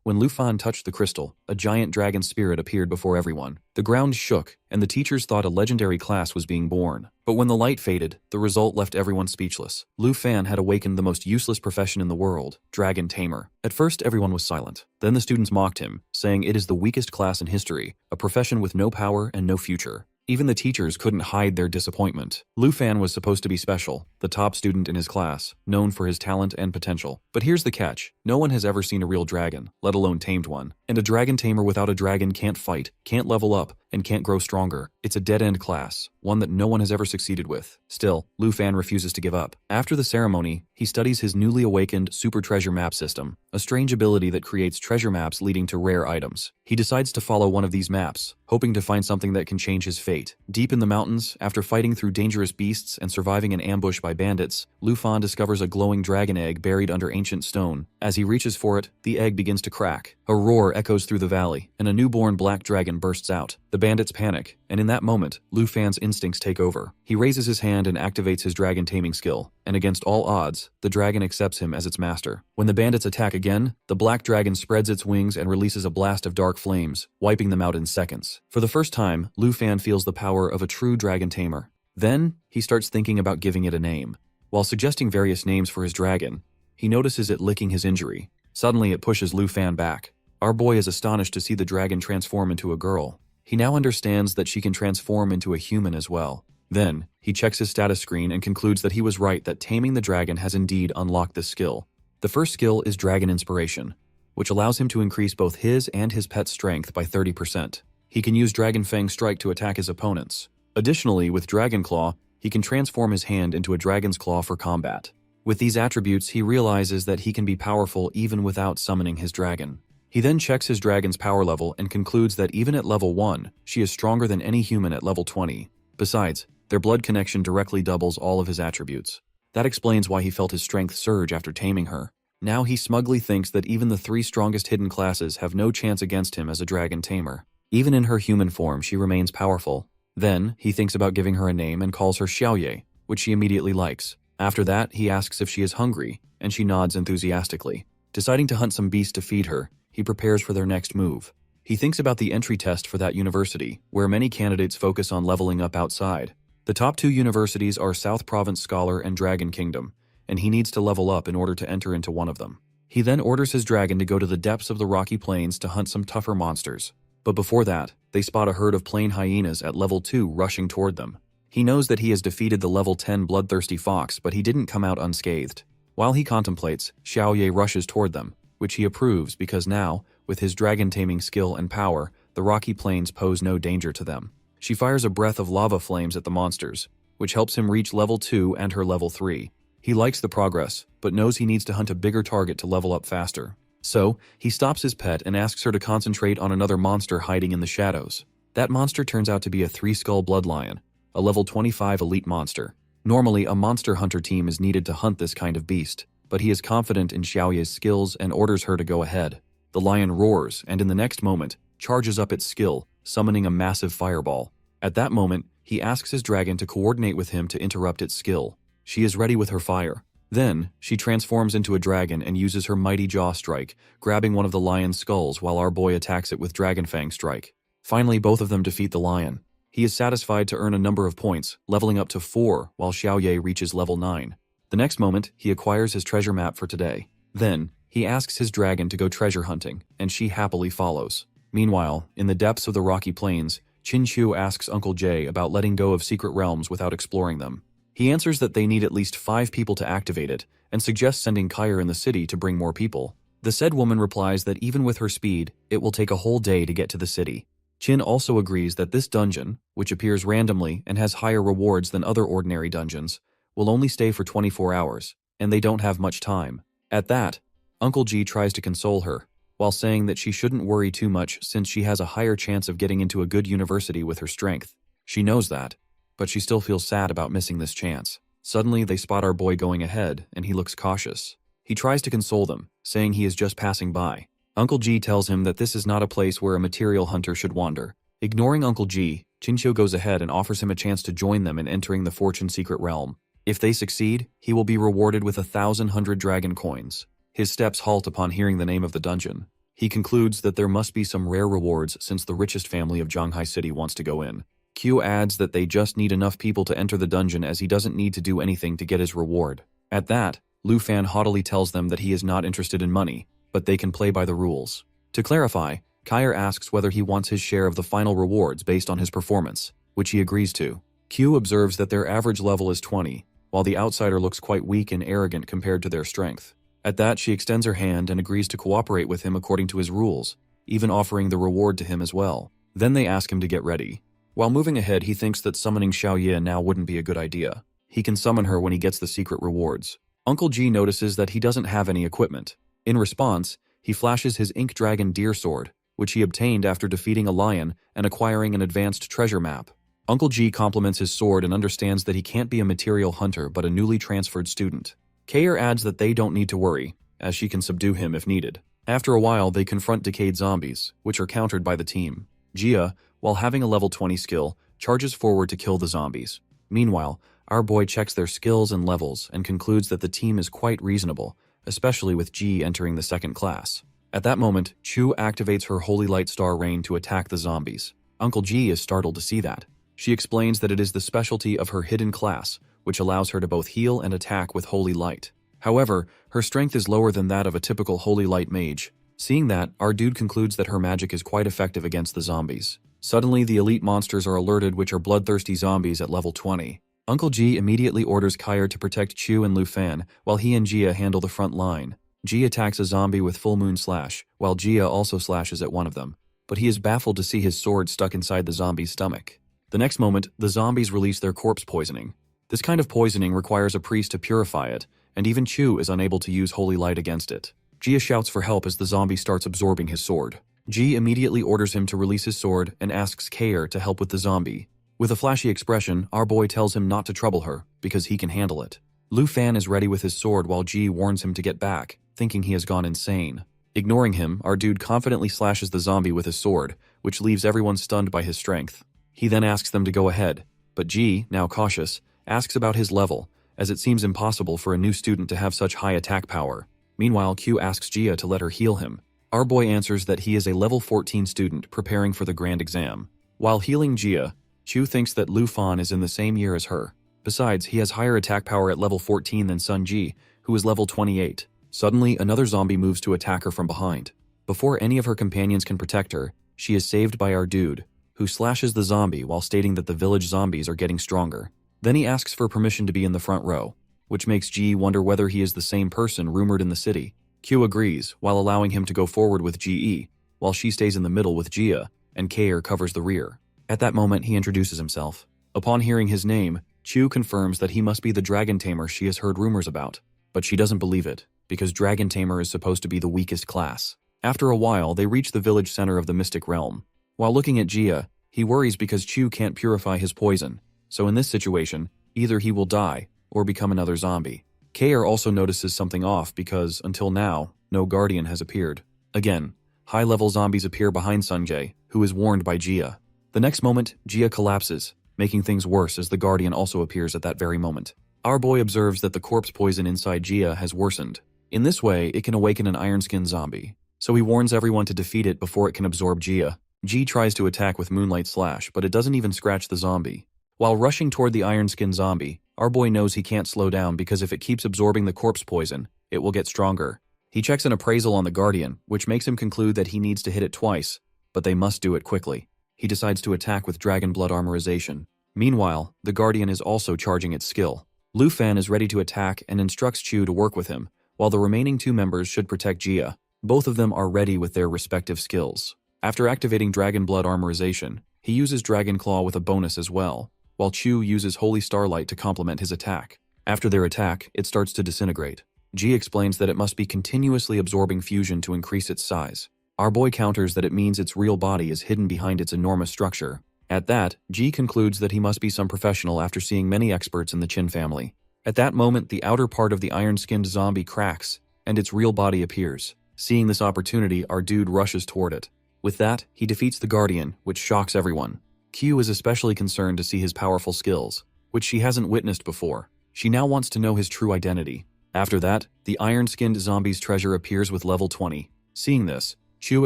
When Lufan touched the crystal, a giant dragon spirit appeared before everyone. The ground shook, and the teachers thought a legendary class was being born. But when the light faded, the result left everyone speechless. Lufan had awakened the most useless profession in the world, dragon tamer. At first, everyone was silent. Then the students mocked him, saying it is the weakest class in history, a profession with no power and no future. Even the teachers couldn't hide their disappointment. Lufan was supposed to be special, the top student in his class, known for his talent and potential. But here's the catch. No one has ever seen a real dragon, let alone tamed one. And a dragon tamer without a dragon can't fight, can't level up, and can't grow stronger. It's a dead-end class, one that no one has ever succeeded with. Still, Lufan refuses to give up. After the ceremony, he studies his newly awakened super treasure map system, a strange ability that creates treasure maps leading to rare items. He decides to follow one of these maps, hoping to find something that can change his fate. Deep in the mountains, after fighting through dangerous beasts and surviving an ambush by bandits, Lufan discovers a glowing dragon egg buried under ancient stone. As he reaches for it, the egg begins to crack. A roar echoes through the valley, and a newborn black dragon bursts out. The bandits panic, and in that moment, Lufan's instincts take over. He raises his hand and activates his dragon taming skill, and against all odds, the dragon accepts him as its master. When the bandits attack again, the black dragon spreads its wings and releases a blast of dark flames, wiping them out in seconds. For the first time, Lufan feels the power of a true dragon tamer. Then, he starts thinking about giving it a name. While suggesting various names for his dragon, he notices it licking his injury. Suddenly, it pushes Lufan back. Our boy is astonished to see the dragon transform into a girl. He now understands that she can transform into a human as well. Then, he checks his status screen and concludes that he was right, that taming the dragon has indeed unlocked this skill. The first skill is Dragon Inspiration, which allows him to increase both his and his pet's strength by 30%. He can use Dragon Fang Strike to attack his opponents. Additionally, with Dragon Claw, he can transform his hand into a dragon's claw for combat. With these attributes, he realizes that he can be powerful even without summoning his dragon. He then checks his dragon's power level and concludes that even at level 1, she is stronger than any human at level 20. Besides, their blood connection directly doubles all of his attributes. That explains why he felt his strength surge after taming her. Now he smugly thinks that even the 3 strongest hidden classes have no chance against him as a dragon tamer. Even in her human form, she remains powerful. Then, he thinks about giving her a name and calls her Xiaoye, which she immediately likes. After that, he asks if she is hungry, and she nods enthusiastically. Deciding to hunt some beasts to feed her, he prepares for their next move. He thinks about the entry test for that university, where many candidates focus on leveling up outside. The top 2 universities are South Province Scholar and Dragon Kingdom, and he needs to level up in order to enter into one of them. He then orders his dragon to go to the depths of the rocky plains to hunt some tougher monsters. But before that, they spot a herd of plain hyenas at level 2 rushing toward them. He knows that he has defeated the level 10 bloodthirsty fox, but he didn't come out unscathed. While he contemplates, Xiaoye rushes toward them, which he approves because now, with his dragon taming skill and power, the rocky plains pose no danger to them. She fires a breath of lava flames at the monsters, which helps him reach level 2 and her level 3. He likes the progress, but knows he needs to hunt a bigger target to level up faster. So, he stops his pet and asks her to concentrate on another monster hiding in the shadows. That monster turns out to be a 3-skull bloodlion, a level 25 elite monster. Normally, a monster hunter team is needed to hunt this kind of beast, but he is confident in Xiaoye's skills and orders her to go ahead. The lion roars, and in the next moment, charges up its skill, summoning a massive fireball. At that moment, he asks his dragon to coordinate with him to interrupt its skill. She is ready with her fire. Then, she transforms into a dragon and uses her mighty jaw strike, grabbing one of the lion's skulls while our boy attacks it with Dragon Fang Strike. Finally, both of them defeat the lion. He is satisfied to earn a number of points, leveling up to 4 while Xiaoye reaches level 9. The next moment, he acquires his treasure map for today. Then, he asks his dragon to go treasure hunting, and she happily follows. Meanwhile, in the depths of the rocky plains, Qinqiu asks Uncle Jay about letting go of secret realms without exploring them. He answers that they need at least 5 people to activate it, and suggests sending Kyer in the city to bring more people. The said woman replies that even with her speed, it will take a whole day to get to the city. Qin also agrees that this dungeon, which appears randomly and has higher rewards than other ordinary dungeons, will only stay for 24 hours, and they don't have much time. At that, Uncle G tries to console her, while saying that she shouldn't worry too much since she has a higher chance of getting into a good university with her strength. She knows that, but she still feels sad about missing this chance. Suddenly, they spot our boy going ahead, and he looks cautious. He tries to console them, saying he is just passing by. Uncle G tells him that this is not a place where a material hunter should wander. Ignoring Uncle G, Qinqiu goes ahead and offers him a chance to join them in entering the Fortune Secret Realm. If they succeed, he will be rewarded with 1,100 dragon coins. His steps halt upon hearing the name of the dungeon. He concludes that there must be some rare rewards since the richest family of Zhanghai City wants to go in. Q adds that they just need enough people to enter the dungeon as he doesn't need to do anything to get his reward. At that, Lu Fan haughtily tells them that he is not interested in money, but they can play by the rules. To clarify, Kyer asks whether he wants his share of the final rewards based on his performance, which he agrees to. Q observes that their average level is 20, while the outsider looks quite weak and arrogant compared to their strength. At that, she extends her hand and agrees to cooperate with him according to his rules, even offering the reward to him as well. Then they ask him to get ready. While moving ahead, he thinks that summoning Xiaoye now wouldn't be a good idea. He can summon her when he gets the secret rewards. Uncle G notices that he doesn't have any equipment. In response, he flashes his Ink Dragon Deer Sword, which he obtained after defeating a lion and acquiring an advanced treasure map. Uncle G compliments his sword and understands that he can't be a material hunter but a newly transferred student. Kyer adds that they don't need to worry, as she can subdue him if needed. After a while, they confront decayed zombies, which are countered by the team. Jia, while having a level 20 skill, charges forward to kill the zombies. Meanwhile, our boy checks their skills and levels and concludes that the team is quite reasonable, especially with Ji entering the second class. At that moment, Chu activates her Holy Light Star Rain to attack the zombies. Uncle G is startled to see that. She explains that it is the specialty of her hidden class, which allows her to both heal and attack with Holy Light. However, her strength is lower than that of a typical Holy Light mage. Seeing that, our dude concludes that her magic is quite effective against the zombies. Suddenly, the elite monsters are alerted, which are bloodthirsty zombies at level 20. Uncle G immediately orders Kyer to protect Chu and Lu Fan, while he and Jia handle the front line. Ji attacks a zombie with Full Moon Slash, while Jia also slashes at one of them. But he is baffled to see his sword stuck inside the zombie's stomach. The next moment, the zombies release their corpse poisoning. This kind of poisoning requires a priest to purify it, and even Chu is unable to use holy light against it. Jia shouts for help as the zombie starts absorbing his sword. Ji immediately orders him to release his sword and asks Kyer to help with the zombie. With a flashy expression, our boy tells him not to trouble her, because he can handle it. Lu Fan is ready with his sword while Ji warns him to get back, thinking he has gone insane. Ignoring him, our dude confidently slashes the zombie with his sword, which leaves everyone stunned by his strength. He then asks them to go ahead, but Ji, now cautious, asks about his level, as it seems impossible for a new student to have such high attack power. Meanwhile, Q asks Jia to let her heal him. Our boy answers that he is a level 14 student preparing for the grand exam. While healing Jia, Chu thinks that Lu Fan is in the same year as her. Besides, he has higher attack power at level 14 than Sun Ji, who is level 28. Suddenly, another zombie moves to attack her from behind. Before any of her companions can protect her, she is saved by our dude, who slashes the zombie while stating that the village zombies are getting stronger. Then he asks for permission to be in the front row, which makes Ji wonder whether he is the same person rumored in the city. Q agrees, while allowing him to go forward with GE, while she stays in the middle with Jia, and Kyer covers the rear. At that moment, he introduces himself. Upon hearing his name, Chu confirms that he must be the dragon tamer she has heard rumors about, but she doesn't believe it, because dragon tamer is supposed to be the weakest class. After a while, they reach the village center of the mystic realm. While looking at Jia, he worries because Chu can't purify his poison, so in this situation, either he will die or become another zombie. Kyer also notices something off because, until now, no guardian has appeared. Again, high-level zombies appear behind Sunjae, who is warned by Jia. The next moment, Jia collapses, making things worse as the guardian also appears at that very moment. Our boy observes that the corpse poison inside Jia has worsened. In this way, it can awaken an iron-skinned zombie, so he warns everyone to defeat it before it can absorb Jia. Ji tries to attack with Moonlight Slash, but it doesn't even scratch the zombie. While rushing toward the iron-skinned zombie, our boy knows he can't slow down because if it keeps absorbing the corpse poison, it will get stronger. He checks an appraisal on the guardian, which makes him conclude that he needs to hit it twice, but they must do it quickly. He decides to attack with Dragon Blood Armorization. Meanwhile, the guardian is also charging its skill. Lu Fan is ready to attack and instructs Chu to work with him, while the remaining two members should protect Jia. Both of them are ready with their respective skills. After activating Dragon Blood Armorization, he uses Dragon Claw with a bonus as well, while Chu uses Holy Starlight to complement his attack. After their attack, it starts to disintegrate. Ji explains that it must be continuously absorbing fusion to increase its size. Our boy counters that it means its real body is hidden behind its enormous structure. At that, Ji concludes that he must be some professional after seeing many experts in the Qin family. At that moment, the outer part of the iron-skinned zombie cracks, and its real body appears. Seeing this opportunity, our dude rushes toward it. With that, he defeats the Guardian, which shocks everyone. Q is especially concerned to see his powerful skills, which she hasn't witnessed before. She now wants to know his true identity. After that, the iron-skinned zombie's treasure appears with level 20. Seeing this, Chu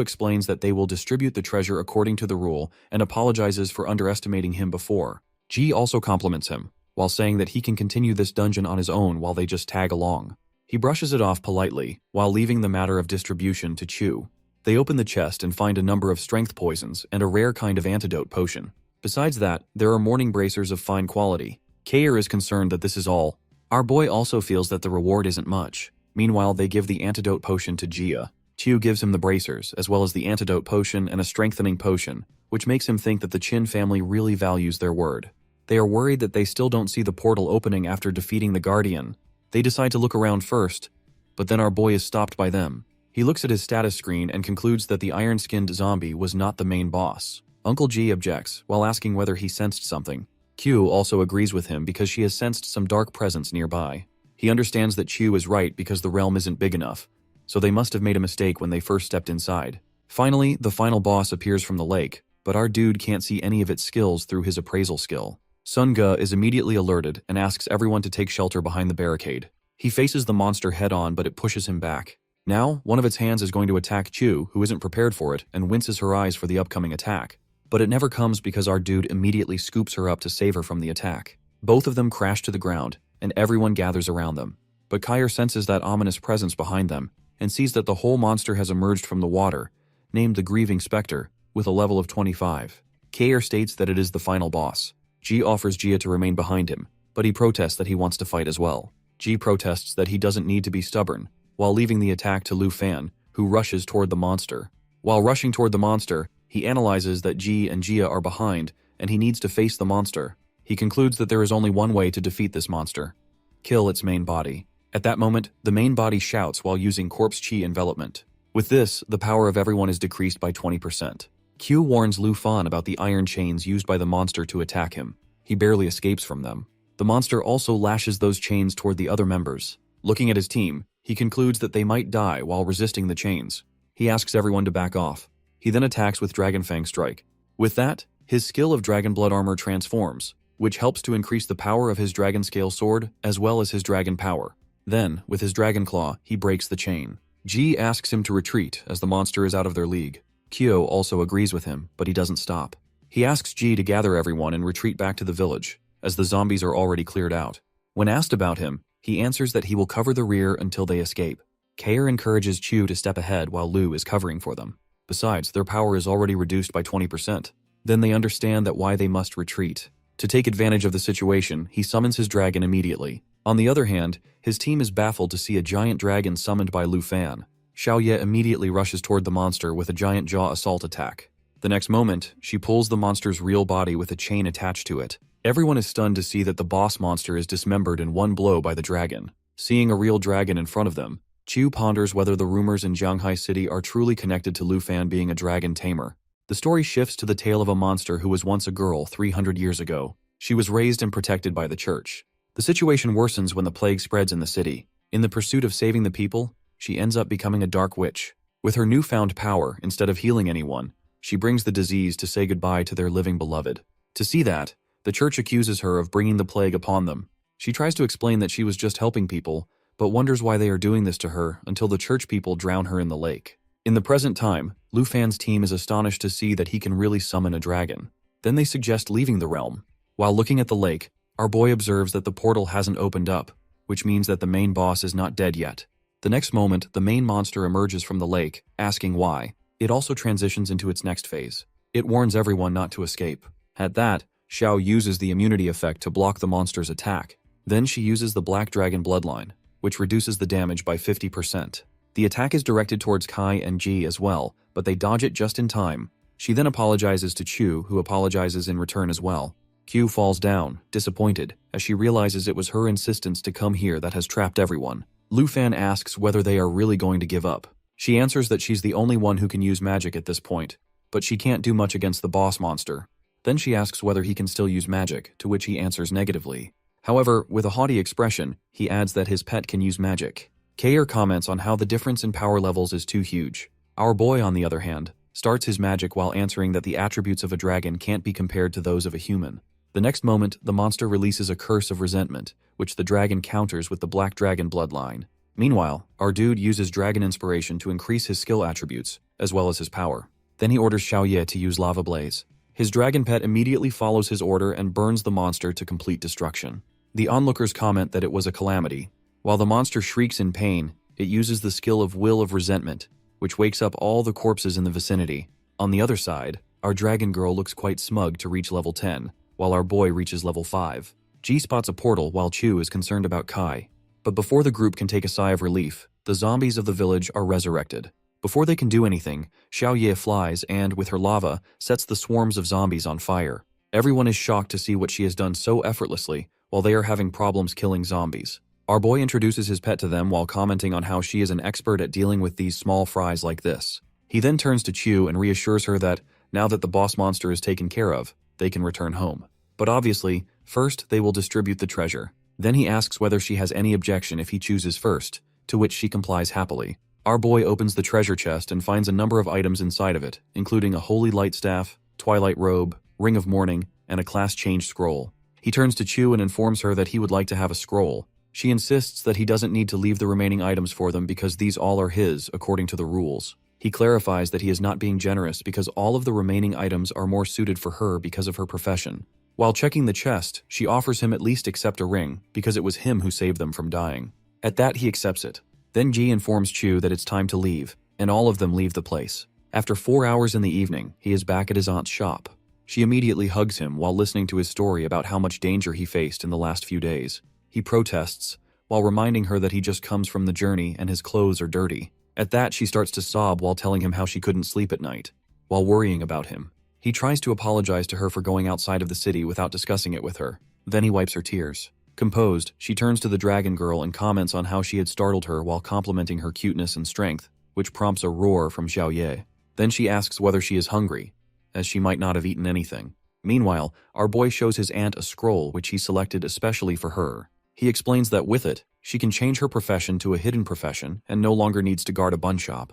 explains that they will distribute the treasure according to the rule and apologizes for underestimating him before. Ji also compliments him, while saying that he can continue this dungeon on his own while they just tag along. He brushes it off politely, while leaving the matter of distribution to Chu. They open the chest and find a number of strength poisons and a rare kind of antidote potion. Besides that, there are morning bracers of fine quality. Kair is concerned that this is all. Our boy also feels that the reward isn't much. Meanwhile, they give the antidote potion to Jia. Chu gives him the bracers, as well as the antidote potion and a strengthening potion, which makes him think that the Qin family really values their word. They are worried that they still don't see the portal opening after defeating the Guardian. They decide to look around first, but then our boy is stopped by them. He looks at his status screen and concludes that the iron-skinned zombie was not the main boss. Uncle G objects, while asking whether he sensed something. Q also agrees with him because she has sensed some dark presence nearby. He understands that Chu is right because the realm isn't big enough, so they must have made a mistake when they first stepped inside. Finally, the final boss appears from the lake, but our dude can't see any of its skills through his appraisal skill. Sun Ge is immediately alerted and asks everyone to take shelter behind the barricade. He faces the monster head-on, but it pushes him back. Now, one of its hands is going to attack Chu, who isn't prepared for it, and winces her eyes for the upcoming attack. But it never comes because our dude immediately scoops her up to save her from the attack. Both of them crash to the ground, and everyone gathers around them. But Kair senses that ominous presence behind them, and sees that the whole monster has emerged from the water, named the Grieving Spectre, with a level of 25. Kair states that it is the final boss. Ji offers Jia to remain behind him, but he protests that he wants to fight as well. Ji protests that he doesn't need to be stubborn, while leaving the attack to Lu Fan, who rushes toward the monster. While rushing toward the monster, he analyzes that Ji and Jia are behind, and he needs to face the monster. He concludes that there is only one way to defeat this monster: kill its main body. At that moment, the main body shouts while using corpse chi envelopment. With this, the power of everyone is decreased by 20%. Q warns Lu Fan about the iron chains used by the monster to attack him. He barely escapes from them. The monster also lashes those chains toward the other members. Looking at his team, he concludes that they might die while resisting the chains. He asks everyone to back off. He then attacks with Dragon Fang Strike. With that, his skill of Dragon Blood Armor transforms, which helps to increase the power of his Dragon Scale Sword as well as his Dragon Power. Then, with his Dragon Claw, he breaks the chain. Ji asks him to retreat as the monster is out of their league. Kyo also agrees with him, but he doesn't stop. He asks Ji to gather everyone and retreat back to the village, as the zombies are already cleared out. When asked about him, he answers that he will cover the rear until they escape. Kair encourages Chu to step ahead while Lu is covering for them. Besides, their power is already reduced by 20%. Then they understand that why they must retreat. To take advantage of the situation, he summons his dragon immediately. On the other hand, his team is baffled to see a giant dragon summoned by Lu Fan. Xiaoye immediately rushes toward the monster with a giant jaw assault attack. The next moment, she pulls the monster's real body with a chain attached to it. Everyone is stunned to see that the boss monster is dismembered in one blow by the dragon. Seeing a real dragon in front of them, Chu ponders whether the rumors in Jianghai City are truly connected to Lu Fan being a dragon tamer. The story shifts to the tale of a monster who was once a girl 300 years ago. She was raised and protected by the church. The situation worsens when the plague spreads in the city. In the pursuit of saving the people, she ends up becoming a dark witch. With her newfound power, instead of healing anyone, she brings the disease to say goodbye to their living beloved. To see that, the church accuses her of bringing the plague upon them. She tries to explain that she was just helping people, but wonders why they are doing this to her until the church people drown her in the lake. In the present time, Lu Fan's team is astonished to see that he can really summon a dragon. Then they suggest leaving the realm. While looking at the lake, our boy observes that the portal hasn't opened up, which means that the main boss is not dead yet. The next moment, the main monster emerges from the lake, asking why. It also transitions into its next phase. It warns everyone not to escape. At that, Xiao uses the immunity effect to block the monster's attack. Then she uses the Black Dragon Bloodline, which reduces the damage by 50%. The attack is directed towards Kai and Ji as well, but they dodge it just in time. She then apologizes to Chu, who apologizes in return as well. Q falls down, disappointed, as she realizes it was her insistence to come here that has trapped everyone. Lu Fan asks whether they are really going to give up. She answers that she's the only one who can use magic at this point, but she can't do much against the boss monster. Then she asks whether he can still use magic, to which he answers negatively. However, with a haughty expression, he adds that his pet can use magic. Kair comments on how the difference in power levels is too huge. Our boy, on the other hand, starts his magic while answering that the attributes of a dragon can't be compared to those of a human. The next moment, the monster releases a curse of resentment, which the dragon counters with the Black Dragon Bloodline. Meanwhile, our dude uses dragon inspiration to increase his skill attributes, as well as his power. Then he orders Xiaoye to use lava blaze. His dragon pet immediately follows his order and burns the monster to complete destruction. The onlookers comment that it was a calamity. While the monster shrieks in pain, it uses the skill of Will of Resentment, which wakes up all the corpses in the vicinity. On the other side, our dragon girl looks quite smug to reach level 10, while our boy reaches level 5. G spots a portal while Chu is concerned about Kai. But before the group can take a sigh of relief, the zombies of the village are resurrected. Before they can do anything, Xiaoye flies and, with her lava, sets the swarms of zombies on fire. Everyone is shocked to see what she has done so effortlessly, while they are having problems killing zombies. Our boy introduces his pet to them while commenting on how she is an expert at dealing with these small fries like this. He then turns to Chu and reassures her that, now that the boss monster is taken care of, they can return home. But obviously, first they will distribute the treasure. Then he asks whether she has any objection if he chooses first, to which she complies happily. Our boy opens the treasure chest and finds a number of items inside of it, including a holy light staff, twilight robe, ring of mourning, and a class change scroll. He turns to Chu and informs her that he would like to have a scroll. She insists that he doesn't need to leave the remaining items for them because these all are his according to the rules. He clarifies that he is not being generous because all of the remaining items are more suited for her because of her profession. While checking the chest, she offers him at least accept a ring because it was him who saved them from dying. At that, he accepts it. Then Ji informs Chu that it's time to leave, and all of them leave the place. After 4 hours in the evening, he is back at his aunt's shop. She immediately hugs him while listening to his story about how much danger he faced in the last few days. He protests, while reminding her that he just comes from the journey and his clothes are dirty. At that, she starts to sob while telling him how she couldn't sleep at night, while worrying about him. He tries to apologize to her for going outside of the city without discussing it with her. Then he wipes her tears. Composed, she turns to the dragon girl and comments on how she had startled her while complimenting her cuteness and strength, which prompts a roar from Xiaoye. Then she asks whether she is hungry, as she might not have eaten anything. Meanwhile, our boy shows his aunt a scroll which he selected especially for her. He explains that with it, she can change her profession to a hidden profession and no longer needs to guard a bun shop.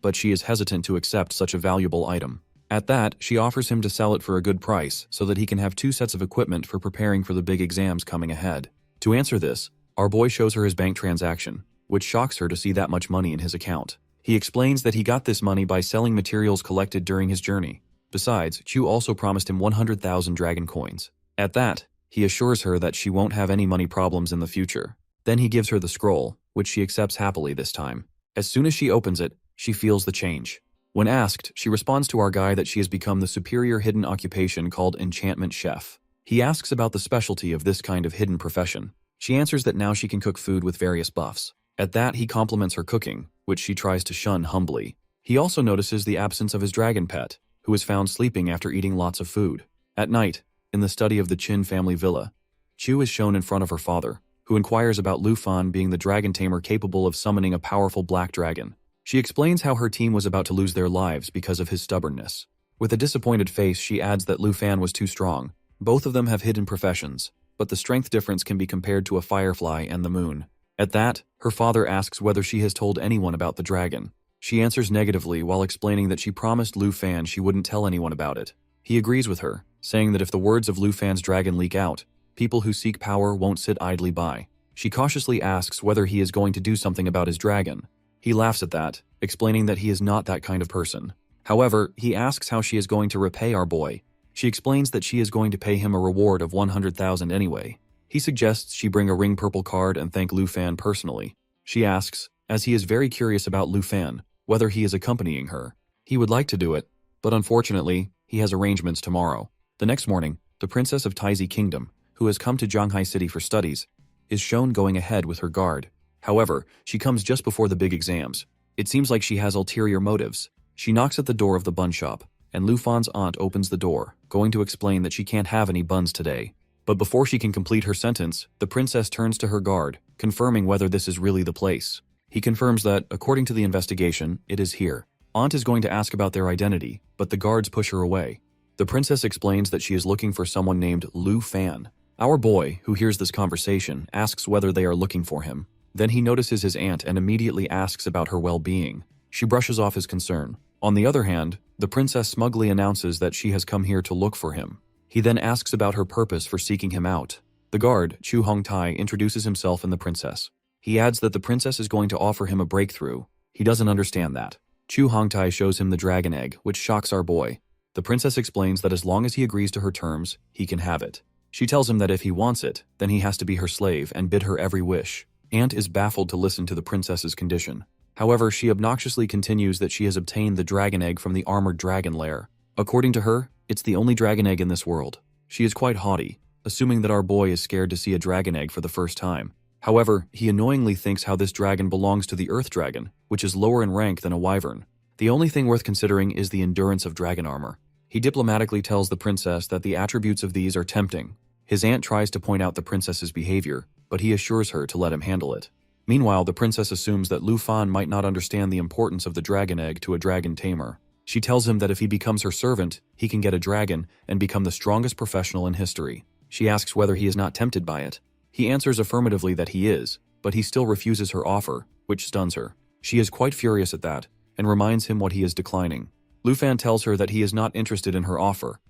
But she is hesitant to accept such a valuable item. At that, she offers him to sell it for a good price so that he can have 2 sets of equipment for preparing for the big exams coming ahead. To answer this, our boy shows her his bank transaction, which shocks her to see that much money in his account. He explains that he got this money by selling materials collected during his journey. Besides, Chu also promised him 100,000 dragon coins. At that, he assures her that she won't have any money problems in the future. Then he gives her the scroll, which she accepts happily this time. As soon as she opens it, she feels the change. When asked, she responds to our guy that she has become the superior hidden occupation called enchantment chef. He asks about the specialty of this kind of hidden profession. She answers that now she can cook food with various buffs. At that, he compliments her cooking, which she tries to shun humbly. He also notices the absence of his dragon pet, who is found sleeping after eating lots of food. At night, in the study of the Qin family villa, Chu is shown in front of her father, who inquires about Lu Fan being the dragon tamer capable of summoning a powerful black dragon. She explains how her team was about to lose their lives because of his stubbornness. With a disappointed face, she adds that Lu Fan was too strong. Both of them have hidden professions, but the strength difference can be compared to a firefly and the moon. At that, her father asks whether she has told anyone about the dragon. She answers negatively while explaining that she promised Lu Fan she wouldn't tell anyone about it. He agrees with her, saying that if the words of Lu Fan's dragon leak out, people who seek power won't sit idly by. She cautiously asks whether he is going to do something about his dragon. He laughs at that, explaining that he is not that kind of person. However, he asks how she is going to repay our boy. She explains that she is going to pay him a reward of 100,000 anyway. He suggests she bring a ring purple card and thank Lu Fan personally. She asks, as he is very curious about Lu Fan, whether he is accompanying her. He would like to do it, but unfortunately, he has arrangements tomorrow. The next morning, the princess of Taizi Kingdom, who has come to Zhanghai City for studies, is shown going ahead with her guard. However, she comes just before the big exams. It seems like she has ulterior motives. She knocks at the door of the bun shop, and Lu Fan's aunt opens the door, going to explain that she can't have any buns today. But before she can complete her sentence, the princess turns to her guard, confirming whether this is really the place. He confirms that, according to the investigation, it is here. Aunt is going to ask about their identity, but the guards push her away. The princess explains that she is looking for someone named Lu Fan. Our boy, who hears this conversation, asks whether they are looking for him. Then he notices his aunt and immediately asks about her well-being. She brushes off his concern. On the other hand, the princess smugly announces that she has come here to look for him. He then asks about her purpose for seeking him out. The guard, Chu Hongtai, introduces himself and the princess. He adds that the princess is going to offer him a breakthrough. He doesn't understand that. Chu Hongtai shows him the dragon egg, which shocks our boy. The princess explains that as long as he agrees to her terms, he can have it. She tells him that if he wants it, then he has to be her slave and bid her every wish. Ant is baffled to listen to the princess's condition. However, she obnoxiously continues that she has obtained the dragon egg from the armored dragon lair. According to her, it's the only dragon egg in this world. She is quite haughty, assuming that our boy is scared to see a dragon egg for the first time. However, he annoyingly thinks how this dragon belongs to the earth dragon, which is lower in rank than a wyvern. The only thing worth considering is the endurance of dragon armor. He diplomatically tells the princess that the attributes of these are tempting. His aunt tries to point out the princess's behavior, but he assures her to let him handle it. Meanwhile, the princess assumes that Lu Fan might not understand the importance of the dragon egg to a dragon tamer. She tells him that if he becomes her servant, he can get a dragon and become the strongest professional in history. She asks whether he is not tempted by it. He answers affirmatively that he is, but he still refuses her offer, which stuns her. She is quite furious at that, and reminds him what he is declining. Lu Fan tells her that he is not interested in her offer.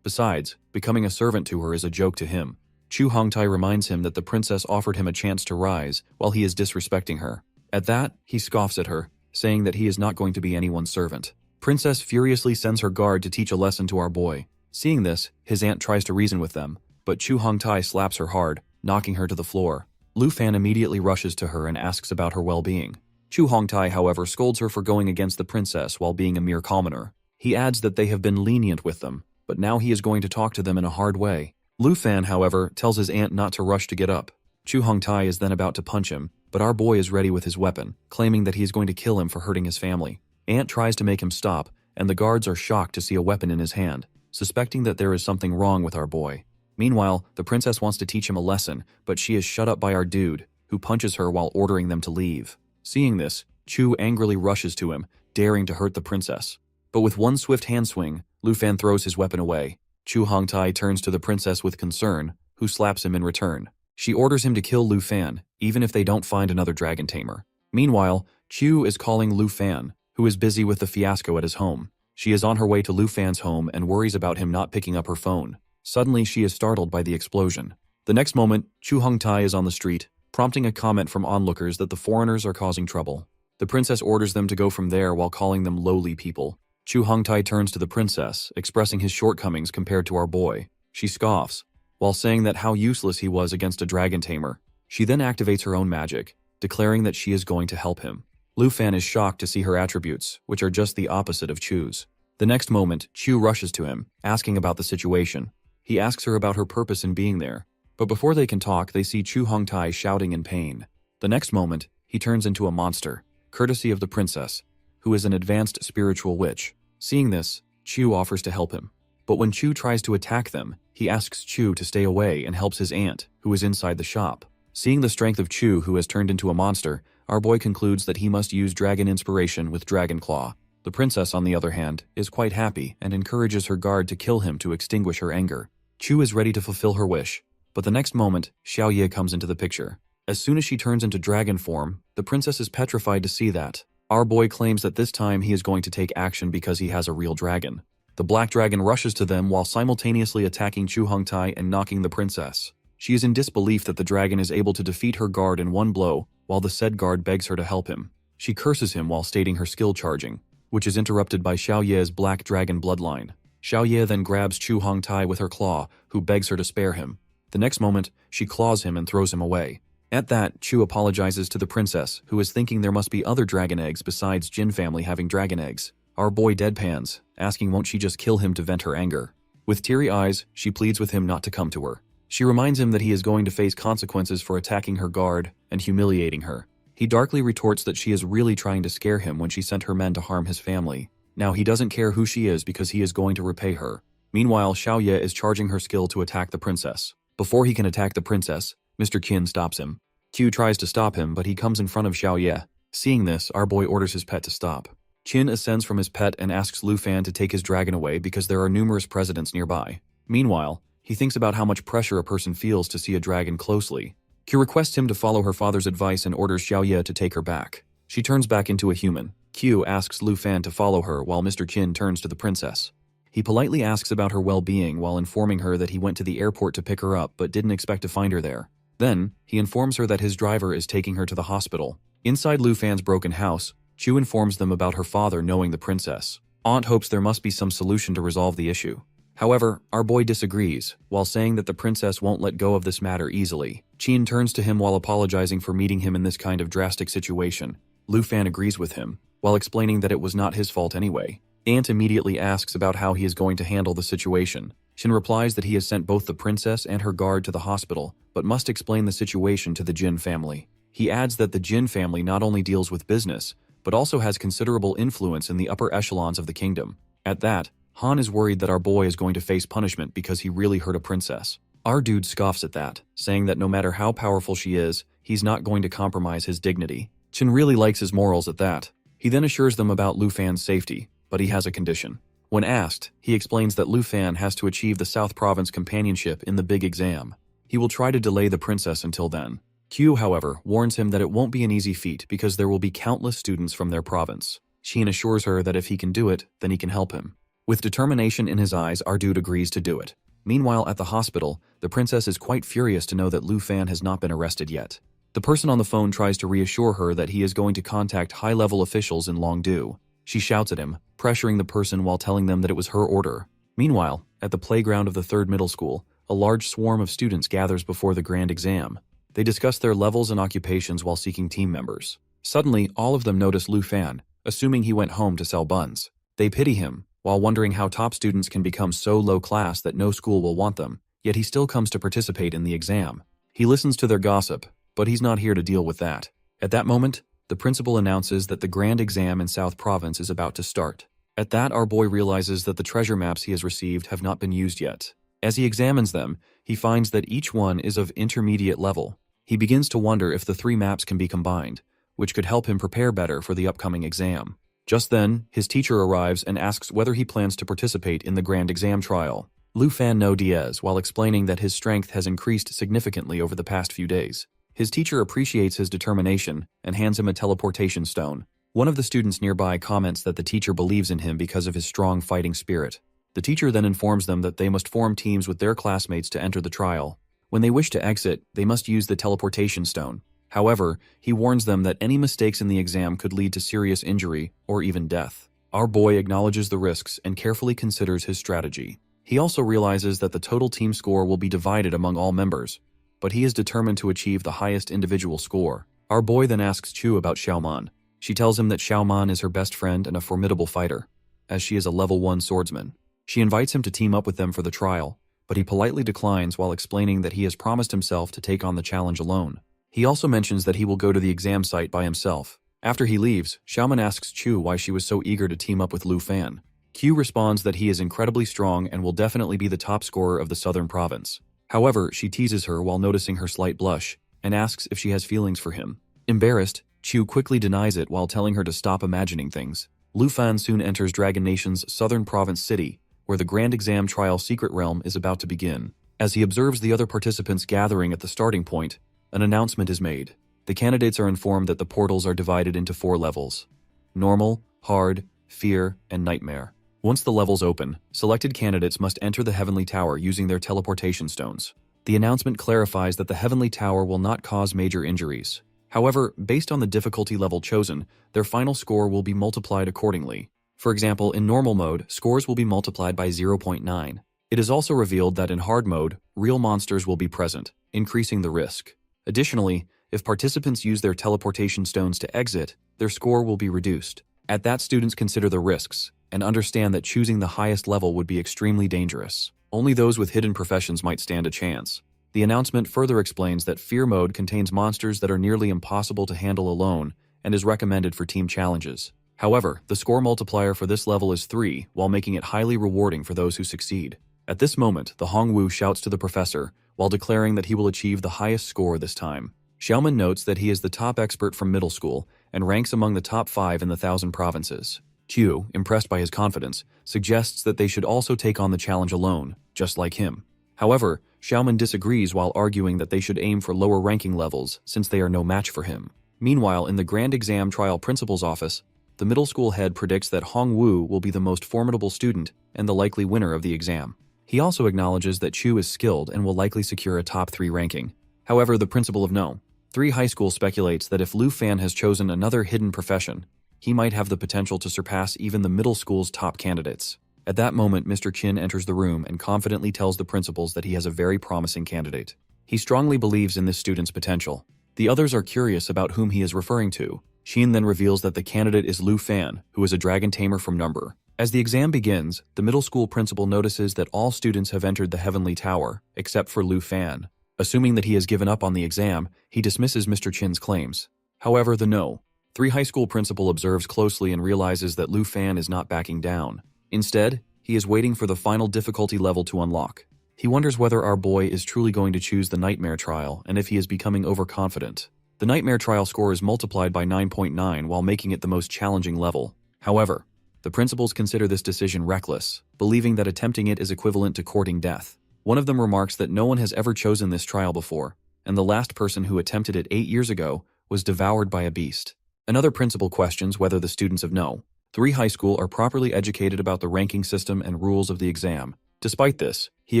Besides, becoming a servant to her is a joke to him. Chu Hongtai reminds him that the princess offered him a chance to rise, while he is disrespecting her. At that, he scoffs at her, saying that he is not going to be anyone's servant. Princess furiously sends her guard to teach a lesson to our boy. Seeing this, his aunt tries to reason with them, but Chu Hongtai slaps her hard, knocking her to the floor. Lu Fan immediately rushes to her and asks about her well-being. Chu Hongtai, however, scolds her for going against the princess while being a mere commoner. He adds that they have been lenient with them, but now he is going to talk to them in a hard way. Lu Fan, however, tells his aunt not to rush to get up. Chu Hongtai is then about to punch him, but our boy is ready with his weapon, claiming that he is going to kill him for hurting his family. Aunt tries to make him stop, and the guards are shocked to see a weapon in his hand, suspecting that there is something wrong with our boy. Meanwhile, the princess wants to teach him a lesson, but she is shut up by our dude, who punches her while ordering them to leave. Seeing this, Chu angrily rushes to him, daring to hurt the princess. But with one swift hand swing, Lu Fan throws his weapon away. Chu Hongtai turns to the princess with concern, who slaps him in return. She orders him to kill Lu Fan, even if they don't find another dragon tamer. Meanwhile, Chu is calling Lu Fan, who is busy with the fiasco at his home. She is on her way to Lu Fan's home and worries about him not picking up her phone. Suddenly, she is startled by the explosion. The next moment, Chu Hongtai is on the street, prompting a comment from onlookers that the foreigners are causing trouble. The princess orders them to go from there while calling them lowly people. Chu Hongtai turns to the princess, expressing his shortcomings compared to our boy. She scoffs, while saying that how useless he was against a dragon tamer. She then activates her own magic, declaring that she is going to help him. Lu Fan is shocked to see her attributes, which are just the opposite of Chu's. The next moment, Chu rushes to him, asking about the situation. He asks her about her purpose in being there, but before they can talk, they see Chu Hongtai shouting in pain. The next moment, he turns into a monster, courtesy of the princess, who is an advanced spiritual witch. Seeing this, Chu offers to help him. But when Chu tries to attack them, he asks Chu to stay away and helps his aunt, who is inside the shop. Seeing the strength of Chu, who has turned into a monster, our boy concludes that he must use dragon inspiration with Dragon Claw. The princess, on the other hand, is quite happy and encourages her guard to kill him to extinguish her anger. Chu is ready to fulfill her wish, but the next moment, Xiaoye comes into the picture. As soon as she turns into dragon form, the princess is petrified to see that. Our boy claims that this time he is going to take action because he has a real dragon. The black dragon rushes to them while simultaneously attacking Chu Hongtai and knocking the princess. She is in disbelief that the dragon is able to defeat her guard in one blow, while the said guard begs her to help him. She curses him while stating her skill charging, which is interrupted by Xiaoye's black dragon bloodline. Xiaoye then grabs Chu Hongtai with her claw, who begs her to spare him. The next moment, she claws him and throws him away. At that, Chu apologizes to the princess, who is thinking there must be other dragon eggs besides Jin family having dragon eggs. Our boy deadpans, asking won't she just kill him to vent her anger. With teary eyes, she pleads with him not to come to her. She reminds him that he is going to face consequences for attacking her guard and humiliating her. He darkly retorts that she is really trying to scare him when she sent her men to harm his family. Now he doesn't care who she is because he is going to repay her. Meanwhile, Xiaoye is charging her skill to attack the princess. Before he can attack the princess, Mr. Qin stops him. Q tries to stop him, but he comes in front of Xiaoye. Seeing this, our boy orders his pet to stop. Qin ascends from his pet and asks Lu Fan to take his dragon away because there are numerous presidents nearby. Meanwhile, he thinks about how much pressure a person feels to see a dragon closely. Q requests him to follow her father's advice and orders Xiaoye to take her back. She turns back into a human. Q asks Lu Fan to follow her while Mr. Qin turns to the princess. He politely asks about her well-being while informing her that he went to the airport to pick her up but didn't expect to find her there. Then, he informs her that his driver is taking her to the hospital. Inside Lu Fan's broken house, Chu informs them about her father knowing the princess. Aunt hopes there must be some solution to resolve the issue. However, our boy disagrees, while saying that the princess won't let go of this matter easily. Qin turns to him while apologizing for meeting him in this kind of drastic situation. Lu Fan agrees with him, while explaining that it was not his fault anyway. Aunt immediately asks about how he is going to handle the situation. Qin replies that he has sent both the princess and her guard to the hospital, but must explain the situation to the Jin family. He adds that the Jin family not only deals with business, but also has considerable influence in the upper echelons of the kingdom. At that, Han is worried that our boy is going to face punishment because he really hurt a princess. Our dude scoffs at that, saying that no matter how powerful she is, he's not going to compromise his dignity. Qin really likes his morals at that. He then assures them about Lu Fan's safety, but he has a condition. When asked, he explains that Lu Fan has to achieve the South Province companionship in the big exam. He will try to delay the princess until then. Q, however, warns him that it won't be an easy feat because there will be countless students from their province. Qin assures her that if he can do it, then he can help him. With determination in his eyes, our dude agrees to do it. Meanwhile, at the hospital, the princess is quite furious to know that Lu Fan has not been arrested yet. The person on the phone tries to reassure her that he is going to contact high-level officials in Longdu. She shouts at him, pressuring the person while telling them that it was her order. Meanwhile, at the playground of the 3rd middle school, a large swarm of students gathers before the grand exam. They discuss their levels and occupations while seeking team members. Suddenly, all of them notice Lu Fan, assuming he went home to sell buns. They pity him, while wondering how top students can become so low class that no school will want them, yet he still comes to participate in the exam. He listens to their gossip, but he's not here to deal with that. At that moment, the principal announces that the grand exam in South Province is about to start. At that, our boy realizes that the treasure maps he has received have not been used yet. As he examines them, he finds that each one is of intermediate level. He begins to wonder if the 3 maps can be combined, which could help him prepare better for the upcoming exam. Just then, his teacher arrives and asks whether he plans to participate in the grand exam trial. Lu Fan no Diaz, while explaining that his strength has increased significantly over the past few days. His teacher appreciates his determination and hands him a teleportation stone. One of the students nearby comments that the teacher believes in him because of his strong fighting spirit. The teacher then informs them that they must form teams with their classmates to enter the trial. When they wish to exit, they must use the teleportation stone. However, he warns them that any mistakes in the exam could lead to serious injury or even death. Our boy acknowledges the risks and carefully considers his strategy. He also realizes that the total team score will be divided among all members, but he is determined to achieve the highest individual score. Our boy then asks Chu about Xiaoman. She tells him that Xiaoman is her best friend and a formidable fighter, as she is a level 1 swordsman. She invites him to team up with them for the trial, but he politely declines while explaining that he has promised himself to take on the challenge alone. He also mentions that he will go to the exam site by himself. After he leaves, Xiaoman asks Chu why she was so eager to team up with Lu Fan. Q responds that he is incredibly strong and will definitely be the top scorer of the southern province. However, she teases her while noticing her slight blush, and asks if she has feelings for him. Embarrassed, Chu quickly denies it while telling her to stop imagining things. Lu Fan soon enters Dragon Nation's southern province city, where the Grand Exam Trial Secret Realm is about to begin. As he observes the other participants gathering at the starting point, an announcement is made. The candidates are informed that the portals are divided into 4 levels: normal, hard, fear, and nightmare. Once the levels open, selected candidates must enter the Heavenly Tower using their teleportation stones. The announcement clarifies that the Heavenly Tower will not cause major injuries. However, based on the difficulty level chosen, their final score will be multiplied accordingly. For example, in normal mode, scores will be multiplied by 0.9. It is also revealed that in hard mode, real monsters will be present, increasing the risk. Additionally, if participants use their teleportation stones to exit, their score will be reduced. At that, students consider the risks and understand that choosing the highest level would be extremely dangerous. Only those with hidden professions might stand a chance. The announcement further explains that Fear Mode contains monsters that are nearly impossible to handle alone and is recommended for team challenges. However, the score multiplier for this level is 3, while making it highly rewarding for those who succeed. At this moment, the Hongwu shouts to the professor, while declaring that he will achieve the highest score this time. Xiaoman notes that he is the top expert from middle school and ranks among the top 5 in the 1,000 provinces. Q, impressed by his confidence, suggests that they should also take on the challenge alone, just like him. However, Xiaoman disagrees while arguing that they should aim for lower ranking levels since they are no match for him. Meanwhile, in the Grand Exam Trial Principal's office, the middle school head predicts that Hongwu will be the most formidable student and the likely winner of the exam. He also acknowledges that Chu is skilled and will likely secure a top 3 ranking. However, the principal of No. 3 High School speculates that if Lu Fan has chosen another hidden profession, he might have the potential to surpass even the middle school's top candidates. At that moment, Mr. Chin enters the room and confidently tells the principals that he has a very promising candidate. He strongly believes in this student's potential. The others are curious about whom he is referring to. Shin then reveals that the candidate is Lu Fan, who is a dragon tamer from Number. As the exam begins, the middle school principal notices that all students have entered the Heavenly Tower, except for Lu Fan. Assuming that he has given up on the exam, he dismisses Mr. Chin's claims. However, the No. 3 High School principal observes closely and realizes that Lu Fan is not backing down. Instead, he is waiting for the final difficulty level to unlock. He wonders whether our boy is truly going to choose the Nightmare Trial and if he is becoming overconfident. The Nightmare Trial score is multiplied by 9.9 while making it the most challenging level. However, the principals consider this decision reckless, believing that attempting it is equivalent to courting death. One of them remarks that no one has ever chosen this trial before, and the last person who attempted it 8 years ago was devoured by a beast. Another principal questions whether the students of No. 3 High School are properly educated about the ranking system and rules of the exam. Despite this, he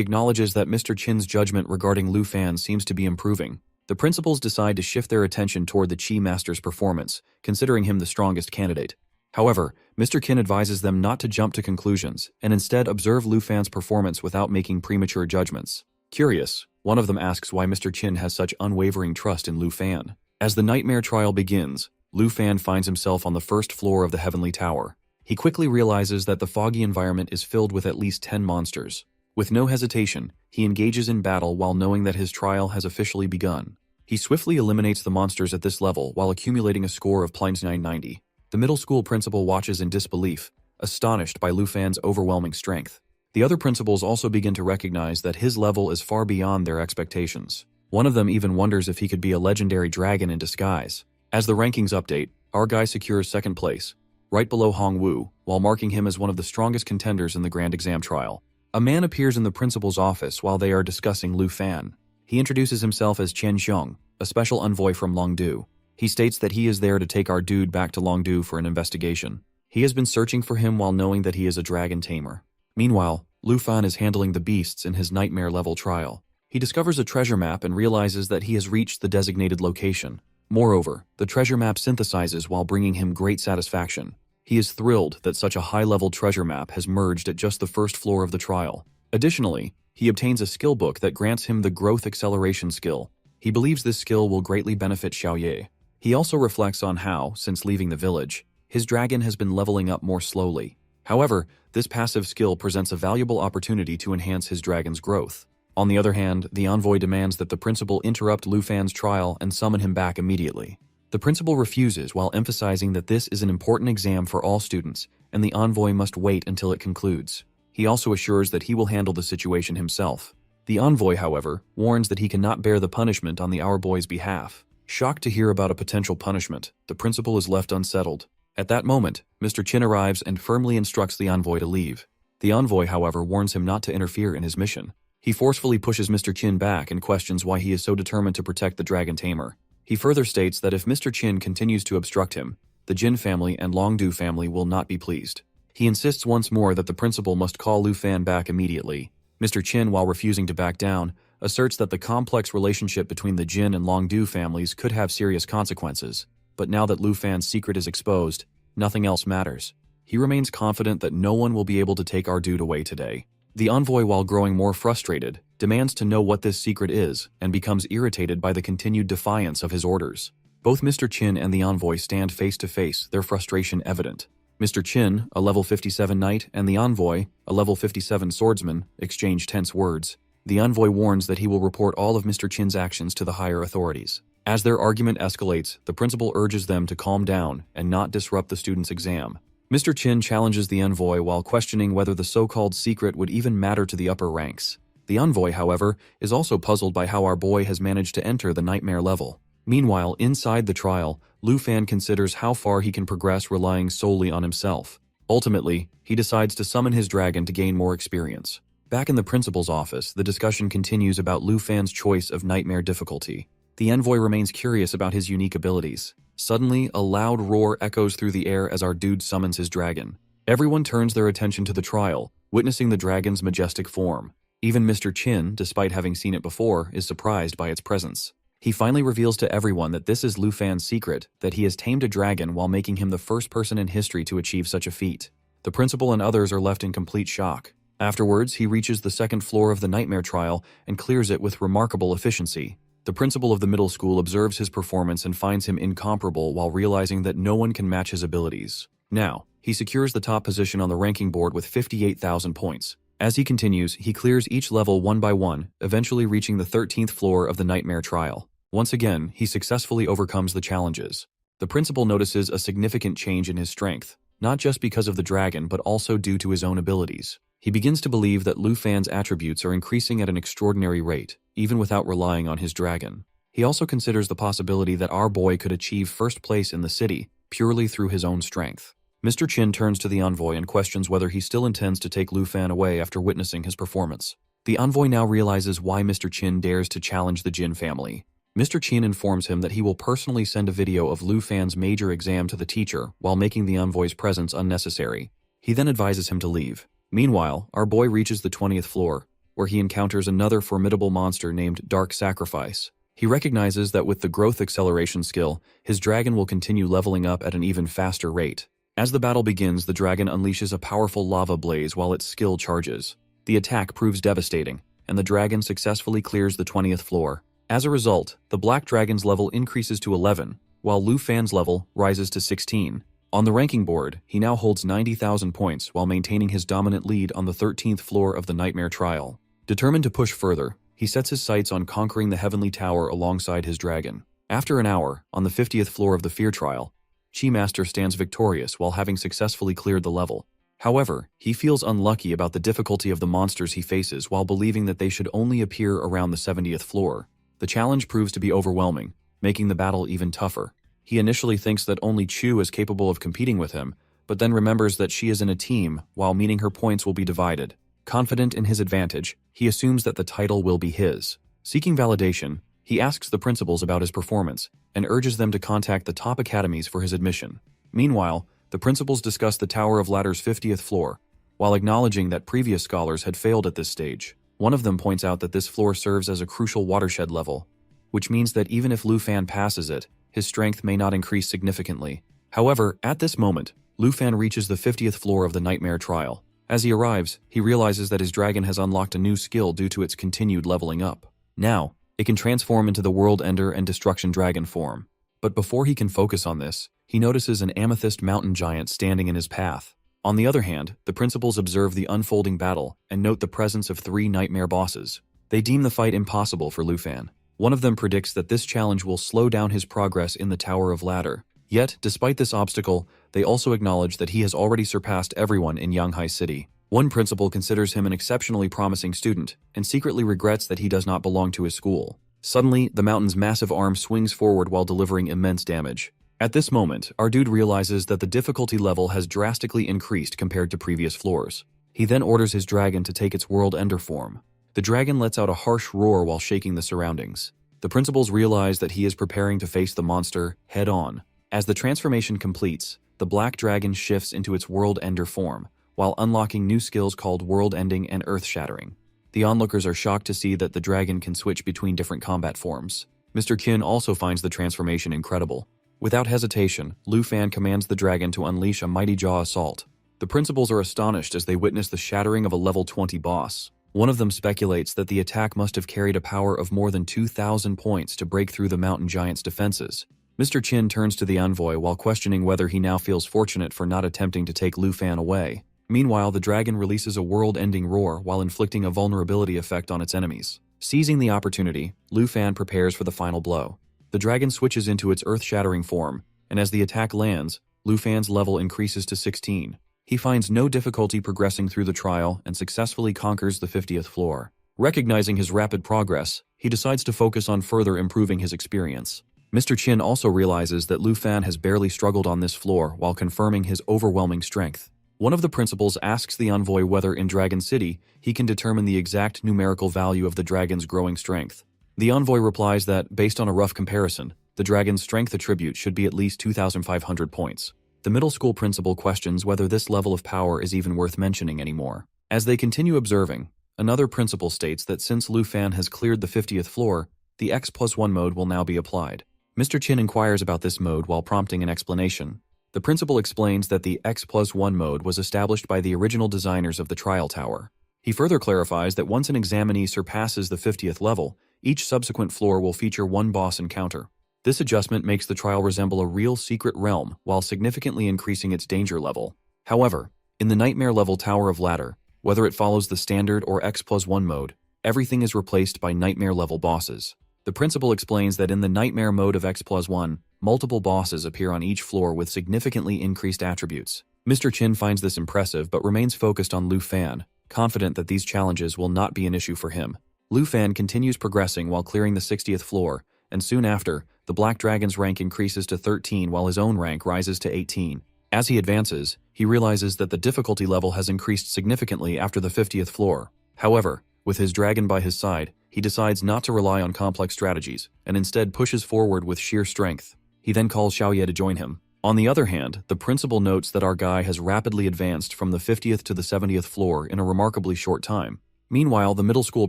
acknowledges that Mr. Chin's judgment regarding Lu Fan seems to be improving. The principals decide to shift their attention toward the Chi Master's performance, considering him the strongest candidate. However, Mr. Chin advises them not to jump to conclusions, and instead observe Lu Fan's performance without making premature judgments. Curious, one of them asks why Mr. Chin has such unwavering trust in Lu Fan. As the Nightmare Trial begins, Lu Fan finds himself on the first floor of the Heavenly Tower. He quickly realizes that the foggy environment is filled with at least 10 monsters. With no hesitation, he engages in battle while knowing that his trial has officially begun. He swiftly eliminates the monsters at this level while accumulating a score of +990. The middle school principal watches in disbelief, astonished by Lu Fan's overwhelming strength. The other principals also begin to recognize that his level is far beyond their expectations. One of them even wonders if he could be a legendary dragon in disguise. As the rankings update, our guy secures second place, right below Hong Wu, while marking him as one of the strongest contenders in the grand exam trial. A man appears in the principal's office while they are discussing Lu Fan. He introduces himself as Chen Xiong, a special envoy from Longdu. He states that he is there to take our dude back to Longdu for an investigation. He has been searching for him while knowing that he is a dragon tamer. Meanwhile, Lu Fan is handling the beasts in his nightmare level trial. He discovers a treasure map and realizes that he has reached the designated location. Moreover, the treasure map synthesizes while bringing him great satisfaction. He is thrilled that such a high-level treasure map has merged at just the first floor of the trial. Additionally, he obtains a skill book that grants him the growth acceleration skill. He believes this skill will greatly benefit Xiaoye. He also reflects on how, since leaving the village, his dragon has been leveling up more slowly. However, this passive skill presents a valuable opportunity to enhance his dragon's growth. On the other hand, the envoy demands that the principal interrupt Lu Fan's trial and summon him back immediately. The principal refuses while emphasizing that this is an important exam for all students, and the envoy must wait until it concludes. He also assures that he will handle the situation himself. The envoy, however, warns that he cannot bear the punishment on the our boy's behalf. Shocked to hear about a potential punishment, the principal is left unsettled. At that moment, Mr. Chin arrives and firmly instructs the envoy to leave. The envoy, however, warns him not to interfere in his mission. He forcefully pushes Mr. Chin back and questions why he is so determined to protect the dragon tamer. He further states that if Mr. Chin continues to obstruct him, the Jin family and Longdu family will not be pleased. He insists once more that the principal must call Lu Fan back immediately. Mr. Chin, while refusing to back down, asserts that the complex relationship between the Jin and Longdu families could have serious consequences. But now that Lu Fan's secret is exposed, nothing else matters. He remains confident that no one will be able to take our dude away today. The envoy, while growing more frustrated, demands to know what this secret is and becomes irritated by the continued defiance of his orders. Both Mr. Chin and the envoy stand face to face, their frustration evident. Mr. Chin, a level 57 knight, and the envoy, a level 57 swordsman, exchange tense words. The envoy warns that he will report all of Mr. Chin's actions to the higher authorities. As their argument escalates, the principal urges them to calm down and not disrupt the student's exam. Mr. Chin challenges the envoy while questioning whether the so-called secret would even matter to the upper ranks. The envoy, however, is also puzzled by how our boy has managed to enter the nightmare level. Meanwhile, inside the trial, Lu Fan considers how far he can progress relying solely on himself. Ultimately, he decides to summon his dragon to gain more experience. Back in the principal's office, the discussion continues about Lu Fan's choice of nightmare difficulty. The envoy remains curious about his unique abilities. Suddenly, a loud roar echoes through the air as our dude summons his dragon. Everyone turns their attention to the trial, witnessing the dragon's majestic form. Even Mr. Chin, despite having seen it before, is surprised by its presence. He finally reveals to everyone that this is Lu Fan's secret, that he has tamed a dragon while making him the first person in history to achieve such a feat. The principal and others are left in complete shock. Afterwards, he reaches the second floor of the nightmare trial and clears it with remarkable efficiency. The principal of the middle school observes his performance and finds him incomparable while realizing that no one can match his abilities. Now, he secures the top position on the ranking board with 58,000 points. As he continues, he clears each level one by one, eventually reaching the 13th floor of the nightmare trial. Once again, he successfully overcomes the challenges. The principal notices a significant change in his strength, not just because of the dragon but also due to his own abilities. He begins to believe that Lu Fan's attributes are increasing at an extraordinary rate, even without relying on his dragon. He also considers the possibility that our boy could achieve first place in the city purely through his own strength. Mr. Chin turns to the envoy and questions whether he still intends to take Lu Fan away after witnessing his performance. The envoy now realizes why Mr. Chin dares to challenge the Jin family. Mr. Chin informs him that he will personally send a video of Lu Fan's major exam to the teacher while making the envoy's presence unnecessary. He then advises him to leave. Meanwhile, our boy reaches the 20th floor, where he encounters another formidable monster named Dark Sacrifice. He recognizes that with the growth acceleration skill, his dragon will continue leveling up at an even faster rate. As the battle begins, the dragon unleashes a powerful lava blaze while its skill charges. The attack proves devastating, and the dragon successfully clears the 20th floor. As a result, the black dragon's level increases to 11, while Lu Fan's level rises to 16. On the ranking board, he now holds 90,000 points while maintaining his dominant lead on the 13th floor of the nightmare trial. Determined to push further, he sets his sights on conquering the heavenly tower alongside his dragon. After an hour, on the 50th floor of the fear trial, Chi Master stands victorious while having successfully cleared the level. However, he feels unlucky about the difficulty of the monsters he faces while believing that they should only appear around the 70th floor. The challenge proves to be overwhelming, making the battle even tougher. He initially thinks that only Chu is capable of competing with him, but then remembers that she is in a team, while meaning her points will be divided. Confident in his advantage, he assumes that the title will be his. Seeking validation, he asks the principals about his performance and urges them to contact the top academies for his admission. Meanwhile, the principals discuss the Tower of Ladder's 50th floor, while acknowledging that previous scholars had failed at this stage. One of them points out that this floor serves as a crucial watershed level, which means that even if Lu Fan passes it, his strength may not increase significantly. However, at this moment, Lu Fan reaches the 50th floor of the nightmare trial. As he arrives, he realizes that his dragon has unlocked a new skill due to its continued leveling up. Now, it can transform into the World Ender and Destruction Dragon form. But before he can focus on this, he notices an amethyst mountain giant standing in his path. On the other hand, the principals observe the unfolding battle and note the presence of 3 nightmare bosses. They deem the fight impossible for Lu Fan. One of them predicts that this challenge will slow down his progress in the Tower of Ladder. Yet, despite this obstacle, they also acknowledge that he has already surpassed everyone in Yanghai City. One principal considers him an exceptionally promising student and secretly regrets that he does not belong to his school. Suddenly, the mountain's massive arm swings forward while delivering immense damage. At this moment, our dude realizes that the difficulty level has drastically increased compared to previous floors. He then orders his dragon to take its World Ender form. The dragon lets out a harsh roar while shaking the surroundings. The principals realize that he is preparing to face the monster head-on. As the transformation completes, the black dragon shifts into its World Ender form, while unlocking new skills called World Ending and Earth Shattering. The onlookers are shocked to see that the dragon can switch between different combat forms. Mr. Qin also finds the transformation incredible. Without hesitation, Lu Fan commands the dragon to unleash a mighty jaw assault. The principals are astonished as they witness the shattering of a level 20 boss. One of them speculates that the attack must have carried a power of more than 2,000 points to break through the mountain giant's defenses. Mr. Qin turns to the envoy while questioning whether he now feels fortunate for not attempting to take Lu Fan away. Meanwhile, the dragon releases a world-ending roar while inflicting a vulnerability effect on its enemies. Seizing the opportunity, Lu Fan prepares for the final blow. The dragon switches into its earth-shattering form, and as the attack lands, Lu Fan's level increases to 16. He finds no difficulty progressing through the trial and successfully conquers the 50th floor. Recognizing his rapid progress, he decides to focus on further improving his experience. Mr. Qin also realizes that Lu Fan has barely struggled on this floor while confirming his overwhelming strength. One of the principals asks the envoy whether in Dragon City he can determine the exact numerical value of the dragon's growing strength. The envoy replies that, based on a rough comparison, the dragon's strength attribute should be at least 2,500 points. The middle school principal questions whether this level of power is even worth mentioning anymore. As they continue observing, another principal states that since Lu Fan has cleared the 50th floor, the X+1 mode will now be applied. Mr. Chin inquires about this mode while prompting an explanation. The principal explains that the X+1 mode was established by the original designers of the trial tower. He further clarifies that once an examinee surpasses the 50th level, each subsequent floor will feature one boss encounter. This adjustment makes the trial resemble a real secret realm while significantly increasing its danger level. However, in the Nightmare level Tower of Ladder, whether it follows the standard or X+1 mode, everything is replaced by Nightmare level bosses. The principal explains that in the Nightmare mode of X+1, multiple bosses appear on each floor with significantly increased attributes. Mr. Chin finds this impressive but remains focused on Lu Fan, confident that these challenges will not be an issue for him. Lu Fan continues progressing while clearing the 60th floor, and soon after, the Black Dragon's rank increases to 13 while his own rank rises to 18. As he advances, he realizes that the difficulty level has increased significantly after the 50th floor. However, with his dragon by his side, he decides not to rely on complex strategies, and instead pushes forward with sheer strength. He then calls Xiaoye to join him. On the other hand, the principal notes that our guy has rapidly advanced from the 50th to the 70th floor in a remarkably short time. Meanwhile, the middle school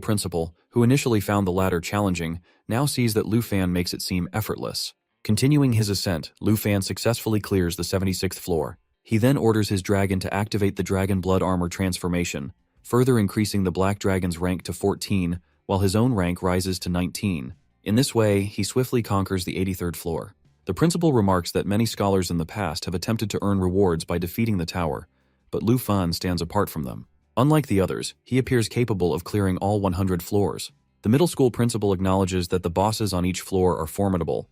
principal, who initially found the ladder challenging, now sees that Lu Fan makes it seem effortless. Continuing his ascent, Lu Fan successfully clears the 76th floor. He then orders his dragon to activate the Dragon Blood Armor transformation, further increasing the Black Dragon's rank to 14, while his own rank rises to 19. In this way, he swiftly conquers the 83rd floor. The principal remarks that many scholars in the past have attempted to earn rewards by defeating the tower, but Lu Fan stands apart from them. Unlike the others, he appears capable of clearing all 100 floors. The middle school principal acknowledges that the bosses on each floor are formidable,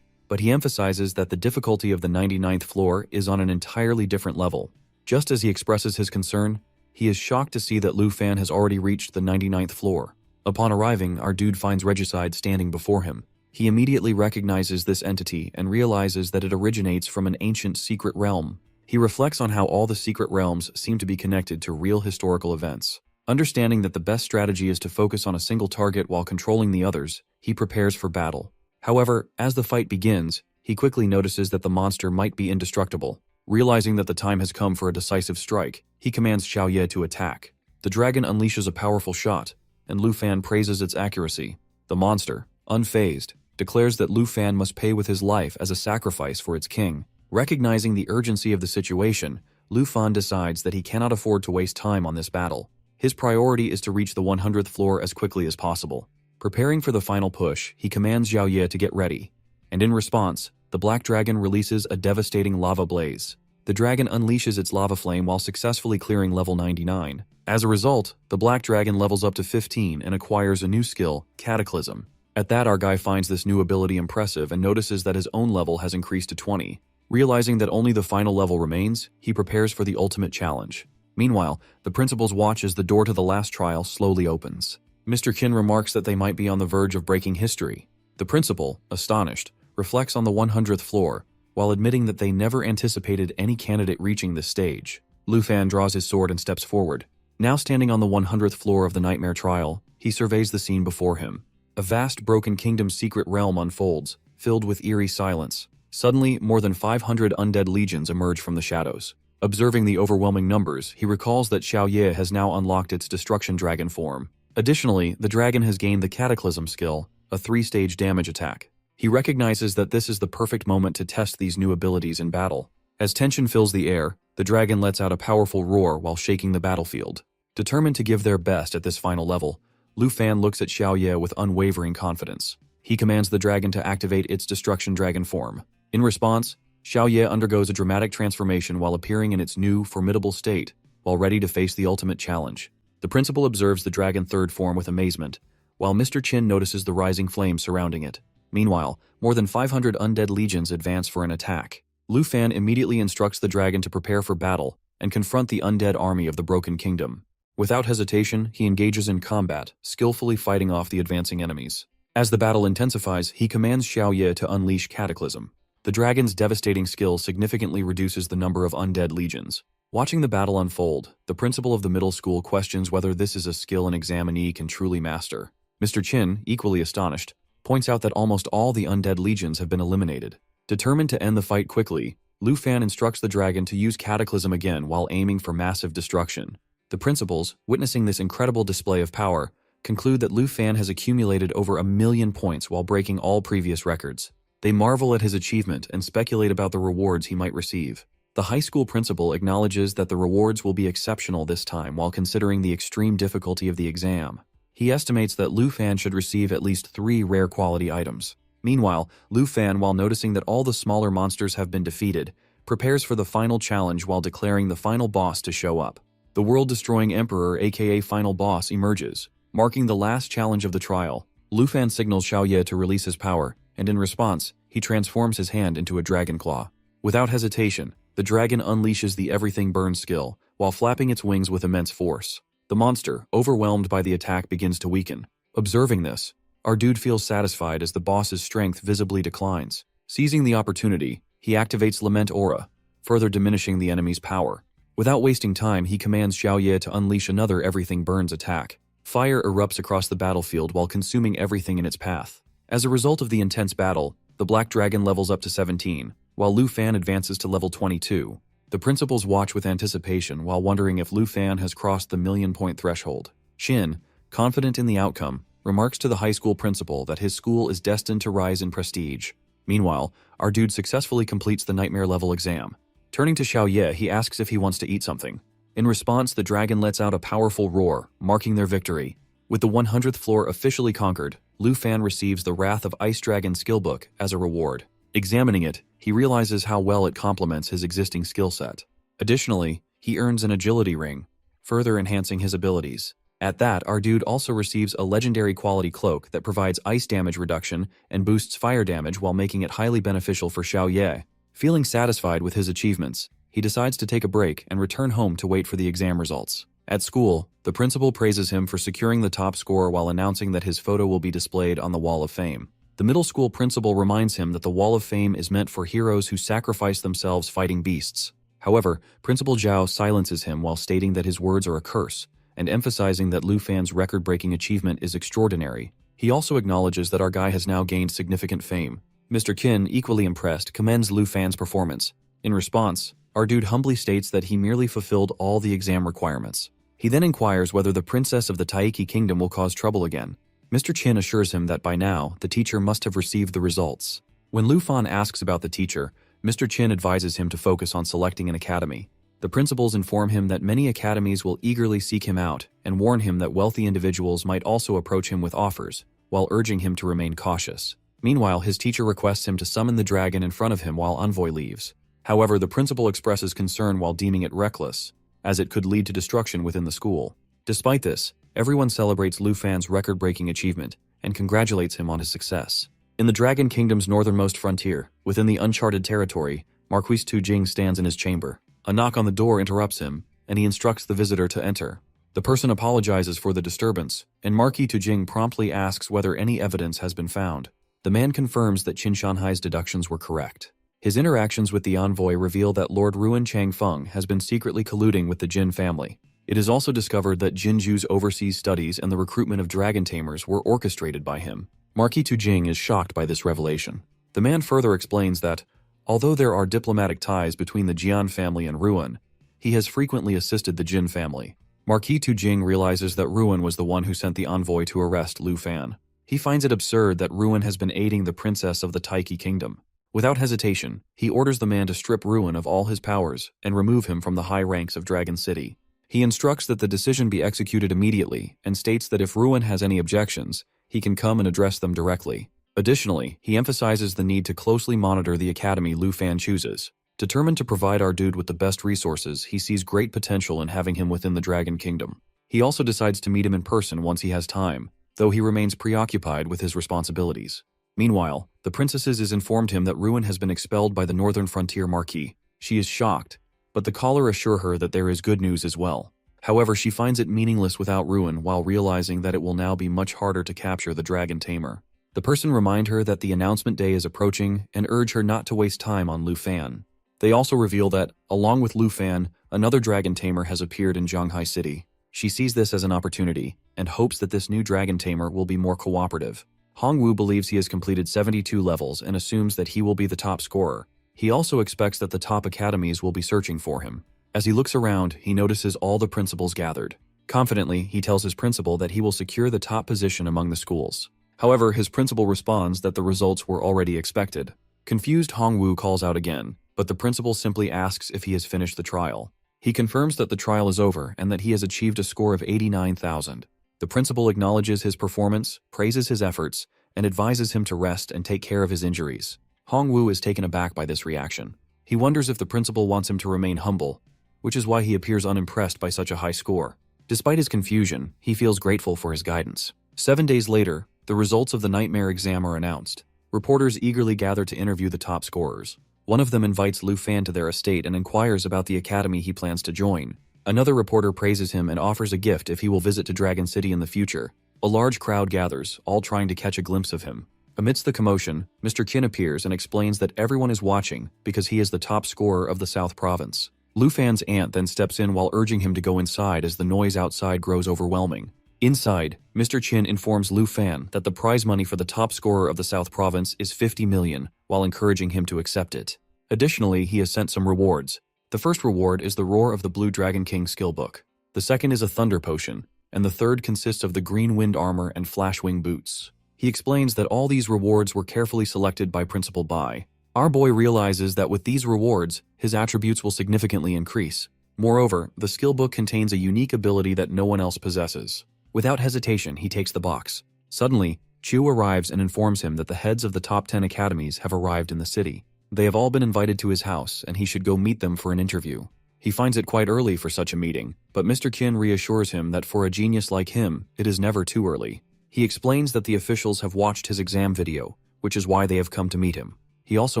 but he emphasizes that the difficulty of the 99th floor is on an entirely different level. Just as he expresses his concern, he is shocked to see that Lu Fan has already reached the 99th floor. Upon arriving, our dude finds Regicide standing before him. He immediately recognizes this entity and realizes that it originates from an ancient secret realm. He reflects on how all the secret realms seem to be connected to real historical events. Understanding that the best strategy is to focus on a single target while controlling the others, he prepares for battle. However, as the fight begins, he quickly notices that the monster might be indestructible. Realizing that the time has come for a decisive strike, he commands Xiaoye to attack. The dragon unleashes a powerful shot, and Lu Fan praises its accuracy. The monster, unfazed, declares that Lu Fan must pay with his life as a sacrifice for its king. Recognizing the urgency of the situation, Lu Fan decides that he cannot afford to waste time on this battle. His priority is to reach the 100th floor as quickly as possible. Preparing for the final push, he commands Xiaoye to get ready, and in response, the Black Dragon releases a devastating lava blaze. The dragon unleashes its lava flame while successfully clearing level 99. As a result, the Black Dragon levels up to 15 and acquires a new skill, Cataclysm. At that, our guy finds this new ability impressive and notices that his own level has increased to 20. Realizing that only the final level remains, he prepares for the ultimate challenge. Meanwhile, the principal's watch as the door to the last trial slowly opens. Mr. Qin remarks that they might be on the verge of breaking history. The principal, astonished, reflects on the 100th floor, while admitting that they never anticipated any candidate reaching this stage. Lu Fan draws his sword and steps forward. Now standing on the 100th floor of the Nightmare Trial, he surveys the scene before him. A vast Broken Kingdom secret realm unfolds, filled with eerie silence. Suddenly, more than 500 undead legions emerge from the shadows. Observing the overwhelming numbers, he recalls that Xiaoye has now unlocked its Destruction Dragon form. Additionally, the dragon has gained the Cataclysm skill, a 3-stage damage attack. He recognizes that this is the perfect moment to test these new abilities in battle. As tension fills the air, the dragon lets out a powerful roar while shaking the battlefield. Determined to give their best at this final level, Lu Fan looks at Xiaoye with unwavering confidence. He commands the dragon to activate its Destruction Dragon form. In response, Xiaoye undergoes a dramatic transformation while appearing in its new, formidable state, while ready to face the ultimate challenge. The principal observes the dragon third form with amazement, while Mr. Qin notices the rising flames surrounding it. Meanwhile, more than 500 undead legions advance for an attack. Lu Fan immediately instructs the dragon to prepare for battle and confront the undead army of the Broken Kingdom. Without hesitation, he engages in combat, skillfully fighting off the advancing enemies. As the battle intensifies, he commands Xiaoye to unleash Cataclysm. The dragon's devastating skill significantly reduces the number of undead legions. Watching the battle unfold, the principal of the middle school questions whether this is a skill an examinee can truly master. Mr. Qin, equally astonished, points out that almost all the undead legions have been eliminated. Determined to end the fight quickly, Lu Fan instructs the dragon to use Cataclysm again while aiming for massive destruction. The principals, witnessing this incredible display of power, conclude that Lu Fan has accumulated over 1,000,000 points while breaking all previous records. They marvel at his achievement and speculate about the rewards he might receive. The high school principal acknowledges that the rewards will be exceptional this time while considering the extreme difficulty of the exam. He estimates that Lu Fan should receive at least 3 rare quality items. Meanwhile, Lu Fan, while noticing that all the smaller monsters have been defeated, prepares for the final challenge while declaring the final boss to show up. The world-destroying emperor, aka final boss, emerges. Marking the last challenge of the trial, Lu Fan signals Xiaoye to release his power, and in response, he transforms his hand into a dragon claw. Without hesitation, the dragon unleashes the Everything Burns skill, while flapping its wings with immense force. The monster, overwhelmed by the attack, begins to weaken. Observing this, our dude feels satisfied as the boss's strength visibly declines. Seizing the opportunity, he activates Lament Aura, further diminishing the enemy's power. Without wasting time, he commands Xiaoye to unleash another Everything Burns attack. Fire erupts across the battlefield while consuming everything in its path. As a result of the intense battle, the Black Dragon levels up to 17, while Lu Fan advances to level 22. The principals watch with anticipation while wondering if Lu Fan has crossed the 1,000,000-point threshold. Qin, confident in the outcome, remarks to the high school principal that his school is destined to rise in prestige. Meanwhile, our dude successfully completes the nightmare level exam. Turning to Xiaoye, he asks if he wants to eat something. In response, the dragon lets out a powerful roar, marking their victory. With the 100th floor officially conquered, Lu Fan receives the Wrath of Ice Dragon skillbook as a reward. Examining it, he realizes how well it complements his existing skill set. Additionally, he earns an agility ring, further enhancing his abilities. At that, our dude also receives a legendary quality cloak that provides ice damage reduction and boosts fire damage while making it highly beneficial for Xiaoye. Feeling satisfied with his achievements, he decides to take a break and return home to wait for the exam results. At school, the principal praises him for securing the top score while announcing that his photo will be displayed on the Wall of Fame. The middle school principal reminds him that the Wall of Fame is meant for heroes who sacrifice themselves fighting beasts. However, Principal Zhao silences him while stating that his words are a curse, and emphasizing that Lu Fan's record-breaking achievement is extraordinary. He also acknowledges that our guy has now gained significant fame. Mr. Qin, equally impressed, commends Lu Fan's performance. In response, our dude humbly states that he merely fulfilled all the exam requirements. He then inquires whether the princess of the Taiki kingdom will cause trouble again. Mr. Qin assures him that by now, the teacher must have received the results. When Lu Fan asks about the teacher, Mr. Qin advises him to focus on selecting an academy. The principals inform him that many academies will eagerly seek him out and warn him that wealthy individuals might also approach him with offers, while urging him to remain cautious. Meanwhile, his teacher requests him to summon the dragon in front of him while Envoy leaves. However, the principal expresses concern while deeming it reckless, as it could lead to destruction within the school. Despite this, everyone celebrates Lu Fan's record-breaking achievement and congratulates him on his success. In the Dragon Kingdom's northernmost frontier, within the uncharted territory, Marquis Tu Jing stands in his chamber. A knock on the door interrupts him, and he instructs the visitor to enter. The person apologizes for the disturbance, and Marquis Tu Jing promptly asks whether any evidence has been found. The man confirms that Qin Shanhai's deductions were correct. His interactions with the envoy reveal that Lord Ruin Changfeng has been secretly colluding with the Jin family. It is also discovered that Jinju's overseas studies and the recruitment of dragon tamers were orchestrated by him. Marquis Tu Jing is shocked by this revelation. The man further explains that, although there are diplomatic ties between the Jian family and Ruin, he has frequently assisted the Jin family. Marquis Tu Jing realizes that Ruin was the one who sent the envoy to arrest Lu Fan. He finds it absurd that Ruin has been aiding the princess of the Taiki kingdom. Without hesitation, he orders the man to strip Ruin of all his powers and remove him from the high ranks of Dragon City. He instructs that the decision be executed immediately and states that if Ruin has any objections, he can come and address them directly. Additionally, he emphasizes the need to closely monitor the academy Lu Fan chooses. Determined to provide our dude with the best resources, he sees great potential in having him within the Dragon Kingdom. He also decides to meet him in person once he has time, though he remains preoccupied with his responsibilities. Meanwhile, the princesses is informed him that Ruin has been expelled by the Northern Frontier Marquis. She is shocked, but the caller assure her that there is good news as well. However, she finds it meaningless without Ruin while realizing that it will now be much harder to capture the Dragon Tamer. The person remind her that the announcement day is approaching and urge her not to waste time on Lu Fan. They also reveal that, along with Lu Fan, another Dragon Tamer has appeared in Zhanghai City. She sees this as an opportunity and hopes that this new Dragon Tamer will be more cooperative. Hongwu believes he has completed 72 levels and assumes that he will be the top scorer. He also expects that the top academies will be searching for him. As he looks around, he notices all the principals gathered. Confidently, he tells his principal that he will secure the top position among the schools. However, his principal responds that the results were already expected. Confused, Hongwoo calls out again, but the principal simply asks if he has finished the trial. He confirms that the trial is over and that he has achieved a score of 89,000. The principal acknowledges his performance, praises his efforts, and advises him to rest and take care of his injuries. Hongwoo is taken aback by this reaction. He wonders if the principal wants him to remain humble, which is why he appears unimpressed by such a high score. Despite his confusion, he feels grateful for his guidance. 7 days later, the results of the nightmare exam are announced. Reporters eagerly gather to interview the top scorers. One of them invites Lu Fan to their estate and inquires about the academy he plans to join. Another reporter praises him and offers a gift if he will visit to Dragon City in the future. A large crowd gathers, all trying to catch a glimpse of him. Amidst the commotion, Mr. Qin appears and explains that everyone is watching because he is the top scorer of the South Province. Lu Fan's aunt then steps in while urging him to go inside as the noise outside grows overwhelming. Inside, Mr. Qin informs Lu Fan that the prize money for the top scorer of the South Province is 50 million, while encouraging him to accept it. Additionally, he has sent some rewards. The first reward is the Roar of the Blue Dragon King skill book. The second is a Thunder Potion, and the third consists of the Green Wind Armor and Flashwing Boots. He explains that all these rewards were carefully selected by Principal Bai. Our boy realizes that with these rewards, his attributes will significantly increase. Moreover, the skill book contains a unique ability that no one else possesses. Without hesitation, he takes the box. Suddenly, Chu arrives and informs him that the heads of the top 10 academies have arrived in the city. They have all been invited to his house, and he should go meet them for an interview. He finds it quite early for such a meeting, but Mr. Qin reassures him that for a genius like him, it is never too early. He explains that the officials have watched his exam video, which is why they have come to meet him. He also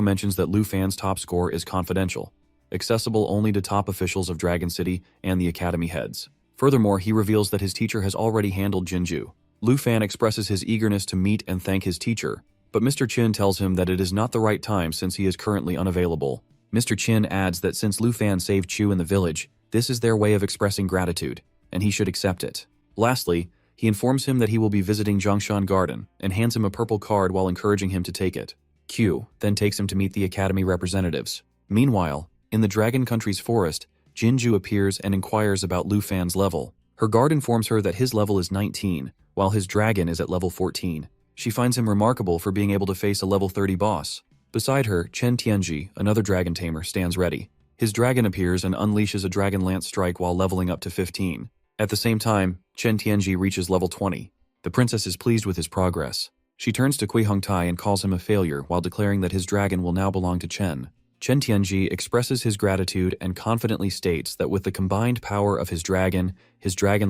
mentions that Lu Fan's top score is confidential, accessible only to top officials of Dragon City and the academy heads. Furthermore, he reveals that his teacher has already handled Jinju. Lu Fan expresses his eagerness to meet and thank his teacher, but Mr. Qin tells him that it is not the right time since he is currently unavailable. Mr. Qin adds that since Lu Fan saved Chu in the village, this is their way of expressing gratitude, and he should accept it. Lastly, he informs him that he will be visiting Zhongshan Garden and hands him a purple card while encouraging him to take it. Q then takes him to meet the academy representatives. Meanwhile, in the Dragon Country's forest, Jinju appears and inquires about Lu Fan's level. Her guard informs her that his level is 19, while his dragon is at level 14. She finds him remarkable for being able to face a level 30 boss. Beside her, Chen Tianji, another dragon tamer, stands ready. His dragon appears and unleashes a dragon lance strike while leveling up to 15. At the same time, Chen Tianji reaches level 20. The princess is pleased with his progress. She turns to Kui Hongtai and calls him a failure while declaring that his dragon will now belong to Chen. Chen Tianji expresses his gratitude and confidently states that with the combined power of his dragon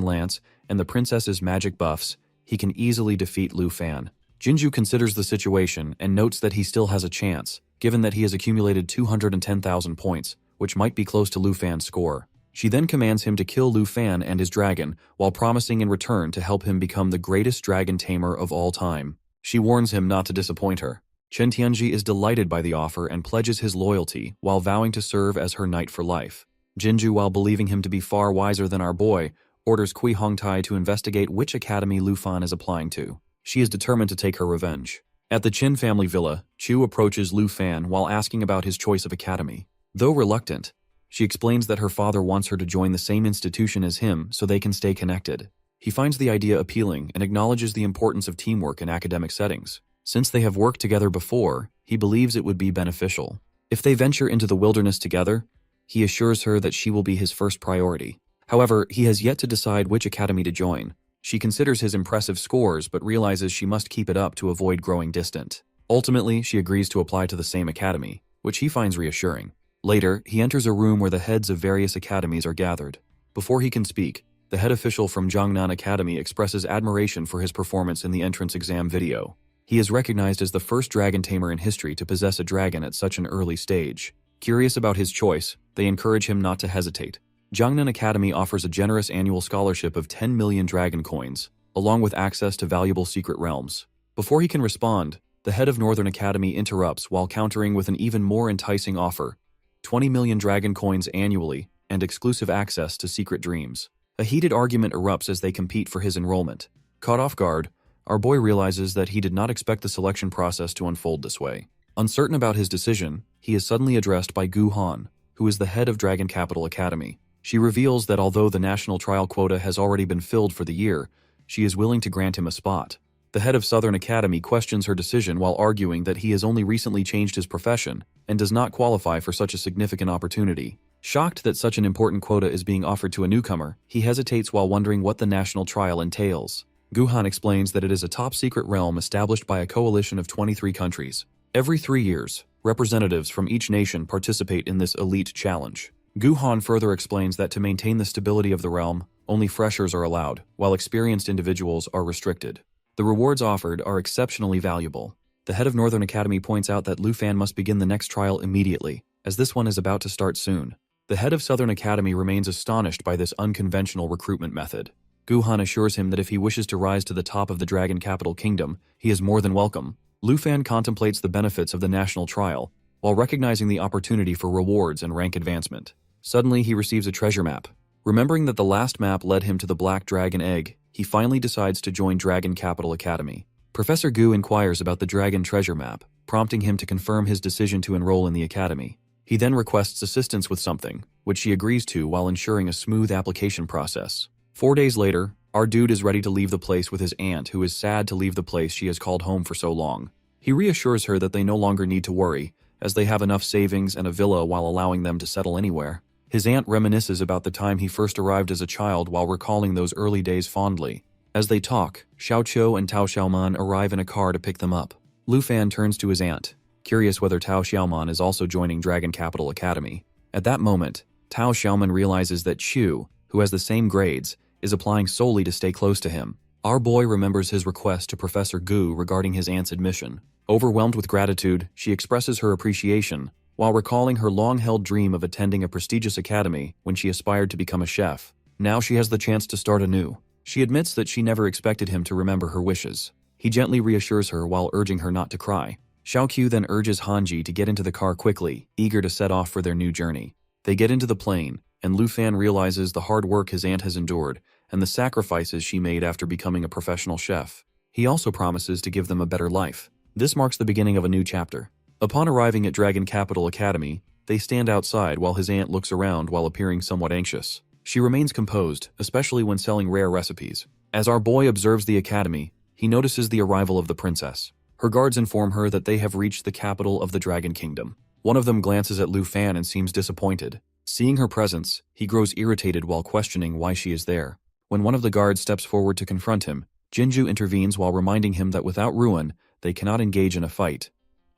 lance, and the princess's magic buffs, he can easily defeat Lu Fan. Jinju considers the situation and notes that he still has a chance, given that he has accumulated 210,000 points, which might be close to Lu Fan's score. She then commands him to kill Lu Fan and his dragon, while promising in return to help him become the greatest dragon tamer of all time. She warns him not to disappoint her. Chen Tianji is delighted by the offer and pledges his loyalty while vowing to serve as her knight for life. Jinju, while believing him to be far wiser than our boy, orders Kui Hongtai to investigate which academy Lu Fan is applying to. She is determined to take her revenge. At the Qin family villa, Chu approaches Lu Fan while asking about his choice of academy. Though reluctant, she explains that her father wants her to join the same institution as him so they can stay connected. He finds the idea appealing and acknowledges the importance of teamwork in academic settings. Since they have worked together before, he believes it would be beneficial. If they venture into the wilderness together, he assures her that she will be his first priority. However, he has yet to decide which academy to join. She considers his impressive scores but realizes she must keep it up to avoid growing distant. Ultimately, she agrees to apply to the same academy, which he finds reassuring. Later, he enters a room where the heads of various academies are gathered. Before he can speak, the head official from Jiangnan Academy expresses admiration for his performance in the entrance exam video. He is recognized as the first dragon tamer in history to possess a dragon at such an early stage. Curious about his choice, they encourage him not to hesitate. Jiangnan Academy offers a generous annual scholarship of 10 million dragon coins, along with access to valuable secret realms. Before he can respond, the head of Northern Academy interrupts while countering with an even more enticing offer: 20 million dragon coins annually and exclusive access to secret dreams. A heated argument erupts as they compete for his enrollment. Caught off guard, our boy realizes that he did not expect the selection process to unfold this way. Uncertain about his decision, he is suddenly addressed by Gu Han, who is the head of Dragon Capital Academy. She reveals that although the national trial quota has already been filled for the year, she is willing to grant him a spot. The head of Southern Academy questions her decision while arguing that he has only recently changed his profession and does not qualify for such a significant opportunity. Shocked that such an important quota is being offered to a newcomer, he hesitates while wondering what the national trial entails. Guhan explains that it is a top-secret realm established by a coalition of 23 countries. Every 3 years, representatives from each nation participate in this elite challenge. Guhan further explains that to maintain the stability of the realm, only freshers are allowed, while experienced individuals are restricted. The rewards offered are exceptionally valuable. The head of Northern Academy points out that Lu Fan must begin the next trial immediately, as this one is about to start soon. The head of Southern Academy remains astonished by this unconventional recruitment method. Guhan assures him that if he wishes to rise to the top of the Dragon Capital Kingdom, he is more than welcome. Lu Fan contemplates the benefits of the national trial, while recognizing the opportunity for rewards and rank advancement. Suddenly, he receives a treasure map. Remembering that the last map led him to the Black Dragon Egg, he finally decides to join Dragon Capital Academy. Professor Gu inquires about the Dragon Treasure Map, prompting him to confirm his decision to enroll in the academy. He then requests assistance with something, which she agrees to while ensuring a smooth application process. 4 days later, our dude is ready to leave the place with his aunt, who is sad to leave the place she has called home for so long. He reassures her that they no longer need to worry, as they have enough savings and a villa while allowing them to settle anywhere. His aunt reminisces about the time he first arrived as a child while recalling those early days fondly. As they talk, Xiaoqiu and Tao Xiaoman arrive in a car to pick them up. Lu Fan turns to his aunt, curious whether Tao Xiaoman is also joining Dragon Capital Academy. At that moment, Tao Xiaoman realizes that Chu, who has the same grades, is applying solely to stay close to him. Our boy remembers his request to Professor Gu regarding his aunt's admission. Overwhelmed with gratitude, she expresses her appreciation, while recalling her long-held dream of attending a prestigious academy when she aspired to become a chef. Now she has the chance to start anew. She admits that she never expected him to remember her wishes. He gently reassures her while urging her not to cry. Xiaoqiu then urges Hanji to get into the car quickly, eager to set off for their new journey. They get into the plane, and Lu Fan realizes the hard work his aunt has endured and the sacrifices she made after becoming a professional chef. He also promises to give them a better life. This marks the beginning of a new chapter. Upon arriving at Dragon Capital Academy, they stand outside while his aunt looks around while appearing somewhat anxious. She remains composed, especially when selling rare recipes. As our boy observes the academy, he notices the arrival of the princess. Her guards inform her that they have reached the capital of the Dragon Kingdom. One of them glances at Lu Fan and seems disappointed. Seeing her presence, he grows irritated while questioning why she is there. When one of the guards steps forward to confront him, Jinju intervenes while reminding him that without Ruin, they cannot engage in a fight.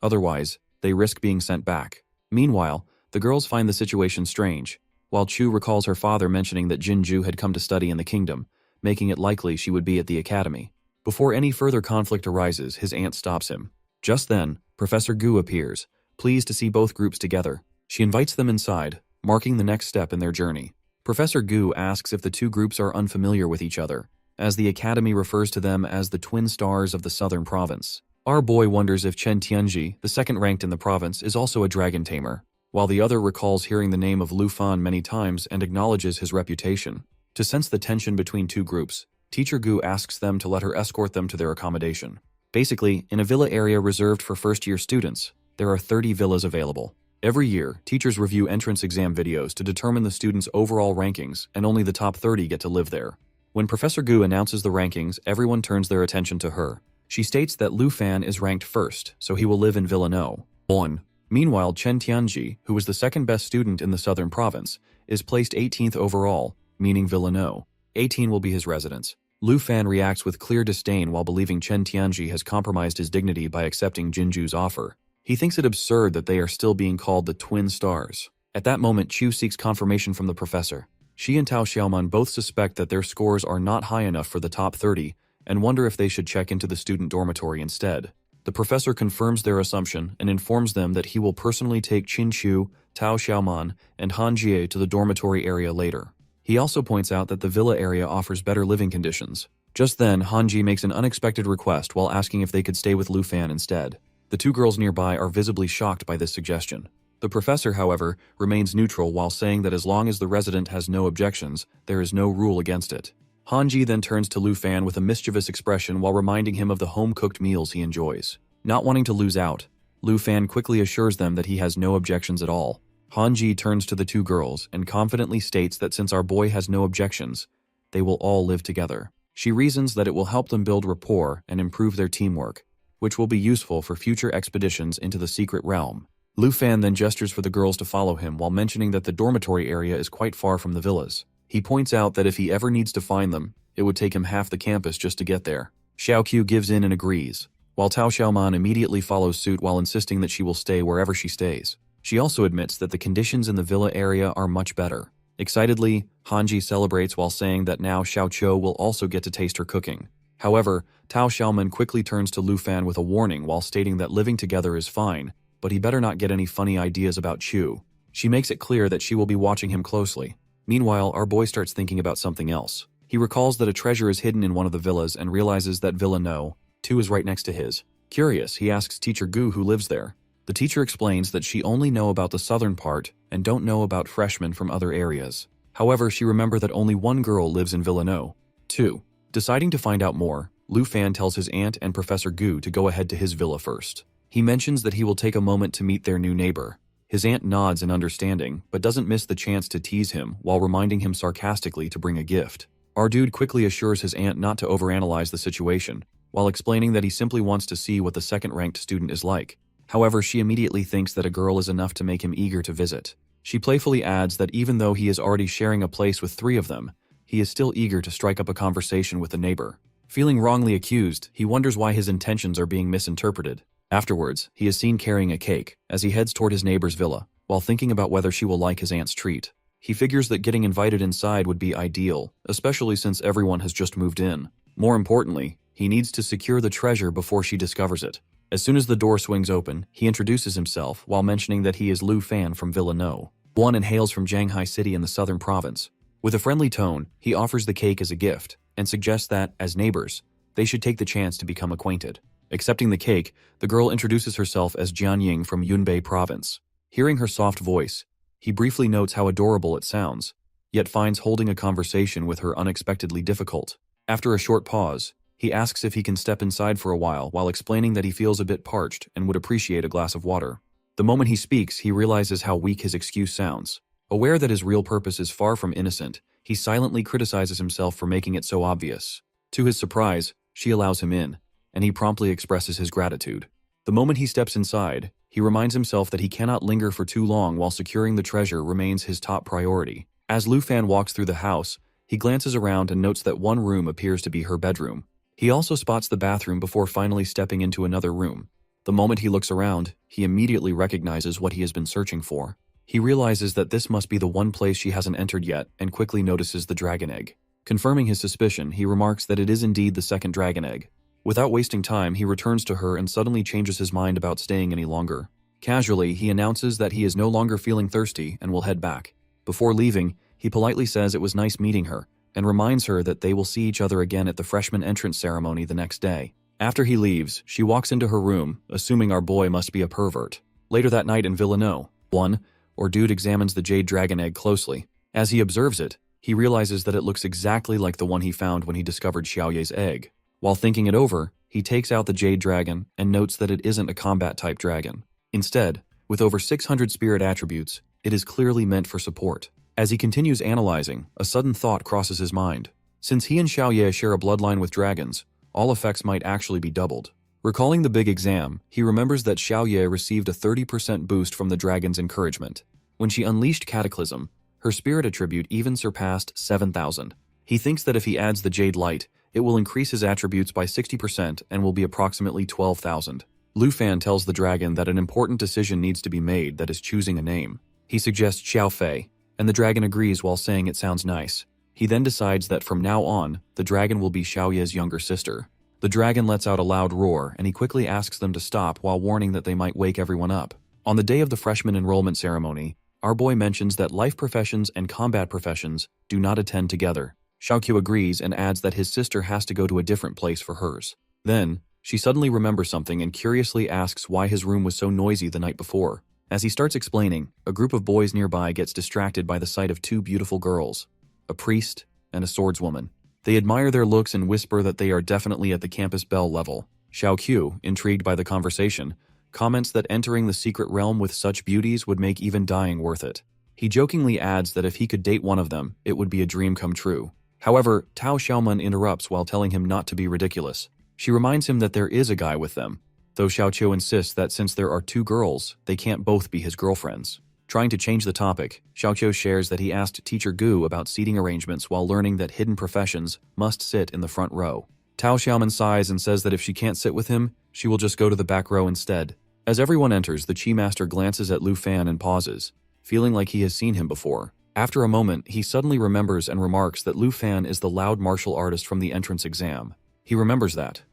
Otherwise, they risk being sent back. Meanwhile, the girls find the situation strange, while Chu recalls her father mentioning that Jinju had come to study in the kingdom, making it likely she would be at the academy. Before any further conflict arises, his aunt stops him. Just then, Professor Gu appears, pleased to see both groups together. She invites them inside, marking the next step in their journey. Professor Gu asks if the two groups are unfamiliar with each other, as the academy refers to them as the twin stars of the southern province. Our boy wonders if Chen Tianji, the second ranked in the province, is also a dragon tamer, while the other recalls hearing the name of Lu Fan many times and acknowledges his reputation. To sense the tension between two groups, Teacher Gu asks them to let her escort them to their accommodation. Basically, in a villa area reserved for first-year students, there are 30 villas available. Every year, teachers review entrance exam videos to determine the students' overall rankings, and only the top 30 get to live there. When Professor Gu announces the rankings, everyone turns their attention to her. She states that Lu Fan is ranked first, so he will live in Villa No. 1. Meanwhile, Chen Tianji, who was the second best student in the southern province, is placed 18th overall, meaning Villa No. 18 will be his residence. Lu Fan reacts with clear disdain while believing Chen Tianji has compromised his dignity by accepting Jinju's offer. He thinks it absurd that they are still being called the Twin Stars. At that moment, Chu seeks confirmation from the professor. She and Tao Xiaoman both suspect that their scores are not high enough for the top 30 and wonder if they should check into the student dormitory instead. The professor confirms their assumption and informs them that he will personally take Qin Chu, Tao Xiaoman, and Han Jie to the dormitory area later. He also points out that the villa area offers better living conditions. Just then, Hanji makes an unexpected request while asking if they could stay with Lu Fan instead. The two girls nearby are visibly shocked by this suggestion. The professor, however, remains neutral while saying that as long as the resident has no objections, there is no rule against it. Hanji then turns to Lu Fan with a mischievous expression while reminding him of the home-cooked meals he enjoys. Not wanting to lose out, Lu Fan quickly assures them that he has no objections at all. Hanji turns to the two girls and confidently states that since our boy has no objections, they will all live together. She reasons that it will help them build rapport and improve their teamwork, which will be useful for future expeditions into the secret realm. Lu Fan then gestures for the girls to follow him while mentioning that the dormitory area is quite far from the villas. He points out that if he ever needs to find them, it would take him half the campus just to get there. Xiaoqiu gives in and agrees, while Tao Xiaoman immediately follows suit while insisting that she will stay wherever she stays. She also admits that the conditions in the villa area are much better. Excitedly, Hanji celebrates while saying that now Xiaoqiu will also get to taste her cooking. However, Tao Xiaoman quickly turns to Lu Fan with a warning while stating that living together is fine, but he better not get any funny ideas about Chu. She makes it clear that she will be watching him closely. Meanwhile, our boy starts thinking about something else. He recalls that a treasure is hidden in one of the villas and realizes that Villa No. 2 is right next to his. Curious, he asks Teacher Gu who lives there. The teacher explains that she only know about the southern part and don't know about freshmen from other areas. However, she remembers that only one girl lives in Villa No. 2. Deciding to find out more, Lu Fan tells his aunt and Professor Gu to go ahead to his villa first. He mentions that he will take a moment to meet their new neighbor. His aunt nods in understanding, but doesn't miss the chance to tease him while reminding him sarcastically to bring a gift. Our dude quickly assures his aunt not to overanalyze the situation, while explaining that he simply wants to see what the second-ranked student is like. However, she immediately thinks that a girl is enough to make him eager to visit. She playfully adds that even though he is already sharing a place with 3 of them, he is still eager to strike up a conversation with the neighbor. Feeling wrongly accused, he wonders why his intentions are being misinterpreted. Afterwards, he is seen carrying a cake as he heads toward his neighbor's villa, while thinking about whether she will like his aunt's treat. He figures that getting invited inside would be ideal, especially since everyone has just moved in. More importantly, he needs to secure the treasure before she discovers it. As soon as the door swings open, he introduces himself while mentioning that he is Lu Fan from Villa No. 1 and hails from Jianghai City in the southern province. With a friendly tone, he offers the cake as a gift and suggests that, as neighbors, they should take the chance to become acquainted. Accepting the cake, the girl introduces herself as Jianying from Yunbei province. Hearing her soft voice, he briefly notes how adorable it sounds, yet finds holding a conversation with her unexpectedly difficult. After a short pause, he asks if he can step inside for a while explaining that he feels a bit parched and would appreciate a glass of water. The moment he speaks, he realizes how weak his excuse sounds. Aware that his real purpose is far from innocent, he silently criticizes himself for making it so obvious. To his surprise, she allows him in, and he promptly expresses his gratitude. The moment he steps inside, he reminds himself that he cannot linger for too long while securing the treasure remains his top priority. As Lu Fan walks through the house, he glances around and notes that one room appears to be her bedroom. He also spots the bathroom before finally stepping into another room. The moment he looks around, he immediately recognizes what he has been searching for. He realizes that this must be the one place she hasn't entered yet and quickly notices the dragon egg. Confirming his suspicion, he remarks that it is indeed the second dragon egg. Without wasting time, he returns to her and suddenly changes his mind about staying any longer. Casually, he announces that he is no longer feeling thirsty and will head back. Before leaving, he politely says it was nice meeting her, and reminds her that they will see each other again at the freshman entrance ceremony the next day. After he leaves, she walks into her room, assuming our boy must be a pervert. Later that night in Villa No. 1, our dude examines the jade dragon egg closely. As he observes it, he realizes that it looks exactly like the one he found when he discovered Xiaoye's egg. While thinking it over, he takes out the jade dragon and notes that it isn't a combat-type dragon. Instead, with over 600 spirit attributes, it is clearly meant for support. As he continues analyzing, a sudden thought crosses his mind. Since he and Xiaoye share a bloodline with dragons, all effects might actually be doubled. Recalling the big exam, he remembers that Xiaoye received a 30% boost from the dragon's encouragement. When she unleashed Cataclysm, her spirit attribute even surpassed 7,000. He thinks that if he adds the Jade Light, it will increase his attributes by 60% and will be approximately 12,000. Lu Fan tells the dragon that an important decision needs to be made, that is choosing a name. He suggests Xiao Fei, and the dragon agrees while saying it sounds nice. He then decides that from now on, the dragon will be Xiaoye's younger sister. The dragon lets out a loud roar, and he quickly asks them to stop while warning that they might wake everyone up. On the day of the freshman enrollment ceremony, our boy mentions that life professions and combat professions do not attend together. Xiaoqiu agrees and adds that his sister has to go to a different place for hers. Then, she suddenly remembers something and curiously asks why his room was so noisy the night before. As he starts explaining, a group of boys nearby gets distracted by the sight of 2 beautiful girls, a priest and a swordswoman. They admire their looks and whisper that they are definitely at the campus belle level. Xiaoqiu, intrigued by the conversation, comments that entering the secret realm with such beauties would make even dying worth it. He jokingly adds that if he could date one of them, it would be a dream come true. However, Tao Xiaoman interrupts while telling him not to be ridiculous. She reminds him that there is a guy with them, though Xiaoqiu insists that since there are two girls, they can't both be his girlfriends. Trying to change the topic, Xiaoqiu shares that he asked Teacher Gu about seating arrangements while learning that hidden professions must sit in the front row. Tao Xiaoman sighs and says that if she can't sit with him, she will just go to the back row instead. As everyone enters, the Qi Master glances at Lu Fan and pauses, feeling like he has seen him before. After a moment, he suddenly remembers and remarks that Lu Fan is the loud martial artist from the entrance exam. He remembers that.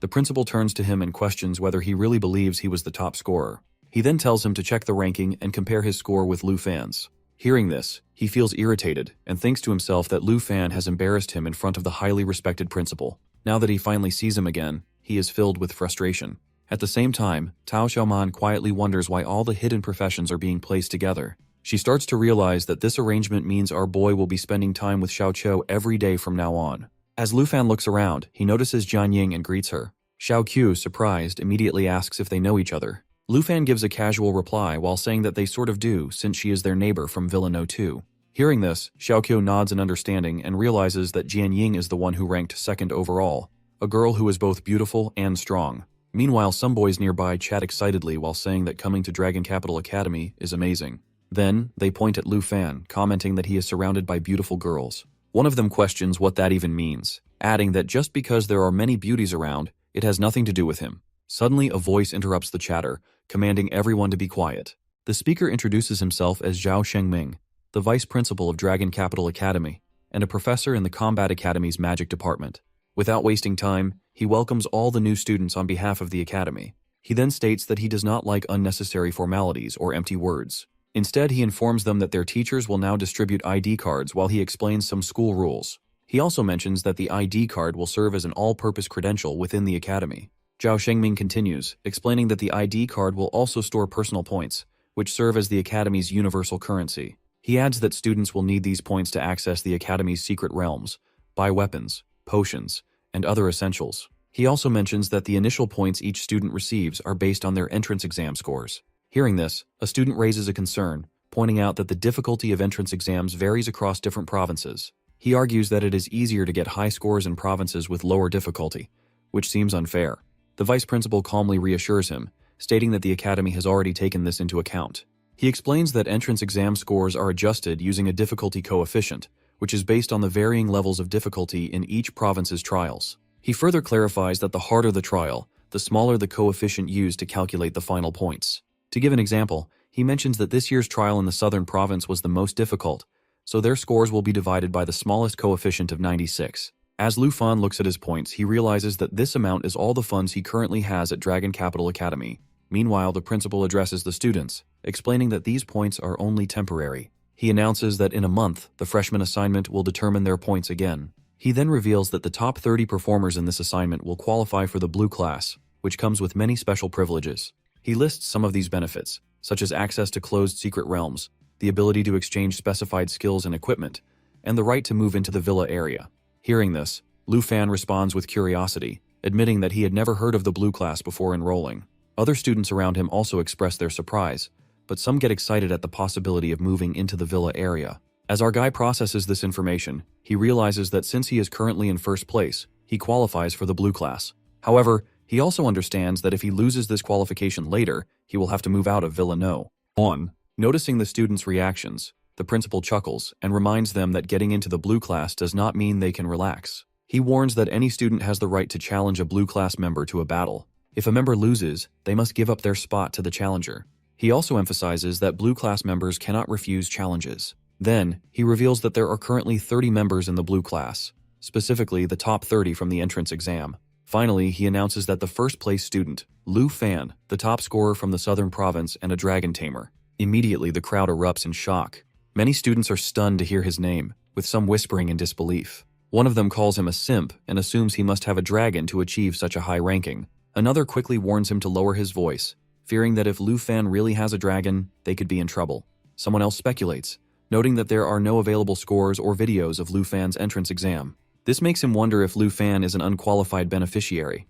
The principal turns to him and questions whether he really believes he was the top scorer. He then tells him to check the ranking and compare his score with Lu Fan's. Hearing this, he feels irritated and thinks to himself that Lu Fan has embarrassed him in front of the highly respected principal. Now that he finally sees him again, he is filled with frustration. At the same time, Tao Xiaoman quietly wonders why all the hidden professions are being placed together. She starts to realize that this arrangement means our boy will be spending time with Xiaoqiu every day from now on. As Lu Fan looks around, he notices Jian Ying and greets her. Xiaoqiu, surprised, immediately asks if they know each other. Lu Fan gives a casual reply while saying that they sort of do since she is their neighbor from Villa No 2. Hearing this, Xiaoqiu nods in understanding and realizes that Jian Ying is the one who ranked second overall, a girl who is both beautiful and strong. Meanwhile, some boys nearby chat excitedly while saying that coming to Dragon Capital Academy is amazing. Then, they point at Lu Fan, commenting that he is surrounded by beautiful girls. One of them questions what that even means, adding that just because there are many beauties around, it has nothing to do with him. Suddenly, a voice interrupts the chatter, commanding everyone to be quiet. The speaker introduces himself as Zhao Shengming, the vice principal of Dragon Capital Academy, and a professor in the Combat Academy's magic department. Without wasting time, he welcomes all the new students on behalf of the academy. He then states that he does not like unnecessary formalities or empty words. Instead, he informs them that their teachers will now distribute ID cards while he explains some school rules. He also mentions that the ID card will serve as an all-purpose credential within the academy. Zhao Shengming continues, explaining that the ID card will also store personal points, which serve as the academy's universal currency. He adds that students will need these points to access the academy's secret realms, buy weapons, potions, and other essentials. He also mentions that the initial points each student receives are based on their entrance exam scores. Hearing this, a student raises a concern, pointing out that the difficulty of entrance exams varies across different provinces. He argues that it is easier to get high scores in provinces with lower difficulty, which seems unfair. The vice principal calmly reassures him, stating that the academy has already taken this into account. He explains that entrance exam scores are adjusted using a difficulty coefficient, which is based on the varying levels of difficulty in each province's trials. He further clarifies that the harder the trial, the smaller the coefficient used to calculate the final points. To give an example, he mentions that this year's trial in the southern province was the most difficult, so their scores will be divided by the smallest coefficient of 96. As Lu Fan looks at his points, he realizes that this amount is all the funds he currently has at Dragon Capital Academy. Meanwhile, the principal addresses the students, explaining that these points are only temporary. He announces that in a month, the freshman assignment will determine their points again. He then reveals that the top 30 performers in this assignment will qualify for the blue class, which comes with many special privileges. He lists some of these benefits, such as access to closed secret realms, the ability to exchange specified skills and equipment, and the right to move into the villa area. Hearing this, Lu Fan responds with curiosity, admitting that he had never heard of the blue class before enrolling. Other students around him also express their surprise, but some get excited at the possibility of moving into the villa area. As our guy processes this information, he realizes that since he is currently in first place, he qualifies for the blue class. However, he also understands that if he loses this qualification later, he will have to move out of Villa No. 1. Noticing the students' reactions, the principal chuckles and reminds them that getting into the blue class does not mean they can relax. He warns that any student has the right to challenge a blue class member to a battle. If a member loses, they must give up their spot to the challenger. He also emphasizes that blue class members cannot refuse challenges. Then, he reveals that there are currently 30 members in the blue class, specifically the top 30 from the entrance exam. Finally, he announces that the first place student, Lu Fan, the top scorer from the southern province and a dragon tamer. Immediately, the crowd erupts in shock. Many students are stunned to hear his name, with some whispering in disbelief. One of them calls him a simp and assumes he must have a dragon to achieve such a high ranking. Another quickly warns him to lower his voice, fearing that if Lu Fan really has a dragon, they could be in trouble. Someone else speculates, noting that there are no available scores or videos of Lu Fan's entrance exam. This makes him wonder if Lu Fan is an unqualified beneficiary,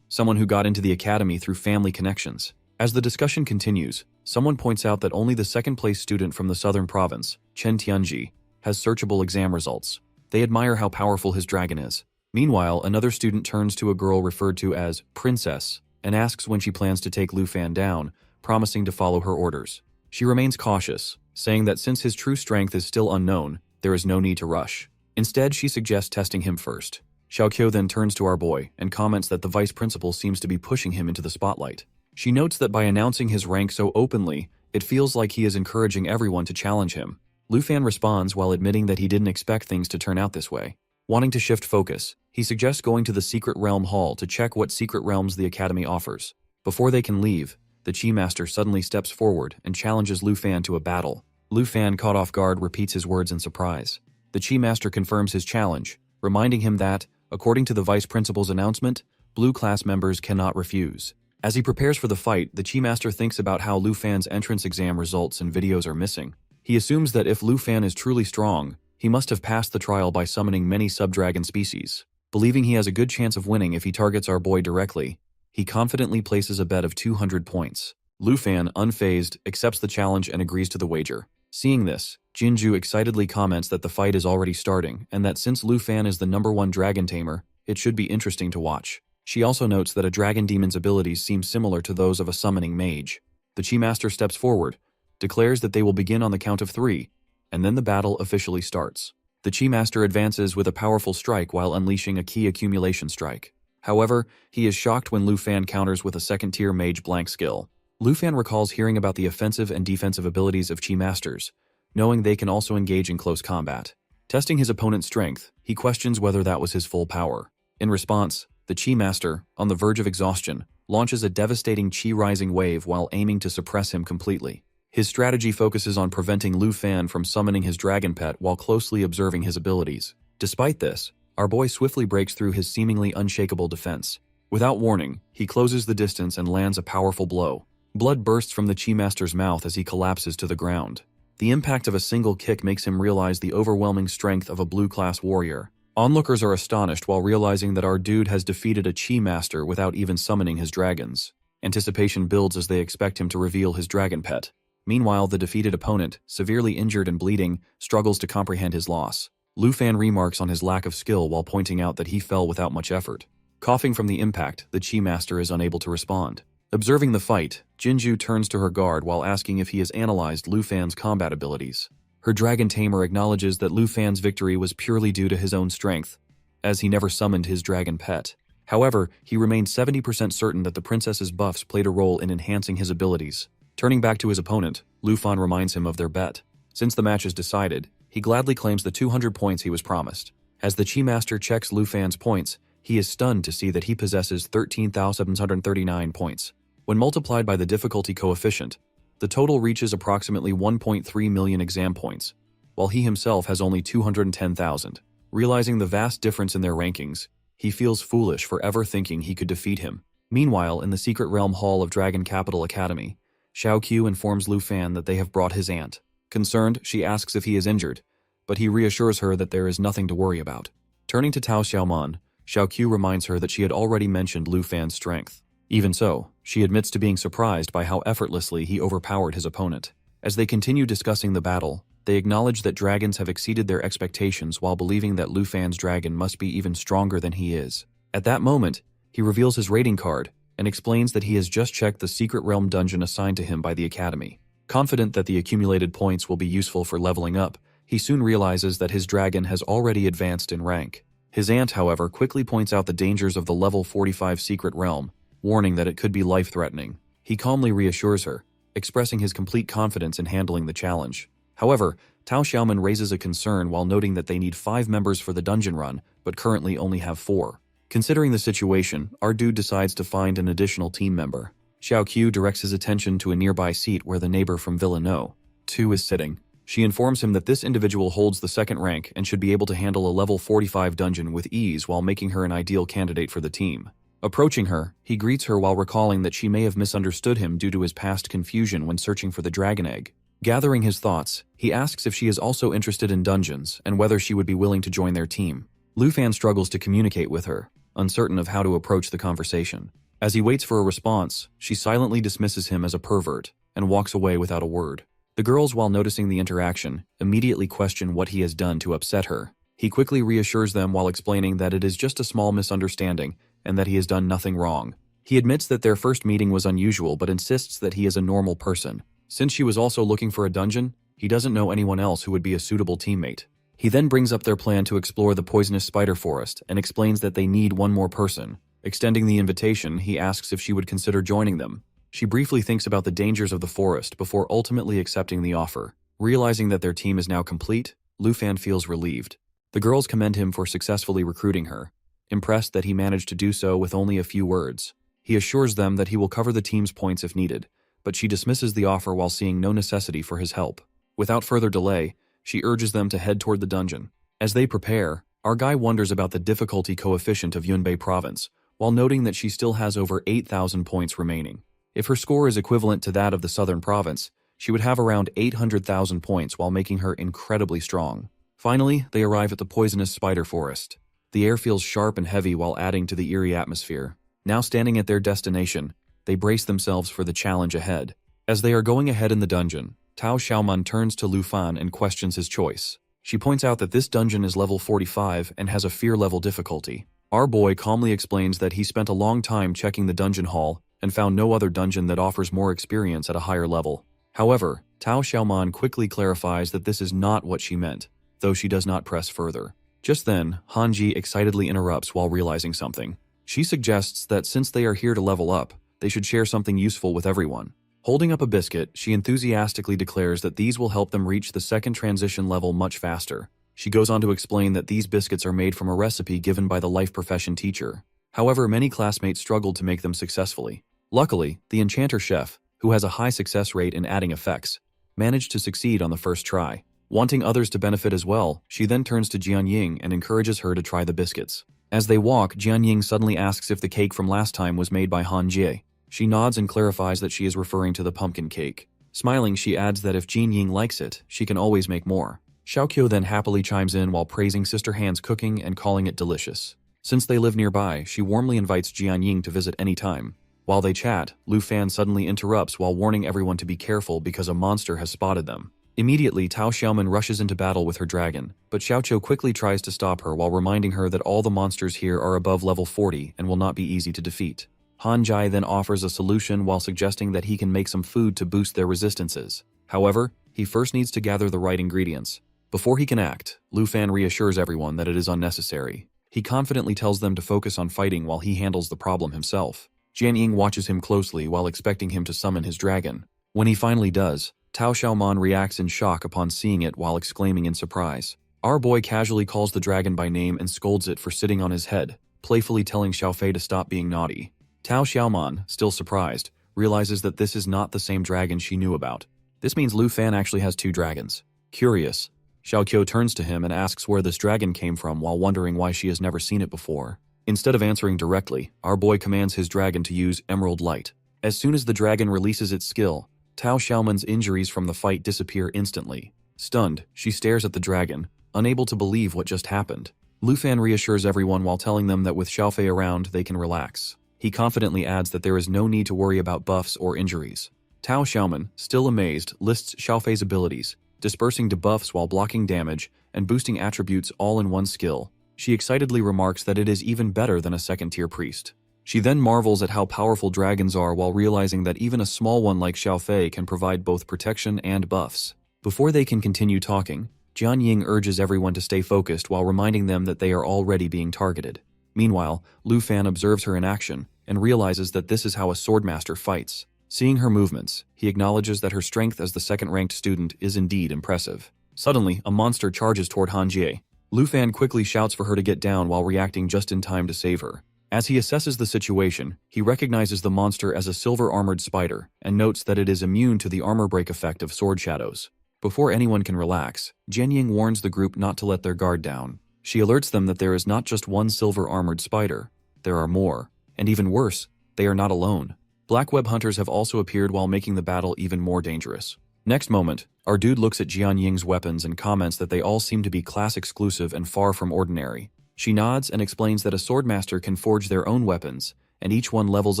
someone who got into the academy through family connections. As the discussion continues, someone points out that only the second-place student from the southern province, Chen Tianji, has searchable exam results. They admire how powerful his dragon is. Meanwhile, another student turns to a girl referred to as Princess and asks when she plans to take Lu Fan down, promising to follow her orders. She remains cautious, saying that since his true strength is still unknown, there is no need to rush. Instead, she suggests testing him first. Xiaoqiu then turns to our boy and comments that the vice principal seems to be pushing him into the spotlight. She notes that by announcing his rank so openly, it feels like he is encouraging everyone to challenge him. Lu Fan responds while admitting that he didn't expect things to turn out this way. Wanting to shift focus, he suggests going to the Secret Realm Hall to check what secret realms the Academy offers. Before they can leave, the Chi Master suddenly steps forward and challenges Lu Fan to a battle. Lu Fan, caught off guard, repeats his words in surprise. The Chi Master confirms his challenge, reminding him that, according to the Vice Principal's announcement, Blue class members cannot refuse. As he prepares for the fight, the Chi Master thinks about how Lu Fan's entrance exam results and videos are missing. He assumes that if Lu Fan is truly strong, he must have passed the trial by summoning many sub-dragon species. Believing he has a good chance of winning if he targets our boy directly, he confidently places a bet of 200 points. Lu Fan, unfazed, accepts the challenge and agrees to the wager. Seeing this, Jinju excitedly comments that the fight is already starting and that since Lu Fan is the #1 dragon tamer, it should be interesting to watch. She also notes that a dragon demon's abilities seem similar to those of a summoning mage. The Chi Master steps forward, declares that they will begin on the count of 3, and then the battle officially starts. The Chi Master advances with a powerful strike while unleashing a key accumulation strike. However, he is shocked when Lu Fan counters with a second-tier mage blank skill. Lu Fan recalls hearing about the offensive and defensive abilities of Chi Masters, knowing they can also engage in close combat. Testing his opponent's strength, he questions whether that was his full power. In response, the Chi Master, on the verge of exhaustion, launches a devastating Chi rising wave while aiming to suppress him completely. His strategy focuses on preventing Lu Fan from summoning his dragon pet while closely observing his abilities. Despite this, our boy swiftly breaks through his seemingly unshakable defense. Without warning, he closes the distance and lands a powerful blow. Blood bursts from the Chi Master's mouth as he collapses to the ground. The impact of a single kick makes him realize the overwhelming strength of a blue-class warrior. Onlookers are astonished while realizing that our dude has defeated a Chi Master without even summoning his dragons. Anticipation builds as they expect him to reveal his dragon pet. Meanwhile, the defeated opponent, severely injured and bleeding, struggles to comprehend his loss. Lu Fan remarks on his lack of skill while pointing out that he fell without much effort. Coughing from the impact, the Chi Master is unable to respond. Observing the fight, Jinju turns to her guard while asking if he has analyzed Lu Fan's combat abilities. Her dragon tamer acknowledges that Lu Fan's victory was purely due to his own strength, as he never summoned his dragon pet. However, he remained 70% certain that the princess's buffs played a role in enhancing his abilities. Turning back to his opponent, Lu Fan reminds him of their bet. Since the match is decided, he gladly claims the 200 points he was promised. As the Chi Master checks Lu Fan's points, he is stunned to see that he possesses 13,739 points. When multiplied by the difficulty coefficient, the total reaches approximately 1.3 million exam points, while he himself has only 210,000. Realizing the vast difference in their rankings, he feels foolish for ever thinking he could defeat him. Meanwhile, in the Secret Realm Hall of Dragon Capital Academy, Xiaoqiu informs Lu Fan that they have brought his aunt. Concerned, she asks if he is injured, but he reassures her that there is nothing to worry about. Turning to Tao Xiaoman, Xiaoqiu reminds her that she had already mentioned Lu Fan's strength. Even so, she admits to being surprised by how effortlessly he overpowered his opponent. As they continue discussing the battle, they acknowledge that dragons have exceeded their expectations while believing that Lu Fan's dragon must be even stronger than he is. At that moment, he reveals his rating card and explains that he has just checked the Secret Realm dungeon assigned to him by the Academy. Confident that the accumulated points will be useful for leveling up, he soon realizes that his dragon has already advanced in rank. His aunt, however, quickly points out the dangers of the level 45 Secret Realm, warning that it could be life-threatening. He calmly reassures her, expressing his complete confidence in handling the challenge. However, Tao Xiaoman raises a concern while noting that they need 5 members for the dungeon run, but currently only have 4. Considering the situation, our dude decides to find an additional team member. Xiaoqiu directs his attention to a nearby seat where the neighbor from Villa No. 2 is sitting. She informs him that this individual holds the 2nd rank and should be able to handle a level 45 dungeon with ease while making her an ideal candidate for the team. Approaching her, he greets her while recalling that she may have misunderstood him due to his past confusion when searching for the dragon egg. Gathering his thoughts, he asks if she is also interested in dungeons and whether she would be willing to join their team. Lu Fan struggles to communicate with her, uncertain of how to approach the conversation. As he waits for a response, she silently dismisses him as a pervert and walks away without a word. The girls, while noticing the interaction, immediately question what he has done to upset her. He quickly reassures them while explaining that it is just a small misunderstanding and that he has done nothing wrong. He admits that their first meeting was unusual but insists that he is a normal person. Since she was also looking for a dungeon, he doesn't know anyone else who would be a suitable teammate. He then brings up their plan to explore the poisonous spider forest and explains that they need one more person. Extending the invitation, he asks if she would consider joining them. She briefly thinks about the dangers of the forest before ultimately accepting the offer. Realizing that their team is now complete, Lufan feels relieved. The girls commend him for successfully recruiting her, impressed that he managed to do so with only a few words. He assures them that he will cover the team's points if needed, but she dismisses the offer while seeing no necessity for his help. Without further delay, she urges them to head toward the dungeon. As they prepare, our guy wonders about the difficulty coefficient of Yunbei province, while noting that she still has over 8,000 points remaining. If her score is equivalent to that of the southern province, she would have around 800,000 points while making her incredibly strong. Finally, they arrive at the poisonous spider forest. The air feels sharp and heavy while adding to the eerie atmosphere. Now standing at their destination, they brace themselves for the challenge ahead. As they are going ahead in the dungeon, Tao Xiaoman turns to Lu Fan and questions his choice. She points out that this dungeon is level 45 and has a fear level difficulty. Our boy calmly explains that he spent a long time checking the dungeon hall and found no other dungeon that offers more experience at a higher level. However, Tao Xiaoman quickly clarifies that this is not what she meant, though she does not press further. Just then, Hanji excitedly interrupts while realizing something. She suggests that since they are here to level up, they should share something useful with everyone. Holding up a biscuit, she enthusiastically declares that these will help them reach the second transition level much faster. She goes on to explain that these biscuits are made from a recipe given by the life profession teacher. However, many classmates struggled to make them successfully. Luckily, the enchanter chef, who has a high success rate in adding effects, managed to succeed on the first try. Wanting others to benefit as well, she then turns to Jianying and encourages her to try the biscuits. As they walk, Jianying suddenly asks if the cake from last time was made by Han Jie. She nods and clarifies that she is referring to the pumpkin cake. Smiling, she adds that if Jianying likes it, she can always make more. Xiaoqiu then happily chimes in while praising Sister Han's cooking and calling it delicious. Since they live nearby, she warmly invites Jianying to visit any time. While they chat, Lu Fan suddenly interrupts while warning everyone to be careful because a monster has spotted them. Immediately, Tao Xiaoman rushes into battle with her dragon, but Xiaoqiu quickly tries to stop her while reminding her that all the monsters here are above level 40 and will not be easy to defeat. Han Jai then offers a solution while suggesting that he can make some food to boost their resistances. However, he first needs to gather the right ingredients. Before he can act, Lu Fan reassures everyone that it is unnecessary. He confidently tells them to focus on fighting while he handles the problem himself. Jianying watches him closely while expecting him to summon his dragon. When he finally does, Tao Xiaoman reacts in shock upon seeing it while exclaiming in surprise. Our boy casually calls the dragon by name and scolds it for sitting on his head, playfully telling Xiaofei to stop being naughty. Tao Xiaoman, still surprised, realizes that this is not the same dragon she knew about. This means Lu Fan actually has two dragons. Curious, Xiaoqiu turns to him and asks where this dragon came from while wondering why she has never seen it before. Instead of answering directly, our boy commands his dragon to use Emerald Light. As soon as the dragon releases its skill, Tao Xiaoman's injuries from the fight disappear instantly. Stunned, she stares at the dragon, unable to believe what just happened. Lu Fan reassures everyone while telling them that with Xiaofei around, they can relax. He confidently adds that there is no need to worry about buffs or injuries. Tao Xiaoman, still amazed, lists Xiaofei's abilities, dispersing debuffs while blocking damage and boosting attributes all in one skill. She excitedly remarks that it is even better than a second-tier priest. She then marvels at how powerful dragons are while realizing that even a small one like Xiaofei can provide both protection and buffs. Before they can continue talking, Jianying urges everyone to stay focused while reminding them that they are already being targeted. Meanwhile, Lu Fan observes her in action and realizes that this is how a swordmaster fights. Seeing her movements, he acknowledges that her strength as the second-ranked student is indeed impressive. Suddenly, a monster charges toward Han Jie. Lu Fan quickly shouts for her to get down while reacting just in time to save her. As he assesses the situation, he recognizes the monster as a silver-armored spider and notes that it is immune to the armor break effect of sword shadows. Before anyone can relax, Jianying warns the group not to let their guard down. She alerts them that there is not just one silver-armored spider, there are more. And even worse, they are not alone. Black web hunters have also appeared while making the battle even more dangerous. Next moment, our dude looks at Jianying's weapons and comments that they all seem to be class-exclusive and far from ordinary. She nods and explains that a swordmaster can forge their own weapons, and each one levels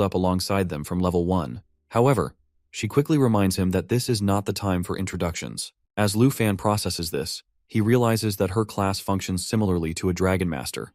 up alongside them from level 1. However, she quickly reminds him that this is not the time for introductions. As Lu Fan processes this, he realizes that her class functions similarly to a dragon master.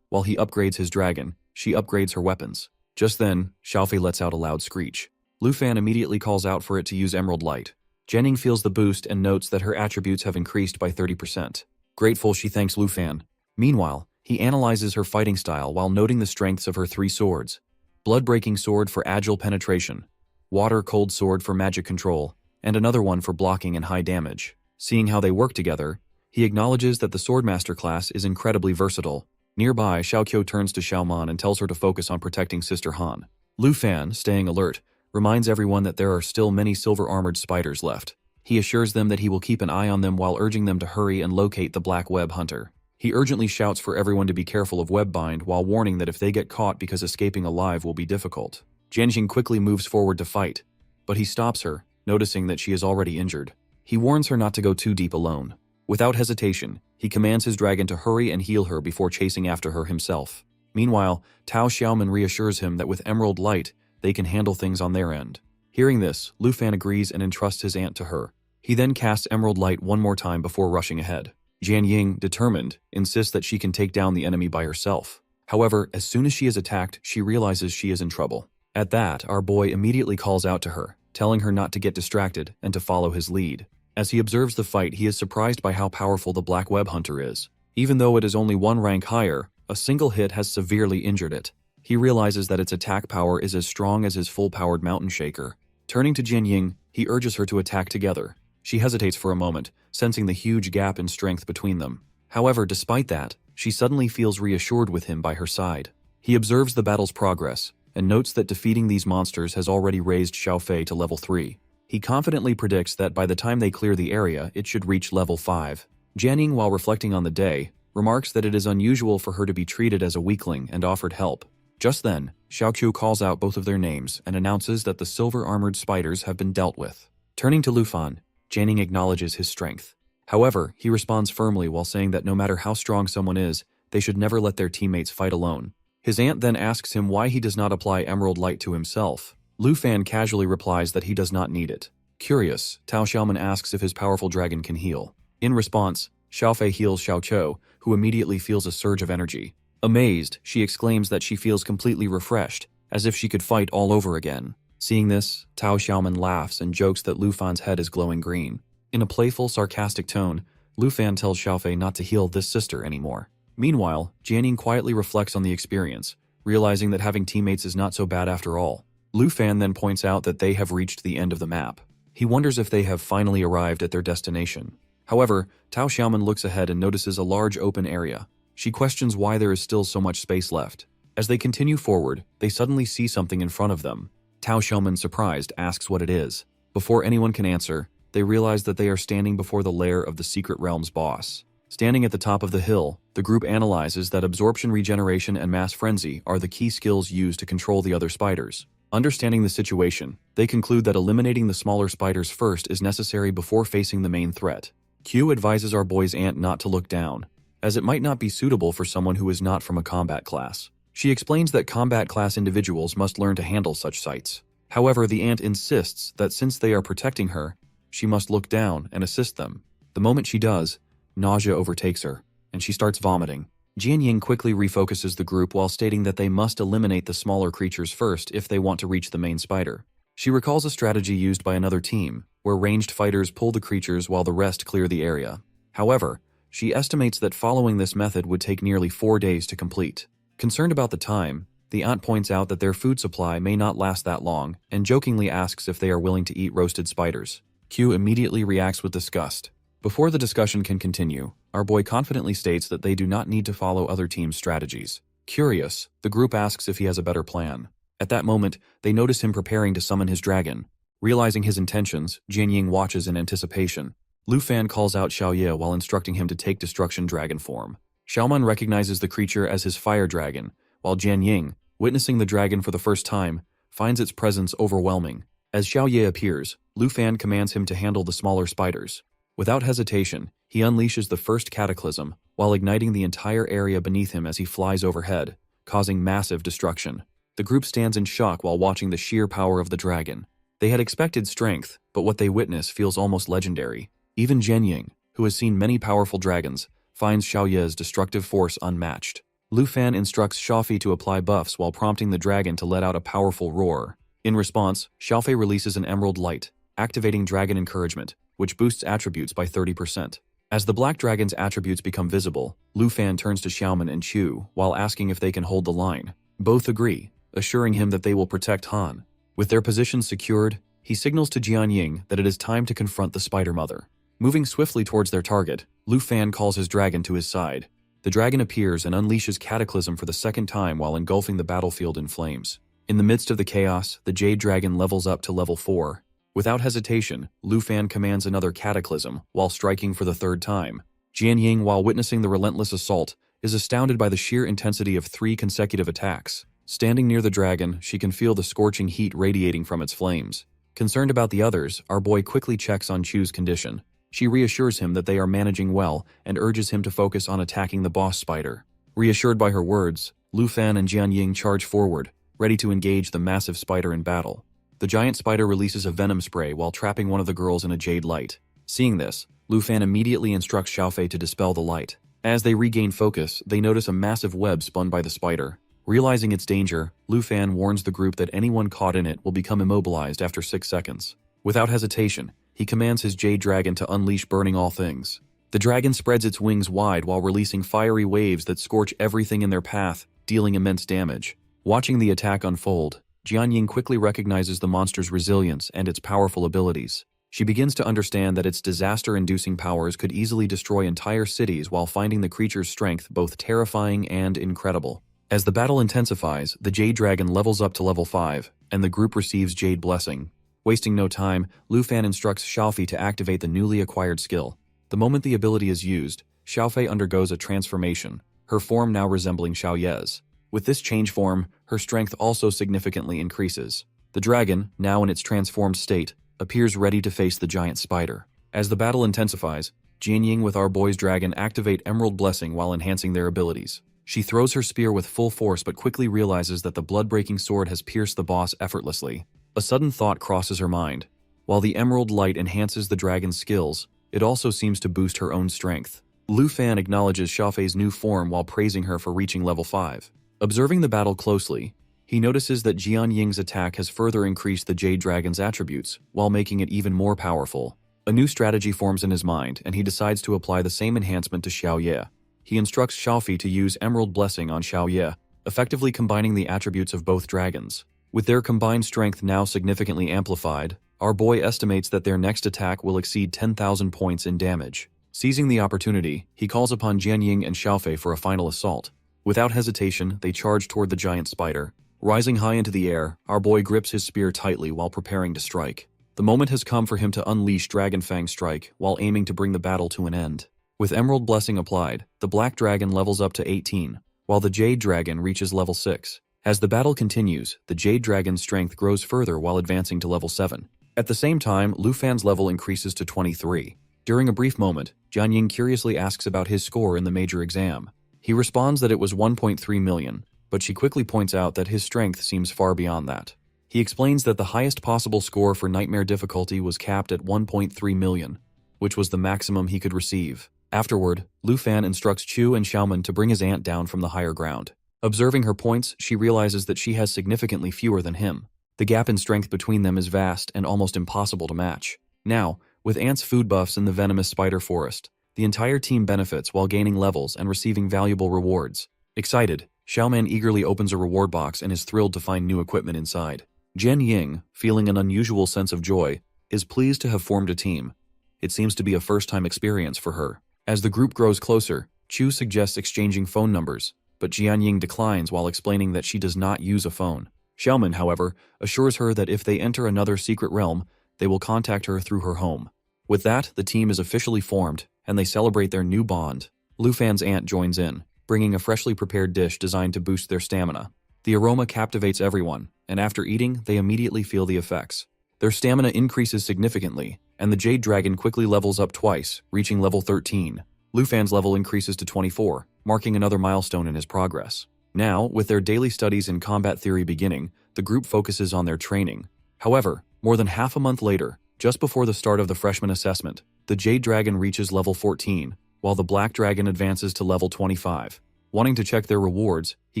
While he upgrades his dragon, she upgrades her weapons. Just then, Xiaofei lets out a loud screech. Lu Fan immediately calls out for it to use Emerald Light. Jianying feels the boost and notes that her attributes have increased by 30%. Grateful, she thanks Lu Fan. Meanwhile, he analyzes her fighting style while noting the strengths of her 3 swords. Blood-breaking sword for agile penetration, water-cold sword for magic control, and another one for blocking and high damage. Seeing how they work together, he acknowledges that the Swordmaster class is incredibly versatile. Nearby, Xiaoqiu turns to Xiaoman and tells her to focus on protecting Sister Han. Lu Fan, staying alert, reminds everyone that there are still many silver-armored spiders left. He assures them that he will keep an eye on them while urging them to hurry and locate the Black Web Hunter. He urgently shouts for everyone to be careful of Webbind while warning that if they get caught because escaping alive will be difficult. Jianying quickly moves forward to fight, but he stops her, noticing that she is already injured. He warns her not to go too deep alone. Without hesitation, he commands his dragon to hurry and heal her before chasing after her himself. Meanwhile, Tao Xiaoman reassures him that with Emerald Light, they can handle things on their end. Hearing this, Lu Fan agrees and entrusts his aunt to her. He then casts Emerald Light one more time before rushing ahead. Jianying, determined, insists that she can take down the enemy by herself. However, as soon as she is attacked, she realizes she is in trouble. At that, our boy immediately calls out to her, telling her not to get distracted and to follow his lead. As he observes the fight, he is surprised by how powerful the Black Web Hunter is. Even though it is only 1 rank higher, a single hit has severely injured it. He realizes that its attack power is as strong as his full-powered Mountain Shaker. Turning to Jianying, he urges her to attack together. She hesitates for a moment, sensing the huge gap in strength between them. However, despite that, she suddenly feels reassured with him by her side. He observes the battle's progress, and notes that defeating these monsters has already raised Xiaofei to level 3. He confidently predicts that by the time they clear the area, it should reach level 5. Jianying, while reflecting on the day, remarks that it is unusual for her to be treated as a weakling and offered help. Just then, Xiaoqiu calls out both of their names and announces that the silver-armored spiders have been dealt with. Turning to Lu Fan, Jianying acknowledges his strength. However, he responds firmly while saying that no matter how strong someone is, they should never let their teammates fight alone. His aunt then asks him why he does not apply Emerald Light to himself. Lu Fan casually replies that he does not need it. Curious, Tao Xiaoman asks if his powerful dragon can heal. In response, Xiaofei heals Xiaoqiu, who immediately feels a surge of energy. Amazed, she exclaims that she feels completely refreshed, as if she could fight all over again. Seeing this, Tao Xiaoman laughs and jokes that Lu Fan's head is glowing green. In a playful, sarcastic tone, Lu Fan tells Xiaofei not to heal this sister anymore. Meanwhile, Jianying quietly reflects on the experience, realizing that having teammates is not so bad after all. Lu Fan then points out that they have reached the end of the map. He wonders if they have finally arrived at their destination. However, Tao Xiaoman looks ahead and notices a large open area. She questions why there is still so much space left. As they continue forward, they suddenly see something in front of them. Tao Xiaoman, surprised, asks what it is. Before anyone can answer, they realize that they are standing before the lair of the Secret Realm's boss. Standing at the top of the hill, the group analyzes that absorption, regeneration, and mass frenzy are the key skills used to control the other spiders. Understanding the situation, they conclude that eliminating the smaller spiders first is necessary before facing the main threat. Q advises our boy's aunt not to look down, as it might not be suitable for someone who is not from a combat class. She explains that combat class individuals must learn to handle such sights. However, the aunt insists that since they are protecting her, she must look down and assist them. The moment she does, nausea overtakes her, and she starts vomiting. Jianying quickly refocuses the group while stating that they must eliminate the smaller creatures first if they want to reach the main spider. She recalls a strategy used by another team, where ranged fighters pull the creatures while the rest clear the area. However, she estimates that following this method would take nearly 4 days to complete. Concerned about the time, the aunt points out that their food supply may not last that long, and jokingly asks if they are willing to eat roasted spiders. Q immediately reacts with disgust. Before the discussion can continue, our boy confidently states that they do not need to follow other teams' strategies. Curious, the group asks if he has a better plan. At that moment, they notice him preparing to summon his dragon. Realizing his intentions, Jianying watches in anticipation. Lu Fan calls out Xiaoye while instructing him to take destruction dragon form. Xiaoman recognizes the creature as his fire dragon, while Jianying, witnessing the dragon for the first time, finds its presence overwhelming. As Xiaoye appears, Lu Fan commands him to handle the smaller spiders. Without hesitation, he unleashes the first cataclysm, while igniting the entire area beneath him as he flies overhead, causing massive destruction. The group stands in shock while watching the sheer power of the dragon. They had expected strength, but what they witness feels almost legendary. Even Jian Ying, who has seen many powerful dragons, finds Xiaoye's destructive force unmatched. Lu Fan instructs Xiaofei to apply buffs while prompting the dragon to let out a powerful roar. In response, Xiaofei releases an emerald light, activating dragon encouragement, which boosts attributes by 30%. As the black dragon's attributes become visible, Lu Fan turns to Xiaoman and Chu while asking if they can hold the line. Both agree, assuring him that they will protect Han. With their positions secured, he signals to Jian Ying that it is time to confront the Spider Mother. Moving swiftly towards their target, Lu Fan calls his dragon to his side. The dragon appears and unleashes Cataclysm for the second time while engulfing the battlefield in flames. In the midst of the chaos, the Jade Dragon levels up to level 4. Without hesitation, Lu Fan commands another Cataclysm while striking for the third time. Jian Ying, while witnessing the relentless assault, is astounded by the sheer intensity of 3 consecutive attacks. Standing near the dragon, she can feel the scorching heat radiating from its flames. Concerned about the others, our boy quickly checks on Chu's condition. She reassures him that they are managing well and urges him to focus on attacking the boss spider. Reassured by her words, Lu Fan and Jian Ying charge forward, ready to engage the massive spider in battle. The giant spider releases a venom spray while trapping one of the girls in a jade light. Seeing this, Lu Fan immediately instructs Xiaofei to dispel the light. As they regain focus, they notice a massive web spun by the spider. Realizing its danger, Lu Fan warns the group that anyone caught in it will become immobilized after 6 seconds. Without hesitation, he commands his jade dragon to unleash burning all things. The dragon spreads its wings wide while releasing fiery waves that scorch everything in their path, dealing immense damage. Watching the attack unfold, Jian Ying quickly recognizes the monster's resilience and its powerful abilities. She begins to understand that its disaster-inducing powers could easily destroy entire cities while finding the creature's strength both terrifying and incredible. As the battle intensifies, the Jade Dragon levels up to level 5, and the group receives Jade Blessing. Wasting no time, Lu Fan instructs Xiaofei to activate the newly acquired skill. The moment the ability is used, Xiaofei undergoes a transformation, her form now resembling Xiaoye's. With this change form, her strength also significantly increases. The dragon, now in its transformed state, appears ready to face the giant spider. As the battle intensifies, Jian Ying with our boy's dragon activate Emerald Blessing while enhancing their abilities. She throws her spear with full force but quickly realizes that the blood-breaking sword has pierced the boss effortlessly. A sudden thought crosses her mind. While the emerald light enhances the dragon's skills, it also seems to boost her own strength. Lu Fan acknowledges Xiaofei's new form while praising her for reaching level 5. Observing the battle closely, he notices that Jian Ying's attack has further increased the Jade Dragon's attributes, while making it even more powerful. A new strategy forms in his mind, and he decides to apply the same enhancement to Xiaoye. He instructs Xiaofei to use Emerald Blessing on Xiaoye, effectively combining the attributes of both dragons. With their combined strength now significantly amplified, our boy estimates that their next attack will exceed 10,000 points in damage. Seizing the opportunity, he calls upon Jian Ying and Xiaofei for a final assault. Without hesitation, they charge toward the giant spider. Rising high into the air, our boy grips his spear tightly while preparing to strike. The moment has come for him to unleash Dragon Fang Strike while aiming to bring the battle to an end. With Emerald Blessing applied, the Black Dragon levels up to 18, while the Jade Dragon reaches level 6. As the battle continues, the Jade Dragon's strength grows further while advancing to level 7. At the same time, Lu Fan's level increases to 23. During a brief moment, Jian Ying curiously asks about his score in the major exam. He responds that it was 1.3 million, but she quickly points out that his strength seems far beyond that. He explains that the highest possible score for Nightmare difficulty was capped at 1.3 million, which was the maximum he could receive. Afterward, Lu Fan instructs Chu and Xiaoman to bring his aunt down from the higher ground. Observing her points, she realizes that she has significantly fewer than him. The gap in strength between them is vast and almost impossible to match. Now, with Ant's food buffs in the venomous spider forest, the entire team benefits while gaining levels and receiving valuable rewards. Excited, Xiaoman eagerly opens a reward box and is thrilled to find new equipment inside. Jian Ying, feeling an unusual sense of joy, is pleased to have formed a team. It seems to be a first-time experience for her. As the group grows closer, Chu suggests exchanging phone numbers, but Jian Ying declines while explaining that she does not use a phone. Xiaoman, however, assures her that if they enter another secret realm, they will contact her through her home. With that, the team is officially formed, and they celebrate their new bond. Lu Fan's aunt joins in, bringing a freshly prepared dish designed to boost their stamina. The aroma captivates everyone, and after eating, they immediately feel the effects. Their stamina increases significantly, and the Jade Dragon quickly levels up twice, reaching level 13. Lu Fan's level increases to 24, marking another milestone in his progress. Now, with their daily studies in combat theory beginning, the group focuses on their training. However, more than half a month later, just before the start of the freshman assessment, the Jade Dragon reaches level 14, while the Black Dragon advances to level 25. Wanting to check their rewards, he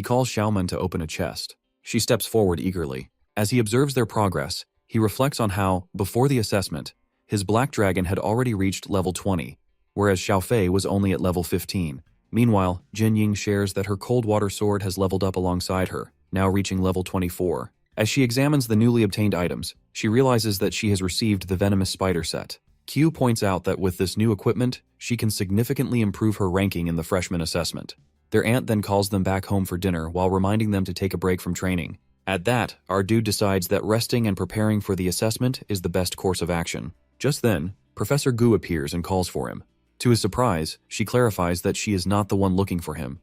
calls Xiaoman to open a chest. She steps forward eagerly. As he observes their progress, he reflects on how, before the assessment, his Black Dragon had already reached level 20, whereas Xiaofei was only at level 15. Meanwhile, Jin Ying shares that her cold water sword has leveled up alongside her, now reaching level 24. As she examines the newly obtained items, she realizes that she has received the Venomous Spider set. Q points out that with this new equipment, she can significantly improve her ranking in the freshman assessment. Their aunt then calls them back home for dinner while reminding them to take a break from training. At that, our dude decides that resting and preparing for the assessment is the best course of action. Just then, Professor Gu appears and calls for him. To his surprise, she clarifies that she is not the one looking for him.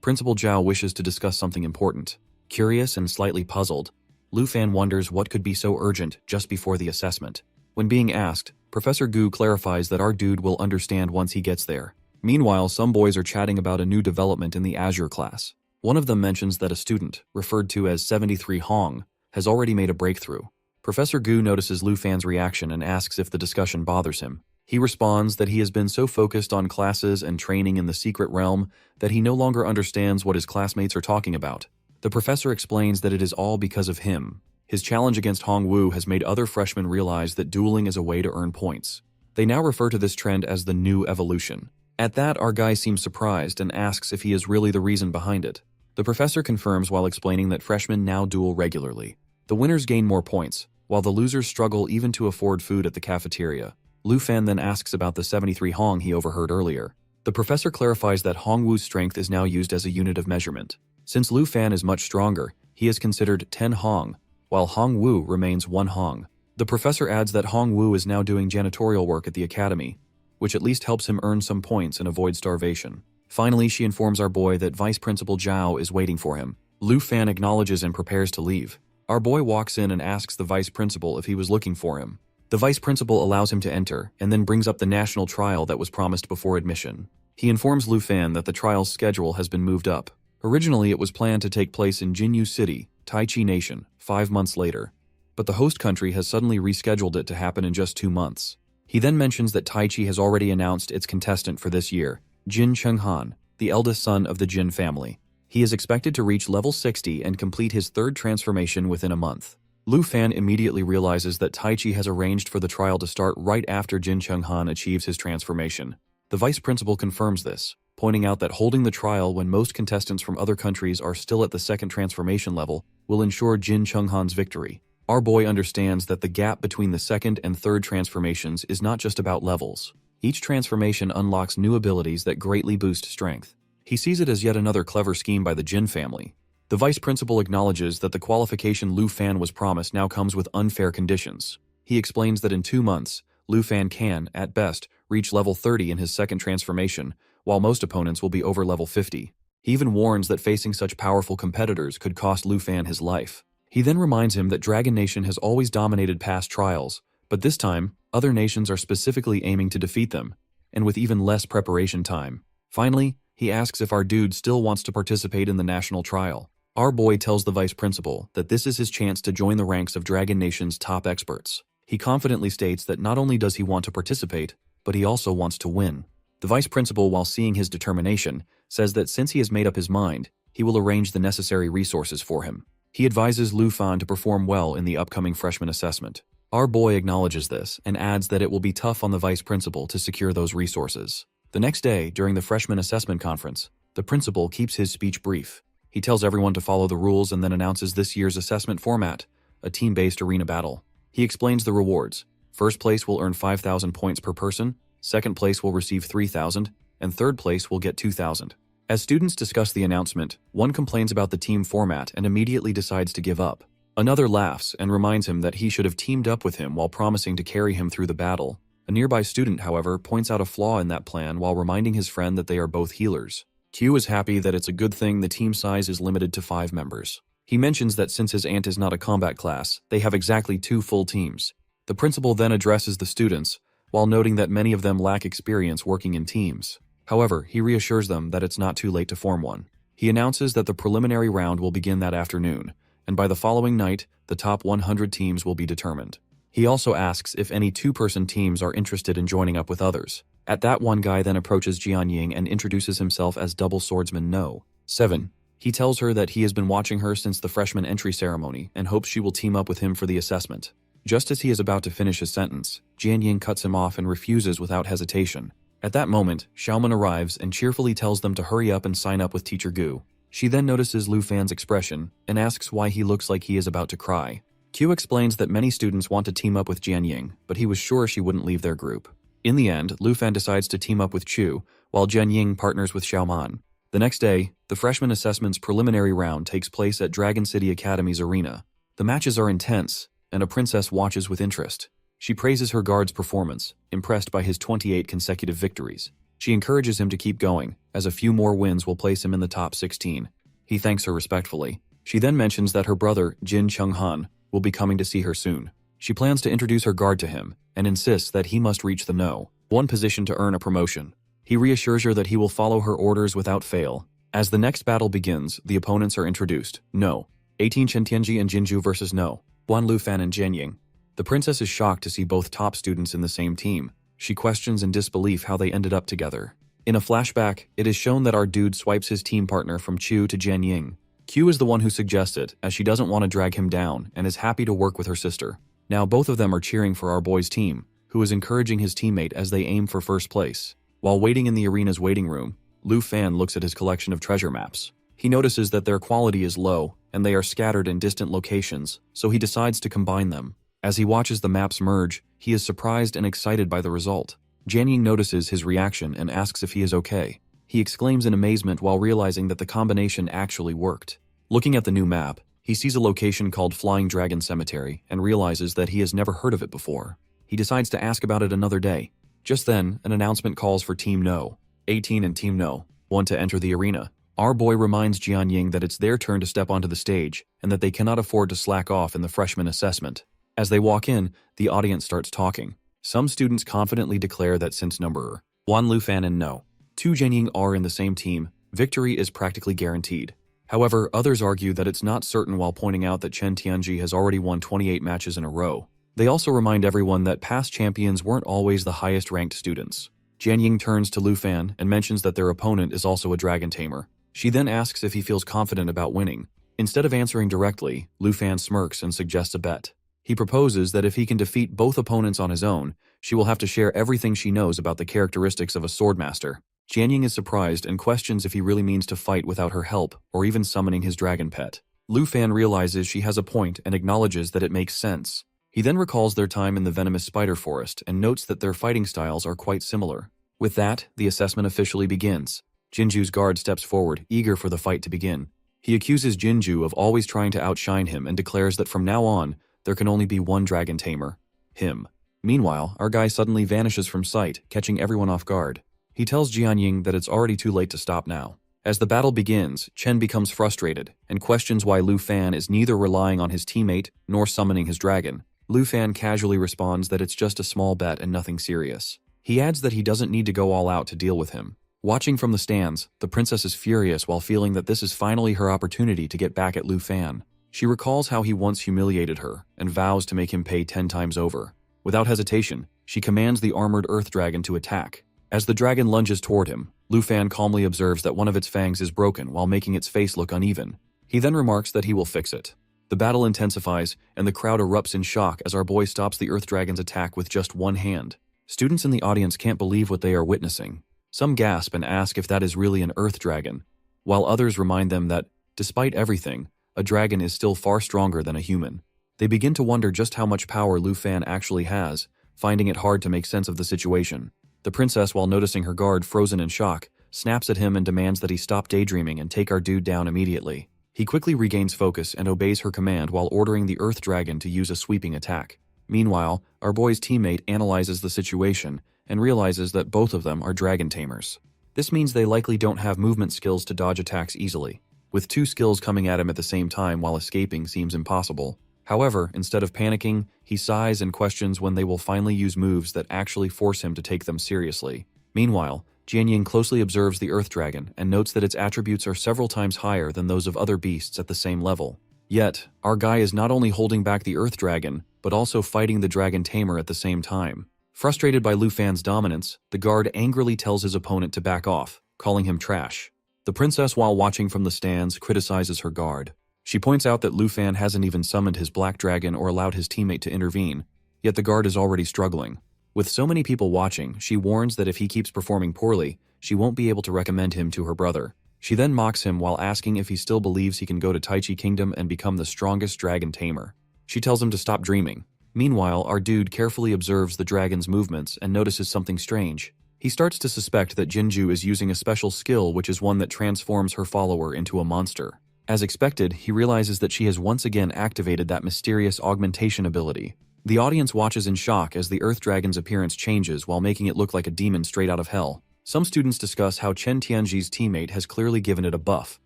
Principal Zhao wishes to discuss something important. Curious and slightly puzzled, Lu Fan wonders what could be so urgent just before the assessment. When being asked, Professor Gu clarifies that our dude will understand once he gets there. Meanwhile, some boys are chatting about a new development in the Azure class. One of them mentions that a student, referred to as 73 Hong, has already made a breakthrough. Professor Gu notices Lu Fan's reaction and asks if the discussion bothers him. He responds that he has been so focused on classes and training in the secret realm that he no longer understands what his classmates are talking about. The professor explains that it is all because of him. His challenge against Hong Wu has made other freshmen realize that dueling is a way to earn points. They now refer to this trend as the new evolution. At that, our guy seems surprised and asks if he is really the reason behind it. The professor confirms while explaining that freshmen now duel regularly. The winners gain more points, while the losers struggle even to afford food at the cafeteria. Lu Fan then asks about the 73 Hong he overheard earlier. The professor clarifies that Hong Wu's strength is now used as a unit of measurement. Since Lu Fan is much stronger, he is considered 10 Hong, while Hong Wu remains 1 Hong. The professor adds that Hong Wu is now doing janitorial work at the academy, which at least helps him earn some points and avoid starvation. Finally, she informs our boy that Vice Principal Zhao is waiting for him. Lu Fan acknowledges and prepares to leave. Our boy walks in and asks the vice principal if he was looking for him. The vice principal allows him to enter and then brings up the national trial that was promised before admission. He informs Lu Fan that the trial's schedule has been moved up. Originally, it was planned to take place in Jinyu City, Taichi Nation, 5 months later. But the host country has suddenly rescheduled it to happen in just 2 months. He then mentions that Taichi has already announced its contestant for this year, Jin Chenghan, the eldest son of the Jin family. He is expected to reach level 60 and complete his 3rd transformation within a month. Lu Fan immediately realizes that Taichi has arranged for the trial to start right after Jin Chenghan achieves his transformation. The vice principal confirms this, pointing out that holding the trial when most contestants from other countries are still at the 2nd transformation level will ensure Jin Chenghan's victory. Our boy understands that the gap between the 2nd and 3rd transformations is not just about levels. Each transformation unlocks new abilities that greatly boost strength. He sees it as yet another clever scheme by the Jin family. The vice principal acknowledges that the qualification Lu Fan was promised now comes with unfair conditions. He explains that in 2 months, Lu Fan can, at best, reach level 30 in his 2nd transformation, while most opponents will be over level 50. He even warns that facing such powerful competitors could cost Lu Fan his life. He then reminds him that Dragon Nation has always dominated past trials, but this time, other nations are specifically aiming to defeat them, and with even less preparation time. Finally, he asks if our dude still wants to participate in the national trial. Our boy tells the vice principal that this is his chance to join the ranks of Dragon Nation's top experts. He confidently states that not only does he want to participate, but he also wants to win. The vice principal, while seeing his determination, says that since he has made up his mind, he will arrange the necessary resources for him. He advises Lu Fan to perform well in the upcoming freshman assessment. Our boy acknowledges this and adds that it will be tough on the vice principal to secure those resources. The next day, during the freshman assessment conference, the principal keeps his speech brief. He tells everyone to follow the rules and then announces this year's assessment format, a team-based arena battle. He explains the rewards. First place will earn 5,000 points per person, second place will receive 3,000, and third place will get 2,000. As students discuss the announcement, one complains about the team format and immediately decides to give up. Another laughs and reminds him that he should have teamed up with him while promising to carry him through the battle. A nearby student, however, points out a flaw in that plan while reminding his friend that they are both healers. Q is happy that it's a good thing the team size is limited to 5 members. He mentions that since his aunt is not a combat class, they have exactly 2 full teams. The principal then addresses the students, while noting that many of them lack experience working in teams. However, he reassures them that it's not too late to form one. He announces that the preliminary round will begin that afternoon, and by the following night, the top 100 teams will be determined. He also asks if any two-person teams are interested in joining up with others. At that, one guy then approaches Jianying and introduces himself as Double Swordsman No. 7. He tells her that he has been watching her since the freshman entry ceremony and hopes she will team up with him for the assessment. Just as he is about to finish his sentence, Jianying cuts him off and refuses without hesitation. At that moment, Xiaoman arrives and cheerfully tells them to hurry up and sign up with Teacher Gu. She then notices Lu Fan's expression and asks why he looks like he is about to cry. Q explains that many students want to team up with Jianying, but he was sure she wouldn't leave their group. In the end, Lu Fan decides to team up with Chu, while Jianying partners with Xiaoman. The next day, the freshman assessment's preliminary round takes place at Dragon City Academy's arena. The matches are intense, and a princess watches with interest. She praises her guard's performance, impressed by his 28 consecutive victories. She encourages him to keep going, as a few more wins will place him in the top 16. He thanks her respectfully. She then mentions that her brother, Jin Chunghan, will be coming to see her soon. She plans to introduce her guard to him, and insists that he must reach the No. 1 position to earn a promotion. He reassures her that he will follow her orders without fail. As the next battle begins, the opponents are introduced. No. 18 Chen Tianji and Jinju versus No. 1 Lu Fan and Jianying. The princess is shocked to see both top students in the same team. She questions in disbelief how they ended up together. In a flashback, it is shown that our dude swipes his team partner from Chu to Jianying. Q is the one who suggests it, as she doesn't want to drag him down and is happy to work with her sister. Now both of them are cheering for our boy's team, who is encouraging his teammate as they aim for first place. While waiting in the arena's waiting room, Lu Fan looks at his collection of treasure maps. He notices that their quality is low, and they are scattered in distant locations, so he decides to combine them. As he watches the maps merge, he is surprised and excited by the result. Jianying notices his reaction and asks if he is okay. He exclaims in amazement while realizing that the combination actually worked. Looking at the new map, he sees a location called Flying Dragon Cemetery and realizes that he has never heard of it before. He decides to ask about it another day. Just then, an announcement calls for Team No. 18 and Team No. 1 to enter the arena. Our boy reminds Jianying that it's their turn to step onto the stage and that they cannot afford to slack off in the freshman assessment. As they walk in, the audience starts talking. Some students confidently declare that since number 1 Lu Fan and No. 2 Jianying are in the same team, victory is practically guaranteed. However, others argue that it's not certain while pointing out that Chen Tianji has already won 28 matches in a row. They also remind everyone that past champions weren't always the highest-ranked students. Jianying turns to Lu Fan and mentions that their opponent is also a dragon tamer. She then asks if he feels confident about winning. Instead of answering directly, Lu Fan smirks and suggests a bet. He proposes that if he can defeat both opponents on his own, she will have to share everything she knows about the characteristics of a swordmaster. Jianying is surprised and questions if he really means to fight without her help or even summoning his dragon pet. Lu Fan realizes she has a point and acknowledges that it makes sense. He then recalls their time in the venomous spider forest and notes that their fighting styles are quite similar. With that, the assessment officially begins. Jinju's guard steps forward, eager for the fight to begin. He accuses Jinju of always trying to outshine him and declares that from now on, there can only be one dragon tamer. Him. Meanwhile, our guy suddenly vanishes from sight, catching everyone off guard. He tells Jianying that it's already too late to stop now. As the battle begins, Chen becomes frustrated and questions why Lu Fan is neither relying on his teammate nor summoning his dragon. Lu Fan casually responds that it's just a small bet and nothing serious. He adds that he doesn't need to go all out to deal with him. Watching from the stands, the princess is furious while feeling that this is finally her opportunity to get back at Lu Fan. She recalls how he once humiliated her and vows to make him pay 10 times over. Without hesitation, she commands the armored earth dragon to attack. As the dragon lunges toward him, Lu Fan calmly observes that one of its fangs is broken while making its face look uneven. He then remarks that he will fix it. The battle intensifies, and the crowd erupts in shock as our boy stops the earth dragon's attack with just one hand. Students in the audience can't believe what they are witnessing. Some gasp and ask if that is really an earth dragon, while others remind them that, despite everything, a dragon is still far stronger than a human. They begin to wonder just how much power Lu Fan actually has, finding it hard to make sense of the situation. The princess, while noticing her guard frozen in shock, snaps at him and demands that he stop daydreaming and take our dude down immediately. He quickly regains focus and obeys her command while ordering the earth dragon to use a sweeping attack. Meanwhile, our boy's teammate analyzes the situation and realizes that both of them are dragon tamers. This means they likely don't have movement skills to dodge attacks easily. With two skills coming at him at the same time while escaping seems impossible. However, instead of panicking, he sighs and questions when they will finally use moves that actually force him to take them seriously. Meanwhile, Jianying closely observes the Earth Dragon and notes that its attributes are several times higher than those of other beasts at the same level. Yet, our guy is not only holding back the Earth Dragon, but also fighting the Dragon Tamer at the same time. Frustrated by Lu Fan's dominance, the guard angrily tells his opponent to back off, calling him trash. The princess, while watching from the stands, criticizes her guard. She points out that Lu Fan hasn't even summoned his black dragon or allowed his teammate to intervene, yet the guard is already struggling. With so many people watching, she warns that if he keeps performing poorly, she won't be able to recommend him to her brother. She then mocks him while asking if he still believes he can go to Taichi Kingdom and become the strongest dragon tamer. She tells him to stop dreaming. Meanwhile, our dude carefully observes the dragon's movements and notices something strange. He starts to suspect that Jinju is using a special skill, which is one that transforms her follower into a monster. As expected, he realizes that she has once again activated that mysterious augmentation ability. The audience watches in shock as the Earth Dragon's appearance changes while making it look like a demon straight out of hell. Some students discuss how Chen Tianji's teammate has clearly given it a buff,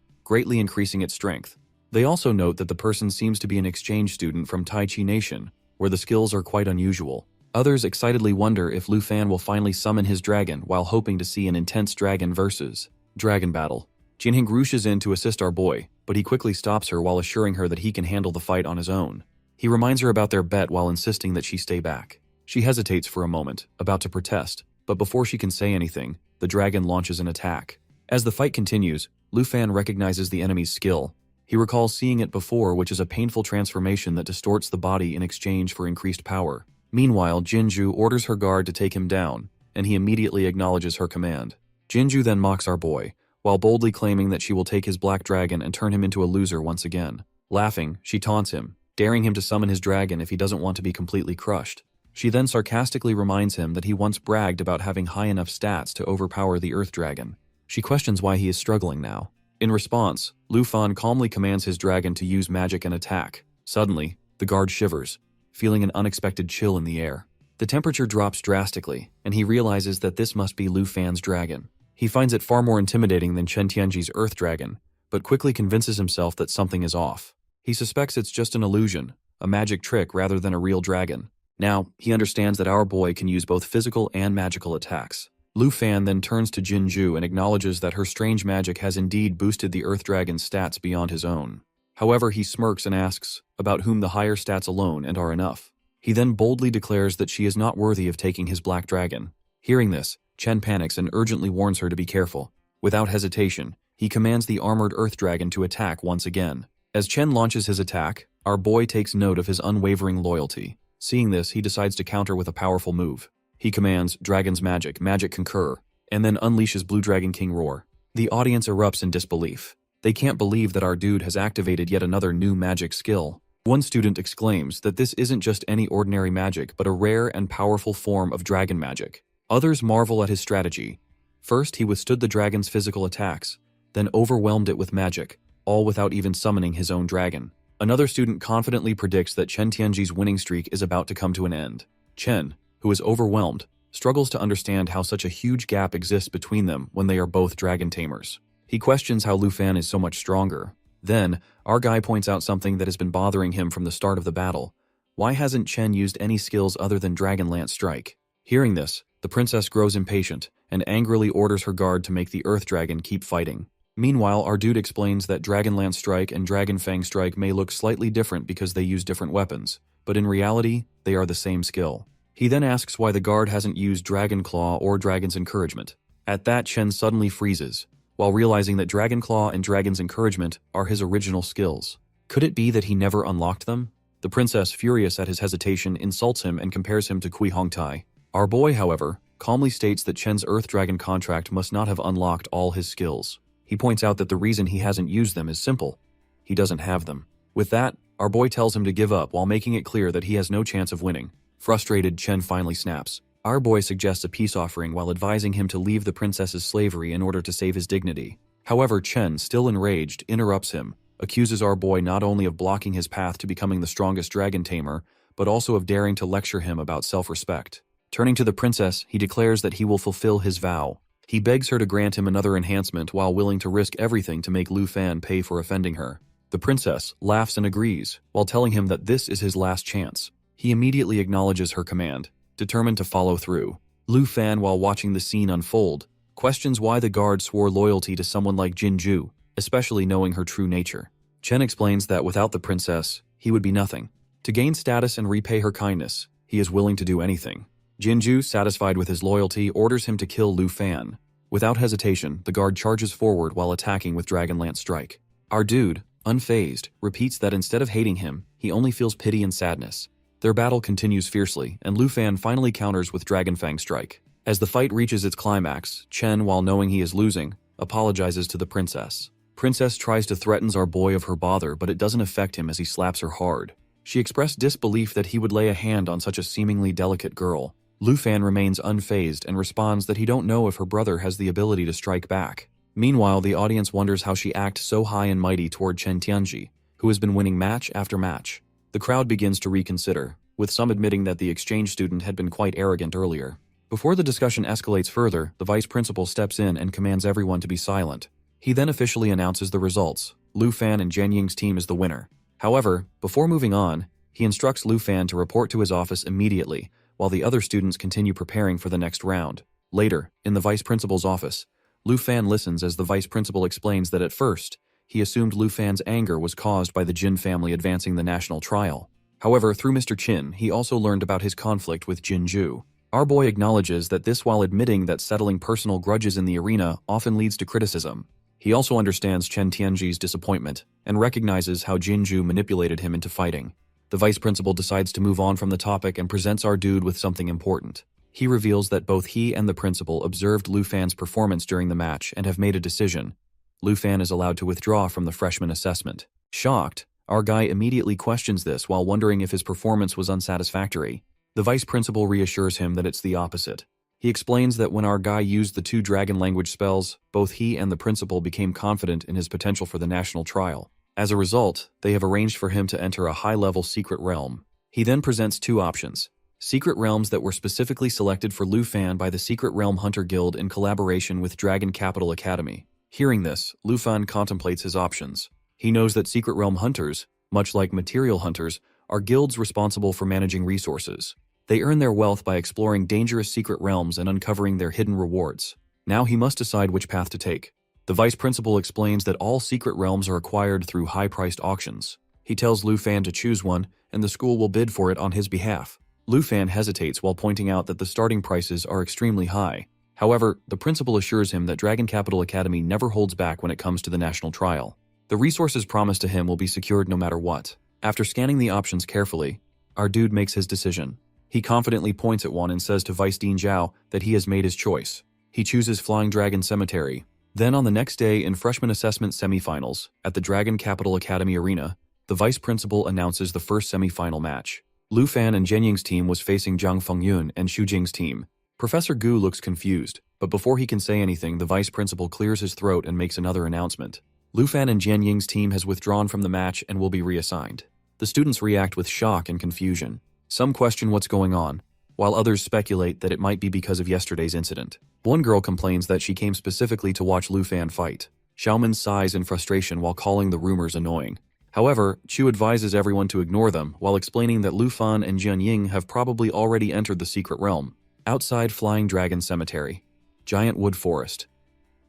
greatly increasing its strength. They also note that the person seems to be an exchange student from Taichi Nation, where the skills are quite unusual. Others excitedly wonder if Lu Fan will finally summon his dragon while hoping to see an intense dragon versus dragon battle. Jinhing rushes in to assist our boy, but he quickly stops her while assuring her that he can handle the fight on his own. He reminds her about their bet while insisting that she stay back. She hesitates for a moment, about to protest, but before she can say anything, the dragon launches an attack. As the fight continues, Lu Fan recognizes the enemy's skill. He recalls seeing it before, which is a painful transformation that distorts the body in exchange for increased power. Meanwhile, Jinju orders her guard to take him down, and he immediately acknowledges her command. Jinju then mocks our boy, while boldly claiming that she will take his black dragon and turn him into a loser once again. Laughing, she taunts him, daring him to summon his dragon if he doesn't want to be completely crushed. She then sarcastically reminds him that he once bragged about having high enough stats to overpower the Earth Dragon. She questions why he is struggling now. In response, Lu Fan calmly commands his dragon to use magic and attack. Suddenly, the guard shivers, feeling an unexpected chill in the air. The temperature drops drastically, and he realizes that this must be Lu Fan's dragon. He finds it far more intimidating than Chen Tianji's Earth Dragon, but quickly convinces himself that something is off. He suspects it's just an illusion, a magic trick rather than a real dragon. Now, he understands that our boy can use both physical and magical attacks. Lu Fan then turns to Jinju and acknowledges that her strange magic has indeed boosted the Earth Dragon's stats beyond his own. However, he smirks and asks about whom the higher stats alone and are enough. He then boldly declares that she is not worthy of taking his black dragon. Hearing this, Chen panics and urgently warns her to be careful. Without hesitation, he commands the armored Earth Dragon to attack once again. As Chen launches his attack, our boy takes note of his unwavering loyalty. Seeing this, he decides to counter with a powerful move. He commands Dragon's Magic, Magic Concur, and then unleashes Blue Dragon King Roar. The audience erupts in disbelief. They can't believe that our dude has activated yet another new magic skill. One student exclaims that this isn't just any ordinary magic, but a rare and powerful form of dragon magic. Others marvel at his strategy. First, he withstood the dragon's physical attacks, then overwhelmed it with magic, all without even summoning his own dragon. Another student confidently predicts that Chen Tianji's winning streak is about to come to an end. Chen, who is overwhelmed, struggles to understand how such a huge gap exists between them when they are both dragon tamers. He questions how Lu Fan is so much stronger. Then, our guy points out something that has been bothering him from the start of the battle. Why hasn't Chen used any skills other than Dragon Lance Strike? Hearing this, the princess grows impatient and angrily orders her guard to make the Earth Dragon keep fighting. Meanwhile, our dude explains that Dragon Lance Strike and Dragon Fang Strike may look slightly different because they use different weapons, but in reality, they are the same skill. He then asks why the guard hasn't used Dragon Claw or Dragon's Encouragement. At that, Chen suddenly freezes, while realizing that Dragon Claw and Dragon's Encouragement are his original skills. Could it be that he never unlocked them? The princess, furious at his hesitation, insults him and compares him to Kui Hongtai. Our boy, however, calmly states that Chen's Earth Dragon contract must not have unlocked all his skills. He points out that the reason he hasn't used them is simple. He doesn't have them. With that, our boy tells him to give up while making it clear that he has no chance of winning. Frustrated, Chen finally snaps. Our boy suggests a peace offering while advising him to leave the princess's slavery in order to save his dignity. However, Chen, still enraged, interrupts him, accuses our boy not only of blocking his path to becoming the strongest dragon tamer, but also of daring to lecture him about self-respect. Turning to the princess, he declares that he will fulfill his vow. He begs her to grant him another enhancement while willing to risk everything to make Lu Fan pay for offending her. The princess laughs and agrees, while telling him that this is his last chance. He immediately acknowledges her command, determined to follow through. Lu Fan, while watching the scene unfold, questions why the guard swore loyalty to someone like Jinju, especially knowing her true nature. Chen explains that without the princess, he would be nothing. To gain status and repay her kindness, he is willing to do anything. Jinju, satisfied with his loyalty, orders him to kill Lu Fan. Without hesitation, the guard charges forward while attacking with Dragonlance Strike. Our dude, unfazed, repeats that instead of hating him, he only feels pity and sadness. Their battle continues fiercely, and Lu Fan finally counters with Dragonfang Strike. As the fight reaches its climax, Chen, while knowing he is losing, apologizes to the princess. Princess tries to threaten our boy of her bother, but it doesn't affect him as he slaps her hard. She expressed disbelief that he would lay a hand on such a seemingly delicate girl. Lu Fan remains unfazed and responds that he don't know if her brother has the ability to strike back. Meanwhile, the audience wonders how she acts so high and mighty toward Chen Tianji, who has been winning match after match. The crowd begins to reconsider, with some admitting that the exchange student had been quite arrogant earlier. Before the discussion escalates further, the vice principal steps in and commands everyone to be silent. He then officially announces the results. Lu Fan and Jian Ying's team is the winner. However, before moving on, he instructs Lu Fan to report to his office immediately, while the other students continue preparing for the next round. Later, in the vice principal's office, Lu Fan listens as the vice principal explains that at first, he assumed Lu Fan's anger was caused by the Jin family advancing the national trial. However, through Mr. Qin, he also learned about his conflict with Jinju. Our boy acknowledges that this while admitting that settling personal grudges in the arena often leads to criticism. He also understands Chen Tianji's disappointment and recognizes how Jinju manipulated him into fighting. The vice principal decides to move on from the topic and presents our dude with something important. He reveals that both he and the principal observed Lu Fan's performance during the match and have made a decision. Lu Fan is allowed to withdraw from the freshman assessment. Shocked, our guy immediately questions this while wondering if his performance was unsatisfactory. The vice principal reassures him that it's the opposite. He explains that when our guy used the 2 dragon language spells, both he and the principal became confident in his potential for the national trial. As a result, they have arranged for him to enter a high-level secret realm. He then presents 2 options. Secret realms that were specifically selected for Lu Fan by the Secret Realm Hunter Guild in collaboration with Dragon Capital Academy. Hearing this, Lu Fan contemplates his options. He knows that Secret Realm Hunters, much like material hunters, are guilds responsible for managing resources. They earn their wealth by exploring dangerous secret realms and uncovering their hidden rewards. Now he must decide which path to take. The vice principal explains that all secret realms are acquired through high-priced auctions. He tells Lu Fan to choose one, and the school will bid for it on his behalf. Lu Fan hesitates while pointing out that the starting prices are extremely high. However, the principal assures him that Dragon Capital Academy never holds back when it comes to the national trial. The resources promised to him will be secured no matter what. After scanning the options carefully, our dude makes his decision. He confidently points at one and says to Vice Dean Zhao that he has made his choice. He chooses Flying Dragon Cemetery. Then on the next day in freshman assessment semifinals, at the Dragon Capital Academy Arena, the vice principal announces the first semifinal match. Lu Fan and Jian Ying's team was facing Zhang Fengyun and Xu Jing's team. Professor Gu looks confused, but before he can say anything, the vice principal clears his throat and makes another announcement. Lu Fan and Jian Ying's team has withdrawn from the match and will be reassigned. The students react with shock and confusion. Some question what's going on, while others speculate that it might be because of yesterday's incident. One girl complains that she came specifically to watch Lu Fan fight. Xiaoman sighs in frustration while calling the rumors annoying. However, Chu advises everyone to ignore them while explaining that Lu Fan and Jian Ying have probably already entered the secret realm. Outside Flying Dragon Cemetery. Giant wood forest.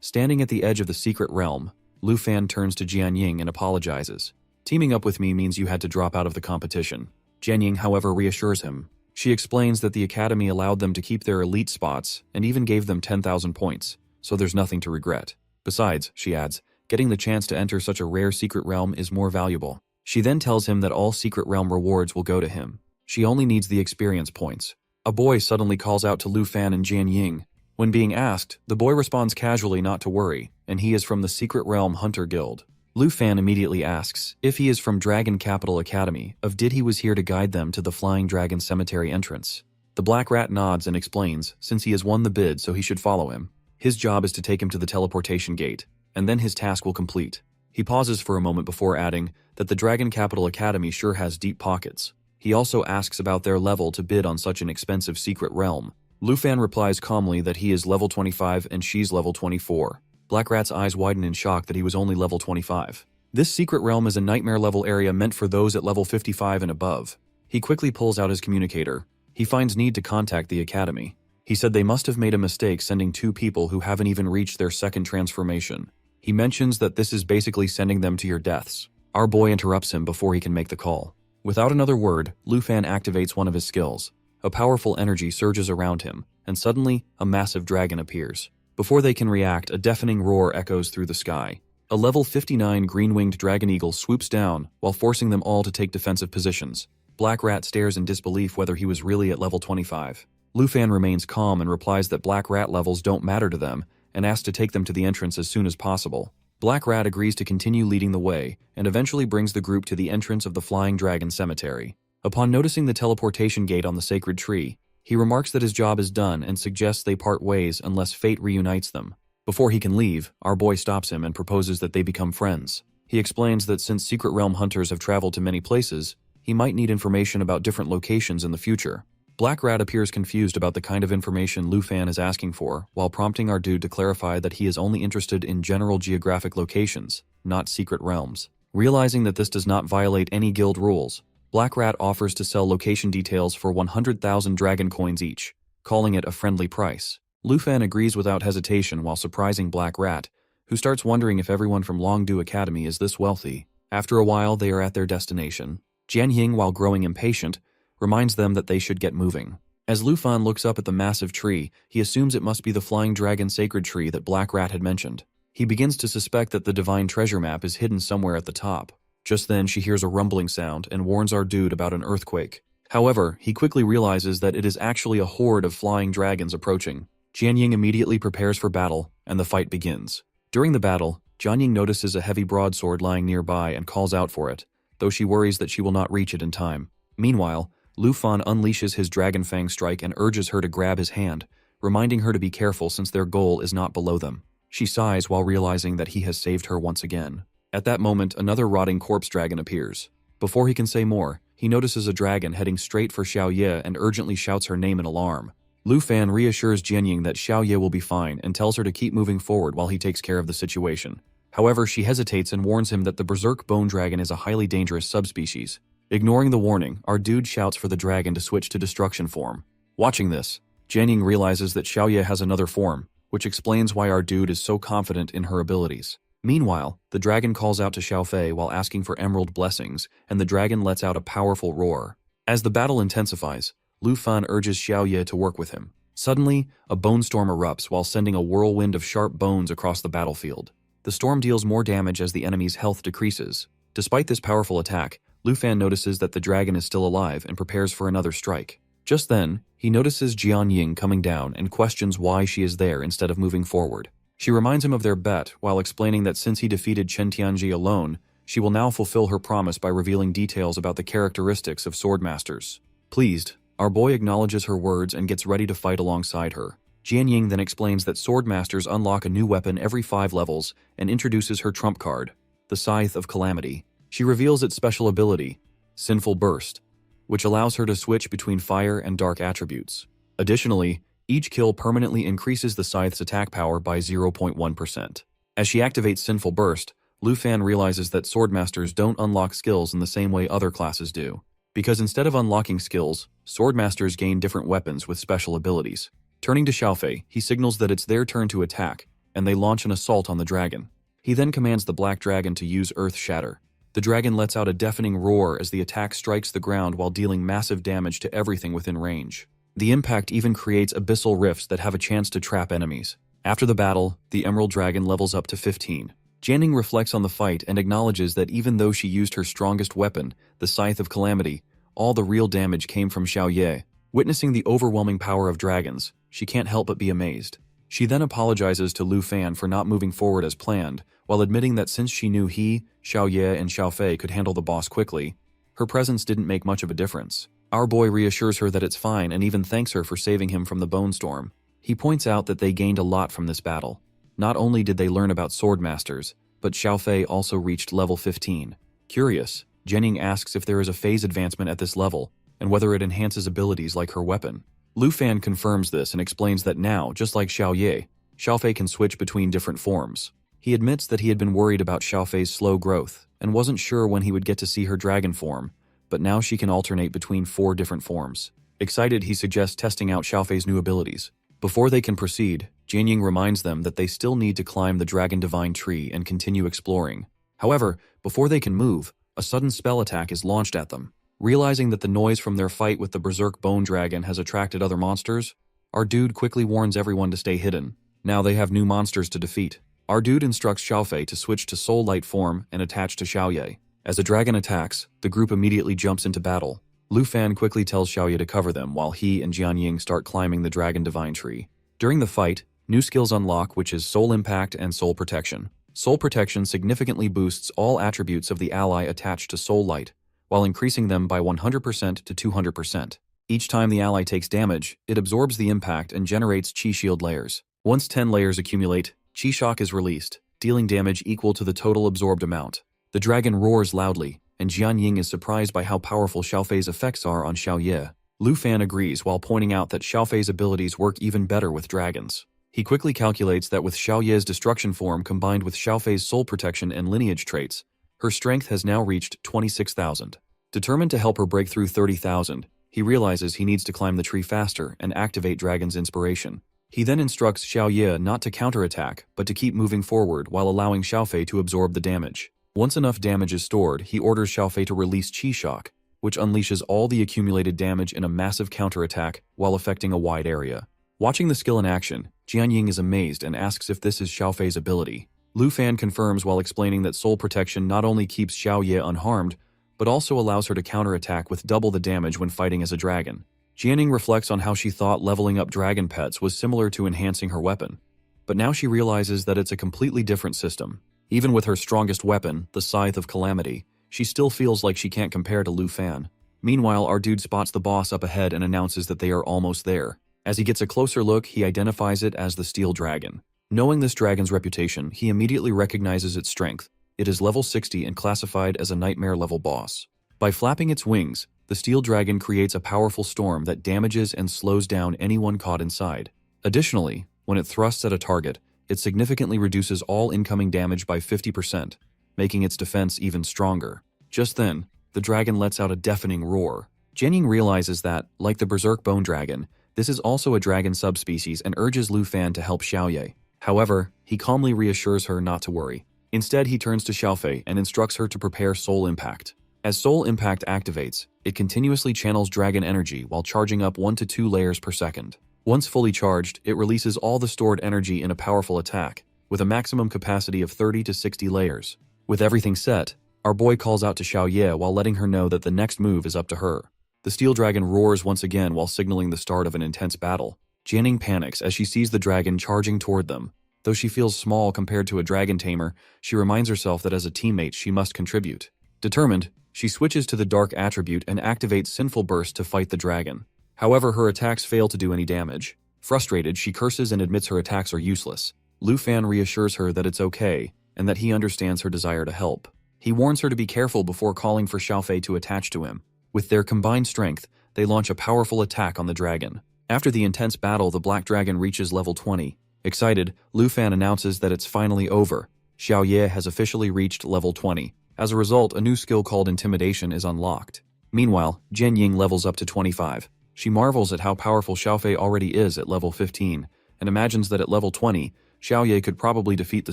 Standing at the edge of the secret realm, Lu Fan turns to Jian Ying and apologizes. Teaming up with me means you had to drop out of the competition. Jian Ying, however, reassures him. She explains that the academy allowed them to keep their elite spots and even gave them 10,000 points, so there's nothing to regret. Besides, she adds, getting the chance to enter such a rare secret realm is more valuable. She then tells him that all secret realm rewards will go to him. She only needs the experience points. A boy suddenly calls out to Lu Fan and Jian Ying. When being asked, the boy responds casually not to worry, and he is from the Secret Realm Hunter Guild. Lu Fan immediately asks if he is from Dragon Capital Academy, did he was here to guide them to the Flying Dragon Cemetery entrance. The Black Rat nods and explains, since he has won the bid so he should follow him. His job is to take him to the teleportation gate, and then his task will complete. He pauses for a moment before adding that the Dragon Capital Academy sure has deep pockets. He also asks about their level to bid on such an expensive secret realm. Lu Fan replies calmly that he is level 25 and she's level 24. Black Rat's eyes widen in shock that he was only level 25. This secret realm is a nightmare-level area meant for those at level 55 and above. He quickly pulls out his communicator. He finds need to contact the academy. He said they must have made a mistake sending 2 people who haven't even reached their second transformation. He mentions that this is basically sending them to your deaths. Our boy interrupts him before he can make the call. Without another word, Lu Fan activates one of his skills. A powerful energy surges around him, and suddenly, a massive dragon appears. Before they can react, a deafening roar echoes through the sky. A level 59 green-winged dragon eagle swoops down, while forcing them all to take defensive positions. Black Rat stares in disbelief whether he was really at level 25. Lu Fan remains calm and replies that Black Rat levels don't matter to them, and asks to take them to the entrance as soon as possible. Black Rat agrees to continue leading the way, and eventually brings the group to the entrance of the Flying Dragon Cemetery. Upon noticing the teleportation gate on the sacred tree, he remarks that his job is done and suggests they part ways unless fate reunites them. Before he can leave, our boy stops him and proposes that they become friends. He explains that since Secret Realm hunters have traveled to many places, he might need information about different locations in the future. Black Rat appears confused about the kind of information Lu Fan is asking for, while prompting our dude to clarify that he is only interested in general geographic locations, not secret realms. Realizing that this does not violate any guild rules, Black Rat offers to sell location details for 100,000 dragon coins each, calling it a friendly price. Lu Fan agrees without hesitation while surprising Black Rat, who starts wondering if everyone from Longdu Academy is this wealthy. After a while, they are at their destination. Jian Ying, while growing impatient, reminds them that they should get moving. As Lu Fan looks up at the massive tree, he assumes it must be the Flying Dragon Sacred Tree that Black Rat had mentioned. He begins to suspect that the Divine Treasure Map is hidden somewhere at the top. Just then, she hears a rumbling sound and warns our dude about an earthquake. However, he quickly realizes that it is actually a horde of flying dragons approaching. Jian Ying immediately prepares for battle, and the fight begins. During the battle, Jian Ying notices a heavy broadsword lying nearby and calls out for it, though she worries that she will not reach it in time. Meanwhile, Lu Fan unleashes his Dragon Fang strike and urges her to grab his hand, reminding her to be careful since their goal is not below them. She sighs while realizing that he has saved her once again. At that moment, another rotting corpse dragon appears. Before he can say more, he notices a dragon heading straight for Xiao Ye and urgently shouts her name in alarm. Lu Fan reassures Jian Ying that Xiao Ye will be fine and tells her to keep moving forward while he takes care of the situation. However, she hesitates and warns him that the Berserk Bone Dragon is a highly dangerous subspecies. Ignoring the warning, our dude shouts for the dragon to switch to destruction form. Watching this, Jian Ying realizes that Xiao Ye has another form, which explains why our dude is so confident in her abilities. Meanwhile, the dragon calls out to Xiao Fei while asking for emerald blessings, and the dragon lets out a powerful roar. As the battle intensifies, Lu Fan urges Xiao Ye to work with him. Suddenly, a bone storm erupts while sending a whirlwind of sharp bones across the battlefield. The storm deals more damage as the enemy's health decreases. Despite this powerful attack, Lu Fan notices that the dragon is still alive and prepares for another strike. Just then, he notices Jian Ying coming down and questions why she is there instead of moving forward. She reminds him of their bet while explaining that since he defeated Chen Tianji alone, she will now fulfill her promise by revealing details about the characteristics of swordmasters. Pleased, our boy acknowledges her words and gets ready to fight alongside her. Jian Ying then explains that swordmasters unlock a new weapon every 5 levels and introduces her trump card, the Scythe of Calamity. She reveals its special ability, Sinful Burst, which allows her to switch between fire and dark attributes. Additionally, each kill permanently increases the Scythe's attack power by 0.1%. As she activates Sinful Burst, Lu Fan realizes that swordmasters don't unlock skills in the same way other classes do. Because instead of unlocking skills, swordmasters gain different weapons with special abilities. Turning to Xiaofei, he signals that it's their turn to attack, and they launch an assault on the dragon. He then commands the Black Dragon to use Earth Shatter. The dragon lets out a deafening roar as the attack strikes the ground while dealing massive damage to everything within range. The impact even creates abyssal rifts that have a chance to trap enemies. After the battle, the Emerald Dragon levels up to 15. Jian Ying reflects on the fight and acknowledges that even though she used her strongest weapon, the Scythe of Calamity, all the real damage came from Xiao Ye. Witnessing the overwhelming power of dragons, she can't help but be amazed. She then apologizes to Lu Fan for not moving forward as planned, while admitting that since she knew he, Xiao Ye, and Xiao Fei could handle the boss quickly, her presence didn't make much of a difference. Our boy reassures her that it's fine and even thanks her for saving him from the bone storm. He points out that they gained a lot from this battle. Not only did they learn about swordmasters, but Xiao Fei also reached level 15. Curious, Jian Ying asks if there is a phase advancement at this level, and whether it enhances abilities like her weapon. Lu Fan confirms this and explains that now, just like Xiao Ye, Xiao Fei can switch between different forms. He admits that he had been worried about Xiao Fei's slow growth, and wasn't sure when he would get to see her dragon form, but now she can alternate between 4 different forms. Excited, he suggests testing out Xiao Fei's new abilities. Before they can proceed, Jianying reminds them that they still need to climb the Dragon Divine Tree and continue exploring. However, before they can move, a sudden spell attack is launched at them. Realizing that the noise from their fight with the Berserk Bone Dragon has attracted other monsters, our dude quickly warns everyone to stay hidden. Now they have new monsters to defeat. Our dude instructs Xiaofei to switch to Soul Light form and attach to Xiaoye. As the dragon attacks, the group immediately jumps into battle. Lu Fan quickly tells Xiaoye to cover them while he and Jianying start climbing the Dragon Divine Tree. During the fight, new skills unlock, which is Soul Impact and Soul Protection. Soul Protection significantly boosts all attributes of the ally attached to Soul Light, while increasing them by 100% to 200%. Each time the ally takes damage, it absorbs the impact and generates Qi Shield layers. Once 10 layers accumulate, Qi Shock is released, dealing damage equal to the total absorbed amount. The dragon roars loudly, and Jianying is surprised by how powerful Xiaofei's effects are on Xiaoye. Lu Fan agrees while pointing out that Xiaofei's abilities work even better with dragons. He quickly calculates that with Xiaoye's destruction form combined with Xiaofei's soul protection and lineage traits, her strength has now reached 26,000. Determined to help her break through 30,000, he realizes he needs to climb the tree faster and activate Dragon's inspiration. He then instructs Xiaoye not to counterattack, but to keep moving forward while allowing Xiaofei to absorb the damage. Once enough damage is stored, he orders Xiaofei to release Qi Shock, which unleashes all the accumulated damage in a massive counterattack while affecting a wide area. Watching the skill in action, Jianying is amazed and asks if this is Xiaofei's ability. Lu Fan confirms while explaining that Soul Protection not only keeps Xiaoye unharmed, but also allows her to counterattack with double the damage when fighting as a dragon. Jianying reflects on how she thought leveling up dragon pets was similar to enhancing her weapon, but now she realizes that it's a completely different system. Even with her strongest weapon, the Scythe of Calamity, she still feels like she can't compare to Lu Fan. Meanwhile, our dude spots the boss up ahead and announces that they are almost there. As he gets a closer look, he identifies it as the Steel Dragon. Knowing this dragon's reputation, he immediately recognizes its strength. It is level 60 and classified as a nightmare level boss. By flapping its wings, the Steel Dragon creates a powerful storm that damages and slows down anyone caught inside. Additionally, when it thrusts at a target, it significantly reduces all incoming damage by 50%, making its defense even stronger. Just then, the dragon lets out a deafening roar. Jianying realizes that, like the Berserk Bone Dragon, this is also a dragon subspecies and urges Lu Fan to help Xiaoye. However, he calmly reassures her not to worry. Instead, he turns to Xiaofei and instructs her to prepare Soul Impact. As Soul Impact activates, it continuously channels dragon energy while charging up 1 to 2 layers per second. Once fully charged, it releases all the stored energy in a powerful attack, with a maximum capacity of 30 to 60 layers. With everything set, our boy calls out to Xiaoye while letting her know that the next move is up to her. The Steel Dragon roars once again while signaling the start of an intense battle. Jianying panics as she sees the dragon charging toward them. Though she feels small compared to a dragon tamer, she reminds herself that as a teammate she must contribute. Determined, she switches to the Dark attribute and activates Sinful Burst to fight the dragon. However, her attacks fail to do any damage. Frustrated, she curses and admits her attacks are useless. Lu Fan reassures her that it's okay, and that he understands her desire to help. He warns her to be careful before calling for Xiaofei to attach to him. With their combined strength, they launch a powerful attack on the dragon. After the intense battle, the Black Dragon reaches level 20. Excited, Lu Fan announces that it's finally over. Xiaoye has officially reached level 20. As a result, a new skill called Intimidation is unlocked. Meanwhile, Jianying levels up to 25. She marvels at how powerful Xiaofei already is at level 15, and imagines that at level 20, Xiaoye could probably defeat the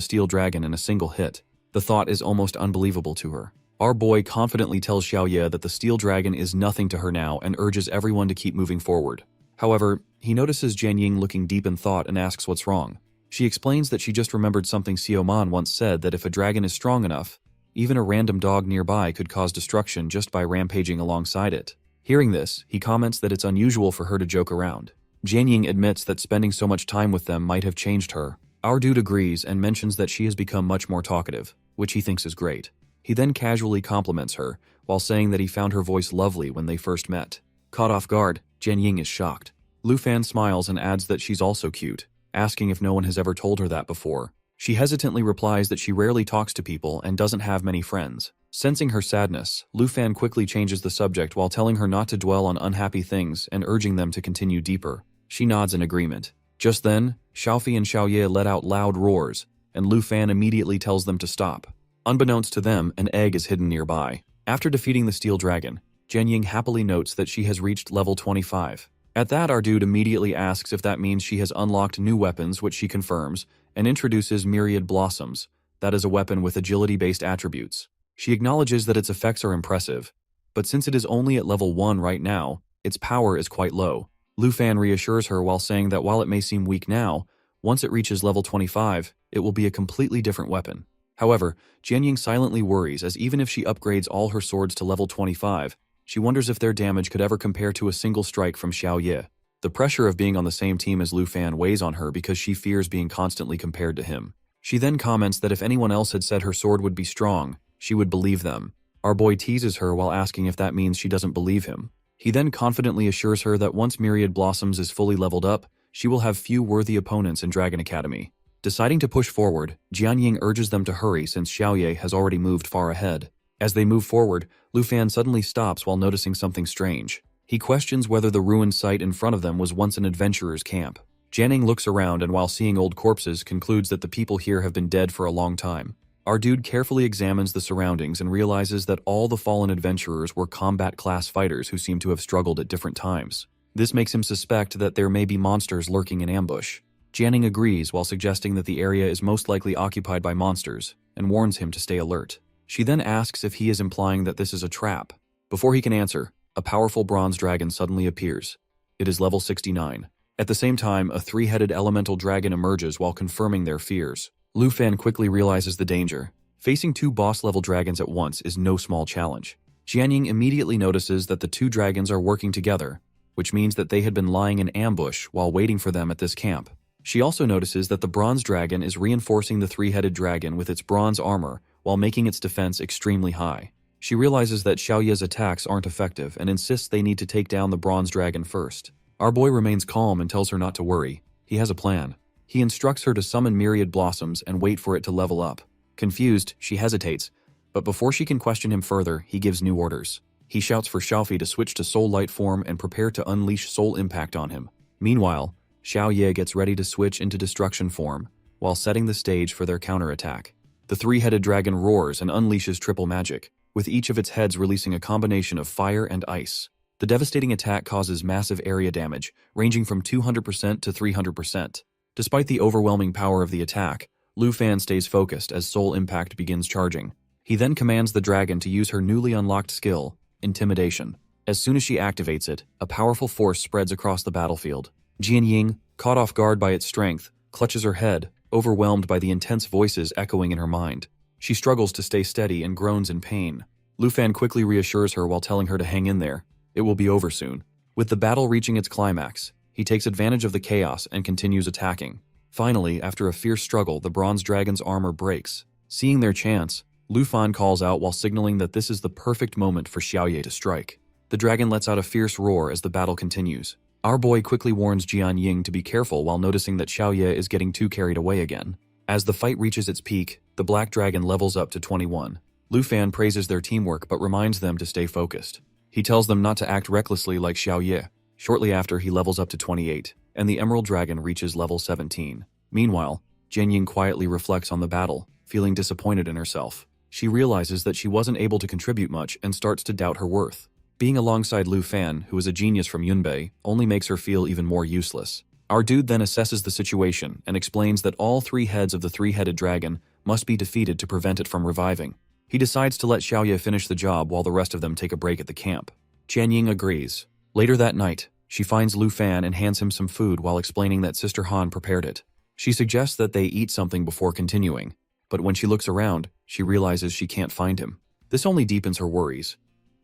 Steel Dragon in a single hit. The thought is almost unbelievable to her. Our boy confidently tells Xiaoye that the Steel Dragon is nothing to her now and urges everyone to keep moving forward. However, he notices Jianying looking deep in thought and asks what's wrong. She explains that she just remembered something Xiaoman once said, that if a dragon is strong enough, even a random dog nearby could cause destruction just by rampaging alongside it. Hearing this, he comments that it's unusual for her to joke around. Jianying admits that spending so much time with them might have changed her. Our dude agrees and mentions that she has become much more talkative, which he thinks is great. He then casually compliments her, while saying that he found her voice lovely when they first met. Caught off guard, Jianying is shocked. Lu Fan smiles and adds that she's also cute, asking if no one has ever told her that before. She hesitantly replies that she rarely talks to people and doesn't have many friends. Sensing her sadness, Lu Fan quickly changes the subject while telling her not to dwell on unhappy things and urging them to continue deeper. She nods in agreement. Just then, Xiaofei and Xiaoye let out loud roars, and Lu Fan immediately tells them to stop. Unbeknownst to them, an egg is hidden nearby. After defeating the Steel Dragon, Jianying happily notes that she has reached level 25. At that, our dude immediately asks if that means she has unlocked new weapons, which she confirms, and introduces Myriad Blossoms. That is a weapon with agility-based attributes. She acknowledges that its effects are impressive, but since it is only at level 1 right now, its power is quite low. Lu Fan reassures her while saying that while it may seem weak now, once it reaches level 25, it will be a completely different weapon. However, Jianying silently worries, as even if she upgrades all her swords to level 25, she wonders if their damage could ever compare to a single strike from Xiao Ye. The pressure of being on the same team as Lu Fan weighs on her because she fears being constantly compared to him. She then comments that if anyone else had said her sword would be strong, she would believe them. Our boy teases her while asking if that means she doesn't believe him. He then confidently assures her that once Myriad Blossoms is fully leveled up, she will have few worthy opponents in Dragon Academy. Deciding to push forward, Jianying urges them to hurry since Xiao Ye has already moved far ahead. As they move forward, Lu Fan suddenly stops while noticing something strange. He questions whether the ruined site in front of them was once an adventurer's camp. Jianying looks around and while seeing old corpses concludes that the people here have been dead for a long time. Our dude carefully examines the surroundings and realizes that all the fallen adventurers were combat-class fighters who seem to have struggled at different times. This makes him suspect that there may be monsters lurking in ambush. Jianying agrees while suggesting that the area is most likely occupied by monsters and warns him to stay alert. She then asks if he is implying that this is a trap. Before he can answer, a powerful bronze dragon suddenly appears. It is level 69. At the same time, a three-headed elemental dragon emerges while confirming their fears. Lu Fan quickly realizes the danger. Facing 2 boss-level dragons at once is no small challenge. Jianying immediately notices that the 2 dragons are working together, which means that they had been lying in ambush while waiting for them at this camp. She also notices that the bronze dragon is reinforcing the three-headed dragon with its bronze armor while making its defense extremely high. She realizes that Xiao Ye's attacks aren't effective and insists they need to take down the bronze dragon first. Our boy remains calm and tells her not to worry. He has a plan. He instructs her to summon Myriad Blossoms and wait for it to level up. Confused, she hesitates, but before she can question him further, he gives new orders. He shouts for Xiaofi to switch to Soul Light form and prepare to unleash Soul Impact on him. Meanwhile, Xiao Ye gets ready to switch into Destruction form, while setting the stage for their counterattack. The three-headed dragon roars and unleashes triple magic, with each of its heads releasing a combination of fire and ice. The devastating attack causes massive area damage, ranging from 200% to 300%. Despite the overwhelming power of the attack, Lu Fan stays focused as Soul Impact begins charging. He then commands the dragon to use her newly unlocked skill, Intimidation. As soon as she activates it, a powerful force spreads across the battlefield. Jianying, caught off guard by its strength, clutches her head, overwhelmed by the intense voices echoing in her mind. She struggles to stay steady and groans in pain. Lu Fan quickly reassures her while telling her to hang in there. It will be over soon. With the battle reaching its climax, he takes advantage of the chaos and continues attacking. Finally, after a fierce struggle, the bronze dragon's armor breaks. Seeing their chance, Lu Fan calls out while signaling that this is the perfect moment for Xiao Ye to strike. The dragon lets out a fierce roar as the battle continues. Our boy quickly warns Jianying to be careful while noticing that Xiao Ye is getting too carried away again. As the fight reaches its peak, the black dragon levels up to 21. Lu Fan praises their teamwork but reminds them to stay focused. He tells them not to act recklessly like Xiao Ye. Shortly after, he levels up to 28, and the emerald dragon reaches level 17. Meanwhile, Jianying quietly reflects on the battle, feeling disappointed in herself. She realizes that she wasn't able to contribute much and starts to doubt her worth. Being alongside Lu Fan, who is a genius from Yunbei, only makes her feel even more useless. Our dude then assesses the situation and explains that all 3 heads of the three-headed dragon must be defeated to prevent it from reviving. He decides to let Xiao Ye finish the job while the rest of them take a break at the camp. Jianying agrees. Later that night, she finds Lu Fan and hands him some food while explaining that Sister Han prepared it. She suggests that they eat something before continuing, but when she looks around, she realizes she can't find him. This only deepens her worries.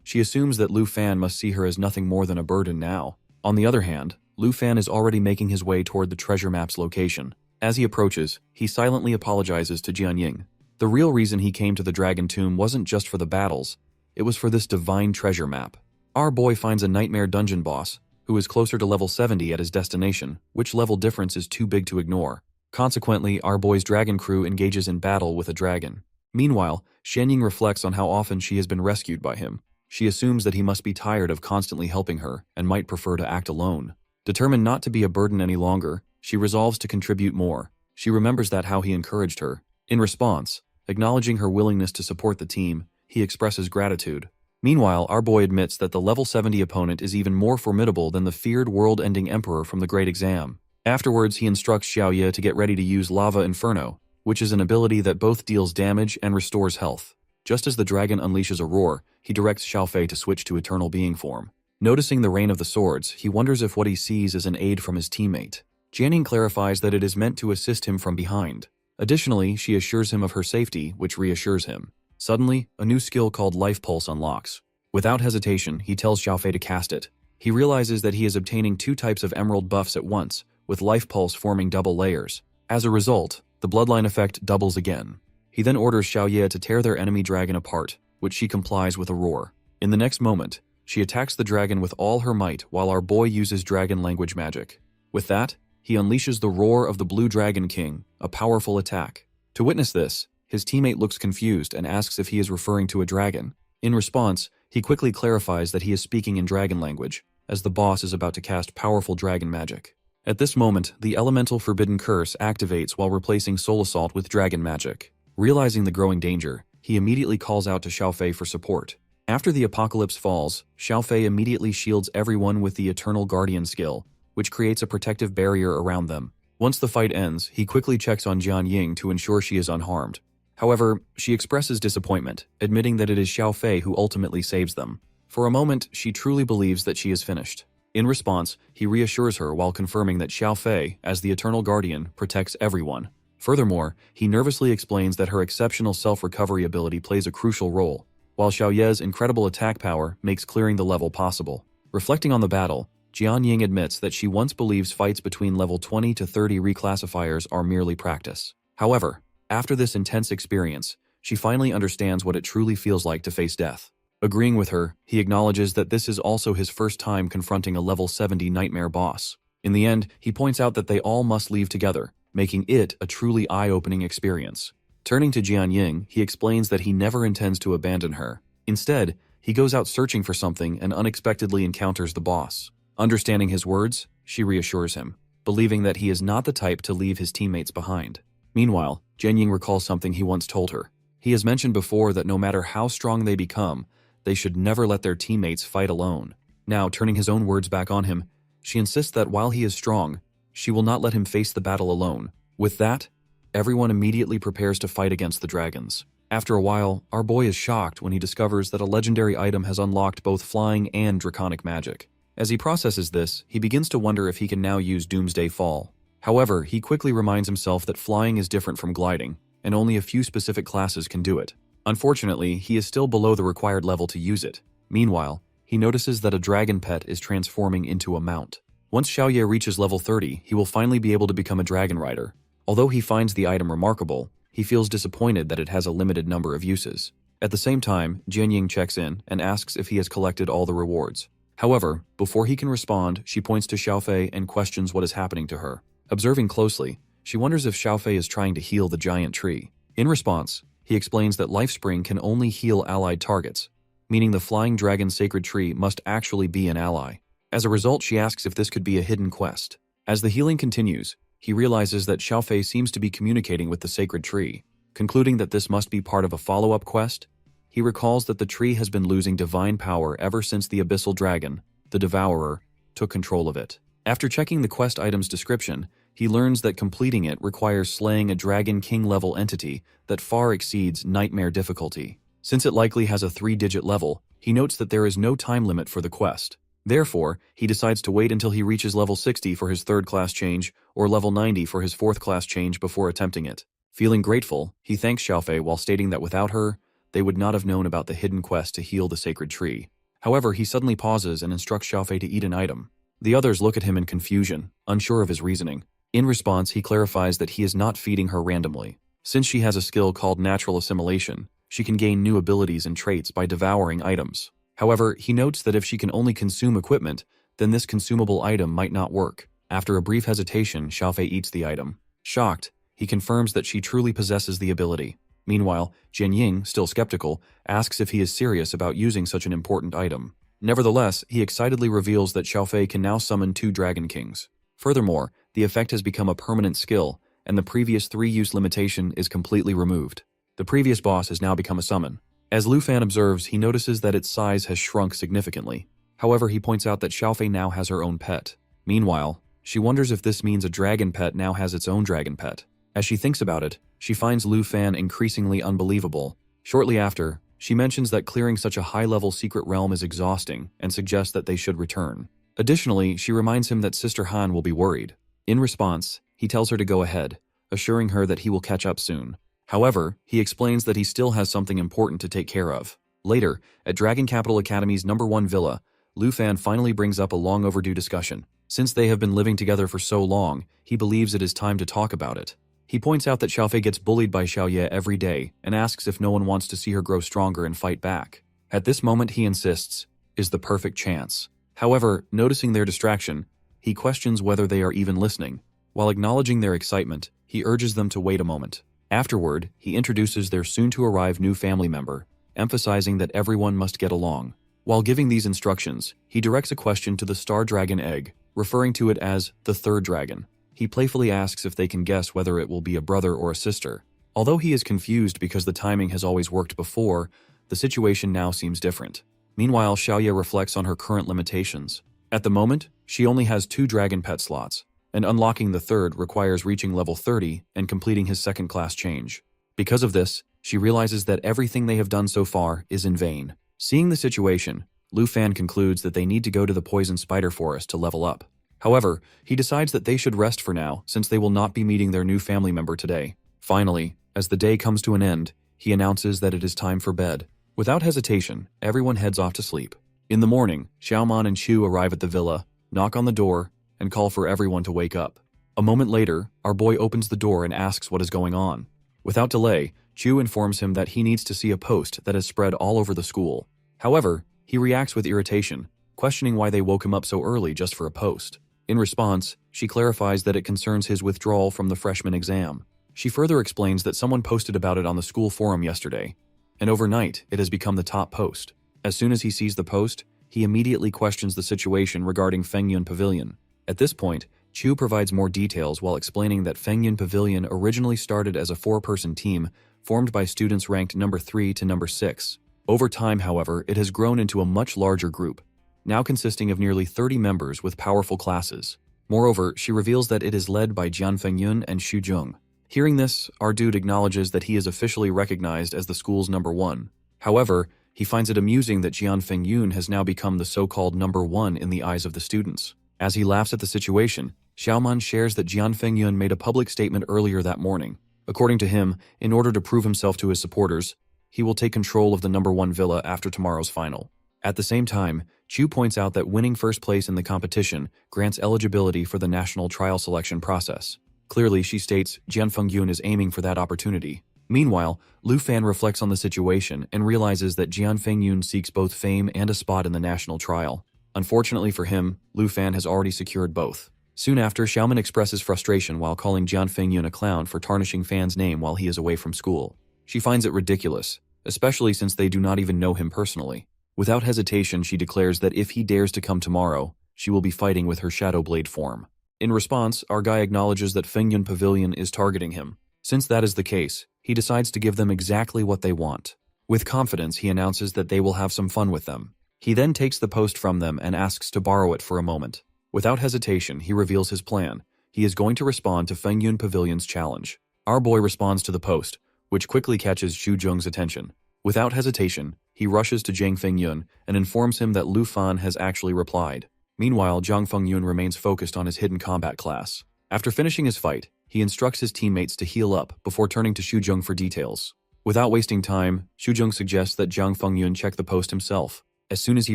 She assumes that Lu Fan must see her as nothing more than a burden now. On the other hand, Lu Fan is already making his way toward the treasure map's location. As he approaches, he silently apologizes to Jianying. The real reason he came to the Dragon Tomb wasn't just for the battles, it was for this divine treasure map. Our boy finds a nightmare dungeon boss, who is closer to level 70 at his destination, which level difference is too big to ignore. Consequently, our boy's dragon crew engages in battle with a dragon. Meanwhile, Xianying reflects on how often she has been rescued by him. She assumes that he must be tired of constantly helping her and might prefer to act alone. Determined not to be a burden any longer, she resolves to contribute more. She remembers that how he encouraged her. In response, acknowledging her willingness to support the team, he expresses gratitude. Meanwhile, our boy admits that the level 70 opponent is even more formidable than the feared world-ending emperor from the Great Exam. Afterwards, he instructs Xiaoye to get ready to use Lava Inferno, which is an ability that both deals damage and restores health. Just as the dragon unleashes a roar, he directs Xiaofei to switch to Eternal Being form. Noticing the Rain of the Swords, he wonders if what he sees is an aid from his teammate. Jianying clarifies that it is meant to assist him from behind. Additionally, she assures him of her safety, which reassures him. Suddenly, a new skill called Life Pulse unlocks. Without hesitation, he tells Xiaofei to cast it. He realizes that he is obtaining 2 types of emerald buffs at once, with Life Pulse forming double layers. As a result, the bloodline effect doubles again. He then orders Xiaoye to tear their enemy dragon apart, which she complies with a roar. In the next moment, she attacks the dragon with all her might while our boy uses dragon language magic. With that, he unleashes the roar of the Blue Dragon King, a powerful attack. To witness this, his teammate looks confused and asks if he is referring to a dragon. In response, he quickly clarifies that he is speaking in dragon language, as the boss is about to cast powerful dragon magic. At this moment, the elemental forbidden curse activates while replacing Soul Assault with dragon magic. Realizing the growing danger, he immediately calls out to Xiaofei for support. After the apocalypse falls, Xiaofei immediately shields everyone with the Eternal Guardian skill, which creates a protective barrier around them. Once the fight ends, he quickly checks on Jianying to ensure she is unharmed. However, she expresses disappointment, admitting that it is Xiaofei who ultimately saves them. For a moment, she truly believes that she is finished. In response, he reassures her while confirming that Xiaofei, as the Eternal Guardian, protects everyone. Furthermore, he nervously explains that her exceptional self-recovery ability plays a crucial role, while Xiaoye's incredible attack power makes clearing the level possible. Reflecting on the battle, Jianying admits that she once believes fights between level 20 to 30 reclassifiers are merely practice. However, after this intense experience, she finally understands what it truly feels like to face death. Agreeing with her, he acknowledges that this is also his first time confronting a level 70 nightmare boss. In the end, he points out that they all must leave together, making it a truly eye-opening experience. Turning to Jianying, he explains that he never intends to abandon her. Instead, he goes out searching for something and unexpectedly encounters the boss. Understanding his words, she reassures him, believing that he is not the type to leave his teammates behind. Meanwhile, Jianying recalls something he once told her. He has mentioned before that no matter how strong they become, they should never let their teammates fight alone. Now, turning his own words back on him, she insists that while he is strong, she will not let him face the battle alone. With that, everyone immediately prepares to fight against the dragons. After a while, our boy is shocked when he discovers that a legendary item has unlocked both flying and draconic magic. As he processes this, he begins to wonder if he can now use Doomsday Fall. However, he quickly reminds himself that flying is different from gliding, and only a few specific classes can do it. Unfortunately, he is still below the required level to use it. Meanwhile, he notices that a dragon pet is transforming into a mount. Once Xiaoye reaches level 30, he will finally be able to become a dragon rider. Although he finds the item remarkable, he feels disappointed that it has a limited number of uses. At the same time, Jianying checks in and asks if he has collected all the rewards. However, before he can respond, she points to Xiaofei and questions what is happening to her. Observing closely, she wonders if Xiaofei is trying to heal the giant tree. In response, he explains that Life Spring can only heal allied targets, meaning the flying dragon sacred tree must actually be an ally. As a result, she asks if this could be a hidden quest. As the healing continues, he realizes that Xiaofei seems to be communicating with the sacred tree. Concluding that this must be part of a follow-up quest, he recalls that the tree has been losing divine power ever since the abyssal dragon, the Devourer, took control of it. After checking the quest item's description, he learns that completing it requires slaying a Dragon King-level entity that far exceeds nightmare difficulty. Since it likely has a 3-digit level, he notes that there is no time limit for the quest. Therefore, he decides to wait until he reaches level 60 for his 3rd class change or level 90 for his 4th class change before attempting it. Feeling grateful, he thanks Xiaofei while stating that without her, they would not have known about the hidden quest to heal the sacred tree. However, he suddenly pauses and instructs Xiaofei to eat an item. The others look at him in confusion, unsure of his reasoning. In response, he clarifies that he is not feeding her randomly. Since she has a skill called natural assimilation, she can gain new abilities and traits by devouring items. However, he notes that if she can only consume equipment, then this consumable item might not work. After a brief hesitation, Xiaofei eats the item. Shocked, he confirms that she truly possesses the ability. Meanwhile, Jianying, still skeptical, asks if he is serious about using such an important item. Nevertheless, he excitedly reveals that Xiaofei can now summon 2 Dragon Kings. Furthermore, the effect has become a permanent skill, and the previous 3-use limitation is completely removed. The previous boss has now become a summon. As Lu Fan observes, he notices that its size has shrunk significantly. However, he points out that Xiaofei now has her own pet. Meanwhile, she wonders if this means a dragon pet now has its own dragon pet. As she thinks about it, she finds Lu Fan increasingly unbelievable. Shortly after, she mentions that clearing such a high-level secret realm is exhausting and suggests that they should return. Additionally, she reminds him that Sister Han will be worried. In response, he tells her to go ahead, assuring her that he will catch up soon. However, he explains that he still has something important to take care of. Later, at Dragon Capital Academy's #1 villa, Lu Fan finally brings up a long overdue discussion. Since they have been living together for so long, he believes it is time to talk about it. He points out that Xiaofei gets bullied by Xiaoye every day and asks if no one wants to see her grow stronger and fight back. At this moment, he insists, is the perfect chance. However, noticing their distraction, he questions whether they are even listening. While acknowledging their excitement, he urges them to wait a moment. Afterward, he introduces their soon-to-arrive new family member, emphasizing that everyone must get along. While giving these instructions, he directs a question to the star dragon egg, referring to it as the third dragon. He playfully asks if they can guess whether it will be a brother or a sister. Although he is confused because the timing has always worked before, the situation now seems different. Meanwhile, Xiaoye reflects on her current limitations. At the moment, she only has 2 dragon pet slots, and unlocking the third requires reaching level 30 and completing his second-class change. Because of this, she realizes that everything they have done so far is in vain. Seeing the situation, Lu Fan concludes that they need to go to the poison spider forest to level up. However, he decides that they should rest for now since they will not be meeting their new family member today. Finally, as the day comes to an end, he announces that it is time for bed. Without hesitation, everyone heads off to sleep. In the morning, Xiaoman and Chu arrive at the villa, knock on the door, and call for everyone to wake up. A moment later, our boy opens the door and asks what is going on. Without delay, Chu informs him that he needs to see a post that has spread all over the school. However, he reacts with irritation, questioning why they woke him up so early just for a post. In response, she clarifies that it concerns his withdrawal from the freshman exam. She further explains that someone posted about it on the school forum yesterday, and overnight it has become the top post. As soon as he sees the post, he immediately questions the situation regarding Fengyun Pavilion. At this point, Chu provides more details while explaining that Fengyun Pavilion originally started as a 4-person team formed by students ranked number 3 to number 6. Over time, however, it has grown into a much larger group, now consisting of nearly 30 members with powerful classes. Moreover, she reveals that it is led by Jian Fengyun and Xu Jung. Hearing this, our dude acknowledges that he is officially recognized as the school's #1. However, he finds it amusing that Jian Fengyun has now become the so-called #1 in the eyes of the students. As he laughs at the situation, Xiaoman shares that Jian Fengyun made a public statement earlier that morning. According to him, in order to prove himself to his supporters, he will take control of the #1 villa after tomorrow's final. At the same time, Chu points out that winning first place in the competition grants eligibility for the national trial selection process. Clearly, she states Jian Fengyun is aiming for that opportunity. Meanwhile, Lu Fan reflects on the situation and realizes that Jian Fengyun seeks both fame and a spot in the national trial. Unfortunately for him, Lu Fan has already secured both. Soon after, Xiaoman expresses frustration while calling Jian Fengyun a clown for tarnishing Fan's name while he is away from school. She finds it ridiculous, especially since they do not even know him personally. Without hesitation, she declares that if he dares to come tomorrow, she will be fighting with her Shadow Blade form. In response, our guy acknowledges that Fengyun Pavilion is targeting him. Since that is the case, he decides to give them exactly what they want. With confidence, he announces that they will have some fun with them. He then takes the post from them and asks to borrow it for a moment. Without hesitation, he reveals his plan. He is going to respond to Fengyun Pavilion's challenge. Our boy responds to the post, which quickly catches Xu Jung's attention. Without hesitation, he rushes to Jiang Fengyun and informs him that Lu Fan has actually replied. Meanwhile, Jiang Fengyun remains focused on his hidden combat class. After finishing his fight, he instructs his teammates to heal up before turning to Xu Jung for details. Without wasting time, Xu Jung suggests that Jiang Fengyun check the post himself. As soon as he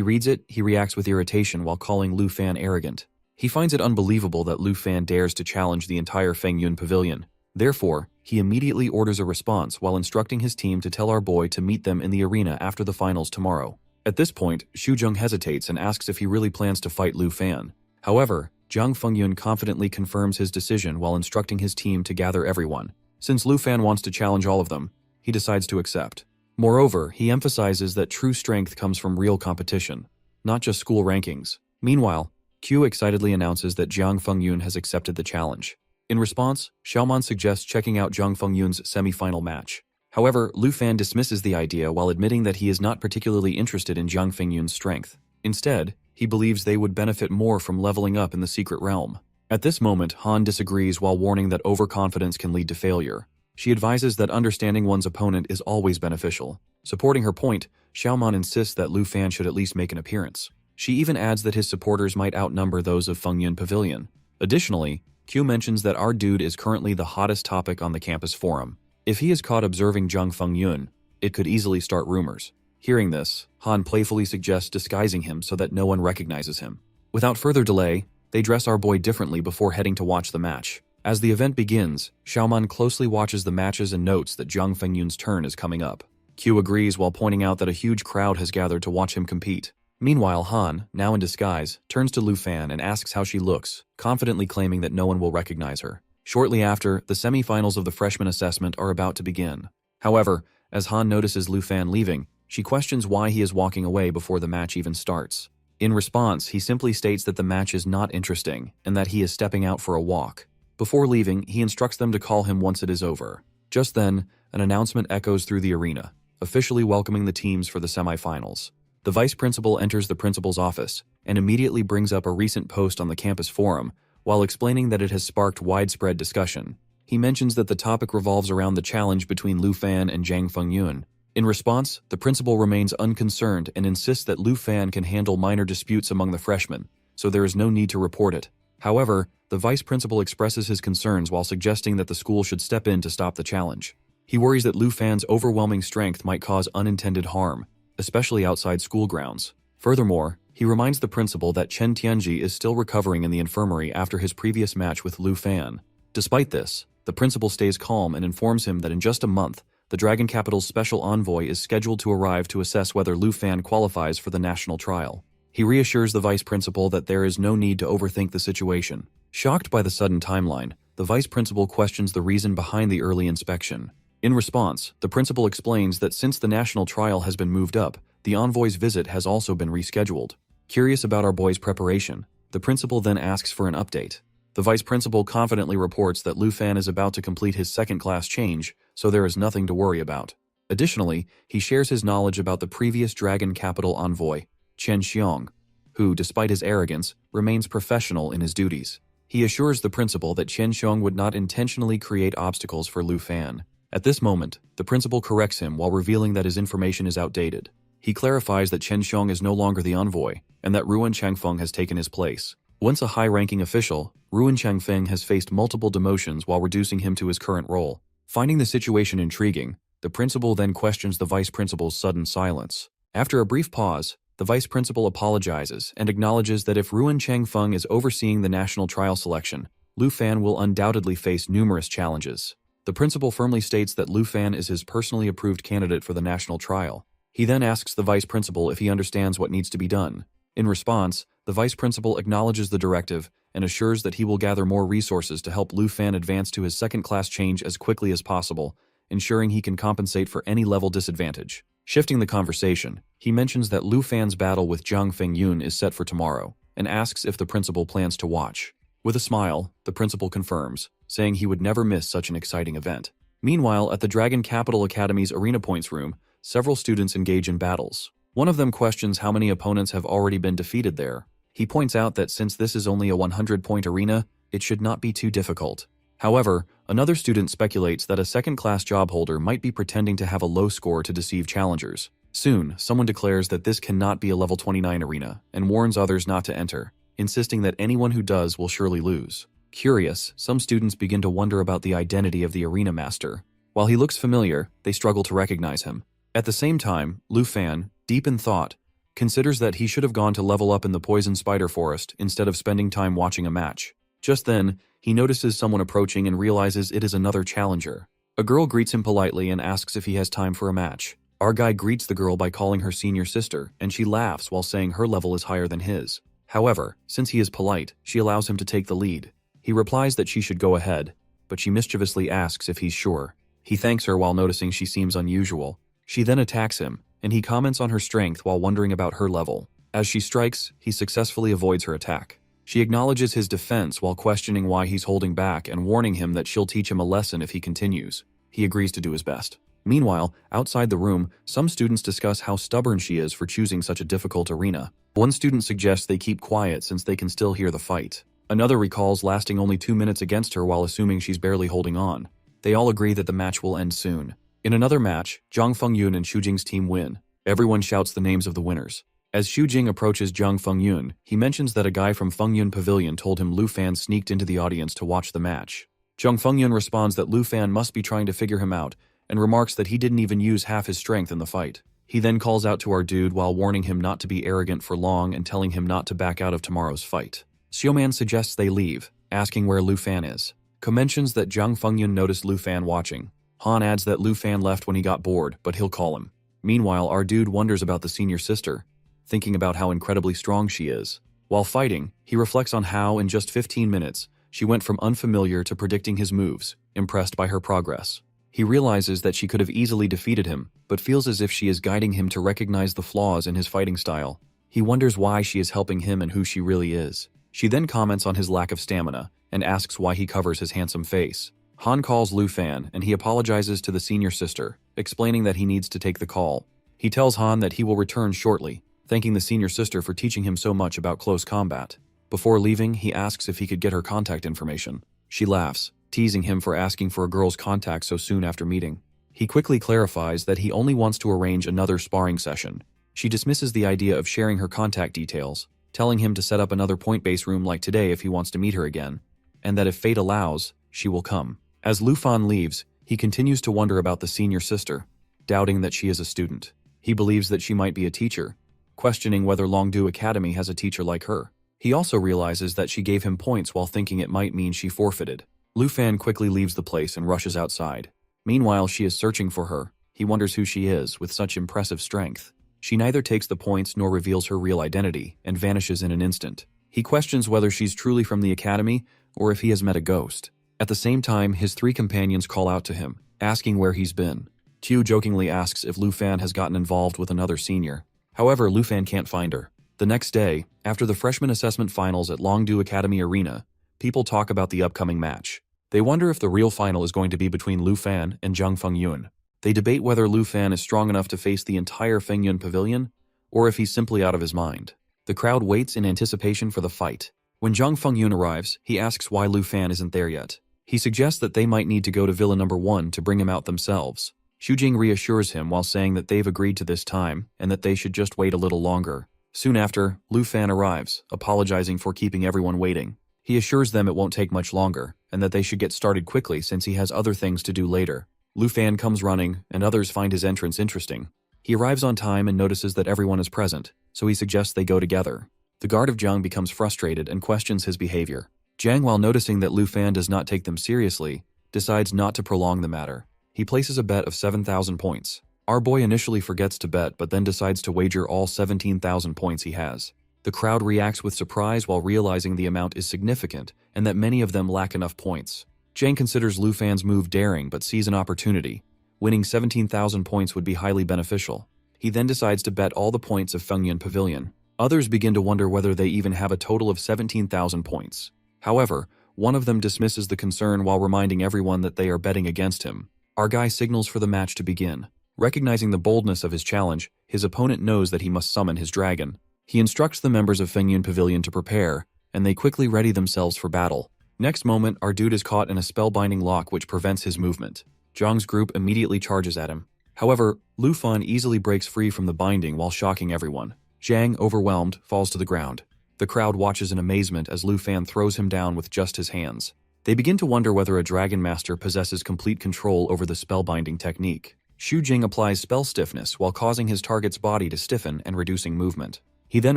reads it, he reacts with irritation while calling Lu Fan arrogant. He finds it unbelievable that Lu Fan dares to challenge the entire Fengyun Pavilion. Therefore, he immediately orders a response while instructing his team to tell our boy to meet them in the arena after the finals tomorrow. At this point, Xu Jung hesitates and asks if he really plans to fight Lu Fan. However, Jiang Fengyun confidently confirms his decision while instructing his team to gather everyone. Since Lu Fan wants to challenge all of them, he decides to accept. Moreover, he emphasizes that true strength comes from real competition, not just school rankings. Meanwhile, Q excitedly announces that Jiang Fengyun has accepted the challenge. In response, Xiaoman suggests checking out Jiang Fengyun's semi-final match. However, Lu Fan dismisses the idea while admitting that he is not particularly interested in Jiang Fengyun's strength. Instead, he believes they would benefit more from leveling up in the secret realm. At this moment, Han disagrees while warning that overconfidence can lead to failure. She advises that understanding one's opponent is always beneficial. Supporting her point, Xiaoman insists that Lu Fan should at least make an appearance. She even adds that his supporters might outnumber those of Fengyun Pavilion. Additionally, Q mentions that our dude is currently the hottest topic on the campus forum. If he is caught observing Jiang Fengyun, it could easily start rumors. Hearing this, Han playfully suggests disguising him so that no one recognizes him. Without further delay, they dress our boy differently before heading to watch the match. As the event begins, Xiaoman closely watches the matches and notes that Jiang Fengyun's turn is coming up. Q agrees while pointing out that a huge crowd has gathered to watch him compete. Meanwhile, Han, now in disguise, turns to Lu Fan and asks how she looks, confidently claiming that no one will recognize her. Shortly after, the semi-finals of the freshman assessment are about to begin. However, as Han notices Lu Fan leaving, she questions why he is walking away before the match even starts. In response, he simply states that the match is not interesting and that he is stepping out for a walk. Before leaving, he instructs them to call him once it is over. Just then, an announcement echoes through the arena, officially welcoming the teams for the semi-finals. The vice principal enters the principal's office and immediately brings up a recent post on the campus forum while explaining that it has sparked widespread discussion. He mentions that the topic revolves around the challenge between Lu Fan and Jiang Fengyun. In response, the principal remains unconcerned and insists that Lu Fan can handle minor disputes among the freshmen, so there is no need to report it. However, the vice principal expresses his concerns while suggesting that the school should step in to stop the challenge. He worries that Lu Fan's overwhelming strength might cause unintended harm, especially outside school grounds. Furthermore, he reminds the principal that Chen Tianji is still recovering in the infirmary after his previous match with Lu Fan. Despite this, the principal stays calm and informs him that in just a month, the Dragon Capital's special envoy is scheduled to arrive to assess whether Lu Fan qualifies for the national trial. He reassures the vice principal that there is no need to overthink the situation. Shocked by the sudden timeline, the vice principal questions the reason behind the early inspection. In response, the principal explains that since the national trial has been moved up, the envoy's visit has also been rescheduled. Curious about our boy's preparation, the principal then asks for an update. The vice principal confidently reports that Lu Fan is about to complete his second-class change, so there is nothing to worry about. Additionally, he shares his knowledge about the previous Dragon Capital envoy, Chen Xiong, who, despite his arrogance, remains professional in his duties. He assures the principal that Chen Xiong would not intentionally create obstacles for Lu Fan. At this moment, the principal corrects him while revealing that his information is outdated. He clarifies that Chen Xiong is no longer the envoy, and that Ruan Changfeng has taken his place. Once a high-ranking official, Ruan Changfeng has faced multiple demotions while reducing him to his current role. Finding the situation intriguing, the principal then questions the vice principal's sudden silence. After a brief pause, the vice principal apologizes and acknowledges that if Ruan Changfeng is overseeing the national trial selection, Lu Fan will undoubtedly face numerous challenges. The principal firmly states that Lu Fan is his personally approved candidate for the national trial. He then asks the vice principal if he understands what needs to be done. In response, the vice principal acknowledges the directive and assures that he will gather more resources to help Lu Fan advance to his second-class change as quickly as possible, ensuring he can compensate for any level disadvantage. Shifting the conversation, he mentions that Lu Fan's battle with Jiang Fengyun is set for tomorrow, and asks if the principal plans to watch. With a smile, the principal confirms, saying he would never miss such an exciting event. Meanwhile, at the Dragon Capital Academy's Arena Points room, several students engage in battles. One of them questions how many opponents have already been defeated there. He points out that since this is only a 100-point arena, it should not be too difficult. However, another student speculates that a second-class job holder might be pretending to have a low score to deceive challengers. Soon, someone declares that this cannot be a level 29 arena and warns others not to enter, insisting that anyone who does will surely lose. Curious, some students begin to wonder about the identity of the arena master. While he looks familiar, they struggle to recognize him. At the same time, Lu Fan, deep in thought, considers that he should have gone to level up in the poison spider forest instead of spending time watching a match. Just then, he notices someone approaching and realizes it is another challenger. A girl greets him politely and asks if he has time for a match. Our guy greets the girl by calling her senior sister, and she laughs while saying her level is higher than his. However, since he is polite, she allows him to take the lead. He replies that she should go ahead, but she mischievously asks if he's sure. He thanks her while noticing she seems unusual. She then attacks him, and he comments on her strength while wondering about her level. As she strikes, he successfully avoids her attack. She acknowledges his defense while questioning why he's holding back and warning him that she'll teach him a lesson if he continues. He agrees to do his best. Meanwhile, outside the room, some students discuss how stubborn she is for choosing such a difficult arena. One student suggests they keep quiet since they can still hear the fight. Another recalls lasting only 2 minutes against her while assuming she's barely holding on. They all agree that the match will end soon. In another match, Zhang Fengyun and Xu Jing's team win. Everyone shouts the names of the winners. As Xu Jing approaches Zhang Fengyun, he mentions that a guy from Fengyun Pavilion told him Lu Fan sneaked into the audience to watch the match. Zhang Fengyun responds that Lu Fan must be trying to figure him out, and remarks that he didn't even use half his strength in the fight. He then calls out to our dude while warning him not to be arrogant for long and telling him not to back out of tomorrow's fight. Xiuman suggests they leave, asking where Lu Fan is. Ko mentions that Zhang Fengyun noticed Lu Fan watching. Han adds that Lu Fan left when he got bored, but he'll call him. Meanwhile, our dude wonders about the senior sister, thinking about how incredibly strong she is. While fighting, he reflects on how, in just 15 minutes, she went from unfamiliar to predicting his moves, impressed by her progress. He realizes that she could have easily defeated him, but feels as if she is guiding him to recognize the flaws in his fighting style. He wonders why she is helping him and who she really is. She then comments on his lack of stamina, and asks why he covers his handsome face. Han calls Lu Fan, and he apologizes to the senior sister, explaining that he needs to take the call. He tells Han that he will return shortly, thanking the senior sister for teaching him so much about close combat. Before leaving, he asks if he could get her contact information. She laughs, teasing him for asking for a girl's contact so soon after meeting. He quickly clarifies that he only wants to arrange another sparring session. She dismisses the idea of sharing her contact details, telling him to set up another point-based room like today if he wants to meet her again, and that if fate allows, she will come. As Lu Fan leaves, he continues to wonder about the senior sister, doubting that she is a student. He believes that she might be a teacher, questioning whether Longdu Academy has a teacher like her. He also realizes that she gave him points while thinking it might mean she forfeited. Lu Fan quickly leaves the place and rushes outside. Meanwhile, she is searching for her. He wonders who she is with such impressive strength. She neither takes the points nor reveals her real identity and vanishes in an instant. He questions whether she's truly from the academy or if he has met a ghost. At the same time, his 3 companions call out to him, asking where he's been. Qiu jokingly asks if Lu Fan has gotten involved with another senior. However, Lu Fan can't find her. The next day, after the freshman assessment finals at Longdu Academy Arena, people talk about the upcoming match. They wonder if the real final is going to be between Lu Fan and Zhang Fengyun. They debate whether Lu Fan is strong enough to face the entire Fengyun Pavilion, or if he's simply out of his mind. The crowd waits in anticipation for the fight. When Zhang Fengyun arrives, he asks why Lu Fan isn't there yet. He suggests that they might need to go to Villa Number 1 to bring him out themselves. Xu Jing reassures him while saying that they've agreed to this time and that they should just wait a little longer. Soon after, Lu Fan arrives, apologizing for keeping everyone waiting. He assures them it won't take much longer and that they should get started quickly since he has other things to do later. Lu Fan comes running, and others find his entrance interesting. He arrives on time and notices that everyone is present, so he suggests they go together. The guard of Zhang becomes frustrated and questions his behavior. Zhang, while noticing that Lu Fan does not take them seriously, decides not to prolong the matter. He places a bet of 7,000 points. Our boy initially forgets to bet but then decides to wager all 17,000 points he has. The crowd reacts with surprise while realizing the amount is significant and that many of them lack enough points. Zhang considers Lu Fan's move daring but sees an opportunity. Winning 17,000 points would be highly beneficial. He then decides to bet all the points of Fengyun Pavilion. Others begin to wonder whether they even have a total of 17,000 points. However, one of them dismisses the concern while reminding everyone that they are betting against him. Our guy signals for the match to begin. Recognizing the boldness of his challenge, his opponent knows that he must summon his dragon. He instructs the members of Fengyun Pavilion to prepare, and they quickly ready themselves for battle. Next moment, our dude is caught in a spellbinding lock which prevents his movement. Zhang's group immediately charges at him. However, Lu Fan easily breaks free from the binding while shocking everyone. Zhang, overwhelmed, falls to the ground. The crowd watches in amazement as Lu Fan throws him down with just his hands. They begin to wonder whether a Dragon Master possesses complete control over the spellbinding technique. Xu Jing applies spell stiffness while causing his target's body to stiffen and reducing movement. He then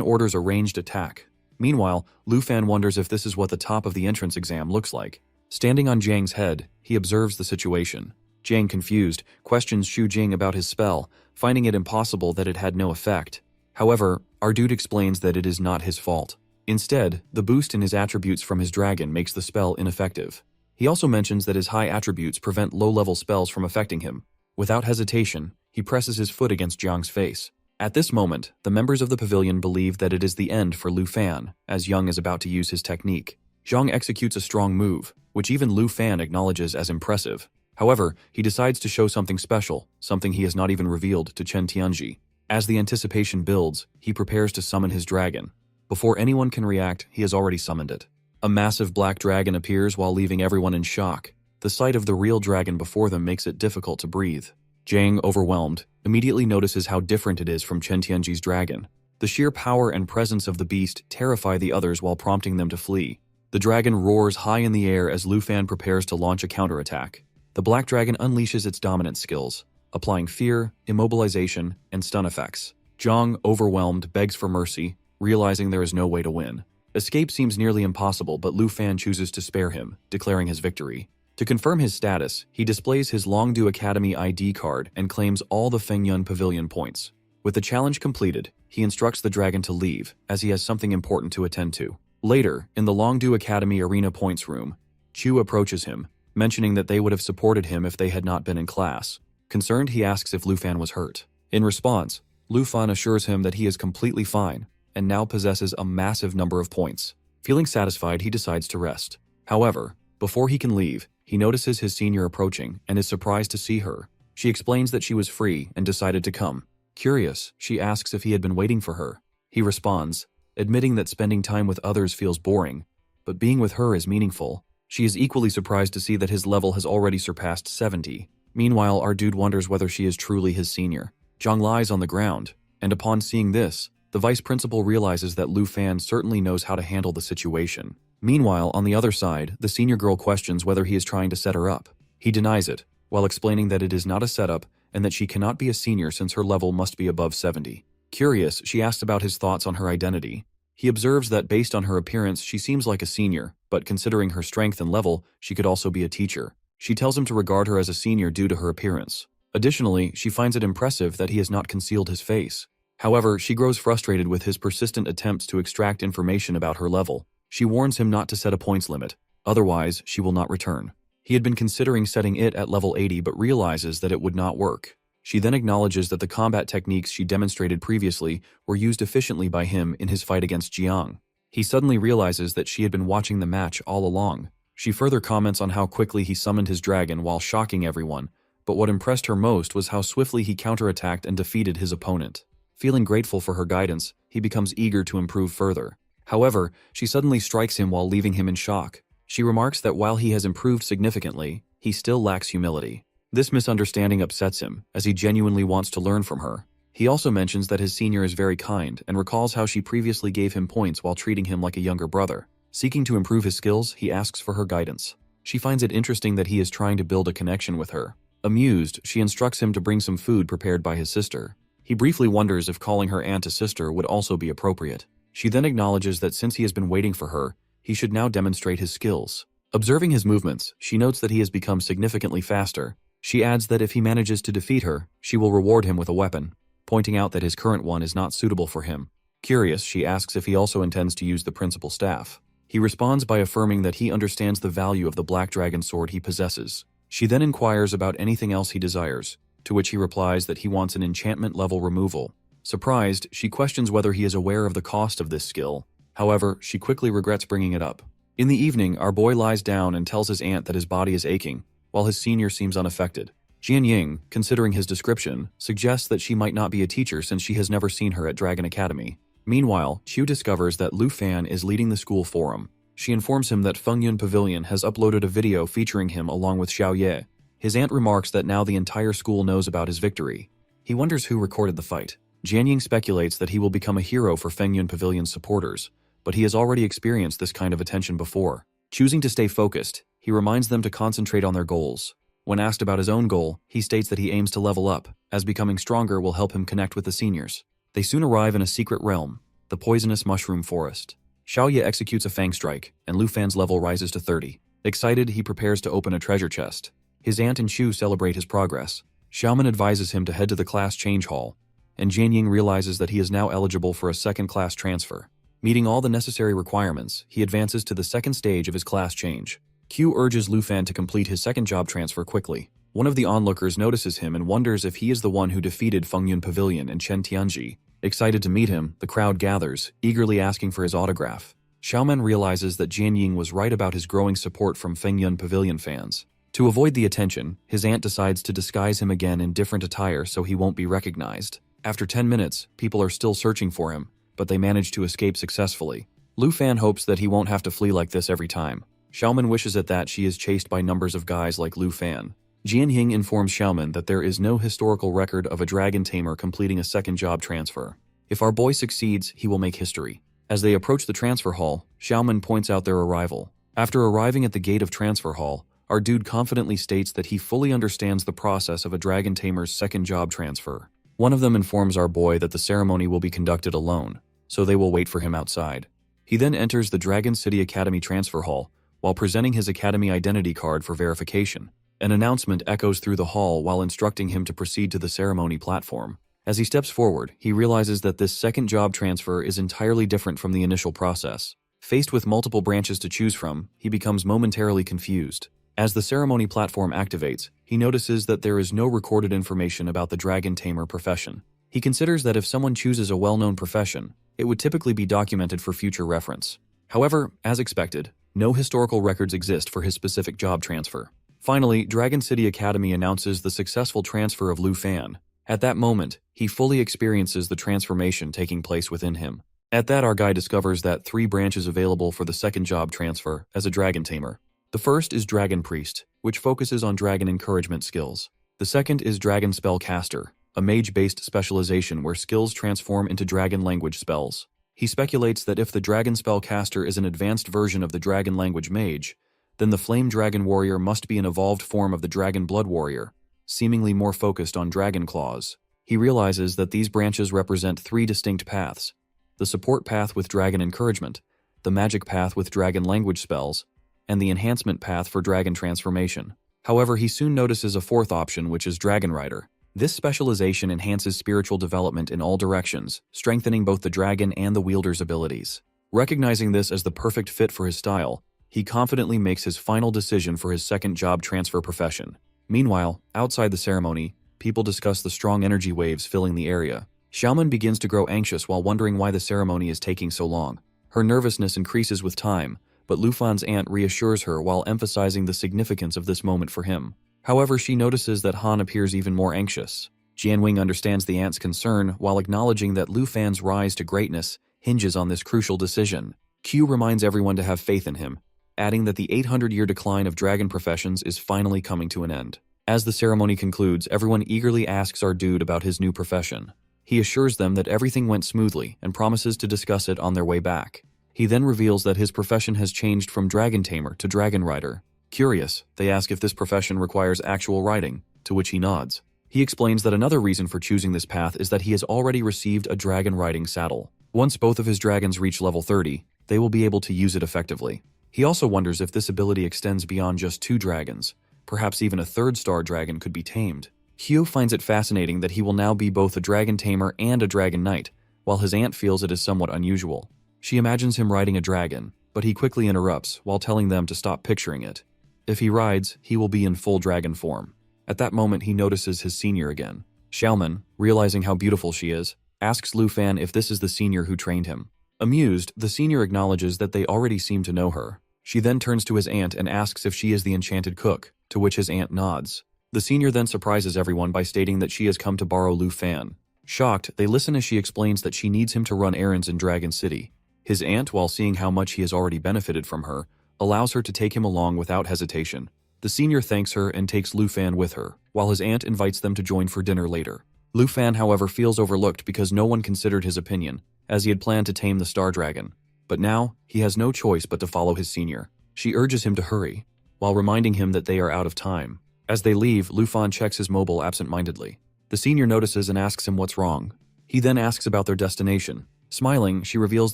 orders a ranged attack. Meanwhile, Lu Fan wonders if this is what the top of the entrance exam looks like. Standing on Zhang's head, he observes the situation. Zhang, confused, questions Xu Jing about his spell, finding it impossible that it had no effect. However, our dude explains that it is not his fault. Instead, the boost in his attributes from his dragon makes the spell ineffective. He also mentions that his high attributes prevent low-level spells from affecting him. Without hesitation, he presses his foot against Zhang's face. At this moment, the members of the pavilion believe that it is the end for Lu Fan, as Young is about to use his technique. Zhang executes a strong move, which even Lu Fan acknowledges as impressive. However, he decides to show something special, something he has not even revealed to Chen Tianji. As the anticipation builds, he prepares to summon his dragon. Before anyone can react, he has already summoned it. A massive black dragon appears while leaving everyone in shock. The sight of the real dragon before them makes it difficult to breathe. Jiang, overwhelmed, immediately notices how different it is from Chen Tianji's dragon. The sheer power and presence of the beast terrify the others while prompting them to flee. The dragon roars high in the air as Lu Fan prepares to launch a counterattack. The black dragon unleashes its dominant skills, applying fear, immobilization, and stun effects. Zhang, overwhelmed, begs for mercy, realizing there is no way to win. Escape seems nearly impossible, but Lu Fan chooses to spare him, declaring his victory. To confirm his status, he displays his Longdu Academy ID card and claims all the Fengyun Pavilion points. With the challenge completed, he instructs the dragon to leave, as he has something important to attend to. Later, in the Longdu Academy Arena Points room, Chu approaches him, mentioning that they would have supported him if they had not been in class. Concerned, he asks if Lu Fan was hurt. In response, Lu Fan assures him that he is completely fine and now possesses a massive number of points. Feeling satisfied, he decides to rest. However, before he can leave, he notices his senior approaching and is surprised to see her. She explains that she was free and decided to come. Curious, she asks if he had been waiting for her. He responds, admitting that spending time with others feels boring, but being with her is meaningful. She is equally surprised to see that his level has already surpassed 70. Meanwhile, our dude wonders whether she is truly his senior. Zhang lies on the ground, and upon seeing this, the vice principal realizes that Lu Fan certainly knows how to handle the situation. Meanwhile, on the other side, the senior girl questions whether he is trying to set her up. He denies it, while explaining that it is not a setup and that she cannot be a senior since her level must be above 70. Curious, she asks about his thoughts on her identity. He observes that based on her appearance, she seems like a senior, but considering her strength and level, she could also be a teacher. She tells him to regard her as a senior due to her appearance. Additionally, she finds it impressive that he has not concealed his face. However, she grows frustrated with his persistent attempts to extract information about her level. She warns him not to set a points limit, otherwise she will not return. He had been considering setting it at level 80 but realizes that it would not work. She then acknowledges that the combat techniques she demonstrated previously were used efficiently by him in his fight against Jiang. He suddenly realizes that she had been watching the match all along. She further comments on how quickly he summoned his dragon while shocking everyone, but what impressed her most was how swiftly he counterattacked and defeated his opponent. Feeling grateful for her guidance, he becomes eager to improve further. However, she suddenly strikes him while leaving him in shock. She remarks that while he has improved significantly, he still lacks humility. This misunderstanding upsets him, as he genuinely wants to learn from her. He also mentions that his senior is very kind and recalls how she previously gave him points while treating him like a younger brother. Seeking to improve his skills, he asks for her guidance. She finds it interesting that he is trying to build a connection with her. Amused, she instructs him to bring some food prepared by his sister. He briefly wonders if calling her aunt a sister would also be appropriate. She then acknowledges that since he has been waiting for her, he should now demonstrate his skills. Observing his movements, she notes that he has become significantly faster. She adds that if he manages to defeat her, she will reward him with a weapon, pointing out that his current one is not suitable for him. Curious, she asks if he also intends to use the principal staff. He responds by affirming that he understands the value of the black dragon sword he possesses. She then inquires about anything else he desires, to which he replies that he wants an enchantment level removal. Surprised, she questions whether he is aware of the cost of this skill. However, she quickly regrets bringing it up. In the evening, our boy lies down and tells his aunt that his body is aching, while his senior seems unaffected. Jian Ying, considering his description, suggests that she might not be a teacher since she has never seen her at Dragon Academy. Meanwhile, Qiu discovers that Lu Fan is leading the school forum. She informs him that Fengyun Pavilion has uploaded a video featuring him along with Xiao Ye. His aunt remarks that now the entire school knows about his victory. He wonders who recorded the fight. Jian Ying speculates that he will become a hero for Fengyun Pavilion's supporters, but he has already experienced this kind of attention before. Choosing to stay focused, he reminds them to concentrate on their goals. When asked about his own goal, he states that he aims to level up, as becoming stronger will help him connect with the seniors. They soon arrive in a secret realm, the poisonous mushroom forest. Xiao Ye executes a fang strike, and Lu Fan's level rises to 30. Excited, he prepares to open a treasure chest. His aunt and Chu celebrate his progress. Xiaoman advises him to head to the class change hall, and Jian Ying realizes that he is now eligible for a second-class transfer. Meeting all the necessary requirements, he advances to the second stage of his class change. Q urges Lu Fan to complete his second job transfer quickly. One of the onlookers notices him and wonders if he is the one who defeated Fengyun Pavilion and Chen Tianji. Excited to meet him, the crowd gathers, eagerly asking for his autograph. Xiaoman realizes that Jian Ying was right about his growing support from Fengyun Pavilion fans. To avoid the attention, his aunt decides to disguise him again in different attire so he won't be recognized. After 10 minutes, people are still searching for him, but they manage to escape successfully. Lu Fan hopes that he won't have to flee like this every time. Xiaoman wishes at that she is chased by numbers of guys like Lu Fan. Jianying informs Xiaoman that there is no historical record of a dragon tamer completing a second job transfer. If our boy succeeds, he will make history. As they approach the transfer hall, Xiaoman points out their arrival. After arriving at the gate of transfer hall, our dude confidently states that he fully understands the process of a dragon tamer's second job transfer. One of them informs our boy that the ceremony will be conducted alone, so they will wait for him outside. He then enters the Dragon City Academy transfer hall while presenting his academy identity card for verification. An announcement echoes through the hall while instructing him to proceed to the ceremony platform. As he steps forward, he realizes that this second job transfer is entirely different from the initial process. Faced with multiple branches to choose from, he becomes momentarily confused. As the ceremony platform activates, he notices that there is no recorded information about the dragon tamer profession. He considers that if someone chooses a well-known profession, it would typically be documented for future reference. However, as expected, no historical records exist for his specific job transfer. Finally, Dragon City Academy announces the successful transfer of Lu Fan. At that moment, he fully experiences the transformation taking place within him. At that, our guy discovers that 3 branches available for the second job transfer as a dragon tamer. The first is Dragon Priest, which focuses on dragon encouragement skills. The second is Dragon Spellcaster, a mage-based specialization where skills transform into dragon language spells. He speculates that if the Dragon Spellcaster is an advanced version of the dragon language mage, then the Flame Dragon Warrior must be an evolved form of the Dragon Blood Warrior, seemingly more focused on dragon claws. He realizes that these branches represent 3 distinct paths: the support path with dragon encouragement, the magic path with dragon language spells, and the enhancement path for dragon transformation. However, he soon notices a 4th option, which is Dragon Rider. This specialization enhances spiritual development in all directions, strengthening both the dragon and the wielder's abilities. Recognizing this as the perfect fit for his style, he confidently makes his final decision for his second job transfer profession. Meanwhile, outside the ceremony, people discuss the strong energy waves filling the area. Xiaoman begins to grow anxious while wondering why the ceremony is taking so long. Her nervousness increases with time, but Lu Fan's aunt reassures her while emphasizing the significance of this moment for him. However, she notices that Han appears even more anxious. Jianwing understands the aunt's concern while acknowledging that Lu Fan's rise to greatness hinges on this crucial decision. Q reminds everyone to have faith in him, adding that the 800-year decline of dragon professions is finally coming to an end. As the ceremony concludes, everyone eagerly asks our dude about his new profession. He assures them that everything went smoothly and promises to discuss it on their way back. He then reveals that his profession has changed from dragon tamer to dragon rider. Curious, they ask if this profession requires actual riding, to which he nods. He explains that another reason for choosing this path is that he has already received a dragon riding saddle. Once both of his dragons reach level 30, they will be able to use it effectively. He also wonders if this ability extends beyond just 2 dragons. Perhaps even a 3rd star dragon could be tamed. Hyo finds it fascinating that he will now be both a dragon tamer and a dragon knight, while his aunt feels it is somewhat unusual. She imagines him riding a dragon, but he quickly interrupts while telling them to stop picturing it. If he rides, he will be in full dragon form. At that moment, he notices his senior again. Xiaoman, realizing how beautiful she is, asks Lu Fan if this is the senior who trained him. Amused, the senior acknowledges that they already seem to know her. She then turns to his aunt and asks if she is the enchanted cook, to which his aunt nods. The senior then surprises everyone by stating that she has come to borrow Lu Fan. Shocked, they listen as she explains that she needs him to run errands in Dragon City. His aunt, while seeing how much he has already benefited from her, allows her to take him along without hesitation. The senior thanks her and takes Lu Fan with her, while his aunt invites them to join for dinner later. Lu Fan, however, feels overlooked because no one considered his opinion, as he had planned to tame the Star Dragon. But now, he has no choice but to follow his senior. She urges him to hurry, while reminding him that they are out of time. As they leave, Lu Fan checks his mobile absent-mindedly. The senior notices and asks him what's wrong. He then asks about their destination. Smiling, she reveals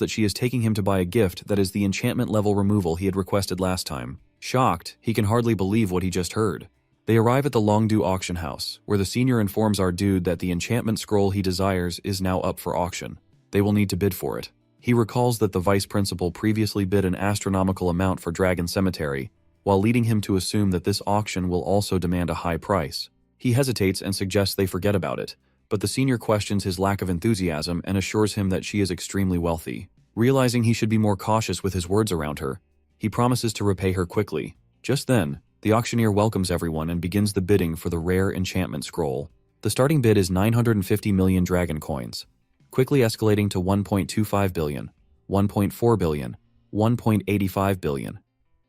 that she is taking him to buy a gift that is the enchantment level removal he had requested last time. Shocked, he can hardly believe what he just heard. They arrive at the Longdu auction house, where the senior informs our dude that the enchantment scroll he desires is now up for auction. They will need to bid for it. He recalls that the vice principal previously bid an astronomical amount for Dragon Cemetery, while leading him to assume that this auction will also demand a high price. He hesitates and suggests they forget about it, but the senior questions his lack of enthusiasm and assures him that she is extremely wealthy. Realizing he should be more cautious with his words around her, he promises to repay her quickly. Just then, The auctioneer welcomes everyone and begins the bidding for the rare enchantment scroll. The starting bid is 950 million dragon coins, quickly escalating to 1.25 billion, 1.4 billion, 1.85 billion,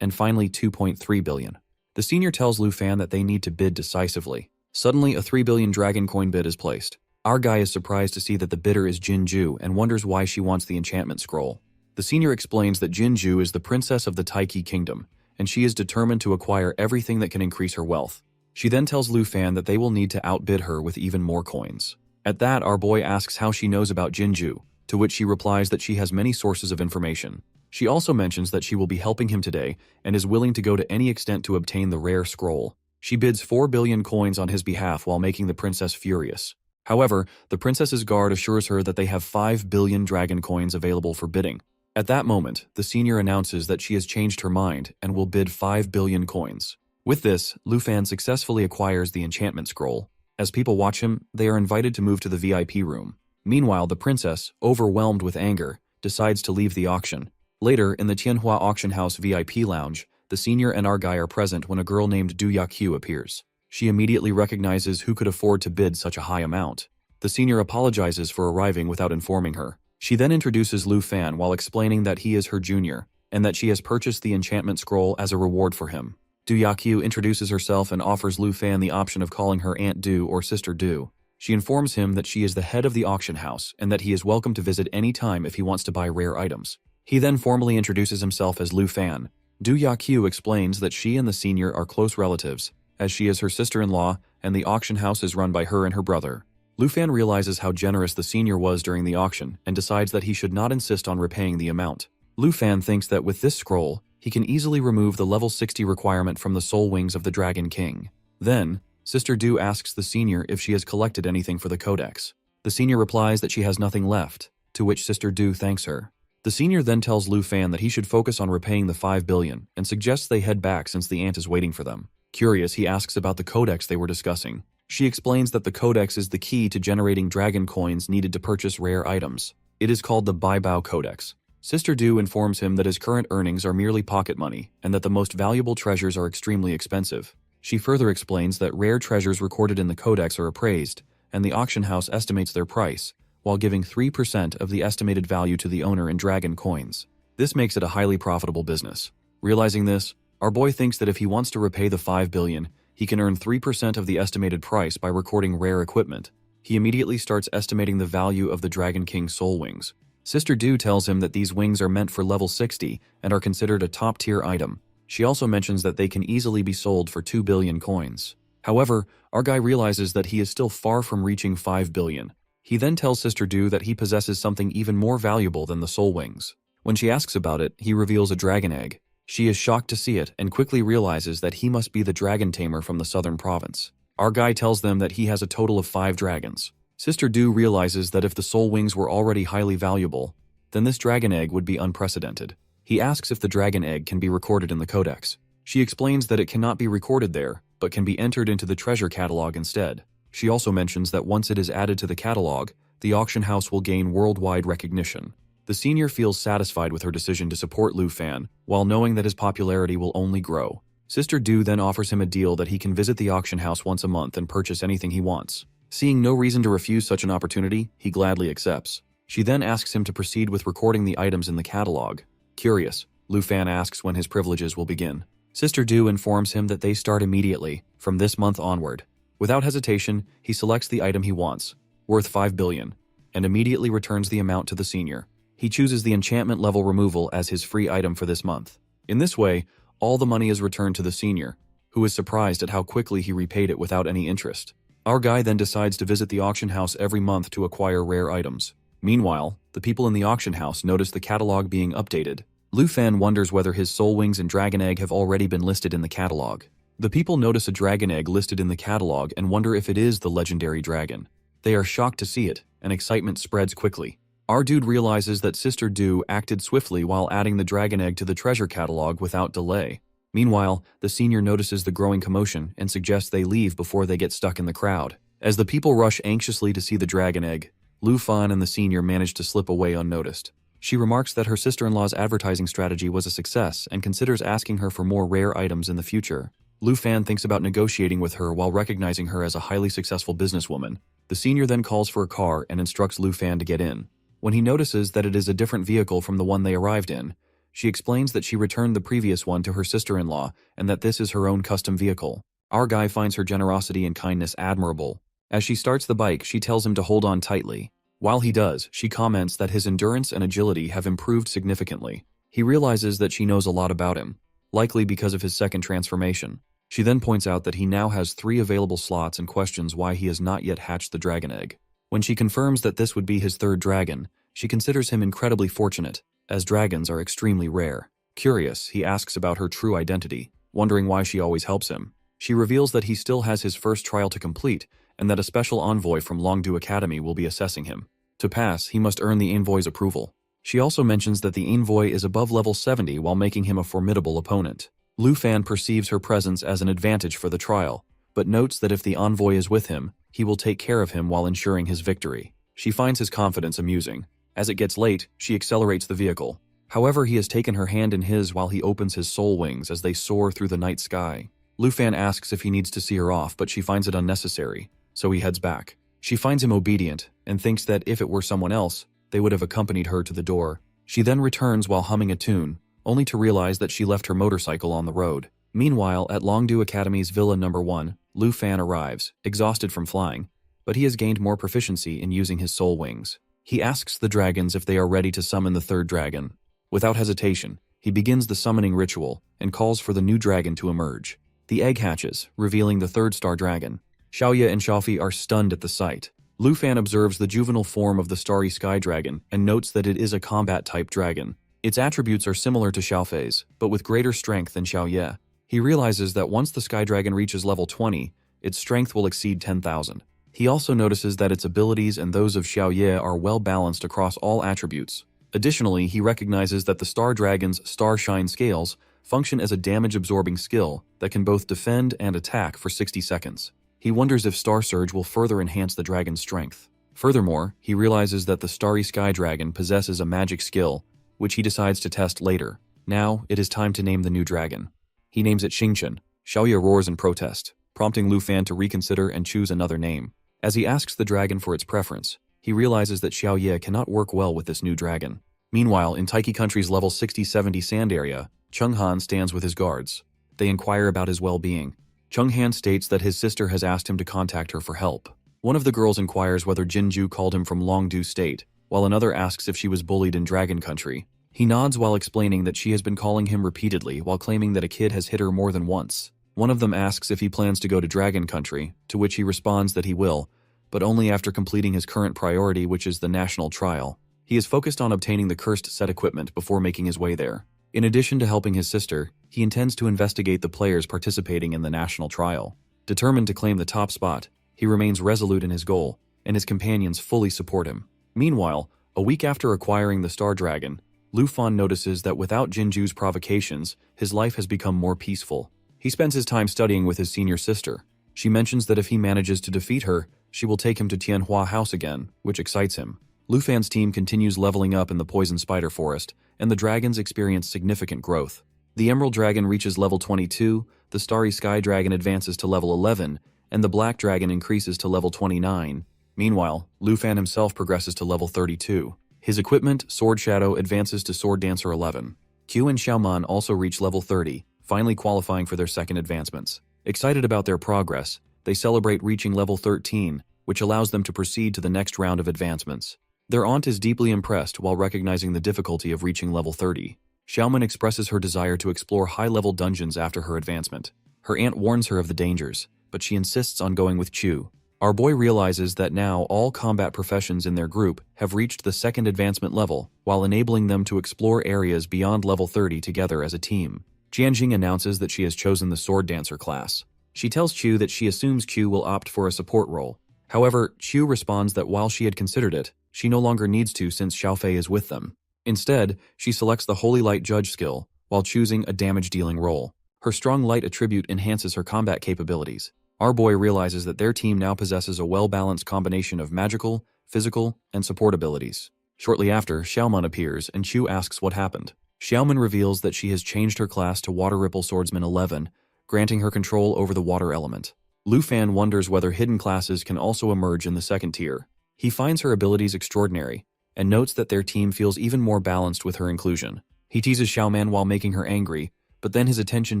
and finally 2.3 billion. The senior tells Lu Fan that they need to bid decisively. Suddenly, a 3 billion dragon coin bid is placed. Our guy is surprised to see that the bidder is Jinju and wonders why she wants the enchantment scroll. The senior explains that Jinju is the princess of the Taiki kingdom, and she is determined to acquire everything that can increase her wealth. She then tells Lu Fan that they will need to outbid her with even more coins. At that, our boy asks how she knows about Jinju, to which she replies that she has many sources of information. She also mentions that she will be helping him today and is willing to go to any extent to obtain the rare scroll. She bids 4 billion coins on his behalf while making the princess furious. However, the princess's guard assures her that they have 5 billion dragon coins available for bidding. At that moment, the senior announces that she has changed her mind and will bid 5 billion coins. With this, Lu Fan successfully acquires the enchantment scroll. As people watch him, they are invited to move to the VIP room. Meanwhile, the princess, overwhelmed with anger, decides to leave the auction. Later, in the Tianhua auction house VIP lounge, the senior and our guy are present when a girl named Du Yakyu appears. She immediately recognizes who could afford to bid such a high amount. The senior apologizes for arriving without informing her. She then introduces Lu Fan while explaining that he is her junior, and that she has purchased the enchantment scroll as a reward for him. Du Yakyu introduces herself and offers Lu Fan the option of calling her Aunt Du or Sister Du. She informs him that she is the head of the auction house and that he is welcome to visit any time if he wants to buy rare items. He then formally introduces himself as Lu Fan. Du Yakyu explains that she and the senior are close relatives, as she is her sister-in-law and the auction house is run by her and her brother. Lu Fan realizes how generous the senior was during the auction and decides that he should not insist on repaying the amount. Lu Fan thinks that with this scroll, he can easily remove the level 60 requirement from the soul wings of the Dragon King. Then, Sister Du asks the senior if she has collected anything for the codex. The senior replies that she has nothing left, to which Sister Du thanks her. The senior then tells Lu Fan that he should focus on repaying the 5 billion and suggests they head back since the aunt is waiting for them. Curious, he asks about the codex they were discussing. She explains that the codex is the key to generating dragon coins needed to purchase rare items. It is called the Baibao Codex. Sister Du informs him that his current earnings are merely pocket money and that the most valuable treasures are extremely expensive. She further explains that rare treasures recorded in the codex are appraised, and the auction house estimates their price, while giving 3% of the estimated value to the owner in dragon coins. This makes it a highly profitable business. Realizing this, our boy thinks that if he wants to repay the 5 billion, he can earn 3% of the estimated price by recording rare equipment. He immediately starts estimating the value of the Dragon King's soul wings. Sister Du tells him that these wings are meant for level 60 and are considered a top-tier item. She also mentions that they can easily be sold for 2 billion coins. However, our guy realizes that he is still far from reaching 5 billion. He then tells Sister Du that he possesses something even more valuable than the soul wings. When she asks about it, he reveals a dragon egg. She is shocked to see it and quickly realizes that he must be the dragon tamer from the southern province. Our guy tells them that he has a total of 5 dragons. Sister Du realizes that if the soul wings were already highly valuable, then this dragon egg would be unprecedented. He asks if the dragon egg can be recorded in the codex. She explains that it cannot be recorded there, but can be entered into the treasure catalog instead. She also mentions that once it is added to the catalog, the auction house will gain worldwide recognition. The senior feels satisfied with her decision to support Lu Fan, while knowing that his popularity will only grow. Sister Du then offers him a deal that he can visit the auction house once a month and purchase anything he wants. Seeing no reason to refuse such an opportunity, he gladly accepts. She then asks him to proceed with recording the items in the catalog. Curious, Lu Fan asks when his privileges will begin. Sister Du informs him that they start immediately, from this month onward. Without hesitation, he selects the item he wants, worth 5 billion, and immediately returns the amount to the senior. He chooses the enchantment level removal as his free item for this month. In this way, all the money is returned to the senior, who is surprised at how quickly he repaid it without any interest. Our guy then decides to visit the auction house every month to acquire rare items. Meanwhile, the people in the auction house notice the catalog being updated. Lu Fan wonders whether his soul wings and dragon egg have already been listed in the catalog. The people notice a dragon egg listed in the catalog and wonder if it is the legendary dragon. They are shocked to see it, and excitement spreads quickly. Our dude realizes that Sister Du acted swiftly while adding the dragon egg to the treasure catalog without delay. Meanwhile, the senior notices the growing commotion and suggests they leave before they get stuck in the crowd. As the people rush anxiously to see the dragon egg, Lu Fan and the senior manage to slip away unnoticed. She remarks that her sister-in-law's advertising strategy was a success and considers asking her for more rare items in the future. Lu Fan thinks about negotiating with her while recognizing her as a highly successful businesswoman. The senior then calls for a car and instructs Lu Fan to get in. When he notices that it is a different vehicle from the one they arrived in, she explains that she returned the previous one to her sister-in-law and that this is her own custom vehicle. Our guy finds her generosity and kindness admirable. As she starts the bike, she tells him to hold on tightly. While he does, she comments that his endurance and agility have improved significantly. He realizes that she knows a lot about him, likely because of his second transformation. She then points out that he now has 3 available slots and questions why he has not yet hatched the dragon egg. When she confirms that this would be his 3rd dragon, she considers him incredibly fortunate, as dragons are extremely rare. Curious, he asks about her true identity, wondering why she always helps him. She reveals that he still has his first trial to complete, and that a special envoy from Longdu Academy will be assessing him. To pass, he must earn the envoy's approval. She also mentions that the envoy is above level 70 while making him a formidable opponent. Lu Fan perceives her presence as an advantage for the trial, but notes that if the envoy is with him, he will take care of him while ensuring his victory. She finds his confidence amusing. As it gets late, she accelerates the vehicle. However, he has taken her hand in his while he opens his soul wings as they soar through the night sky. Lu Fan asks if he needs to see her off, but she finds it unnecessary, so he heads back. She finds him obedient and thinks that if it were someone else, they would have accompanied her to the door. She then returns while humming a tune, only to realize that she left her motorcycle on the road. Meanwhile, at Longdu Academy's Villa No. 1, Lu Fan arrives, exhausted from flying, but he has gained more proficiency in using his soul wings. He asks the dragons if they are ready to summon the 3rd dragon. Without hesitation, he begins the summoning ritual and calls for the new dragon to emerge. The egg hatches, revealing the 3rd star dragon. Xiaoye and Xiaofi are stunned at the sight. Lu Fan observes the juvenile form of the starry sky dragon and notes that it is a combat-type dragon. Its attributes are similar to Xiaofei's, but with greater strength than Xiaoye. He realizes that once the sky dragon reaches level 20, its strength will exceed 10,000. He also notices that its abilities and those of Xiaoye are well balanced across all attributes. Additionally, he recognizes that the star dragon's star shine scales function as a damage-absorbing skill that can both defend and attack for 60 seconds. He wonders if Star Surge will further enhance the dragon's strength. Furthermore, he realizes that the starry sky dragon possesses a magic skill, which he decides to test later. Now, it is time to name the new dragon. He names it Xingchen. Xiaoye roars in protest, prompting Lu Fan to reconsider and choose another name. As he asks the dragon for its preference, he realizes that Xiaoye cannot work well with this new dragon. Meanwhile, in Taiki Country's level 60-70 sand area, Chung Han stands with his guards. They inquire about his well-being. Chung Han states that his sister has asked him to contact her for help. One of the girls inquires whether Jinju called him from Longdu State, while another asks if she was bullied in Dragon Country. He nods while explaining that she has been calling him repeatedly while claiming that a kid has hit her more than once. One of them asks if he plans to go to Dragon Country, to which he responds that he will, but only after completing his current priority, which is the national trial. He is focused on obtaining the cursed set equipment before making his way there. In addition to helping his sister, he intends to investigate the players participating in the national trial. Determined to claim the top spot, he remains resolute in his goal, and his companions fully support him. Meanwhile, a week after acquiring the Star Dragon, Lu Fan notices that without Jinju's provocations, his life has become more peaceful. He spends his time studying with his senior sister. She mentions that if he manages to defeat her, she will take him to Tianhua House again, which excites him. Lu Fan's team continues leveling up in the Poison Spider Forest, and the dragons experience significant growth. The Emerald Dragon reaches level 22, the Starry Sky Dragon advances to level 11, and the Black Dragon increases to level 29. Meanwhile, Lu Fan himself progresses to level 32. His equipment, Sword Shadow, advances to Sword Dancer 11. Q and Xiaoman also reach level 30, finally qualifying for their second advancements. Excited about their progress, they celebrate reaching level 13, which allows them to proceed to the next round of advancements. Their aunt is deeply impressed while recognizing the difficulty of reaching level 30. Xiaoman expresses her desire to explore high-level dungeons after her advancement. Her aunt warns her of the dangers, but she insists on going with Chu. Our boy realizes that now all combat professions in their group have reached the second advancement level, while enabling them to explore areas beyond level 30 together as a team. Jianjing announces that she has chosen the Sword Dancer class. She tells Chu that she assumes Q will opt for a support role. However, Chu responds that while she had considered it, she no longer needs to since Xiaofei is with them. Instead, she selects the Holy Light Judge skill, while choosing a damage-dealing role. Her strong light attribute enhances her combat capabilities. Our boy realizes that their team now possesses a well-balanced combination of magical, physical, and support abilities. Shortly after, Xiaoman appears and Chu asks what happened. Xiaoman reveals that she has changed her class to Water Ripple Swordsman 11, granting her control over the water element. Lu Fan wonders whether hidden classes can also emerge in the second tier. He finds her abilities extraordinary, and notes that their team feels even more balanced with her inclusion. He teases Xiaoman while making her angry, but then his attention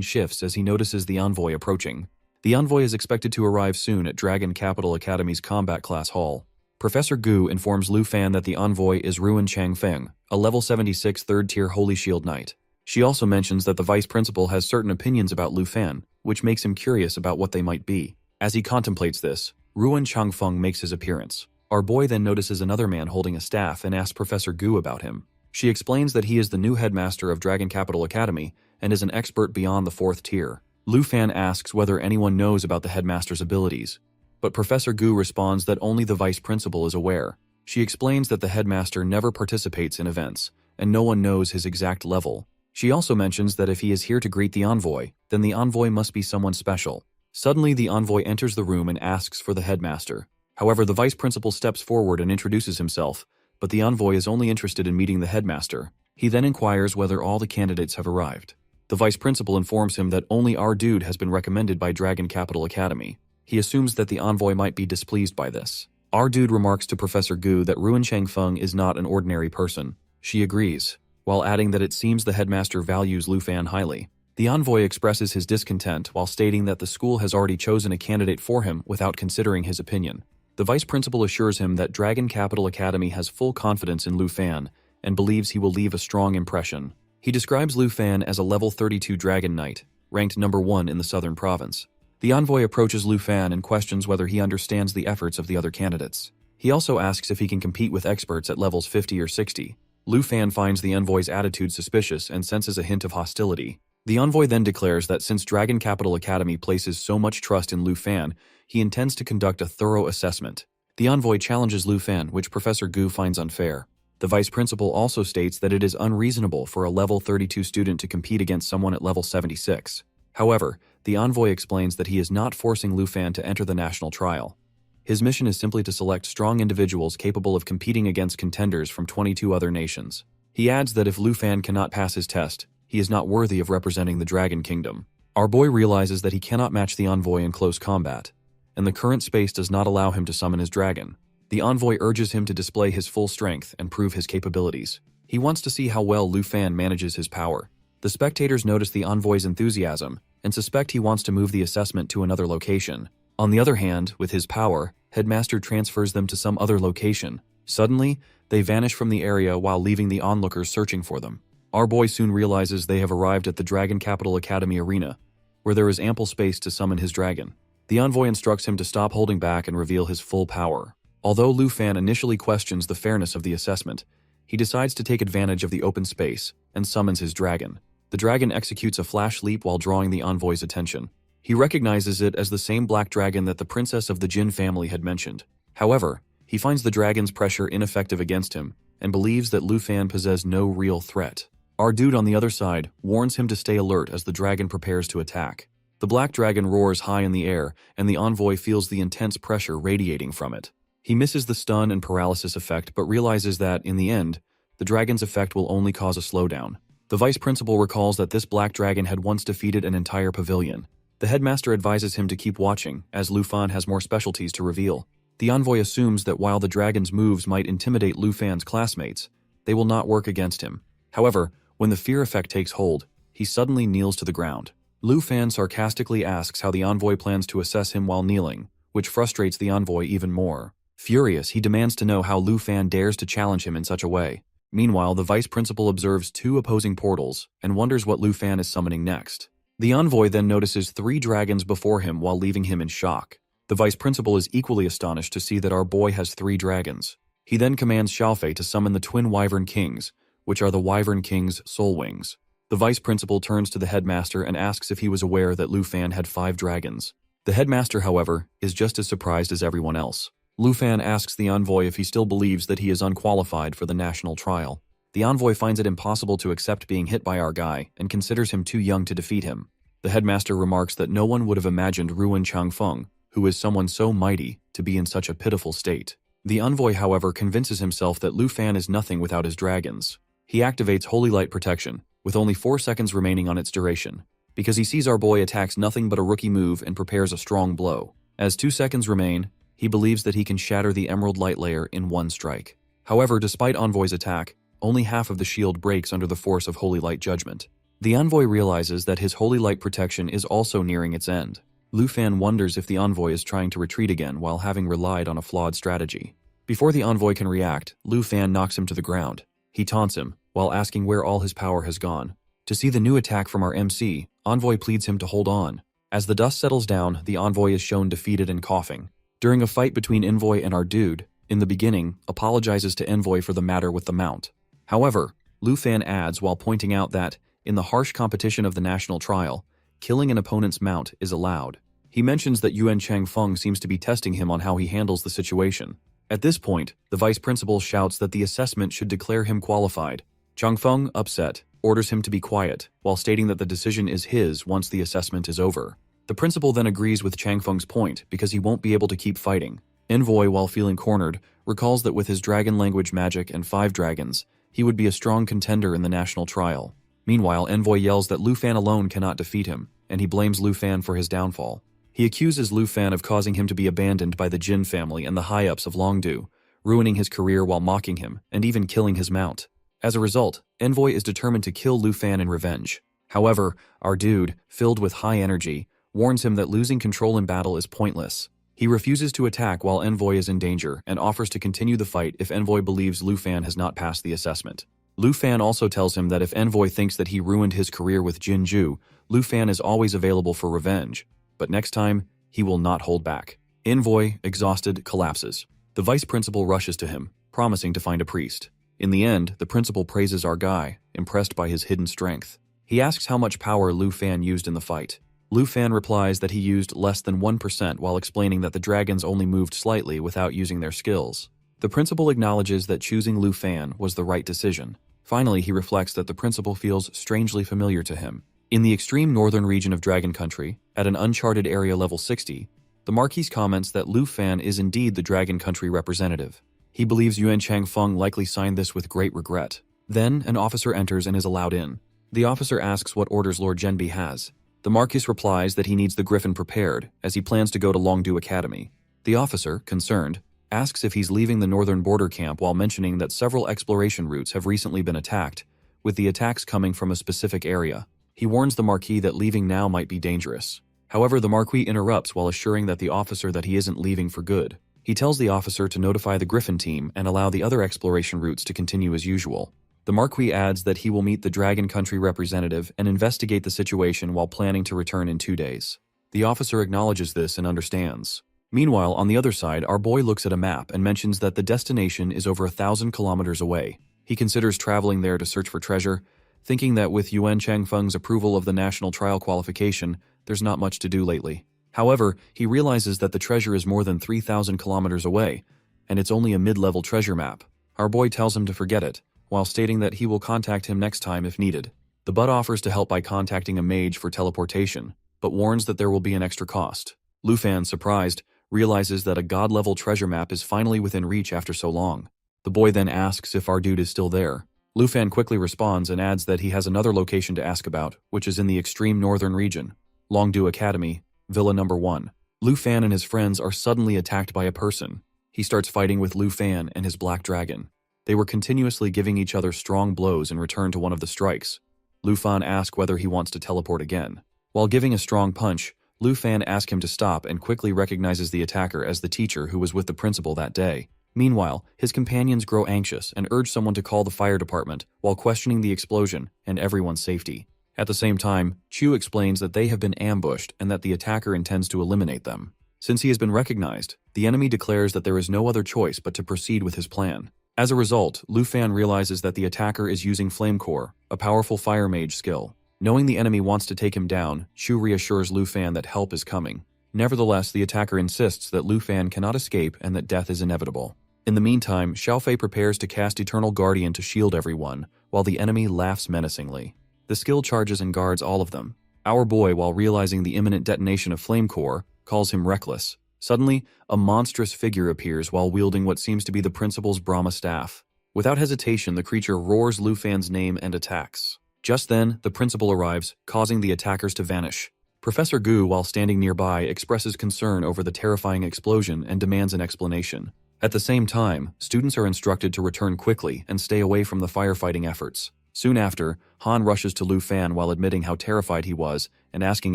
shifts as he notices the envoy approaching. The envoy is expected to arrive soon at Dragon Capital Academy's combat class hall. Professor Gu informs Lu Fan that the envoy is Ruan Changfeng, a level 76 third-tier Holy Shield Knight. She also mentions that the vice principal has certain opinions about Lu Fan, which makes him curious about what they might be. As he contemplates this, Ruan Changfeng makes his appearance. Our boy then notices another man holding a staff and asks Professor Gu about him. She explains that he is the new headmaster of Dragon Capital Academy and is an expert beyond the 4th tier. Lu Fan asks whether anyone knows about the headmaster's abilities, but Professor Gu responds that only the vice principal is aware. She explains that the headmaster never participates in events, and no one knows his exact level. She also mentions that if he is here to greet the envoy, then the envoy must be someone special. Suddenly, the envoy enters the room and asks for the headmaster. However, the vice principal steps forward and introduces himself, but the envoy is only interested in meeting the headmaster. He then inquires whether all the candidates have arrived. The vice principal informs him that only our dude has been recommended by Dragon Capital Academy. He assumes that the envoy might be displeased by this. Our dude remarks to Professor Gu that Ruan Changfeng is not an ordinary person. She agrees, while adding that it seems the headmaster values Lu Fan highly. The envoy expresses his discontent while stating that the school has already chosen a candidate for him without considering his opinion. The vice principal assures him that Dragon Capital Academy has full confidence in Lu Fan and believes he will leave a strong impression. He describes Lu Fan as a level 32 Dragon Knight, ranked number 1 in the southern province. The envoy approaches Lu Fan and questions whether he understands the efforts of the other candidates. He also asks if he can compete with experts at levels 50 or 60. Lu Fan finds the envoy's attitude suspicious and senses a hint of hostility. The envoy then declares that since Dragon Capital Academy places so much trust in Lu Fan, he intends to conduct a thorough assessment. The envoy challenges Lu Fan, which Professor Gu finds unfair. The vice principal also states that it is unreasonable for a level 32 student to compete against someone at level 76. However, the envoy explains that he is not forcing Lu Fan to enter the national trial. His mission is simply to select strong individuals capable of competing against contenders from 22 other nations. He adds that if Lu Fan cannot pass his test, he is not worthy of representing the Dragon Kingdom. Our boy realizes that he cannot match the envoy in close combat, and the current space does not allow him to summon his dragon. The envoy urges him to display his full strength and prove his capabilities. He wants to see how well Lu Fan manages his power. The spectators notice the envoy's enthusiasm and suspect he wants to move the assessment to another location. On the other hand, with his power, Headmaster transfers them to some other location. Suddenly, they vanish from the area while leaving the onlookers searching for them. Our boy soon realizes they have arrived at the Dragon Capital Academy arena, where there is ample space to summon his dragon. The envoy instructs him to stop holding back and reveal his full power. Although Lu Fan initially questions the fairness of the assessment, he decides to take advantage of the open space and summons his dragon. The dragon executes a flash leap while drawing the envoy's attention. He recognizes it as the same black dragon that the princess of the Jin family had mentioned. However, he finds the dragon's pressure ineffective against him and believes that Lu Fan possesses no real threat. Our dude on the other side warns him to stay alert as the dragon prepares to attack. The black dragon roars high in the air, and the envoy feels the intense pressure radiating from it. He misses the stun and paralysis effect but realizes that, in the end, the dragon's effect will only cause a slowdown. The vice principal recalls that this black dragon had once defeated an entire pavilion. The headmaster advises him to keep watching, as Lu Fan has more specialties to reveal. The envoy assumes that while the dragon's moves might intimidate Lu Fan's classmates, they will not work against him. However, when the fear effect takes hold, he suddenly kneels to the ground. Lu Fan sarcastically asks how the envoy plans to assess him while kneeling, which frustrates the envoy even more. Furious, he demands to know how Lu Fan dares to challenge him in such a way. Meanwhile, the vice principal observes 2 opposing portals and wonders what Lu Fan is summoning next. The envoy then notices 3 dragons before him while leaving him in shock. The vice principal is equally astonished to see that our boy has 3 dragons. He then commands Xiaofei to summon the twin Wyvern Kings, which are the Wyvern King's soul wings. The vice principal turns to the headmaster and asks if he was aware that Lu Fan had 5 dragons. The headmaster, however, is just as surprised as everyone else. Lu Fan asks the envoy if he still believes that he is unqualified for the national trial. The envoy finds it impossible to accept being hit by our guy and considers him too young to defeat him. The headmaster remarks that no one would have imagined Ruan Changfeng, who is someone so mighty, to be in such a pitiful state. The envoy, however, convinces himself that Lu Fan is nothing without his dragons. He activates Holy Light Protection, with only 4 seconds remaining on its duration. because he sees our boy attacks nothing but a rookie move and prepares a strong blow. As 2 seconds remain, he believes that he can shatter the emerald light layer in one strike. However, despite Envoy's attack, only half of the shield breaks under the force of Holy Light Judgment. The Envoy realizes that his Holy Light protection is also nearing its end. Lu Fan wonders if the Envoy is trying to retreat again while having relied on a flawed strategy. Before the Envoy can react, Lu Fan knocks him to the ground. He taunts him, while asking where all his power has gone. To see the new attack from our MC, Envoy pleads him to hold on. As the dust settles down, the Envoy is shown defeated and coughing. During a fight between Envoy and our dude, in the beginning, apologizes to Envoy for the matter with the mount. However, Lu Fan adds while pointing out that, in the harsh competition of the national trial, killing an opponent's mount is allowed. He mentions that Yuan Changfeng seems to be testing him on how he handles the situation. At this point, the vice principal shouts that the assessment should declare him qualified. Changfeng, upset, orders him to be quiet, while stating that the decision is his once the assessment is over. The principal then agrees with Changfeng's point because he won't be able to keep fighting. Envoy, while feeling cornered, recalls that with his dragon language magic and 5 dragons, he would be a strong contender in the national trial. Meanwhile, Envoy yells that Lu Fan alone cannot defeat him, and he blames Lu Fan for his downfall. He accuses Lu Fan of causing him to be abandoned by the Jin family and the high-ups of Longdu, ruining his career while mocking him, and even killing his mount. As a result, Envoy is determined to kill Lu Fan in revenge. However, our dude, filled with high energy, warns him that losing control in battle is pointless. He refuses to attack while Envoy is in danger and offers to continue the fight if Envoy believes Lu Fan has not passed the assessment. Lu Fan also tells him that if Envoy thinks that he ruined his career with Jinju, Lu Fan is always available for revenge, but next time, he will not hold back. Envoy, exhausted, collapses. The vice principal rushes to him, promising to find a priest. In the end, the principal praises our guy, impressed by his hidden strength. He asks how much power Lu Fan used in the fight. Lu Fan replies that he used less than 1% while explaining that the dragons only moved slightly without using their skills. The principal acknowledges that choosing Lu Fan was the right decision. Finally, he reflects that the principal feels strangely familiar to him. In the extreme northern region of Dragon Country, at an uncharted area level 60, the Marquis comments that Lu Fan is indeed the Dragon Country representative. He believes Yuan Changfeng likely signed this with great regret. Then, an officer enters and is allowed in. The officer asks what orders Lord Genbi has. The Marquis replies that he needs the Griffin prepared, as he plans to go to Longdu Academy. The officer, concerned, asks if he's leaving the northern border camp while mentioning that several exploration routes have recently been attacked, with the attacks coming from a specific area. He warns the Marquis that leaving now might be dangerous. However, the Marquis interrupts while assuring that the officer that he isn't leaving for good. He tells the officer to notify the Griffin team and allow the other exploration routes to continue as usual. The Marquis adds that he will meet the Dragon Country representative and investigate the situation while planning to return in 2 days. The officer acknowledges this and understands. Meanwhile, on the other side, our boy looks at a map and mentions that the destination is over 1,000 kilometers away. He considers traveling there to search for treasure, thinking that with Yuan Changfeng's approval of the national trial qualification, there's not much to do lately. However, he realizes that the treasure is more than 3,000 kilometers away, and it's only a mid-level treasure map. Our boy tells him to forget it, while stating that he will contact him next time if needed. The bud offers to help by contacting a mage for teleportation, but warns that there will be an extra cost. Lu Fan, surprised, realizes that a god-level treasure map is finally within reach after so long. The boy then asks if our dude is still there. Lu Fan quickly responds and adds that he has another location to ask about, which is in the extreme northern region, Longdu Academy, Villa Number 1. Lu Fan and his friends are suddenly attacked by a person. He starts fighting with Lu Fan and his black dragon. They were continuously giving each other strong blows in return to one of the strikes. Lu Fan asks whether he wants to teleport again. While giving a strong punch, Lu Fan asks him to stop and quickly recognizes the attacker as the teacher who was with the principal that day. Meanwhile, his companions grow anxious and urge someone to call the fire department while questioning the explosion and everyone's safety. At the same time, Chu explains that they have been ambushed and that the attacker intends to eliminate them. Since he has been recognized, the enemy declares that there is no other choice but to proceed with his plan. As a result, Lu Fan realizes that the attacker is using Flame Core, a powerful fire mage skill. Knowing the enemy wants to take him down, Chu reassures Lu Fan that help is coming. Nevertheless, the attacker insists that Lu Fan cannot escape and that death is inevitable. In the meantime, Xiaofei prepares to cast Eternal Guardian to shield everyone, while the enemy laughs menacingly. The skill charges and guards all of them. Our boy, while realizing the imminent detonation of Flame Core, calls him reckless. Suddenly, a monstrous figure appears while wielding what seems to be the principal's Brahma staff. Without hesitation, the creature roars Lu Fan's name and attacks. Just then, the principal arrives, causing the attackers to vanish. Professor Gu, while standing nearby, expresses concern over the terrifying explosion and demands an explanation. At the same time, students are instructed to return quickly and stay away from the firefighting efforts. Soon after, Han rushes to Lu Fan while admitting how terrified he was and asking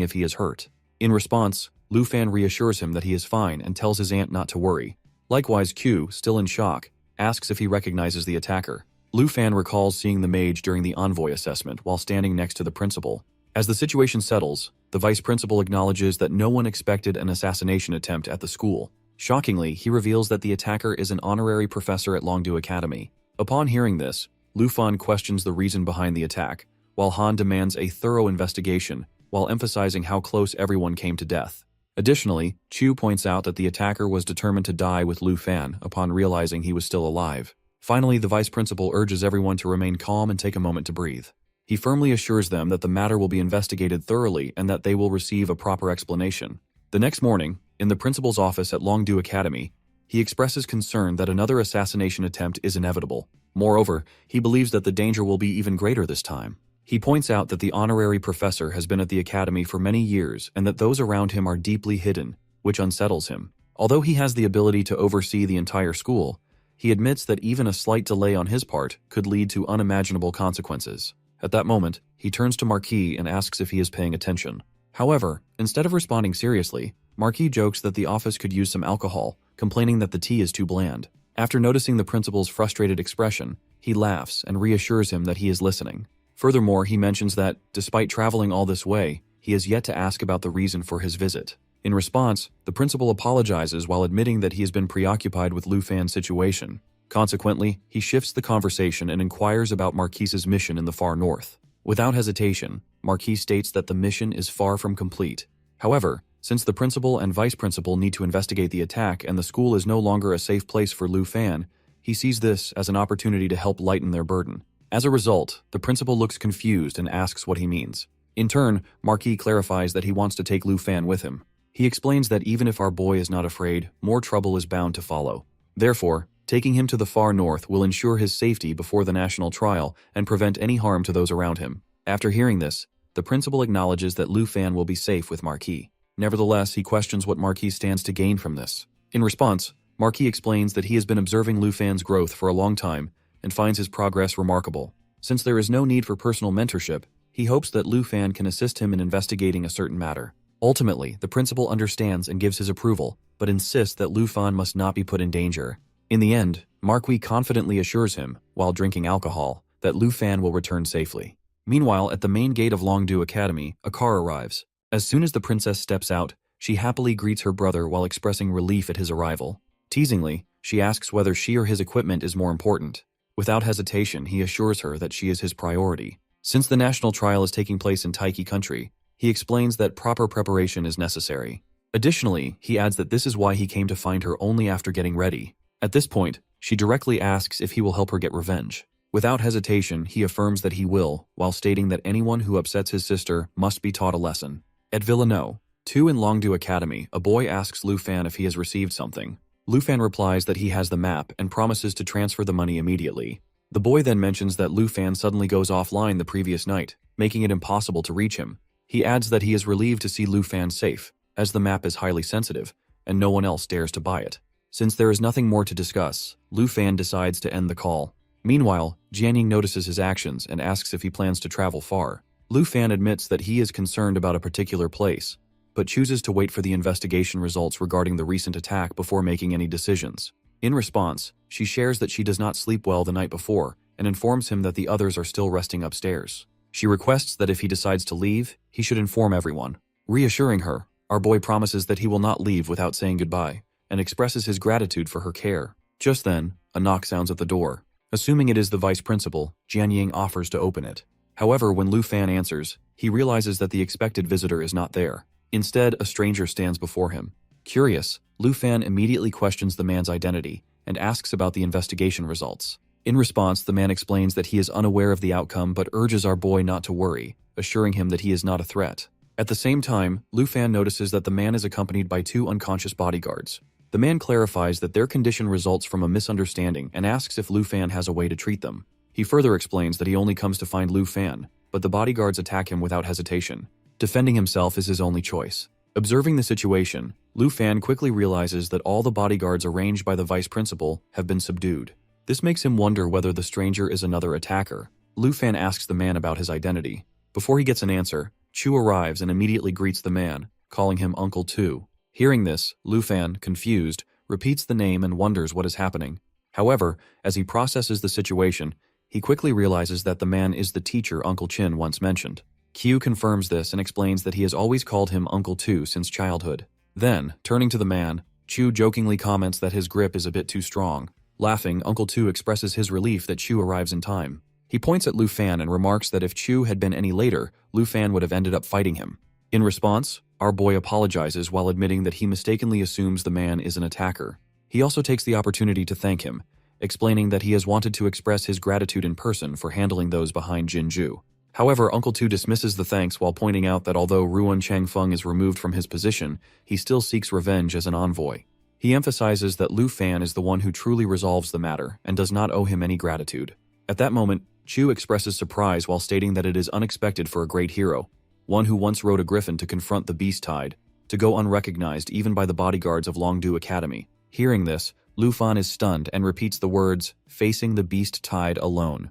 if he is hurt. In response, Lu Fan reassures him that he is fine and tells his aunt not to worry. Likewise, Q, still in shock, asks if he recognizes the attacker. Lu Fan recalls seeing the mage during the envoy assessment while standing next to the principal. As the situation settles, the vice principal acknowledges that no one expected an assassination attempt at the school. Shockingly, he reveals that the attacker is an honorary professor at Longdu Academy. Upon hearing this, Lu Fan questions the reason behind the attack, while Han demands a thorough investigation, while emphasizing how close everyone came to death. Additionally, Chu points out that the attacker was determined to die with Lu Fan upon realizing he was still alive. Finally, the vice principal urges everyone to remain calm and take a moment to breathe. He firmly assures them that the matter will be investigated thoroughly and that they will receive a proper explanation. The next morning, in the principal's office at Longdu Academy, he expresses concern that another assassination attempt is inevitable. Moreover, he believes that the danger will be even greater this time. He points out that the honorary professor has been at the academy for many years and that those around him are deeply hidden, which unsettles him. Although he has the ability to oversee the entire school, he admits that even a slight delay on his part could lead to unimaginable consequences. At that moment, he turns to Marquis and asks if he is paying attention. However, instead of responding seriously, Marquis jokes that the office could use some alcohol, complaining that the tea is too bland. After noticing the principal's frustrated expression, he laughs and reassures him that he is listening. Furthermore, he mentions that, despite traveling all this way, he has yet to ask about the reason for his visit. In response, the principal apologizes while admitting that he has been preoccupied with Lu Fan's situation. Consequently, he shifts the conversation and inquires about Marquis's mission in the far north. Without hesitation, Marquis states that the mission is far from complete. However, since the principal and vice principal need to investigate the attack and the school is no longer a safe place for Lu Fan, he sees this as an opportunity to help lighten their burden. As a result, the principal looks confused and asks what he means. In turn, Marquis clarifies that he wants to take Lu Fan with him. He explains that even if our boy is not afraid, more trouble is bound to follow. Therefore, taking him to the far north will ensure his safety before the national trial and prevent any harm to those around him. After hearing this, the principal acknowledges that Lu Fan will be safe with Marquis. Nevertheless, he questions what Marquis stands to gain from this. In response, Marquis explains that he has been observing Lu Fan's growth for a long time and finds his progress remarkable. Since there is no need for personal mentorship, he hopes that Lu Fan can assist him in investigating a certain matter. Ultimately, the principal understands and gives his approval, but insists that Lu Fan must not be put in danger. In the end, Marquis confidently assures him, while drinking alcohol, that Lu Fan will return safely. Meanwhile, at the main gate of Longdu Academy, a car arrives. As soon as the princess steps out, she happily greets her brother while expressing relief at his arrival. Teasingly, she asks whether she or his equipment is more important. Without hesitation, he assures her that she is his priority. Since the national trial is taking place in Taiki country, he explains that proper preparation is necessary. Additionally, he adds that this is why he came to find her only after getting ready. At this point, she directly asks if he will help her get revenge. Without hesitation, he affirms that he will, while stating that anyone who upsets his sister must be taught a lesson. At Villeneuve, too in Longdu Academy, a boy asks Lu Fan if he has received something. Lu Fan replies that he has the map and promises to transfer the money immediately. The boy then mentions that Lu Fan suddenly goes offline the previous night, making it impossible to reach him. He adds that he is relieved to see Lu Fan safe, as the map is highly sensitive, and no one else dares to buy it. Since there is nothing more to discuss, Lu Fan decides to end the call. Meanwhile, Jianying notices his actions and asks if he plans to travel far. Lu Fan admits that he is concerned about a particular place, but chooses to wait for the investigation results regarding the recent attack before making any decisions. In response, she shares that she does not sleep well the night before and informs him that the others are still resting upstairs. She requests that if he decides to leave, he should inform everyone. Reassuring her, our boy promises that he will not leave without saying goodbye, and expresses his gratitude for her care. Just then, a knock sounds at the door. Assuming it is the vice principal, Jianying offers to open it. However, when Lu Fan answers, he realizes that the expected visitor is not there. Instead, a stranger stands before him. Curious, Lu Fan immediately questions the man's identity and asks about the investigation results. In response, the man explains that he is unaware of the outcome but urges our boy not to worry, assuring him that he is not a threat. At the same time, Lu Fan notices that the man is accompanied by two unconscious bodyguards. The man clarifies that their condition results from a misunderstanding and asks if Lu Fan has a way to treat them. He further explains that he only comes to find Lu Fan, but the bodyguards attack him without hesitation. Defending himself is his only choice. Observing the situation, Lu Fan quickly realizes that all the bodyguards arranged by the vice principal have been subdued. This makes him wonder whether the stranger is another attacker. Lu Fan asks the man about his identity. Before he gets an answer, Chu arrives and immediately greets the man, calling him Uncle Tu. Hearing this, Lu Fan, confused, repeats the name and wonders what is happening. However, as he processes the situation, he quickly realizes that the man is the teacher Uncle Chin once mentioned. Q confirms this and explains that he has always called him Uncle Tu since childhood. Then, turning to the man, Chu jokingly comments that his grip is a bit too strong. Laughing, Uncle Tu expresses his relief that Chu arrives in time. He points at Lu Fan and remarks that if Chu had been any later, Lu Fan would have ended up fighting him. In response, our boy apologizes while admitting that he mistakenly assumes the man is an attacker. He also takes the opportunity to thank him, explaining that he has wanted to express his gratitude in person for handling those behind Jinju. However, Uncle Tu dismisses the thanks while pointing out that although Ruan Changfeng is removed from his position, he still seeks revenge as an envoy. He emphasizes that Lu Fan is the one who truly resolves the matter and does not owe him any gratitude. At that moment, Chu expresses surprise while stating that it is unexpected for a great hero, one who once rode a griffin to confront the beast tide, to go unrecognized even by the bodyguards of Longdu Academy. Hearing this, Lu Fan is stunned and repeats the words, "facing the beast tide alone."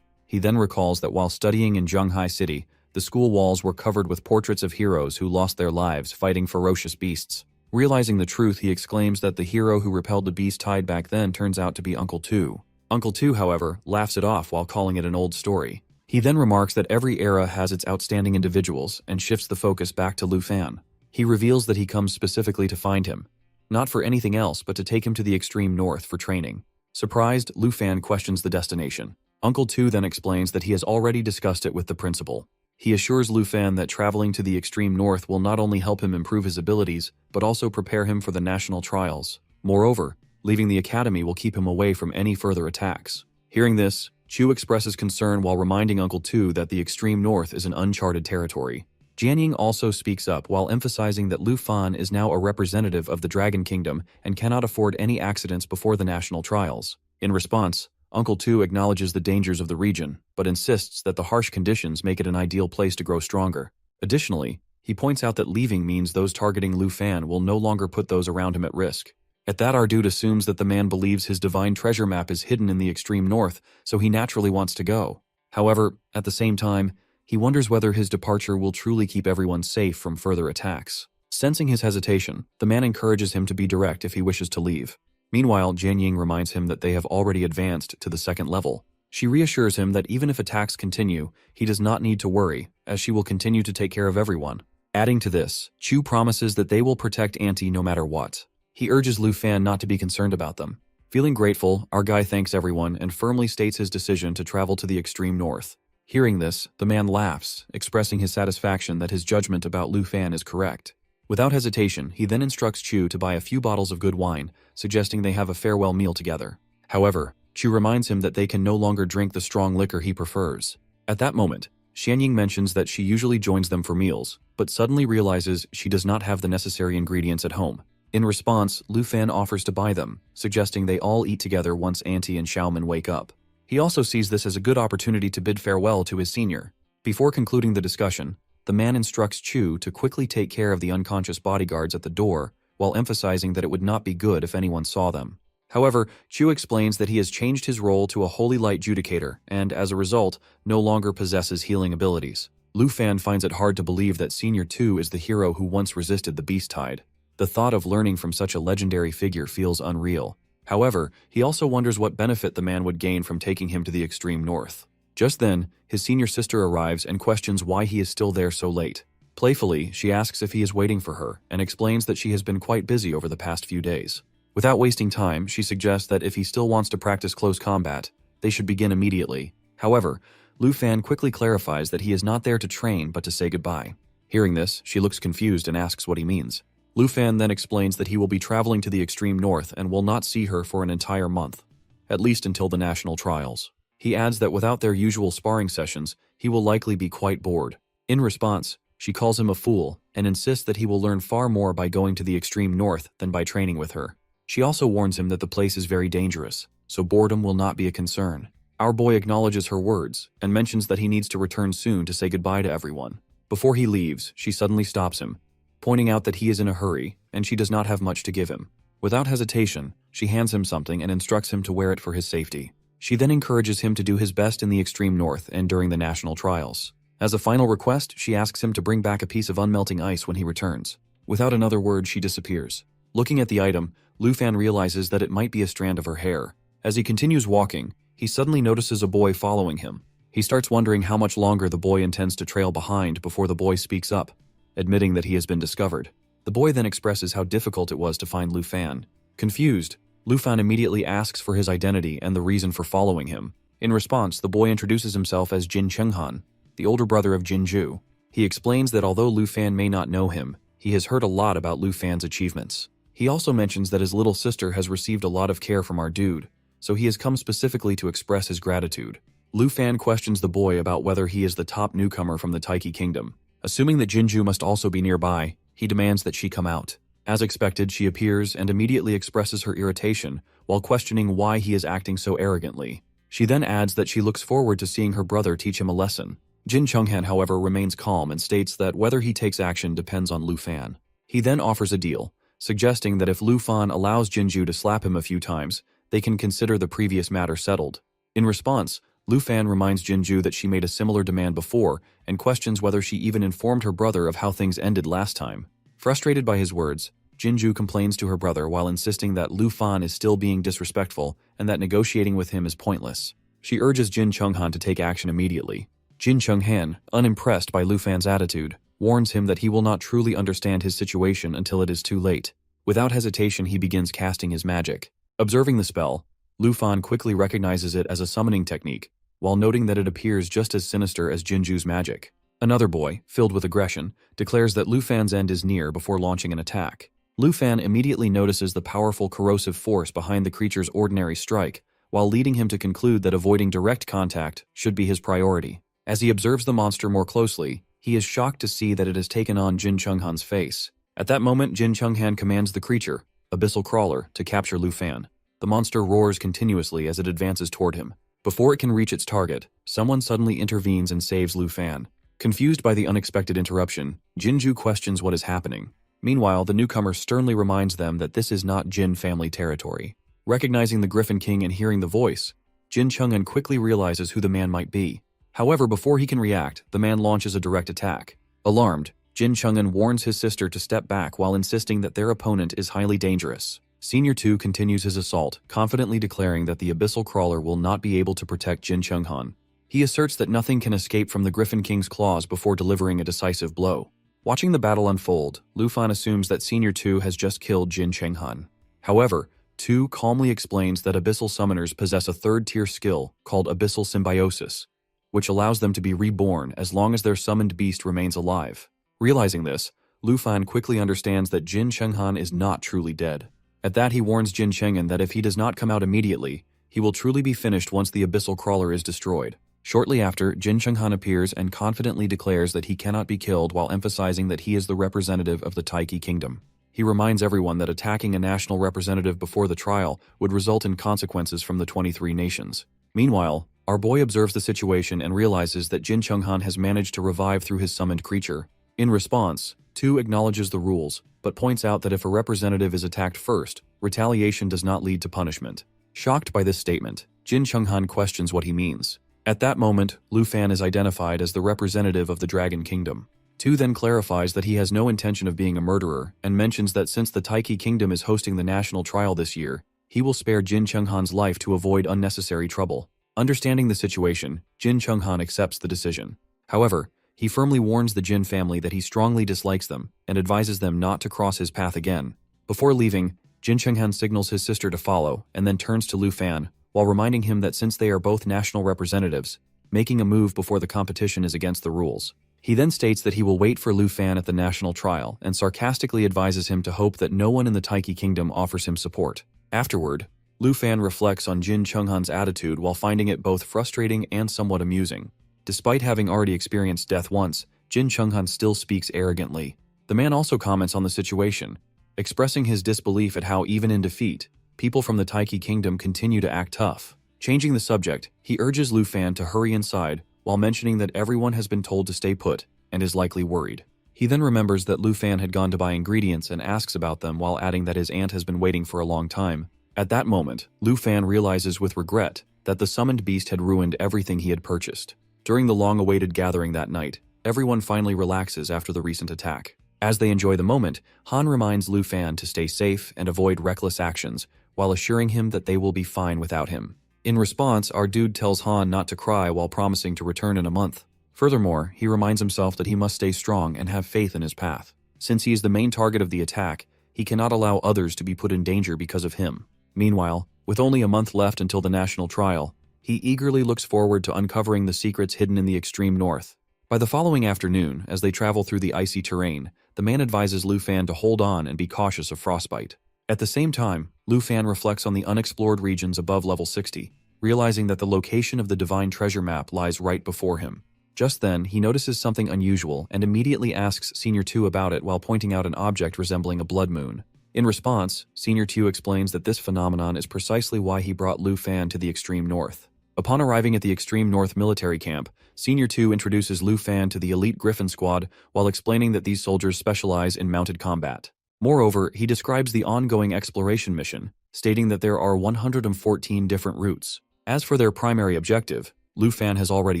He then recalls that while studying in Zhenghai City, the school walls were covered with portraits of heroes who lost their lives fighting ferocious beasts. Realizing the truth, he exclaims that the hero who repelled the beast tide back then turns out to be Uncle Tu. Uncle Tu, however, laughs it off while calling it an old story. He then remarks that every era has its outstanding individuals and shifts the focus back to Lu Fan. He reveals that he comes specifically to find him, not for anything else but to take him to the extreme north for training. Surprised, Lu Fan questions the destination. Uncle Tu then explains that he has already discussed it with the principal. He assures Lu Fan that traveling to the extreme north will not only help him improve his abilities, but also prepare him for the national trials. Moreover, leaving the academy will keep him away from any further attacks. Hearing this, Chu expresses concern while reminding Uncle Tu that the extreme north is an uncharted territory. Jianying also speaks up while emphasizing that Lu Fan is now a representative of the Dragon Kingdom and cannot afford any accidents before the national trials. In response, Uncle Tu acknowledges the dangers of the region, but insists that the harsh conditions make it an ideal place to grow stronger. Additionally, he points out that leaving means those targeting Lu Fan will no longer put those around him at risk. At that, our dude assumes that the man believes his divine treasure map is hidden in the extreme north, so he naturally wants to go. However, at the same time, he wonders whether his departure will truly keep everyone safe from further attacks. Sensing his hesitation, the man encourages him to be direct if he wishes to leave. Meanwhile, Jianying reminds him that they have already advanced to the second level. She reassures him that even if attacks continue, he does not need to worry, as she will continue to take care of everyone. Adding to this, Chu promises that they will protect Auntie no matter what. He urges Lu Fan not to be concerned about them. Feeling grateful, our guy thanks everyone and firmly states his decision to travel to the extreme north. Hearing this, the man laughs, expressing his satisfaction that his judgment about Lu Fan is correct. Without hesitation, he then instructs Chu to buy a few bottles of good wine, suggesting they have a farewell meal together. However, Chu reminds him that they can no longer drink the strong liquor he prefers. At that moment, Xianying mentions that she usually joins them for meals, but suddenly realizes she does not have the necessary ingredients at home. In response, Lu Fan offers to buy them, suggesting they all eat together once Auntie and Xiaoman wake up. He also sees this as a good opportunity to bid farewell to his senior. Before concluding the discussion, the man instructs Chu to quickly take care of the unconscious bodyguards at the door, while emphasizing that it would not be good if anyone saw them. However, Chu explains that he has changed his role to a holy light judicator and, as a result, no longer possesses healing abilities. Lu Fan finds it hard to believe that Senior 2 is the hero who once resisted the beast tide. The thought of learning from such a legendary figure feels unreal. However, he also wonders what benefit the man would gain from taking him to the extreme north. Just then, his senior sister arrives and questions why he is still there so late. Playfully, she asks if he is waiting for her and explains that she has been quite busy over the past few days. Without wasting time, she suggests that if he still wants to practice close combat, they should begin immediately. However, Lu Fan quickly clarifies that he is not there to train but to say goodbye. Hearing this, she looks confused and asks what he means. Lu Fan then explains that he will be traveling to the extreme north and will not see her for an entire month, at least until the national trials. He adds that without their usual sparring sessions, he will likely be quite bored. In response, she calls him a fool and insists that he will learn far more by going to the extreme north than by training with her. She also warns him that the place is very dangerous, so boredom will not be a concern. Our boy acknowledges her words and mentions that he needs to return soon to say goodbye to everyone. Before he leaves, she suddenly stops him, pointing out that he is in a hurry and she does not have much to give him. Without hesitation, she hands him something and instructs him to wear it for his safety. She then encourages him to do his best in the extreme north and during the national trials. As a final request, she asks him to bring back a piece of unmelting ice when he returns. Without another word, she disappears. Looking at the item, Lu Fan realizes that it might be a strand of her hair. As he continues walking, he suddenly notices a boy following him. He starts wondering how much longer the boy intends to trail behind before the boy speaks up, admitting that he has been discovered. The boy then expresses how difficult it was to find Lu Fan. Confused, Lu Fan immediately asks for his identity and the reason for following him. In response, the boy introduces himself as Jin Chenghan, the older brother of Jinju. He explains that although Lu Fan may not know him, he has heard a lot about Lu Fan's achievements. He also mentions that his little sister has received a lot of care from our dude, so he has come specifically to express his gratitude. Lu Fan questions the boy about whether he is the top newcomer from the Taiki Kingdom. Assuming that Jinju must also be nearby, he demands that she come out. As expected, she appears and immediately expresses her irritation while questioning why he is acting so arrogantly. She then adds that she looks forward to seeing her brother teach him a lesson. Jin Chenghan, however, remains calm and states that whether he takes action depends on Lu Fan. He then offers a deal, suggesting that if Lu Fan allows Jinju to slap him a few times, they can consider the previous matter settled. In response, Lu Fan reminds Jinju that she made a similar demand before and questions whether she even informed her brother of how things ended last time. Frustrated by his words, Jinju complains to her brother while insisting that Lu Fan is still being disrespectful and that negotiating with him is pointless. She urges Jin Chenghan to take action immediately. Jin Chenghan, unimpressed by Lu Fan's attitude, warns him that he will not truly understand his situation until it is too late. Without hesitation, he begins casting his magic. Observing the spell, Lu Fan quickly recognizes it as a summoning technique, while noting that it appears just as sinister as Jinju's magic. Another boy, filled with aggression, declares that Lu Fan's end is near before launching an attack. Lu Fan immediately notices the powerful corrosive force behind the creature's ordinary strike, while leading him to conclude that avoiding direct contact should be his priority. As he observes the monster more closely, he is shocked to see that it has taken on Jin Chenghan's face. At that moment, Jin Chenghan commands the creature, Abyssal Crawler, to capture Lu Fan. The monster roars continuously as it advances toward him. Before it can reach its target, someone suddenly intervenes and saves Lu Fan. Confused by the unexpected interruption, Jinju questions what is happening. Meanwhile, the newcomer sternly reminds them that this is not Jin family territory. Recognizing the Griffin King and hearing the voice, Jin Chenghan quickly realizes who the man might be. However, before he can react, the man launches a direct attack. Alarmed, Jin Chenghan warns his sister to step back while insisting that their opponent is highly dangerous. Senior 2 continues his assault, confidently declaring that the Abyssal Crawler will not be able to protect Jin Chenghan. He asserts that nothing can escape from the Griffin King's claws before delivering a decisive blow. Watching the battle unfold, Lu Fan assumes that Senior 2 has just killed Jin Chenghan. However, 2 calmly explains that Abyssal Summoners possess a third-tier skill called Abyssal Symbiosis, which allows them to be reborn as long as their summoned beast remains alive. Realizing this, Lu Fan quickly understands that Jin Chenghan is not truly dead. At that, he warns Jin Chenghan that if he does not come out immediately, he will truly be finished once the Abyssal Crawler is destroyed. Shortly after, Jin Chenghan appears and confidently declares that he cannot be killed while emphasizing that he is the representative of the Taiki Kingdom. He reminds everyone that attacking a national representative before the trial would result in consequences from the 23 nations. Meanwhile, our boy observes the situation and realizes that Jin Chenghan has managed to revive through his summoned creature. In response, 2 acknowledges the rules, but points out that if a representative is attacked first, retaliation does not lead to punishment. Shocked by this statement, Jin Chenghan questions what he means. At that moment, Lu Fan is identified as the representative of the Dragon Kingdom. 2 then clarifies that he has no intention of being a murderer and mentions that since the Taiki Kingdom is hosting the national trial this year, he will spare Jin Chenghan's life to avoid unnecessary trouble. Understanding the situation, Jin Chenghan accepts the decision. However, he firmly warns the Jin family that he strongly dislikes them and advises them not to cross his path again. Before leaving, Jin Chenghan signals his sister to follow and then turns to Lu Fan, while reminding him that since they are both national representatives, making a move before the competition is against the rules. He then states that he will wait for Lu Fan at the national trial and sarcastically advises him to hope that no one in the Taiki Kingdom offers him support. Afterward, Lu Fan reflects on Jin Chenghan's attitude while finding it both frustrating and somewhat amusing. Despite having already experienced death once, Jin Chenghan still speaks arrogantly. The man also comments on the situation, expressing his disbelief at how even in defeat, people from the Taiki Kingdom continue to act tough. Changing the subject, he urges Lu Fan to hurry inside while mentioning that everyone has been told to stay put and is likely worried. He then remembers that Lu Fan had gone to buy ingredients and asks about them while adding that his aunt has been waiting for a long time. At that moment, Lu Fan realizes with regret that the summoned beast had ruined everything he had purchased. During the long-awaited gathering that night, everyone finally relaxes after the recent attack. As they enjoy the moment, Han reminds Lu Fan to stay safe and avoid reckless actions while assuring him that they will be fine without him. In response, our dude tells Han not to cry while promising to return in a month. Furthermore, he reminds himself that he must stay strong and have faith in his path. Since he is the main target of the attack, he cannot allow others to be put in danger because of him. Meanwhile, with only a month left until the national trial, he eagerly looks forward to uncovering the secrets hidden in the extreme north. By the following afternoon, as they travel through the icy terrain, the man advises Lu Fan to hold on and be cautious of frostbite. At the same time, Lu Fan reflects on the unexplored regions above level 60, realizing that the location of the divine treasure map lies right before him. Just then, he notices something unusual and immediately asks Senior 2 about it while pointing out an object resembling a blood moon. In response, Senior 2 explains that this phenomenon is precisely why he brought Lu Fan to the extreme north. Upon arriving at the extreme north military camp, Senior 2 introduces Lu Fan to the elite Griffin squad while explaining that these soldiers specialize in mounted combat. Moreover, he describes the ongoing exploration mission, stating that there are 114 different routes. As for their primary objective, Lu Fan has already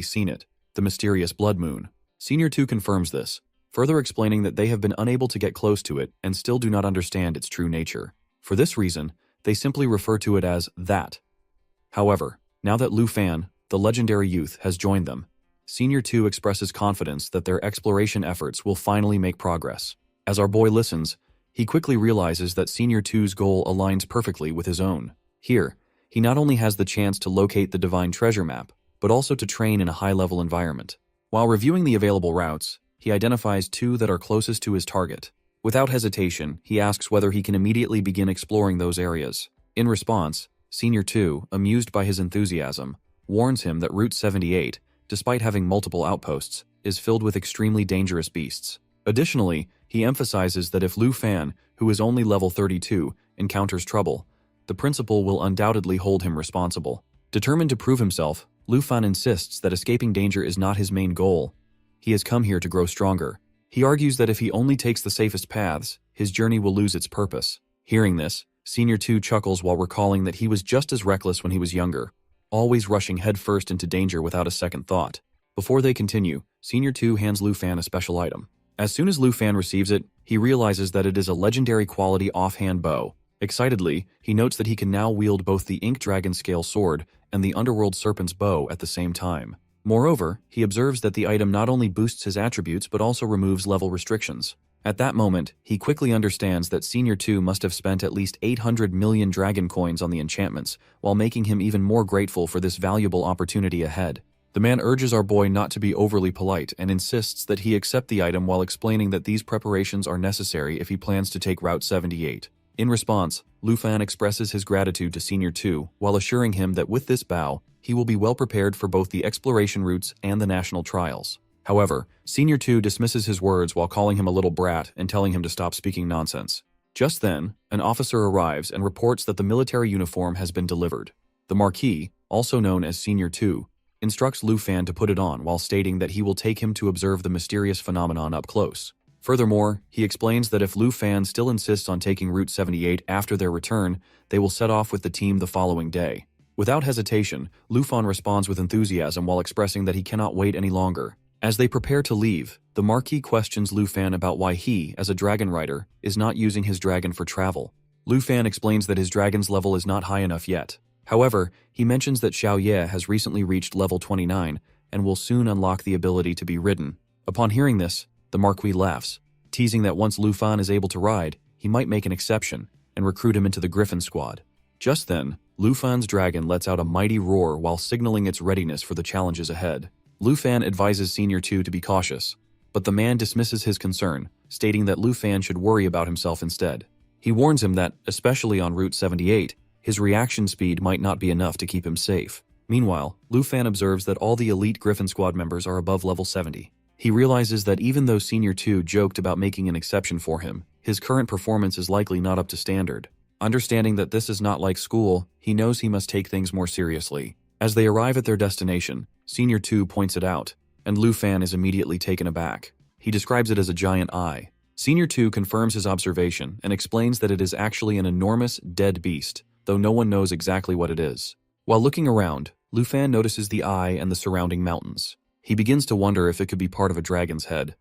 seen it, the mysterious blood moon. Senior 2 confirms this, further explaining that they have been unable to get close to it and still do not understand its true nature. For this reason, they simply refer to it as that. However, now that Lu Fan, the legendary youth, has joined them, Senior 2 expresses confidence that their exploration efforts will finally make progress. As our boy listens, he quickly realizes that Senior 2's goal aligns perfectly with his own. Here, he not only has the chance to locate the divine treasure map, but also to train in a high-level environment. While reviewing the available routes, he identifies two that are closest to his target. Without hesitation, he asks whether he can immediately begin exploring those areas. In response, Senior 2, amused by his enthusiasm, warns him that Route 78, despite having multiple outposts, is filled with extremely dangerous beasts. Additionally, he emphasizes that if Lu Fan, who is only level 32, encounters trouble, the principal will undoubtedly hold him responsible. Determined to prove himself, Lu Fan insists that escaping danger is not his main goal. He has come here to grow stronger. He argues that if he only takes the safest paths, his journey will lose its purpose. Hearing this, Senior 2 chuckles while recalling that he was just as reckless when he was younger, always rushing headfirst into danger without a second thought. Before they continue, Senior 2 hands Lu Fan a special item. As soon as Lu Fan receives it, he realizes that it is a legendary quality offhand bow. Excitedly, he notes that he can now wield both the Ink Dragon Scale Sword and the Underworld Serpent's Bow at the same time. Moreover, he observes that the item not only boosts his attributes but also removes level restrictions. At that moment, he quickly understands that Senior 2 must have spent at least 800 million dragon coins on the enchantments, while making him even more grateful for this valuable opportunity ahead. The man urges our boy not to be overly polite and insists that he accept the item while explaining that these preparations are necessary if he plans to take Route 78. In response, Lu Fan expresses his gratitude to Senior 2 while assuring him that with this bow, he will be well prepared for both the exploration routes and the national trials. However, Senior 2 dismisses his words while calling him a little brat and telling him to stop speaking nonsense. Just then, an officer arrives and reports that the military uniform has been delivered. The Marquis, also known as Senior 2, instructs Lu Fan to put it on while stating that he will take him to observe the mysterious phenomenon up close. Furthermore, he explains that if Lu Fan still insists on taking Route 78 after their return, they will set off with the team the following day. Without hesitation, Lu Fan responds with enthusiasm while expressing that he cannot wait any longer. As they prepare to leave, the Marquis questions Lu Fan about why he, as a dragon rider, is not using his dragon for travel. Lu Fan explains that his dragon's level is not high enough yet. However, he mentions that Xiao Ye has recently reached level 29 and will soon unlock the ability to be ridden. Upon hearing this, the Marquis laughs, teasing that once Lu Fan is able to ride, he might make an exception and recruit him into the Griffin squad. Just then, Lu Fan's dragon lets out a mighty roar while signaling its readiness for the challenges ahead. Lu Fan advises Senior 2 to be cautious, but the man dismisses his concern, stating that Lu Fan should worry about himself instead. He warns him that, especially on Route 78, his reaction speed might not be enough to keep him safe. Meanwhile, Lu Fan observes that all the elite Griffin squad members are above level 70. He realizes that even though Senior 2 joked about making an exception for him, his current performance is likely not up to standard. Understanding that this is not like school, he he knows he must take things more seriously. As they arrive at their destination, Senior 2 points it out, and Lu Fan is immediately taken aback. He describes it as a giant eye. Senior 2 confirms his observation and explains that it is actually an enormous, dead beast, though no one knows exactly what it is. While looking around, Lu Fan notices the eye and the surrounding mountains. He begins to wonder if it could be part of a dragon's head,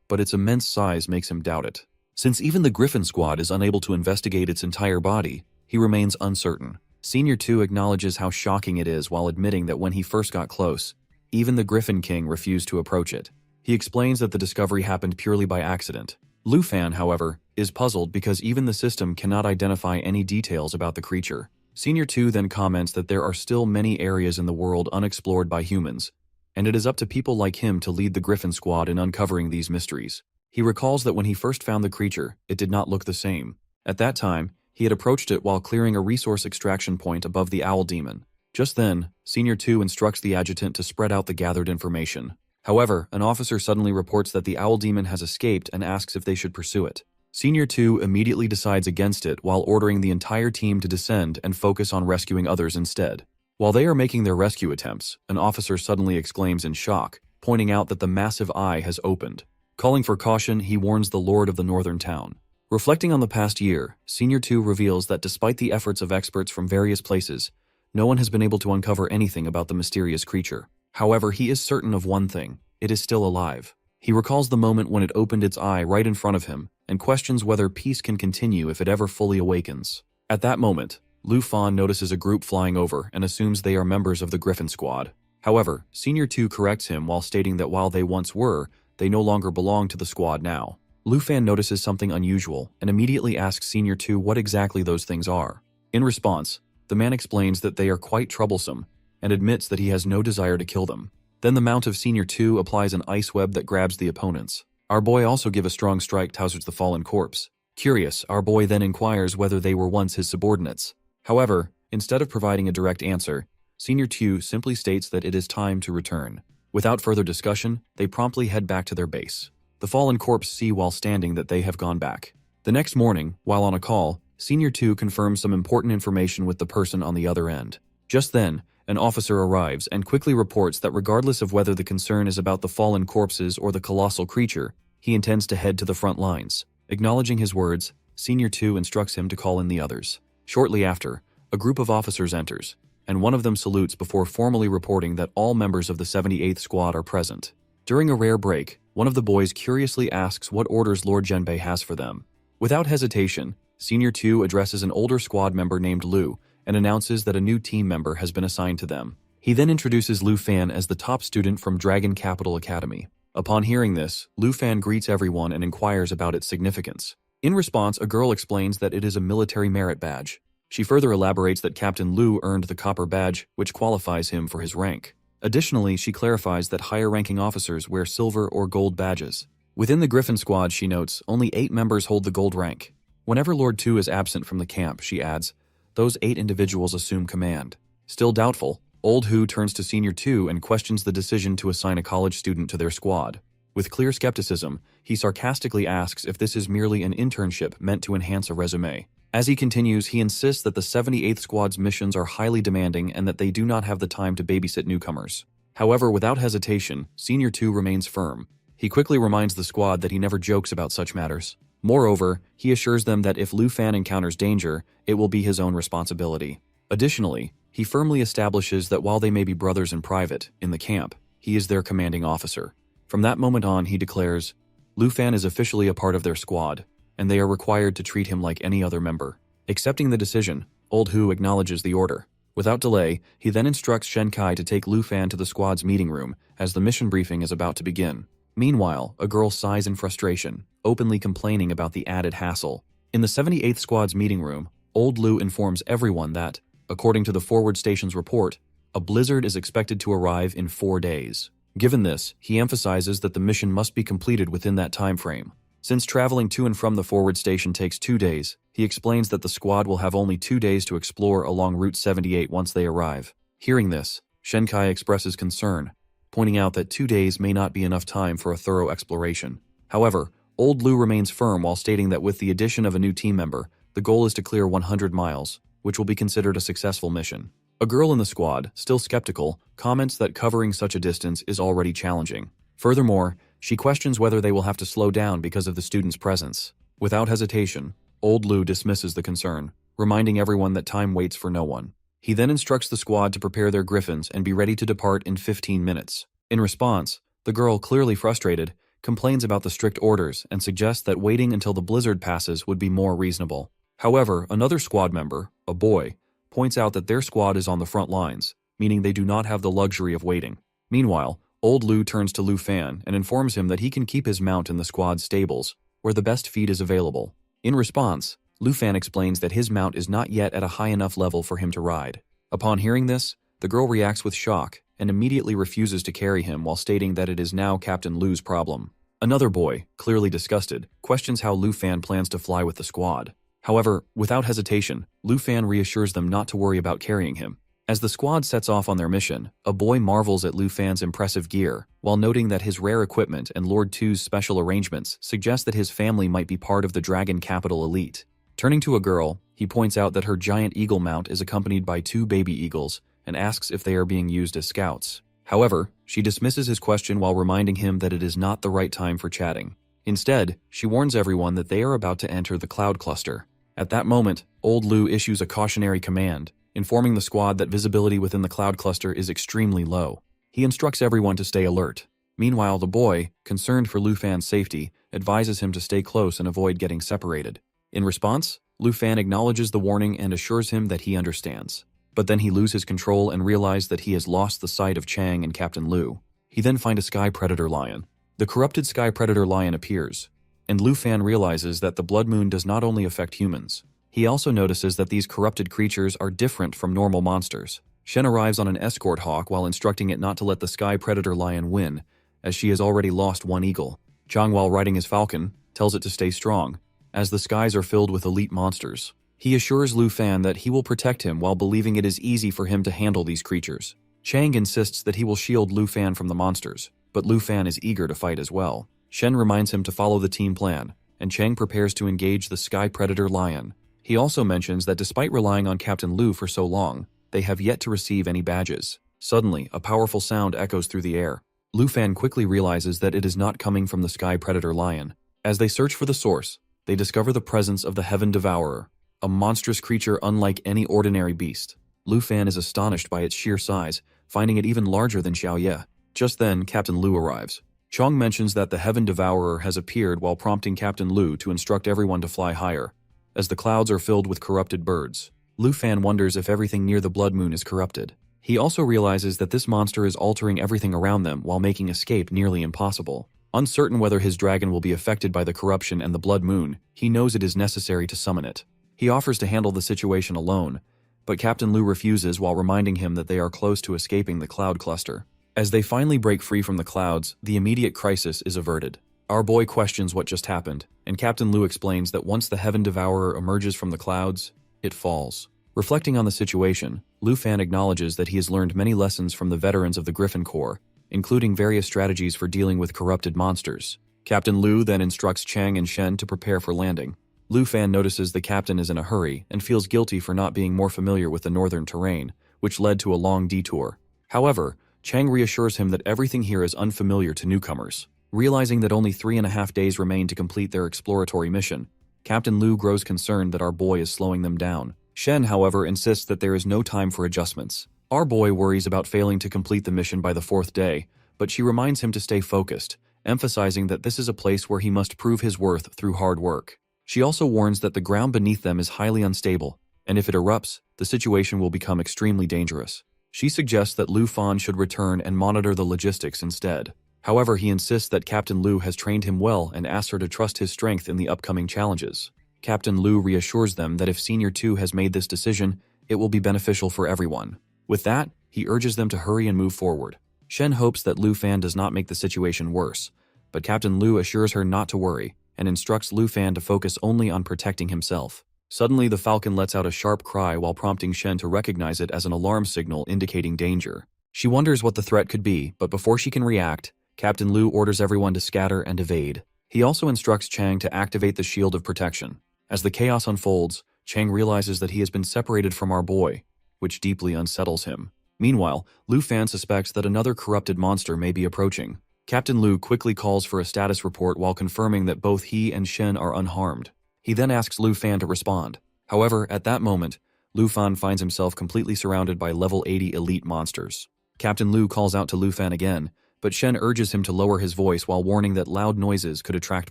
but its immense size makes him doubt it. Since even the Griffin Squad is unable to investigate its entire body, he remains uncertain. Senior 2 acknowledges how shocking it is while admitting that when he first got close, even the Griffin King refused to approach it. He explains that the discovery happened purely by accident. Lu Fan, however, is puzzled because even the system cannot identify any details about the creature. Senior 2 then comments that there are still many areas in the world unexplored by humans, and it is up to people like him to lead the Griffin Squad in uncovering these mysteries. He recalls that when he first found the creature, it did not look the same. At that time, he had approached it while clearing a resource extraction point above the Owl Demon. Just then, Senior 2 instructs the adjutant to spread out the gathered information. However, an officer suddenly reports that the Owl Demon has escaped and asks if they should pursue it. Senior 2 immediately decides against it while ordering the entire team to descend and focus on rescuing others instead. While they are making their rescue attempts, an officer suddenly exclaims in shock, pointing out that the massive eye has opened. Calling for caution, he warns the Lord of the Northern Town. Reflecting on the past year, Senior 2 reveals that despite the efforts of experts from various places, no one has been able to uncover anything about the mysterious creature. However, he is certain of one thing: it is still alive. He recalls the moment when it opened its eye right in front of him and questions whether peace can continue if it ever fully awakens. At that moment, Lu Fan notices a group flying over and assumes they are members of the Griffin Squad. However, Senior 2 corrects him while stating that while they once were, they no longer belong to the squad now. Lu Fan notices something unusual and immediately asks Senior 2 what exactly those things are. In response, the man explains that they are quite troublesome and admits that he has no desire to kill them. Then the mount of Senior 2 applies an ice web that grabs the opponents. Our boy also give a strong strike towards the fallen corpse. Curious, our boy then inquires whether they were once his subordinates. However, instead of providing a direct answer, Senior 2 simply states that it is time to return. Without further discussion, they promptly head back to their base. The fallen corpse see while standing that they have gone back. The next morning, while on a call, Senior 2 confirms some important information with the person on the other end. Just then, an officer arrives and quickly reports that regardless of whether the concern is about the fallen corpses or the colossal creature, he intends to head to the front lines. Acknowledging his words, Senior 2 instructs him to call in the others. Shortly after, a group of officers enters, and one of them salutes before formally reporting that all members of the 78th Squad are present. During a rare break, one of the boys curiously asks what orders Lord Genbei has for them. Without hesitation, Senior 2 addresses an older squad member named Lu and announces that a new team member has been assigned to them. He then introduces Lu Fan as the top student from Dragon Capital Academy. Upon hearing this, Lu Fan greets everyone and inquires about its significance. In response, a girl explains that it is a military merit badge. She further elaborates that Captain Lu earned the copper badge, which qualifies him for his rank. Additionally, she clarifies that higher-ranking officers wear silver or gold badges. Within the Griffin Squad, she notes, only 8 members hold the gold rank. Whenever Lord 2 is absent from the camp, she adds, those 8 individuals assume command. Still doubtful, Old Hu turns to Senior 2 and questions the decision to assign a college student to their squad. With clear skepticism, he sarcastically asks if this is merely an internship meant to enhance a resume. As he continues, he insists that the 78th Squad's missions are highly demanding and that they do not have the time to babysit newcomers. However, without hesitation, Senior 2 remains firm. He quickly reminds the squad that he never jokes about such matters. Moreover, he assures them that if Lu Fan encounters danger, it will be his own responsibility. Additionally, he firmly establishes that while they may be brothers in private, in the camp, he is their commanding officer. From that moment on, he declares, Lu Fan is officially a part of their squad, and they are required to treat him like any other member. Accepting the decision, Old Hu acknowledges the order. Without delay, he then instructs Shen Kai to take Lu Fan to the squad's meeting room as the mission briefing is about to begin. Meanwhile, a girl sighs in frustration, openly complaining about the added hassle. In the 78th Squad's meeting room, Old Lu informs everyone that, according to the forward station's report, a blizzard is expected to arrive in 4 days. Given this, he emphasizes that the mission must be completed within that time frame. Since traveling to and from the forward station takes 2 days, he explains that the squad will have only 2 days to explore along Route 78 once they arrive. Hearing this, Shen Kai expresses concern, pointing out that 2 days may not be enough time for a thorough exploration. However, Old Lu remains firm while stating that with the addition of a new team member, the goal is to clear 100 miles, which will be considered a successful mission. A girl in the squad, still skeptical, comments that covering such a distance is already challenging. Furthermore, she questions whether they will have to slow down because of the student's presence. Without hesitation, Old Lu dismisses the concern, reminding everyone that time waits for no one. He then instructs the squad to prepare their griffins and be ready to depart in 15 minutes. In response, the girl, clearly frustrated, complains about the strict orders and suggests that waiting until the blizzard passes would be more reasonable. However, another squad member, a boy, points out that their squad is on the front lines, meaning they do not have the luxury of waiting. Meanwhile, Old Lu turns to Lu Fan and informs him that he can keep his mount in the squad's stables, where the best feed is available. In response, Lu Fan explains that his mount is not yet at a high enough level for him to ride. Upon hearing this, the girl reacts with shock and immediately refuses to carry him while stating that it is now Captain Lu's problem. Another boy, clearly disgusted, questions how Lu Fan plans to fly with the squad. However, without hesitation, Lu Fan reassures them not to worry about carrying him. As the squad sets off on their mission, a boy marvels at Lu Fan's impressive gear, while noting that his rare equipment and Lord Tu's special arrangements suggest that his family might be part of the Dragon Capital elite. Turning to a girl, he points out that her giant eagle mount is accompanied by 2 baby eagles and asks if they are being used as scouts. However, she dismisses his question while reminding him that it is not the right time for chatting. Instead, she warns everyone that they are about to enter the cloud cluster. At that moment, Old Lu issues a cautionary command, informing the squad that visibility within the cloud cluster is extremely low. He instructs everyone to stay alert. Meanwhile, the boy, concerned for Lu Fan's safety, advises him to stay close and avoid getting separated. In response, Lu Fan acknowledges the warning and assures him that he understands. But then he loses control and realizes that he has lost the sight of Chang and Captain Lu. He then finds a sky predator lion. The corrupted sky predator lion appears, and Lu Fan realizes that the blood moon does not only affect humans. He also notices that these corrupted creatures are different from normal monsters. Shen arrives on an escort hawk while instructing it not to let the sky predator lion win, as she has already lost 1 eagle. Chang, while riding his falcon, tells it to stay strong, as the skies are filled with elite monsters. He assures Lu Fan that he will protect him while believing it is easy for him to handle these creatures. Chang insists that he will shield Lu Fan from the monsters, but Lu Fan is eager to fight as well. Shen reminds him to follow the team plan, and Chang prepares to engage the sky predator lion. He also mentions that despite relying on Captain Lu for so long, they have yet to receive any badges. Suddenly, a powerful sound echoes through the air. Lu Fan quickly realizes that it is not coming from the sky predator lion. As they search for the source, they discover the presence of the Heaven Devourer, a monstrous creature unlike any ordinary beast. Lu Fan is astonished by its sheer size, finding it even larger than Xiao Ye. Just then, Captain Lu arrives. Chang mentions that the Heaven Devourer has appeared while prompting Captain Lu to instruct everyone to fly higher, as the clouds are filled with corrupted birds. Lu Fan wonders if everything near the blood moon is corrupted. He also realizes that this monster is altering everything around them while making escape nearly impossible. Uncertain whether his dragon will be affected by the corruption and the blood moon, he knows it is necessary to summon it. He offers to handle the situation alone, but Captain Lu refuses while reminding him that they are close to escaping the cloud cluster. As they finally break free from the clouds, the immediate crisis is averted. Our boy questions what just happened, and Captain Lu explains that once the Heaven Devourer emerges from the clouds, it falls. Reflecting on the situation, Lu Fan acknowledges that he has learned many lessons from the veterans of the Griffin Corps, including various strategies for dealing with corrupted monsters. Captain Lu then instructs Chang and Shen to prepare for landing. Lu Fan notices the captain is in a hurry and feels guilty for not being more familiar with the northern terrain, which led to a long detour. However, Chang reassures him that everything here is unfamiliar to newcomers. Realizing that only 3.5 days remain to complete their exploratory mission, Captain Lu grows concerned that our boy is slowing them down. Shen, however, insists that there is no time for adjustments. Our boy worries about failing to complete the mission by the 4th day, but she reminds him to stay focused, emphasizing that this is a place where he must prove his worth through hard work. She also warns that the ground beneath them is highly unstable, and if it erupts, the situation will become extremely dangerous. She suggests that Lu Fan should return and monitor the logistics instead. However, he insists that Captain Lu has trained him well and asks her to trust his strength in the upcoming challenges. Captain Lu reassures them that if Senior 2 has made this decision, it will be beneficial for everyone. With that, he urges them to hurry and move forward. Shen hopes that Lu Fan does not make the situation worse, but Captain Lu assures her not to worry, and instructs Lu Fan to focus only on protecting himself. Suddenly, the falcon lets out a sharp cry while prompting Shen to recognize it as an alarm signal indicating danger. She wonders what the threat could be, but before she can react, Captain Lu orders everyone to scatter and evade. He also instructs Chang to activate the shield of protection. As the chaos unfolds, Chang realizes that he has been separated from our boy, which deeply unsettles him. Meanwhile, Lu Fan suspects that another corrupted monster may be approaching. Captain Lu quickly calls for a status report while confirming that both he and Shen are unharmed. He then asks Lu Fan to respond. However, at that moment, Lu Fan finds himself completely surrounded by level 80 elite monsters. Captain Lu calls out to Lu Fan again, but Shen urges him to lower his voice while warning that loud noises could attract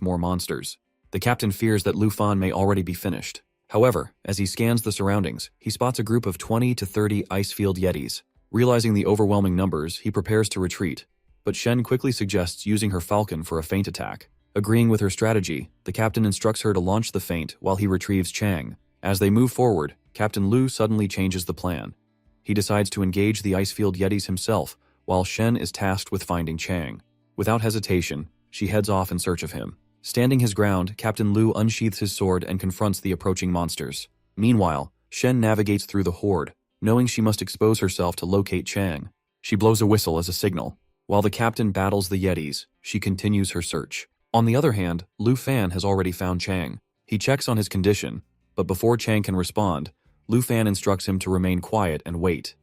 more monsters. The captain fears that Lu Fan may already be finished. However, as he scans the surroundings, he spots a group of 20 to 30 ice-field yetis. Realizing the overwhelming numbers, he prepares to retreat, but Shen quickly suggests using her falcon for a feint attack. Agreeing with her strategy, the captain instructs her to launch the feint while he retrieves Chang. As they move forward, Captain Lu suddenly changes the plan. He decides to engage the ice-field yetis himself, while Shen is tasked with finding Chang. Without hesitation, she heads off in search of him. Standing his ground, Captain Lu unsheathes his sword and confronts the approaching monsters. Meanwhile, Shen navigates through the horde, knowing she must expose herself to locate Chang. She blows a whistle as a signal. While the captain battles the yetis, she continues her search. On the other hand, Lu Fan has already found Chang. He checks on his condition, but before Chang can respond, Lu Fan instructs him to remain quiet and wait.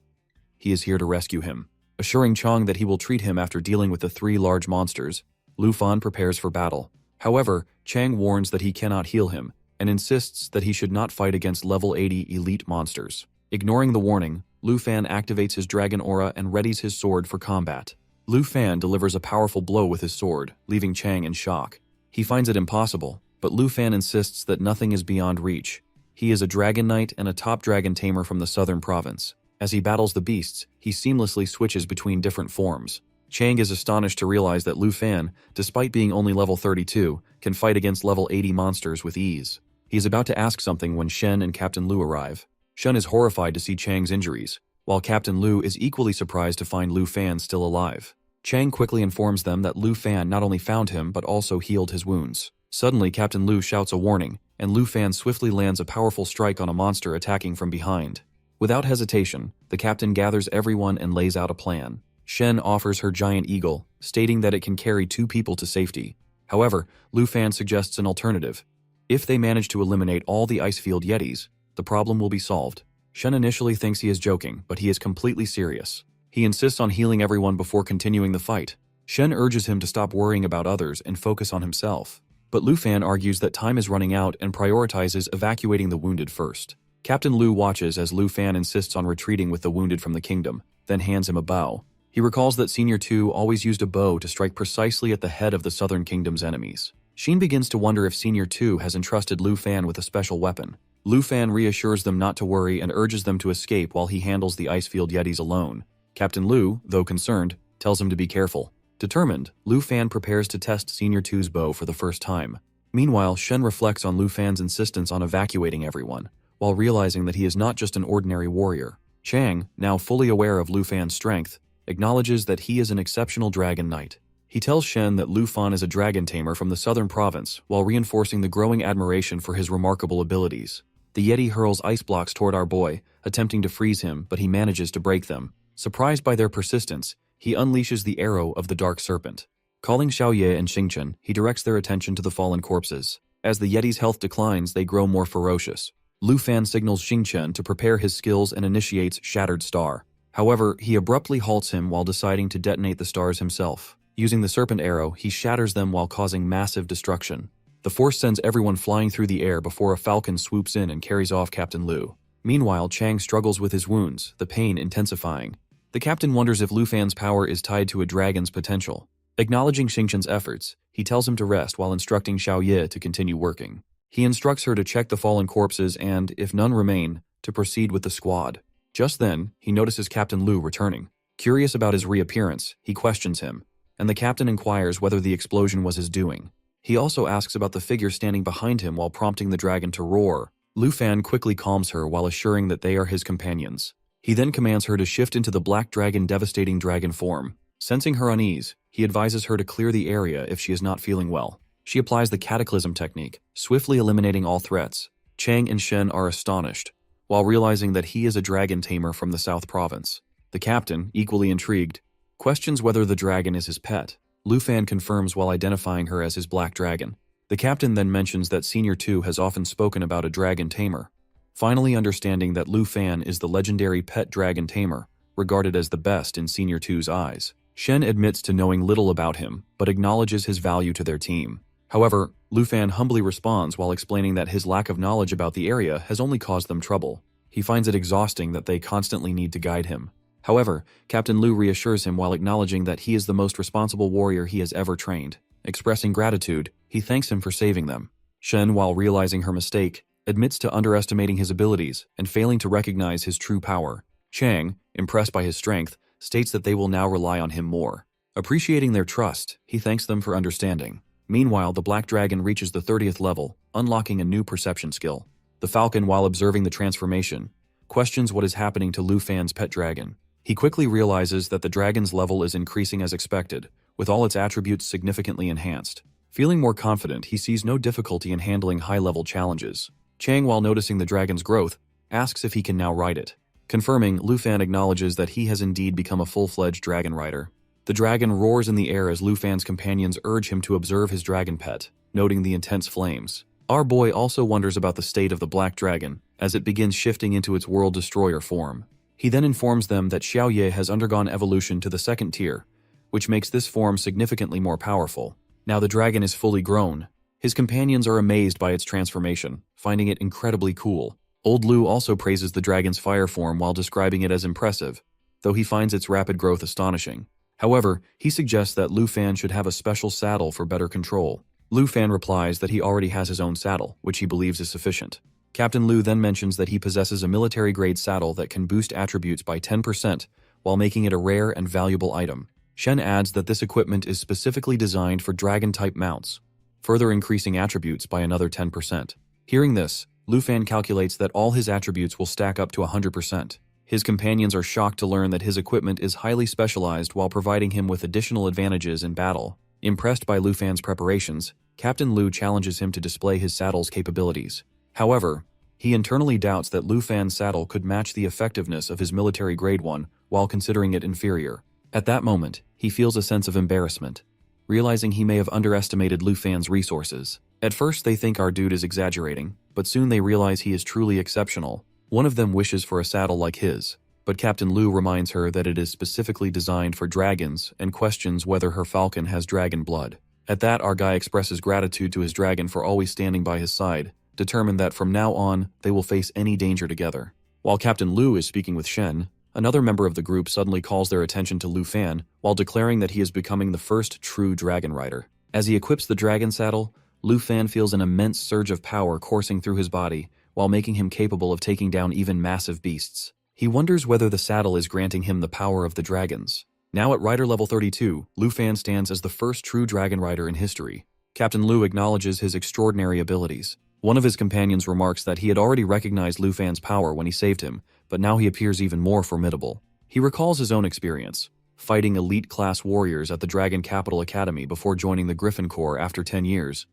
He is here to rescue him. Assuring Chang that he will treat him after dealing with the 3 large monsters, Lu Fan prepares for battle. However, Chang warns that he cannot heal him, and insists that he should not fight against level 80 elite monsters. Ignoring the warning, Lu Fan activates his dragon aura and readies his sword for combat. Lu Fan delivers a powerful blow with his sword, leaving Chang in shock. He finds it impossible, but Lu Fan insists that nothing is beyond reach. He is a dragon knight and a top dragon tamer from the southern province. As he battles the beasts, he seamlessly switches between different forms. Chang is astonished to realize that Lu Fan, despite being only level 32, can fight against level 80 monsters with ease. He is about to ask something when Shen and Captain Lu arrive. Shen is horrified to see Chang's injuries, while Captain Lu is equally surprised to find Lu Fan still alive. Chang quickly informs them that Lu Fan not only found him but also healed his wounds. Suddenly, Captain Lu shouts a warning, and Lu Fan swiftly lands a powerful strike on a monster attacking from behind. Without hesitation, the captain gathers everyone and lays out a plan. Shen offers her giant eagle, stating that it can carry 2 people to safety. However, Lu Fan suggests an alternative. If they manage to eliminate all the icefield yetis, the problem will be solved. Shen initially thinks he is joking, but he is completely serious. He insists on healing everyone before continuing the fight. Shen urges him to stop worrying about others and focus on himself. But Lu Fan argues that time is running out and prioritizes evacuating the wounded first. Captain Lu watches as Lu Fan insists on retreating with the wounded from the kingdom, then hands him a bow. He recalls that Senior 2 always used a bow to strike precisely at the head of the Southern Kingdom's enemies. Sheen begins to wonder if Senior 2 has entrusted Lu Fan with a special weapon. Lu Fan reassures them not to worry and urges them to escape while he handles the Icefield Yetis alone. Captain Lu, though concerned, tells him to be careful. Determined, Lu Fan prepares to test Senior 2's bow for the first time. Meanwhile, Shen reflects on Lu Fan's insistence on evacuating everyone, while realizing that he is not just an ordinary warrior. Chang, now fully aware of Lu Fan's strength, acknowledges that he is an exceptional dragon knight. He tells Shen that Lu Fan is a dragon tamer from the southern province, while reinforcing the growing admiration for his remarkable abilities. The Yeti hurls ice blocks toward our boy, attempting to freeze him, but he manages to break them. Surprised by their persistence, he unleashes the arrow of the Dark Serpent. Calling Xiaoye and Xingchen, he directs their attention to the fallen corpses. As the Yeti's health declines, they grow more ferocious. Lu Fan signals Xingchen to prepare his skills and initiates Shattered Star. However, he abruptly halts him while deciding to detonate the stars himself. Using the serpent arrow, he shatters them while causing massive destruction. The force sends everyone flying through the air before a falcon swoops in and carries off Captain Lu. Meanwhile, Chang struggles with his wounds, the pain intensifying. The captain wonders if Lu Fan's power is tied to a dragon's potential. Acknowledging Xingchen's efforts, he tells him to rest while instructing Xiaoye to continue working. He instructs her to check the fallen corpses and, if none remain, to proceed with the squad. Just then, he notices Captain Lu returning. Curious about his reappearance, he questions him, and the captain inquires whether the explosion was his doing. He also asks about the figure standing behind him while prompting the dragon to roar. Lu Fan quickly calms her while assuring that they are his companions. He then commands her to shift into the Black Dragon devastating dragon form. Sensing her unease, he advises her to clear the area if she is not feeling well. She applies the Cataclysm technique, swiftly eliminating all threats. Chang and Shen are astonished, while realizing that he is a dragon tamer from the South Province. The captain, equally intrigued, questions whether the dragon is his pet. Lu Fan confirms while identifying her as his black dragon. The captain then mentions that Senior 2 has often spoken about a dragon tamer. finally understanding that Lu Fan is the legendary pet dragon tamer, regarded as the best in Senior 2's eyes. Shen admits to knowing little about him, but acknowledges his value to their team. However, Lu Fan humbly responds while explaining that his lack of knowledge about the area has only caused them trouble. He finds it exhausting that they constantly need to guide him. However, Captain Lu reassures him while acknowledging that he is the most responsible warrior he has ever trained. Expressing gratitude, he thanks him for saving them. Shen, while realizing her mistake, admits to underestimating his abilities and failing to recognize his true power. Chang, impressed by his strength, states that they will now rely on him more. Appreciating their trust, he thanks them for understanding. Meanwhile, the Black Dragon reaches the 30th level, unlocking a new perception skill. The Falcon, while observing the transformation, questions what is happening to Lu Fan's pet dragon. He quickly realizes that the dragon's level is increasing as expected, with all its attributes significantly enhanced. Feeling more confident, he sees no difficulty in handling high-level challenges. Chang, while noticing the dragon's growth, asks if he can now ride it. Confirming, Lu Fan acknowledges that he has indeed become a full-fledged dragon rider. The dragon roars in the air as Lu Fan's companions urge him to observe his dragon pet, noting the intense flames. Our boy also wonders about the state of the Black Dragon, as it begins shifting into its world destroyer form. He then informs them that Xiaoye has undergone evolution to the 2nd tier, which makes this form significantly more powerful. Now the dragon is fully grown. His companions are amazed by its transformation, finding it incredibly cool. Old Lu also praises the dragon's fire form while describing it as impressive, though he finds its rapid growth astonishing. However, he suggests that Lu Fan should have a special saddle for better control. Lu Fan replies that he already has his own saddle, which he believes is sufficient. Captain Lu then mentions that he possesses a military-grade saddle that can boost attributes by 10%, while making it a rare and valuable item. Shen adds that this equipment is specifically designed for dragon-type mounts, further increasing attributes by another 10%. Hearing this, Lu Fan calculates that all his attributes will stack up to 100%. His companions are shocked to learn that his equipment is highly specialized while providing him with additional advantages in battle. Impressed by Lu Fan's preparations, Captain Lu challenges him to display his saddle's capabilities. However, he internally doubts that Lu Fan's saddle could match the effectiveness of his military-grade one while considering it inferior. At that moment, he feels a sense of embarrassment, realizing he may have underestimated Lu Fan's resources. At first, they think our dude is exaggerating, but soon they realize he is truly exceptional. One of them wishes for a saddle like his, but Captain Lu reminds her that it is specifically designed for dragons and questions whether her falcon has dragon blood. At that, our guy expresses gratitude to his dragon for always standing by his side, determined that from now on, they will face any danger together. While Captain Lu is speaking with Shen, another member of the group suddenly calls their attention to Lu Fan while declaring that he is becoming the first true dragon rider. As he equips the dragon saddle, Lu Fan feels an immense surge of power coursing through his body, while making him capable of taking down even massive beasts. He wonders whether the saddle is granting him the power of the dragons. Now at rider level 32, Lu Fan stands as the first true dragon rider in history. Captain Lu acknowledges his extraordinary abilities. One of his companions remarks that he had already recognized Lu Fan's power when he saved him, but now he appears even more formidable. He recalls his own experience, fighting elite-class warriors at the Dragon Capital Academy before joining the Griffin Corps after 10 years.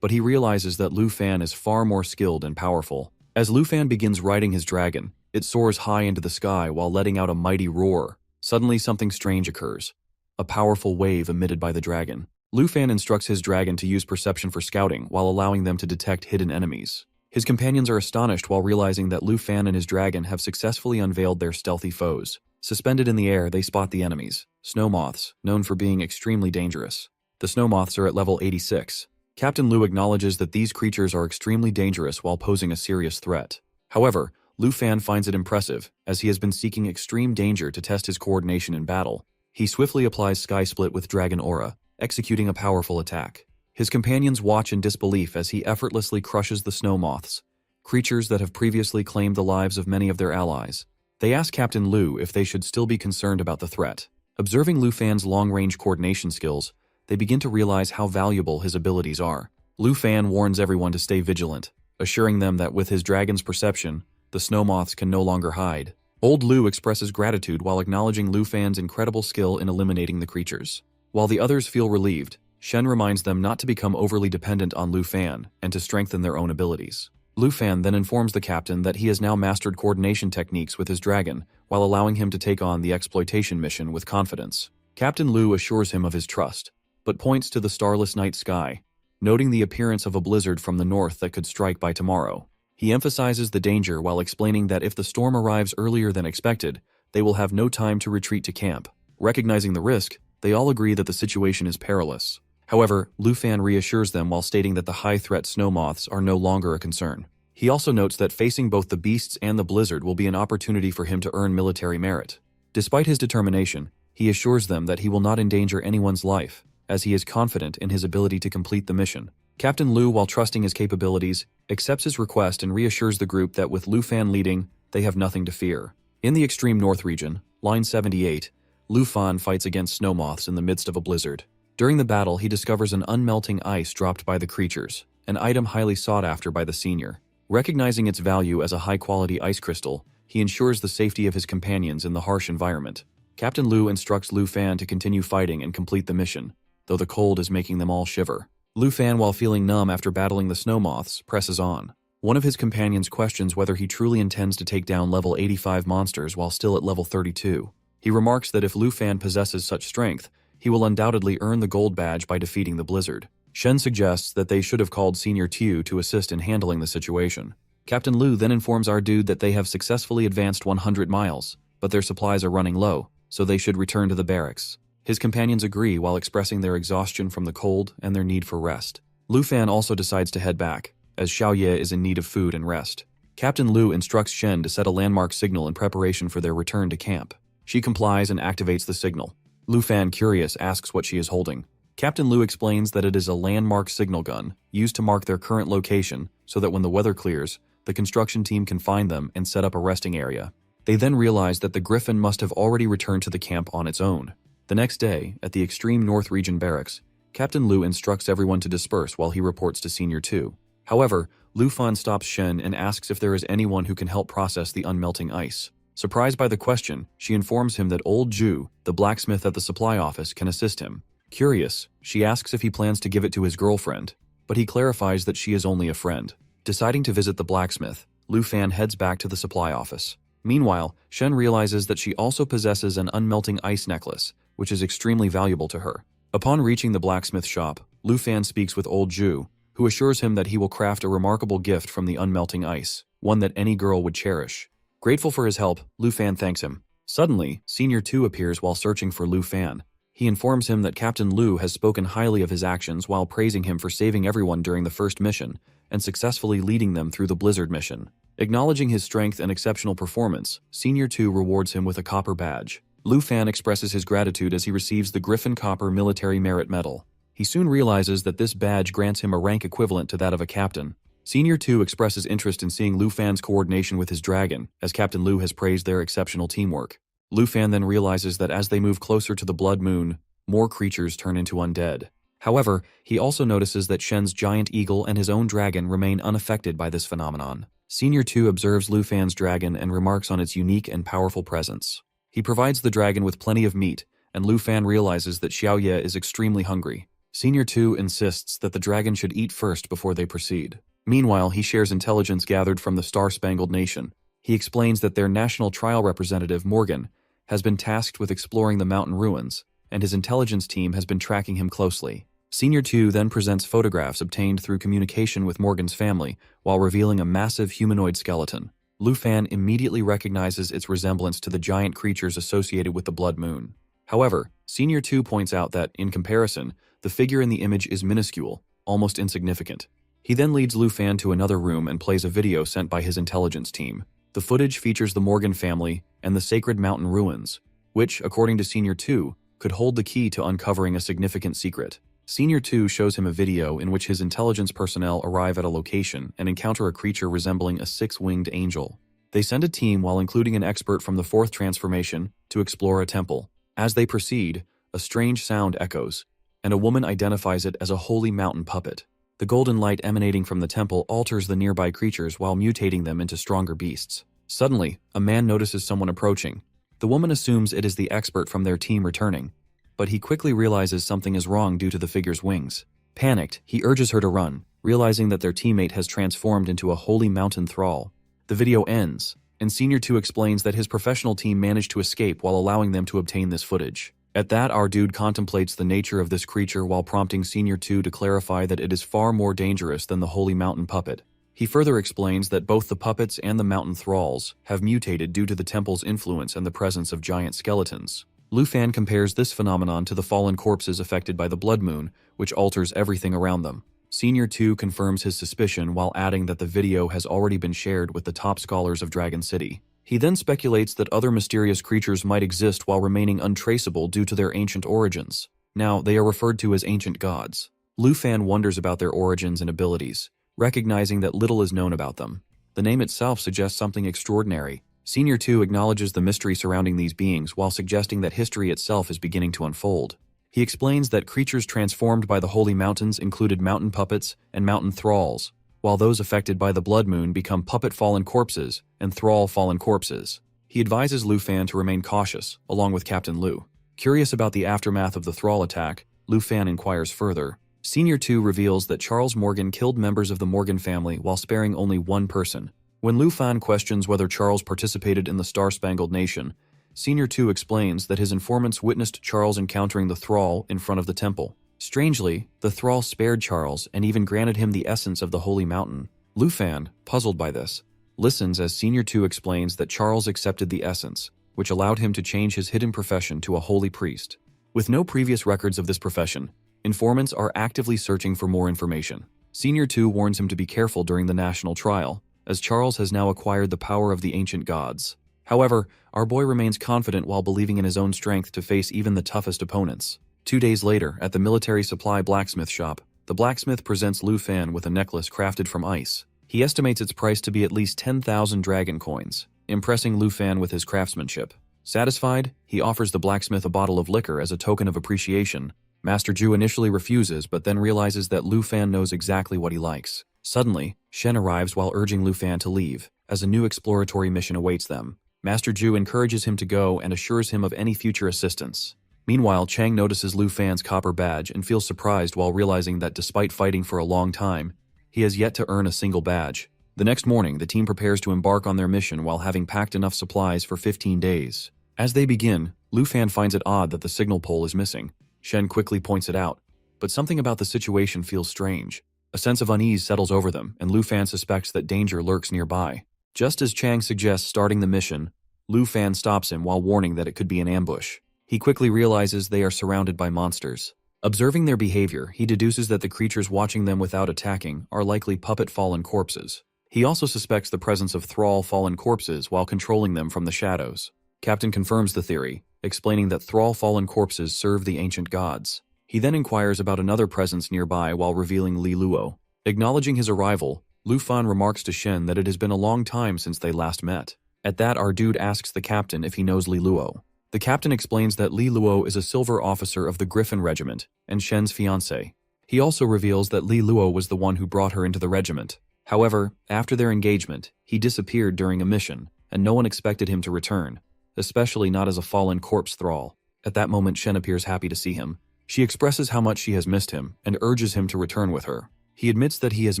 But he realizes that Lu Fan is far more skilled and powerful. As Lu Fan begins riding his dragon, it soars high into the sky while letting out a mighty roar. Suddenly something strange occurs. A powerful wave emitted by the dragon. Lu Fan instructs his dragon to use perception for scouting while allowing them to detect hidden enemies. His companions are astonished while realizing that Lu Fan and his dragon have successfully unveiled their stealthy foes. Suspended in the air, they spot the enemies, snow moths, known for being extremely dangerous. The snow moths are at level 86. Captain Lu acknowledges that these creatures are extremely dangerous while posing a serious threat. However, Lu Fan finds it impressive, as he has been seeking extreme danger to test his coordination in battle. He swiftly applies Sky Split with Dragon Aura, executing a powerful attack. His companions watch in disbelief as he effortlessly crushes the snow moths, creatures that have previously claimed the lives of many of their allies. They ask Captain Lu if they should still be concerned about the threat. Observing Lu Fan's long-range coordination skills, they begin to realize how valuable his abilities are. Lu Fan warns everyone to stay vigilant, assuring them that with his dragon's perception, the snow moths can no longer hide. Old Lu expresses gratitude while acknowledging Lu Fan's incredible skill in eliminating the creatures. While the others feel relieved, Shen reminds them not to become overly dependent on Lu Fan and to strengthen their own abilities. Lu Fan then informs the captain that he has now mastered coordination techniques with his dragon, while allowing him to take on the exploitation mission with confidence. Captain Lu assures him of his trust, but points to the starless night sky, noting the appearance of a blizzard from the north that could strike by tomorrow. He emphasizes the danger while explaining that if the storm arrives earlier than expected, they will have no time to retreat to camp. Recognizing the risk, they all agree that the situation is perilous. However, Lu Fan reassures them while stating that the high-threat snow moths are no longer a concern. He also notes that facing both the beasts and the blizzard will be an opportunity for him to earn military merit. Despite his determination, he assures them that he will not endanger anyone's life, as he is confident in his ability to complete the mission. Captain Lu, while trusting his capabilities, accepts his request and reassures the group that with Lu Fan leading, they have nothing to fear. In the extreme north region, line 78, Lu Fan fights against snow moths in the midst of a blizzard. During the battle, he discovers an unmelting ice dropped by the creatures, an item highly sought after by the senior. Recognizing its value as a high-quality ice crystal, he ensures the safety of his companions in the harsh environment. Captain Lu instructs Lu Fan to continue fighting and complete the mission, though the cold is making them all shiver. Lu Fan, while feeling numb after battling the snow moths, presses on. One of his companions questions whether he truly intends to take down level 85 monsters while still at level 32. He remarks that if Lu Fan possesses such strength, he will undoubtedly earn the gold badge by defeating the blizzard. Shen suggests that they should have called Senior Tu to assist in handling the situation. Captain Lu then informs our dude that they have successfully advanced 100 miles, but their supplies are running low, so they should return to the barracks. His companions agree while expressing their exhaustion from the cold and their need for rest. Lu Fan also decides to head back, as Xiao Ye is in need of food and rest. Captain Lu instructs Shen to set a landmark signal in preparation for their return to camp. She complies and activates the signal. Lu Fan, curious, asks what she is holding. Captain Lu explains that it is a landmark signal gun, used to mark their current location so that when the weather clears, the construction team can find them and set up a resting area. They then realize that the Griffin must have already returned to the camp on its own. The next day, at the extreme north region barracks, Captain Lu instructs everyone to disperse while he reports to Senior Tu. However, Lu Fan stops Shen and asks if there is anyone who can help process the unmelting ice. Surprised by the question, she informs him that old Ju, the blacksmith at the supply office, can assist him. Curious, she asks if he plans to give it to his girlfriend, but he clarifies that she is only a friend. Deciding to visit the blacksmith, Lu Fan heads back to the supply office. Meanwhile, Shen realizes that she also possesses an unmelting ice necklace, which is extremely valuable to her. Upon reaching the blacksmith shop, Lu Fan speaks with old Ju, who assures him that he will craft a remarkable gift from the unmelting ice, one that any girl would cherish. Grateful for his help, Lu Fan thanks him. Suddenly, Senior Tu appears while searching for Lu Fan. He informs him that Captain Lu has spoken highly of his actions while praising him for saving everyone during the first mission and successfully leading them through the Blizzard mission. Acknowledging his strength and exceptional performance, Senior Tu rewards him with a copper badge. Lu Fan expresses his gratitude as he receives the Griffin Copper Military Merit Medal. He soon realizes that this badge grants him a rank equivalent to that of a captain. Senior Tu expresses interest in seeing Lu Fan's coordination with his dragon, as Captain Lu has praised their exceptional teamwork. Lu Fan then realizes that as they move closer to the Blood Moon, more creatures turn into undead. However, he also notices that Shen's giant eagle and his own dragon remain unaffected by this phenomenon. Senior Tu observes Lu Fan's dragon and remarks on its unique and powerful presence. He provides the dragon with plenty of meat, and Lu Fan realizes that Xiao Ye is extremely hungry. Senior Tu insists that the dragon should eat first before they proceed. Meanwhile, he shares intelligence gathered from the Star-Spangled Nation. He explains that their national trial representative, Morgan, has been tasked with exploring the mountain ruins, and his intelligence team has been tracking him closely. Senior Tu then presents photographs obtained through communication with Morgan's family while revealing a massive humanoid skeleton. Lu Fan immediately recognizes its resemblance to the giant creatures associated with the Blood Moon. However, Senior Tu points out that, in comparison, the figure in the image is minuscule, almost insignificant. He then leads Lu Fan to another room and plays a video sent by his intelligence team. The footage features the Morgan family and the sacred mountain ruins, which, according to Senior Tu, could hold the key to uncovering a significant secret. Senior Tu shows him a video in which his intelligence personnel arrive at a location and encounter a creature resembling a six-winged angel. They send a team while including an expert from the fourth transformation to explore a temple. As they proceed, a strange sound echoes, and a woman identifies it as a holy mountain puppet. The golden light emanating from the temple alters the nearby creatures while mutating them into stronger beasts. Suddenly, a man notices someone approaching. The woman assumes it is the expert from their team returning, but he quickly realizes something is wrong due to the figure's wings. Panicked, he urges her to run, realizing that their teammate has transformed into a holy mountain thrall. The video ends, and Senior Tu explains that his professional team managed to escape while allowing them to obtain this footage. At that, our dude contemplates the nature of this creature while prompting Senior Tu to clarify that it is far more dangerous than the holy mountain puppet. He further explains that both the puppets and the mountain thralls have mutated due to the temple's influence and the presence of giant skeletons. Lu Fan compares this phenomenon to the fallen corpses affected by the blood moon, which alters everything around them. Senior 2 confirms his suspicion while adding that the video has already been shared with the top scholars of Dragon City. He then speculates that other mysterious creatures might exist while remaining untraceable due to their ancient origins. Now, they are referred to as ancient gods. Lu Fan wonders about their origins and abilities, recognizing that little is known about them. The name itself suggests something extraordinary. Senior 2 acknowledges the mystery surrounding these beings while suggesting that history itself is beginning to unfold. He explains that creatures transformed by the holy mountains included mountain puppets and mountain thralls, while those affected by the blood moon become puppet fallen corpses and thrall fallen corpses. He advises Lu Fan to remain cautious, along with Captain Lu. Curious about the aftermath of the thrall attack, Lu Fan inquires further. Senior 2 reveals that Charles Morgan killed members of the Morgan family while sparing only one person. When Lu Fan questions whether Charles participated in the Star-Spangled Nation, Senior 2 explains that his informants witnessed Charles encountering the thrall in front of the temple. Strangely, the thrall spared Charles and even granted him the essence of the Holy Mountain. Lu Fan, puzzled by this, listens as Senior 2 explains that Charles accepted the essence, which allowed him to change his hidden profession to a holy priest. With no previous records of this profession, informants are actively searching for more information. Senior 2 warns him to be careful during the national trial, as Charles has now acquired the power of the ancient gods. However, our boy remains confident while believing in his own strength to face even the toughest opponents. 2 days later, at the military supply blacksmith shop, the blacksmith presents Lu Fan with a necklace crafted from ice. He estimates its price to be at least 10,000 dragon coins, impressing Lu Fan with his craftsmanship. Satisfied, he offers the blacksmith a bottle of liquor as a token of appreciation. Master Ju initially refuses but then realizes that Lu Fan knows exactly what he likes. Suddenly, Shen arrives while urging Lu Fan to leave, as a new exploratory mission awaits them. Master Ju encourages him to go and assures him of any future assistance. Meanwhile, Chang notices Lu Fan's copper badge and feels surprised while realizing that despite fighting for a long time, he has yet to earn a single badge. The next morning, the team prepares to embark on their mission while having packed enough supplies for 15 days. As they begin, Lu Fan finds it odd that the signal pole is missing. Shen quickly points it out, but something about the situation feels strange. A sense of unease settles over them, and Lu Fan suspects that danger lurks nearby. Just as Chang suggests starting the mission, Lu Fan stops him while warning that it could be an ambush. He quickly realizes they are surrounded by monsters. Observing their behavior, he deduces that the creatures watching them without attacking are likely puppet fallen corpses. He also suspects the presence of thrall fallen corpses while controlling them from the shadows. Captain confirms the theory, explaining that thrall fallen corpses serve the ancient gods. He then inquires about another presence nearby while revealing Li Luo. Acknowledging his arrival, Lu Fan remarks to Shen that it has been a long time since they last met. At that, our dude asks the captain if he knows Li Luo. The captain explains that Li Luo is a silver officer of the Griffin Regiment and Shen's fiancé. He also reveals that Li Luo was the one who brought her into the regiment. However, after their engagement, he disappeared during a mission, and no one expected him to return, especially not as a fallen corpse thrall. At that moment, Shen appears happy to see him. She expresses how much she has missed him and urges him to return with her. He admits that he has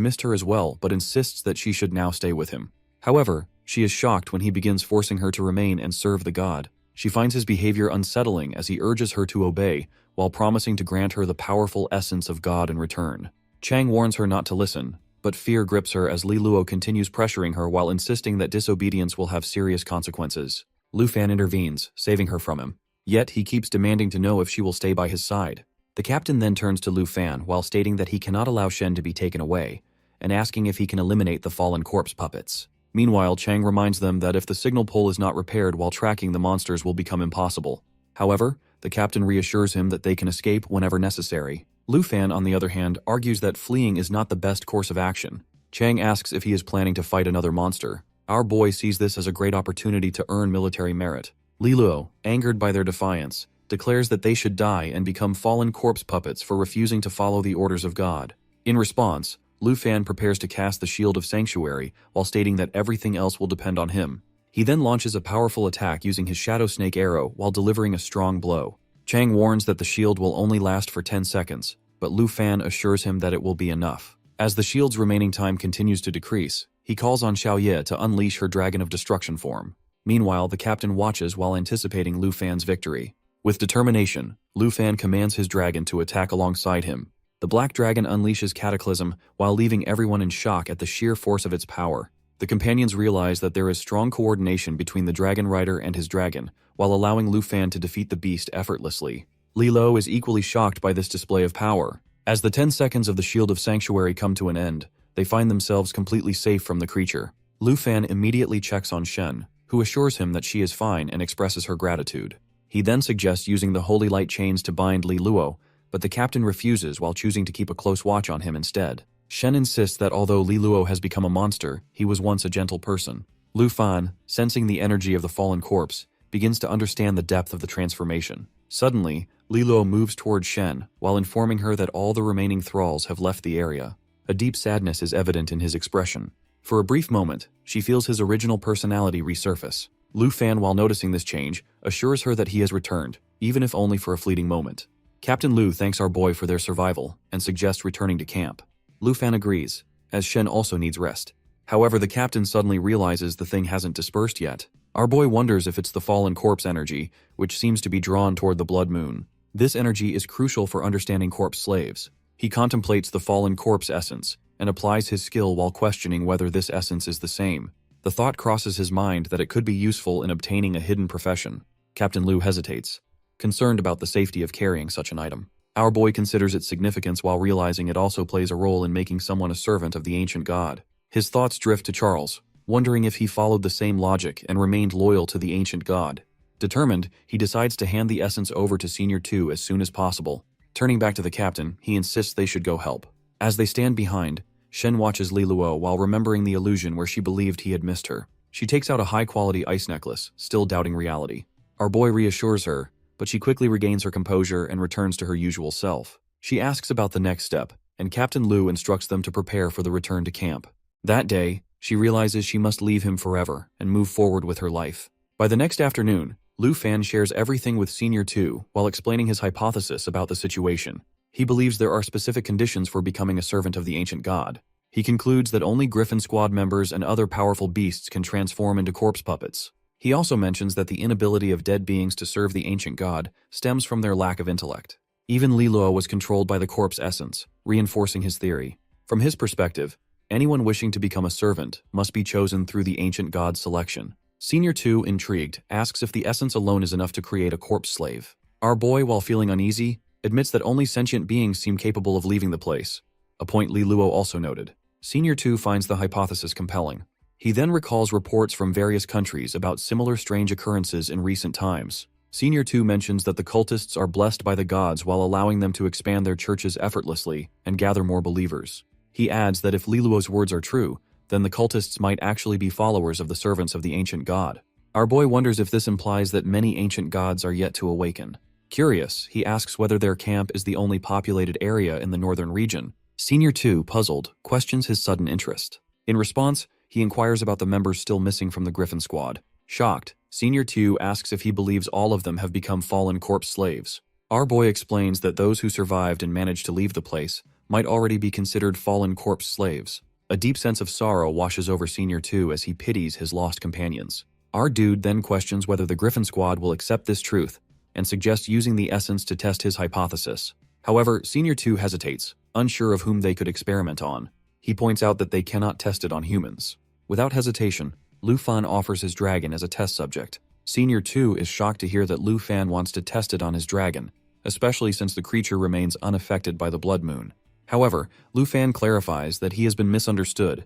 missed her as well, but insists that she should now stay with him. However, she is shocked when he begins forcing her to remain and serve the god. She finds his behavior unsettling as he urges her to obey, while promising to grant her the powerful essence of God in return. Chang warns her not to listen, but fear grips her as Li Luo continues pressuring her while insisting that disobedience will have serious consequences. Lu Fan intervenes, saving her from him. Yet he keeps demanding to know if she will stay by his side. The captain then turns to Lu Fan while stating that he cannot allow Shen to be taken away, and asking if he can eliminate the fallen corpse puppets. Meanwhile, Chang reminds them that if the signal pole is not repaired while tracking, the monsters will become impossible. However, the captain reassures him that they can escape whenever necessary. Lu Fan, on the other hand, argues that fleeing is not the best course of action. Chang asks if he is planning to fight another monster. Our boy sees this as a great opportunity to earn military merit. Li Luo, angered by their defiance, declares that they should die and become fallen corpse puppets for refusing to follow the orders of God. In response, Lu Fan prepares to cast the Shield of Sanctuary while stating that everything else will depend on him. He then launches a powerful attack using his Shadow Snake arrow while delivering a strong blow. Chang warns that the shield will only last for 10 seconds, but Lu Fan assures him that it will be enough. As the shield's remaining time continues to decrease, he calls on Xiao Ye to unleash her Dragon of Destruction form. Meanwhile, the captain watches while anticipating Lu Fan's victory. With determination, Lu Fan commands his dragon to attack alongside him. The black dragon unleashes Cataclysm while leaving everyone in shock at the sheer force of its power. The companions realize that there is strong coordination between the dragon rider and his dragon, while allowing Lu Fan to defeat the beast effortlessly. Li Lo is equally shocked by this display of power. As the 10 seconds of the Shield of Sanctuary come to an end, they find themselves completely safe from the creature. Lu Fan immediately checks on Shen, who assures him that she is fine and expresses her gratitude. He then suggests using the holy light chains to bind Li Luo, but the captain refuses while choosing to keep a close watch on him instead. Shen insists that although Li Luo has become a monster, he was once a gentle person. Lu Fan, sensing the energy of the fallen corpse, begins to understand the depth of the transformation. Suddenly, Li Luo moves towards Shen while informing her that all the remaining thralls have left the area. A deep sadness is evident in his expression. For a brief moment, she feels his original personality resurface. Lu Fan, while noticing this change, assures her that he has returned, even if only for a fleeting moment. Captain Lu thanks our boy for their survival and suggests returning to camp. Lu Fan agrees, as Shen also needs rest. However, the captain suddenly realizes the thing hasn't dispersed yet. Our boy wonders if it's the fallen corpse energy, which seems to be drawn toward the blood moon. This energy is crucial for understanding corpse slaves. He contemplates the fallen corpse essence and applies his skill while questioning whether this essence is the same. The thought crosses his mind that it could be useful in obtaining a hidden profession. Captain Lu hesitates, concerned about the safety of carrying such an item. Our boy considers its significance while realizing it also plays a role in making someone a servant of the ancient god. His thoughts drift to Charles, wondering if he followed the same logic and remained loyal to the ancient god. Determined, he decides to hand the essence over to Senior 2 as soon as possible. Turning back to the captain, he insists they should go help. As they stand behind, Shen watches Li Luo while remembering the illusion where she believed he had missed her. She takes out a high-quality ice necklace, still doubting reality. Our boy reassures her, but she quickly regains her composure and returns to her usual self. She asks about the next step, and Captain Lu instructs them to prepare for the return to camp. That day, she realizes she must leave him forever and move forward with her life. By the next afternoon, Lu Fan shares everything with Senior 2 while explaining his hypothesis about the situation. He believes there are specific conditions for becoming a servant of the ancient god. He concludes that only Griffin Squad members and other powerful beasts can transform into corpse puppets. He also mentions that the inability of dead beings to serve the ancient god stems from their lack of intellect. Even Li Luo was controlled by the corpse essence, reinforcing his theory. From his perspective, anyone wishing to become a servant must be chosen through the ancient god's selection. Senior 2, intrigued, asks if the essence alone is enough to create a corpse slave. Our boy, while feeling uneasy, admits that only sentient beings seem capable of leaving the place, a point Li Luo also noted. Senior 2 finds the hypothesis compelling. He then recalls reports from various countries about similar strange occurrences in recent times. Senior 2 mentions that the cultists are blessed by the gods while allowing them to expand their churches effortlessly and gather more believers. He adds that if Li Luo's words are true, then the cultists might actually be followers of the servants of the ancient god. Our boy wonders if this implies that many ancient gods are yet to awaken. Curious, he asks whether their camp is the only populated area in the northern region. Senior 2, puzzled, questions his sudden interest. In response, he inquires about the members still missing from the Griffin Squad. Shocked, Senior 2 asks if he believes all of them have become fallen corpse slaves. Our boy explains that those who survived and managed to leave the place might already be considered fallen corpse slaves. A deep sense of sorrow washes over Senior 2 as he pities his lost companions. Our dude then questions whether the Griffin Squad will accept this truth and suggests using the essence to test his hypothesis. However, Senior 2 hesitates, unsure of whom they could experiment on. He points out that they cannot test it on humans. Without hesitation, Lu Fan offers his dragon as a test subject. Senior 2 is shocked to hear that Lu Fan wants to test it on his dragon, especially since the creature remains unaffected by the blood moon. However, Lu Fan clarifies that he has been misunderstood.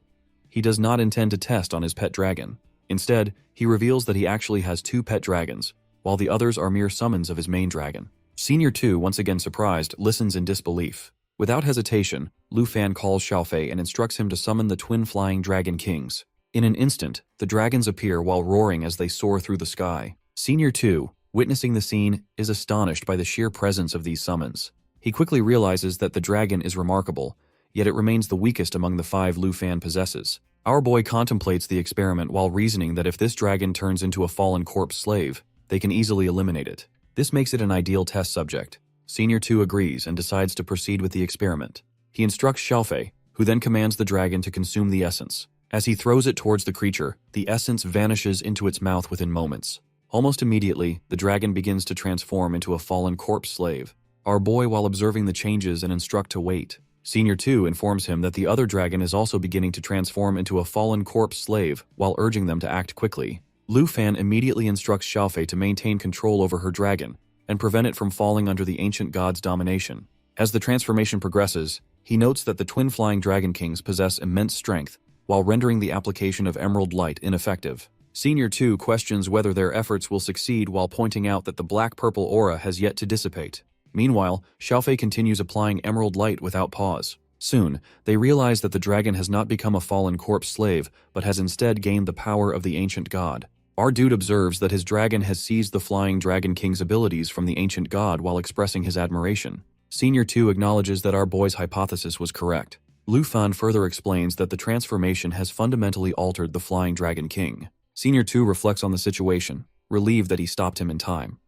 He does not intend to test on his pet dragon. Instead, he reveals that he actually has 2 pet dragons, while the others are mere summons of his main dragon. Senior 2, once again surprised, listens in disbelief. Without hesitation, Lu Fan calls Xiaofei and instructs him to summon the twin flying dragon kings. In an instant, the dragons appear while roaring as they soar through the sky. Senior 2, witnessing the scene, is astonished by the sheer presence of these summons. He quickly realizes that the dragon is remarkable, yet it remains the weakest among the 5 Lu Fan possesses. Our boy contemplates the experiment while reasoning that if this dragon turns into a fallen corpse slave, they can easily eliminate it. This makes it an ideal test subject. Senior 2 agrees and decides to proceed with the experiment. He instructs Xiaofei, who then commands the dragon to consume the essence. As he throws it towards the creature, the essence vanishes into its mouth within moments. Almost immediately, the dragon begins to transform into a fallen corpse slave. our boy while observing the changes and instruct to wait. Senior 2 informs him that the other dragon is also beginning to transform into a fallen corpse slave while urging them to act quickly. Lu Fan immediately instructs Xiaofei to maintain control over her dragon and prevent it from falling under the ancient god's domination. As the transformation progresses, he notes that the twin flying dragon kings possess immense strength while rendering the application of emerald light ineffective. Senior 2 questions whether their efforts will succeed while pointing out that the black-purple aura has yet to dissipate. Meanwhile, Xiaofei continues applying emerald light without pause. Soon, they realize that the dragon has not become a fallen corpse slave, but has instead gained the power of the ancient god. Our dude observes that his dragon has seized the flying dragon king's abilities from the ancient god while expressing his admiration. Senior 2 acknowledges that our boy's hypothesis was correct. Lu Fan further explains that the transformation has fundamentally altered the flying dragon king. Senior 2 reflects on the situation, relieved that he stopped him in time.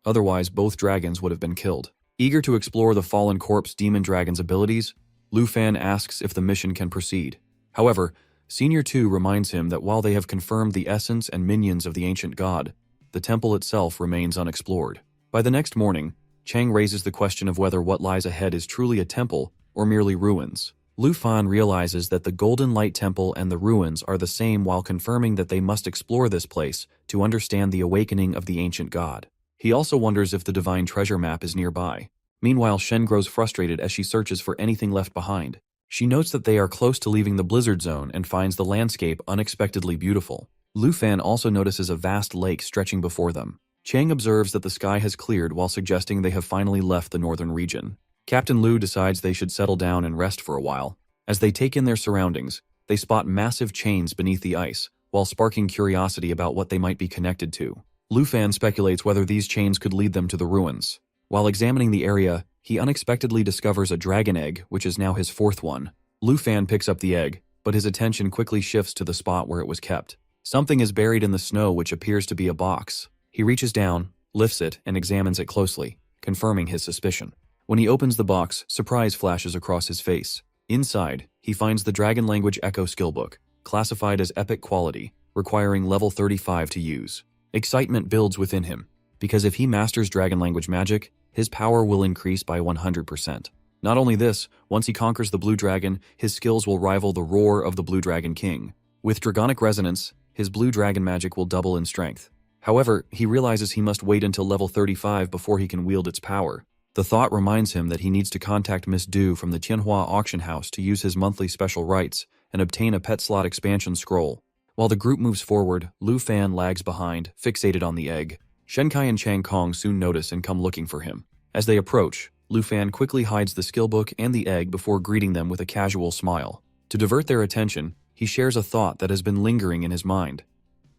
Otherwise, both dragons would have been killed. Eager to explore the fallen corpse demon dragon's abilities, Lu Fan asks if the mission can proceed. However, Senior 2 reminds him that while they have confirmed the essence and minions of the ancient god, the temple itself remains unexplored. By the next morning, Chang raises the question of whether what lies ahead is truly a temple or merely ruins. Lu Fan realizes that the Golden Light Temple and the ruins are the same while confirming that they must explore this place to understand the awakening of the ancient god. He also wonders if the divine treasure map is nearby. Meanwhile, Shen grows frustrated as she searches for anything left behind. She notes that they are close to leaving the blizzard zone and finds the landscape unexpectedly beautiful. Lu Fan also notices a vast lake stretching before them. Chang observes that the sky has cleared while suggesting they have finally left the northern region. Captain Lu decides they should settle down and rest for a while. As they take in their surroundings, they spot massive chains beneath the ice, while sparking curiosity about what they might be connected to. Lu Fan speculates whether these chains could lead them to the ruins. While examining the area, he unexpectedly discovers a dragon egg, which is now his fourth one. Lu Fan picks up the egg, but his attention quickly shifts to the spot where it was kept. Something is buried in the snow which appears to be a box. He reaches down, lifts it, and examines it closely, confirming his suspicion. When he opens the box, surprise flashes across his face. Inside, he finds the Dragon Language Echo Skillbook, classified as Epic Quality, requiring level 35 to use. Excitement builds within him, because if he masters Dragon Language magic, his power will increase by 100%. Not only this, once he conquers the Blue Dragon, his skills will rival the roar of the Blue Dragon King. With Dragonic Resonance, his Blue Dragon magic will double in strength. However, he realizes he must wait until level 35 before he can wield its power. The thought reminds him that he needs to contact Miss Du from the Tianhua auction house to use his monthly special rights and obtain a pet slot expansion scroll. While the group moves forward, Lu Fan lags behind, fixated on the egg. Shenkai and Chang Kong soon notice and come looking for him. As they approach, Lu Fan quickly hides the skill book and the egg before greeting them with a casual smile. To divert their attention, he shares a thought that has been lingering in his mind.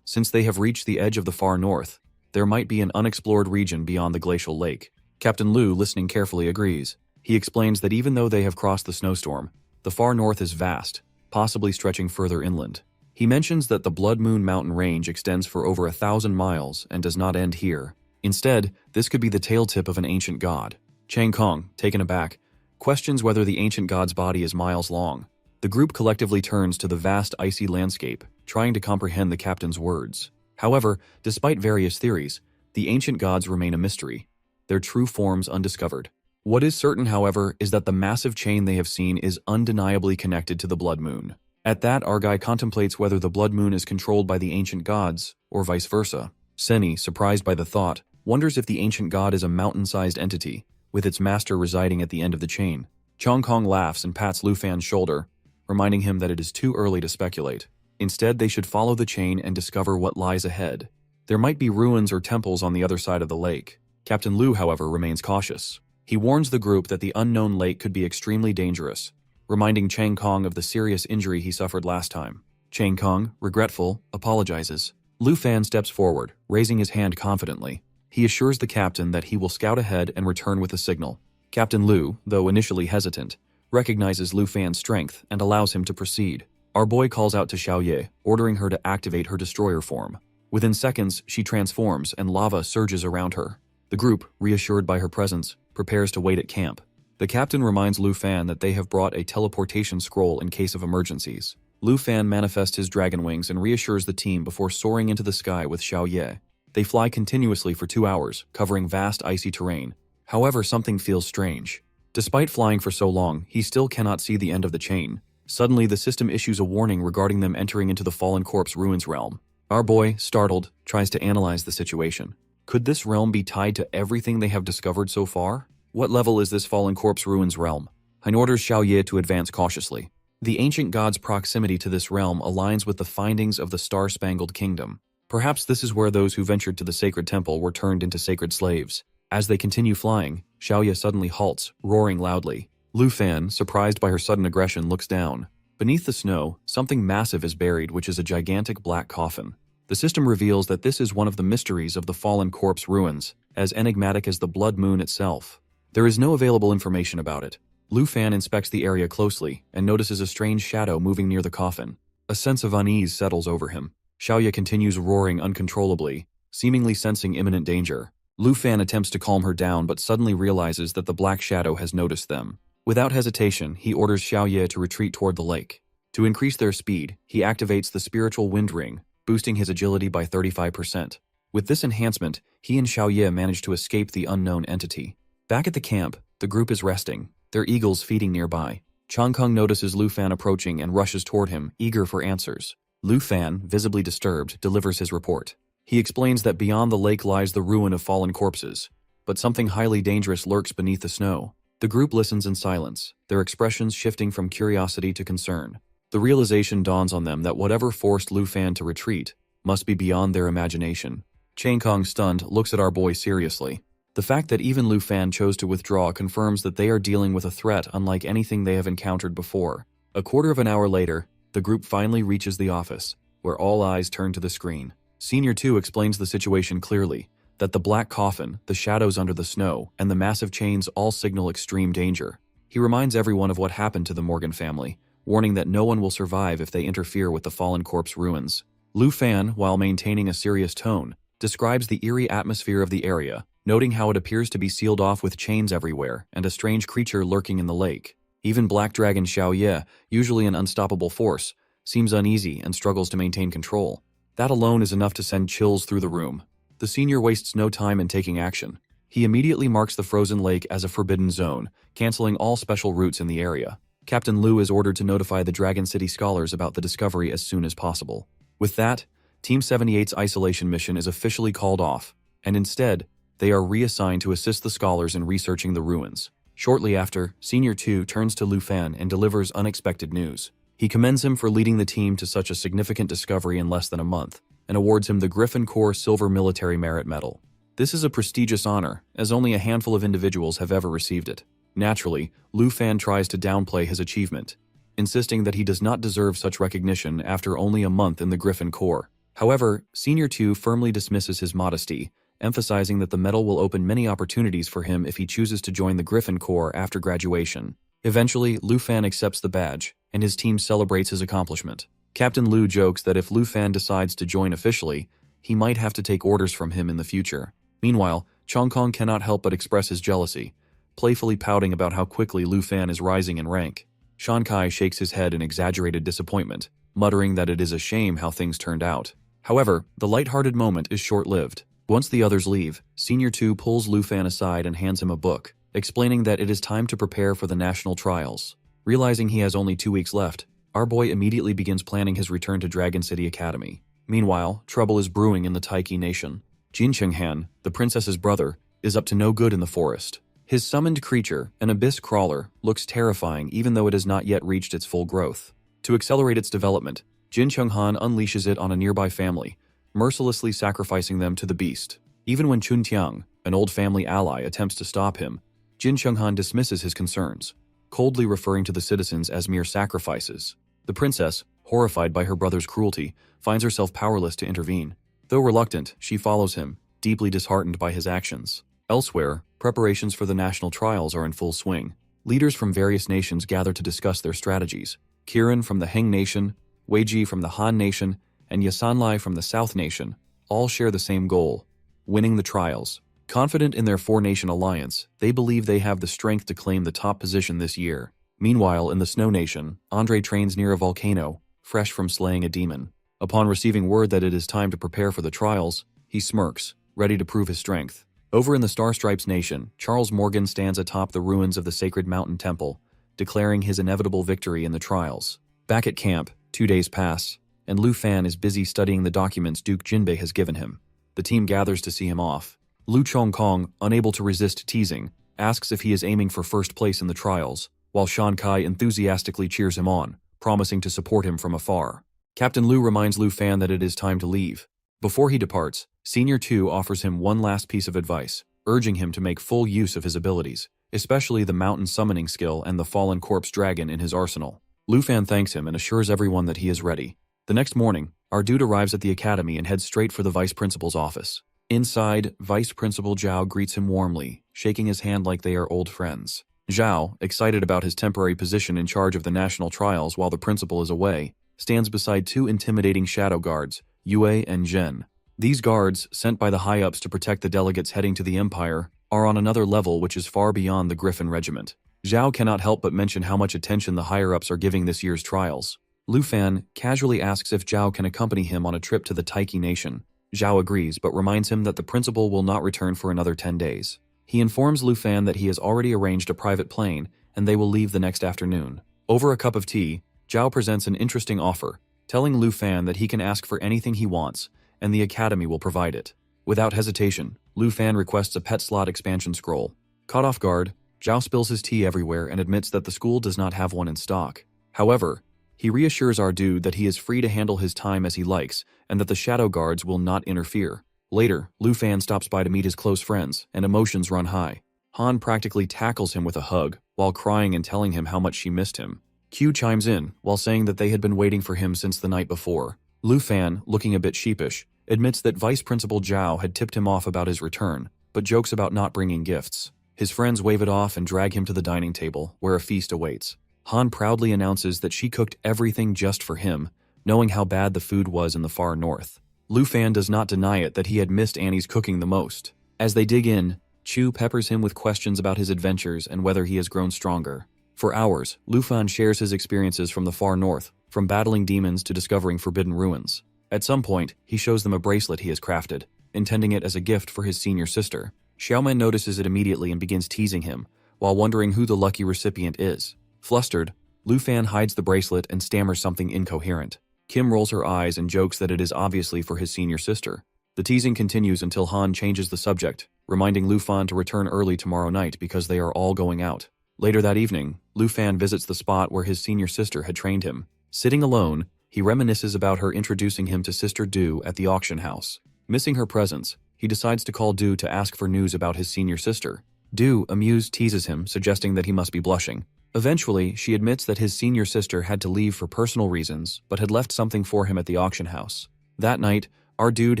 Since they have reached the edge of the far north, there might be an unexplored region beyond the glacial lake. Captain Lu, listening carefully, agrees. He explains that even though they have crossed the snowstorm, the far north is vast, possibly stretching further inland. He mentions that the Blood Moon mountain range extends for over 1,000 miles and does not end here. Instead, this could be the tail tip of an ancient god. Chang Kong, taken aback, questions whether the ancient god's body is miles long. The group collectively turns to the vast icy landscape, trying to comprehend the captain's words. However, despite various theories, the ancient gods remain a mystery, their true forms undiscovered. What is certain, however, is that the massive chain they have seen is undeniably connected to the Blood Moon. At that, Argai contemplates whether the Blood Moon is controlled by the ancient gods, or vice versa. Seni, surprised by the thought, wonders if the ancient god is a mountain-sized entity, with its master residing at the end of the chain. Chong Kong laughs and pats Lu Fan's shoulder, reminding him that it is too early to speculate. Instead, they should follow the chain and discover what lies ahead. There might be ruins or temples on the other side of the lake. Captain Lu, however, remains cautious. He warns the group that the unknown lake could be extremely dangerous, reminding Chang Kong of the serious injury he suffered last time. Chang Kong, regretful, apologizes. Lu Fan steps forward, raising his hand confidently. He assures the captain that he will scout ahead and return with a signal. Captain Lu, though initially hesitant, recognizes Lu Fan's strength and allows him to proceed. Our boy calls out to Xiaoye, ordering her to activate her destroyer form. Within seconds, she transforms and lava surges around her. The group, reassured by her presence, prepares to wait at camp. The captain reminds Lu Fan that they have brought a teleportation scroll in case of emergencies. Lu Fan manifests his dragon wings and reassures the team before soaring into the sky with Xiaoye. They fly continuously for 2 hours, covering vast icy terrain, However, something feels strange. Despite flying for so long, he still cannot see the end of the chain. Suddenly, the system issues a warning regarding them entering into the fallen corpse ruins realm. Our boy, startled, tries to analyze the situation. Could this realm be tied to everything they have discovered so far? What level is this fallen corpse ruins realm? Hein orders Xiaoye to advance cautiously. The ancient god's proximity to this realm aligns with the findings of the Star-Spangled Kingdom. Perhaps this is where those who ventured to the sacred temple were turned into sacred slaves. As they continue flying, Xiaoye suddenly halts, roaring loudly. Lu Fan, surprised by her sudden aggression, looks down. Beneath the snow, something massive is buried, which is a gigantic black coffin. The system reveals that this is one of the mysteries of the fallen corpse ruins, as enigmatic as the blood moon itself. There is no available information about it. Lu Fan inspects the area closely and notices a strange shadow moving near the coffin. A sense of unease settles over him. Xiaoye continues roaring uncontrollably, seemingly sensing imminent danger. Lu Fan attempts to calm her down but suddenly realizes that the black shadow has noticed them. Without hesitation, he orders Xiaoye to retreat toward the lake. To increase their speed, he activates the spiritual wind ring, boosting his agility by 35%. With this enhancement, he and Xiaoye manage to escape the unknown entity. Back at the camp, the group is resting, their eagles feeding nearby. Changkung notices Lu Fan approaching and rushes toward him, eager for answers. Lu Fan, visibly disturbed, delivers his report. He explains that beyond the lake lies the ruin of fallen corpses, but something highly dangerous lurks beneath the snow. The group listens in silence, their expressions shifting from curiosity to concern. The realization dawns on them that whatever forced Lu Fan to retreat must be beyond their imagination. Changkung, stunned, looks at our boy seriously. The fact that even Lu Fan chose to withdraw confirms that they are dealing with a threat unlike anything they have encountered before. A quarter of an hour later, the group finally reaches the office, where all eyes turn to the screen. Senior 2 explains the situation clearly, that the black coffin, the shadows under the snow, and the massive chains all signal extreme danger. He reminds everyone of what happened to the Morgan family, warning that no one will survive if they interfere with the fallen corpse ruins. Lu Fan, while maintaining a serious tone, describes the eerie atmosphere of the area, noting how it appears to be sealed off with chains everywhere and a strange creature lurking in the lake. Even Black Dragon Xiaoye, usually an unstoppable force, seems uneasy and struggles to maintain control. That alone is enough to send chills through the room. The senior wastes no time in taking action. He immediately marks the frozen lake as a forbidden zone, canceling all special routes in the area. Captain Lu is ordered to notify the Dragon City scholars about the discovery as soon as possible. With that, Team 78's isolation mission is officially called off, and instead, they are reassigned to assist the scholars in researching the ruins. Shortly after, Senior 2 turns to Lu Fan and delivers unexpected news. He commends him for leading the team to such a significant discovery in less than a month, and awards him the Griffin Corps Silver Military Merit Medal. This is a prestigious honor, as only a handful of individuals have ever received it. Naturally, Lu Fan tries to downplay his achievement, insisting that he does not deserve such recognition after only a month in the Griffin Corps. However, Senior 2 firmly dismisses his modesty, emphasizing that the medal will open many opportunities for him if he chooses to join the Griffin Corps after graduation. Eventually, Lu Fan accepts the badge, and his team celebrates his accomplishment. Captain Lu jokes that if Lu Fan decides to join officially, he might have to take orders from him in the future. Meanwhile, Changkong cannot help but express his jealousy, playfully pouting about how quickly Lu Fan is rising in rank. Shan Kai shakes his head in exaggerated disappointment, muttering that it is a shame how things turned out. However, the light-hearted moment is short-lived. Once the others leave, Senior 2 pulls Lu Fan aside and hands him a book, explaining that it is time to prepare for the national trials. Realizing he has only 2 weeks left, our boy immediately begins planning his return to Dragon City Academy. Meanwhile, trouble is brewing in the Taiki nation. Jin Chenghan, the princess's brother, is up to no good in the forest. His summoned creature, an abyss crawler, looks terrifying even though it has not yet reached its full growth. To accelerate its development, Jin Chenghan unleashes it on a nearby family, mercilessly sacrificing them to the beast. Even when Chun Tiang, an old family ally, attempts to stop him, Jin Chenghan dismisses his concerns, coldly referring to the citizens as mere sacrifices. The princess, horrified by her brother's cruelty, finds herself powerless to intervene. Though reluctant, she follows him, deeply disheartened by his actions. Elsewhere, preparations for the national trials are in full swing. Leaders from various nations gather to discuss their strategies. Kirin from the Heng Nation, Weiji from the Han Nation, and Yasanlai from the South Nation all share the same goal: winning the trials. Confident in their four-nation alliance, they believe they have the strength to claim the top position this year. Meanwhile, in the Snow Nation, Andre trains near a volcano, fresh from slaying a demon. Upon receiving word that it is time to prepare for the trials, he smirks, ready to prove his strength. Over in the Star Stripes Nation, Charles Morgan stands atop the ruins of the Sacred Mountain Temple, declaring his inevitable victory in the trials. Back at camp, 2 days pass, and Lu Fan is busy studying the documents Duke Jinbei has given him. The team gathers to see him off. Lu Chongkong, unable to resist teasing, asks if he is aiming for first place in the trials, while Shan Kai enthusiastically cheers him on, promising to support him from afar. Captain Lu reminds Lu Fan that it is time to leave. Before he departs, Senior 2 offers him one last piece of advice, urging him to make full use of his abilities, especially the mountain summoning skill and the fallen corpse dragon in his arsenal. Lu Fan thanks him and assures everyone that he is ready. The next morning, our dude arrives at the academy and heads straight for the vice principal's office. Inside, Vice Principal Zhao greets him warmly, shaking his hand like they are old friends. Zhao, excited about his temporary position in charge of the national trials while the principal is away, stands beside 2 intimidating shadow guards, Yue and Zhen. These guards, sent by the high-ups to protect the delegates heading to the Empire, are on another level which is far beyond the Griffin Regiment. Zhao cannot help but mention how much attention the higher-ups are giving this year's trials. Lu Fan casually asks if Zhao can accompany him on a trip to the Taiki Nation. Zhao agrees but reminds him that the principal will not return for another 10 days. He informs Lu Fan that he has already arranged a private plane and they will leave the next afternoon. Over a cup of tea, Zhao presents an interesting offer, telling Lu Fan that he can ask for anything he wants, and the academy will provide it. Without hesitation, Lu Fan requests a pet slot expansion scroll. Caught off guard, Zhao spills his tea everywhere and admits that the school does not have one in stock. However, he reassures our dude that he is free to handle his time as he likes, and that the shadow guards will not interfere. Later, Lu Fan stops by to meet his close friends, and emotions run high. Han practically tackles him with a hug, while crying and telling him how much she missed him. Q chimes in, while saying that they had been waiting for him since the night before. Lu Fan, looking a bit sheepish, admits that Vice Principal Zhao had tipped him off about his return, but jokes about not bringing gifts. His friends wave it off and drag him to the dining table, where a feast awaits. Han proudly announces that she cooked everything just for him, knowing how bad the food was in the far north. Lu Fan does not deny it that he had missed Annie's cooking the most. As they dig in, Chu peppers him with questions about his adventures and whether he has grown stronger. For hours, Lu Fan shares his experiences from the far north, from battling demons to discovering forbidden ruins. At some point, he shows them a bracelet he has crafted, intending it as a gift for his senior sister. Xiaoman notices it immediately and begins teasing him, while wondering who the lucky recipient is. Flustered, Lu Fan hides the bracelet and stammers something incoherent. Kim rolls her eyes and jokes that it is obviously for his senior sister. The teasing continues until Han changes the subject, reminding Lu Fan to return early tomorrow night because they are all going out. Later that evening, Lu Fan visits the spot where his senior sister had trained him. Sitting alone, he reminisces about her introducing him to Sister Du at the auction house. Missing her presence, he decides to call Du to ask for news about his senior sister. Du, amused, teases him, suggesting that he must be blushing. Eventually, she admits that his senior sister had to leave for personal reasons, but had left something for him at the auction house. That night, our dude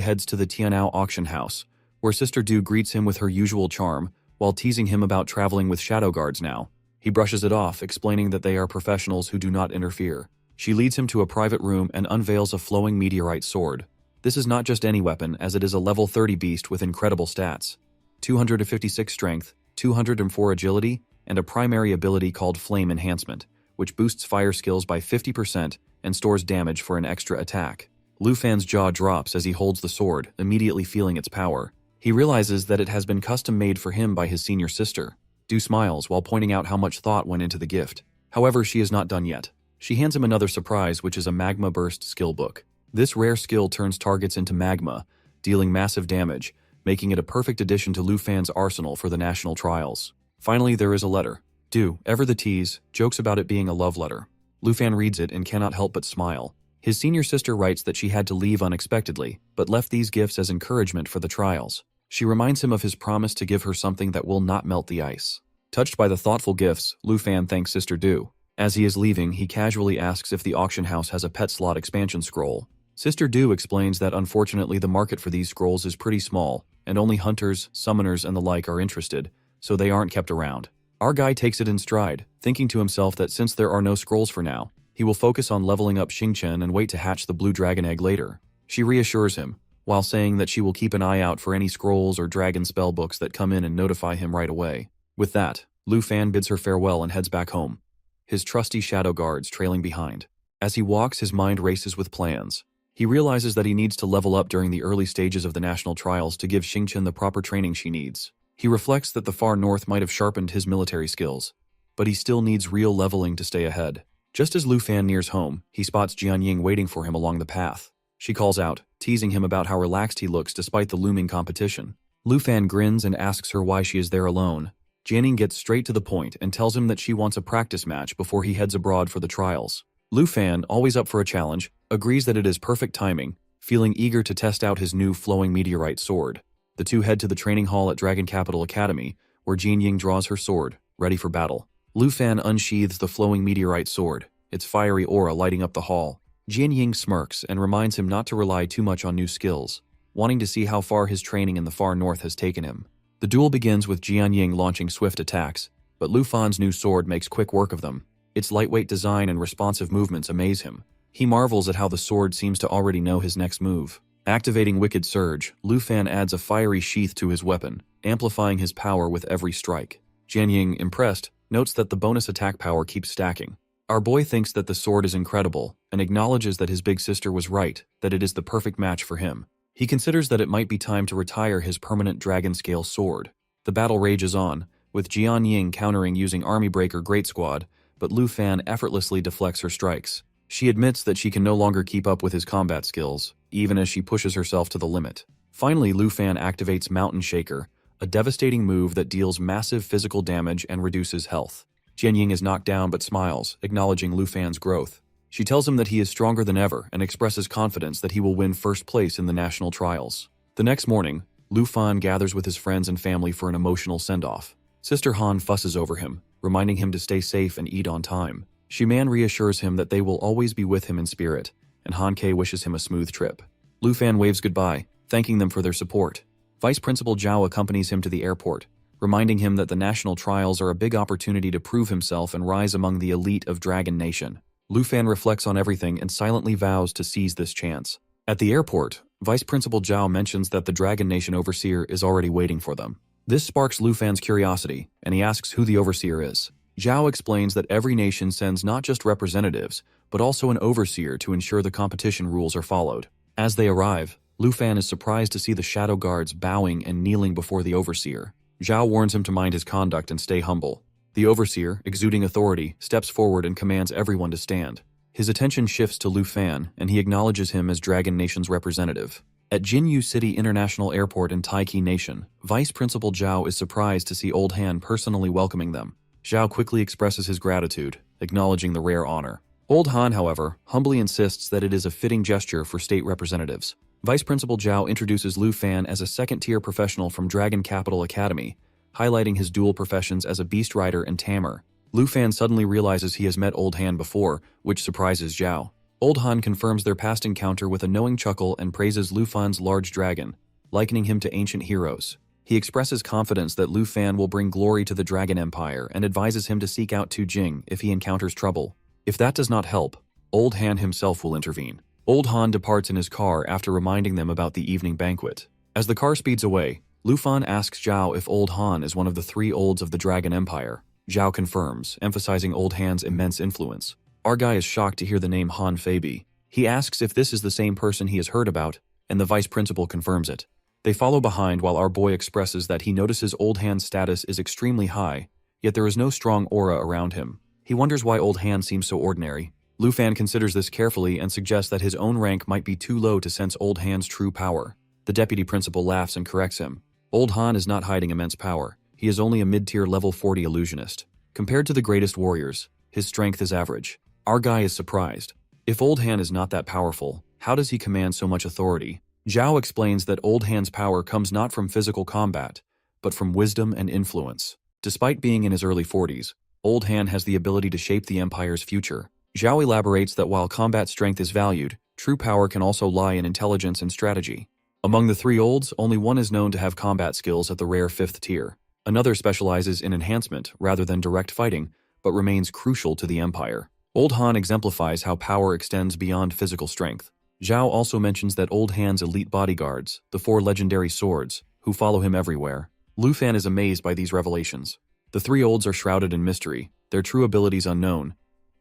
heads to the Tianao auction house, where Sister Du greets him with her usual charm, while teasing him about traveling with shadow guards now. He brushes it off, explaining that they are professionals who do not interfere. She leads him to a private room and unveils a flowing meteorite sword. This is not just any weapon, as it is a level 30 beast with incredible stats. 256 strength, 204 agility, and a primary ability called Flame Enhancement, which boosts fire skills by 50% and stores damage for an extra attack. Lu Fan's jaw drops as he holds the sword, immediately feeling its power. He realizes that it has been custom-made for him by his senior sister. Du smiles while pointing out how much thought went into the gift. However, she is not done yet. She hands him another surprise, which is a Magma Burst skill book. This rare skill turns targets into magma, dealing massive damage, making it a perfect addition to Lu Fan's arsenal for the national trials. Finally, there is a letter. Du, ever the tease, jokes about it being a love letter. Lu Fan reads it and cannot help but smile. His senior sister writes that she had to leave unexpectedly, but left these gifts as encouragement for the trials. She reminds him of his promise to give her something that will not melt the ice. Touched by the thoughtful gifts, Lu Fan thanks Sister Du. As he is leaving, he casually asks if the auction house has a pet slot expansion scroll. Sister Du explains that unfortunately the market for these scrolls is pretty small, and only hunters, summoners, and the like are interested, so they aren't kept around. Our guy takes it in stride, thinking to himself that since there are no scrolls for now, he will focus on leveling up Xingchen and wait to hatch the blue dragon egg later. She reassures him, while saying that she will keep an eye out for any scrolls or dragon spellbooks that come in and notify him right away. With that, Lu Fan bids her farewell and heads back home, his trusty shadow guards trailing behind. As he walks, his mind races with plans. He realizes that he needs to level up during the early stages of the national trials to give Xingqian the proper training she needs. He reflects that the far north might have sharpened his military skills, but he still needs real leveling to stay ahead. Just as Lu Fan nears home, he spots Jianying waiting for him along the path. She calls out, teasing him about how relaxed he looks despite the looming competition. Lu Fan grins and asks her why she is there alone. Jianying gets straight to the point and tells him that she wants a practice match before he heads abroad for the trials. Lu Fan, always up for a challenge, agrees that it is perfect timing, feeling eager to test out his new flowing meteorite sword. The two head to the training hall at Dragon Capital Academy, where Jianying draws her sword, ready for battle. Lu Fan unsheathes the flowing meteorite sword, its fiery aura lighting up the hall. Jianying smirks and reminds him not to rely too much on new skills, wanting to see how far his training in the far north has taken him. The duel begins with Jianying launching swift attacks, but Lu Fan's new sword makes quick work of them. Its lightweight design and responsive movements amaze him. He marvels at how the sword seems to already know his next move. Activating Wicked Surge, Lu Fan adds a fiery sheath to his weapon, amplifying his power with every strike. Jianying, impressed, notes that the bonus attack power keeps stacking. Our boy thinks that the sword is incredible, and acknowledges that his big sister was right, that it is the perfect match for him. He considers that it might be time to retire his permanent dragon-scale sword. The battle rages on, with Jianying countering using Army Breaker Great Squad, but Lu Fan effortlessly deflects her strikes. She admits that she can no longer keep up with his combat skills, even as she pushes herself to the limit. Finally, Lu Fan activates Mountain Shaker, a devastating move that deals massive physical damage and reduces health. Jianying is knocked down but smiles, acknowledging Lu Fan's growth. She tells him that he is stronger than ever and expresses confidence that he will win first place in the national trials. The next morning, Lu Fan gathers with his friends and family for an emotional send-off. Sister Han fusses over him, reminding him to stay safe and eat on time. Shiman reassures him that they will always be with him in spirit, and Han Ke wishes him a smooth trip. Lu Fan waves goodbye, thanking them for their support. Vice Principal Zhao accompanies him to the airport, reminding him that the national trials are a big opportunity to prove himself and rise among the elite of Dragon Nation. Lu Fan reflects on everything and silently vows to seize this chance. At the airport, Vice Principal Zhao mentions that the Dragon Nation Overseer is already waiting for them. This sparks Lu Fan's curiosity, and he asks who the Overseer is. Zhao explains that every nation sends not just representatives, but also an Overseer to ensure the competition rules are followed. As they arrive, Lu Fan is surprised to see the Shadow Guards bowing and kneeling before the Overseer. Zhao warns him to mind his conduct and stay humble. The Overseer, exuding authority, steps forward and commands everyone to stand. His attention shifts to Lu Fan, and he acknowledges him as Dragon Nation's representative. At Jinyu City International Airport in Taiki Nation, Vice Principal Zhao is surprised to see Old Han personally welcoming them. Zhao quickly expresses his gratitude, acknowledging the rare honor. Old Han, however, humbly insists that it is a fitting gesture for state representatives. Vice Principal Zhao introduces Lu Fan as a second-tier professional from Dragon Capital Academy, highlighting his dual professions as a beast rider and tamer. Lu Fan suddenly realizes he has met Old Han before, which surprises Zhao. Old Han confirms their past encounter with a knowing chuckle and praises Lu Fan's large dragon, likening him to ancient heroes. He expresses confidence that Lu Fan will bring glory to the Dragon Empire and advises him to seek out Tu Jing if he encounters trouble. If that does not help, Old Han himself will intervene. Old Han departs in his car after reminding them about the evening banquet. As the car speeds away, Lu Fan asks Zhao if Old Han is one of the three olds of the Dragon Empire. Zhao confirms, emphasizing Old Han's immense influence. Our guy is shocked to hear the name Han Feibi. He asks if this is the same person he has heard about, and the vice principal confirms it. They follow behind while our boy expresses that he notices Old Han's status is extremely high, yet there is no strong aura around him. He wonders why Old Han seems so ordinary. Lu Fan considers this carefully and suggests that his own rank might be too low to sense Old Han's true power. The deputy principal laughs and corrects him. Old Han is not hiding immense power. He is only a mid-tier level 40 illusionist. Compared to the greatest warriors, his strength is average. Our guy is surprised. If Old Han is not that powerful, how does he command so much authority? Zhao explains that Old Han's power comes not from physical combat, but from wisdom and influence. Despite being in his early 40s, Old Han has the ability to shape the Empire's future. Zhao elaborates that while combat strength is valued, true power can also lie in intelligence and strategy. Among the three olds, only one is known to have combat skills at the rare 5th tier. Another specializes in enhancement rather than direct fighting, but remains crucial to the Empire. Old Han exemplifies how power extends beyond physical strength. Zhao also mentions that Old Han's elite bodyguards, the 4 legendary swords, who follow him everywhere. Lu Fan is amazed by these revelations. The three olds are shrouded in mystery, their true abilities unknown,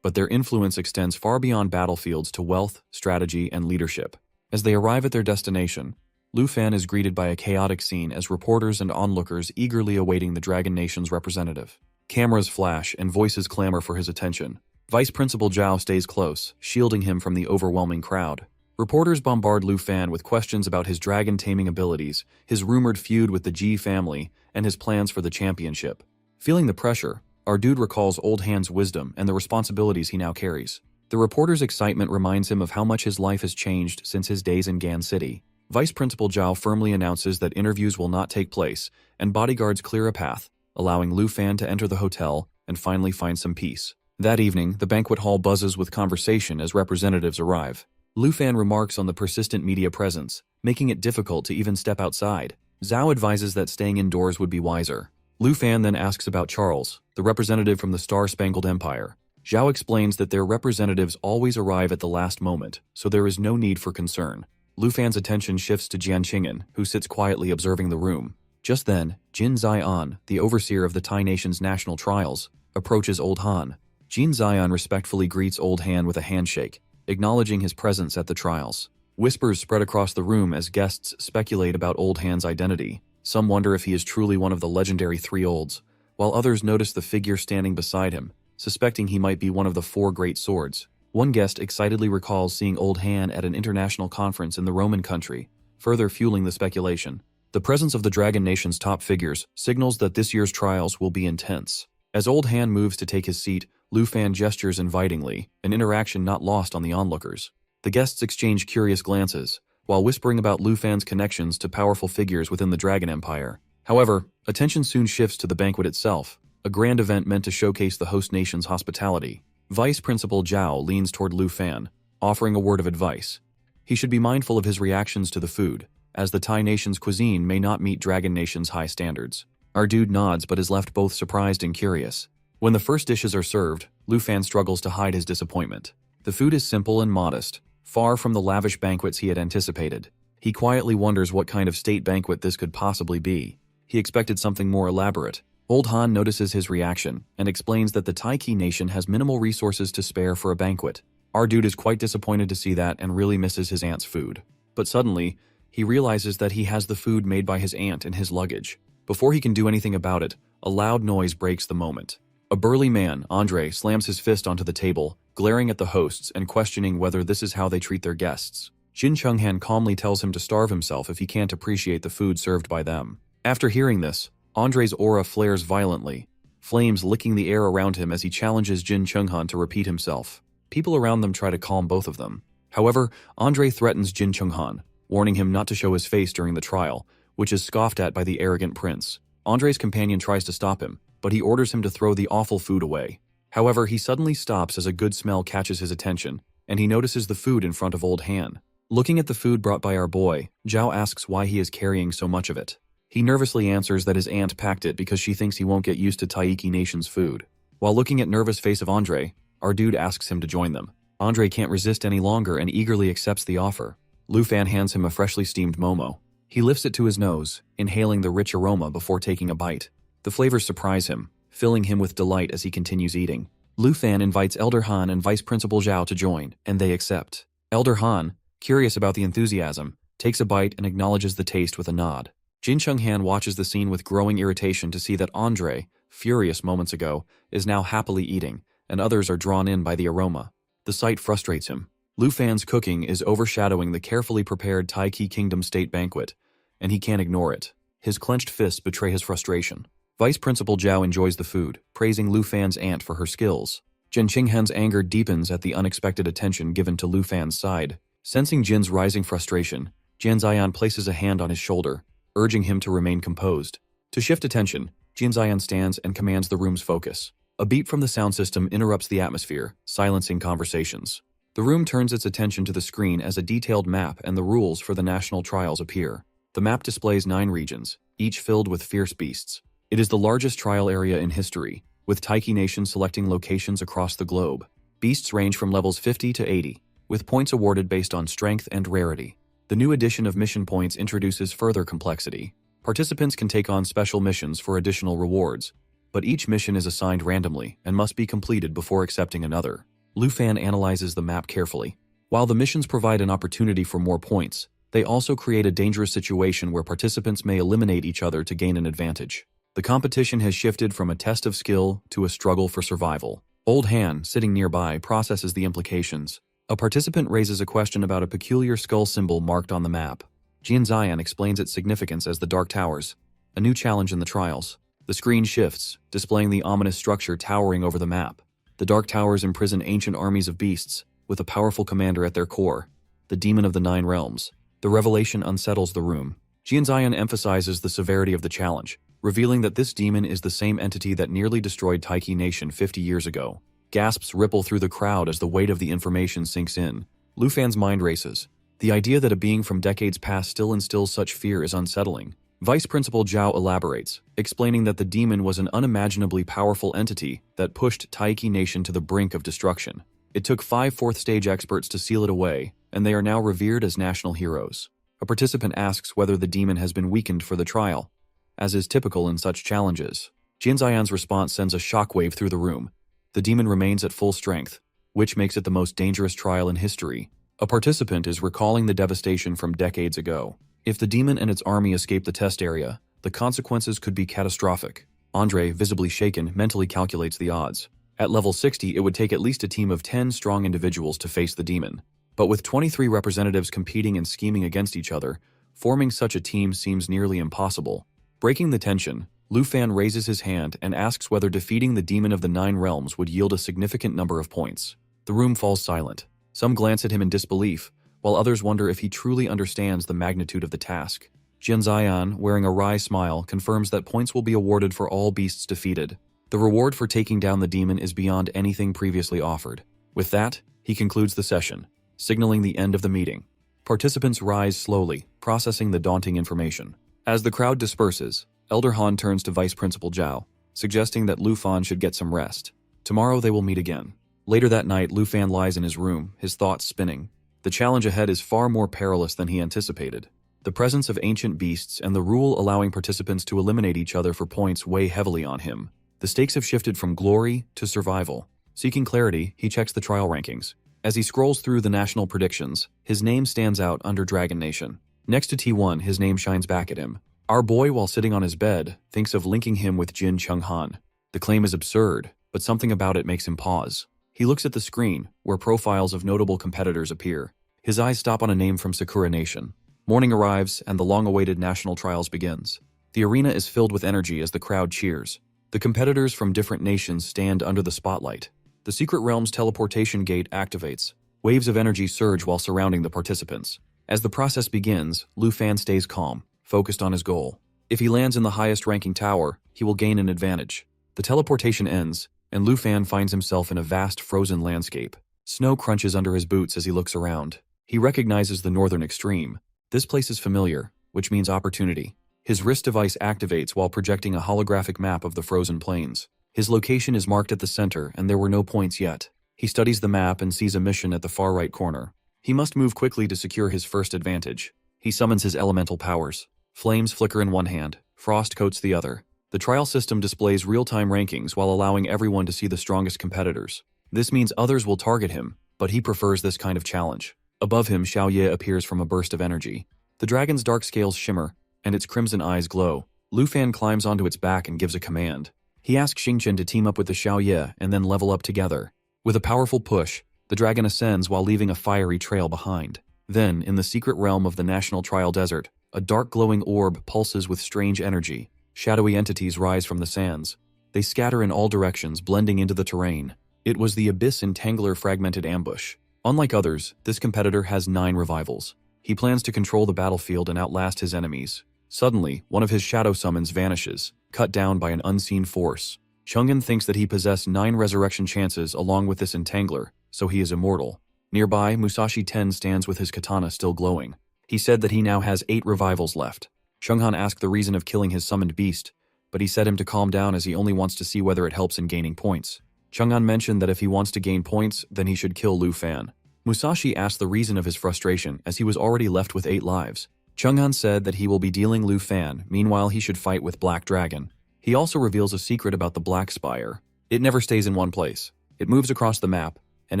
but their influence extends far beyond battlefields to wealth, strategy, and leadership. As they arrive at their destination, Lu Fan is greeted by a chaotic scene as reporters and onlookers eagerly awaiting the Dragon Nation's representative. Cameras flash and voices clamor for his attention. Vice Principal Zhao stays close, shielding him from the overwhelming crowd. Reporters bombard Lu Fan with questions about his dragon-taming abilities, his rumored feud with the Ji family, and his plans for the championship. Feeling the pressure, our dude recalls Old Han's wisdom and the responsibilities he now carries. The reporter's excitement reminds him of how much his life has changed since his days in Gan City. Vice Principal Zhao firmly announces that interviews will not take place, and bodyguards clear a path, allowing Lu Fan to enter the hotel and finally find some peace. That evening, the banquet hall buzzes with conversation as representatives arrive. Lu Fan remarks on the persistent media presence, making it difficult to even step outside. Zhao advises that staying indoors would be wiser. Lu Fan then asks about Charles, the representative from the Star-Spangled Empire. Zhao explains that their representatives always arrive at the last moment, so there is no need for concern. Lu Fan's attention shifts to Jian Qing'an, who sits quietly observing the room. Just then, Jin Zion, the overseer of the Tai Nation's national trials, approaches Old Han. Jin Zion respectfully greets Old Han with a handshake, acknowledging his presence at the trials. Whispers spread across the room as guests speculate about Old Han's identity. Some wonder if he is truly one of the legendary Three Olds, while others notice the figure standing beside him, suspecting he might be one of the Four Great Swords. One guest excitedly recalls seeing Old Han at an international conference in the Roman country, further fueling the speculation. The presence of the Dragon Nation's top figures signals that this year's trials will be intense. As Old Han moves to take his seat, Lu Fan gestures invitingly, an interaction not lost on the onlookers. The guests exchange curious glances, while whispering about Lu Fan's connections to powerful figures within the Dragon Empire. However, attention soon shifts to the banquet itself, a grand event meant to showcase the host nation's hospitality. Vice Principal Zhao leans toward Lu Fan, offering a word of advice. He should be mindful of his reactions to the food, as the Tai Nation's cuisine may not meet Dragon Nation's high standards. Our dude nods but is left both surprised and curious. When the first dishes are served, Lu Fan struggles to hide his disappointment. The food is simple and modest, far from the lavish banquets he had anticipated. He quietly wonders what kind of state banquet this could possibly be. He expected something more elaborate. Old Han notices his reaction and explains that the Taiki nation has minimal resources to spare for a banquet. Our dude is quite disappointed to see that and really misses his aunt's food. But suddenly, he realizes that he has the food made by his aunt in his luggage. Before he can do anything about it, a loud noise breaks the moment. A burly man, Andre, slams his fist onto the table, glaring at the hosts and questioning whether this is how they treat their guests. Jin Chenghan calmly tells him to starve himself if he can't appreciate the food served by them. After hearing this, Andre's aura flares violently, flames licking the air around him as he challenges Jin Chenghan to repeat himself. People around them try to calm both of them. However, Andre threatens Jin Chenghan, warning him not to show his face during the trial, which is scoffed at by the arrogant prince. Andre's companion tries to stop him, but he orders him to throw the awful food away. However, he suddenly stops as a good smell catches his attention, and he notices the food in front of Old Han. Looking at the food brought by our boy, Zhao asks why he is carrying so much of it. He nervously answers that his aunt packed it because she thinks he won't get used to Taiki Nation's food. While looking at nervous face of Andre, our dude asks him to join them. Andre can't resist any longer and eagerly accepts the offer. Lu Fan hands him a freshly steamed momo. He lifts it to his nose, inhaling the rich aroma before taking a bite. The flavors surprise him, filling him with delight as he continues eating. Lu Fan invites Elder Han and Vice Principal Zhao to join, and they accept. Elder Han, curious about the enthusiasm, takes a bite and acknowledges the taste with a nod. Jin Chenghan watches the scene with growing irritation to see that Andre, furious moments ago, is now happily eating, and others are drawn in by the aroma. The sight frustrates him. Lu Fan's cooking is overshadowing the carefully prepared Taiki Kingdom state banquet, and he can't ignore it. His clenched fists betray his frustration. Vice Principal Zhao enjoys the food, praising Lu Fan's aunt for her skills. Jin Chenghan's anger deepens at the unexpected attention given to Lu Fan's side. Sensing Jin's rising frustration, Jian Ziyan places a hand on his shoulder, urging him to remain composed. To shift attention, Jian Ziyan stands and commands the room's focus. A beep from the sound system interrupts the atmosphere, silencing conversations. The room turns its attention to the screen as a detailed map and the rules for the national trials appear. The map displays 9 regions, each filled with fierce beasts. It is the largest trial area in history, with Taiki Nation selecting locations across the globe. Beasts range from levels 50 to 80, with points awarded based on strength and rarity. The new addition of mission points introduces further complexity. Participants can take on special missions for additional rewards, but each mission is assigned randomly and must be completed before accepting another. Lu Fan analyzes the map carefully. While the missions provide an opportunity for more points, they also create a dangerous situation where participants may eliminate each other to gain an advantage. The competition has shifted from a test of skill to a struggle for survival. Old Han, sitting nearby, processes the implications. A participant raises a question about a peculiar skull symbol marked on the map. Jian Zian explains its significance as the Dark Towers, a new challenge in the trials. The screen shifts, displaying the ominous structure towering over the map. The Dark Towers imprison ancient armies of beasts, with a powerful commander at their core, the Demon of the Nine Realms. The revelation unsettles the room. Jian Zian emphasizes the severity of the challenge, revealing that this demon is the same entity that nearly destroyed Taiki Nation 50 years ago. Gasps ripple through the crowd as the weight of the information sinks in. Lu Fan's mind races. The idea that a being from decades past still instills such fear is unsettling. Vice Principal Zhao elaborates, explaining that the demon was an unimaginably powerful entity that pushed Taiki Nation to the brink of destruction. It took 5 fourth-stage experts to seal it away, and they are now revered as national heroes. A participant asks whether the demon has been weakened for the trial, as is typical in such challenges. Jian Zian's response sends a shockwave through the room. The demon remains at full strength, which makes it the most dangerous trial in history. A participant is recalling the devastation from decades ago. If the demon and its army escape the test area, the consequences could be catastrophic. Andre, visibly shaken, mentally calculates the odds. At level 60, it would take at least a team of 10 strong individuals to face the demon. But with 23 representatives competing and scheming against each other, forming such a team seems nearly impossible. Breaking the tension, Lu Fan raises his hand and asks whether defeating the Demon of the Nine Realms would yield a significant number of points. The room falls silent. Some glance at him in disbelief, while others wonder if he truly understands the magnitude of the task. Jian Zian, wearing a wry smile, confirms that points will be awarded for all beasts defeated. The reward for taking down the demon is beyond anything previously offered. With that, he concludes the session, signaling the end of the meeting. Participants rise slowly, processing the daunting information. As the crowd disperses, Elder Han turns to Vice Principal Zhao, suggesting that Lu Fan should get some rest. Tomorrow they will meet again. Later that night, Lu Fan lies in his room, his thoughts spinning. The challenge ahead is far more perilous than he anticipated. The presence of ancient beasts and the rule allowing participants to eliminate each other for points weigh heavily on him. The stakes have shifted from glory to survival. Seeking clarity, he checks the trial rankings. As he scrolls through the national predictions, his name stands out under Dragon Nation. Next to T1, his name shines back at him. Our boy, while sitting on his bed, thinks of linking him with Jin Chenghan. The claim is absurd, but something about it makes him pause. He looks at the screen, where profiles of notable competitors appear. His eyes stop on a name from Sakura Nation. Morning arrives, and the long-awaited national trials begins. The arena is filled with energy as the crowd cheers. The competitors from different nations stand under the spotlight. The Secret Realm's teleportation gate activates. Waves of energy surge while surrounding the participants. As the process begins, Lu Fan stays calm, focused on his goal. If he lands in the highest-ranking tower, he will gain an advantage. The teleportation ends, and Lu Fan finds himself in a vast frozen landscape. Snow crunches under his boots as he looks around. He recognizes the northern extreme. This place is familiar, which means opportunity. His wrist device activates while projecting a holographic map of the frozen plains. His location is marked at the center, and there were no points yet. He studies the map and sees a mission at the far right corner. He must move quickly to secure his first advantage. He summons his elemental powers. Flames flicker in one hand, frost coats the other. The trial system displays real-time rankings while allowing everyone to see the strongest competitors. This means others will target him, but he prefers this kind of challenge. Above him, Xiaoye appears from a burst of energy. The dragon's dark scales shimmer, and its crimson eyes glow. Lu Fan climbs onto its back and gives a command. He asks Xingqian to team up with the Xiaoye and then level up together. With a powerful push, the dragon ascends while leaving a fiery trail behind. Then, in the secret realm of the National Trial Desert, a dark glowing orb pulses with strange energy. Shadowy entities rise from the sands. They scatter in all directions, blending into the terrain. It was the Abyss Entangler fragmented ambush. Unlike others, this competitor has 9 revivals. He plans to control the battlefield and outlast his enemies. Suddenly, one of his shadow summons vanishes, cut down by an unseen force. Chang'an thinks that he possessed 9 resurrection chances along with this entangler, so he is immortal. Nearby, Musashi Ten stands with his katana still glowing. He said that he now has 8 revivals left. Chang'an asked the reason of killing his summoned beast, but he said him to calm down as he only wants to see whether it helps in gaining points. Chang'an mentioned that if he wants to gain points, then he should kill Lu Fan. Musashi asked the reason of his frustration as he was already left with 8 lives. Chang'an said that he will be dealing Lu Fan, meanwhile he should fight with Black Dragon. He also reveals a secret about the Black Spire. It never stays in one place. It moves across the map, and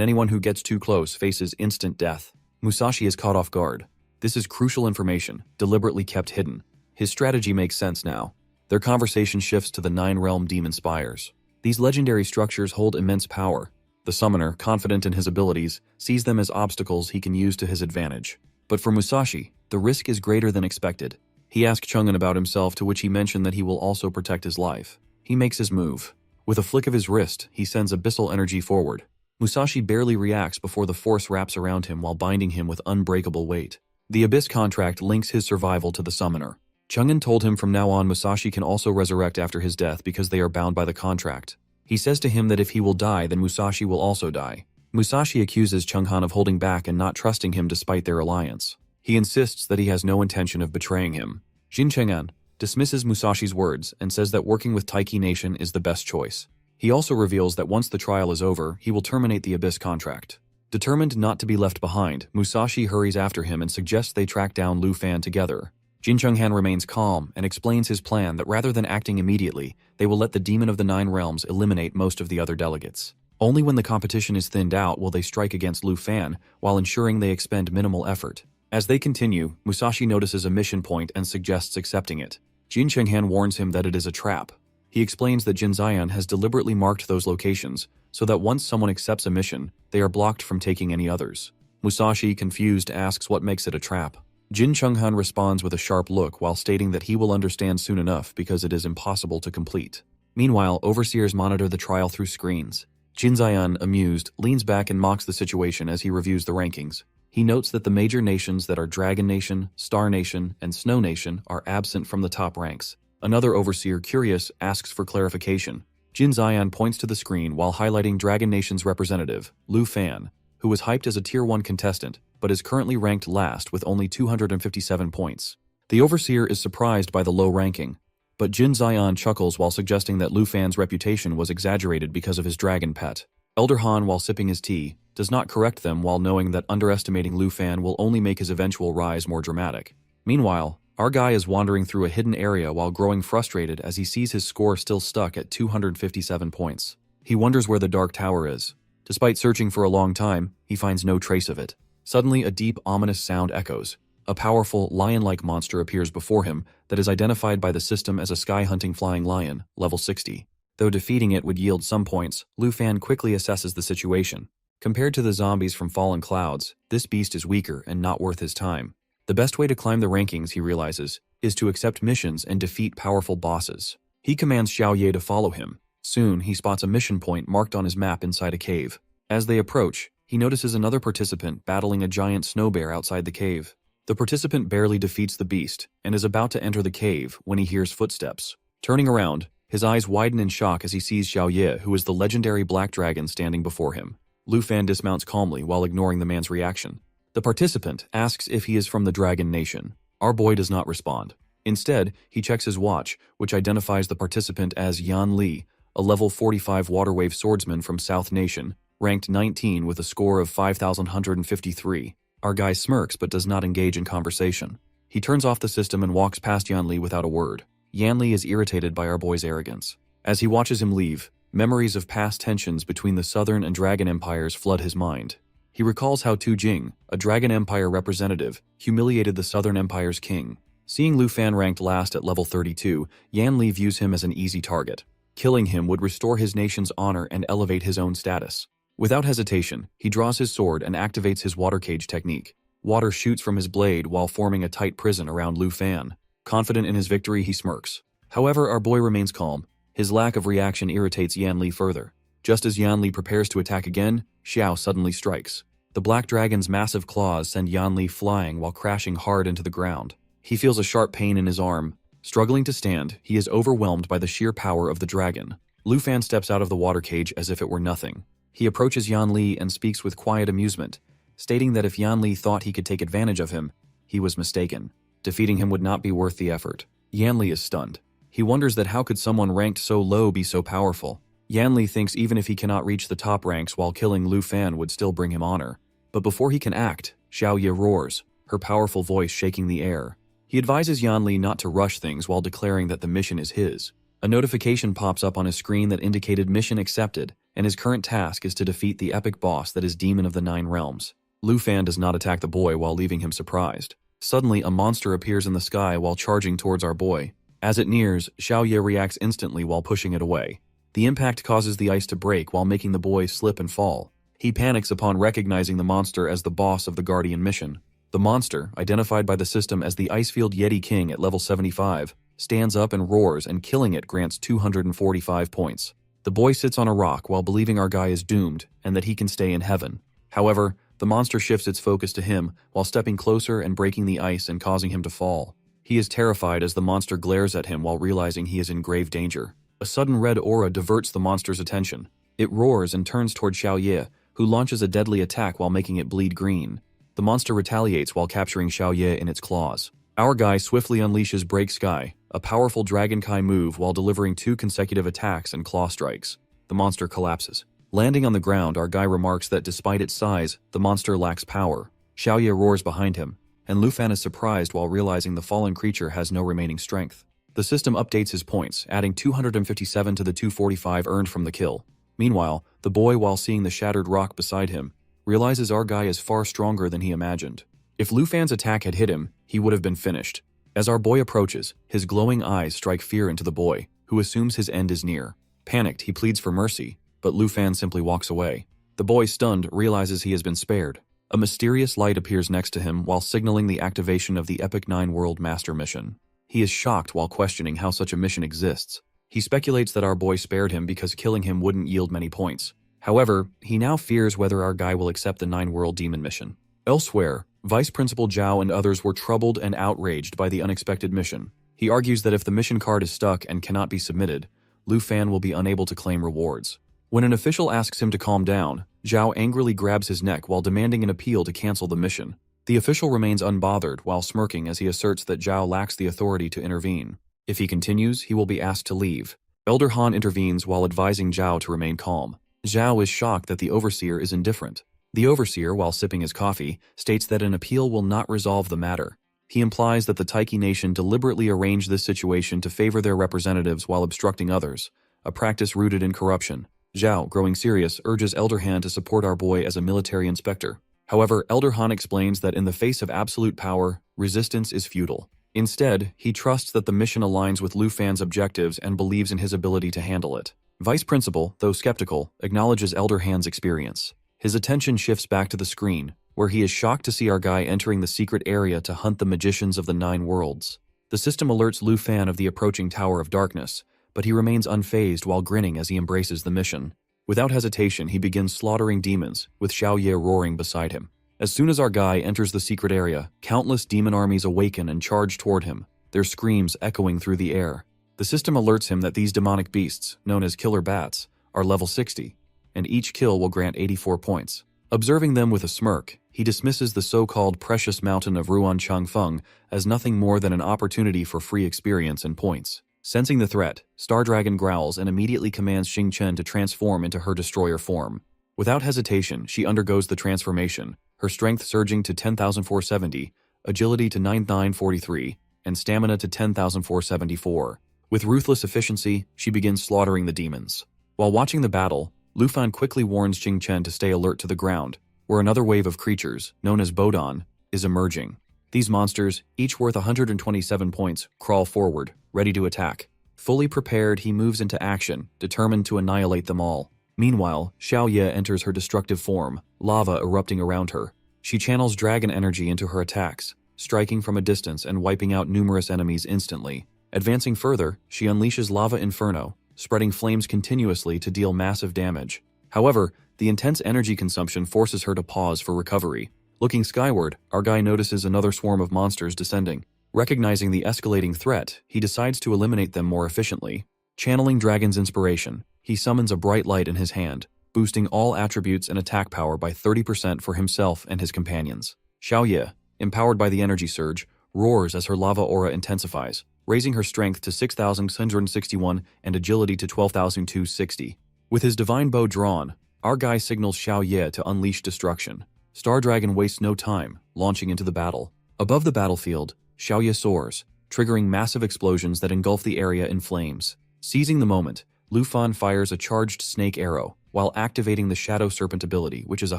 anyone who gets too close faces instant death. Musashi is caught off guard. This is crucial information, deliberately kept hidden. His strategy makes sense now. Their conversation shifts to the nine-realm demon spires. These legendary structures hold immense power. The summoner, confident in his abilities, sees them as obstacles he can use to his advantage. But for Musashi, the risk is greater than expected. He asks Chung'an about himself, to which he mentioned that he will also protect his life. He makes his move. With a flick of his wrist, he sends abyssal energy forward. Musashi barely reacts before the force wraps around him while binding him with unbreakable weight. The Abyss contract links his survival to the summoner. Chung'an told him from now on Musashi can also resurrect after his death because they are bound by the contract. He says to him that if he will die, then Musashi will also die. Musashi accuses Chung'an of holding back and not trusting him despite their alliance. He insists that he has no intention of betraying him. Jin Cheng'an dismisses Musashi's words and says that working with Taiki Nation is the best choice. He also reveals that once the trial is over, he will terminate the Abyss contract. Determined not to be left behind, Musashi hurries after him and suggests they track down Lu Fan together. Jin Cheng'an remains calm and explains his plan that rather than acting immediately, they will let the Demon of the Nine Realms eliminate most of the other delegates. Only when the competition is thinned out will they strike against Lu Fan, while ensuring they expend minimal effort. As they continue, Musashi notices a mission point and suggests accepting it. Jin Cheng'an warns him that it is a trap. He explains that Jin Zion has deliberately marked those locations, so that once someone accepts a mission, they are blocked from taking any others. Musashi, confused, asks what makes it a trap. Jin Cheng'an responds with a sharp look while stating that he will understand soon enough because it is impossible to complete. Meanwhile, overseers monitor the trial through screens. Jin Zion, amused, leans back and mocks the situation as he reviews the rankings. He notes that the major nations that are Dragon Nation, Star Nation, and Snow Nation are absent from the top ranks. Another overseer, curious, asks for clarification. Jin Zion points to the screen while highlighting Dragon Nation's representative, Lu Fan, who was hyped as a Tier 1 contestant, but is currently ranked last with only 257 points. The overseer is surprised by the low ranking, but Jin Zion chuckles while suggesting that Lu Fan's reputation was exaggerated because of his dragon pet. Elder Han, while sipping his tea, does not correct them while knowing that underestimating Lu Fan will only make his eventual rise more dramatic. Meanwhile, our guy is wandering through a hidden area while growing frustrated as he sees his score still stuck at 257 points. He wonders where the Dark Tower is. Despite searching for a long time, he finds no trace of it. Suddenly, a deep, ominous sound echoes. A powerful, lion-like monster appears before him that is identified by the system as a sky-hunting flying lion, level 60. Though defeating it would yield some points, Lu Fan quickly assesses the situation. Compared to the zombies from Fallen Clouds, this beast is weaker and not worth his time. The best way to climb the rankings, he realizes, is to accept missions and defeat powerful bosses. He commands Xiao Ye to follow him. Soon, he spots a mission point marked on his map inside a cave. As they approach, he notices another participant battling a giant snow bear outside the cave. The participant barely defeats the beast and is about to enter the cave when he hears footsteps. Turning around, his eyes widen in shock as he sees Xiao Ye, who is the legendary black dragon standing before him. Lu Fan dismounts calmly while ignoring the man's reaction. The participant asks if he is from the Dragon Nation. Our boy does not respond. Instead, he checks his watch, which identifies the participant as Yan Li, a level 45 waterwave swordsman from South Nation, ranked 19 with a score of 5,153. Our guy smirks but does not engage in conversation. He turns off the system and walks past Yan Li without a word. Yan Li is irritated by our boy's arrogance. As he watches him leave, memories of past tensions between the Southern and Dragon Empires flood his mind. He recalls how Tu Jing, a Dragon Empire representative, humiliated the Southern Empire's king. Seeing Lu Fan ranked last at level 32, Yan Li views him as an easy target. Killing him would restore his nation's honor and elevate his own status. Without hesitation, he draws his sword and activates his water cage technique. Water shoots from his blade while forming a tight prison around Lu Fan. Confident in his victory, he smirks. However, our boy remains calm. His lack of reaction irritates Yan Li further. Just as Yan Li prepares to attack again, Xiao suddenly strikes. The black dragon's massive claws send Yan Li flying while crashing hard into the ground. He feels a sharp pain in his arm. Struggling to stand, he is overwhelmed by the sheer power of the dragon. Lu Fan steps out of the water cage as if it were nothing. He approaches Yan Li and speaks with quiet amusement, stating that if Yan Li thought he could take advantage of him, he was mistaken. Defeating him would not be worth the effort. Yan Li is stunned. He wonders that how could someone ranked so low be so powerful. Yan Li thinks even if he cannot reach the top ranks while killing Lu Fan would still bring him honor. But before he can act, Xiao Ye roars, her powerful voice shaking the air. He advises Yan Li not to rush things while declaring that the mission is his. A notification pops up on his screen that indicated mission accepted, and his current task is to defeat the epic boss that is Demon of the Nine Realms. Lu Fan does not attack the boy while leaving him surprised. Suddenly, a monster appears in the sky while charging towards our boy. As it nears, Xiaoye reacts instantly while pushing it away. The impact causes the ice to break while making the boy slip and fall. He panics upon recognizing the monster as the boss of the Guardian mission. The monster, identified by the system as the Icefield Yeti King at level 75, stands up and roars, and killing it grants 245 points. The boy sits on a rock while believing our guy is doomed and that he can stay in heaven. However, the monster shifts its focus to him while stepping closer and breaking the ice and causing him to fall. He is terrified as the monster glares at him while realizing he is in grave danger. A sudden red aura diverts the monster's attention. It roars and turns toward Xiaoye, who launches a deadly attack while making it bleed green. The monster retaliates while capturing Xiaoye in its claws. Our guy swiftly unleashes Break Sky, a powerful Dragon Kai move, while delivering 2 consecutive attacks and claw strikes. The monster collapses. Landing on the ground, our guy remarks that despite its size, the monster lacks power. Xiaoye roars behind him, and Lu Fan is surprised while realizing the fallen creature has no remaining strength. The system updates his points, adding 257 to the 245 earned from the kill. Meanwhile, the boy, while seeing the shattered rock beside him, realizes our guy is far stronger than he imagined. If Lu Fan's attack had hit him, he would have been finished. As our boy approaches, his glowing eyes strike fear into the boy, who assumes his end is near. Panicked, he pleads for mercy, but Lu Fan simply walks away. The boy, stunned, realizes he has been spared. A mysterious light appears next to him while signaling the activation of the Epic 9 World Master mission. He is shocked while questioning how such a mission exists. He speculates that our boy spared him because killing him wouldn't yield many points. However, he now fears whether our guy will accept the 9 World Demon mission. Elsewhere, Vice Principal Zhao and others were troubled and outraged by the unexpected mission. He argues that if the mission card is stuck and cannot be submitted, Lu Fan will be unable to claim rewards. When an official asks him to calm down, Zhao angrily grabs his neck while demanding an appeal to cancel the mission. The official remains unbothered while smirking as he asserts that Zhao lacks the authority to intervene. If he continues, he will be asked to leave. Elder Han intervenes while advising Zhao to remain calm. Zhao is shocked that the overseer is indifferent. The overseer, while sipping his coffee, states that an appeal will not resolve the matter. He implies that the Taiki nation deliberately arranged this situation to favor their representatives while obstructing others, a practice rooted in corruption. Zhao, growing serious, urges Elder Han to support our boy as a military inspector. However, Elder Han explains that in the face of absolute power, resistance is futile. Instead, he trusts that the mission aligns with Lu Fan's objectives and believes in his ability to handle it. Vice Principal, though skeptical, acknowledges Elder Han's experience. His attention shifts back to the screen, where he is shocked to see our guy entering the secret area to hunt the magicians of the 9 worlds. The system alerts Lu Fan of the approaching Tower of Darkness, but he remains unfazed while grinning as he embraces the mission. Without hesitation, he begins slaughtering demons, with Xiaoye roaring beside him. As soon as our guy enters the secret area, countless demon armies awaken and charge toward him, their screams echoing through the air. The system alerts him that these demonic beasts, known as killer bats, are level 60, and each kill will grant 84 points. Observing them with a smirk, he dismisses the so-called precious mountain of Ruan Changfeng as nothing more than an opportunity for free experience and points. Sensing the threat, Star Dragon growls and immediately commands Xing Chen to transform into her destroyer form. Without hesitation, she undergoes the transformation, her strength surging to 10,470, agility to 9,943, and stamina to 10,474. With ruthless efficiency, she begins slaughtering the demons. While watching the battle, Lu Fan quickly warns Xing Chen to stay alert to the ground, where another wave of creatures, known as Bodon, is emerging. These monsters, each worth 127 points, crawl forward, ready to attack. Fully prepared, he moves into action, determined to annihilate them all. Meanwhile, Xiaoye enters her destructive form, lava erupting around her. She channels dragon energy into her attacks, striking from a distance and wiping out numerous enemies instantly. Advancing further, she unleashes Lava Inferno, spreading flames continuously to deal massive damage. However, the intense energy consumption forces her to pause for recovery. Looking skyward, our guy notices another swarm of monsters descending. Recognizing the escalating threat, he decides to eliminate them more efficiently. Channeling Dragon's inspiration, he summons a bright light in his hand, boosting all attributes and attack power by 30% for himself and his companions. Xiaoye, empowered by the energy surge, roars as her lava aura intensifies, raising her strength to 6,661 and agility to 12,260. With his divine bow drawn, our guy signals Xiaoye to unleash destruction. Star Dragon wastes no time, launching into the battle. Above the battlefield, Xiaoye soars, triggering massive explosions that engulf the area in flames. Seizing the moment, Lu Fan fires a charged snake arrow, while activating the Shadow Serpent ability, which is a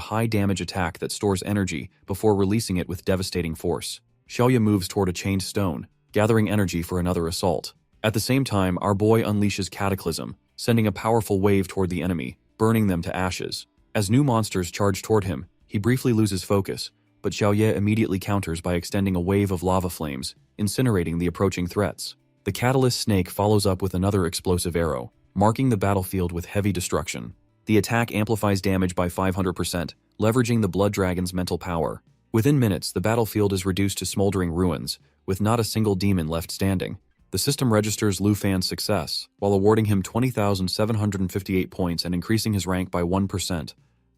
high-damage attack that stores energy before releasing it with devastating force. Xiaoye moves toward a chained stone, gathering energy for another assault. At the same time, our boy unleashes Cataclysm, sending a powerful wave toward the enemy, burning them to ashes. As new monsters charge toward him, he briefly loses focus, but Xiaoye immediately counters by extending a wave of lava flames, incinerating the approaching threats. The Catalyst Snake follows up with another explosive arrow, marking the battlefield with heavy destruction. The attack amplifies damage by 500%, leveraging the Blood Dragon's mental power. Within minutes, the battlefield is reduced to smoldering ruins, with not a single demon left standing. The system registers Lu Fan's success, while awarding him 20,758 points and increasing his rank by 1%,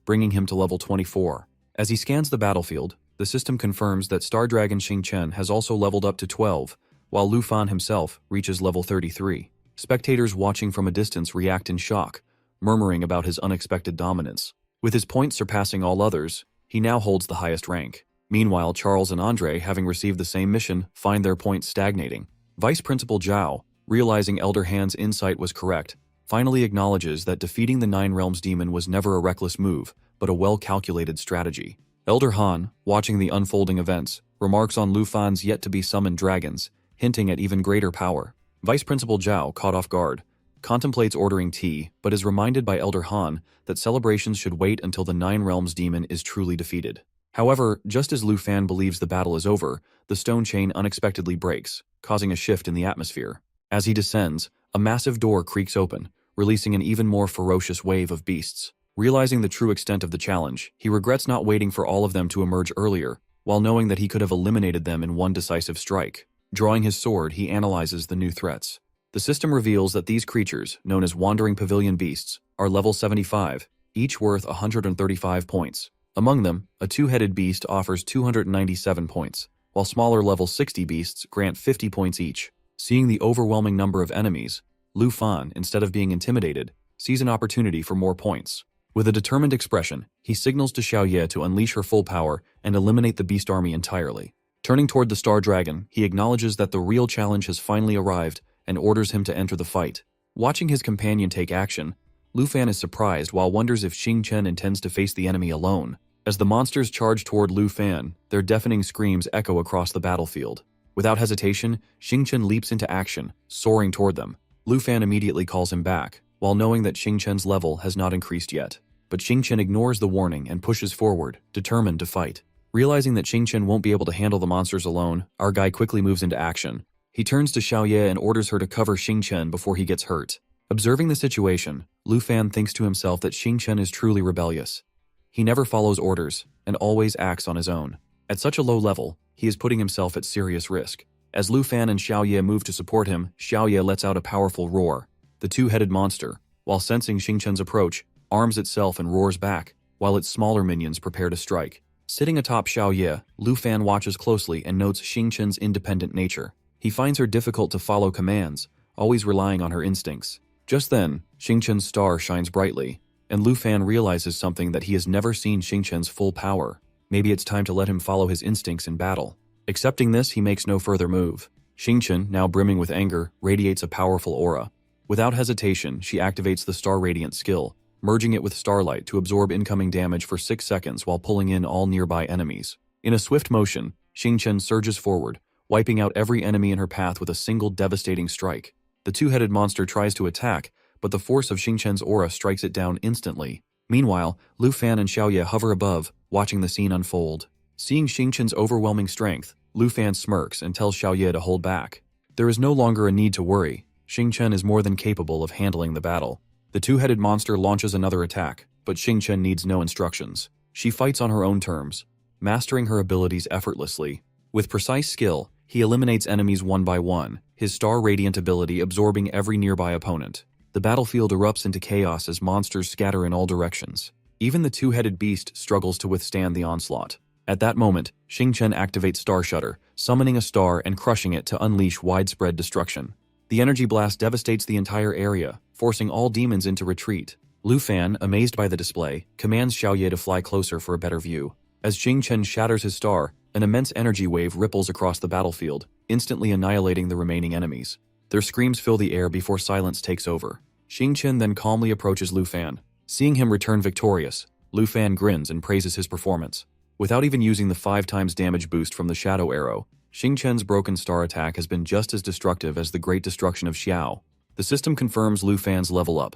bringing him to level 24. As he scans the battlefield, the system confirms that Star Dragon Xingchen has also leveled up to 12, while Lu Fan himself reaches level 33. Spectators watching from a distance react in shock, murmuring about his unexpected dominance. With his points surpassing all others, he now holds the highest rank. Meanwhile, Charles and Andre, having received the same mission, find their points stagnating. Vice Principal Zhao, realizing Elder Han's insight was correct, finally acknowledges that defeating the Nine Realms demon was never a reckless move, but a well-calculated strategy. Elder Han, watching the unfolding events, remarks on Lu Fan's yet-to-be-summoned dragons, hinting at even greater power. Vice Principal Zhao, caught off guard, contemplates ordering tea, but is reminded by Elder Han that celebrations should wait until the Nine Realms demon is truly defeated. However, just as Lu Fan believes the battle is over, the stone chain unexpectedly breaks, causing a shift in the atmosphere. As he descends, a massive door creaks open, releasing an even more ferocious wave of beasts. Realizing the true extent of the challenge, he regrets not waiting for all of them to emerge earlier, while knowing that he could have eliminated them in one decisive strike. Drawing his sword, he analyzes the new threats. The system reveals that these creatures, known as Wandering Pavilion Beasts, are level 75, each worth 135 points. Among them, a two-headed beast offers 297 points, while smaller level 60 beasts grant 50 points each. Seeing the overwhelming number of enemies, Lu Fan, instead of being intimidated, sees an opportunity for more points. With a determined expression, he signals to Xiaoye to unleash her full power and eliminate the beast army entirely. Turning toward the Star Dragon, he acknowledges that the real challenge has finally arrived and orders him to enter the fight. Watching his companion take action, Lu Fan is surprised while wonders if Xingchen intends to face the enemy alone. As the monsters charge toward Lu Fan, their deafening screams echo across the battlefield. Without hesitation, Xingchen leaps into action, soaring toward them. Lu Fan immediately calls him back, while knowing that Xingchen's level has not increased yet. But Xingchen ignores the warning and pushes forward, determined to fight. Realizing that Xingchen won't be able to handle the monsters alone, our guy quickly moves into action. He turns to Xiaoye and orders her to cover Xingchen before he gets hurt. Observing the situation, Lu Fan thinks to himself that Xingchen is truly rebellious. He never follows orders, and always acts on his own. At such a low level, he is putting himself at serious risk. As Lu Fan and Xiaoye move to support him, Xiaoye lets out a powerful roar. The two-headed monster, while sensing Xingchen's approach, arms itself and roars back, while its smaller minions prepare to strike. Sitting atop Xiaoye, Lu Fan watches closely and notes Xingchen's independent nature. He finds her difficult to follow commands, always relying on her instincts. Just then, Xingchen's star shines brightly, and Lu Fan realizes something that he has never seen Xingchen's full power. Maybe it's time to let him follow his instincts in battle. Accepting this, he makes no further move. Xingchen, now brimming with anger, radiates a powerful aura. Without hesitation, she activates the Star Radiant skill, merging it with Starlight to absorb incoming damage for 6 seconds while pulling in all nearby enemies. In a swift motion, Xingchen surges forward, wiping out every enemy in her path with a single devastating strike. The two-headed monster tries to attack, but the force of Xingchen's aura strikes it down instantly. Meanwhile, Lu Fan and Xiaoye hover above, watching the scene unfold. Seeing Xingchen's overwhelming strength, Lu Fan smirks and tells Xiaoye to hold back. There is no longer a need to worry. Xingchen is more than capable of handling the battle. The two-headed monster launches another attack, but Xingchen needs no instructions. She fights on her own terms, mastering her abilities effortlessly. With precise skill, he eliminates enemies one by one, his Star Radiant ability absorbing every nearby opponent. The battlefield erupts into chaos as monsters scatter in all directions. Even the two-headed beast struggles to withstand the onslaught. At that moment, Xingchen activates Star Shudder, summoning a star and crushing it to unleash widespread destruction. The energy blast devastates the entire area, forcing all demons into retreat. Lu Fan, amazed by the display, commands Xiaoye to fly closer for a better view. As Xingchen shatters his star, an immense energy wave ripples across the battlefield, instantly annihilating the remaining enemies. Their screams fill the air before silence takes over. Xingchen then calmly approaches Lu Fan, Seeing him return victorious, Lu Fan grins and praises his performance. Without even using the 5 times damage boost from the Shadow Arrow, Xing Chen's Broken Star attack has been just as destructive as the Great Destruction of Xiao. The system confirms Lu Fan's level up.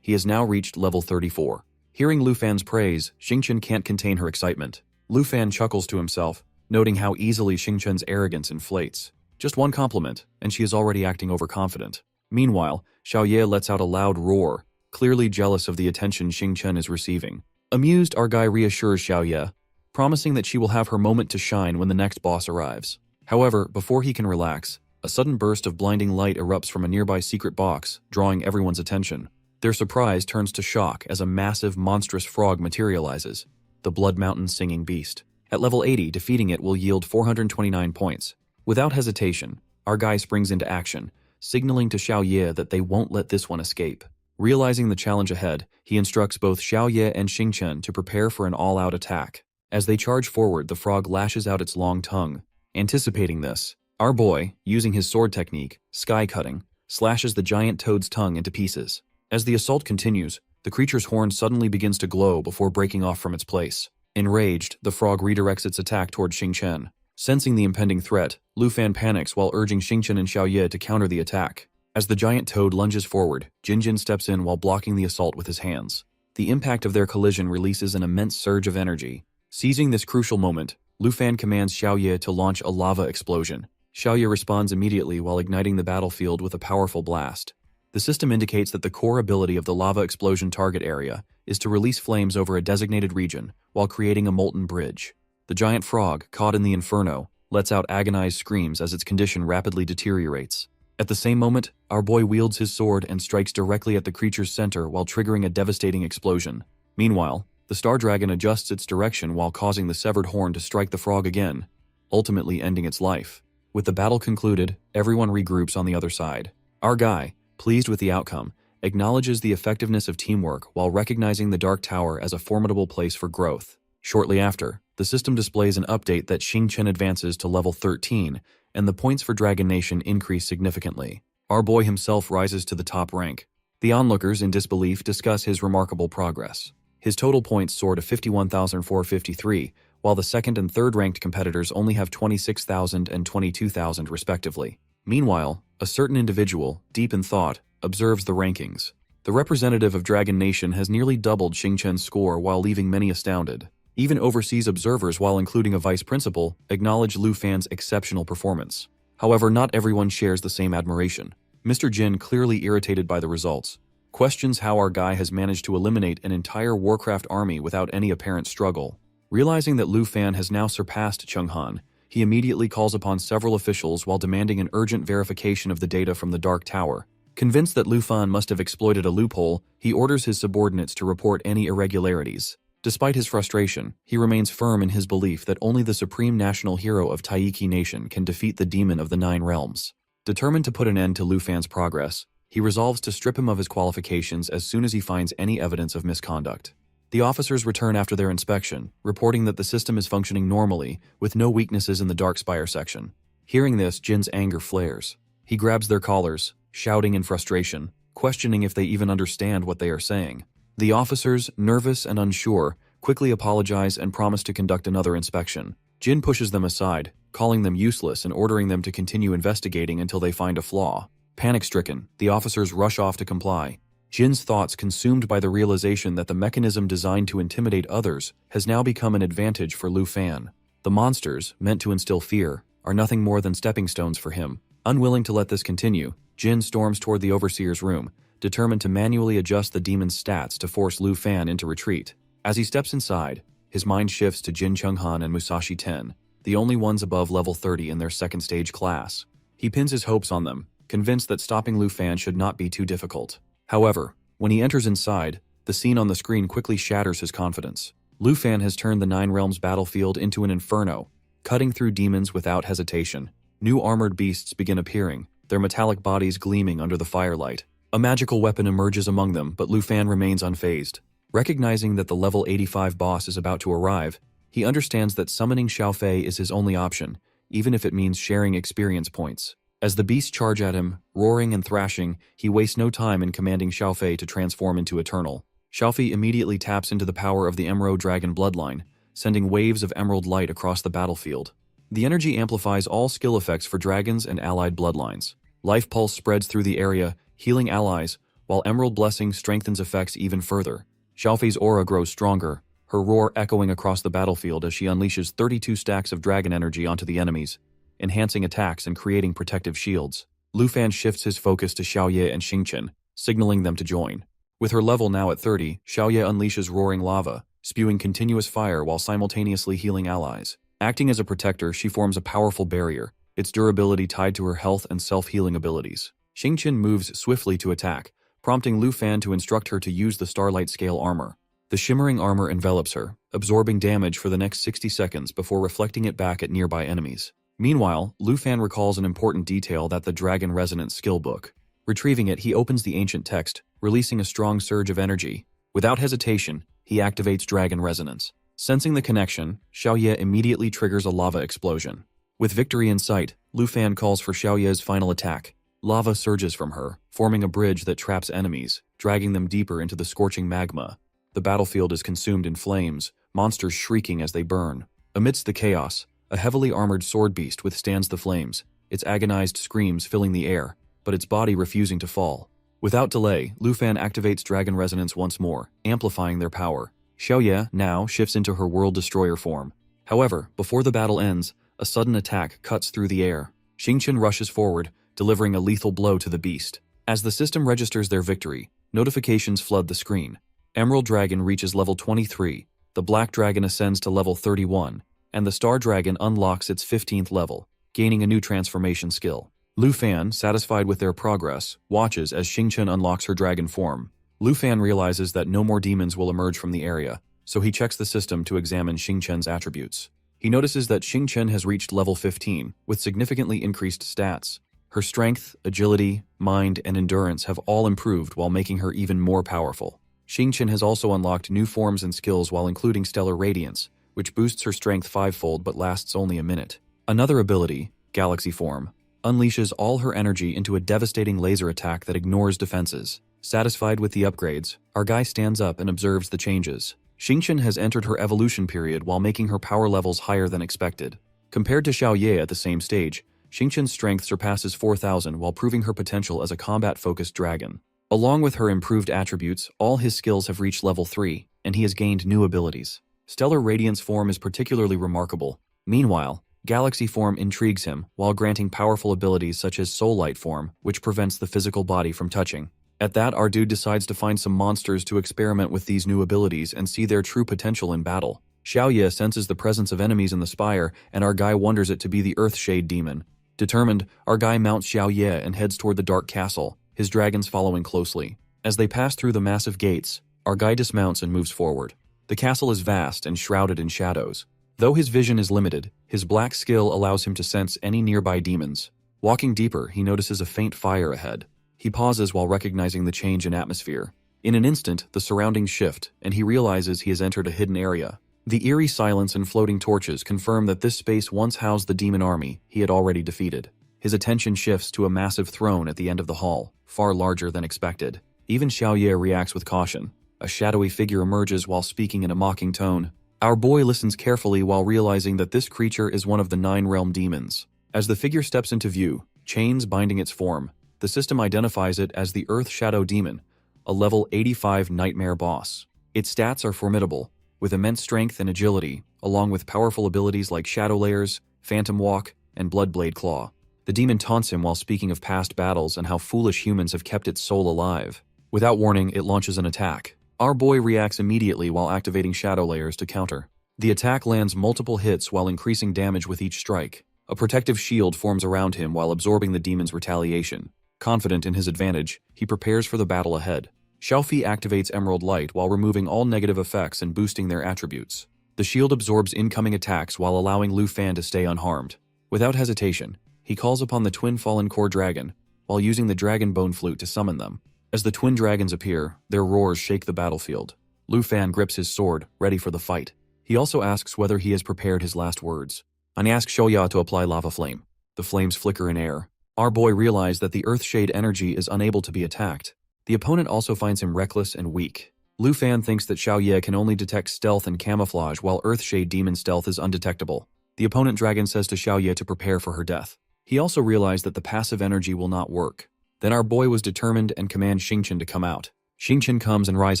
He has now reached level 34. Hearing Lu Fan's praise, Xing Chen can't contain her excitement. Lu Fan chuckles to himself, noting how easily Xing Chen's arrogance inflates. Just one compliment, and she is already acting overconfident. Meanwhile, Xiao Ye lets out a loud roar, clearly jealous of the attention Xing Chen is receiving. Amused, our guy reassures Xiao Ye, promising that she will have her moment to shine when the next boss arrives. However, before he can relax, a sudden burst of blinding light erupts from a nearby secret box, drawing everyone's attention. Their surprise turns to shock as a massive, monstrous frog materializes, the Blood Mountain singing beast. At level 80, defeating it will yield 429 points. Without hesitation, our guy springs into action, signaling to Xiao Ye that they won't let this one escape. Realizing the challenge ahead, he instructs both Xiao Ye and Xing Chen to prepare for an all-out attack. As they charge forward, the frog lashes out its long tongue. Anticipating this, our boy, using his sword technique, sky cutting, slashes the giant toad's tongue into pieces. As the assault continues, the creature's horn suddenly begins to glow before breaking off from its place. Enraged, the frog redirects its attack toward Xing Chen. Sensing the impending threat, Lu Fan panics while urging Xing Chen and Xiao Ye to counter the attack. As the giant toad lunges forward, Jin Jin steps in while blocking the assault with his hands. The impact of their collision releases an immense surge of energy. Seizing this crucial moment, Lu Fan commands Xiao Ye to launch a lava explosion. Xiao Ye responds immediately while igniting the battlefield with a powerful blast. The system indicates that the core ability of the lava explosion target area is to release flames over a designated region while creating a molten bridge. The giant frog, caught in the inferno, lets out agonized screams as its condition rapidly deteriorates. At the same moment, our boy wields his sword and strikes directly at the creature's center while triggering a devastating explosion. Meanwhile, the star dragon adjusts its direction while causing the severed horn to strike the frog again, ultimately ending its life. With the battle concluded, everyone regroups on the other side. Our guy, pleased with the outcome, acknowledges the effectiveness of teamwork while recognizing the Dark Tower as a formidable place for growth. Shortly after, the system displays an update that Xing Chen advances to level 13, and the points for Dragon Nation increase significantly. Our boy himself rises to the top rank. The onlookers, in disbelief, discuss his remarkable progress. His total points soar to 51,453, while the second and third ranked competitors only have 26,000 and 22,000 respectively. Meanwhile, a certain individual, deep in thought, observes the rankings. The representative of Dragon Nation has nearly doubled Xing Chen's score while leaving many astounded. Even overseas observers, while including a vice principal, acknowledge Lu Fan's exceptional performance. However, not everyone shares the same admiration. Mr. Jin, clearly irritated by the results, questions how our guy has managed to eliminate an entire Warcraft army without any apparent struggle. Realizing that Lu Fan has now surpassed Cheng Han, he immediately calls upon several officials while demanding an urgent verification of the data from the Dark Tower. Convinced that Lu Fan must have exploited a loophole, he orders his subordinates to report any irregularities. Despite his frustration, he remains firm in his belief that only the supreme national hero of Taiki Nation can defeat the demon of the 9 realms. Determined to put an end to Lu Fan's progress, he resolves to strip him of his qualifications as soon as he finds any evidence of misconduct. The officers return after their inspection, reporting that the system is functioning normally, with no weaknesses in the Darkspire section. Hearing this, Jin's anger flares. He grabs their collars, shouting in frustration, questioning if they even understand what they are saying. The officers, nervous and unsure, quickly apologize and promise to conduct another inspection. Jin pushes them aside, calling them useless and ordering them to continue investigating until they find a flaw. Panic-stricken, the officers rush off to comply. Jin's thoughts consumed by the realization that the mechanism designed to intimidate others has now become an advantage for Lu Fan. The monsters, meant to instill fear, are nothing more than stepping stones for him. Unwilling to let this continue, Jin storms toward the overseer's room, determined to manually adjust the demon's stats to force Lu Fan into retreat. As he steps inside, his mind shifts to Jin Chenghan and Musashi Ten, the only ones above level 30 in their second stage class. He pins his hopes on them, convinced that stopping Lu Fan should not be too difficult. However, when he enters inside, the scene on the screen quickly shatters his confidence. Lu Fan has turned the 9 realms battlefield into an inferno, cutting through demons without hesitation. New armored beasts begin appearing, their metallic bodies gleaming under the firelight. A magical weapon emerges among them, but Lu Fan remains unfazed. Recognizing that the level 85 boss is about to arrive, he understands that summoning Xiao Fei is his only option, even if it means sharing experience points. As the beasts charge at him, roaring and thrashing, he wastes no time in commanding Xiao Fei to transform into Eternal. Xiaofi immediately taps into the power of the Enro dragon bloodline, sending waves of emerald light across the battlefield. The energy amplifies all skill effects for dragons and allied bloodlines. Life Pulse spreads through the area, healing allies, while Emerald Blessing strengthens effects even further. Xiaofi's aura grows stronger, her roar echoing across the battlefield as she unleashes 32 stacks of dragon energy onto the enemies, enhancing attacks and creating protective shields. Lu Fan shifts his focus to Xiaoye and Xingqian, signaling them to join. With her level now at 30, Xiaoye unleashes roaring lava, spewing continuous fire while simultaneously healing allies. Acting as a protector, she forms a powerful barrier, its durability tied to her health and self-healing abilities. Xingqian moves swiftly to attack, prompting Lu Fan to instruct her to use the Starlight Scale armor. The shimmering armor envelops her, absorbing damage for the next 60 seconds before reflecting it back at nearby enemies. Meanwhile, Lu Fan recalls an important detail that the Dragon Resonance skill book. Retrieving it, he opens the ancient text, releasing a strong surge of energy. Without hesitation, he activates Dragon Resonance. Sensing the connection, Xiaoye immediately triggers a lava explosion. With victory in sight, Lu Fan calls for Xiaoye's final attack. Lava surges from her, forming a bridge that traps enemies, dragging them deeper into the scorching magma. The battlefield is consumed in flames, monsters shrieking as they burn. Amidst the chaos, a heavily armored sword beast withstands the flames, its agonized screams filling the air, but its body refusing to fall. Without delay, Lu Fan activates Dragon Resonance once more, amplifying their power. Xiaoye now shifts into her World Destroyer form. However, before the battle ends, a sudden attack cuts through the air. Xingqian rushes forward, delivering a lethal blow to the beast. As the system registers their victory, notifications flood the screen. Emerald Dragon reaches level 23, the Black Dragon ascends to level 31, and the Star Dragon unlocks its 15th level, gaining a new transformation skill. Lu Fan, satisfied with their progress, watches as Xingqian unlocks her dragon form. Lu Fan realizes that no more demons will emerge from the area, so he checks the system to examine Xingqian's attributes. He notices that Xingqian has reached level 15, with significantly increased stats. Her strength, agility, mind, and endurance have all improved while making her even more powerful. Xingqian has also unlocked new forms and skills while including Stellar Radiance, which boosts her strength 5-fold but lasts only a minute. Another ability, Galaxy Form, unleashes all her energy into a devastating laser attack that ignores defenses. Satisfied with the upgrades, our guy stands up and observes the changes. Xingqian has entered her evolution period while making her power levels higher than expected. Compared to Xiaoye at the same stage, Xingqian's strength surpasses 4,000 while proving her potential as a combat-focused dragon. Along with her improved attributes, all his skills have reached level 3, and he has gained new abilities. Stellar Radiance form is particularly remarkable. Meanwhile, Galaxy form intrigues him, while granting powerful abilities such as Soul Light form, which prevents the physical body from touching. At that, our dude decides to find some monsters to experiment with these new abilities and see their true potential in battle. Xiaoye senses the presence of enemies in the spire, and our guy wonders it to be the Earthshade demon. Determined, our guy mounts Xiaoye and heads toward the Dark Castle, his dragons following closely. As they pass through the massive gates, our guy dismounts and moves forward. The castle is vast and shrouded in shadows. Though his vision is limited, his black skill allows him to sense any nearby demons. Walking deeper, he notices a faint fire ahead. He pauses while recognizing the change in atmosphere. In an instant, the surroundings shift, and he realizes he has entered a hidden area. The eerie silence and floating torches confirm that this space once housed the demon army he had already defeated. His attention shifts to a massive throne at the end of the hall, far larger than expected. Even Xiaoye reacts with caution. A shadowy figure emerges while speaking in a mocking tone. Our boy listens carefully while realizing that this creature is one of the 9-realm demons. As the figure steps into view, chains binding its form, the system identifies it as the Earth Shadow Demon, a level 85 nightmare boss. Its stats are formidable, with immense strength and agility, along with powerful abilities like Shadow Layers, Phantom Walk, and Bloodblade Claw. The demon taunts him while speaking of past battles and how foolish humans have kept its soul alive. Without warning, it launches an attack. Our boy reacts immediately while activating Shadow Layers to counter. The attack lands multiple hits while increasing damage with each strike. A protective shield forms around him while absorbing the demon's retaliation. Confident in his advantage, he prepares for the battle ahead. Xiaofi activates Emerald Light while removing all negative effects and boosting their attributes. The shield absorbs incoming attacks while allowing Lu Fan to stay unharmed. Without hesitation, he calls upon the twin fallen core dragon, while using the dragon bone flute to summon them. As the twin dragons appear, their roars shake the battlefield. Lu Fan grips his sword, ready for the fight. He also asks whether he has prepared his last words. I ask Shoya to apply lava flame. The flames flicker in air. Our boy realizes that the Earthshade energy is unable to be attacked. The opponent also finds him reckless and weak. Lu Fan thinks that Xiao Ye can only detect stealth and camouflage while Earthshade Demon stealth is undetectable. The opponent dragon says to Xiao Ye to prepare for her death. He also realized that the passive energy will not work. Then our boy was determined and commands Xingqian to come out. Xingqian comes and rise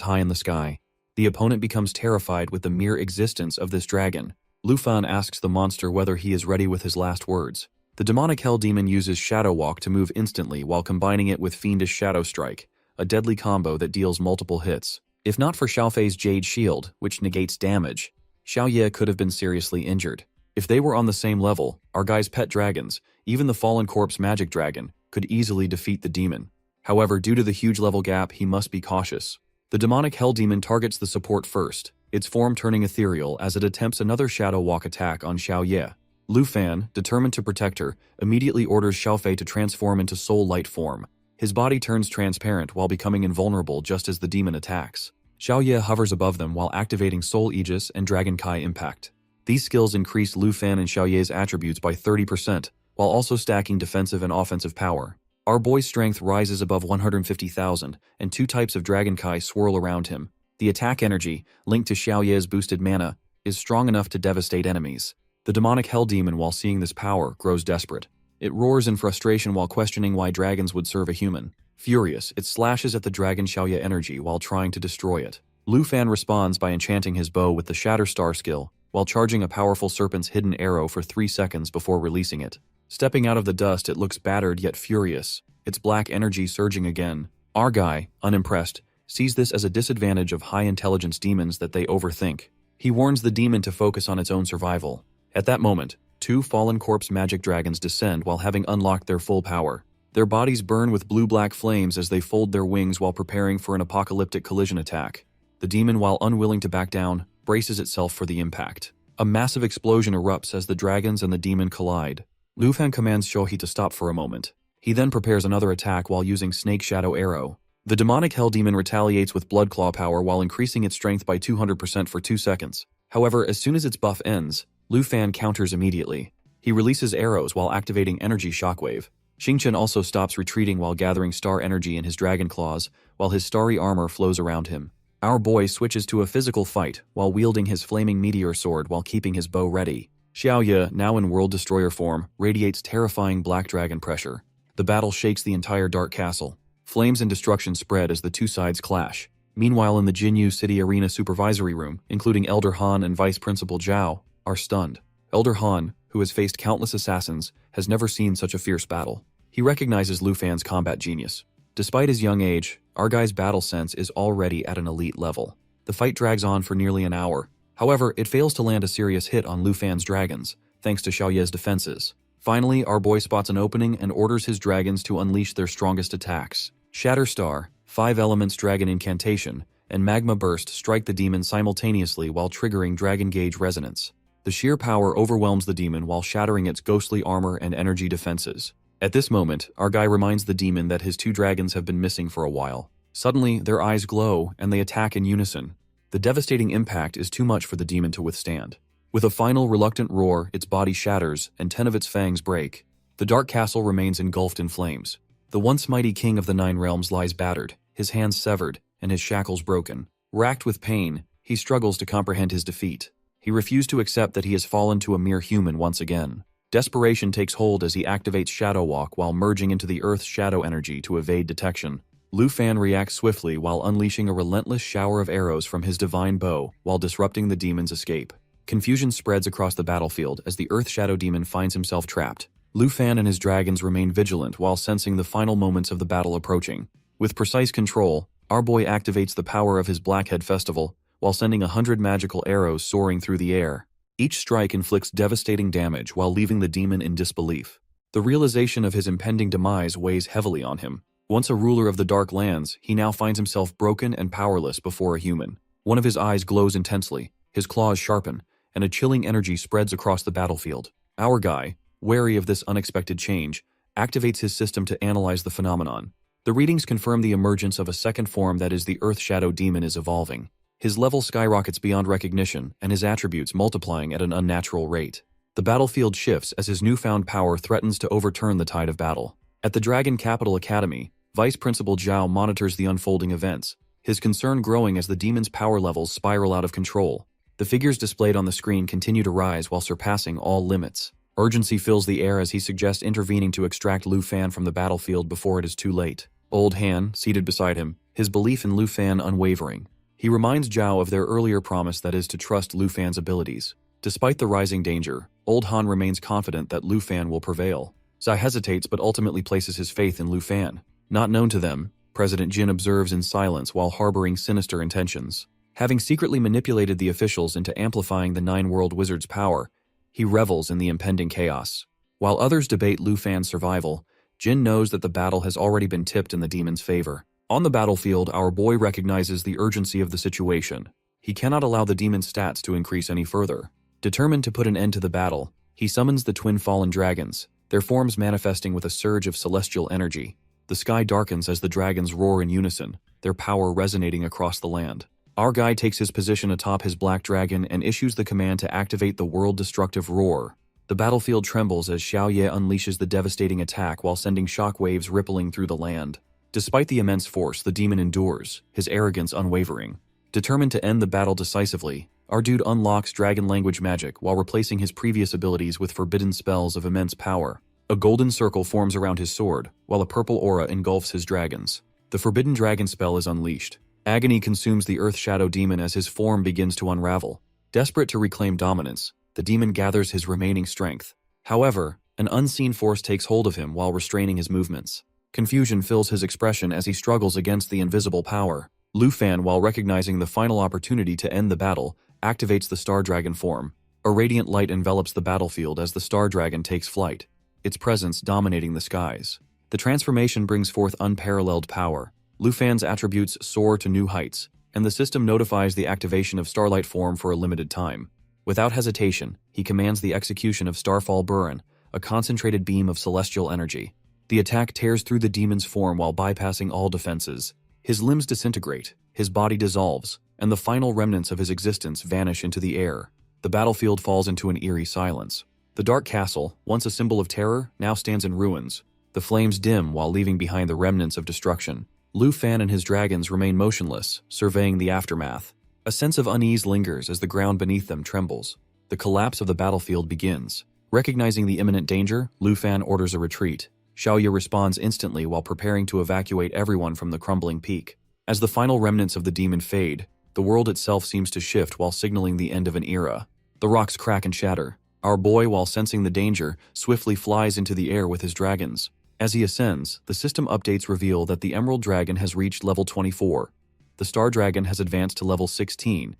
high in the sky. The opponent becomes terrified with the mere existence of this dragon. Lu Fan asks the monster whether he is ready with his last words. The demonic hell demon uses Shadow Walk to move instantly while combining it with Fiendish Shadow Strike, a deadly combo that deals multiple hits. If not for Xiaofei's Jade Shield, which negates damage, Xiao Ye could have been seriously injured. If they were on the same level, our guy's pet dragons, even the Fallen Corpse Magic Dragon, could easily defeat the demon. However, due to the huge level gap, he must be cautious. The demonic hell demon targets the support first, its form turning ethereal as it attempts another Shadow Walk attack on Xiao Ye. Lu Fan, determined to protect her, immediately orders Xiaofei to transform into soul light form. His body turns transparent while becoming invulnerable just as the demon attacks. Xiao Ye hovers above them while activating Soul Aegis and Dragon Kai Impact. These skills increase Lu Fan and Xiao Ye's attributes by 30%, while also stacking defensive and offensive power. Our boy's strength rises above 150,000, and 2 types of Dragon Kai swirl around him. The attack energy, linked to Xiao Ye's boosted mana, is strong enough to devastate enemies. The demonic hell demon, while seeing this power, grows desperate. It roars in frustration while questioning why dragons would serve a human. Furious, it slashes at the dragon Xiao Ye energy while trying to destroy it. Lu Fan responds by enchanting his bow with the Shatterstar skill, while charging a powerful serpent's hidden arrow for 3 seconds before releasing it. Stepping out of the dust, it looks battered yet furious, its black energy surging again. Our guy, unimpressed, sees this as a disadvantage of high-intelligence demons that they overthink. He warns the demon to focus on its own survival. At that moment, 2 Fallen Corpse Magic Dragons descend while having unlocked their full power. Their bodies burn with blue-black flames as they fold their wings while preparing for an apocalyptic collision attack. The demon, while unwilling to back down, braces itself for the impact. A massive explosion erupts as the dragons and the demon collide. Lu Fan commands Shohi to stop for a moment. He then prepares another attack while using Snake Shadow Arrow. The demonic hell demon retaliates with Blood Claw power while increasing its strength by 200% for 2 seconds. However, as soon as its buff ends, Lu Fan counters immediately. He releases arrows while activating Energy Shockwave. Xingqian also stops retreating while gathering star energy in his dragon claws, while his starry armor flows around him. Our boy switches to a physical fight while wielding his flaming meteor sword while keeping his bow ready. Xiao Ye, now in World Destroyer form, radiates terrifying black dragon pressure. The battle shakes the entire Dark Castle. Flames and destruction spread as the 2 sides clash. Meanwhile, in the Jinyu City Arena Supervisory Room, including Elder Han and Vice Principal Zhao, are stunned. Elder Han, who has faced countless assassins, has never seen such a fierce battle. He recognizes Lu Fan's combat genius. Despite his young age, our guy's battle sense is already at an elite level. The fight drags on for nearly an hour. However, it fails to land a serious hit on Lu Fan's dragons, thanks to Xiao Ye's defenses. Finally, our boy spots an opening and orders his dragons to unleash their strongest attacks. Shatterstar, 5 Elements Dragon Incantation, and Magma Burst strike the demon simultaneously while triggering Dragon Gauge Resonance. The sheer power overwhelms the demon while shattering its ghostly armor and energy defenses. At this moment, our guy reminds the demon that his 2 dragons have been missing for a while. Suddenly, their eyes glow and they attack in unison. The devastating impact is too much for the demon to withstand. With a final reluctant roar, its body shatters and 10 of its fangs break. The Dark Castle remains engulfed in flames. The once mighty king of the 9 realms lies battered, his hands severed, and his shackles broken. Racked with pain, he struggles to comprehend his defeat. He refused to accept that he has fallen to a mere human once again. Desperation takes hold as he activates Shadow Walk while merging into the Earth's shadow energy to evade detection. Lu Fan reacts swiftly while unleashing a relentless shower of arrows from his divine bow while disrupting the demon's escape. Confusion spreads across the battlefield as the Earth Shadow Demon finds himself trapped. Lu Fan and his dragons remain vigilant while sensing the final moments of the battle approaching. With precise control, our boy activates the power of his Blackhead Festival while sending 100 magical arrows soaring through the air. Each strike inflicts devastating damage while leaving the demon in disbelief. The realization of his impending demise weighs heavily on him. Once a ruler of the Dark Lands, he now finds himself broken and powerless before a human. One of his eyes glows intensely, his claws sharpen, and a chilling energy spreads across the battlefield. Our guy, wary of this unexpected change, activates his system to analyze the phenomenon. The readings confirm the emergence of a second form that is the Earth Shadow Demon is evolving. His level skyrockets beyond recognition, and his attributes multiplying at an unnatural rate. The battlefield shifts as his newfound power threatens to overturn the tide of battle. At the Dragon Capital Academy, Vice Principal Zhao monitors the unfolding events, his concern growing as the demon's power levels spiral out of control. The figures displayed on the screen continue to rise while surpassing all limits. Urgency fills the air as he suggests intervening to extract Lu Fan from the battlefield before it is too late. Old Han, seated beside him, his belief in Lu Fan unwavering. He reminds Zhao of their earlier promise, that is to trust Lu Fan's abilities. Despite the rising danger, Old Han remains confident that Lu Fan will prevail. Zai hesitates but ultimately places his faith in Lu Fan. Not known to them, President Jin observes in silence while harboring sinister intentions. Having secretly manipulated the officials into amplifying the Nine-World Wizard's power, he revels in the impending chaos. While others debate Lu Fan's survival, Jin knows that the battle has already been tipped in the demon's favor. On the battlefield, our boy recognizes the urgency of the situation. He cannot allow the demon's stats to increase any further. Determined to put an end to the battle, he summons the twin fallen dragons, their forms manifesting with a surge of celestial energy. The sky darkens as the dragons roar in unison, their power resonating across the land. Our guy takes his position atop his black dragon and issues the command to activate the world-destructive roar. The battlefield trembles as Xiao Ye unleashes the devastating attack while sending shockwaves rippling through the land. Despite the immense force, the demon endures, his arrogance unwavering. Determined to end the battle decisively, our dude unlocks dragon language magic while replacing his previous abilities with forbidden spells of immense power. A golden circle forms around his sword, while a purple aura engulfs his dragons. The forbidden dragon spell is unleashed. Agony consumes the Earth Shadow demon as his form begins to unravel. Desperate to reclaim dominance, the demon gathers his remaining strength. However, an unseen force takes hold of him while restraining his movements. Confusion fills his expression as he struggles against the invisible power. Lu Fan, while recognizing the final opportunity to end the battle, activates the Star Dragon form. A radiant light envelops the battlefield as the Star Dragon takes flight, its presence dominating the skies. The transformation brings forth unparalleled power. Lu Fan's attributes soar to new heights, and the system notifies the activation of Starlight form for a limited time. Without hesitation, he commands the execution of Starfall Burin, a concentrated beam of celestial energy. The attack tears through the demon's form while bypassing all defenses. His limbs disintegrate, his body dissolves, and the final remnants of his existence vanish into the air. The battlefield falls into an eerie silence. The dark castle, once a symbol of terror, now stands in ruins. The flames dim while leaving behind the remnants of destruction. Lu Fan and his dragons remain motionless, surveying the aftermath. A sense of unease lingers as the ground beneath them trembles. The collapse of the battlefield begins. Recognizing the imminent danger, Lu Fan orders a retreat. Xiaoye responds instantly while preparing to evacuate everyone from the crumbling peak. As the final remnants of the demon fade, the world itself seems to shift while signaling the end of an era. The rocks crack and shatter. Our boy, while sensing the danger, swiftly flies into the air with his dragons. As he ascends, the system updates reveal that the Emerald Dragon has reached level 24, the Star Dragon has advanced to level 16,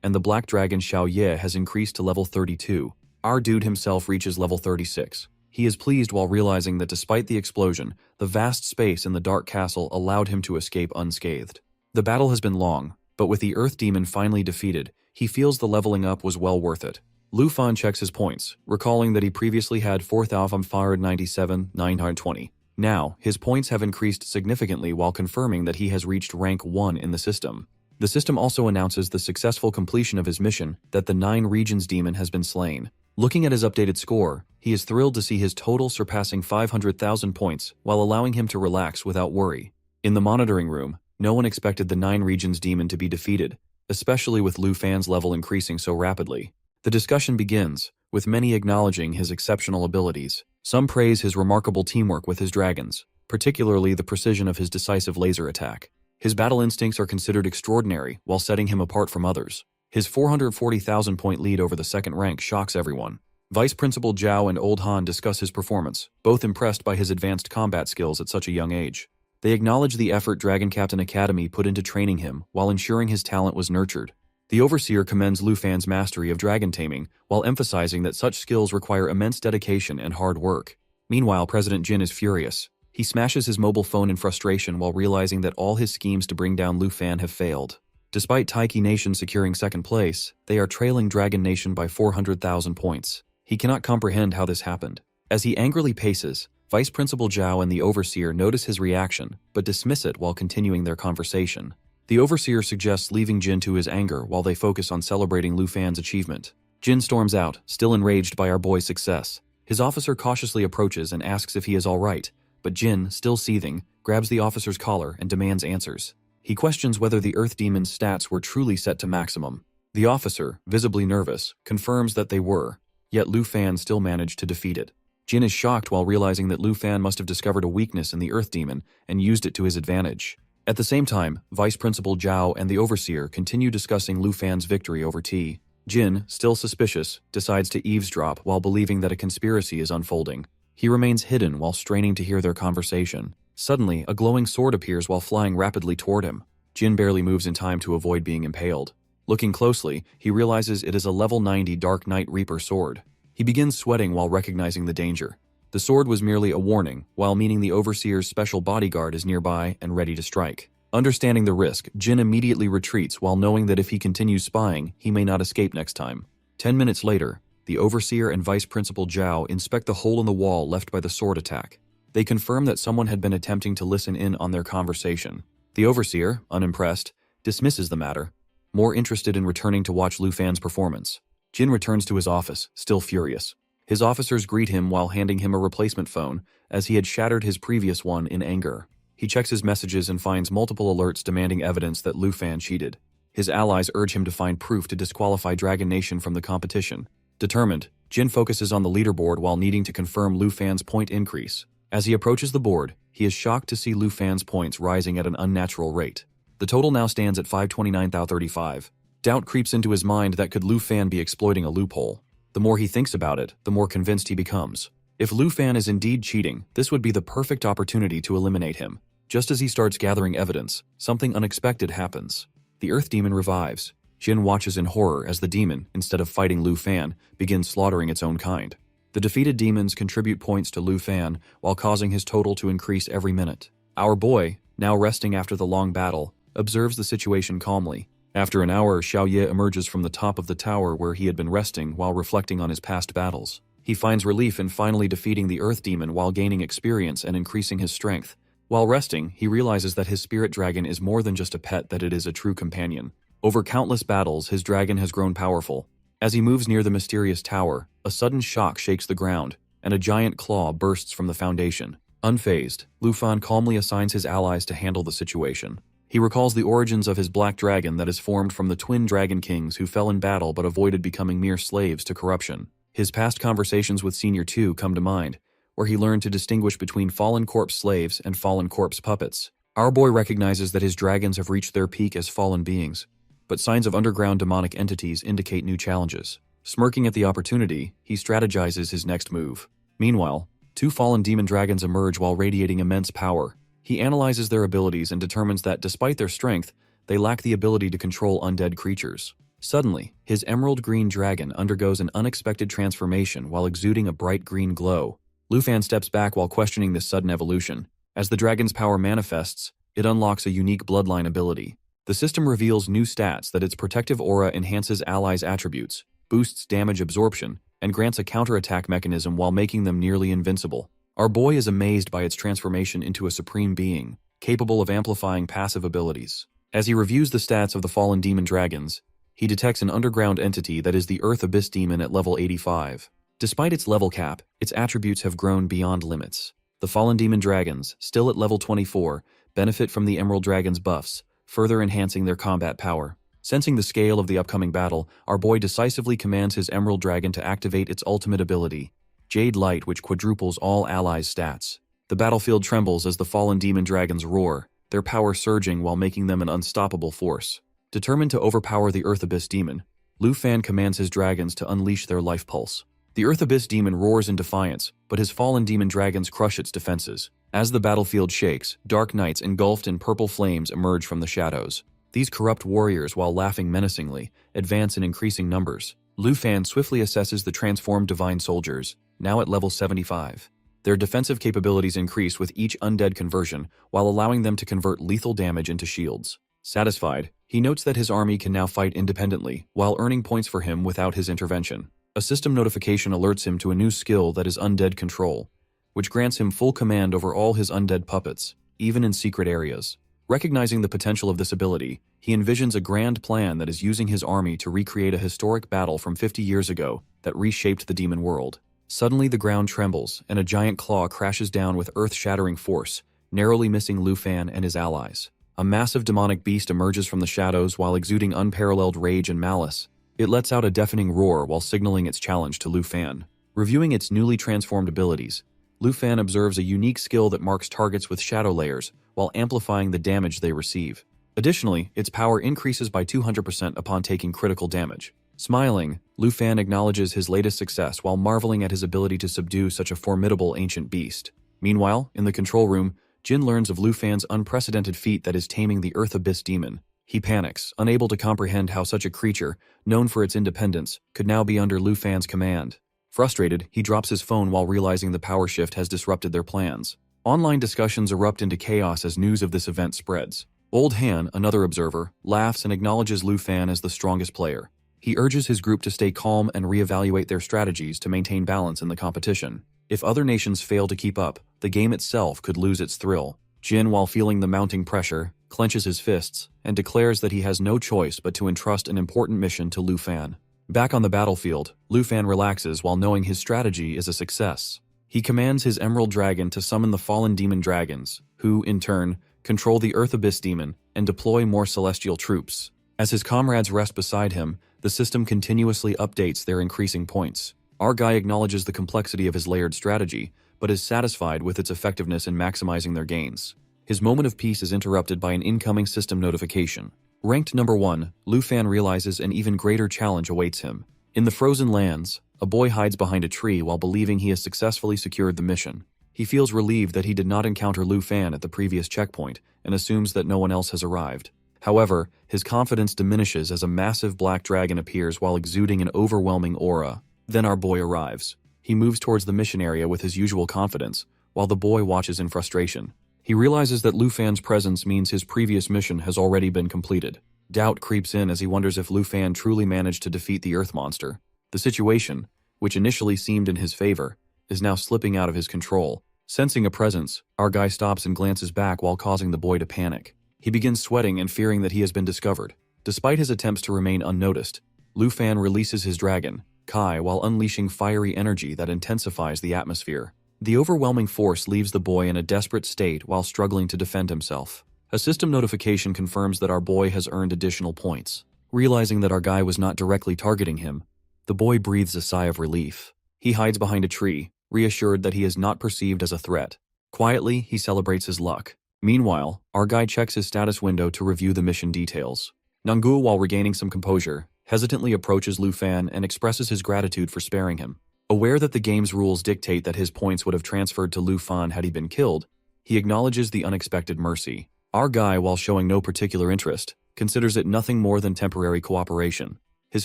and the Black Dragon Xiao Ye has increased to level 32. Our dude himself reaches level 36. He is pleased while realizing that despite the explosion, the vast space in the Dark Castle allowed him to escape unscathed. The battle has been long, but with the Earth Demon finally defeated, he feels the leveling up was well worth it. Lu Fan checks his points, recalling that he previously had 4,597, 920. Now, his points have increased significantly while confirming that he has reached rank 1 in the system. The system also announces the successful completion of his mission, that the 9 Regions demon has been slain. Looking at his updated score, he is thrilled to see his total surpassing 500,000 points while allowing him to relax without worry. In the monitoring room, no one expected the 9 Regions demon to be defeated, especially with Lu Fan's level increasing so rapidly. The discussion begins, with many acknowledging his exceptional abilities. Some praise his remarkable teamwork with his dragons, particularly the precision of his decisive laser attack. His battle instincts are considered extraordinary while setting him apart from others. His 440,000-point lead over the second rank shocks everyone. Vice Principal Zhao and Old Han discuss his performance, both impressed by his advanced combat skills at such a young age. They acknowledge the effort Dragon Captain Academy put into training him while ensuring his talent was nurtured. The Overseer commends Lu Fan's mastery of dragon taming while emphasizing that such skills require immense dedication and hard work. Meanwhile, President Jin is furious. He smashes his mobile phone in frustration while realizing that all his schemes to bring down Lu Fan have failed. Despite Taiki Nation securing second place, they are trailing Dragon Nation by 400,000 points. He cannot comprehend how this happened. As he angrily paces, Vice Principal Zhao and the Overseer notice his reaction, but dismiss it while continuing their conversation. The Overseer suggests leaving Jin to his anger while they focus on celebrating Lu Fan's achievement. Jin storms out, still enraged by our boy's success. His officer cautiously approaches and asks if he is all right, but Jin, still seething, grabs the officer's collar and demands answers. He questions whether the Earth Demon's stats were truly set to maximum. The officer, visibly nervous, confirms that they were, yet Lu Fan still managed to defeat it. Jin is shocked while realizing that Lu Fan must have discovered a weakness in the Earth Demon and used it to his advantage. At the same time, Vice Principal Zhao and the Overseer continue discussing Lu Fan's victory over tea. Jin, still suspicious, decides to eavesdrop while believing that a conspiracy is unfolding. He remains hidden while straining to hear their conversation. Suddenly, a glowing sword appears while flying rapidly toward him. Jin barely moves in time to avoid being impaled. Looking closely, he realizes it is a level 90 Dark Knight Reaper sword. He begins sweating while recognizing the danger. The sword was merely a warning, while meaning the Overseer's special bodyguard is nearby and ready to strike. Understanding the risk, Jin immediately retreats while knowing that if he continues spying, he may not escape next time. 10 minutes later, the Overseer and Vice Principal Zhao inspect the hole in the wall left by the sword attack. They confirm that someone had been attempting to listen in on their conversation. The Overseer, unimpressed, dismisses the matter, more interested in returning to watch Lu Fan's performance. Jin returns to his office, still furious. His officers greet him while handing him a replacement phone, as he had shattered his previous one in anger. He checks his messages and finds multiple alerts demanding evidence that Lu Fan cheated. His allies urge him to find proof to disqualify Dragon Nation from the competition. Determined, Jin focuses on the leaderboard while needing to confirm Lu Fan's point increase. As he approaches the board, he is shocked to see Lu Fan's points rising at an unnatural rate. The total now stands at 529,035. Doubt creeps into his mind that could Lu Fan be exploiting a loophole. The more he thinks about it, the more convinced he becomes. If Lu Fan is indeed cheating, this would be the perfect opportunity to eliminate him. Just as he starts gathering evidence, something unexpected happens. The Earth Demon revives. Jin watches in horror as the demon, instead of fighting Lu Fan, begins slaughtering its own kind. The defeated demons contribute points to Lu Fan, while causing his total to increase every minute. Our boy, now resting after the long battle, observes the situation calmly. After an hour, Xiao Ye emerges from the top of the tower where he had been resting while reflecting on his past battles. He finds relief in finally defeating the Earth Demon while gaining experience and increasing his strength. While resting, he realizes that his spirit dragon is more than just a pet, that it is a true companion. Over countless battles, his dragon has grown powerful. As he moves near the mysterious tower, a sudden shock shakes the ground, and a giant claw bursts from the foundation. Unfazed, Lu Fan calmly assigns his allies to handle the situation. He recalls the origins of his black dragon that is formed from the twin dragon kings who fell in battle but avoided becoming mere slaves to corruption. His past conversations with Senior 2 come to mind, where he learned to distinguish between fallen corpse slaves and fallen corpse puppets. Our boy recognizes that his dragons have reached their peak as fallen beings, but signs of underground demonic entities indicate new challenges. Smirking at the opportunity, he strategizes his next move. Meanwhile, two fallen demon dragons emerge while radiating immense power. He analyzes their abilities and determines that despite their strength, they lack the ability to control undead creatures. Suddenly, his emerald green dragon undergoes an unexpected transformation while exuding a bright green glow. Lu Fan steps back while questioning this sudden evolution. As the dragon's power manifests, it unlocks a unique bloodline ability. The system reveals new stats that its protective aura enhances allies' attributes, boosts damage absorption, and grants a counterattack mechanism while making them nearly invincible. Our boy is amazed by its transformation into a supreme being, capable of amplifying passive abilities. As he reviews the stats of the fallen demon dragons, he detects an underground entity that is the Earth Abyss Demon at level 85. Despite its level cap, its attributes have grown beyond limits. The fallen demon dragons, still at level 24, benefit from the Emerald Dragon's buffs, further enhancing their combat power. Sensing the scale of the upcoming battle, our boy decisively commands his Emerald Dragon to activate its ultimate ability, Jade Light, which quadruples all allies' stats. The battlefield trembles as the fallen demon dragons roar, their power surging while making them an unstoppable force. Determined to overpower the Earth Abyss Demon, Lu Fan commands his dragons to unleash their life pulse. The Earth Abyss Demon roars in defiance, but his fallen demon dragons crush its defenses. As the battlefield shakes, dark knights engulfed in purple flames emerge from the shadows. These corrupt warriors, while laughing menacingly, advance in increasing numbers. Lu Fan swiftly assesses the transformed divine soldiers, now at level 75. Their defensive capabilities increase with each undead conversion, while allowing them to convert lethal damage into shields. Satisfied, he notes that his army can now fight independently, while earning points for him without his intervention. A system notification alerts him to a new skill that is Undead Control, which grants him full command over all his undead puppets, even in secret areas. Recognizing the potential of this ability, he envisions a grand plan that is using his army to recreate a historic battle from 50 years ago that reshaped the demon world. Suddenly the ground trembles, and a giant claw crashes down with earth-shattering force, narrowly missing Lu Fan and his allies. A massive demonic beast emerges from the shadows while exuding unparalleled rage and malice. It lets out a deafening roar while signaling its challenge to Lu Fan. Reviewing its newly transformed abilities, Lu Fan observes a unique skill that marks targets with shadow layers while amplifying the damage they receive. Additionally, its power increases by 200% upon taking critical damage. Smiling, Lu Fan acknowledges his latest success while marveling at his ability to subdue such a formidable ancient beast. Meanwhile, in the control room, Jin learns of Lu Fan's unprecedented feat that is taming the Earth Abyss demon. He panics, unable to comprehend how such a creature, known for its independence, could now be under Lu Fan's command. Frustrated, he drops his phone while realizing the power shift has disrupted their plans. Online discussions erupt into chaos as news of this event spreads. Old Han, another observer, laughs and acknowledges Lu Fan as the strongest player. He urges his group to stay calm and reevaluate their strategies to maintain balance in the competition. If other nations fail to keep up, the game itself could lose its thrill. Jin, while feeling the mounting pressure, clenches his fists and declares that he has no choice but to entrust an important mission to Lu Fan. Back on the battlefield, Lu Fan relaxes while knowing his strategy is a success. He commands his Emerald Dragon to summon the fallen demon dragons, who, in turn, control the Earth Abyss demon and deploy more celestial troops. As his comrades rest beside him, the system continuously updates their increasing points. Our guy acknowledges the complexity of his layered strategy, but is satisfied with its effectiveness in maximizing their gains. His moment of peace is interrupted by an incoming system notification. Ranked number 1, Lu Fan realizes an even greater challenge awaits him. In the frozen lands, a boy hides behind a tree while believing he has successfully secured the mission. He feels relieved that he did not encounter Lu Fan at the previous checkpoint and assumes that no one else has arrived. However, his confidence diminishes as a massive black dragon appears while exuding an overwhelming aura. Then our boy arrives. He moves towards the mission area with his usual confidence, while the boy watches in frustration. He realizes that Lu Fan's presence means his previous mission has already been completed. Doubt creeps in as he wonders if Lu Fan truly managed to defeat the Earth monster. The situation, which initially seemed in his favor, is now slipping out of his control. Sensing a presence, our guy stops and glances back while causing the boy to panic. He begins sweating and fearing that he has been discovered. Despite his attempts to remain unnoticed, Lu Fan releases his dragon, Kai, while unleashing fiery energy that intensifies the atmosphere. The overwhelming force leaves the boy in a desperate state while struggling to defend himself. A system notification confirms that our boy has earned additional points. Realizing that our guy was not directly targeting him, the boy breathes a sigh of relief. He hides behind a tree, reassured that he is not perceived as a threat. Quietly, he celebrates his luck. Meanwhile, our guy checks his status window to review the mission details. Nangu, while regaining some composure, hesitantly approaches Lu Fan and expresses his gratitude for sparing him. Aware that the game's rules dictate that his points would have transferred to Lu Fan had he been killed, he acknowledges the unexpected mercy. Our guy, while showing no particular interest, considers it nothing more than temporary cooperation. His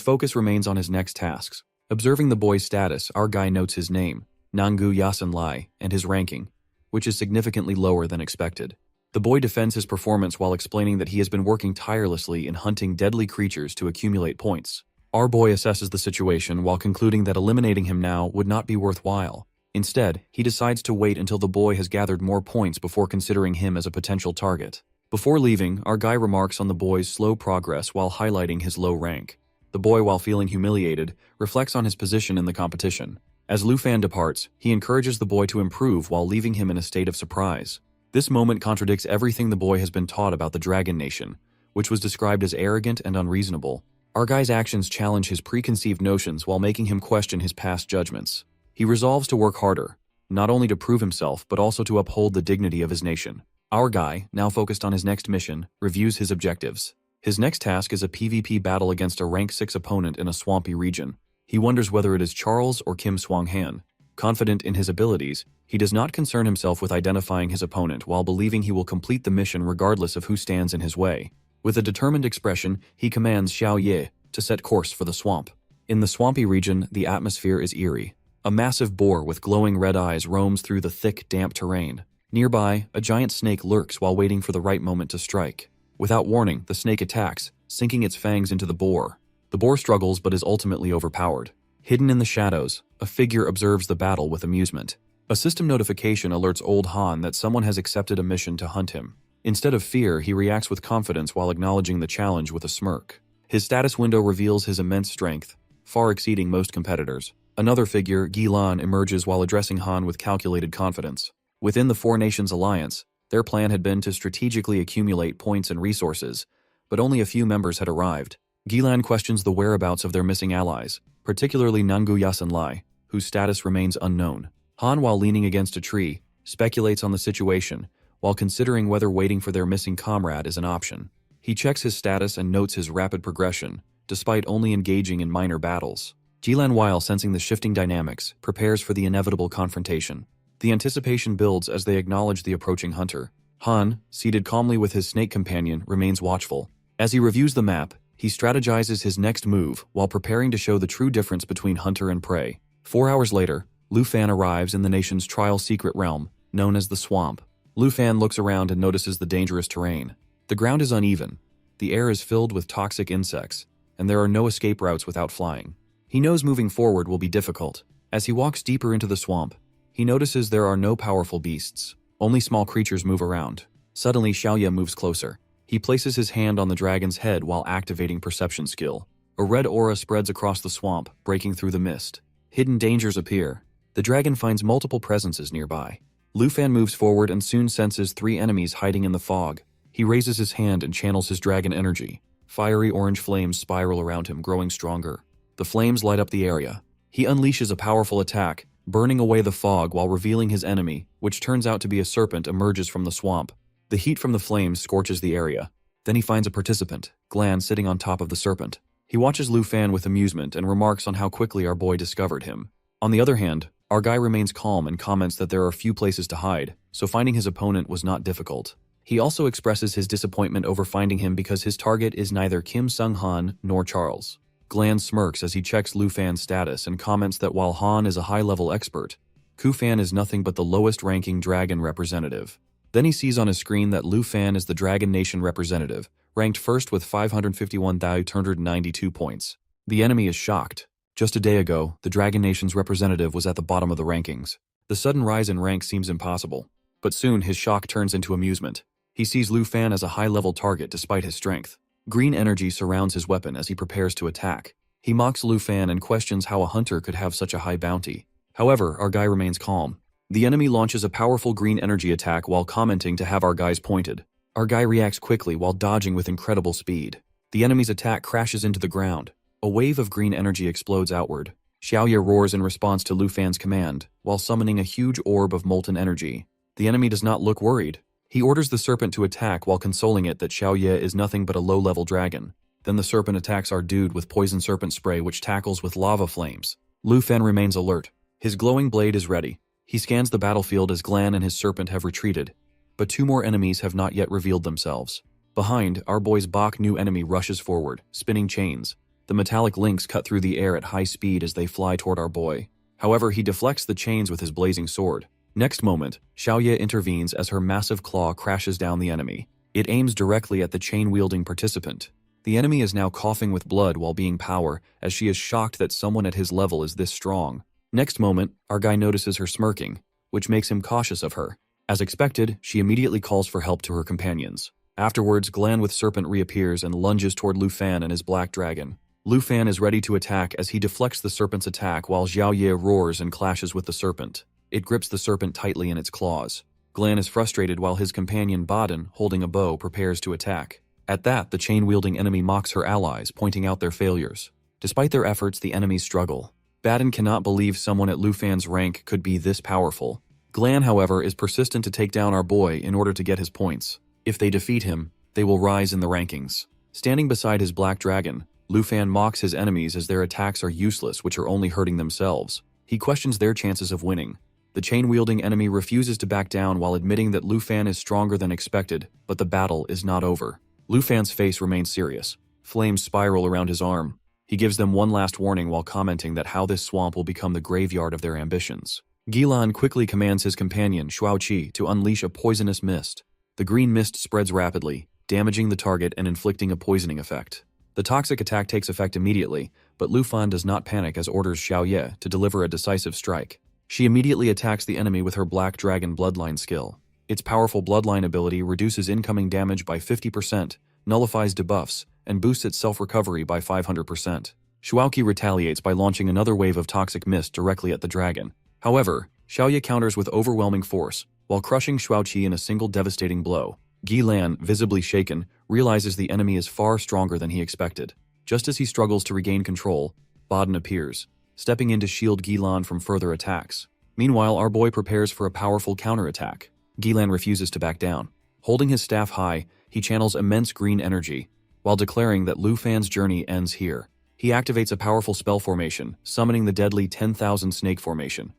focus remains on his next tasks. Observing the boy's status, our guy notes his name, Nangu Yasen Lai, and his ranking, which is significantly lower than expected. The boy defends his performance while explaining that he has been working tirelessly in hunting deadly creatures to accumulate points. Our boy assesses the situation while concluding that eliminating him now would not be worthwhile. Instead, he decides to wait until the boy has gathered more points before considering him as a potential target. Before leaving, our guy remarks on the boy's slow progress while highlighting his low rank. The boy, while feeling humiliated, reflects on his position in the competition. As Lu Fan departs, he encourages the boy to improve while leaving him in a state of surprise. This moment contradicts everything the boy has been taught about the Dragon Nation, which was described as arrogant and unreasonable. Our guy's actions challenge his preconceived notions while making him question his past judgments. He resolves to work harder, not only to prove himself but also to uphold the dignity of his nation. Our guy, now focused on his next mission, reviews his objectives. His next task is a PvP battle against a rank 6 opponent in a swampy region. He wonders whether it is Charles or Kim Swang-han. Confident in his abilities, he does not concern himself with identifying his opponent while believing he will complete the mission regardless of who stands in his way. With a determined expression, he commands Xiao Ye to set course for the swamp. In the swampy region, the atmosphere is eerie. A massive boar with glowing red eyes roams through the thick, damp terrain. Nearby, a giant snake lurks while waiting for the right moment to strike. Without warning, the snake attacks, sinking its fangs into the boar. The boar struggles but is ultimately overpowered. Hidden in the shadows, a figure observes the battle with amusement. A system notification alerts Old Han that someone has accepted a mission to hunt him. Instead of fear, he reacts with confidence while acknowledging the challenge with a smirk. His status window reveals his immense strength, far exceeding most competitors. Another figure, Gilan, emerges while addressing Han with calculated confidence. Within the Four Nations alliance, Their plan had been to strategically accumulate points and resources, but only a few members had arrived. Gilan questions the whereabouts of their missing allies, particularly Nangu and Lai, whose status remains unknown. Han, while leaning against a tree, speculates on the situation, while considering whether waiting for their missing comrade is an option. He checks his status and notes his rapid progression, despite only engaging in minor battles. Gilan, while sensing the shifting dynamics, prepares for the inevitable confrontation. The anticipation builds as they acknowledge the approaching hunter. Han, seated calmly with his snake companion, remains watchful. As he reviews the map, he strategizes his next move while preparing to show the true difference between hunter and prey. 4 hours later, Lu Fan arrives in the nation's trial secret realm, known as the Swamp. Lu Fan looks around and notices the dangerous terrain. The ground is uneven, the air is filled with toxic insects, and there are no escape routes without flying. He knows moving forward will be difficult. As he walks deeper into the swamp, he notices there are no powerful beasts. Only small creatures move around. Suddenly, Xiaoye moves closer. He places his hand on the dragon's head while activating perception skill. A red aura spreads across the swamp, breaking through the mist. Hidden dangers appear. The dragon finds multiple presences nearby. Lu Fan moves forward and soon senses 3 enemies hiding in the fog. He raises his hand and channels his dragon energy. Fiery orange flames spiral around him, growing stronger. The flames light up the area. He unleashes a powerful attack, burning away the fog while revealing his enemy, which turns out to be a serpent, emerges from the swamp. The heat from the flames scorches the area. Then he finds a participant, Glan, sitting on top of the serpent. He watches Lu Fan with amusement and remarks on how quickly our boy discovered him. On the other hand, our guy remains calm and comments that there are few places to hide, so finding his opponent was not difficult. He also expresses his disappointment over finding him because his target is neither Kim Sung-han nor Charles. Glan smirks as he checks Lu Fan's status and comments that while Han is a high-level expert, Ku Fan is nothing but the lowest-ranking dragon representative. Then he sees on his screen that Lu Fan is the Dragon Nation representative, ranked first with 551,292 points. The enemy is shocked. Just a day ago, the Dragon Nation's representative was at the bottom of the rankings. The sudden rise in rank seems impossible, but soon his shock turns into amusement. He sees Lu Fan as a high-level target despite his strength. Green energy surrounds his weapon as he prepares to attack. He mocks Lu Fan and questions how a hunter could have such a high bounty. However, our guy remains calm. The enemy launches a powerful green energy attack while commenting to have our guys pointed. Our guy reacts quickly while dodging with incredible speed. The enemy's attack crashes into the ground. A wave of green energy explodes outward. Xiaoye roars in response to Lu Fan's command, while summoning a huge orb of molten energy. The enemy does not look worried. He orders the serpent to attack while consoling it that Xiaoye is nothing but a low-level dragon. Then the serpent attacks our dude with poison serpent spray, which tackles with lava flames. Lu Fan remains alert. His glowing blade is ready. He scans the battlefield as Glan and his serpent have retreated, but 2 more enemies have not yet revealed themselves. Behind, our boy's Bach new enemy rushes forward, spinning chains. The metallic links cut through the air at high speed as they fly toward our boy. However, he deflects the chains with his blazing sword. Next moment, Xiaoye intervenes as her massive claw crashes down the enemy. It aims directly at the chain-wielding participant. The enemy is now coughing with blood while being power, as she is shocked that someone at his level is this strong. Next moment, our guy notices her smirking, which makes him cautious of her. As expected, she immediately calls for help to her companions. Afterwards, Glan with Serpent reappears and lunges toward Lu Fan and his black dragon. Lu Fan is ready to attack as he deflects the serpent's attack while Xiaoye roars and clashes with the serpent. It grips the serpent tightly in its claws. Glan is frustrated while his companion Baden, holding a bow, prepares to attack. At that, the chain-wielding enemy mocks her allies, pointing out their failures. Despite their efforts, the enemies struggle. Baden cannot believe someone at Lu Fan's rank could be this powerful. Glan, however, is persistent to take down our boy in order to get his points. If they defeat him, they will rise in the rankings. Standing beside his black dragon, Lu Fan mocks his enemies as their attacks are useless, which are only hurting themselves. He questions their chances of winning. The chain-wielding enemy refuses to back down while admitting that Lu Fan is stronger than expected, but the battle is not over. Lu Fan's face remains serious. Flames spiral around his arm. He gives them one last warning while commenting that how this swamp will become the graveyard of their ambitions. Gilan quickly commands his companion, Shuaoqi, to unleash a poisonous mist. The green mist spreads rapidly, damaging the target and inflicting a poisoning effect. The toxic attack takes effect immediately, but Lu Fan does not panic as orders Xiaoye to deliver a decisive strike. She immediately attacks the enemy with her Black Dragon Bloodline skill. Its powerful Bloodline ability reduces incoming damage by 50%, nullifies debuffs, and boosts its self-recovery by 500%. Shuaoqi retaliates by launching another wave of toxic mist directly at the dragon. However, Xiaoye counters with overwhelming force, while crushing Shuaoqi in a single devastating blow. Gilan, visibly shaken, realizes the enemy is far stronger than he expected. Just as he struggles to regain control, Baden appears, stepping in to shield Gilan from further attacks. Meanwhile, our boy prepares for a powerful counterattack. Gilan refuses to back down. Holding his staff high, he channels immense green energy, while declaring that Lu Fan's journey ends here. He activates a powerful spell formation, summoning the deadly 10,000 Snake Formation.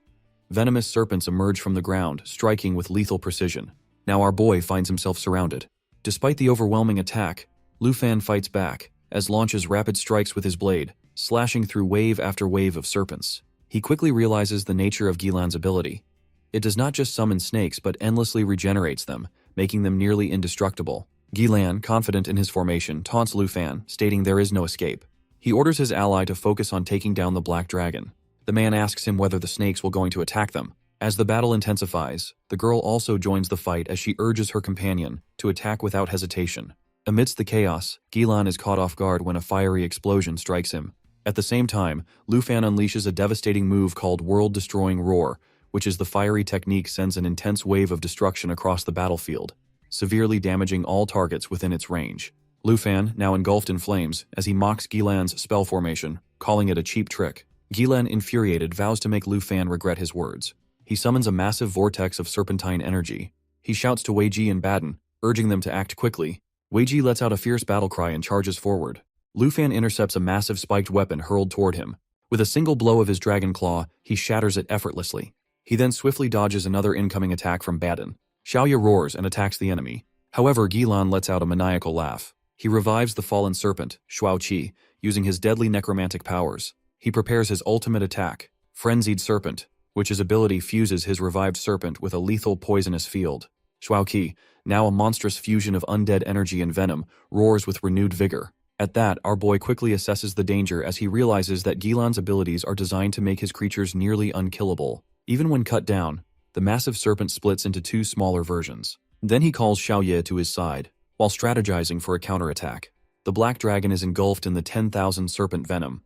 Venomous serpents emerge from the ground, striking with lethal precision. Now our boy finds himself surrounded. Despite the overwhelming attack, Lu Fan fights back, as launches rapid strikes with his blade, slashing through wave after wave of serpents. He quickly realizes the nature of Gilan's ability. It does not just summon snakes but endlessly regenerates them, making them nearly indestructible. Gilan, confident in his formation, taunts Lu Fan, stating there is no escape. He orders his ally to focus on taking down the Black Dragon. The man asks him whether the snakes will going to attack them. As the battle intensifies, the girl also joins the fight as she urges her companion to attack without hesitation. Amidst the chaos, Gilan is caught off guard when a fiery explosion strikes him. At the same time, Lu Fan unleashes a devastating move called World-Destroying Roar, which is the fiery technique sends an intense wave of destruction across the battlefield, severely damaging all targets within its range. Lu Fan, now engulfed in flames, as he mocks Gilan's spell formation, calling it a cheap trick. Gilan, infuriated, vows to make Lu Fan regret his words. He summons a massive vortex of serpentine energy. He shouts to Wei Ji and Baden, urging them to act quickly. Wei Ji lets out a fierce battle cry and charges forward. Lu Fan intercepts a massive spiked weapon hurled toward him. With a single blow of his dragon claw, he shatters it effortlessly. He then swiftly dodges another incoming attack from Baden. Xiaoye roars and attacks the enemy. However, Gilan lets out a maniacal laugh. He revives the fallen serpent, Shuaoqi, using his deadly necromantic powers. He prepares his ultimate attack, Frenzied Serpent, which his ability fuses his revived serpent with a lethal poisonous field. Shuaoqi, now a monstrous fusion of undead energy and venom, roars with renewed vigor. At that, our boy quickly assesses the danger as he realizes that Gilan's abilities are designed to make his creatures nearly unkillable. Even when cut down, the massive serpent splits into two smaller versions. Then he calls Xiaoye to his side, while strategizing for a counterattack. The Black Dragon is engulfed in the 10,000 serpent venom.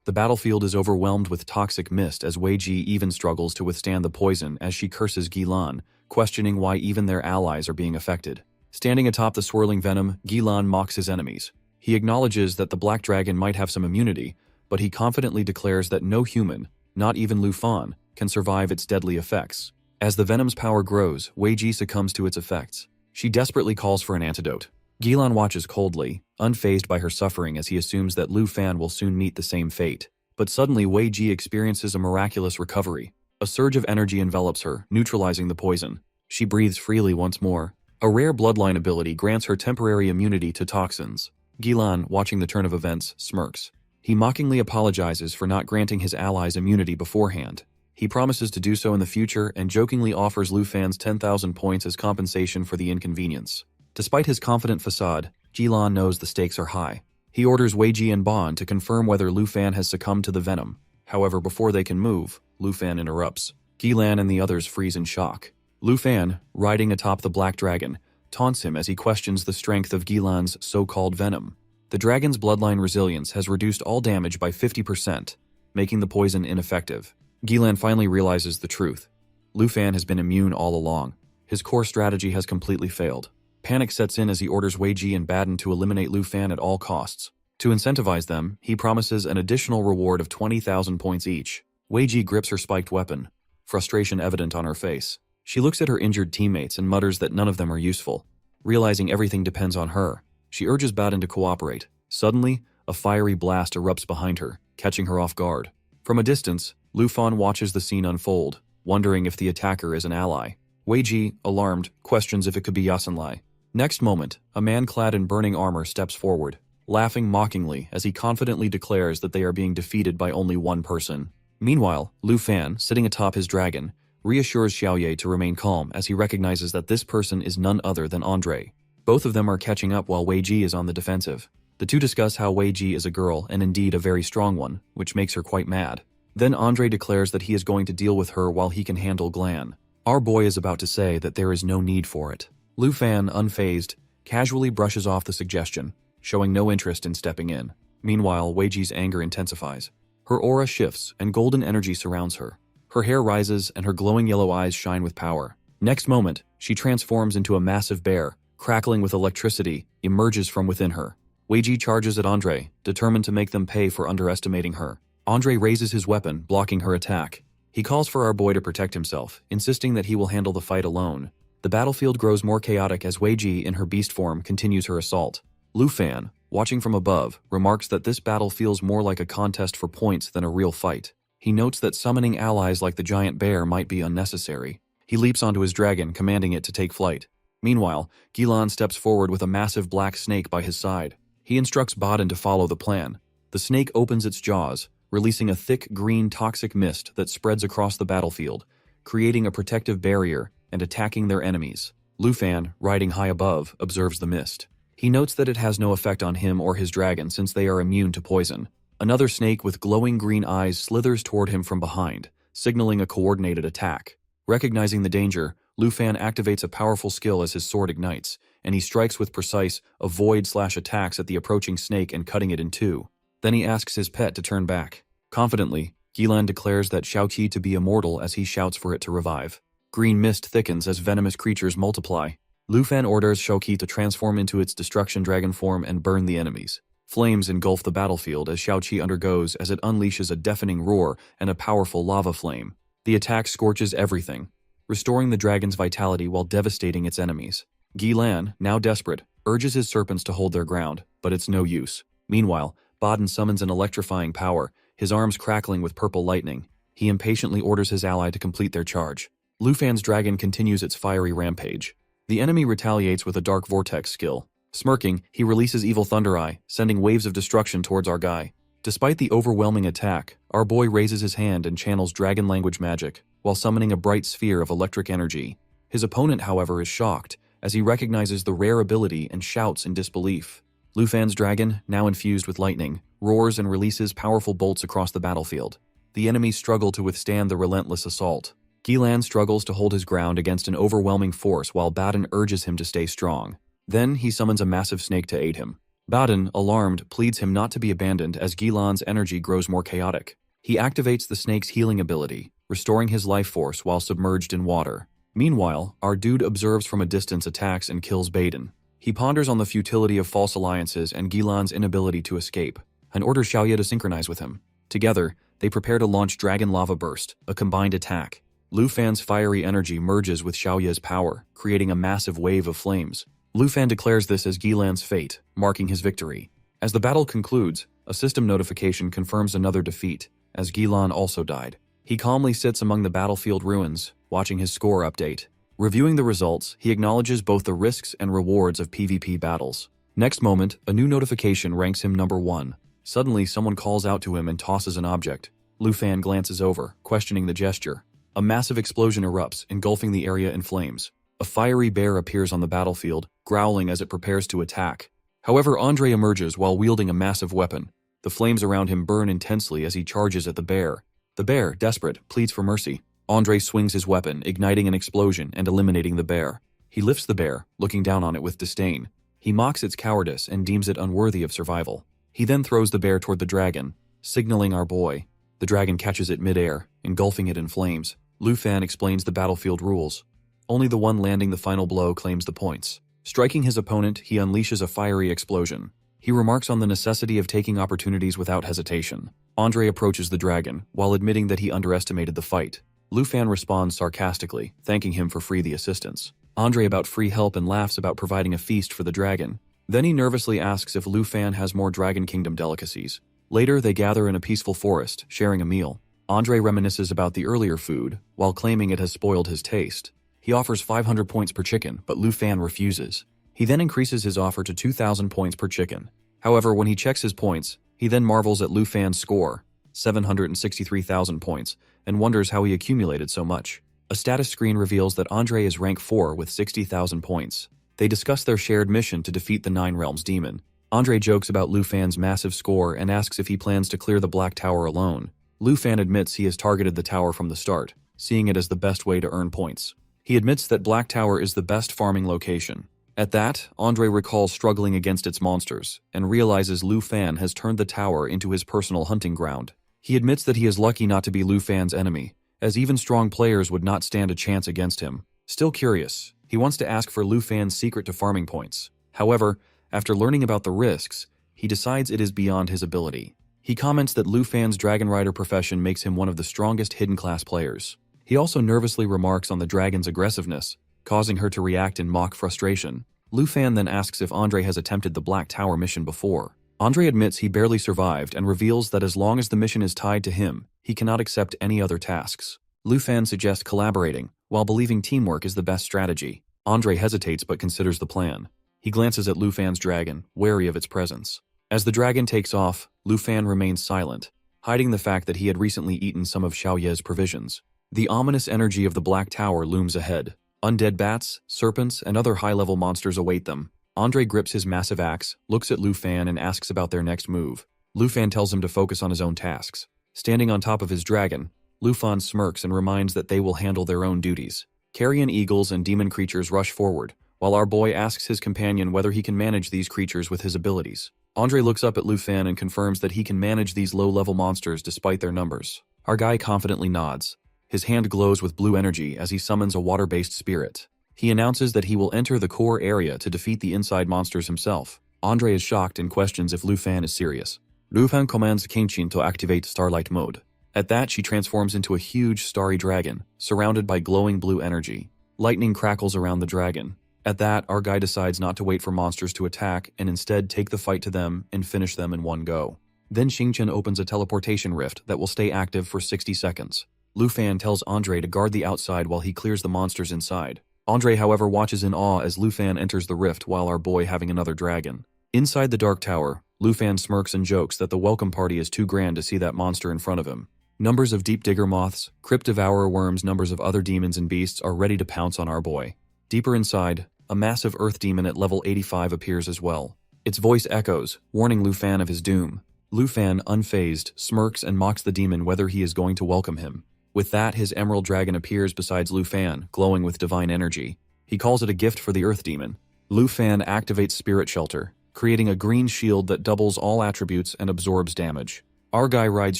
The battlefield is overwhelmed with toxic mist as Wei Ji even struggles to withstand the poison as she curses Gilan, questioning why even their allies are being affected. Standing atop the swirling venom, Gilan mocks his enemies. He acknowledges that the Black Dragon might have some immunity, but he confidently declares that no human, not even Lu Fan, can survive its deadly effects. As the venom's power grows, Wei Ji succumbs to its effects. She desperately calls for an antidote. Gilan watches coldly, unfazed by her suffering as he assumes that Lu Fan will soon meet the same fate. But suddenly Wei Ji experiences a miraculous recovery. A surge of energy envelops her, neutralizing the poison. She breathes freely once more. A rare bloodline ability grants her temporary immunity to toxins. Gilan, watching the turn of events, smirks. He mockingly apologizes for not granting his allies immunity beforehand. He promises to do so in the future and jokingly offers Lu Fan's 10,000 points as compensation for the inconvenience. Despite his confident facade, Gilan knows the stakes are high. He orders Wei Ji and Ban to confirm whether Lu Fan has succumbed to the venom. However, before they can move, Lu Fan interrupts. Gilan and the others freeze in shock. Lu Fan, riding atop the Black Dragon, taunts him as he questions the strength of Gilan's so-called venom. The dragon's bloodline resilience has reduced all damage by 50%, making the poison ineffective. Gilan finally realizes the truth. Lu Fan has been immune all along. His core strategy has completely failed. Panic sets in as he orders Wei Ji and Baden to eliminate Lu Fan at all costs. To incentivize them, he promises an additional reward of 20,000 points each. Wei Ji grips her spiked weapon, frustration evident on her face. She looks at her injured teammates and mutters that none of them are useful. Realizing everything depends on her, she urges Baden to cooperate. Suddenly, a fiery blast erupts behind her, catching her off guard. From a distance, Lu Fan watches the scene unfold, wondering if the attacker is an ally. Wei Ji, alarmed, questions if it could be Yasenlai. Next moment, a man clad in burning armor steps forward, laughing mockingly as he confidently declares that they are being defeated by only one person. Meanwhile, Lu Fan, sitting atop his dragon, reassures Xiaoye to remain calm as he recognizes that this person is none other than Andre. Both of them are catching up while Wei Ji is on the defensive. The two discuss how Wei Ji is a girl and indeed a very strong one, which makes her quite mad. Then Andre declares that he is going to deal with her while he can handle Glan. Our boy is about to say that there is no need for it. Lu Fan, unfazed, casually brushes off the suggestion, showing no interest in stepping in. Meanwhile, Wei Ji's anger intensifies. Her aura shifts and golden energy surrounds her. Her hair rises and her glowing yellow eyes shine with power. Next moment, she transforms into a massive bear, crackling with electricity, emerges from within her. Weiji charges at Andre, determined to make them pay for underestimating her. Andre raises his weapon, blocking her attack. He calls for our boy to protect himself, insisting that he will handle the fight alone. The battlefield grows more chaotic as Weiji, in her beast form, continues her assault. Lu Fan, watching from above, remarks that this battle feels more like a contest for points than a real fight. He notes that summoning allies like the giant bear might be unnecessary. He leaps onto his dragon, commanding it to take flight. Meanwhile, Gilan steps forward with a massive black snake by his side. He instructs Baden to follow the plan. The snake opens its jaws, releasing a thick green toxic mist that spreads across the battlefield, creating a protective barrier and attacking their enemies. Lu Fan, riding high above, observes the mist. He notes that it has no effect on him or his dragon since they are immune to poison. Another snake with glowing green eyes slithers toward him from behind, signaling a coordinated attack. Recognizing the danger, Lu Fan activates a powerful skill as his sword ignites, and he strikes with precise, avoid/attacks at the approaching snake and cutting it in two. Then he asks his pet to turn back. Confidently, Gilan declares that Xiaoqi to be immortal as he shouts for it to revive. Green mist thickens as venomous creatures multiply. Lu Fan orders Xiaoqi to transform into its destruction dragon form and burn the enemies. Flames engulf the battlefield as Xiaoqi undergoes as it unleashes a deafening roar and a powerful lava flame. The attack scorches everything, restoring the dragon's vitality while devastating its enemies. Gilan, now desperate, urges his serpents to hold their ground, but it's no use. Meanwhile, Baden summons an electrifying power, his arms crackling with purple lightning. He impatiently orders his ally to complete their charge. Lu Fan's dragon continues its fiery rampage. The enemy retaliates with a dark vortex skill. Smirking, he releases Evil Thunder Eye, sending waves of destruction towards our guy. Despite the overwhelming attack, our boy raises his hand and channels dragon language magic, while summoning a bright sphere of electric energy. His opponent, however, is shocked, as he recognizes the rare ability and shouts in disbelief. Lu Fan's dragon, now infused with lightning, roars and releases powerful bolts across the battlefield. The enemies struggle to withstand the relentless assault. Gilan struggles to hold his ground against an overwhelming force while Baden urges him to stay strong. Then he summons a massive snake to aid him. Baden, alarmed, pleads him not to be abandoned as Gilan's energy grows more chaotic. He activates the snake's healing ability, restoring his life force while submerged in water. Meanwhile, our dude observes from a distance attacks and kills Baden. He ponders on the futility of false alliances and Gilan's inability to escape, and orders Xiaoye to synchronize with him. Together, they prepare to launch Dragon Lava Burst, a combined attack. Lu Fan's fiery energy merges with Xiaoye's power, creating a massive wave of flames. Lu Fan declares this as Gilan's fate, marking his victory. As the battle concludes, a system notification confirms another defeat, as Gilan also died. He calmly sits among the battlefield ruins, watching his score update. Reviewing the results, he acknowledges both the risks and rewards of PvP battles. Next moment, a new notification ranks him number 1. Suddenly, someone calls out to him and tosses an object. Lu Fan glances over, questioning the gesture. A massive explosion erupts, engulfing the area in flames. A fiery bear appears on the battlefield, growling as it prepares to attack. However, Andre emerges while wielding a massive weapon. The flames around him burn intensely as he charges at the bear. The bear, desperate, pleads for mercy. Andre swings his weapon, igniting an explosion and eliminating the bear. He lifts the bear, looking down on it with disdain. He mocks its cowardice and deems it unworthy of survival. He then throws the bear toward the dragon, signaling our boy. The dragon catches it midair, engulfing it in flames. Lu Fan explains the battlefield rules. Only the one landing the final blow claims the points. Striking his opponent, he unleashes a fiery explosion. He remarks on the necessity of taking opportunities without hesitation. Andre approaches the dragon, while admitting that he underestimated the fight. Lu Fan responds sarcastically, thanking him for the assistance. Andre about free help and laughs about providing a feast for the dragon. Then he nervously asks if Lu Fan has more Dragon Kingdom delicacies. Later, they gather in a peaceful forest, sharing a meal. Andre reminisces about the earlier food, while claiming it has spoiled his taste. He offers 500 points per chicken, but Lu Fan refuses. He then increases his offer to 2,000 points per chicken. However, when he checks his points, he then marvels at Lu Fan's score, 763,000 points, and wonders how he accumulated so much. A status screen reveals that Andre is rank 4 with 60,000 points. They discuss their shared mission to defeat the Nine Realms demon. Andre jokes about Lu Fan's massive score and asks if he plans to clear the Black Tower alone. Lu Fan admits he has targeted the tower from the start, seeing it as the best way to earn points. He admits that Black Tower is the best farming location. At that, Andre recalls struggling against its monsters, and realizes Lu Fan has turned the tower into his personal hunting ground. He admits that he is lucky not to be Lu Fan's enemy, as even strong players would not stand a chance against him. Still curious, he wants to ask for Lu Fan's secret to farming points. However, after learning about the risks, he decides it is beyond his ability. He comments that Lu Fan's Dragon Rider profession makes him one of the strongest hidden class players. He also nervously remarks on the dragon's aggressiveness, causing her to react in mock frustration. Lu Fan then asks if Andre has attempted the Black Tower mission before. Andre admits he barely survived and reveals that as long as the mission is tied to him, he cannot accept any other tasks. Lu Fan suggests collaborating, while believing teamwork is the best strategy. Andre hesitates but considers the plan. He glances at Lu Fan's dragon, wary of its presence. As the dragon takes off, Lu Fan remains silent, hiding the fact that he had recently eaten some of Xiao Ye's provisions. The ominous energy of the Black Tower looms ahead. Undead bats, serpents, and other high-level monsters await them. Andre grips his massive axe, looks at Lu Fan, and asks about their next move. Lu Fan tells him to focus on his own tasks. Standing on top of his dragon, Lu Fan smirks and reminds that they will handle their own duties. Carrion eagles and demon creatures rush forward, while our boy asks his companion whether he can manage these creatures with his abilities. Andre looks up at Lu Fan and confirms that he can manage these low-level monsters despite their numbers. Our guy confidently nods. His hand glows with blue energy as he summons a water-based spirit. He announces that he will enter the core area to defeat the inside monsters himself. Andre is shocked and questions if Lu Fan is serious. Lu Fan commands Kenshin to activate Starlight mode. At that, she transforms into a huge starry dragon, surrounded by glowing blue energy. Lightning crackles around the dragon. At that, our guy decides not to wait for monsters to attack and instead take the fight to them and finish them in one go. Then Xingqian opens a teleportation rift that will stay active for 60 seconds. Lu Fan tells Andre to guard the outside while he clears the monsters inside. Andre, however, watches in awe as Lu Fan enters the rift while our boy having another dragon. Inside the Dark Tower, Lu Fan smirks and jokes that the welcome party is too grand to see that monster in front of him. Numbers of deep digger moths, crypt devourer worms, numbers of other demons and beasts are ready to pounce on our boy. Deeper inside, a massive earth demon at level 85 appears as well. Its voice echoes, warning Lu Fan of his doom. Lu Fan, unfazed, smirks and mocks the demon whether he is going to welcome him. With that, his emerald dragon appears beside Lu Fan, glowing with divine energy. He calls it a gift for the earth demon. Lu Fan activates Spirit Shelter, creating a green shield that doubles all attributes and absorbs damage. Our guy rides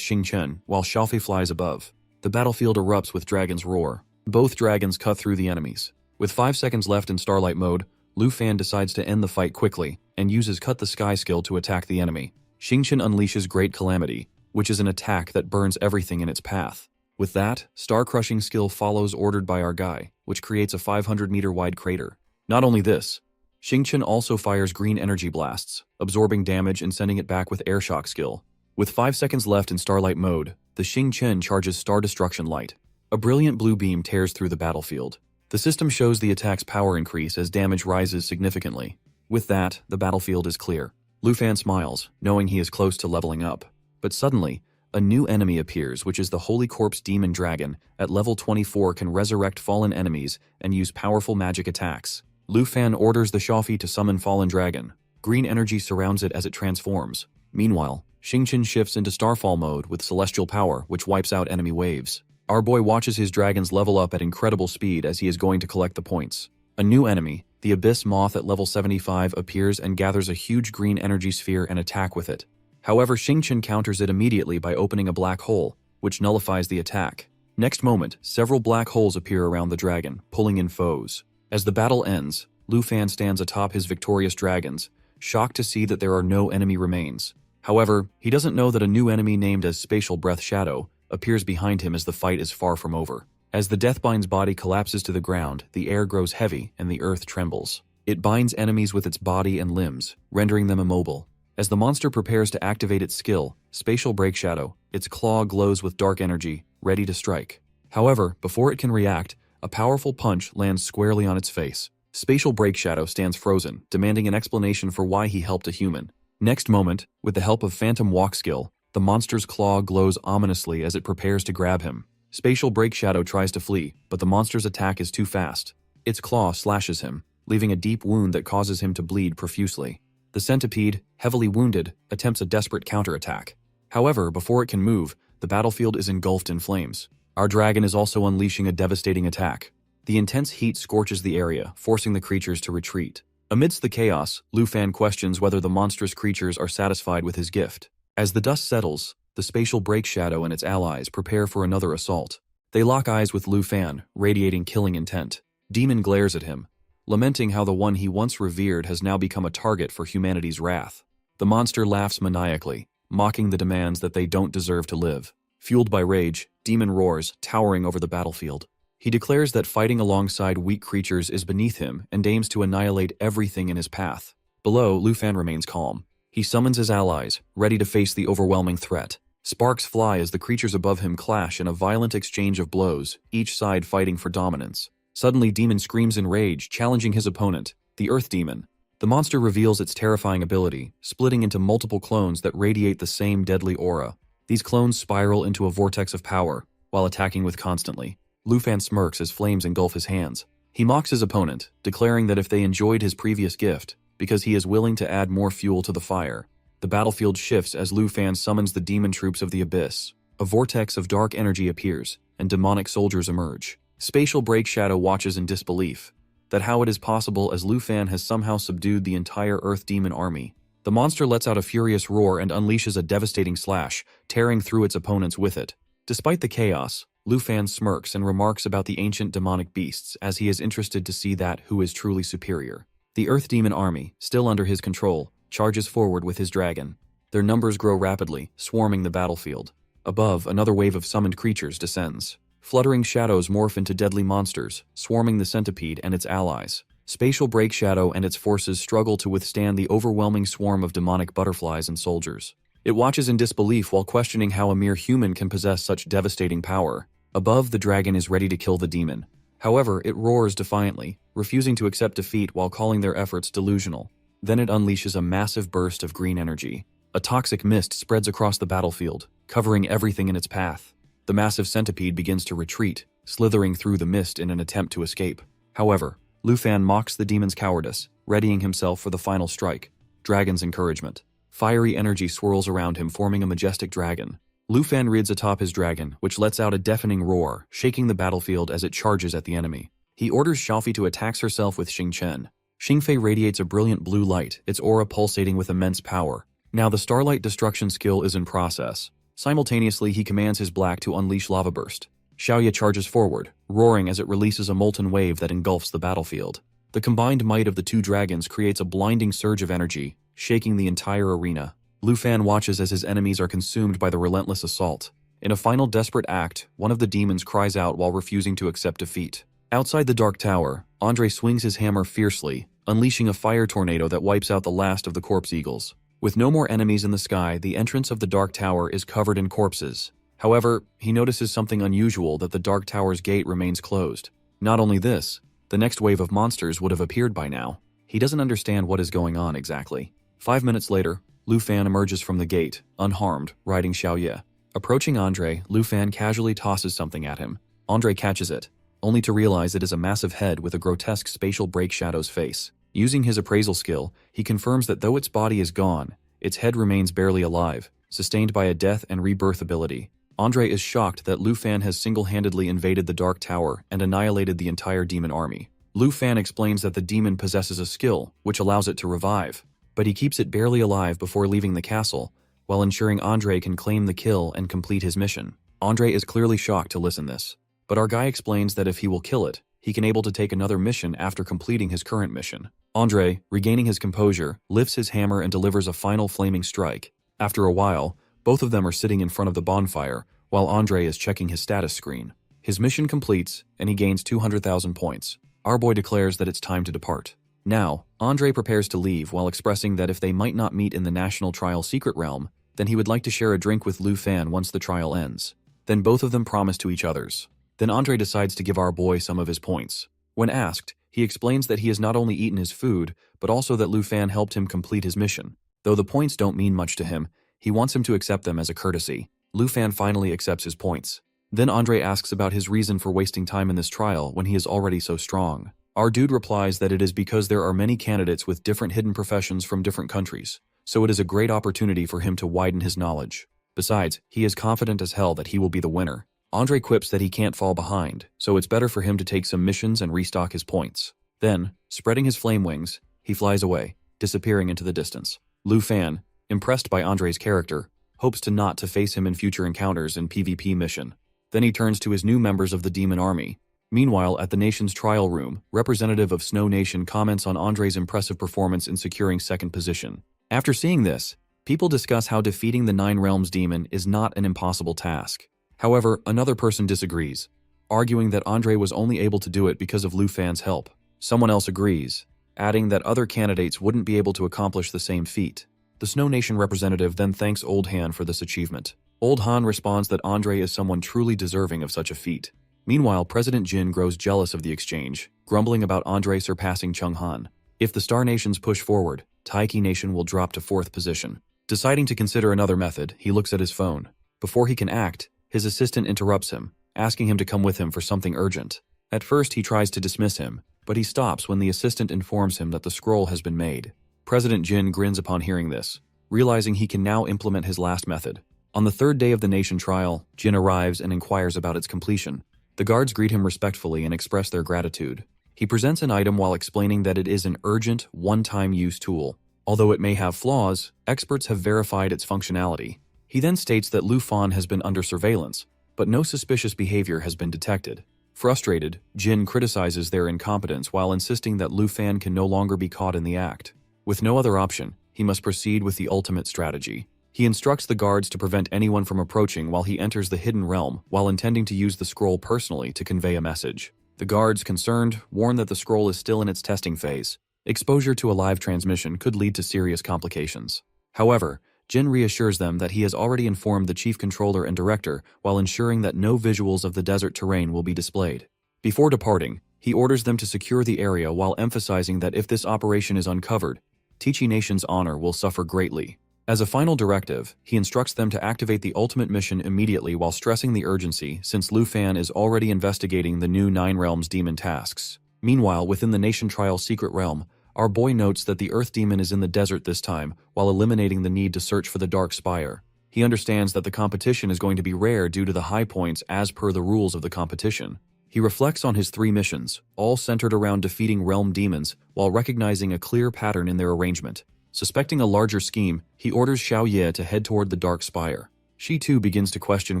Xingqian, while Xiaofei flies above. The battlefield erupts with Dragon's Roar. Both dragons cut through the enemies. With 5 seconds left in Starlight mode, Lu Fan decides to end the fight quickly, and uses Cut the Sky skill to attack the enemy. Xingqian unleashes Great Calamity, which is an attack that burns everything in its path. With that, Star Crushing skill follows ordered by our guy, which creates a 500-meter wide crater. Not only this, Xingqian also fires green energy blasts, absorbing damage and sending it back with Air Shock skill. With 5 seconds left in Starlight mode, the Xingqian charges Star Destruction Light. A brilliant blue beam tears through the battlefield. The system shows the attack's power increase as damage rises significantly. With that, the battlefield is clear. Lu Fan smiles, knowing he is close to leveling up. But suddenly, a new enemy appears, which is the Holy Corpse Demon Dragon. At level 24 can resurrect fallen enemies and use powerful magic attacks. Lu Fan orders the Xiaofei to summon Fallen Dragon. Green energy surrounds it as it transforms. Meanwhile, Xingqian shifts into Starfall mode with Celestial Power, which wipes out enemy waves. Our boy watches his dragons level up at incredible speed as he is going to collect the points. A new enemy, the Abyss Moth at level 75, appears and gathers a huge green energy sphere and attack with it. However, Xingqian counters it immediately by opening a black hole, which nullifies the attack. Next moment, several black holes appear around the dragon, pulling in foes. As the battle ends, Lu Fan stands atop his victorious dragons, shocked to see that there are no enemy remains. However, he doesn't know that a new enemy named as Spatial Breath Shadow appears behind him as the fight is far from over. As the Deathbind's body collapses to the ground, the air grows heavy and the earth trembles. It binds enemies with its body and limbs, rendering them immobile. As the monster prepares to activate its skill, Spatial Break Shadow, its claw glows with dark energy, ready to strike. However, before it can react, a powerful punch lands squarely on its face. Spatial Break Shadow stands frozen, demanding an explanation for why he helped a human. Next moment, with the help of Phantom Walk skill, the monster's claw glows ominously as it prepares to grab him. Spatial Break Shadow tries to flee, but the monster's attack is too fast. Its claw slashes him, leaving a deep wound that causes him to bleed profusely. The centipede, heavily wounded, attempts a desperate counterattack. However, before it can move, the battlefield is engulfed in flames. Our dragon is also unleashing a devastating attack. The intense heat scorches the area, forcing the creatures to retreat. Amidst the chaos, Lu Fan questions whether the monstrous creatures are satisfied with his gift. As the dust settles, the Spatial Break Shadow and its allies prepare for another assault. They lock eyes with Lu Fan, radiating killing intent. Demon glares at him, lamenting how the one he once revered has now become a target for humanity's wrath. The monster laughs maniacally, mocking the demands that they don't deserve to live. Fueled by rage, Demon roars, towering over the battlefield. He declares that fighting alongside weak creatures is beneath him and aims to annihilate everything in his path. Below, Lu Fan remains calm. He summons his allies, ready to face the overwhelming threat. Sparks fly as the creatures above him clash in a violent exchange of blows, each side fighting for dominance. Suddenly, Demon screams in rage, challenging his opponent, the Earth Demon. The monster reveals its terrifying ability, splitting into multiple clones that radiate the same deadly aura. These clones spiral into a vortex of power, while attacking with constantly. Lu Fan smirks as flames engulf his hands. He mocks his opponent, declaring that if they enjoyed his previous gift, because he is willing to add more fuel to the fire. The battlefield shifts as Lu Fan summons the demon troops of the abyss. A vortex of dark energy appears, and demonic soldiers emerge. Spatial Break Shadow watches in disbelief, that how it is possible as Lu Fan has somehow subdued the entire Earth Demon army. The monster lets out a furious roar and unleashes a devastating slash, tearing through its opponents with it. Despite the chaos, Lu Fan smirks and remarks about the ancient demonic beasts as he is interested to see that who is truly superior. The Earth Demon army, still under his control, charges forward with his dragon. Their numbers grow rapidly, swarming the battlefield. Above, another wave of summoned creatures descends. Fluttering shadows morph into deadly monsters, swarming the centipede and its allies. Spatial Break Shadow and its forces struggle to withstand the overwhelming swarm of demonic butterflies and soldiers. It watches in disbelief while questioning how a mere human can possess such devastating power. Above, the dragon is ready to kill the demon. However, it roars defiantly, refusing to accept defeat while calling their efforts delusional. Then it unleashes a massive burst of green energy. A toxic mist spreads across the battlefield, covering everything in its path. The massive centipede begins to retreat, slithering through the mist in an attempt to escape. However, Lu Fan mocks the demon's cowardice, readying himself for the final strike. Dragon's encouragement. Fiery energy swirls around him, forming a majestic dragon. Lu Fan rides atop his dragon, which lets out a deafening roar, shaking the battlefield as it charges at the enemy. He orders Xiaofi to attack herself with Xing Chen. Xingfei radiates a brilliant blue light, its aura pulsating with immense power. Now the Starlight Destruction skill is in process. Simultaneously, he commands his black to unleash Lava Burst. Xiaoye charges forward, roaring as it releases a molten wave that engulfs the battlefield. The combined might of the two dragons creates a blinding surge of energy, shaking the entire arena. Lu Fan watches as his enemies are consumed by the relentless assault. In a final desperate act, one of the demons cries out while refusing to accept defeat. Outside the Dark Tower, Andre swings his hammer fiercely, unleashing a fire tornado that wipes out the last of the corpse eagles. With no more enemies in the sky, the entrance of the Dark Tower is covered in corpses. However, he notices something unusual, that the Dark Tower's gate remains closed. Not only this, the next wave of monsters would have appeared by now. He doesn't understand what is going on exactly. 5 minutes later, Lu Fan emerges from the gate, unharmed, riding Xiaoye. Approaching Andre, Lu Fan casually tosses something at him. Andre catches it, only to realize it is a massive head with a grotesque Spatial Break Shadow's face. Using his appraisal skill, he confirms that though its body is gone, its head remains barely alive, sustained by a death and rebirth ability. Andre is shocked that Lu Fan has single-handedly invaded the Dark Tower and annihilated the entire demon army. Lu Fan explains that the demon possesses a skill, which allows it to revive, but he keeps it barely alive before leaving the castle, while ensuring Andre can claim the kill and complete his mission. Andre is clearly shocked to listen this, but our guy explains that if he will kill it, he can able to take another mission after completing his current mission. Andre, regaining his composure, lifts his hammer and delivers a final flaming strike. After a while, both of them are sitting in front of the bonfire, while Andre is checking his status screen. His mission completes, and he gains 200,000 points. Our boy declares that it's time to depart. Now, Andre prepares to leave while expressing that if they might not meet in the National Trial Secret Realm, then he would like to share a drink with Lu Fan once the trial ends. Then both of them promise to each other's. Then Andre decides to give our boy some of his points. When asked, he explains that he has not only eaten his food, but also that Lu Fan helped him complete his mission. Though the points don't mean much to him, he wants him to accept them as a courtesy. Lu Fan finally accepts his points. Then Andre asks about his reason for wasting time in this trial when he is already so strong. Our dude replies that it is because there are many candidates with different hidden professions from different countries, so it is a great opportunity for him to widen his knowledge. Besides, he is confident as hell that he will be the winner. Andre quips that he can't fall behind, so it's better for him to take some missions and restock his points. Then, spreading his flame wings, he flies away, disappearing into the distance. Lu Fan, impressed by Andre's character, hopes to not to face him in future encounters in PvP mission. Then he turns to his new members of the demon army. Meanwhile, at the nation's trial room, representative of Snow Nation comments on Andre's impressive performance in securing second position. After seeing this, people discuss how defeating the Nine Realms demon is not an impossible task. However, another person disagrees, arguing that Andre was only able to do it because of Lu Fan's help. Someone else agrees, adding that other candidates wouldn't be able to accomplish the same feat. The Snow Nation representative then thanks Old Han for this achievement. Old Han responds that Andre is someone truly deserving of such a feat. Meanwhile, President Jin grows jealous of the exchange, grumbling about Andre surpassing Chung Han. If the Star Nations push forward, Taiki Nation will drop to 4th position. Deciding to consider another method, he looks at his phone. Before he can act, his assistant interrupts him, asking him to come with him for something urgent. At first, he tries to dismiss him, but he stops when the assistant informs him that the scroll has been made. President Jin grins upon hearing this, realizing he can now implement his last method. On the 3rd day of the nation trial, Jin arrives and inquires about its completion. The guards greet him respectfully and express their gratitude. He presents an item while explaining that it is an urgent, one-time use tool. Although it may have flaws, experts have verified its functionality. He then states that Lu Fan has been under surveillance, but no suspicious behavior has been detected. Frustrated, Jin criticizes their incompetence while insisting that Lu Fan can no longer be caught in the act. With no other option, he must proceed with the ultimate strategy. He instructs the guards to prevent anyone from approaching while he enters the hidden realm, while intending to use the scroll personally to convey a message. The guards, concerned, warn that the scroll is still in its testing phase. Exposure to a live transmission could lead to serious complications. However, Jin reassures them that he has already informed the chief controller and director while ensuring that no visuals of the desert terrain will be displayed. Before departing, he orders them to secure the area while emphasizing that if this operation is uncovered, Tichi Nation's honor will suffer greatly. As a final directive, he instructs them to activate the ultimate mission immediately while stressing the urgency since Lu Fan is already investigating the new Nine Realms demon tasks. Meanwhile, within the Nation Trial secret realm, our boy notes that the Earth Demon is in the desert this time, while eliminating the need to search for the Dark Spire. He understands that the competition is going to be rare due to the high points as per the rules of the competition. He reflects on his 3 missions, all centered around defeating realm demons, while recognizing a clear pattern in their arrangement. Suspecting a larger scheme, he orders Xiao Ye to head toward the Dark Spire. She too begins to question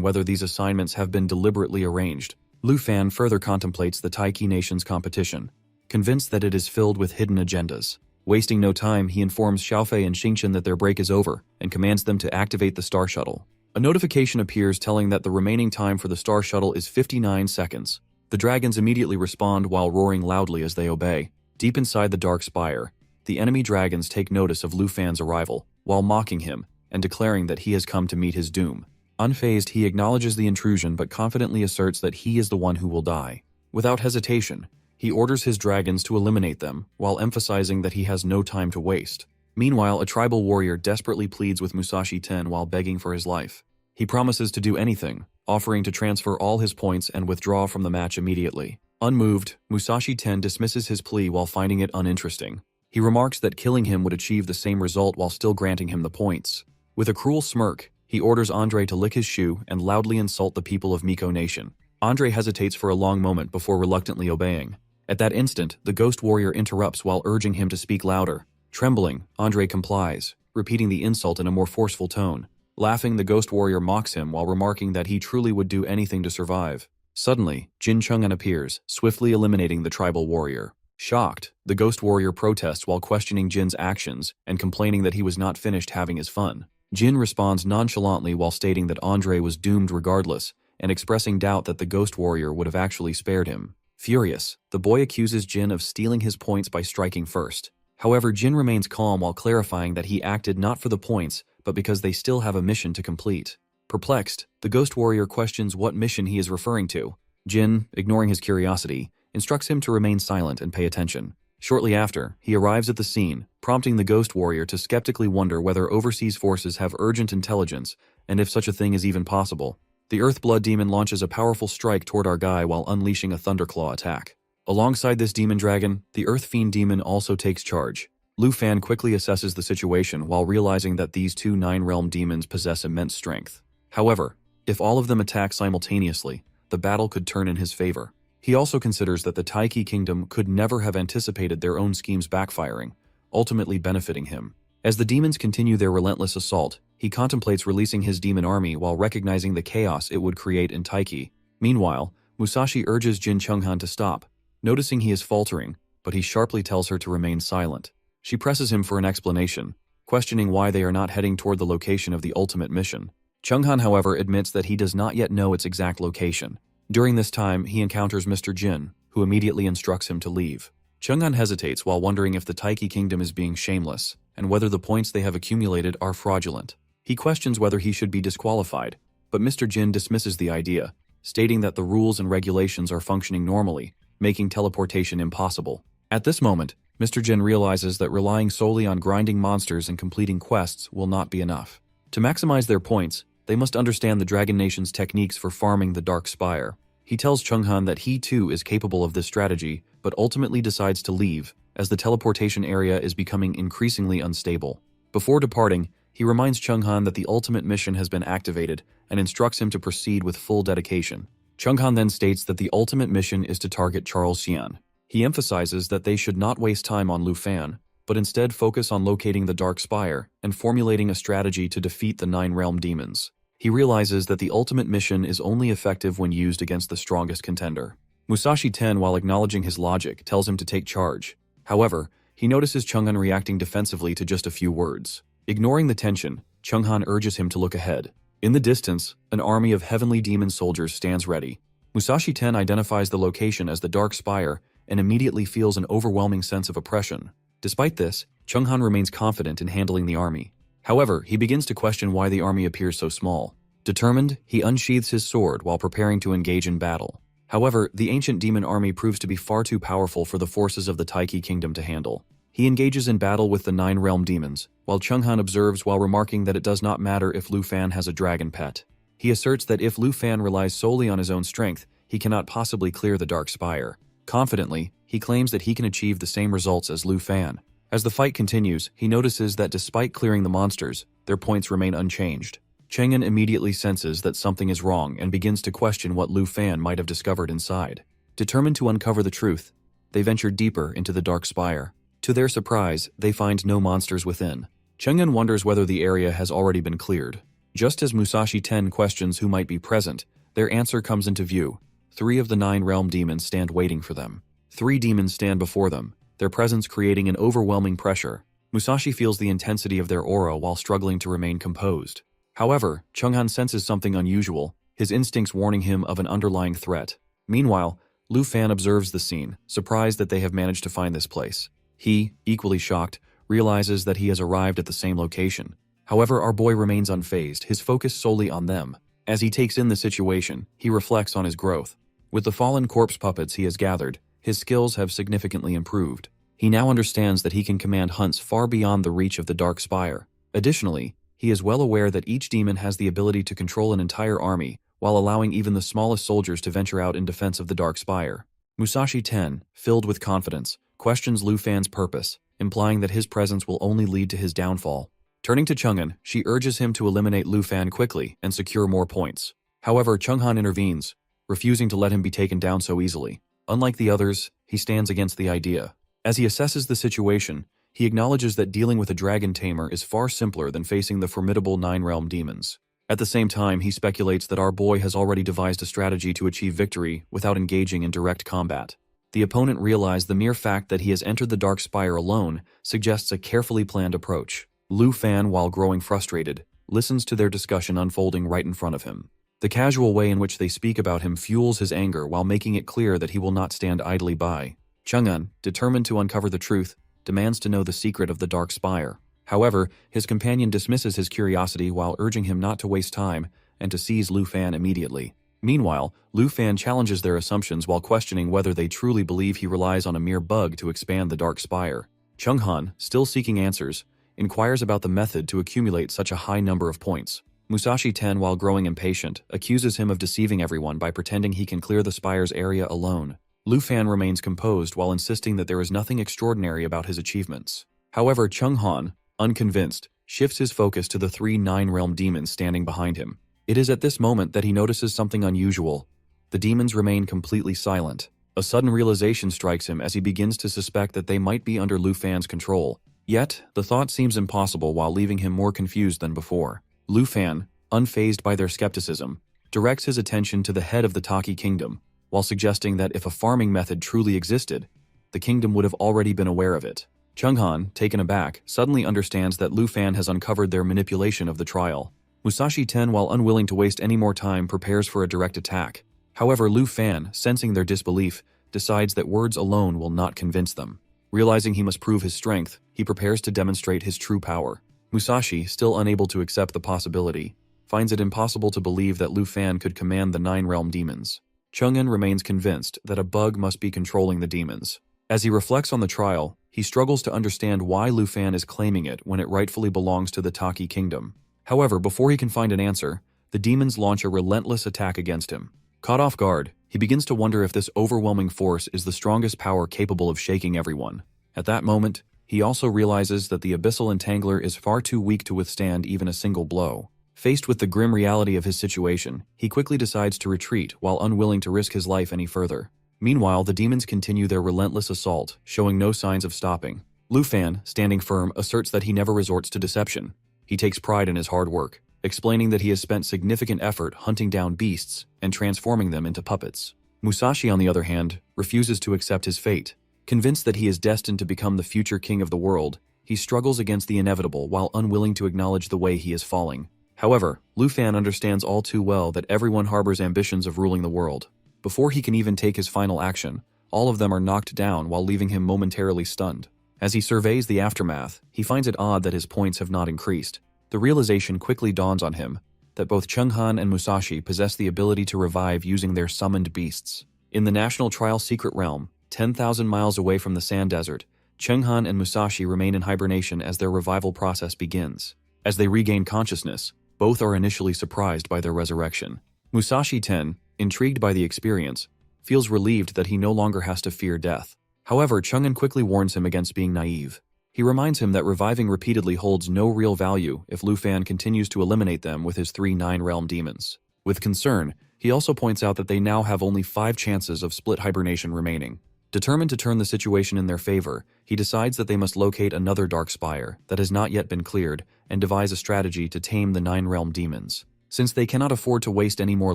whether these assignments have been deliberately arranged. Lu Fan further contemplates the Taiki Nation's competition, convinced that it is filled with hidden agendas. Wasting no time, he informs Xiaofei and Xingqian that their break is over and commands them to activate the Star Shuttle. A notification appears telling that the remaining time for the Star Shuttle is 59 seconds. The dragons immediately respond while roaring loudly as they obey. Deep inside the Dark Spire, the enemy dragons take notice of Lu Fan's arrival, while mocking him and declaring that he has come to meet his doom. Unfazed, he acknowledges the intrusion but confidently asserts that he is the one who will die. Without hesitation, he orders his dragons to eliminate them, while emphasizing that he has no time to waste. Meanwhile, a tribal warrior desperately pleads with Musashi Ten while begging for his life. He promises to do anything, offering to transfer all his points and withdraw from the match immediately. Unmoved, Musashi Ten dismisses his plea while finding it uninteresting. He remarks that killing him would achieve the same result while still granting him the points. With a cruel smirk, he orders Andre to lick his shoe and loudly insult the people of Miko Nation. Andre hesitates for a long moment before reluctantly obeying. At that instant, the ghost warrior interrupts while urging him to speak louder. Trembling, Andre complies, repeating the insult in a more forceful tone. Laughing, the ghost warrior mocks him while remarking that he truly would do anything to survive. Suddenly, Jin Chang'an appears, swiftly eliminating the tribal warrior. Shocked, the ghost warrior protests while questioning Jin's actions and complaining that he was not finished having his fun. Jin responds nonchalantly while stating that Andre was doomed regardless and expressing doubt that the ghost warrior would have actually spared him. Furious, the boy accuses Jin of stealing his points by striking first. However, Jin remains calm while clarifying that he acted not for the points, but because they still have a mission to complete. Perplexed, the ghost warrior questions what mission he is referring to. Jin, ignoring his curiosity, instructs him to remain silent and pay attention. Shortly after, he arrives at the scene, prompting the ghost warrior to skeptically wonder whether overseas forces have urgent intelligence, and if such a thing is even possible. The Earthblood demon launches a powerful strike toward our guy while unleashing a Thunderclaw attack. Alongside this demon dragon, the Earth Fiend demon also takes charge. Lu Fan quickly assesses the situation while realizing that these 2 Nine-Realm demons possess immense strength. However, if all of them attack simultaneously, the battle could turn in his favor. He also considers that the Taiki Kingdom could never have anticipated their own schemes backfiring, ultimately benefiting him. As the demons continue their relentless assault, he contemplates releasing his demon army while recognizing the chaos it would create in Taiki. Meanwhile, Musashi urges Jin Chunghan to stop, noticing he is faltering, but he sharply tells her to remain silent. She presses him for an explanation, questioning why they are not heading toward the location of the ultimate mission. Chunghan, however, admits that he does not yet know its exact location. During this time, he encounters Mr. Jin, who immediately instructs him to leave. Chunghan hesitates while wondering if the Taiki Kingdom is being shameless, and whether the points they have accumulated are fraudulent. He questions whether he should be disqualified, but Mr. Jin dismisses the idea, stating that the rules and regulations are functioning normally, making teleportation impossible. At this moment, Mr. Jin realizes that relying solely on grinding monsters and completing quests will not be enough. To maximize their points, they must understand the Dragon Nation's techniques for farming the Dark Spire. He tells Chunghan that he too is capable of this strategy, but ultimately decides to leave, as the teleportation area is becoming increasingly unstable. Before departing, he reminds Chunghan that the ultimate mission has been activated and instructs him to proceed with full dedication. Chunghan then states that the ultimate mission is to target Charles Xian. He emphasizes that they should not waste time on Lu Fan, but instead focus on locating the Dark Spire and formulating a strategy to defeat the 9 realm demons. He realizes that the ultimate mission is only effective when used against the strongest contender. Musashi Ten, while acknowledging his logic, tells him to take charge. However, he notices Chunghan reacting defensively to just a few words. Ignoring the tension, Chunghan urges him to look ahead. In the distance, an army of heavenly demon soldiers stands ready. Musashi Ten identifies the location as the Dark Spire and immediately feels an overwhelming sense of oppression. Despite this, Chunghan remains confident in handling the army. However, he begins to question why the army appears so small. Determined, he unsheathes his sword while preparing to engage in battle. However, the ancient demon army proves to be far too powerful for the forces of the Taiki Kingdom to handle. He engages in battle with the 9 realm demons, while Chunghan observes while remarking that it does not matter if Lu Fan has a dragon pet. He asserts that if Lu Fan relies solely on his own strength, he cannot possibly clear the Dark Spire. Confidently, he claims that he can achieve the same results as Lu Fan. As the fight continues, he notices that despite clearing the monsters, their points remain unchanged. Chang'an immediately senses that something is wrong and begins to question what Lu Fan might have discovered inside. Determined to uncover the truth, they venture deeper into the Dark Spire. To their surprise, they find no monsters within. Chang'an wonders whether the area has already been cleared. Just as Musashi Ten questions who might be present, their answer comes into view. 3 of the 9 realm demons stand waiting for them. 3 demons stand before them, their presence creating an overwhelming pressure. Musashi feels the intensity of their aura while struggling to remain composed. However, Chunghan senses something unusual, his instincts warning him of an underlying threat. Meanwhile, Lu Fan observes the scene, surprised that they have managed to find this place. He, equally shocked, realizes that he has arrived at the same location. However, our boy remains unfazed, his focus solely on them. As he takes in the situation, he reflects on his growth. With the fallen corpse puppets he has gathered, his skills have significantly improved. He now understands that he can command hunts far beyond the reach of the Dark Spire. Additionally, he is well aware that each demon has the ability to control an entire army, while allowing even the smallest soldiers to venture out in defense of the Dark Spire. Musashi Ten, filled with confidence, questions Lu Fan's purpose, implying that his presence will only lead to his downfall. Turning to Chung'an, she urges him to eliminate Lu Fan quickly and secure more points. However, Chung'an intervenes, refusing to let him be taken down so easily. Unlike the others, he stands against the idea. As he assesses the situation, he acknowledges that dealing with a dragon tamer is far simpler than facing the formidable 9 realm demons. At the same time, he speculates that our boy has already devised a strategy to achieve victory without engaging in direct combat. The opponent realized the mere fact that he has entered the Dark Spire alone suggests a carefully planned approach. Lu Fan, while growing frustrated, listens to their discussion unfolding right in front of him. The casual way in which they speak about him fuels his anger while making it clear that he will not stand idly by. Chung'an, determined to uncover the truth, demands to know the secret of the Dark Spire. However, his companion dismisses his curiosity while urging him not to waste time and to seize Lu Fan immediately. Meanwhile, Lu Fan challenges their assumptions while questioning whether they truly believe he relies on a mere bug to expand the Dark Spire. Chung'an, still seeking answers, inquires about the method to accumulate such a high number of points. Musashi Ten, while growing impatient, accuses him of deceiving everyone by pretending he can clear the spire's area alone. Lu Fan remains composed while insisting that there is nothing extraordinary about his achievements. However, Chung'an, unconvinced, shifts his focus to the 3 9 realm demons standing behind him. It is at this moment that he notices something unusual. The demons remain completely silent. A sudden realization strikes him as he begins to suspect that they might be under Lu Fan's control. Yet, the thought seems impossible while leaving him more confused than before. Lu Fan, unfazed by their skepticism, directs his attention to the head of the Taki kingdom, while suggesting that if a farming method truly existed, the kingdom would have already been aware of it. Chunghan, taken aback, suddenly understands that Lu Fan has uncovered their manipulation of the trial. Musashi Ten, while unwilling to waste any more time, prepares for a direct attack. However, Lu Fan, sensing their disbelief, decides that words alone will not convince them. Realizing he must prove his strength, he prepares to demonstrate his true power. Musashi, still unable to accept the possibility, finds it impossible to believe that Lu Fan could command the 9-realm demons. Chung'an remains convinced that a bug must be controlling the demons. As he reflects on the trial, he struggles to understand why Lu Fan is claiming it when it rightfully belongs to the Taki kingdom. However, before he can find an answer, the demons launch a relentless attack against him. Caught off guard, he begins to wonder if this overwhelming force is the strongest power capable of shaking everyone. At that moment, he also realizes that the Abyssal Entangler is far too weak to withstand even a single blow. Faced with the grim reality of his situation, he quickly decides to retreat while unwilling to risk his life any further. Meanwhile, the demons continue their relentless assault, showing no signs of stopping. Lu Fan, standing firm, asserts that he never resorts to deception. He takes pride in his hard work, explaining that he has spent significant effort hunting down beasts and transforming them into puppets. Musashi, on the other hand, refuses to accept his fate. Convinced that he is destined to become the future king of the world, he struggles against the inevitable while unwilling to acknowledge the way he is falling. However, Lu Fan understands all too well that everyone harbors ambitions of ruling the world. Before he can even take his final action, all of them are knocked down while leaving him momentarily stunned. As he surveys the aftermath, he finds it odd that his points have not increased. The realization quickly dawns on him that both Chunghan and Musashi possess the ability to revive using their summoned beasts. In the National Trial Secret Realm, 10,000 miles away from the Sand Desert, Chunghan and Musashi remain in hibernation as their revival process begins. As they regain consciousness, both are initially surprised by their resurrection. Musashi Ten, intrigued by the experience, feels relieved that he no longer has to fear death. However, Chunghan quickly warns him against being naive. He reminds him that reviving repeatedly holds no real value if Lu Fan continues to eliminate them with his 3 9-realm demons. With concern, he also points out that they now have only 5 chances of split hibernation remaining. Determined to turn the situation in their favor, he decides that they must locate another dark spire that has not yet been cleared and devise a strategy to tame the 9-realm demons. Since they cannot afford to waste any more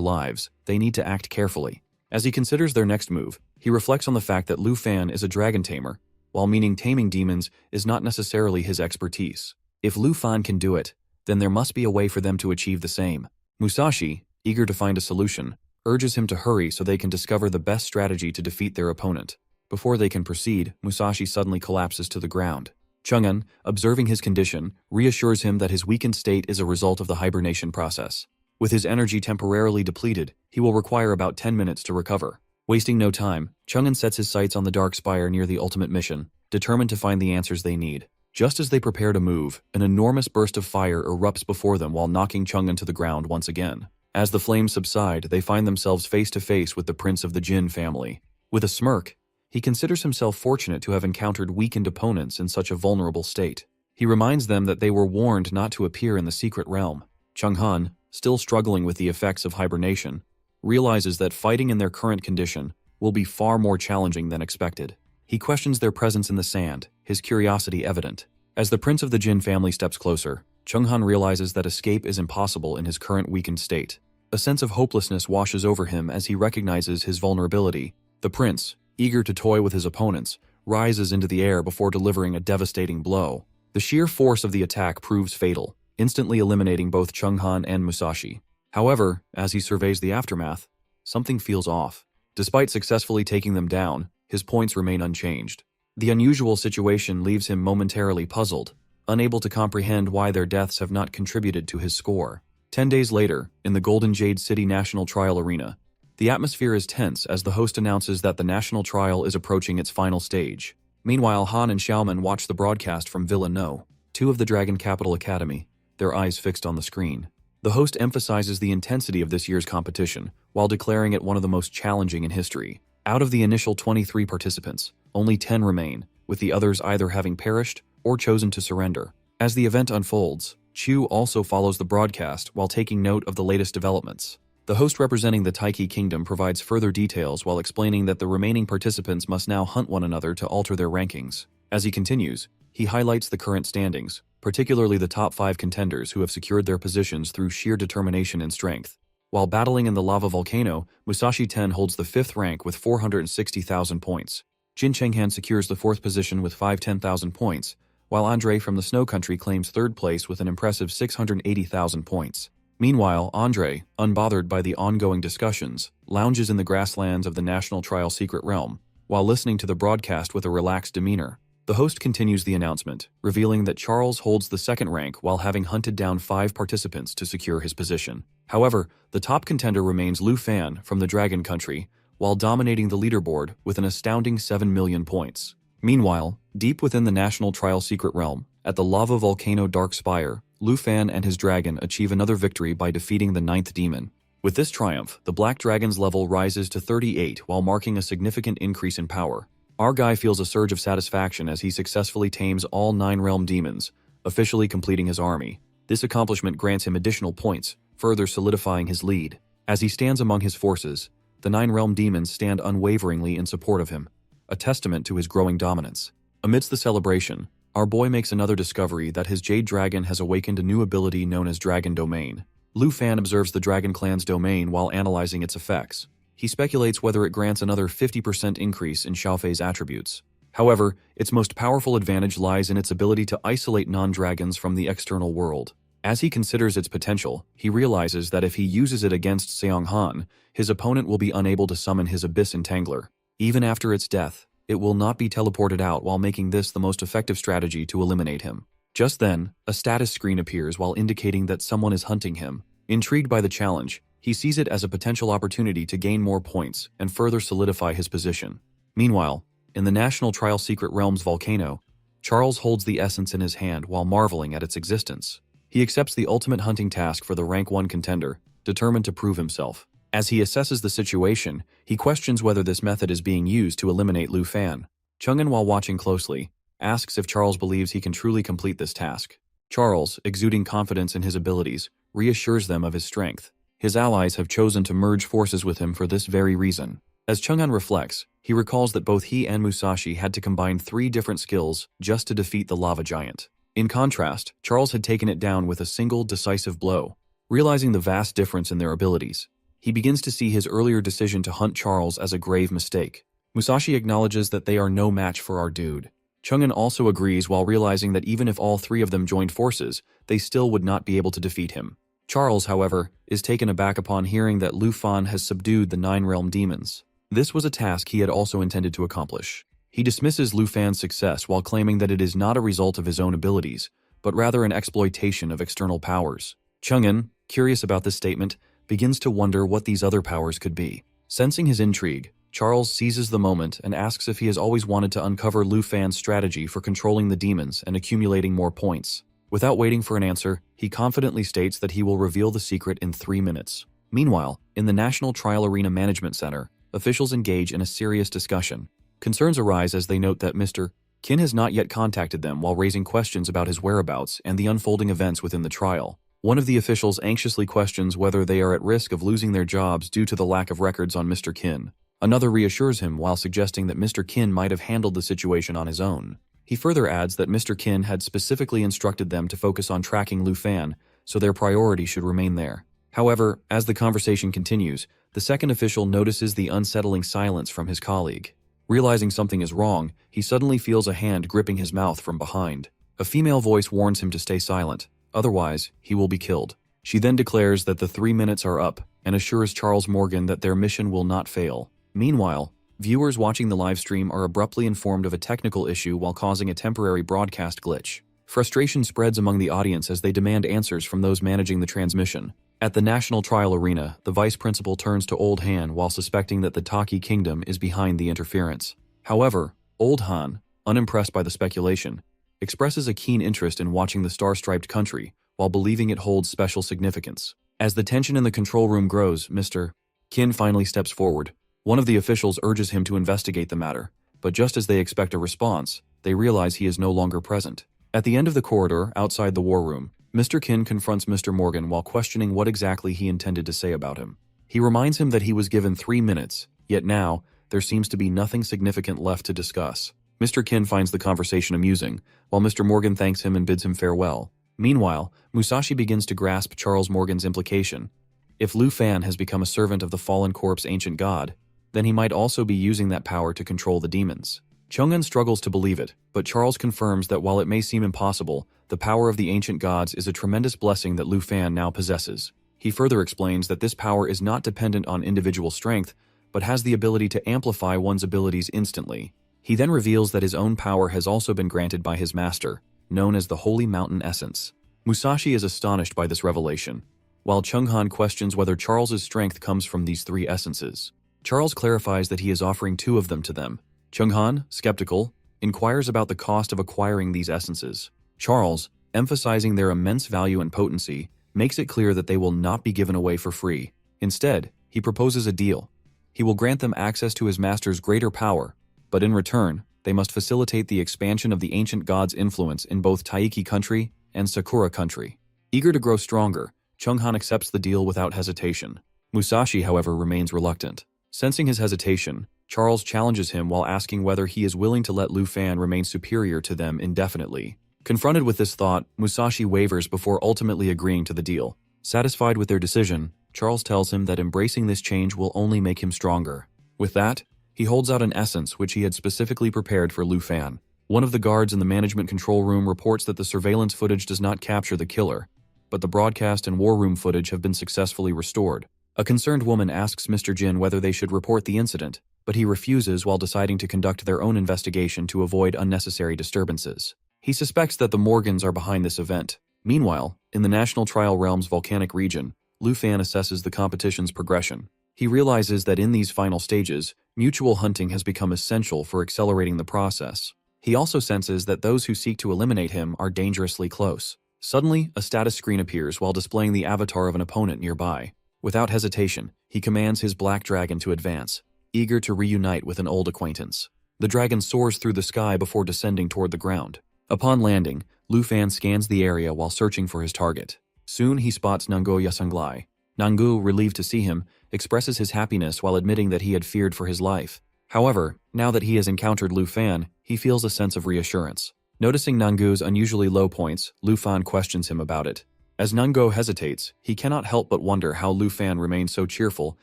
lives, they need to act carefully. As he considers their next move, he reflects on the fact that Lu Fan is a dragon tamer, while meaning taming demons is not necessarily his expertise. If Lu Fan can do it, then there must be a way for them to achieve the same. Musashi, eager to find a solution, urges him to hurry so they can discover the best strategy to defeat their opponent. Before they can proceed, Musashi suddenly collapses to the ground. Chung'an, observing his condition, reassures him that his weakened state is a result of the hibernation process. With his energy temporarily depleted, he will require about 10 minutes to recover. Wasting no time, Chung'an sets his sights on the dark spire near the ultimate mission, determined to find the answers they need. Just as they prepare to move, an enormous burst of fire erupts before them while knocking Chung'an to the ground once again. As the flames subside, they find themselves face to face with the prince of the Jin family. With a smirk, he considers himself fortunate to have encountered weakened opponents in such a vulnerable state. He reminds them that they were warned not to appear in the secret realm. Chunghan, still struggling with the effects of hibernation, realizes that fighting in their current condition will be far more challenging than expected. He questions their presence in the sand, his curiosity evident. As the prince of the Jin family steps closer, Chunghan realizes that escape is impossible in his current weakened state. A sense of hopelessness washes over him as he recognizes his vulnerability. The prince, eager to toy with his opponents, rises into the air before delivering a devastating blow. The sheer force of the attack proves fatal, instantly eliminating both Chunghan and Musashi. However, as he surveys the aftermath, something feels off. Despite successfully taking them down, his points remain unchanged. The unusual situation leaves him momentarily puzzled, unable to comprehend why their deaths have not contributed to his score. 10 days later, in the Golden Jade City National Trial Arena, the atmosphere is tense as the host announces that the national trial is approaching its final stage. Meanwhile, Han and Xiaoman watch the broadcast from Villa No, 2 of the Dragon Capital Academy, their eyes fixed on the screen. The host emphasizes the intensity of this year's competition, while declaring it one of the most challenging in history. Out of the initial 23 participants, only 10 remain, with the others either having perished or chosen to surrender. As the event unfolds, Chu also follows the broadcast while taking note of the latest developments. The host representing the Taiki Kingdom provides further details while explaining that the remaining participants must now hunt one another to alter their rankings. As he continues, he highlights the current standings, particularly the top 5 contenders who have secured their positions through sheer determination and strength. While battling in the lava volcano, Musashi 10 holds the 5th rank with 460,000 points. Jin Chenghan secures the 4th position with 510,000 points, while Andre from the Snow Country claims 3rd place with an impressive 680,000 points. Meanwhile, Andre, unbothered by the ongoing discussions, lounges in the grasslands of the National Trial Secret Realm, while listening to the broadcast with a relaxed demeanor. The host continues the announcement, revealing that Charles holds the 2nd rank while having hunted down 5 participants to secure his position. However, the top contender remains Lu Fan from the Dragon Country, while dominating the leaderboard with an astounding 7 million points. Meanwhile, deep within the National Trial Secret Realm, at the lava volcano Dark Spire, Lu Fan and his dragon achieve another victory by defeating the 9th demon. With this triumph, the Black Dragon's level rises to 38 while marking a significant increase in power. Our guy feels a surge of satisfaction as he successfully tames all 9 realm demons, officially completing his army. This accomplishment grants him additional points, further solidifying his lead. As he stands among his forces, the 9 realm demons stand unwaveringly in support of him, a testament to his growing dominance. Amidst the celebration, our boy makes another discovery that his Jade Dragon has awakened a new ability known as Dragon Domain. Lu Fan observes the Dragon Clan's domain while analyzing its effects. He speculates whether it grants another 50% increase in Xiaofei's attributes. However, its most powerful advantage lies in its ability to isolate non-dragons from the external world. As he considers its potential, he realizes that if he uses it against Seong Han, his opponent will be unable to summon his Abyss Entangler. Even after its death, it will not be teleported out, while making this the most effective strategy to eliminate him. Just then, a status screen appears while indicating that someone is hunting him. Intrigued by the challenge, he sees it as a potential opportunity to gain more points and further solidify his position. Meanwhile, in the National Trial Secret Realm's volcano, Charles holds the essence in his hand while marveling at its existence. He accepts the ultimate hunting task for the rank 1 contender, determined to prove himself. As he assesses the situation, he questions whether this method is being used to eliminate Lu Fan. Chang'an, while watching closely, asks if Charles believes he can truly complete this task. Charles, exuding confidence in his abilities, reassures them of his strength. His allies have chosen to merge forces with him for this very reason. As Chang'an reflects, he recalls that both he and Musashi had to combine 3 different skills just to defeat the lava giant. In contrast, Charles had taken it down with a single decisive blow. Realizing the vast difference in their abilities, he begins to see his earlier decision to hunt Charles as a grave mistake. Musashi acknowledges that they are no match for our dude. Chang'an also agrees, while realizing that even if all 3 of them joined forces, they still would not be able to defeat him. Charles, however, is taken aback upon hearing that Lu Fan has subdued the 9 realm demons. This was a task he had also intended to accomplish. He dismisses Lu Fan's success while claiming that it is not a result of his own abilities, but rather an exploitation of external powers. Chang'an, curious about this statement, begins to wonder what these other powers could be. Sensing his intrigue, Charles seizes the moment and asks if he has always wanted to uncover Lu Fan's strategy for controlling the demons and accumulating more points. Without waiting for an answer, he confidently states that he will reveal the secret in 3 minutes. Meanwhile, in the National Trial Arena Management Center, officials engage in a serious discussion. Concerns arise as they note that Mr. Qin has not yet contacted them, while raising questions about his whereabouts and the unfolding events within the trial. One of the officials anxiously questions whether they are at risk of losing their jobs due to the lack of records on Mr. Qin. Another reassures him while suggesting that Mr. Qin might have handled the situation on his own. He further adds that Mr. Qin had specifically instructed them to focus on tracking Lu Fan, so their priority should remain there. However, as the conversation continues, the second official notices the unsettling silence from his colleague. Realizing something is wrong, he suddenly feels a hand gripping his mouth from behind. A female voice warns him to stay silent, otherwise he will be killed. She then declares that the 3 minutes are up and assures Charles Morgan that their mission will not fail. Meanwhile, viewers watching the livestream are abruptly informed of a technical issue while causing a temporary broadcast glitch. Frustration spreads among the audience as they demand answers from those managing the transmission. At the National Trial Arena, the vice principal turns to Old Han while suspecting that the Taki Kingdom is behind the interference. However, Old Han, unimpressed by the speculation, expresses a keen interest in watching the star-striped country while believing it holds special significance. As the tension in the control room grows, Mr. Qin finally steps forward. One of the officials urges him to investigate the matter, but just as they expect a response, they realize he is no longer present. At the end of the corridor, outside the war room, Mr. Qin confronts Mr. Morgan while questioning what exactly he intended to say about him. He reminds him that he was given 3 minutes, yet now, there seems to be nothing significant left to discuss. Mr. Qin finds the conversation amusing, while Mr. Morgan thanks him and bids him farewell. Meanwhile, Musashi begins to grasp Charles Morgan's implication. If Lu Fan has become a servant of the fallen corpse ancient god, then he might also be using that power to control the demons. Chang'an struggles to believe it, but Charles confirms that while it may seem impossible, the power of the ancient gods is a tremendous blessing that Lu Fan now possesses. He further explains that this power is not dependent on individual strength, but has the ability to amplify one's abilities instantly. He then reveals that his own power has also been granted by his master, known as the Holy Mountain Essence. Musashi is astonished by this revelation, while Chang'an questions whether Charles's strength comes from these three essences. Charles clarifies that he is offering two of them to them. Chang'an, skeptical, inquires about the cost of acquiring these essences. Charles, emphasizing their immense value and potency, makes it clear that they will not be given away for free. Instead, he proposes a deal. He will grant them access to his master's greater power, but in return, they must facilitate the expansion of the ancient god's influence in both Taiki country and Sakura country. Eager to grow stronger, Chang'an accepts the deal without hesitation. Musashi, however, remains reluctant. Sensing his hesitation, Charles challenges him while asking whether he is willing to let Lu Fan remain superior to them indefinitely. Confronted with this thought, Musashi wavers before ultimately agreeing to the deal. Satisfied with their decision, Charles tells him that embracing this change will only make him stronger. With that, he holds out an essence which he had specifically prepared for Lu Fan. One of the guards in the management control room reports that the surveillance footage does not capture the killer, but the broadcast and war room footage have been successfully restored. A concerned woman asks Mr. Jin whether they should report the incident, but he refuses while deciding to conduct their own investigation to avoid unnecessary disturbances. He suspects that the Morgans are behind this event. Meanwhile, in the National Trial Realm's volcanic region, Lu Fan assesses the competition's progression. He realizes that in these final stages, mutual hunting has become essential for accelerating the process. He also senses that those who seek to eliminate him are dangerously close. Suddenly, a status screen appears while displaying the avatar of an opponent nearby. Without hesitation, he commands his black dragon to advance, eager to reunite with an old acquaintance. The dragon soars through the sky before descending toward the ground. Upon landing, Lu Fan scans the area while searching for his target. Soon he spots Nango Yasanglai. Nangu, relieved to see him, expresses his happiness while admitting that he had feared for his life. However, now that he has encountered Lu Fan, he feels a sense of reassurance. Noticing Nangu's unusually low points, Lu Fan questions him about it. As Nango hesitates, he cannot help but wonder how Lu Fan remains so cheerful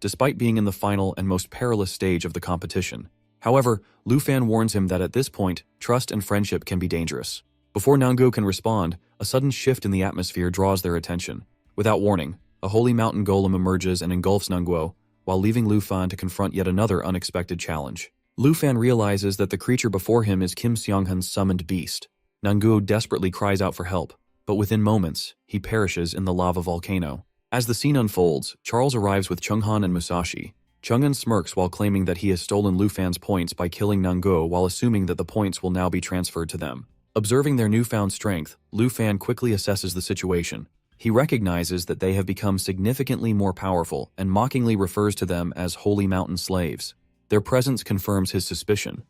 despite being in the final and most perilous stage of the competition. However, Lu Fan warns him that at this point, trust and friendship can be dangerous. Before Nango can respond, a sudden shift in the atmosphere draws their attention. Without warning, a holy mountain golem emerges and engulfs Nanguo, while leaving Lu Fan to confront yet another unexpected challenge. Lu Fan realizes that the creature before him is Kim Seonghan's summoned beast. Nanguo desperately cries out for help, but within moments, he perishes in the lava volcano. As the scene unfolds, Charles arrives with Chang'an and Musashi. Chang'an smirks while claiming that he has stolen Lu Fan's points by killing Nanguo while assuming that the points will now be transferred to them. Observing their newfound strength, Lu Fan quickly assesses the situation. He recognizes that they have become significantly more powerful and mockingly refers to them as Holy Mountain slaves. Their presence confirms his suspicion.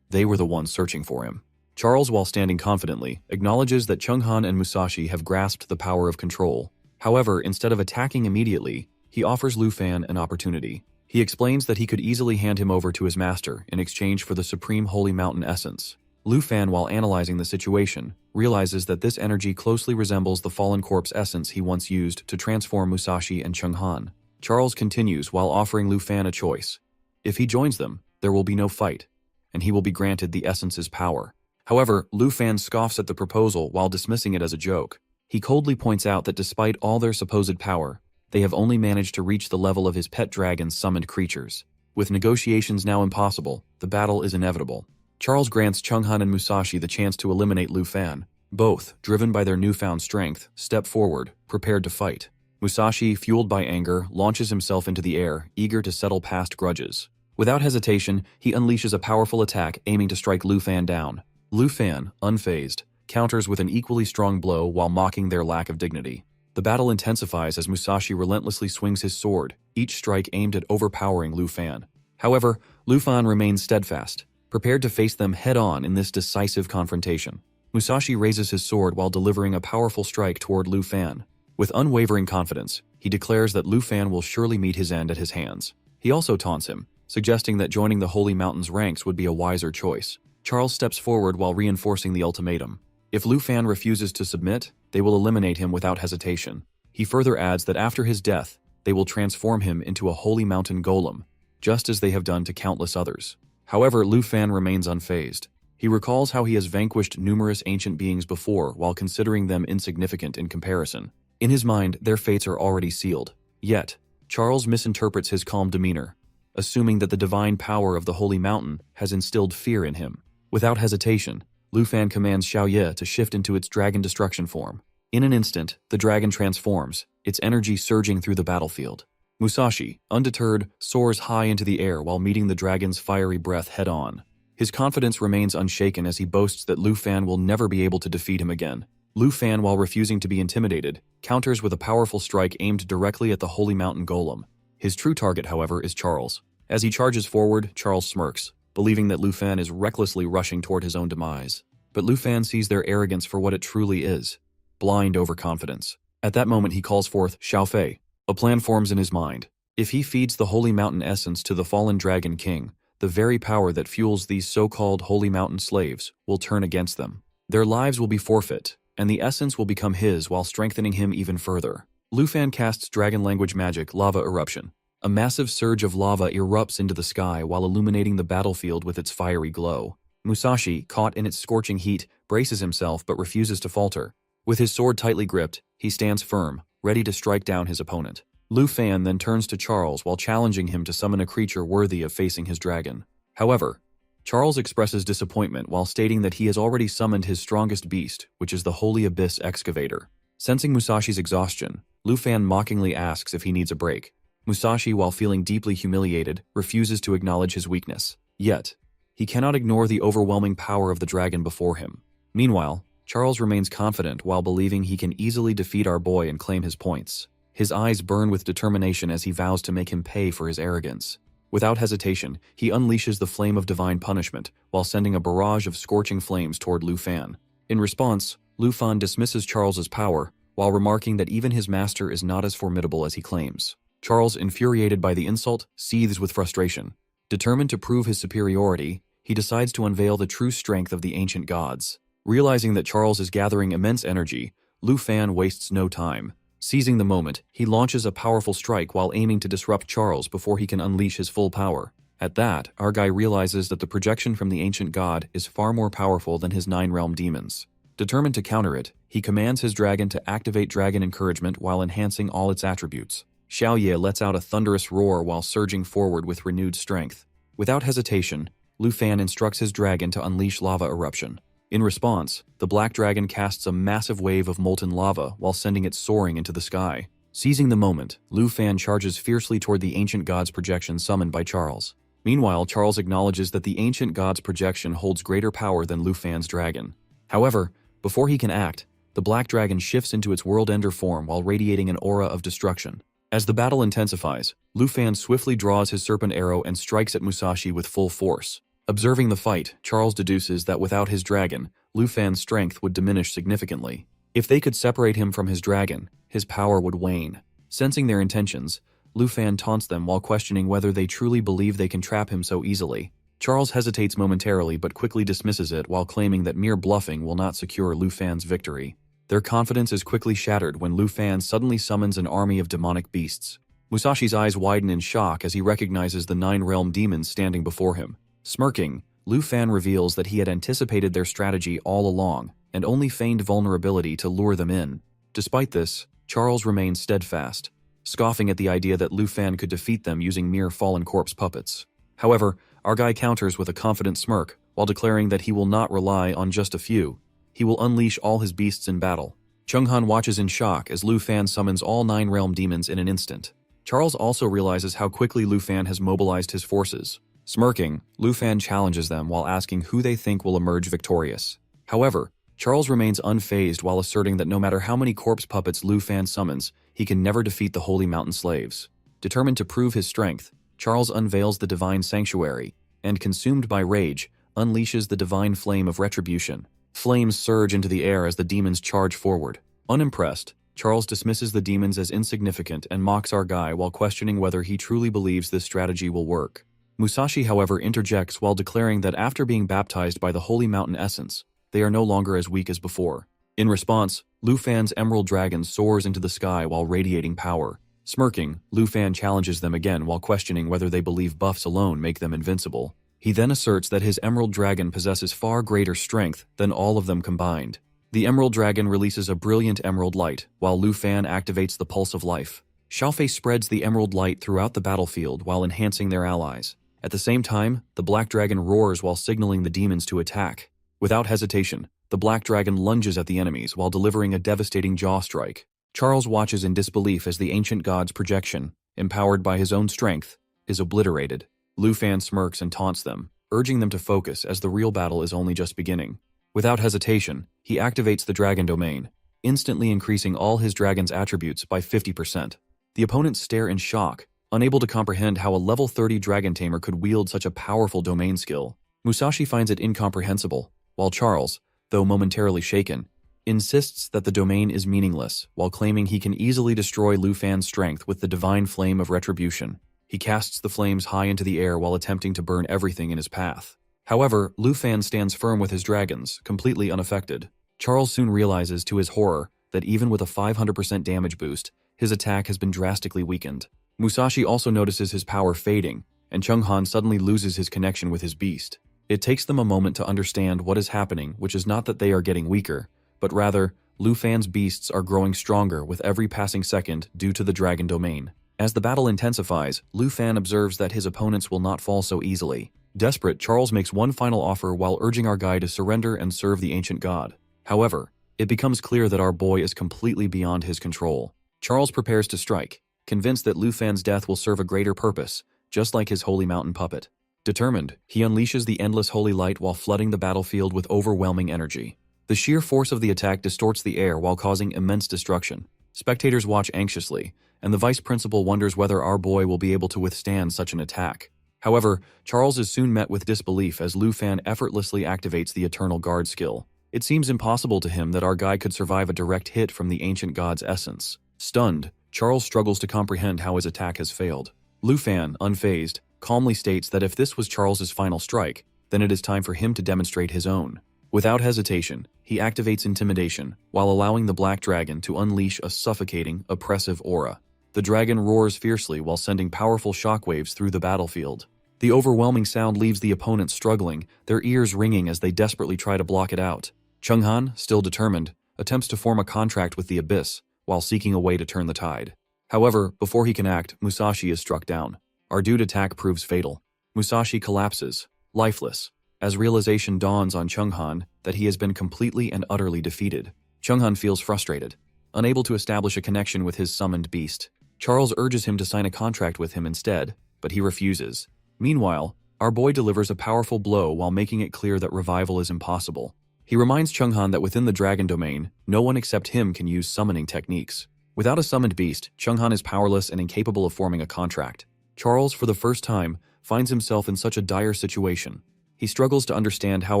They were the ones searching for him. Charles, while standing confidently, acknowledges that Chang'an and Musashi have grasped the power of control. However, instead of attacking immediately, he offers Lu Fan an opportunity. He explains that he could easily hand him over to his master in exchange for the supreme Holy Mountain essence. Lu Fan, while analyzing the situation, realizes that this energy closely resembles the fallen corpse essence he once used to transform Musashi and Chang'an. Charles continues while offering Lu Fan a choice. If he joins them, there will be no fight, and he will be granted the essence's power. However, Lu Fan scoffs at the proposal while dismissing it as a joke. He coldly points out that despite all their supposed power, they have only managed to reach the level of his pet dragon's summoned creatures. With negotiations now impossible, the battle is inevitable. Charles grants Chang'an and Musashi the chance to eliminate Lu Fan. Both, driven by their newfound strength, step forward, prepared to fight. Musashi, fueled by anger, launches himself into the air, eager to settle past grudges. Without hesitation, he unleashes a powerful attack aiming to strike Lu Fan down. Lu Fan, unfazed, counters with an equally strong blow while mocking their lack of dignity. The battle intensifies as Musashi relentlessly swings his sword, each strike aimed at overpowering Lu Fan. However, Lu Fan remains steadfast, prepared to face them head-on in this decisive confrontation. Musashi raises his sword while delivering a powerful strike toward Lu Fan. With unwavering confidence, he declares that Lu Fan will surely meet his end at his hands. He also taunts him, suggesting that joining the Holy Mountain's ranks would be a wiser choice. Charles steps forward while reinforcing the ultimatum. If Lu Fan refuses to submit, they will eliminate him without hesitation. He further adds that after his death, they will transform him into a holy mountain golem, just as they have done to countless others. However, Lu Fan remains unfazed. He recalls how he has vanquished numerous ancient beings before while considering them insignificant in comparison. In his mind, their fates are already sealed. Yet, Charles misinterprets his calm demeanor, assuming that the divine power of the holy mountain has instilled fear in him. Without hesitation, Lu Fan commands Xiaoye to shift into its dragon destruction form. In an instant, the dragon transforms, its energy surging through the battlefield. Musashi, undeterred, soars high into the air while meeting the dragon's fiery breath head-on. His confidence remains unshaken as he boasts that Lu Fan will never be able to defeat him again. Lu Fan, while refusing to be intimidated, counters with a powerful strike aimed directly at the Holy Mountain Golem. His true target, however, is Charles. As he charges forward, Charles smirks, believing that Lu Fan is recklessly rushing toward his own demise. But Lu Fan sees their arrogance for what it truly is: blind overconfidence. At that moment he calls forth Xiao Fei. A plan forms in his mind. If he feeds the Holy Mountain essence to the fallen Dragon King, the very power that fuels these so-called Holy Mountain slaves will turn against them. Their lives will be forfeit, and the essence will become his while strengthening him even further. Lu Fan casts dragon language magic Lava Eruption. A massive surge of lava erupts into the sky while illuminating the battlefield with its fiery glow. Musashi, caught in its scorching heat, braces himself but refuses to falter. With his sword tightly gripped, he stands firm, ready to strike down his opponent. Lu Fan then turns to Charles while challenging him to summon a creature worthy of facing his dragon. However, Charles expresses disappointment while stating that he has already summoned his strongest beast, which is the Holy Abyss Excavator. Sensing Musashi's exhaustion, Lu Fan mockingly asks if he needs a break. Musashi, while feeling deeply humiliated, refuses to acknowledge his weakness. Yet, he cannot ignore the overwhelming power of the dragon before him. Meanwhile, Charles remains confident while believing he can easily defeat our boy and claim his points. His eyes burn with determination as he vows to make him pay for his arrogance. Without hesitation, he unleashes the flame of divine punishment while sending a barrage of scorching flames toward Lu Fan. In response, Lu Fan dismisses Charles's power while remarking that even his master is not as formidable as he claims. Charles, infuriated by the insult, seethes with frustration. Determined to prove his superiority, he decides to unveil the true strength of the ancient gods. Realizing that Charles is gathering immense energy, Lu Fan wastes no time. Seizing the moment, he launches a powerful strike while aiming to disrupt Charles before he can unleash his full power. At that, our guy realizes that the projection from the ancient god is far more powerful than his 9-realm demons. Determined to counter it, he commands his dragon to activate dragon encouragement while enhancing all its attributes. Xiaoye lets out a thunderous roar while surging forward with renewed strength. Without hesitation, Lu Fan instructs his dragon to unleash lava eruption. In response, the black dragon casts a massive wave of molten lava while sending it soaring into the sky. Seizing the moment, Lu Fan charges fiercely toward the ancient god's projection summoned by Charles. Meanwhile, Charles acknowledges that the ancient god's projection holds greater power than Lu Fan's dragon. However, before he can act, the black dragon shifts into its world-ender form while radiating an aura of destruction. As the battle intensifies, Lu Fan swiftly draws his serpent arrow and strikes at Musashi with full force. Observing the fight, Charles deduces that without his dragon, Lu Fan's strength would diminish significantly. If they could separate him from his dragon, his power would wane. Sensing their intentions, Lu Fan taunts them while questioning whether they truly believe they can trap him so easily. Charles hesitates momentarily but quickly dismisses it while claiming that mere bluffing will not secure Lu Fan's victory. Their confidence is quickly shattered when Lu Fan suddenly summons an army of demonic beasts. Musashi's eyes widen in shock as he recognizes the 9-realm demons standing before him. Smirking, Lu Fan reveals that he had anticipated their strategy all along and only feigned vulnerability to lure them in. Despite this, Charles remains steadfast, scoffing at the idea that Lu Fan could defeat them using mere fallen corpse puppets. However, our guy counters with a confident smirk while declaring that he will not rely on just a few. He will unleash all his beasts in battle. Chunghan watches in shock as Lu Fan summons all 9-realm demons in an instant. Charles also realizes how quickly Lu Fan has mobilized his forces. Smirking, Lu Fan challenges them while asking who they think will emerge victorious. However, Charles remains unfazed while asserting that no matter how many corpse puppets Lu Fan summons, he can never defeat the Holy Mountain slaves. Determined to prove his strength, Charles unveils the divine sanctuary, and consumed by rage, unleashes the divine flame of retribution. Flames surge into the air as the demons charge forward. Unimpressed, Charles dismisses the demons as insignificant and mocks our guy while questioning whether he truly believes this strategy will work. Musashi, however, interjects while declaring that after being baptized by the Holy Mountain essence, they are no longer as weak as before. In response, Lu Fan's emerald dragon soars into the sky while radiating power. Smirking, Lu Fan challenges them again while questioning whether they believe buffs alone make them invincible. He then asserts that his Emerald Dragon possesses far greater strength than all of them combined. The Emerald Dragon releases a brilliant emerald light, while Lu Fan activates the Pulse of Life. Xiaofei spreads the emerald light throughout the battlefield while enhancing their allies. At the same time, the Black Dragon roars while signaling the demons to attack. Without hesitation, the Black Dragon lunges at the enemies while delivering a devastating jaw strike. Charles watches in disbelief as the ancient god's projection, empowered by his own strength, is obliterated. Lu Fan smirks and taunts them, urging them to focus as the real battle is only just beginning. Without hesitation, he activates the Dragon Domain, instantly increasing all his dragon's attributes by 50%. The opponents stare in shock, unable to comprehend how a level 30 Dragon Tamer could wield such a powerful domain skill. Musashi finds it incomprehensible, while Charles, though momentarily shaken, insists that the domain is meaningless, while claiming he can easily destroy Lu Fan's strength with the divine flame of retribution. He casts the flames high into the air while attempting to burn everything in his path. However, Lu Fan stands firm with his dragons, completely unaffected. Charles soon realizes to his horror that even with a 500% damage boost, his attack has been drastically weakened. Musashi also notices his power fading, and Chunghan suddenly loses his connection with his beast. It takes them a moment to understand what is happening, which is not that they are getting weaker, but rather, Lu Fan's beasts are growing stronger with every passing second due to the Dragon Domain. As the battle intensifies, Lu Fan observes that his opponents will not fall so easily. Desperate, Charles makes one final offer while urging our guy to surrender and serve the ancient god. However, it becomes clear that our boy is completely beyond his control. Charles prepares to strike, convinced that Lu Fan's death will serve a greater purpose, just like his holy mountain puppet. Determined, he unleashes the endless holy light while flooding the battlefield with overwhelming energy. The sheer force of the attack distorts the air while causing immense destruction. Spectators watch anxiously, and the vice principal wonders whether our boy will be able to withstand such an attack. However, Charles is soon met with disbelief as Lu Fan effortlessly activates the Eternal Guard skill. It seems impossible to him that our guy could survive a direct hit from the ancient god's essence. Stunned, Charles struggles to comprehend how his attack has failed. Lu Fan, unfazed, calmly states that if this was Charles's final strike, then it is time for him to demonstrate his own. Without hesitation, he activates Intimidation, while allowing the Black Dragon to unleash a suffocating, oppressive aura. The dragon roars fiercely while sending powerful shockwaves through the battlefield. The overwhelming sound leaves the opponents struggling, their ears ringing as they desperately try to block it out. Chunghan, still determined, attempts to form a contract with the Abyss, while seeking a way to turn the tide. However, before he can act, Musashi is struck down. Our dude attack proves fatal. Musashi collapses, lifeless, as realization dawns on Chunghan that he has been completely and utterly defeated. Chunghan feels frustrated, unable to establish a connection with his summoned beast. Charles urges him to sign a contract with him instead, but he refuses. Meanwhile, our boy delivers a powerful blow while making it clear that revival is impossible. He reminds Chunghan that within the Dragon Domain, no one except him can use summoning techniques. Without a summoned beast, Chunghan is powerless and incapable of forming a contract. Charles, for the first time, finds himself in such a dire situation. He struggles to understand how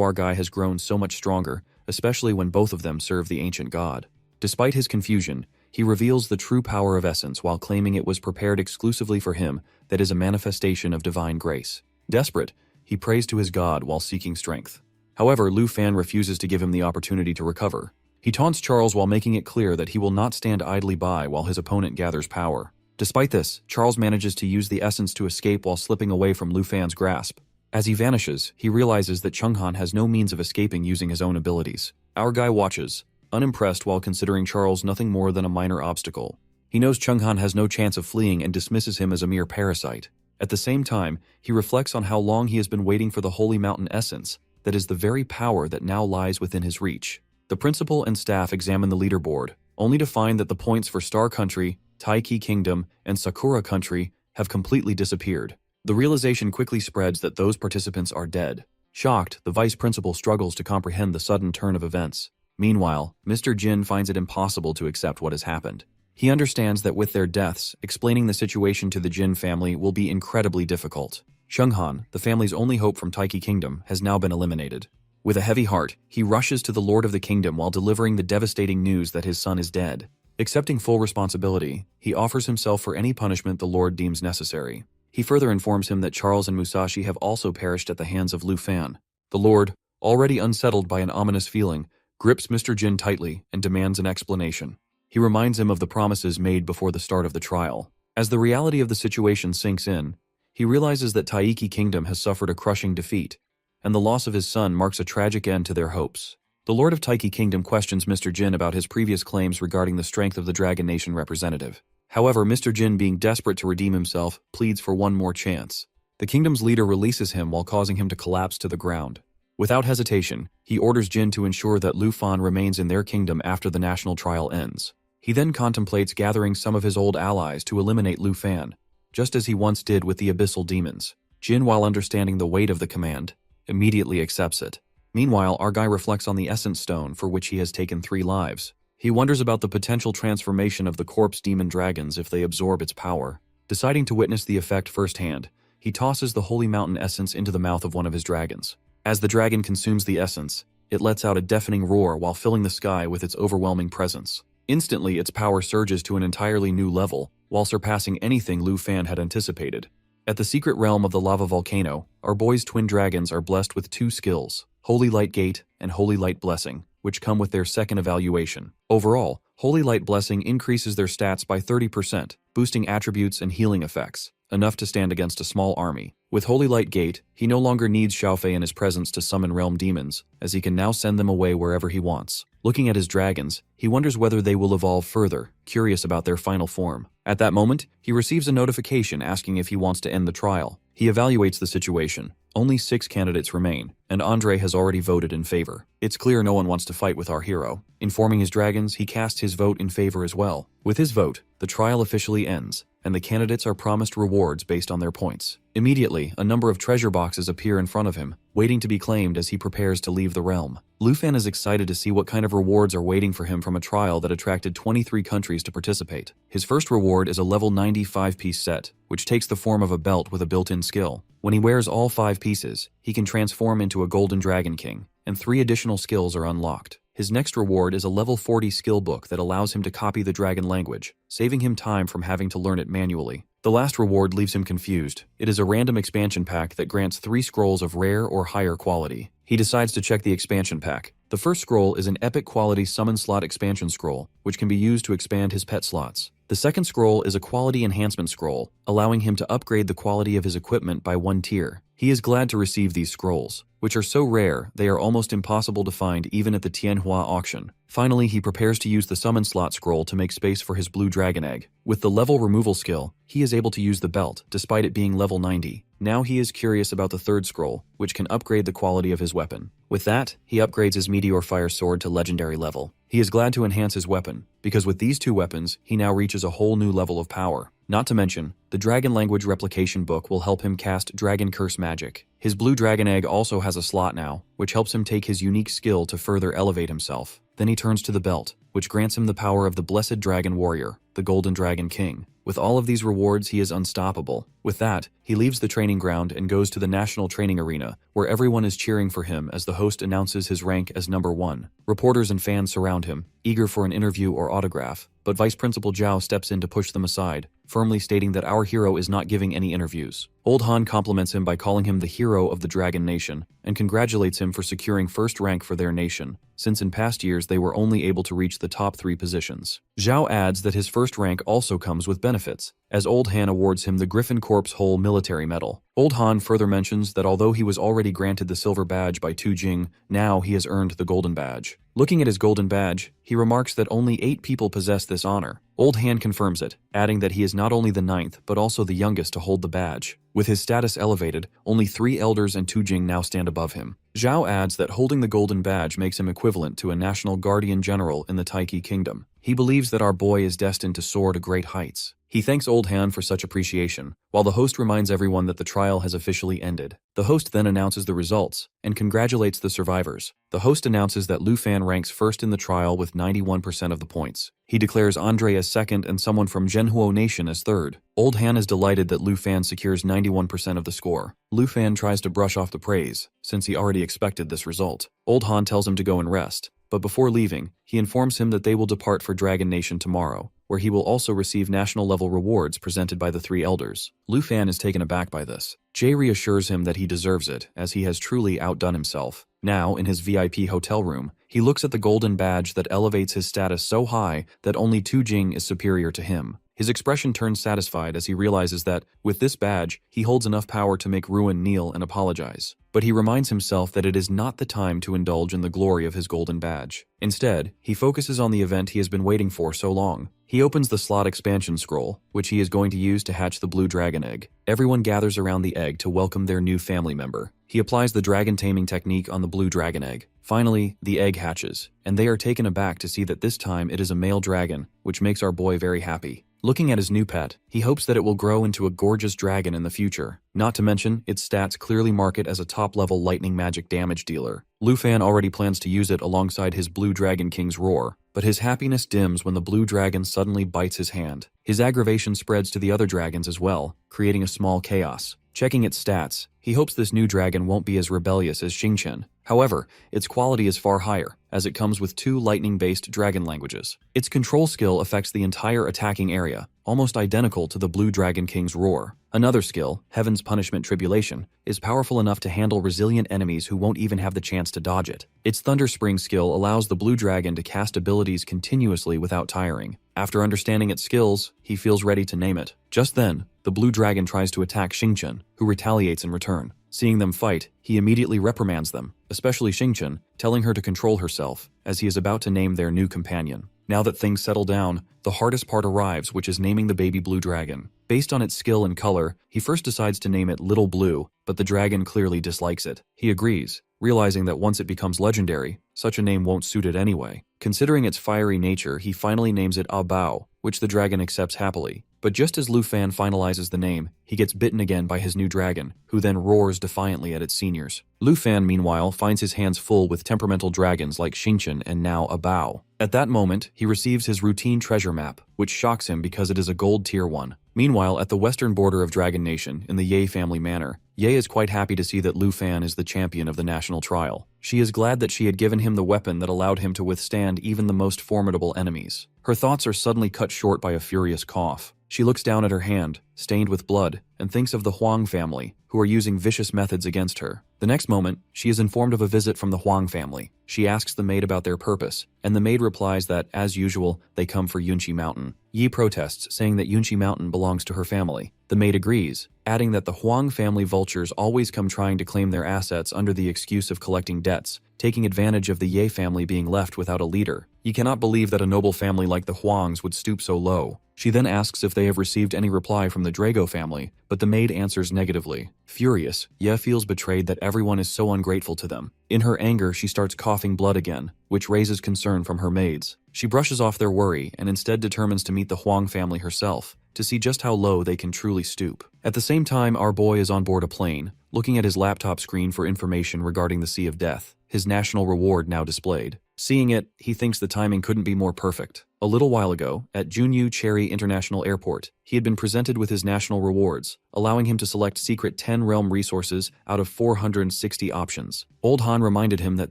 our guy has grown so much stronger, especially when both of them serve the ancient god. Despite his confusion, he reveals the true power of Essence while claiming it was prepared exclusively for him, that is a manifestation of divine grace. Desperate, he prays to his god while seeking strength. However, Lu Fan refuses to give him the opportunity to recover. He taunts Charles while making it clear that he will not stand idly by while his opponent gathers power. Despite this, Charles manages to use the essence to escape while slipping away from Lu Fan's grasp. As he vanishes, he realizes that Chunghan has no means of escaping using his own abilities. Our guy watches, unimpressed while considering Charles nothing more than a minor obstacle. He knows Chunghan has no chance of fleeing and dismisses him as a mere parasite. At the same time, he reflects on how long he has been waiting for the Holy Mountain Essence, that is the very power that now lies within his reach. The principal and staff examine the leaderboard, only to find that the points for Star Country, Taiki Kingdom, and Sakura Country have completely disappeared. The realization quickly spreads that those participants are dead. Shocked, the vice principal struggles to comprehend the sudden turn of events. Meanwhile, Mr. Jin finds it impossible to accept what has happened. He understands that with their deaths, explaining the situation to the Jin family will be incredibly difficult. Chunghan, the family's only hope from Taiki Kingdom, has now been eliminated. With a heavy heart, he rushes to the Lord of the Kingdom while delivering the devastating news that his son is dead. Accepting full responsibility, he offers himself for any punishment the Lord deems necessary. He further informs him that Charles and Musashi have also perished at the hands of Lu Fan. The Lord, already unsettled by an ominous feeling, grips Mr. Jin tightly and demands an explanation. He reminds him of the promises made before the start of the trial. As the reality of the situation sinks in, he realizes that Taiki Kingdom has suffered a crushing defeat, and the loss of his son marks a tragic end to their hopes. The Lord of Taiki Kingdom questions Mr. Jin about his previous claims regarding the strength of the Dragon Nation representative. However, Mr. Jin, being desperate to redeem himself, pleads for one more chance. The kingdom's leader releases him while causing him to collapse to the ground. Without hesitation, he orders Jin to ensure that Lu Fan remains in their kingdom after the national trial ends. He then contemplates gathering some of his old allies to eliminate Lu Fan, just as he once did with the abyssal demons. Jin, while understanding the weight of the command, immediately accepts it. Meanwhile, our guy reflects on the Essence Stone for which he has taken 3 lives. He wonders about the potential transformation of the corpse demon dragons if they absorb its power. Deciding to witness the effect firsthand, he tosses the Holy Mountain Essence into the mouth of one of his dragons. As the dragon consumes the essence, it lets out a deafening roar while filling the sky with its overwhelming presence. Instantly, its power surges to an entirely new level, while surpassing anything Lu Fan had anticipated. At the secret realm of the lava volcano, our boy's twin dragons are blessed with 2 skills, Holy Light Gate and Holy Light Blessing, which come with their second evaluation. Overall, Holy Light Blessing increases their stats by 30%, boosting attributes and healing effects, enough to stand against a small army. With Holy Light Gate, he no longer needs Xiaofei in his presence to summon realm demons, as he can now send them away wherever he wants. Looking at his dragons, he wonders whether they will evolve further, curious about their final form. At that moment, he receives a notification asking if he wants to end the trial. He evaluates the situation. Only 6 candidates remain, and Andre has already voted in favor. It's clear no one wants to fight with our hero. Informing his dragons, he casts his vote in favor as well. With his vote, the trial officially ends, and the candidates are promised rewards based on their points. Immediately, a number of treasure boxes appear in front of him, waiting to be claimed as he prepares to leave the realm. Lu Fan is excited to see what kind of rewards are waiting for him from a trial that attracted 23 countries to participate. His first reward is a level 90 5-piece set, which takes the form of a belt with a built-in skill. When he wears all 5 pieces, he can transform into a Golden Dragon King, and 3 additional skills are unlocked. His next reward is a level 40 skill book that allows him to copy the dragon language, saving him time from having to learn it manually. The last reward leaves him confused. It is a random expansion pack that grants 3 scrolls of rare or higher quality. He decides to check the expansion pack. The first scroll is an epic quality summon slot expansion scroll, which can be used to expand his pet slots. The second scroll is a quality enhancement scroll, allowing him to upgrade the quality of his equipment by 1 tier. He is glad to receive these scrolls, which are so rare they are almost impossible to find even at the Tianhua auction. Finally, he prepares to use the summon slot scroll to make space for his blue dragon egg. With the level removal skill, he is able to use the belt, despite it being level 90. Now he is curious about the third scroll, which can upgrade the quality of his weapon. With that, he upgrades his meteor fire sword to legendary level. He is glad to enhance his weapon, because with these 2 weapons, he now reaches a whole new level of power. Not to mention, the Dragon Language Replication Book will help him cast Dragon Curse magic. His blue dragon egg also has a slot now, which helps him take his unique skill to further elevate himself. Then he turns to the belt, which grants him the power of the Blessed Dragon Warrior, the Golden Dragon King. With all of these rewards, he is unstoppable. With that, he leaves the training ground and goes to the National Training Arena, where everyone is cheering for him as the host announces his rank as number 1. Reporters and fans surround him, eager for an interview or autograph, but Vice Principal Zhao steps in to push them aside, firmly stating that our hero is not giving any interviews. Old Han compliments him by calling him the hero of the Dragon Nation, and congratulates him for securing first rank for their nation, since in past years they were only able to reach the top 3 positions. Zhao adds that his first rank also comes with benefits, as Old Han awards him the Griffin Corps Whole Military Medal. Old Han further mentions that although he was already granted the silver badge by Tu Jing, now he has earned the golden badge. Looking at his golden badge, he remarks that only 8 people possess this honor. Old Han confirms it, adding that he is not only the 9th but also the youngest to hold the badge. With his status elevated, only 3 elders and Tu Jing now stand above him. Zhao adds that holding the golden badge makes him equivalent to a national guardian general in the Taiki Kingdom. He believes that our boy is destined to soar to great heights. He thanks Old Han for such appreciation, while the host reminds everyone that the trial has officially ended. The host then announces the results, and congratulates the survivors. The host announces that Lu Fan ranks first in the trial with 91% of the points. He declares Andre as second and someone from Zhenhuo Nation as third. Old Han is delighted that Lu Fan secures 91% of the score. Lu Fan tries to brush off the praise, since he already expected this result. Old Han tells him to go and rest, but before leaving, he informs him that they will depart for Dragon Nation tomorrow, where he will also receive national-level rewards presented by the three elders. Lu Fan is taken aback by this. Jay reassures him that he deserves it, as he has truly outdone himself. Now, in his VIP hotel room, he looks at the golden badge that elevates his status so high that only Tu Jing is superior to him. His expression turns satisfied as he realizes that, with this badge, he holds enough power to make Ruin kneel and apologize. But he reminds himself that it is not the time to indulge in the glory of his golden badge. Instead, he focuses on the event he has been waiting for so long. He opens the slot expansion scroll, which he is going to use to hatch the blue dragon egg. Everyone gathers around the egg to welcome their new family member. He applies the dragon taming technique on the blue dragon egg. Finally, the egg hatches, and they are taken aback to see that this time it is a male dragon, which makes our boy very happy. Looking at his new pet, he hopes that it will grow into a gorgeous dragon in the future. Not to mention, its stats clearly mark it as a top-level lightning magic damage dealer. Lu Fan already plans to use it alongside his Blue Dragon King's roar, but his happiness dims when the blue dragon suddenly bites his hand. His aggravation spreads to the other dragons as well, creating a small chaos. Checking its stats, he hopes this new dragon won't be as rebellious as Xingqian. However, its quality is far higher, as it comes with 2 lightning-based dragon languages. Its control skill affects the entire attacking area, almost identical to the Blue Dragon King's roar. Another skill, Heaven's Punishment Tribulation, is powerful enough to handle resilient enemies who won't even have the chance to dodge it. Its Thunder Spring skill allows the blue dragon to cast abilities continuously without tiring. After understanding its skills, he feels ready to name it. Just then, the blue dragon tries to attack Xingqian, who retaliates in return. Seeing them fight, he immediately reprimands them, especially Xingqian, telling her to control herself, as he is about to name their new companion. Now that things settle down, the hardest part arrives, which is naming the baby blue dragon. Based on its skill and color, he first decides to name it Little Blue, but the dragon clearly dislikes it. He agrees, realizing that once it becomes legendary, such a name won't suit it anyway. Considering its fiery nature, he finally names it Ah Bao, which the dragon accepts happily. But just as Lu Fan finalizes the name, he gets bitten again by his new dragon, who then roars defiantly at its seniors. Lu Fan, meanwhile, finds his hands full with temperamental dragons like Xingqian and now Ah Bao. At that moment, he receives his routine treasure map, which shocks him because it is a gold tier 1. Meanwhile, at the western border of Dragon Nation, in the Ye family manor, Ye is quite happy to see that Lu Fan is the champion of the national trial. She is glad that she had given him the weapon that allowed him to withstand even the most formidable enemies. Her thoughts are suddenly cut short by a furious cough. She looks down at her hand, stained with blood, and thinks of the Huang family, who are using vicious methods against her. The next moment, she is informed of a visit from the Huang family. She asks the maid about their purpose, and the maid replies that, as usual, they come for Yunqi Mountain. Yi protests, saying that Yunqi Mountain belongs to her family. The maid agrees, adding that the Huang family vultures always come trying to claim their assets under the excuse of collecting debts, taking advantage of the Ye family being left without a leader. Yi cannot believe that a noble family like the Huangs would stoop so low. She then asks if they have received any reply from the Drago family, but the maid answers negatively. Furious, Ye feels betrayed that everyone is so ungrateful to them. In her anger, she starts coughing blood again, which raises concern from her maids. She brushes off their worry and instead determines to meet the Huang family herself, to see just how low they can truly stoop. At the same time, our boy is on board a plane, looking at his laptop screen for information regarding the Sea of Death, his national reward now displayed. Seeing it, he thinks the timing couldn't be more perfect. A little while ago, at Junyu Cherry International Airport, he had been presented with his national rewards, allowing him to select secret 10 realm resources out of 460 options. Old Han reminded him that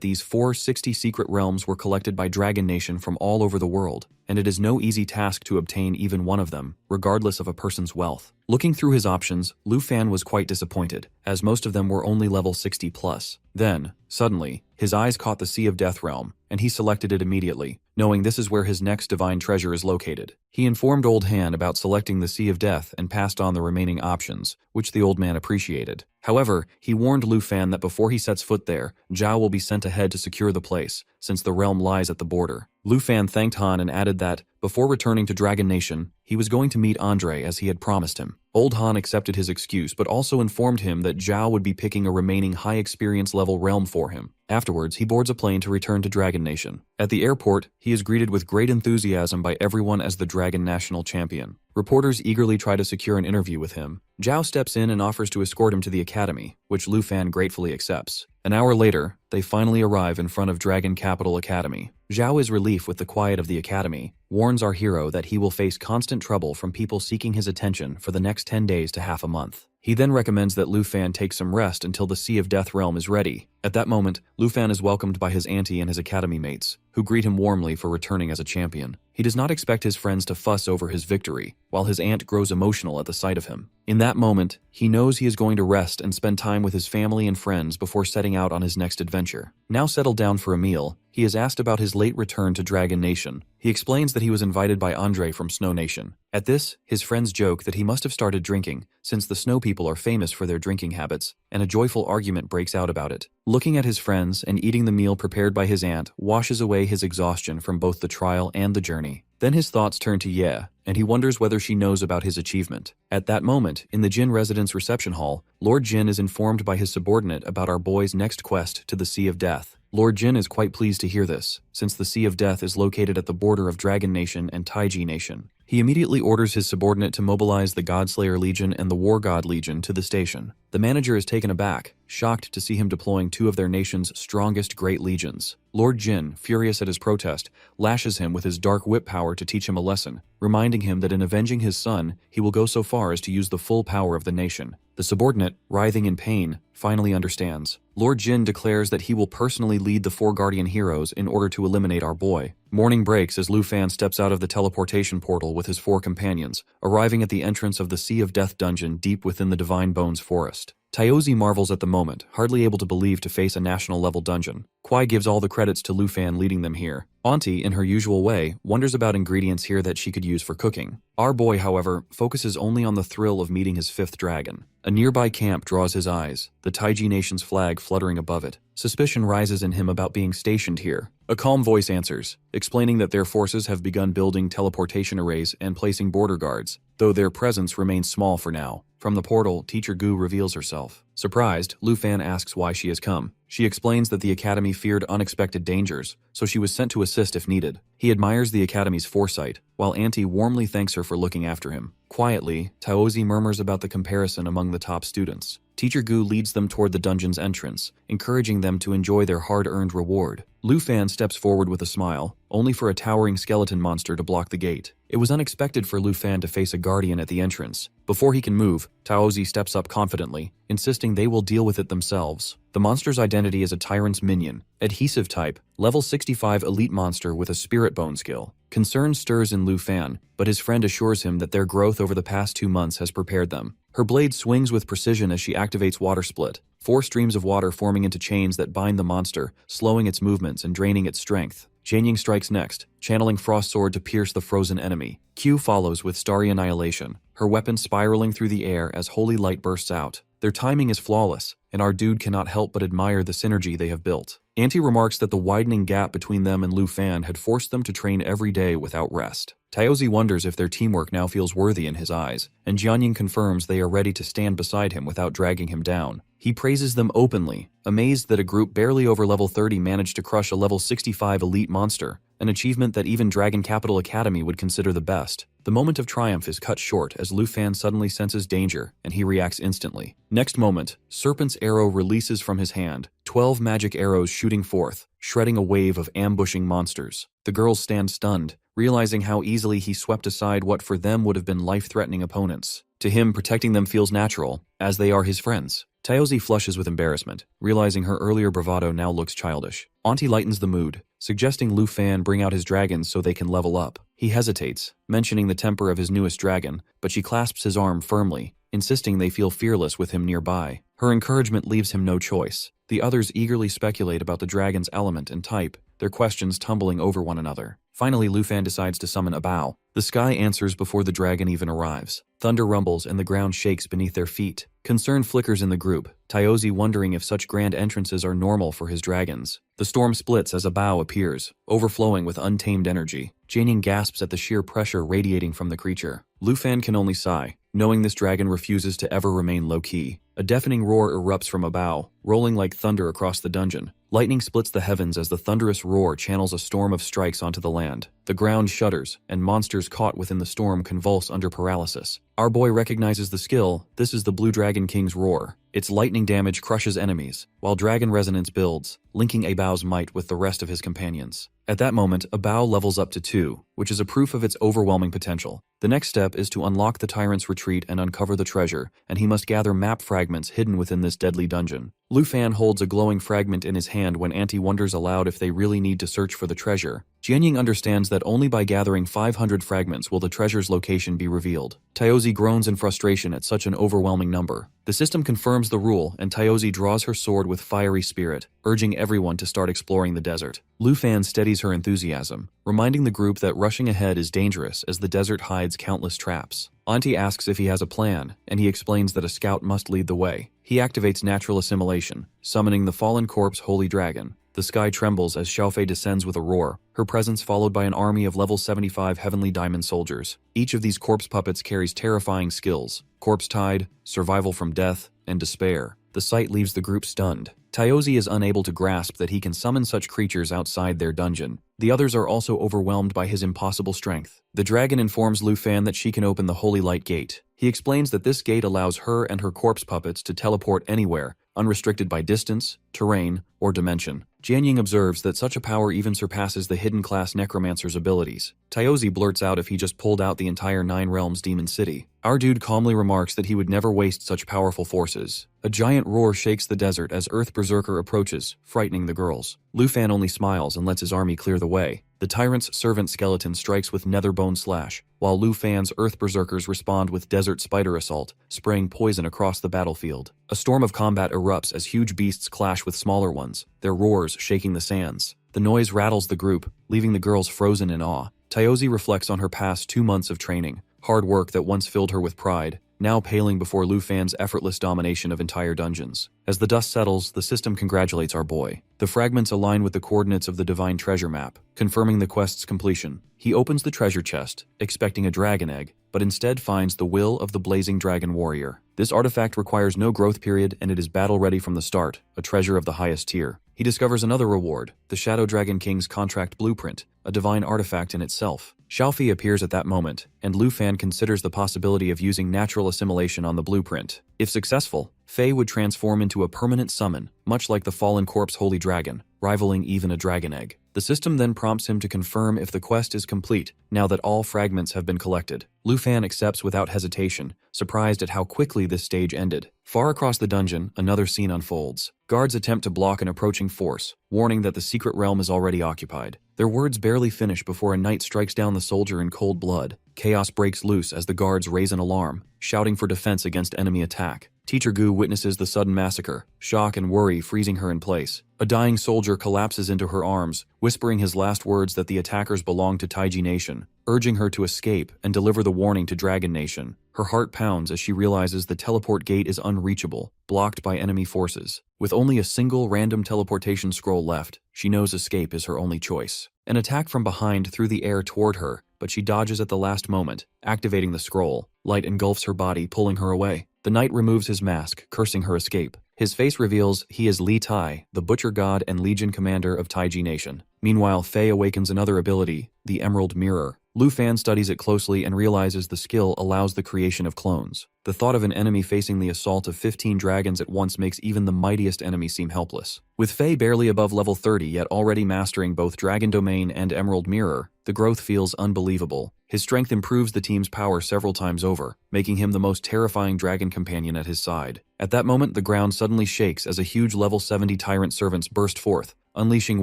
these 460 secret realms were collected by Dragon Nation from all over the world, and it is no easy task to obtain even one of them, regardless of a person's wealth. Looking through his options, Lu Fan was quite disappointed, as most of them were only level 60 plus. Then, suddenly, his eyes caught the Sea of Death realm, and he selected it immediately, knowing this is where his next divine treasure is located. He informed Old Han about selecting the Sea of Death and passed on the remaining options, which the old man appreciated. However, he warned Lu Fan that before he sets foot there, Zhao will be sent ahead to secure the place, since the realm lies at the border. Lu Fan thanked Han and added that, before returning to Dragon Nation, he was going to meet Andre as he had promised him. Old Han accepted his excuse but also informed him that Zhao would be picking a remaining high experience level realm for him. Afterwards, he boards a plane to return to Dragon Nation. At the airport, he is greeted with great enthusiasm by everyone as the Dragon National Champion. Reporters eagerly try to secure an interview with him. Zhao steps in and offers to escort him to the academy, which Lu Fan gratefully accepts. An hour later, they finally arrive in front of Dragon Capital Academy. Zhao is relief with the quiet of the academy, warns our hero that he will face constant trouble from people seeking his attention for the next 10 days to half a month. He then recommends that Lu Fan take some rest until the Sea of Death realm is ready, At that moment, Lu Fan is welcomed by his auntie and his academy mates, who greet him warmly for returning as a champion. He does not expect his friends to fuss over his victory, while his aunt grows emotional at the sight of him. In that moment, he knows he is going to rest and spend time with his family and friends before setting out on his next adventure. Now settled down for a meal, he is asked about his late return to Dragon Nation. He explains that he was invited by Andre from Snow Nation. At this, his friends joke that he must have started drinking, since the Snow people are famous for their drinking habits, and a joyful argument breaks out about it. Looking at his friends and eating the meal prepared by his aunt washes away his exhaustion from both the trial and the journey. Then his thoughts turn to Ye, and he wonders whether she knows about his achievement. At that moment, in the Jin residence reception hall, Lord Jin is informed by his subordinate about our boy's next quest to the Sea of Death. Lord Jin is quite pleased to hear this, since the Sea of Death is located at the border of Dragon Nation and Taiji Nation. He immediately orders his subordinate to mobilize the Godslayer Legion and the War God Legion to the station. The manager is taken aback, shocked to see him deploying two of their nation's strongest great legions. Lord Jin, furious at his protest, lashes him with his dark whip power to teach him a lesson, reminding him that in avenging his son, he will go so far as to use the full power of the nation. The subordinate, writhing in pain, finally understands. Lord Jin declares that he will personally lead the four guardian heroes in order to eliminate our boy. Morning breaks as Lu Fan steps out of the teleportation portal with his four companions, arriving at the entrance of the Sea of Death dungeon deep within the Divine Bones forest. Taozi marvels at the moment, hardly able to believe to face a national-level dungeon. Kwai gives all the credits to Lu Fan leading them here. Auntie, in her usual way, wonders about ingredients here that she could use for cooking. Our boy, however, focuses only on the thrill of meeting his fifth dragon. A nearby camp draws his eyes, the Taiji Nation's flag fluttering above it. Suspicion rises in him about being stationed here. A calm voice answers, explaining that their forces have begun building teleportation arrays and placing border guards, though their presence remains small for now. From the portal, Teacher Gu reveals herself. Surprised, Lu Fan asks why she has come. She explains that the Academy feared unexpected dangers, so she was sent to assist if needed. He admires the Academy's foresight, while Auntie warmly thanks her for looking after him. Quietly, Taozi murmurs about the comparison among the top students. Teacher Gu leads them toward the dungeon's entrance, encouraging them to enjoy their hard-earned reward. Lu Fan steps forward with a smile, only for a towering skeleton monster to block the gate. It was unexpected for Lu Fan to face a guardian at the entrance. Before he can move, Taozi steps up confidently, insisting they will deal with it themselves. The monster's identity is a tyrant's minion, adhesive type, level 65 elite monster with a spirit bone skill. Concern stirs in Lu Fan, but his friend assures him that their growth over the past 2 months has prepared them. Her blade swings with precision as she activates Water Split, 4 streams of water forming into chains that bind the monster, slowing its movements and draining its strength. Jianying strikes next, channeling Frost Sword to pierce the frozen enemy. Q follows with Starry Annihilation, her weapon spiraling through the air as holy light bursts out. Their timing is flawless, and our dude cannot help but admire the synergy they have built. Auntie remarks that the widening gap between them and Lu Fan had forced them to train every day without rest. Taozi wonders if their teamwork now feels worthy in his eyes, and Jianying confirms they are ready to stand beside him without dragging him down. He praises them openly, amazed that a group barely over level 30 managed to crush a level 65 elite monster, an achievement that even Dragon Capital Academy would consider the best. The moment of triumph is cut short as Lu Fan suddenly senses danger, and he reacts instantly. Next moment, Serpent's arrow releases from his hand, 12 magic arrows shooting forth, shredding a wave of ambushing monsters. The girls stand stunned, realizing how easily he swept aside what for them would have been life-threatening opponents. To him, protecting them feels natural, as they are his friends. Taozi flushes with embarrassment, realizing her earlier bravado now looks childish. Auntie lightens the mood, suggesting Lu Fan bring out his dragons so they can level up. He hesitates, mentioning the temper of his newest dragon, but she clasps his arm firmly, insisting they feel fearless with him nearby. Her encouragement leaves him no choice. The others eagerly speculate about the dragon's element and type, their questions tumbling over one another. Finally, Lu Fan decides to summon a bow. The sky answers before the dragon even arrives. Thunder rumbles and the ground shakes beneath their feet. Concern flickers in the group, Taozi wondering if such grand entrances are normal for his dragons. The storm splits as a bow appears, overflowing with untamed energy. Jianying gasps at the sheer pressure radiating from the creature. Lu Fan can only sigh, knowing this dragon refuses to ever remain low-key. A deafening roar erupts from a bow, rolling like thunder across the dungeon. Lightning splits the heavens as the thunderous roar channels a storm of strikes onto the land. The ground shudders, and monsters caught within the storm convulse under paralysis. Our boy recognizes the skill. This is the Blue Dragon King's roar. Its lightning damage crushes enemies, while dragon resonance builds, linking A Bao's might with the rest of his companions. At that moment, a bow levels up to 2, which is a proof of its overwhelming potential. The next step is to unlock the tyrant's retreat and uncover the treasure, and he must gather map fragments hidden within this deadly dungeon. Lu Fan holds a glowing fragment in his hand when Auntie wonders aloud if they really need to search for the treasure. Jianying understands that only by gathering 500 fragments will the treasure's location be revealed. Taozi groans in frustration at such an overwhelming number. The system confirms the rule, and Taozi draws her sword with fiery spirit, urging everyone to start exploring the desert. Lu Fan steadies her enthusiasm, reminding the group that rushing ahead is dangerous as the desert hides countless traps. Auntie asks if he has a plan, and he explains that a scout must lead the way. He activates natural assimilation, summoning the fallen corpse Holy Dragon. The sky trembles as Xiaofei descends with a roar, her presence followed by an army of level 75 Heavenly Diamond soldiers. Each of these corpse puppets carries terrifying skills: corpse tide, survival from death, and despair. The sight leaves the group stunned. Taozi is unable to grasp that he can summon such creatures outside their dungeon. The others are also overwhelmed by his impossible strength. The dragon informs Lu Fan that she can open the Holy Light Gate. He explains that this gate allows her and her corpse puppets to teleport anywhere, unrestricted by distance, terrain, or dimension. Jianying observes that such a power even surpasses the hidden class necromancer's abilities. Taozi blurts out if he just pulled out the entire 9 Realms demon city. Our dude calmly remarks that he would never waste such powerful forces. A giant roar shakes the desert as Earth Berserker approaches, frightening the girls. Lu Fan only smiles and lets his army clear the way. The tyrant's servant skeleton strikes with nether bone slash, while Lu Fan's Earth Berserkers respond with desert spider assault, spraying poison across the battlefield. A storm of combat erupts as huge beasts clash with smaller ones, their roars shaking the sands. The noise rattles the group, leaving the girls frozen in awe. Taozi reflects on her past 2 months of training, hard work that once filled her with pride, now paling before Lu Fan's effortless domination of entire dungeons. As the dust settles, the system congratulates our boy. The fragments align with the coordinates of the Divine Treasure Map, confirming the quest's completion. He opens the treasure chest, expecting a dragon egg, but instead finds the will of the Blazing Dragon Warrior. This artifact requires no growth period, and it is battle-ready from the start, a treasure of the highest tier. He discovers another reward, the Shadow Dragon King's contract blueprint, a divine artifact in itself. Xiaofei appears at that moment, and Lu Fan considers the possibility of using natural assimilation on the blueprint. If successful, Fei would transform into a permanent summon, much like the fallen corpse Holy Dragon, rivaling even a dragon egg. The system then prompts him to confirm if the quest is complete, now that all fragments have been collected. Lu Fan accepts without hesitation, surprised at how quickly this stage ended. Far across the dungeon, another scene unfolds. Guards attempt to block an approaching force, warning that the secret realm is already occupied. Their words barely finish before a knight strikes down the soldier in cold blood. Chaos breaks loose as the guards raise an alarm, shouting for defense against enemy attack. Teacher Gu witnesses the sudden massacre, shock and worry freezing her in place. A dying soldier collapses into her arms, whispering his last words that the attackers belong to Taiji Nation, urging her to escape and deliver the warning to Dragon Nation. Her heart pounds as she realizes the teleport gate is unreachable, blocked by enemy forces. With only a single random teleportation scroll left, she knows escape is her only choice. An attack from behind threw the air toward her, but she dodges at the last moment, activating the scroll. Light engulfs her body, pulling her away. The knight removes his mask, cursing her escape. His face reveals he is Li Tai, the Butcher God and Legion Commander of Taiji Nation. Meanwhile, Fei awakens another ability, the Emerald Mirror. Lu Fan studies it closely and realizes the skill allows the creation of clones. The thought of an enemy facing the assault of 15 dragons at once makes even the mightiest enemy seem helpless. With Fei barely above level 30 yet already mastering both Dragon Domain and Emerald Mirror, the growth feels unbelievable. His strength improves the team's power several times over, making him the most terrifying dragon companion at his side. At that moment, the ground suddenly shakes as a huge level 70 tyrant servants burst forth, unleashing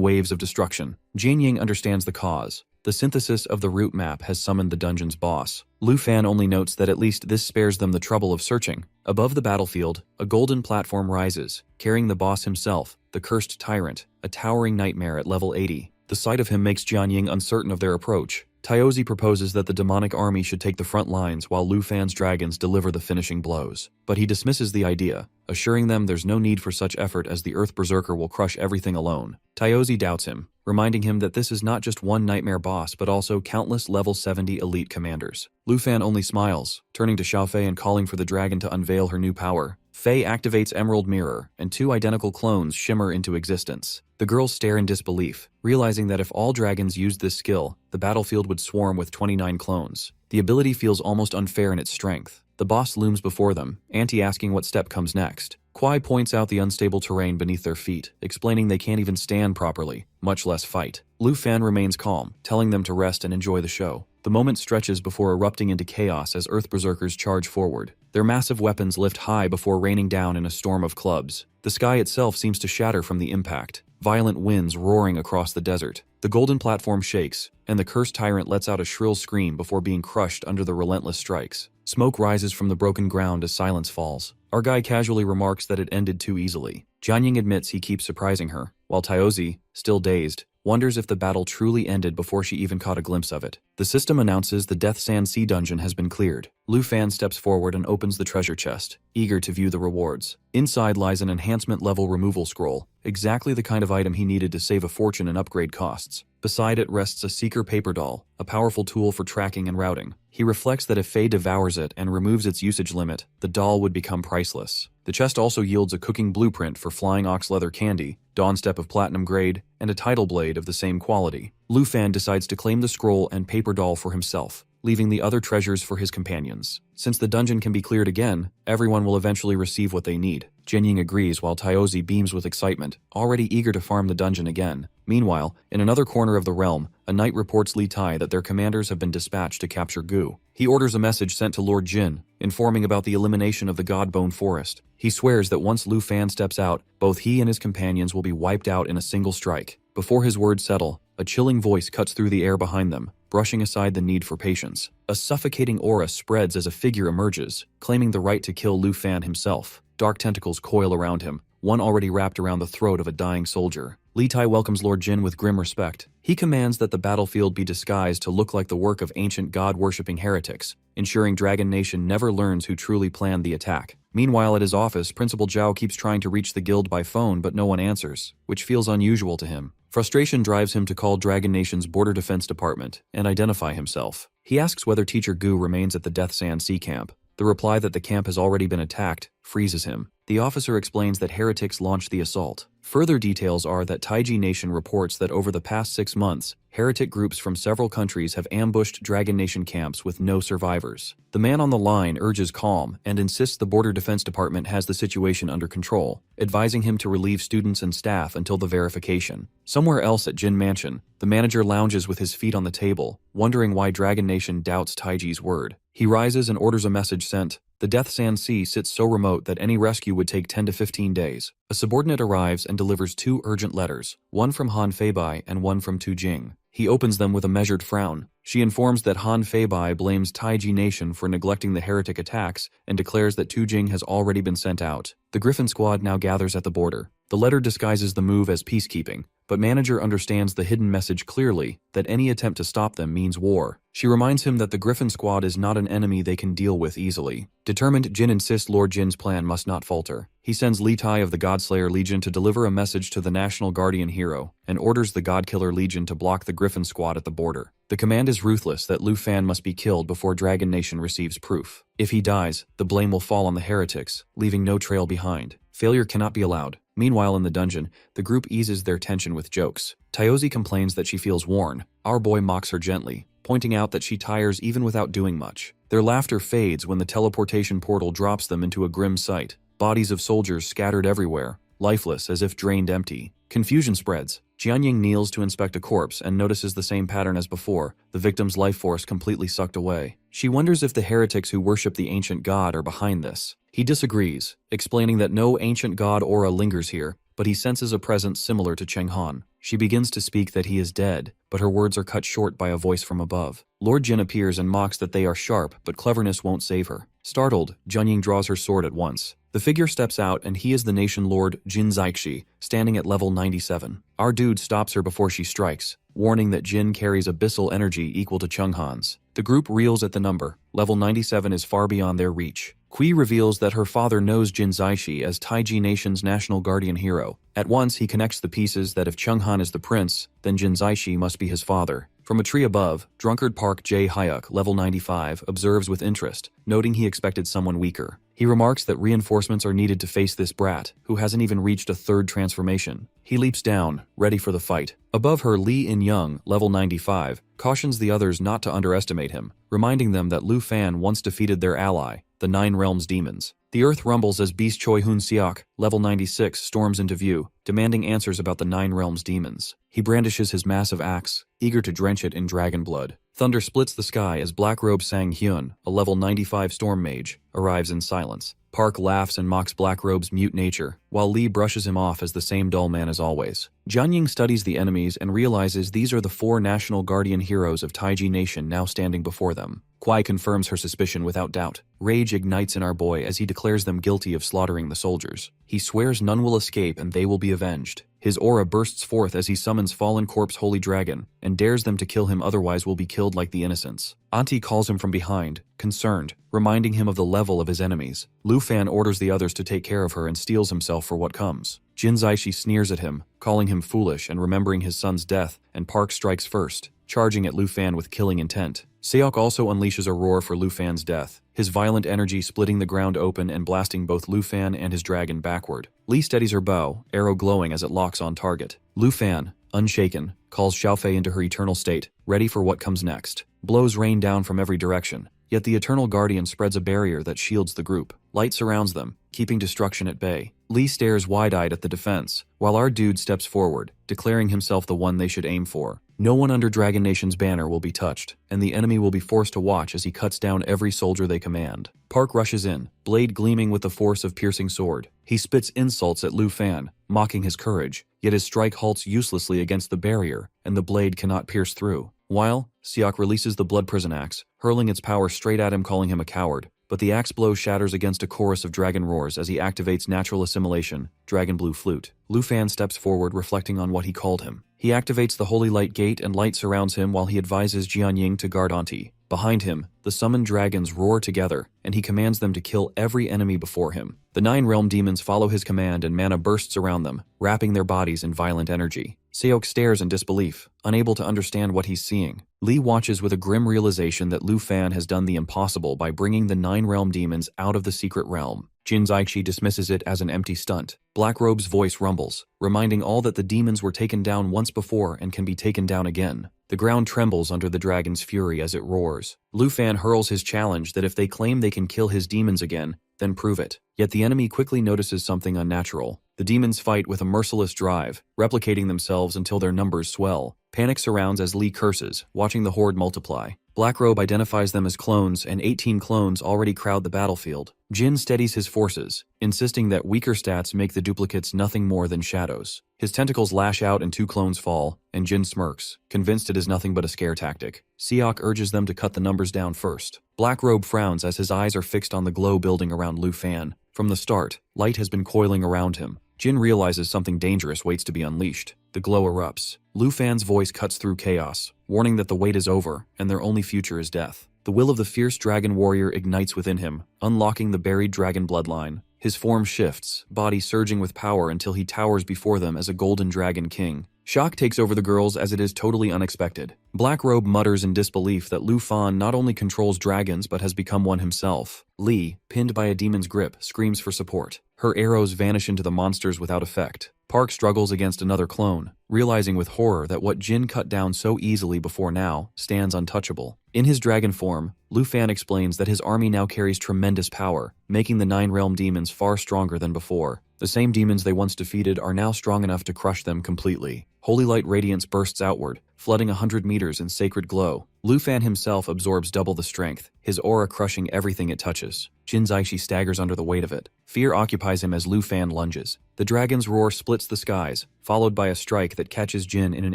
waves of destruction. Jianying understands the cause. The synthesis of the route map has summoned the dungeon's boss. Lu Fan only notes that at least this spares them the trouble of searching. Above the battlefield, a golden platform rises, carrying the boss himself, the cursed tyrant, a towering nightmare at level 80. The sight of him makes Jianying uncertain of their approach. Taozi proposes that the demonic army should take the front lines while Lu Fan's dragons deliver the finishing blows. But he dismisses the idea, assuring them there's no need for such effort as the Earth Berserker will crush everything alone. Taozi doubts him, reminding him that this is not just one nightmare boss but also countless level 70 elite commanders. Lu Fan only smiles, turning to Xiaofei and calling for the dragon to unveil her new power. Fei activates Emerald Mirror, and 2 identical clones shimmer into existence. The girls stare in disbelief, realizing that if all dragons used this skill, the battlefield would swarm with 29 clones. The ability feels almost unfair in its strength. The boss looms before them, Auntie asking what step comes next. Kwai points out the unstable terrain beneath their feet, explaining they can't even stand properly, much less fight. Lu Fan remains calm, telling them to rest and enjoy the show. The moment stretches before erupting into chaos as Earth Berserkers charge forward. Their massive weapons lift high before raining down in a storm of clubs. The sky itself seems to shatter from the impact, violent winds roaring across the desert. The golden platform shakes, and the cursed tyrant lets out a shrill scream before being crushed under the relentless strikes. Smoke rises from the broken ground as silence falls. Our guy casually remarks that it ended too easily. Jianying admits he keeps surprising her, while Taozi, still dazed, wonders if the battle truly ended before she even caught a glimpse of it. The system announces the Death Sand Sea dungeon has been cleared. Lu Fan steps forward and opens the treasure chest, eager to view the rewards. Inside lies an enhancement-level removal scroll, exactly the kind of item he needed to save a fortune in upgrade costs. Beside it rests a Seeker paper doll, a powerful tool for tracking and routing. He reflects that if Faye devours it and removes its usage limit, the doll would become priceless. The chest also yields a cooking blueprint for flying ox leather candy, Dawnstep of platinum grade, and a tidal blade of the same quality. Lu Fan decides to claim the scroll and paper doll for himself, leaving the other treasures for his companions. Since the dungeon can be cleared again, everyone will eventually receive what they need. Jianying agrees while Taozi beams with excitement, already eager to farm the dungeon again. Meanwhile, in another corner of the realm, a knight reports Li Tai that their commanders have been dispatched to capture Gu. He orders a message sent to Lord Jin, informing about the elimination of the Godbone Forest. He swears that once Lu Fan steps out, both he and his companions will be wiped out in a single strike. Before his words settle, a chilling voice cuts through the air behind them, brushing aside the need for patience. A suffocating aura spreads as a figure emerges, claiming the right to kill Lu Fan himself. Dark tentacles coil around him, one already wrapped around the throat of a dying soldier. Li Tai welcomes Lord Jin with grim respect. He commands that the battlefield be disguised to look like the work of ancient god-worshipping heretics, ensuring Dragon Nation never learns who truly planned the attack. Meanwhile, at his office, Principal Zhao keeps trying to reach the guild by phone, but no one answers, which feels unusual to him. Frustration drives him to call Dragon Nation's Border Defense Department and identify himself. He asks whether Teacher Gu remains at the Death Sand Sea Camp. The reply that the camp has already been attacked freezes him. The officer explains that heretics launched the assault. Further details are that Taiji Nation reports that over the past 6 months, heretic groups from several countries have ambushed Dragon Nation camps with no survivors. The man on the line urges calm and insists the Border Defense Department has the situation under control, advising him to relieve students and staff until the verification. Somewhere else at Jin Mansion, the manager lounges with his feet on the table, wondering why Dragon Nation doubts Taiji's word. He rises and orders a message sent. The Death Sand Sea sits so remote that any rescue would take 10 to 15 days. A subordinate arrives and delivers 2 urgent letters, one from Han Feibai and one from Tu Jing. He opens them with a measured frown. She informs that Han Feibai blames Taiji Nation for neglecting the heretic attacks and declares that Tu Jing has already been sent out. The Griffin Squad now gathers at the border. The letter disguises the move as peacekeeping, but Manager understands the hidden message clearly, that any attempt to stop them means war. She reminds him that the Griffin Squad is not an enemy they can deal with easily. Determined, Jin insists Lord Jin's plan must not falter. He sends Li Tai of the Godslayer Legion to deliver a message to the National Guardian Hero, and orders the Godkiller Legion to block the Griffin Squad at the border. The command is ruthless that Lu Fan must be killed before Dragon Nation receives proof. If he dies, the blame will fall on the heretics, leaving no trail behind. Failure cannot be allowed. Meanwhile, in the dungeon, the group eases their tension with jokes. Taozi complains that she feels worn. Our boy mocks her gently, pointing out that she tires even without doing much. Their laughter fades when the teleportation portal drops them into a grim sight. Bodies of soldiers scattered everywhere, lifeless as if drained empty. Confusion spreads. Jianying kneels to inspect a corpse and notices the same pattern as before, the victim's life force completely sucked away. She wonders if the heretics who worship the ancient god are behind this. He disagrees, explaining that no ancient god aura lingers here, but he senses a presence similar to Cheng Han. She begins to speak that he is dead, but her words are cut short by a voice from above. Lord Jin appears and mocks that they are sharp, but cleverness won't save her. Startled, Jianying draws her sword at once. The figure steps out and he is the nation lord Jin Zaixi, standing at level 97. Our dude stops her before she strikes, warning that Jin carries abyssal energy equal to Cheng Han's. The group reels at the number. Level 97 is far beyond their reach. Kui reveals that her father knows Jin Zaixi as Taiji Nation's national guardian hero. At once, he connects the pieces that if Cheng Han is the prince, then Jin Zaixi must be his father. From a tree above, Drunkard Park J. Hyuk, level 95, observes with interest, noting he expected someone weaker. He remarks that reinforcements are needed to face this brat, who hasn't even reached a 3rd transformation. He leaps down, ready for the fight. Above her, Li In-young, level 95, cautions the others not to underestimate him, reminding them that Lu Fan once defeated their ally, the 9 Realms Demons. The earth rumbles as Beast Choi Hoon Seok, level 96, storms into view, demanding answers about the Nine Realms demons. He brandishes his massive axe, eager to drench it in dragon blood. Thunder splits the sky as Blackrobe Sang Hyun, a level 95 storm mage, arrives in silence. Park laughs and mocks Blackrobe's mute nature, while Lee brushes him off as the same dull man as always. Jianying studies the enemies and realizes these are the 4 national guardian heroes of Taiji Nation now standing before them. Kwai confirms her suspicion without doubt. Rage ignites in our boy as he declares them guilty of slaughtering the soldiers. He swears none will escape and they will be avenged. His aura bursts forth as he summons Fallen Corpse Holy Dragon and dares them to kill him, otherwise will be killed like the innocents. Auntie calls him from behind, concerned, reminding him of the level of his enemies. Lu Fan orders the others to take care of her and steels himself for what comes. Jin Zaishi sneers at him, calling him foolish and remembering his son's death, and Park strikes first, charging at Lu Fan with killing intent. Seok also unleashes a roar for Lu Fan's death, his violent energy splitting the ground open and blasting both Lu Fan and his dragon backward. Lee steadies her bow, arrow glowing as it locks on target. Lu Fan, unshaken, calls Xiaofei into her eternal state, ready for what comes next. Blows rain down from every direction, yet the Eternal Guardian spreads a barrier that shields the group. Light surrounds them, keeping destruction at bay. Lee stares wide-eyed at the defense, while our dude steps forward, declaring himself the one they should aim for. No one under Dragon Nation's banner will be touched, and the enemy will be forced to watch as he cuts down every soldier they command. Park rushes in, blade gleaming with the force of piercing sword. He spits insults at Lu Fan, mocking his courage, yet his strike halts uselessly against the barrier, and the blade cannot pierce through. While, Seok releases the Blood Prison Axe, hurling its power straight at him, calling him a coward. But the axe blow shatters against a chorus of dragon roars as he activates Natural Assimilation, Dragon Blue Flute. Lu Fan steps forward, reflecting on what he called him. He activates the Holy Light Gate and light surrounds him while he advises Jianying to guard Auntie. Behind him, the summoned dragons roar together, and he commands them to kill every enemy before him. The 9 realm demons follow his command and mana bursts around them, wrapping their bodies in violent energy. Seok stares in disbelief, unable to understand what he's seeing. Lee watches with a grim realization that Lu Fan has done the impossible by bringing the 9 realm demons out of the secret realm. Jin Zaichi dismisses it as an empty stunt. Blackrobe's voice rumbles, reminding all that the demons were taken down once before and can be taken down again. The ground trembles under the dragon's fury as it roars. Lu Fan hurls his challenge that if they claim they can kill his demons again, then prove it. Yet the enemy quickly notices something unnatural. The demons fight with a merciless drive, replicating themselves until their numbers swell. Panic surrounds as Lee curses, watching the horde multiply. Blackrobe identifies them as clones, and 18 clones already crowd the battlefield. Jin steadies his forces, insisting that weaker stats make the duplicates nothing more than shadows. His tentacles lash out and 2 clones fall, and Jin smirks, convinced it is nothing but a scare tactic. Seok urges them to cut the numbers down first. Blackrobe frowns as his eyes are fixed on the glow building around Lu Fan. From the start, light has been coiling around him. Jin realizes something dangerous waits to be unleashed. The glow erupts. Lu Fan's voice cuts through chaos, warning that the wait is over and their only future is death. The will of the fierce dragon warrior ignites within him, unlocking the buried dragon bloodline. His form shifts, body surging with power until he towers before them as a golden dragon king. Shock takes over the girls as it is totally unexpected. Blackrobe mutters in disbelief that Lu Fan not only controls dragons but has become one himself. Lee, pinned by a demon's grip, screams for support. Her arrows vanish into the monsters without effect. Park struggles against another clone, realizing with horror that what Jin cut down so easily before now stands untouchable. In his dragon form, Lu Fan explains that his army now carries tremendous power, making the 9 realm demons far stronger than before. The same demons they once defeated are now strong enough to crush them completely. Holy light radiance bursts outward, flooding 100 meters in sacred glow. Lu Fan himself absorbs double the strength, his aura crushing everything it touches. Jin Zaishi staggers under the weight of it. Fear occupies him as Lu Fan lunges. The dragon's roar splits the skies, followed by a strike that catches Jin in an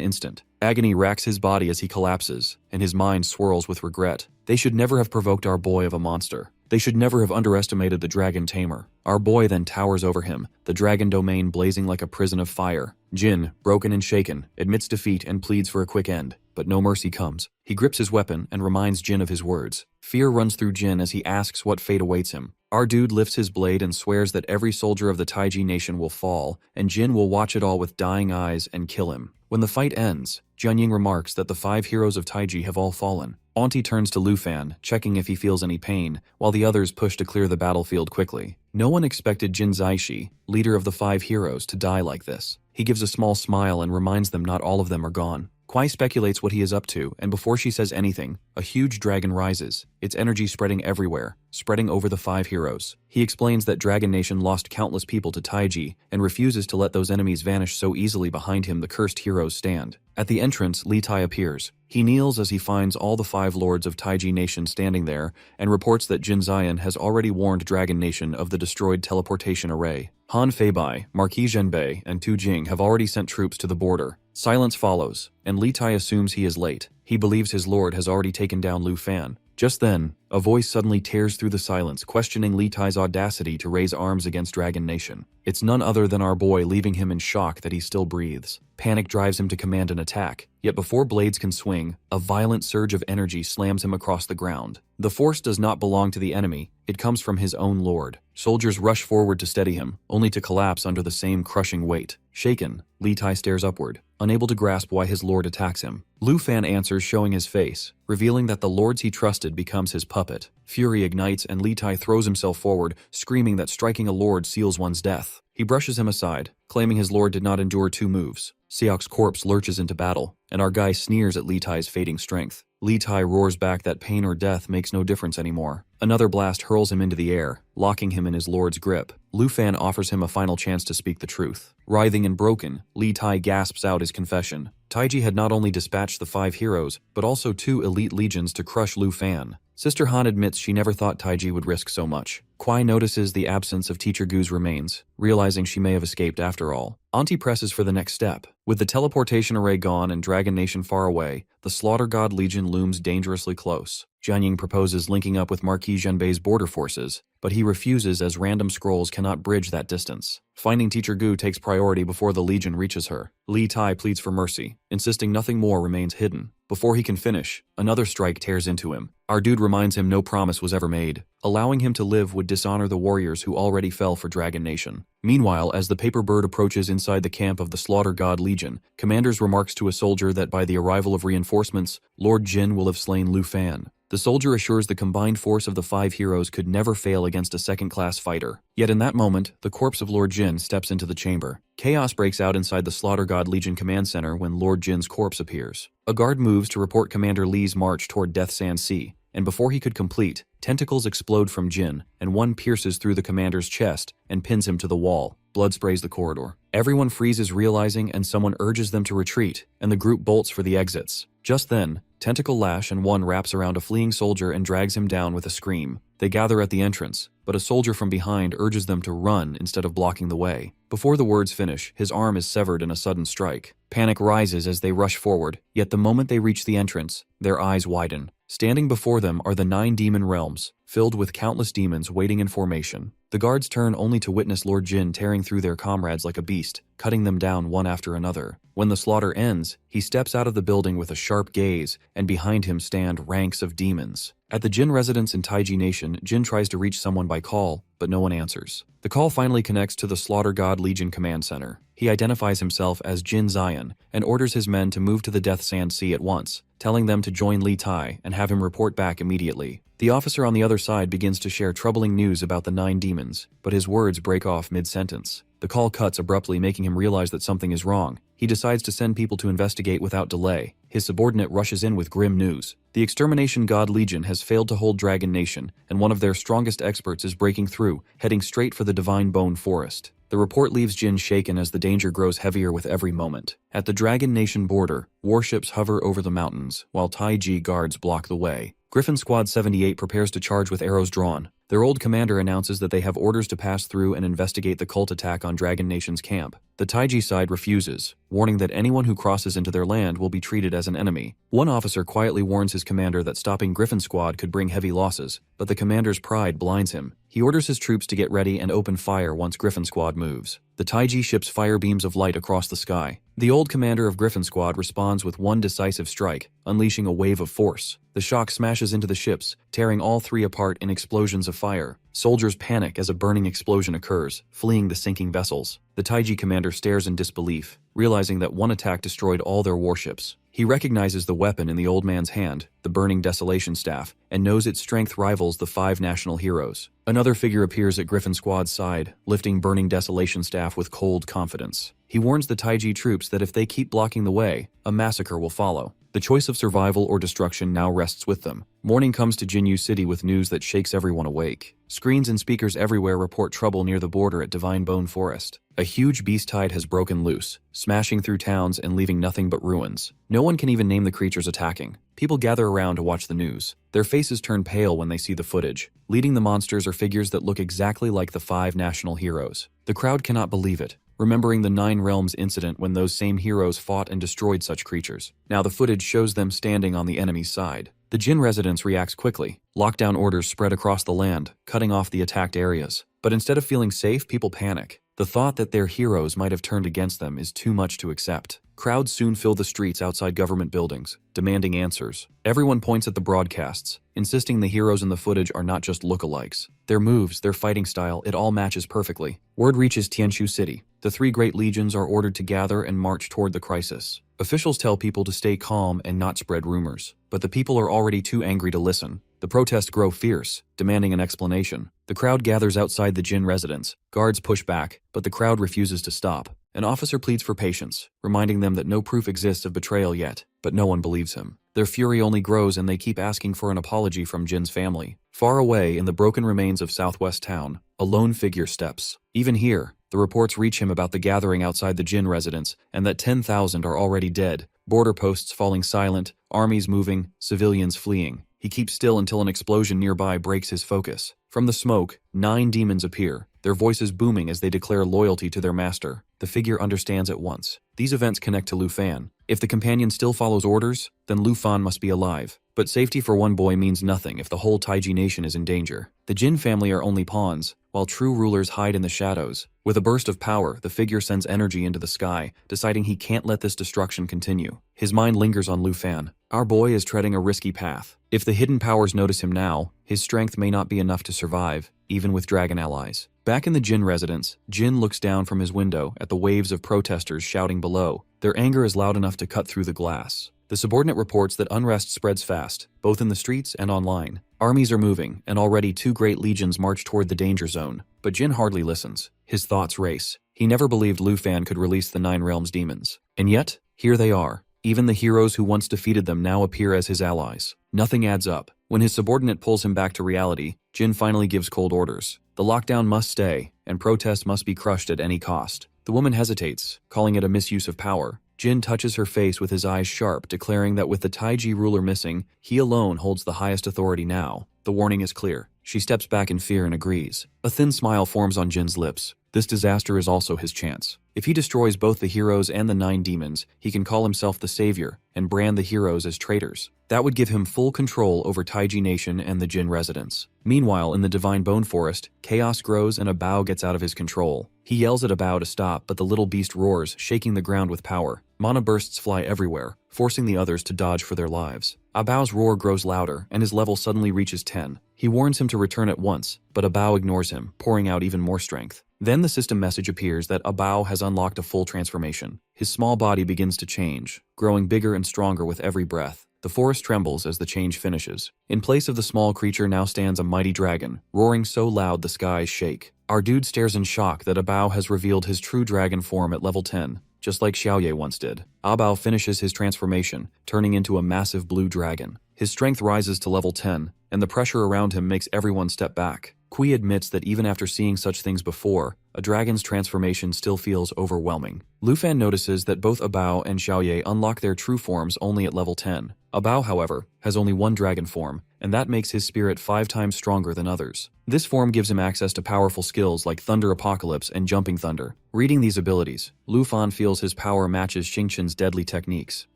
instant. Agony racks his body as he collapses, and his mind swirls with regret. They should never have provoked our boy of a monster. They should never have underestimated the dragon tamer. Our boy then towers over him, the dragon domain blazing like a prison of fire. Jin, broken and shaken, admits defeat and pleads for a quick end, but no mercy comes. He grips his weapon and reminds Jin of his words. Fear runs through Jin as he asks what fate awaits him. Our dude lifts his blade and swears that every soldier of the Taiji nation will fall, and Jin will watch it all with dying eyes and kill him. When the fight ends, Jianying remarks that the 5 heroes of Taiji have all fallen. Auntie turns to Lu Fan, checking if he feels any pain, while the others push to clear the battlefield quickly. No one expected Jin Zaishi, leader of the 5 heroes, to die like this. He gives a small smile and reminds them not all of them are gone. Kwai speculates what he is up to, and before she says anything, a huge dragon rises, its energy spreading everywhere, spreading over the 5 heroes. He explains that Dragon Nation lost countless people to Taiji and refuses to let those enemies vanish so easily. Behind him the cursed heroes stand. At the entrance, Li Tai appears. He kneels as he finds all the 5 lords of Taiji Nation standing there and reports that Jin Zion has already warned Dragon Nation of the destroyed teleportation array. Han Feibai, Marquis Zhenbei, and Tu Jing have already sent troops to the border. Silence follows, and Li Tai assumes he is late. He believes his lord has already taken down Lu Fan. Just then, a voice suddenly tears through the silence, questioning Li Tai's audacity to raise arms against Dragon Nation. It's none other than our boy, leaving him in shock that he still breathes. Panic drives him to command an attack, yet before blades can swing, a violent surge of energy slams him across the ground. The force does not belong to the enemy, it comes from his own lord. Soldiers rush forward to steady him, only to collapse under the same crushing weight. Shaken, Li Tai stares upward, unable to grasp why his lord attacks him. Lu Fan answers, showing his face, revealing that the lords he trusted becomes his puppet. Fury ignites and Li Tai throws himself forward, screaming that striking a lord seals one's death. He brushes him aside, claiming his lord did not endure 2 moves. Seok's corpse lurches into battle, and our guy sneers at Li Tai's fading strength. Li Tai roars back that pain or death makes no difference anymore. Another blast hurls him into the air, locking him in his lord's grip. Lu Fan offers him a final chance to speak the truth. Writhing and broken, Li Tai gasps out his confession. Taiji had not only dispatched the 5 heroes, but also 2 elite legions to crush Lu Fan. Sister Han admits she never thought Taiji would risk so much. Kwai notices the absence of Teacher Gu's remains, realizing she may have escaped after all. Auntie presses for the next step. With the teleportation array gone and Dragon Nation far away, the Slaughter God Legion looms dangerously close. Jianying proposes linking up with Marquis Zhenbei's border forces, but he refuses as random scrolls cannot bridge that distance. Finding Teacher Gu takes priority before the Legion reaches her. Li Tai pleads for mercy, insisting nothing more remains hidden. Before he can finish, another strike tears into him. Our dude reminds him no promise was ever made. Allowing him to live would dishonor the warriors who already fell for Dragon Nation. Meanwhile, as the paper bird approaches inside the camp of the Slaughter God Legion, Commander's remarks to a soldier that by the arrival of reinforcements, Lord Jin will have slain Lu Fan. The soldier assures the combined force of the 5 heroes could never fail against a second-class fighter. Yet in that moment, the corpse of Lord Jin steps into the chamber. Chaos breaks out inside the Slaughter God Legion command center when Lord Jin's corpse appears. A guard moves to report Commander Li's march toward Death Sand Sea, and before he could complete, tentacles explode from Jin, and one pierces through the commander's chest and pins him to the wall. Blood sprays the corridor. Everyone freezes, realizing, and someone urges them to retreat, and the group bolts for the exits. Just then, tentacle lash and one wraps around a fleeing soldier and drags him down with a scream. They gather at the entrance, but a soldier from behind urges them to run instead of blocking the way. Before the words finish, his arm is severed in a sudden strike. Panic rises as they rush forward, yet the moment they reach the entrance, their eyes widen. Standing before them are the 9 demon realms, filled with countless demons waiting in formation. The guards turn only to witness Lord Jin tearing through their comrades like a beast, cutting them down one after another. When the slaughter ends, he steps out of the building with a sharp gaze, and behind him stand ranks of demons. At the Jin residence in Taiji Nation, Jin tries to reach someone by call, but no one answers. The call finally connects to the Slaughter God Legion Command Center. He identifies himself as Jin Zion and orders his men to move to the Death Sand Sea at once, telling them to join Li Tai and have him report back immediately. The officer on the other side begins to share troubling news about the 9 demons, but his words break off mid-sentence. The call cuts abruptly, making him realize that something is wrong. He decides to send people to investigate without delay. His subordinate rushes in with grim news. The Extermination God Legion has failed to hold Dragon Nation, and one of their strongest experts is breaking through, heading straight for the Divine Bone Forest. The report leaves Jin shaken as the danger grows heavier with every moment. At the Dragon Nation border, warships hover over the mountains, while Taiji guards block the way. Griffin Squad 78 prepares to charge with arrows drawn. Their old commander announces that they have orders to pass through and investigate the cult attack on Dragon Nation's camp. The Taiji side refuses, warning that anyone who crosses into their land will be treated as an enemy. One officer quietly warns his commander that stopping Griffin Squad could bring heavy losses, but the commander's pride blinds him. He orders his troops to get ready and open fire once Griffin Squad moves. The Taiji ships fire beams of light across the sky. The old commander of Griffin Squad responds with one decisive strike, unleashing a wave of force. The shock smashes into the ships, tearing all 3 apart in explosions of fire. Soldiers panic as a burning explosion occurs, fleeing the sinking vessels. The Taiji commander stares in disbelief, realizing that one attack destroyed all their warships. He recognizes the weapon in the old man's hand, the burning desolation staff, and knows its strength rivals the 5 national heroes. Another figure appears at Griffin Squad's side, lifting burning desolation staff with cold confidence. He warns the Taiji troops that if they keep blocking the way, a massacre will follow. The choice of survival or destruction now rests with them. Morning comes to Jinyu City with news that shakes everyone awake. Screens and speakers everywhere report trouble near the border at Divine Bone Forest. A huge beast tide has broken loose, smashing through towns and leaving nothing but ruins. No one can even name the creatures attacking. People gather around to watch the news. Their faces turn pale when they see the footage. Leading the monsters are figures that look exactly like the 5 national heroes. The crowd cannot believe it, remembering the 9 Realms incident when those same heroes fought and destroyed such creatures. Now the footage shows them standing on the enemy's side. The Jin residence reacts quickly. Lockdown orders spread across the land, cutting off the attacked areas. But instead of feeling safe, people panic. The thought that their heroes might have turned against them is too much to accept. Crowds soon fill the streets outside government buildings, demanding answers. Everyone points at the broadcasts, insisting the heroes in the footage are not just lookalikes. Their moves, their fighting style, it all matches perfectly. Word reaches Tianshu City. The 3 great legions are ordered to gather and march toward the crisis. Officials tell people to stay calm and not spread rumors, but the people are already too angry to listen. The protests grow fierce, demanding an explanation. The crowd gathers outside the Jin residence. Guards push back, but the crowd refuses to stop. An officer pleads for patience, reminding them that no proof exists of betrayal yet, but no one believes him. Their fury only grows and they keep asking for an apology from Jin's family. Far away in the broken remains of Southwest Town, a lone figure steps. Even here, the reports reach him about the gathering outside the Jin residence and that 10,000 are already dead, border posts falling silent, armies moving, civilians fleeing. He keeps still until an explosion nearby breaks his focus. From the smoke, 9 demons appear, their voices booming as they declare loyalty to their master. The figure understands at once. These events connect to Lu Fan. If the companion still follows orders, then Lu Fan must be alive. But safety for one boy means nothing if the whole Taiji nation is in danger. The Jin family are only pawns, while true rulers hide in the shadows. With a burst of power, the figure sends energy into the sky, deciding he can't let this destruction continue. His mind lingers on Lu Fan. Our boy is treading a risky path. If the hidden powers notice him now, his strength may not be enough to survive, even with dragon allies. Back in the Jin residence, Jin looks down from his window at the waves of protesters shouting below. Their anger is loud enough to cut through the glass. The subordinate reports that unrest spreads fast, both in the streets and online. Armies are moving, and already 2 great legions march toward the danger zone. But Jin hardly listens. His thoughts race. He never believed Lu Fan could release the 9 Realms demons. And yet, here they are. Even the heroes who once defeated them now appear as his allies. Nothing adds up. When his subordinate pulls him back to reality, Jin finally gives cold orders. The lockdown must stay, and protests must be crushed at any cost. The woman hesitates, calling it a misuse of power. Jin touches her face with his eyes sharp, declaring that with the Taiji ruler missing, he alone holds the highest authority now. The warning is clear. She steps back in fear and agrees. A thin smile forms on Jin's lips. This disaster is also his chance. If he destroys both the heroes and the 9 demons, he can call himself the savior and brand the heroes as traitors. That would give him full control over Taiji Nation and the Jin residents. Meanwhile, in the Divine Bone Forest, chaos grows and Abao gets out of his control. He yells at Abao to stop, but the little beast roars, shaking the ground with power. Mana bursts fly everywhere, forcing the others to dodge for their lives. Abao's roar grows louder, and his level suddenly reaches 10. He warns him to return at once, but Abao ignores him, pouring out even more strength. Then the system message appears that Abao has unlocked a full transformation. His small body begins to change, growing bigger and stronger with every breath. The forest trembles as the change finishes. In place of the small creature now stands a mighty dragon, roaring so loud the skies shake. Our dude stares in shock that Abao has revealed his true dragon form at level 10. Just like Xiaoye once did. Abao finishes his transformation, turning into a massive blue dragon. His strength rises to level 10, and the pressure around him makes everyone step back. Kui admits that even after seeing such things before, a dragon's transformation still feels overwhelming. Lu Fan notices that both Abao and Xiaoye unlock their true forms only at level 10. Abao, however, has only one dragon form, and that makes his spirit 5 times stronger than others. This form gives him access to powerful skills like Thunder Apocalypse and Jumping Thunder. Reading these abilities, Lu Fan feels his power matches Xingqian's deadly techniques.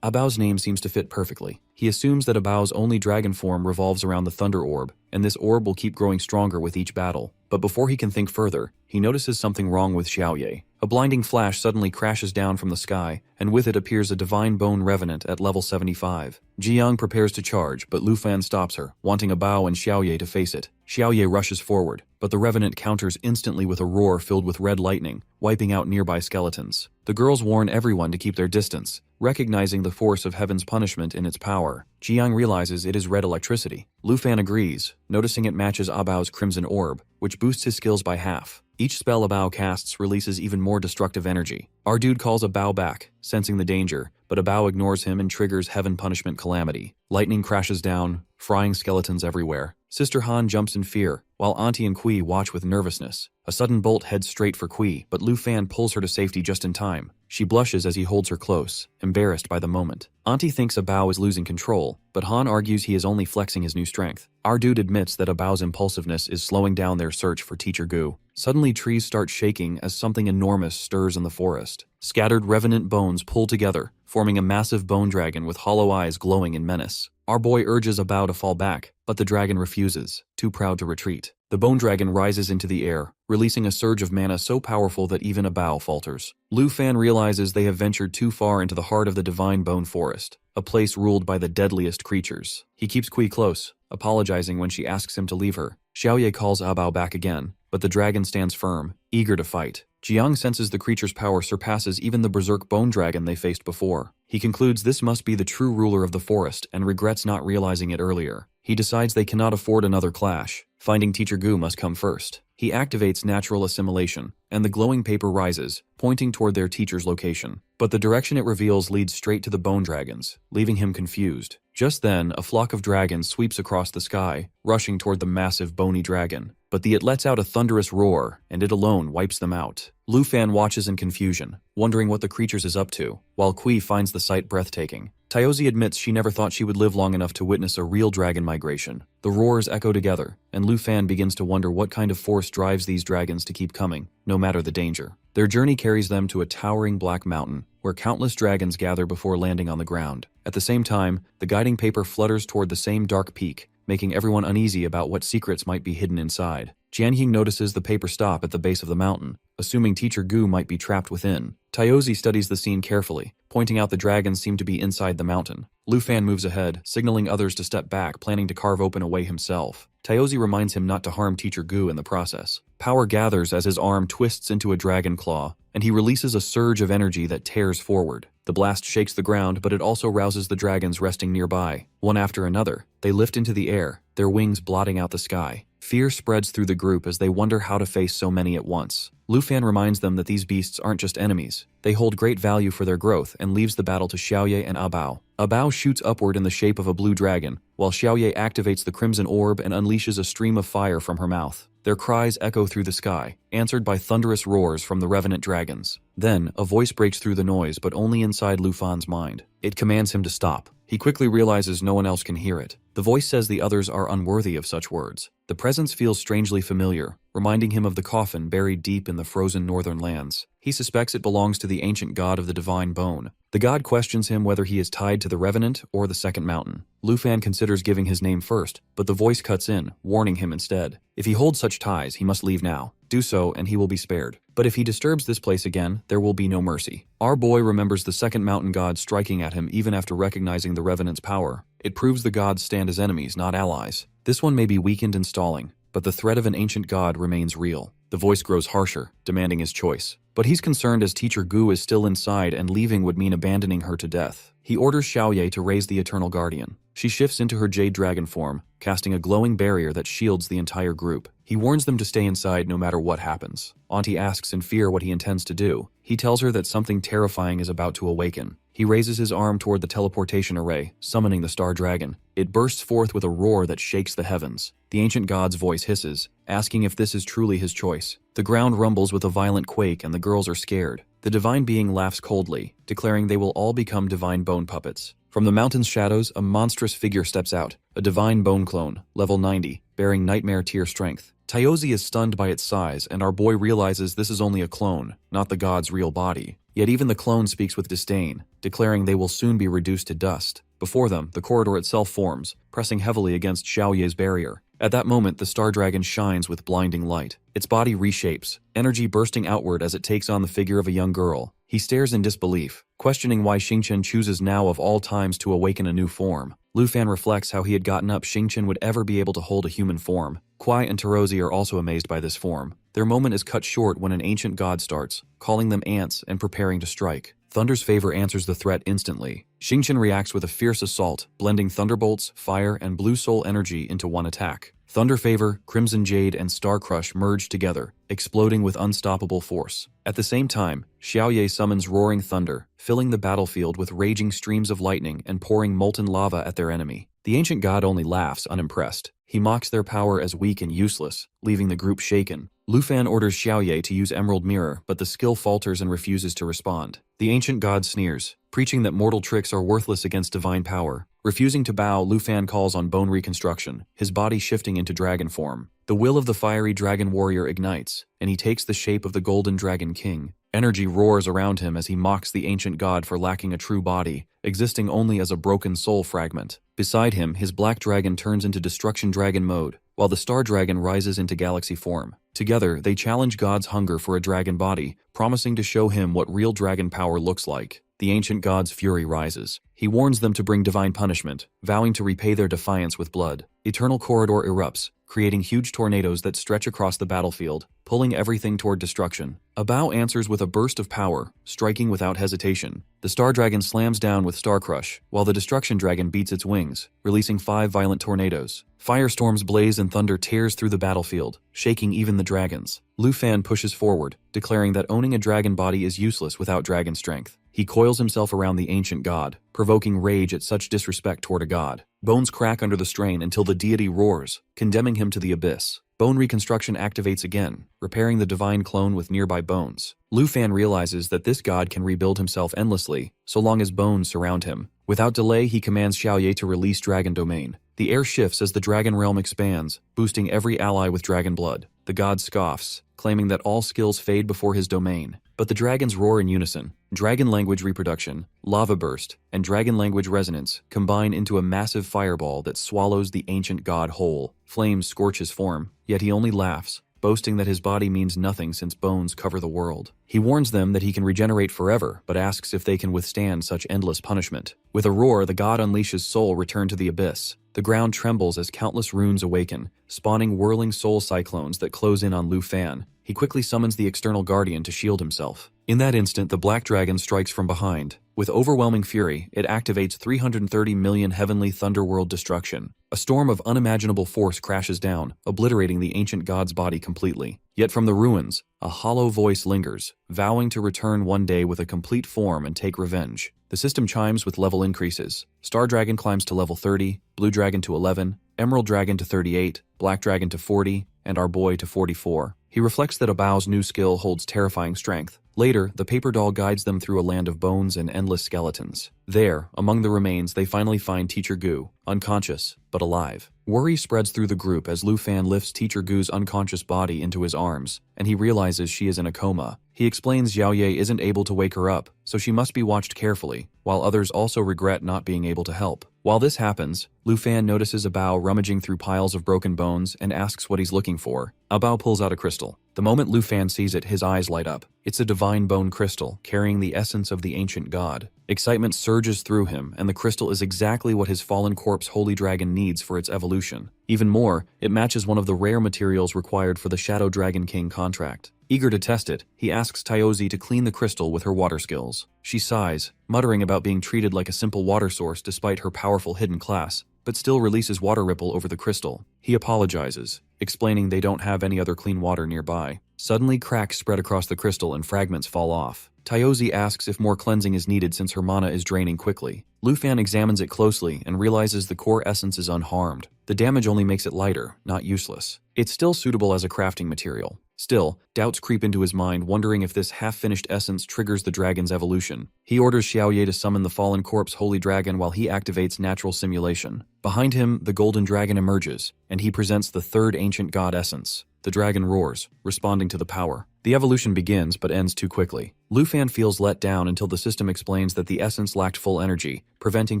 Abao's name seems to fit perfectly. He assumes that Abao's only dragon form revolves around the Thunder Orb, and this orb will keep growing stronger with each battle. But before he can think further, he notices something wrong with Xiaoye. A blinding flash suddenly crashes down from the sky, and with it appears a Divine Bone Revenant at level 75. Jiang prepares to charge, but Lu Fan stops her, wanting Abao and Xiaoye to face it. Xiaoye rushes forward, but the Revenant counters instantly with a roar filled with red lightning, wiping out nearby skeletons. The girls warn everyone to keep their distance, recognizing the force of heaven's punishment in its power. Jiang realizes it is red electricity. Lu Fan agrees, noticing it matches Abao's Crimson Orb, which boosts his skills by half. Each spell Abao casts releases even more destructive energy. Our dude calls Abao back, sensing the danger, but Abao ignores him and triggers Heaven Punishment Calamity. Lightning crashes down, frying skeletons everywhere. Sister Han jumps in fear, while Auntie and Kui watch with nervousness. A sudden bolt heads straight for Kui, but Lu Fan pulls her to safety just in time. She blushes as he holds her close, embarrassed by the moment. Auntie thinks Abao is losing control, but Han argues he is only flexing his new strength. Our dude admits that Abao's impulsiveness is slowing down their search for Teacher Gu. Suddenly trees start shaking as something enormous stirs in the forest. Scattered revenant bones pull together, forming a massive bone dragon with hollow eyes glowing in menace. Our boy urges Abao to fall back, but the dragon refuses, too proud to retreat. The bone dragon rises into the air, releasing a surge of mana so powerful that even Abao falters. Lu Fan realizes they have ventured too far into the heart of the divine bone forest, a place ruled by the deadliest creatures. He keeps Kui close, apologizing when she asks him to leave her. Xiaoye calls Abao back again, but the dragon stands firm, eager to fight. Jiang senses the creature's power surpasses even the berserk bone dragon they faced before. He concludes this must be the true ruler of the forest and regrets not realizing it earlier. He decides they cannot afford another clash. Finding Teacher Gu must come first. He activates natural assimilation, and the glowing paper rises, pointing toward their teacher's location. But the direction it reveals leads straight to the bone dragons, leaving him confused. Just then, a flock of dragons sweeps across the sky, rushing toward the massive bony dragon. But it lets out a thunderous roar, and it alone wipes them out. Lu Fan watches in confusion, wondering what the creatures is up to, while Kui finds the sight breathtaking. Taozi admits she never thought she would live long enough to witness a real dragon migration. The roars echo together, and Lu Fan begins to wonder what kind of force drives these dragons to keep coming, no matter the danger. Their journey carries them to a towering black mountain, where countless dragons gather before landing on the ground. At the same time, the guiding paper flutters toward the same dark peak, making everyone uneasy about what secrets might be hidden inside. Jianying notices the paper stop at the base of the mountain, assuming Teacher Gu might be trapped within. Taozi studies the scene carefully, pointing out the dragons seem to be inside the mountain. Lu Fan moves ahead, signaling others to step back, planning to carve open a way himself. Taozi reminds him not to harm Teacher Gu in the process. Power gathers as his arm twists into a dragon claw, and he releases a surge of energy that tears forward. The blast shakes the ground, but it also rouses the dragons resting nearby. One after another, they lift into the air, their wings blotting out the sky. Fear spreads through the group as they wonder how to face so many at once. Lu Fan reminds them that these beasts aren't just enemies. They hold great value for their growth and leaves the battle to Xiaoye and Abao. Abao shoots upward in the shape of a blue dragon, while Xiaoye activates the crimson orb and unleashes a stream of fire from her mouth. Their cries echo through the sky, answered by thunderous roars from the revenant dragons. Then, a voice breaks through the noise, but only inside Lu Fan's mind. It commands him to stop. He quickly realizes no one else can hear it. The voice says the others are unworthy of such words. The presence feels strangely familiar, reminding him of the coffin buried deep in the frozen northern lands. He suspects it belongs to the ancient god of the divine bone. The god questions him whether he is tied to the Revenant or the second mountain. Lu Fan considers giving his name first, but the voice cuts in, warning him instead. If he holds such ties, he must leave now. Do so, and he will be spared. But if he disturbs this place again, there will be no mercy. Our boy remembers the second mountain god striking at him even after recognizing the Revenant's power. It proves the gods stand as enemies, not allies. This one may be weakened and stalling, but the threat of an ancient god remains real. The voice grows harsher, demanding his choice. But he's concerned as Teacher Gu is still inside and leaving would mean abandoning her to death. He orders Xiaoye to raise the Eternal Guardian. She shifts into her jade dragon form, casting a glowing barrier that shields the entire group. He warns them to stay inside no matter what happens. Auntie asks in fear what he intends to do. He tells her that something terrifying is about to awaken. He raises his arm toward the teleportation array, summoning the star dragon. It bursts forth with a roar that shakes the heavens. The ancient god's voice hisses, asking if this is truly his choice. The ground rumbles with a violent quake and the girls are scared. The divine being laughs coldly, declaring they will all become divine bone puppets. From the mountain's shadows, a monstrous figure steps out, a divine bone clone, level 90, bearing nightmare tier strength. Taozi is stunned by its size, and our boy realizes this is only a clone, not the god's real body. Yet even the clone speaks with disdain, declaring they will soon be reduced to dust. Before them, the corridor itself forms, pressing heavily against Xiaoye's barrier. At that moment, the star dragon shines with blinding light. Its body reshapes, energy bursting outward as it takes on the figure of a young girl. He stares in disbelief, questioning why Xingqian chooses now of all times to awaken a new form. Lu Fan reflects how he had gotten up Xingqian would ever be able to hold a human form. Kuai and Tarozi are also amazed by this form. Their moment is cut short when an ancient god starts, calling them ants and preparing to strike. Thunder's favor answers the threat instantly. Xingqian reacts with a fierce assault, blending thunderbolts, fire, and blue soul energy into one attack. Thunder Favor, Crimson Jade, and Star Crush merge together, exploding with unstoppable force. At the same time, Xiaoye summons Roaring Thunder, filling the battlefield with raging streams of lightning and pouring molten lava at their enemy. The ancient god only laughs, unimpressed. He mocks their power as weak and useless, leaving the group shaken. Lu Fan orders Xiaoye to use Emerald Mirror, but the skill falters and refuses to respond. The ancient god sneers, preaching that mortal tricks are worthless against divine power. Refusing to bow, Lu Fan calls on bone reconstruction, his body shifting into dragon form. The will of the fiery dragon warrior ignites, and he takes the shape of the golden dragon king. Energy roars around him as he mocks the ancient god for lacking a true body, existing only as a broken soul fragment. Beside him, his black dragon turns into destruction dragon mode, while the star dragon rises into galaxy form. Together, they challenge God's hunger for a dragon body, promising to show him what real dragon power looks like. The ancient god's fury rises. He warns them to bring divine punishment, vowing to repay their defiance with blood. Eternal Corridor erupts, creating huge tornadoes that stretch across the battlefield, pulling everything toward destruction. A bow answers with a burst of power, striking without hesitation. The Star Dragon slams down with Star Crush, while the Destruction Dragon beats its wings, releasing 5 violent tornadoes. Firestorms blaze and thunder tears through the battlefield, shaking even the dragons. Lu Fan pushes forward, declaring that owning a dragon body is useless without dragon strength. He coils himself around the ancient god, provoking rage at such disrespect toward a god. Bones crack under the strain until the deity roars, condemning him to the abyss. Bone reconstruction activates again, repairing the divine clone with nearby bones. Lu Fan realizes that this god can rebuild himself endlessly, so long as bones surround him. Without delay, he commands Xiaoye to release Dragon Domain. The air shifts as the dragon realm expands, boosting every ally with dragon blood. The god scoffs, claiming that all skills fade before his domain. But the dragons roar in unison. Dragon language reproduction, lava burst, and dragon language resonance combine into a massive fireball that swallows the ancient god whole. Flames scorch his form, yet he only laughs, boasting that his body means nothing since bones cover the world. He warns them that he can regenerate forever, but asks if they can withstand such endless punishment. With a roar, the god unleashes soul return to the abyss. The ground trembles as countless runes awaken, spawning whirling soul cyclones that close in on Lu Fan. He quickly summons the external guardian to shield himself. In that instant, the black dragon strikes from behind. With overwhelming fury, it activates 330 million heavenly thunderworld destruction. A storm of unimaginable force crashes down, obliterating the ancient god's body completely. Yet from the ruins, a hollow voice lingers, vowing to return one day with a complete form and take revenge. The system chimes with level increases. Star Dragon climbs to level 30, Blue Dragon to 11, Emerald Dragon to 38, Black Dragon to 40, and our boy to 44. He reflects that Abao's new skill holds terrifying strength. Later, the paper doll guides them through a land of bones and endless skeletons. There, among the remains, they finally find Teacher Gu, unconscious, but alive. Worry spreads through the group as Lu Fan lifts Teacher Gu's unconscious body into his arms, and he realizes she is in a coma. He explains Xiaoye isn't able to wake her up, so she must be watched carefully, while others also regret not being able to help. While this happens, Lu Fan notices Abao rummaging through piles of broken bones and asks what he's looking for. Abao pulls out a crystal. The moment Lu Fan sees it, his eyes light up. It's a divine bone crystal, carrying the essence of the ancient god. Excitement surges through him, and the crystal is exactly what his fallen corpse holy dragon needs for its evolution. Even more, it matches one of the rare materials required for the Shadow Dragon King contract. Eager to test it, he asks Taiozi to clean the crystal with her water skills. She sighs, muttering about being treated like a simple water source despite her powerful hidden class, but still releases water ripple over the crystal. He apologizes, explaining they don't have any other clean water nearby. Suddenly, cracks spread across the crystal and fragments fall off. Taiozi asks if more cleansing is needed since her mana is draining quickly. Lu Fan examines it closely and realizes the core essence is unharmed. The damage only makes it lighter, not useless. It's still suitable as a crafting material. Still, doubts creep into his mind, wondering if this half-finished essence triggers the dragon's evolution. He orders Xiaoye to summon the fallen corpse holy dragon while he activates natural simulation. Behind him, the golden dragon emerges, and he presents the third ancient god essence. The dragon roars, responding to the power. The evolution begins, but ends too quickly. Lu Fan feels let down until the system explains that the essence lacked full energy, preventing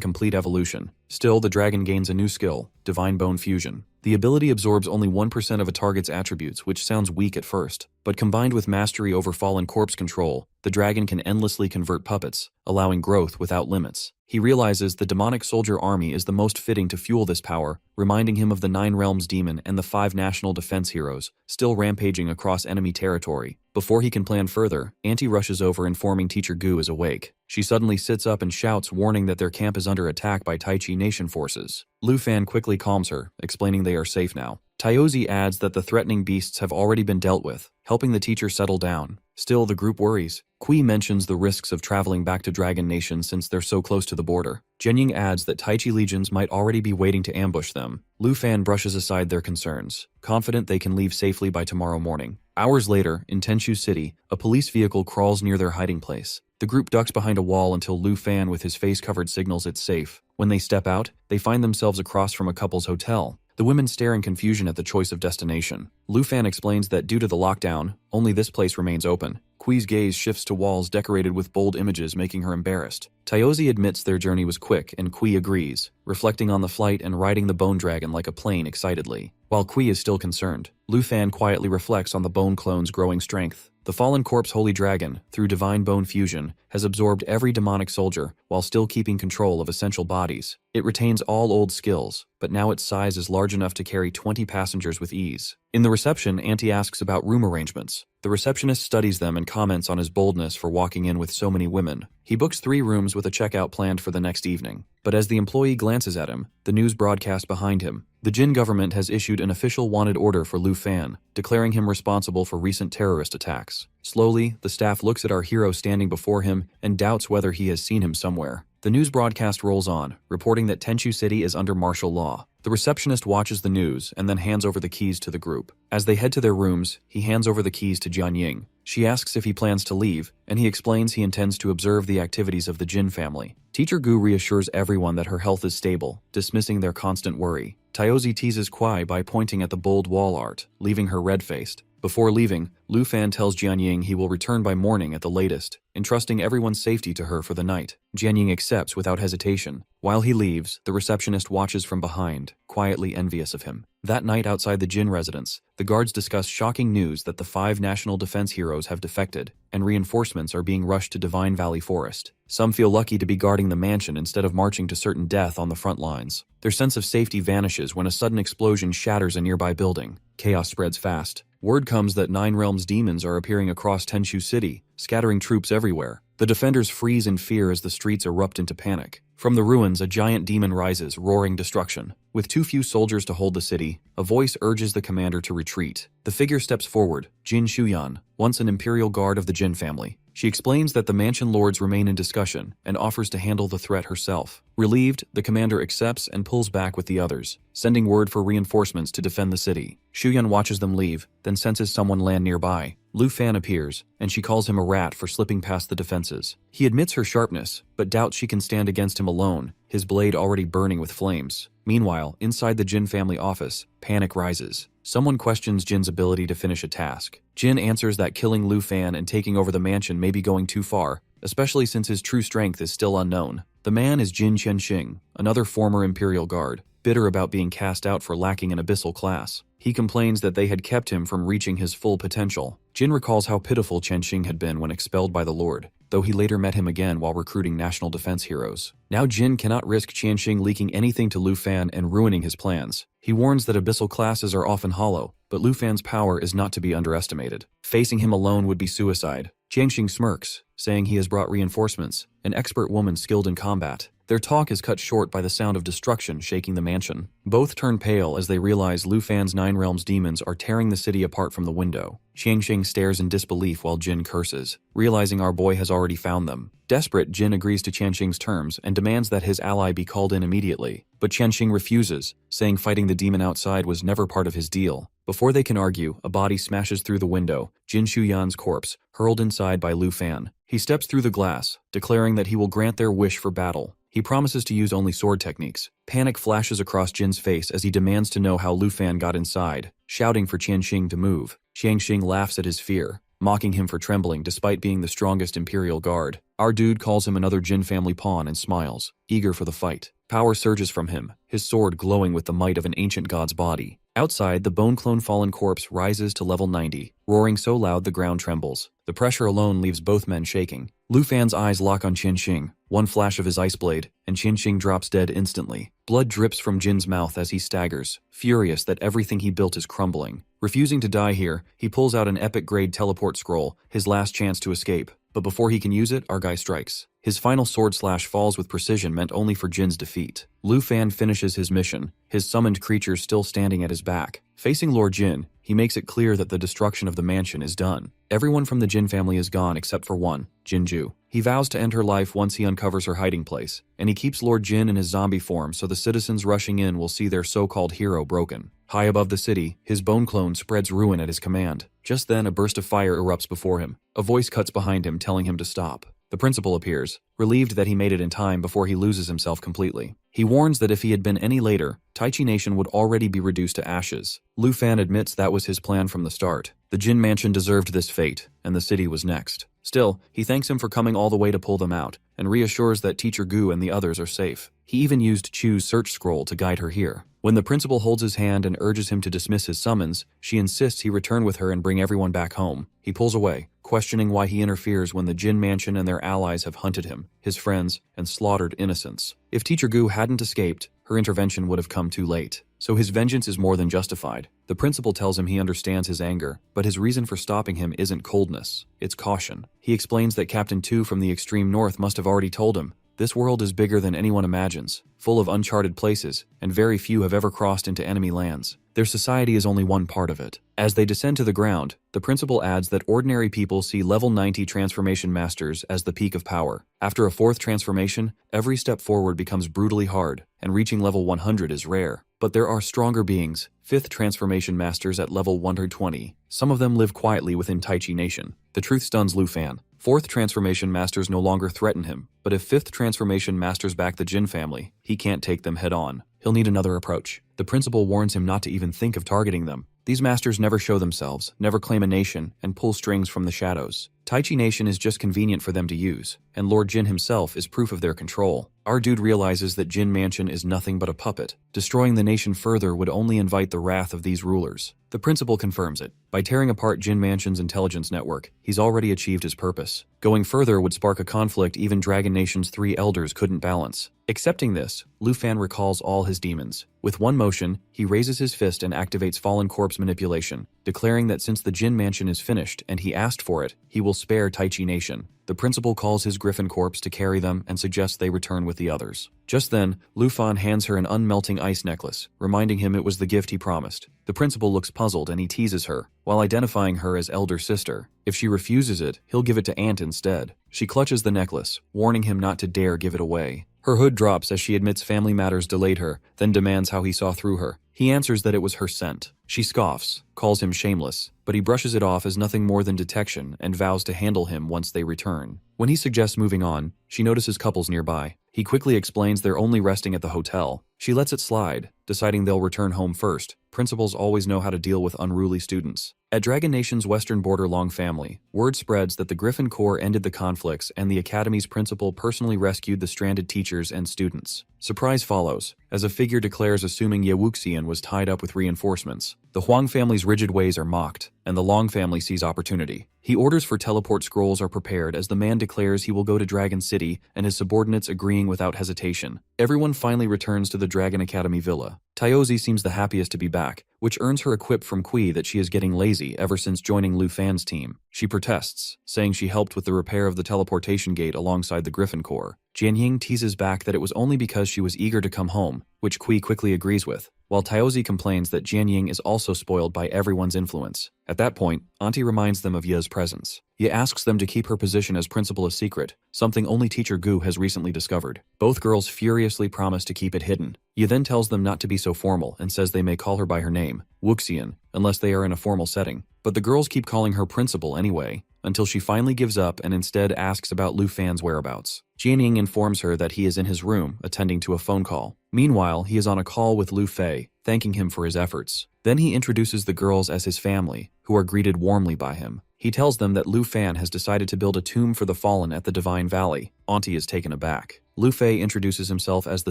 complete evolution. Still, the dragon gains a new skill, Divine Bone Fusion. The ability absorbs only 1% of a target's attributes, which sounds weak at first. But combined with mastery over fallen corpse control, the dragon can endlessly convert puppets, allowing growth without limits. He realizes the demonic soldier army is the most fitting to fuel this power, reminding him of the 9 Realms demon and the 5 national defense heroes, still rampaging across enemy territory. Before he can plan further, Auntie rushes over informing Teacher Gu is awake. She suddenly sits up and shouts, warning that their camp is under attack by Tai Chi Nation forces. Lu Fan quickly calms her, explaining they are safe now. Tyozi adds that the threatening beasts have already been dealt with, helping the teacher settle down. Still, the group worries. Kui mentions the risks of traveling back to Dragon Nation since they're so close to the border. Jianying adds that Taichi legions might already be waiting to ambush them. Lu Fan brushes aside their concerns, confident they can leave safely by tomorrow morning. Hours later, in Tenshu City, a police vehicle crawls near their hiding place. The group ducks behind a wall until Lu Fan with his face covered signals it's safe. When they step out, they find themselves across from a couple's hotel. The women stare in confusion at the choice of destination. Lu Fan explains that due to the lockdown, only this place remains open. Kui's gaze shifts to walls decorated with bold images, making her embarrassed. Tyozi admits their journey was quick, and Kui agrees, reflecting on the flight and riding the bone dragon like a plane excitedly. While Kui is still concerned, Lu Fan quietly reflects on the bone clone's growing strength. The fallen corpse holy dragon, through divine bone fusion, has absorbed every demonic soldier while still keeping control of essential bodies. It retains all old skills, but now its size is large enough to carry 20 passengers with ease. In the reception, Auntie asks about room arrangements. The receptionist studies them and comments on his boldness for walking in with so many women. He books 3 rooms with a checkout planned for the next evening. But as the employee glances at him, the news broadcast behind him, the Jin government has issued an official wanted order for Lu Fan, declaring him responsible for recent terrorist attacks. Slowly, the staff looks at our hero standing before him and doubts whether he has seen him somewhere. The news broadcast rolls on, reporting that Tenshu City is under martial law. The receptionist watches the news and then hands over the keys to the group. As they head to their rooms, he hands over the keys to Jianying. She asks if he plans to leave, and he explains he intends to observe the activities of the Jin family. Teacher Gu reassures everyone that her health is stable, dismissing their constant worry. Tyozi teases Kuai by pointing at the bold wall art, leaving her red-faced. Before leaving, Lu Fan tells Jianying he will return by morning at the latest, entrusting everyone's safety to her for the night. Jianying accepts without hesitation. While he leaves, the receptionist watches from behind, quietly envious of him. That night outside the Jin residence, the guards discuss shocking news that the 5 national defense heroes have defected, and reinforcements are being rushed to Divine Valley Forest. Some feel lucky to be guarding the mansion instead of marching to certain death on the front lines. Their sense of safety vanishes when a sudden explosion shatters a nearby building. Chaos spreads fast. Word comes that 9 Realms demons are appearing across Tenshu City, scattering troops everywhere. The defenders freeze in fear as the streets erupt into panic. From the ruins, a giant demon rises, roaring destruction. With too few soldiers to hold the city, a voice urges the commander to retreat. The figure steps forward, Jin Shuyan, once an imperial guard of the Jin family. She explains that the mansion lords remain in discussion and offers to handle the threat herself. Relieved, the commander accepts and pulls back with the others, sending word for reinforcements to defend the city. Shuyan watches them leave, then senses someone land nearby. Lu Fan appears, and she calls him a rat for slipping past the defenses. He admits her sharpness, but doubts she can stand against him alone, his blade already burning with flames. Meanwhile, inside the Jin family office, panic rises. Someone questions Jin's ability to finish a task. Jin answers that killing Lu Fan and taking over the mansion may be going too far, especially since his true strength is still unknown. The man is Jin Qianxing, another former Imperial Guard, bitter about being cast out for lacking an abyssal class. He complains that they had kept him from reaching his full potential. Jin recalls how pitiful Qianxing had been when expelled by the Lord, though he later met him again while recruiting national defense heroes. Now Jin cannot risk Qianxing leaking anything to Lu Fan and ruining his plans. He warns that abyssal classes are often hollow, but Lu Fan's power is not to be underestimated. Facing him alone would be suicide. Qianxing smirks, saying he has brought reinforcements, an expert woman skilled in combat. Their talk is cut short by the sound of destruction shaking the mansion. Both turn pale as they realize Lu Fan's 9 Realms demons are tearing the city apart from the window. Qianxing stares in disbelief while Jin curses, realizing our boy has already found them. Desperate, Jin agrees to Qianxing's terms and demands that his ally be called in immediately. But Qianxing refuses, saying fighting the demon outside was never part of his deal. Before they can argue, a body smashes through the window, Jin Shuyan's corpse, hurled inside by Lu Fan. He steps through the glass, declaring that he will grant their wish for battle. He promises to use only sword techniques. Panic flashes across Jin's face as he demands to know how Lu Fan got inside, shouting for Qianxing to move. Qianxing laughs at his fear, mocking him for trembling despite being the strongest Imperial Guard. Our dude calls him another Jin family pawn and smiles, eager for the fight. Power surges from him, his sword glowing with the might of an ancient god's body. Outside, the bone clone fallen corpse rises to level 90, roaring so loud the ground trembles. The pressure alone leaves both men shaking. Lu Fan's eyes lock on Qianxing, one flash of his ice blade, and Qianxing drops dead instantly. Blood drips from Jin's mouth as he staggers, furious that everything he built is crumbling. Refusing to die here, he pulls out an epic-grade teleport scroll, his last chance to escape. But before he can use it, our guy strikes. His final sword slash falls with precision meant only for Jin's defeat. Lu Fan finishes his mission, his summoned creatures still standing at his back. Facing Lord Jin, he makes it clear that the destruction of the mansion is done. Everyone from the Jin family is gone except for one, Jinju. He vows to end her life once he uncovers her hiding place, and he keeps Lord Jin in his zombie form so the citizens rushing in will see their so-called hero broken. High above the city, his bone clone spreads ruin at his command. Just then, a burst of fire erupts before him. A voice cuts behind him telling him to stop. The principal appears, relieved that he made it in time before he loses himself completely. He warns that if he had been any later, Taichi Nation would already be reduced to ashes. Lu Fan admits that was his plan from the start. The Jin Mansion deserved this fate, and the city was next. Still, he thanks him for coming all the way to pull them out, and reassures that Teacher Gu and the others are safe. He even used Chu's search scroll to guide her here. When the principal holds his hand and urges him to dismiss his summons, she insists he return with her and bring everyone back home. He pulls away, questioning why he interferes when the Jin Mansion and their allies have hunted him, his friends, and slaughtered innocents. If Teacher Gu hadn't escaped, her intervention would have come too late. So his vengeance is more than justified. The principal tells him he understands his anger, but his reason for stopping him isn't coldness, it's caution. He explains that Captain 2 from the extreme north must have already told him, this world is bigger than anyone imagines, full of uncharted places, and very few have ever crossed into enemy lands. Their society is only one part of it. As they descend to the ground, the principal adds that ordinary people see level 90 transformation masters as the peak of power. After a 4th transformation, every step forward becomes brutally hard, and reaching level 100 is rare. But there are stronger beings, 5th transformation masters at level 120. Some of them live quietly within Taichi Nation. The truth stuns Lu Fan. 4th transformation masters no longer threaten him, but if 5th transformation masters back the Jin family, he can't take them head on. He'll need another approach. The principal warns him not to even think of targeting them. These masters never show themselves, never claim a nation, and pull strings from the shadows. Taichi Nation is just convenient for them to use, and Lord Jin himself is proof of their control. Our dude realizes that Jin Mansion is nothing but a puppet. Destroying the nation further would only invite the wrath of these rulers. The principal confirms it. By tearing apart Jin Mansion's intelligence network, he's already achieved his purpose. Going further would spark a conflict even Dragon Nation's 3 elders couldn't balance. Accepting this, Lu Fan recalls all his demons. With one motion, he raises his fist and activates Fallen Corpse manipulation, declaring that since the Jin Mansion is finished and he asked for it, he will spare Taichi Nation. The principal calls his Griffin Corpse to carry them and suggests they return with the others. Just then, Lu Fan hands her an unmelting ice necklace, reminding him it was the gift he promised. The principal looks puzzled and he teases her, while identifying her as elder sister. If she refuses it, he'll give it to Aunt instead. She clutches the necklace, warning him not to dare give it away. Her hood drops as she admits family matters delayed her, then demands how he saw through her. He answers that it was her scent. She scoffs, calls him shameless, but he brushes it off as nothing more than detection and vows to handle him once they return. When he suggests moving on, she notices couples nearby. He quickly explains they're only resting at the hotel. She lets it slide, deciding they'll return home first. Principals always know how to deal with unruly students. At Dragon Nation's western border Long Family, word spreads that the Griffin Corps ended the conflicts and the Academy's principal personally rescued the stranded teachers and students. Surprise follows, as a figure declares assuming Yewuxian was tied up with reinforcements. The Huang family's rigid ways are mocked, and the Long family sees opportunity. He orders for teleport scrolls are prepared as the man declares he will go to Dragon City and his subordinates agreeing without hesitation. Everyone finally returns to the Dragon Academy villa. Taozi seems the happiest to be back, which earns her a quip from Kui that she is getting lazy ever since joining Lu Fan's team. She protests, saying she helped with the repair of the teleportation gate alongside the Griffin Corps. Jianying teases back that it was only because she was eager to come home, which Kui quickly agrees with, while Taozi complains that Jianying is also spoiled by everyone's influence. At that point, Auntie reminds them of Ye's presence. Ye asks them to keep her position as principal a secret, something only Teacher Gu has recently discovered. Both girls furiously promise to keep it hidden. Ye then tells them not to be so formal and says they may call her by her name, Wuxian, unless they are in a formal setting. But the girls keep calling her principal anyway, until she finally gives up and instead asks about Lu Fan's whereabouts. Jianying informs her that he is in his room, attending to a phone call. Meanwhile, he is on a call with Lu Fei, thanking him for his efforts. Then he introduces the girls as his family, who are greeted warmly by him. He tells them that Lu Fan has decided to build a tomb for the fallen at the Divine Valley. Auntie is taken aback. Lu Fei introduces himself as the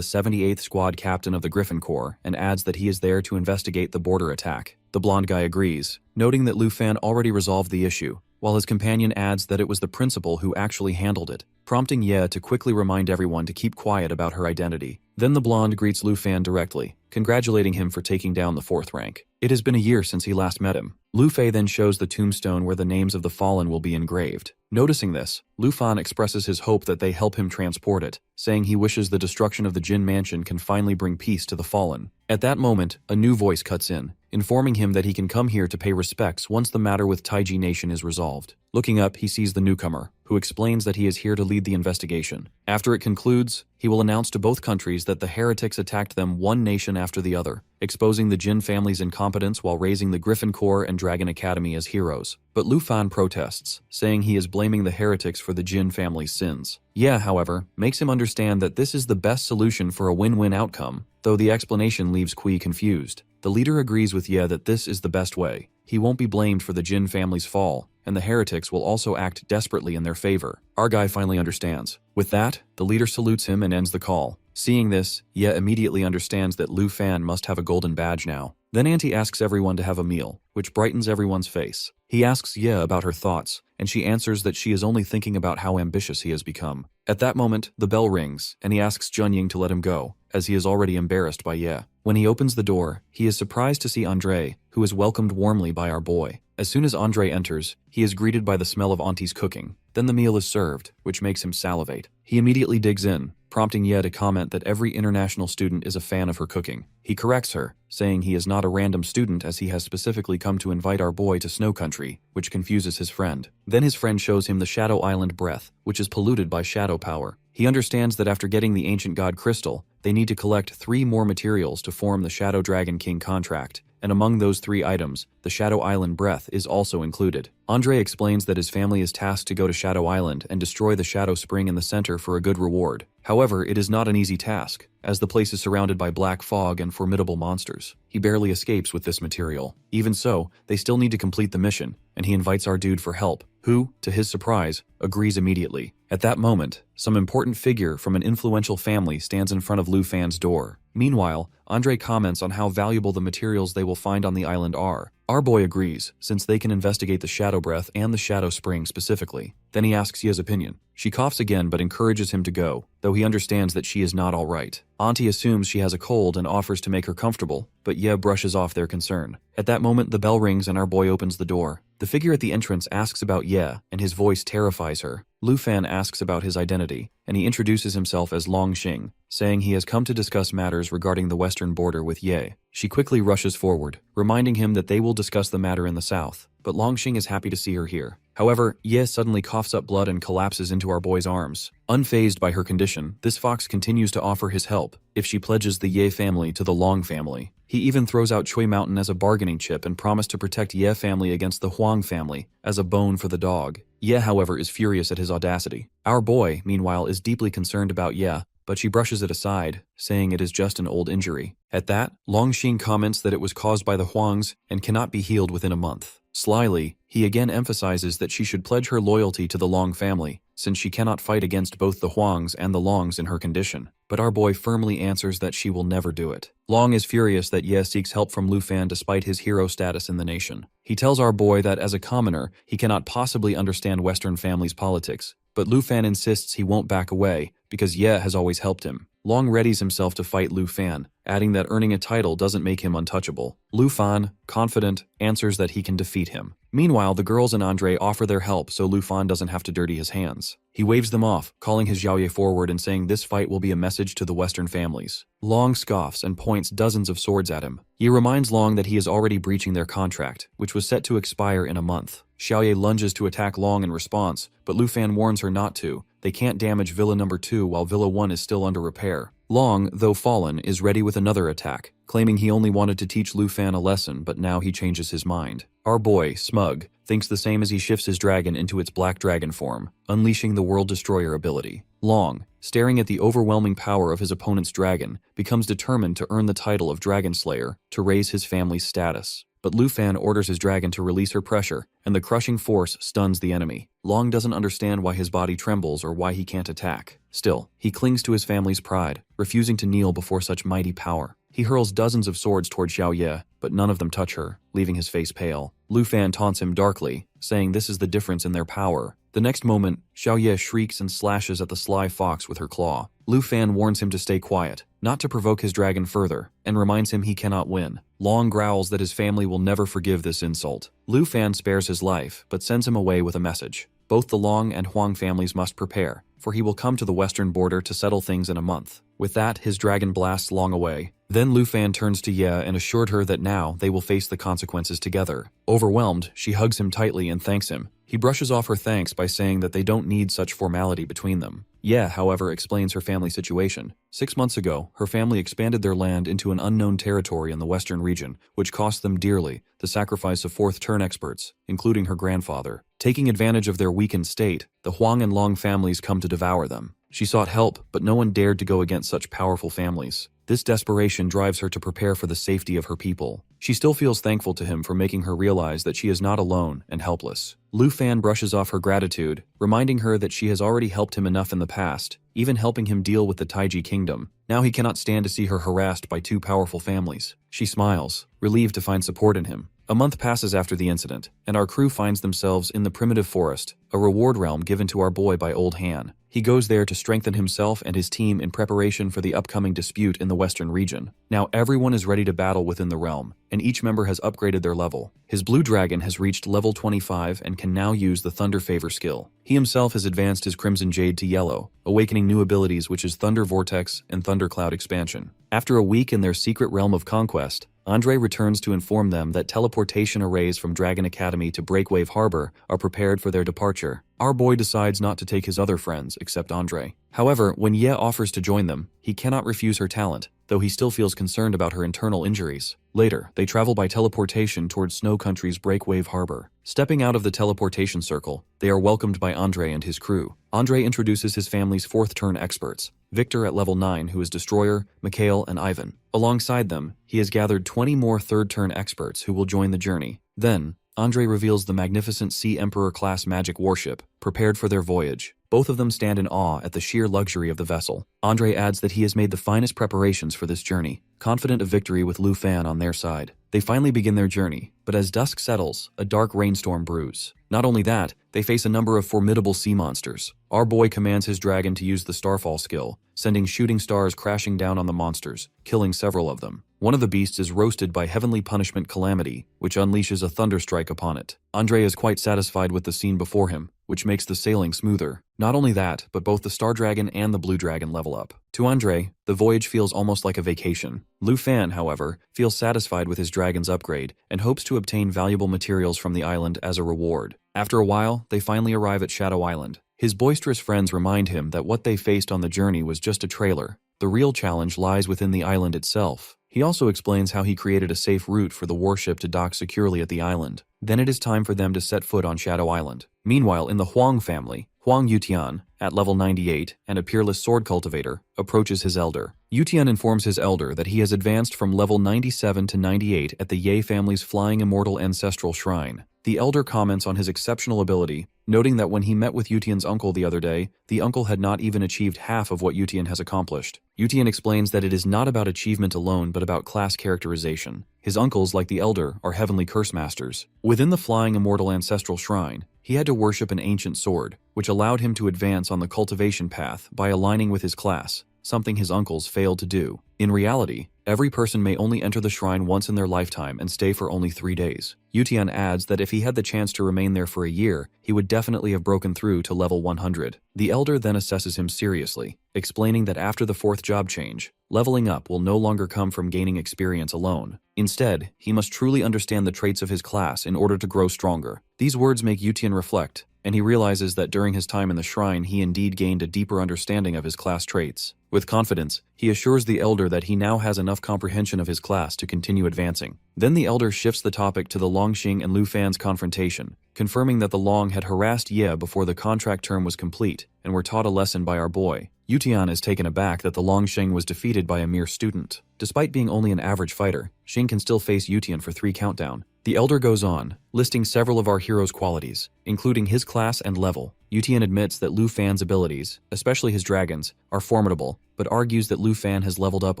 78th Squad Captain of the Griffin Corps and adds that he is there to investigate the border attack. The blonde guy agrees, noting that Lu Fan already resolved the issue, while his companion adds that it was the principal who actually handled it, prompting Ye to quickly remind everyone to keep quiet about her identity. Then the blonde greets Lu Fan directly, congratulating him for taking down the 4th rank. It has been a year since he last met him. Lu Fei then shows the tombstone where the names of the fallen will be engraved. Noticing this, Lu Fan expresses his hope that they help him transport it, saying he wishes the destruction of the Jin Mansion can finally bring peace to the fallen. At that moment, a new voice cuts in, informing him that he can come here to pay respects once the matter with Taiji Nation is resolved. Looking up, he sees the newcomer, who explains that he is here to lead the investigation. After it concludes, he will announce to both countries that the heretics attacked them one nation after the other, exposing the Jin family's incompetence while raising the Griffin Corps and Dragon Academy as heroes. But Lu Fan protests, saying he is blaming the heretics for the Jin family's sins. Ye, however, makes him understand that this is the best solution for a win-win outcome, though the explanation leaves Kui confused. The leader agrees with Ye that this is the best way. He won't be blamed for the Jin family's fall, and the heretics will also act desperately in their favor. Our guy finally understands. With that, the leader salutes him and ends the call. Seeing this, Ye immediately understands that Lu Fan must have a golden badge now. Then Auntie asks everyone to have a meal, which brightens everyone's face. He asks Ye about her thoughts, and she answers that she is only thinking about how ambitious he has become. At that moment, the bell rings, and he asks Junying to let him go, as he is already embarrassed by Ye. When he opens the door, he is surprised to see Andre, who is welcomed warmly by our boy. As soon as Andre enters, he is greeted by the smell of Auntie's cooking. Then the meal is served, which makes him salivate. He immediately digs in, prompting Ye to comment that every international student is a fan of her cooking. He corrects her, saying he is not a random student as he has specifically come to invite our boy to Snow Country, which confuses his friend. Then his friend shows him the Shadow Island breath, which is polluted by shadow power. He understands that after getting the ancient god crystal, they need to collect 3 more materials to form the Shadow Dragon King contract, and among those 3 items, the Shadow Island breath is also included. Andre explains that his family is tasked to go to Shadow Island and destroy the Shadow Spring in the center for a good reward. However, it is not an easy task, as the place is surrounded by black fog and formidable monsters. He barely escapes with this material. Even so, they still need to complete the mission, and he invites our dude for help, who, to his surprise, agrees immediately. At that moment, some important figure from an influential family stands in front of Lu Fan's door. Meanwhile, Andre comments on how valuable the materials they will find on the island are. Our boy agrees, since they can investigate the Shadow Breath and the Shadow Spring specifically. Then he asks Ye's opinion. She coughs again but encourages him to go, though he understands that she is not all right. Auntie assumes she has a cold and offers to make her comfortable, but Ye brushes off their concern. At that moment, the bell rings and our boy opens the door. The figure at the entrance asks about Ye, and his voice terrifies her. Lu Fan asks about his identity, and he introduces himself as Longxing, saying he has come to discuss matters regarding the western border with Ye. She quickly rushes forward, reminding him that they will discuss the matter in the south, but Longxing is happy to see her here. However, Ye suddenly coughs up blood and collapses into our boy's arms. Unfazed by her condition, this fox continues to offer his help if she pledges the Ye family to the Long family. He even throws out Chui Mountain as a bargaining chip and promised to protect Ye family against the Huang family as a bone for the dog. Ye, however, is furious at his audacity. Our boy, meanwhile, is deeply concerned about Ye, but she brushes it aside, saying it is just an old injury. At that, Longxing comments that it was caused by the Huangs and cannot be healed within a month. Slyly, he again emphasizes that she should pledge her loyalty to the Long family, since she cannot fight against both the Huangs and the Longs in her condition. But our boy firmly answers that she will never do it. Long is furious that Ye seeks help from Lu Fan despite his hero status in the nation. He tells our boy that as a commoner, he cannot possibly understand Western families' politics, but Lu Fan insists he won't back away because Ye has always helped him. Long readies himself to fight Lu Fan, adding that earning a title doesn't make him untouchable. Lu Fan, confident, answers that he can defeat him. Meanwhile, the girls and Andre offer their help so Lu Fan doesn't have to dirty his hands. He waves them off, calling his Xiaoye forward and saying this fight will be a message to the Western families. Long scoffs and points dozens of swords at him. He reminds Long that he is already breaching their contract, which was set to expire in a month. Xiaoye lunges to attack Long in response, but Lu Fan warns her not to. They can't damage Villa number 2 while Villa 1 is still under repair. Long, though fallen, is ready with another attack, claiming he only wanted to teach Lu Fan a lesson, but now he changes his mind. Our boy, Smug, thinks the same as he shifts his dragon into its black dragon form, unleashing the World Destroyer ability. Long, staring at the overwhelming power of his opponent's dragon, becomes determined to earn the title of Dragon Slayer to raise his family's status. But Lu Fan orders his dragon to release her pressure, and the crushing force stuns the enemy. Long doesn't understand why his body trembles or why he can't attack. Still, he clings to his family's pride, refusing to kneel before such mighty power. He hurls dozens of swords toward Xiao Ye, but none of them touch her, leaving his face pale. Lu Fan taunts him darkly, saying this is the difference in their power. The next moment, Xiao Ye shrieks and slashes at the sly fox with her claw. Lu Fan warns him to stay quiet, not to provoke his dragon further, and reminds him he cannot win. Long growls that his family will never forgive this insult. Lu Fan spares his life, but sends him away with a message. Both the Long and Huang families must prepare, for he will come to the western border to settle things in a month. With that, his dragon blasts Long away. Then Lu Fan turns to Ye and assured her that now they will face the consequences together. Overwhelmed, she hugs him tightly and thanks him. He brushes off her thanks by saying that they don't need such formality between them. Ye, however, explains her family situation. 6 months ago, her family expanded their land into an unknown territory in the western region, which cost them dearly, the sacrifice of fourth-turn experts, including her grandfather. Taking advantage of their weakened state, the Huang and Long families come to devour them. She sought help, but no one dared to go against such powerful families. This desperation drives her to prepare for the safety of her people. She still feels thankful to him for making her realize that she is not alone and helpless. Lu Fan brushes off her gratitude, reminding her that she has already helped him enough in the past, even helping him deal with the Taiji kingdom. Now he cannot stand to see her harassed by two powerful families. She smiles, relieved to find support in him. A month passes after the incident, and our crew finds themselves in the primitive forest, a reward realm given to our boy by Old Han. He goes there to strengthen himself and his team in preparation for the upcoming dispute in the western region. Now everyone is ready to battle within the realm, and each member has upgraded their level. His blue dragon has reached level 25 and can now use the Thunder Favor skill. He himself has advanced his Crimson Jade to yellow, awakening new abilities which is Thunder Vortex and Thundercloud Expansion. After a week in their secret realm of conquest, Andre returns to inform them that teleportation arrays from Dragon Academy to Breakwave Harbor are prepared for their departure. Our boy decides not to take his other friends except Andre. However, when Ye offers to join them, he cannot refuse her talent, though he still feels concerned about her internal injuries. Later, they travel by teleportation towards Snow Country's Breakwave Harbor. Stepping out of the teleportation circle, they are welcomed by Andre and his crew. Andre introduces his family's fourth-turn experts, Victor at level 9, who is Destroyer, Mikhail, and Ivan. Alongside them, he has gathered 20 more third-turn experts who will join the journey. Then, Andre reveals the magnificent Sea Emperor-class magic warship, prepared for their voyage. Both of them stand in awe at the sheer luxury of the vessel. Andre adds that he has made the finest preparations for this journey, confident of victory with Lu Fan on their side. They finally begin their journey, but as dusk settles, a dark rainstorm brews. Not only that, they face a number of formidable sea monsters. Our boy commands his dragon to use the Starfall skill, sending shooting stars crashing down on the monsters, killing several of them. One of the beasts is roasted by Heavenly Punishment Calamity, which unleashes a thunderstrike upon it. Andre is quite satisfied with the scene before him, which makes the sailing smoother. Not only that, but both the Star Dragon and the Blue Dragon level up. To Andre, the voyage feels almost like a vacation. Lu Fan, however, feels satisfied with his dragon's upgrade and hopes to obtain valuable materials from the island as a reward. After a while, they finally arrive at Shadow Island. His boisterous friends remind him that what they faced on the journey was just a trailer. The real challenge lies within the island itself. He also explains how he created a safe route for the warship to dock securely at the island. Then it is time for them to set foot on Shadow Island. Meanwhile, in the Huang family, Huang Yutian, at level 98 and a peerless sword cultivator, approaches his elder. Yutian informs his elder that he has advanced from level 97 to 98 at the Ye family's Flying Immortal Ancestral Shrine. The elder comments on his exceptional ability, noting that when he met with Yutian's uncle the other day, the uncle had not even achieved half of what Yutian has accomplished. Yutian explains that it is not about achievement alone but about class characterization. His uncles, like the elder, are heavenly curse masters. Within the Flying Immortal Ancestral Shrine, he had to worship an ancient sword, which allowed him to advance on the cultivation path by aligning with his class, something his uncles failed to do. In reality, every person may only enter the shrine once in their lifetime and stay for only 3 days. Yutian adds that if he had the chance to remain there for a year, he would definitely have broken through to level 100. The elder then assesses him seriously, explaining that after the 4th job change, leveling up will no longer come from gaining experience alone. Instead, he must truly understand the traits of his class in order to grow stronger. These words make Yutian reflect, and he realizes that during his time in the shrine he indeed gained a deeper understanding of his class traits. With confidence, he assures the elder that he now has enough comprehension of his class to continue advancing. Then the elder shifts the topic to the Longxing and Lu Fan's confrontation, confirming that the Long had harassed Ye before the contract term was complete and were taught a lesson by our boy. Yutian is taken aback that the Longxing was defeated by a mere student. Despite being only an average fighter, Xing can still face Yutian for 3 countdown. The elder goes on, listing several of our hero's qualities, including his class and level. Yutian admits that Lu Fan's abilities, especially his dragons, are formidable, but argues that Lu Fan has leveled up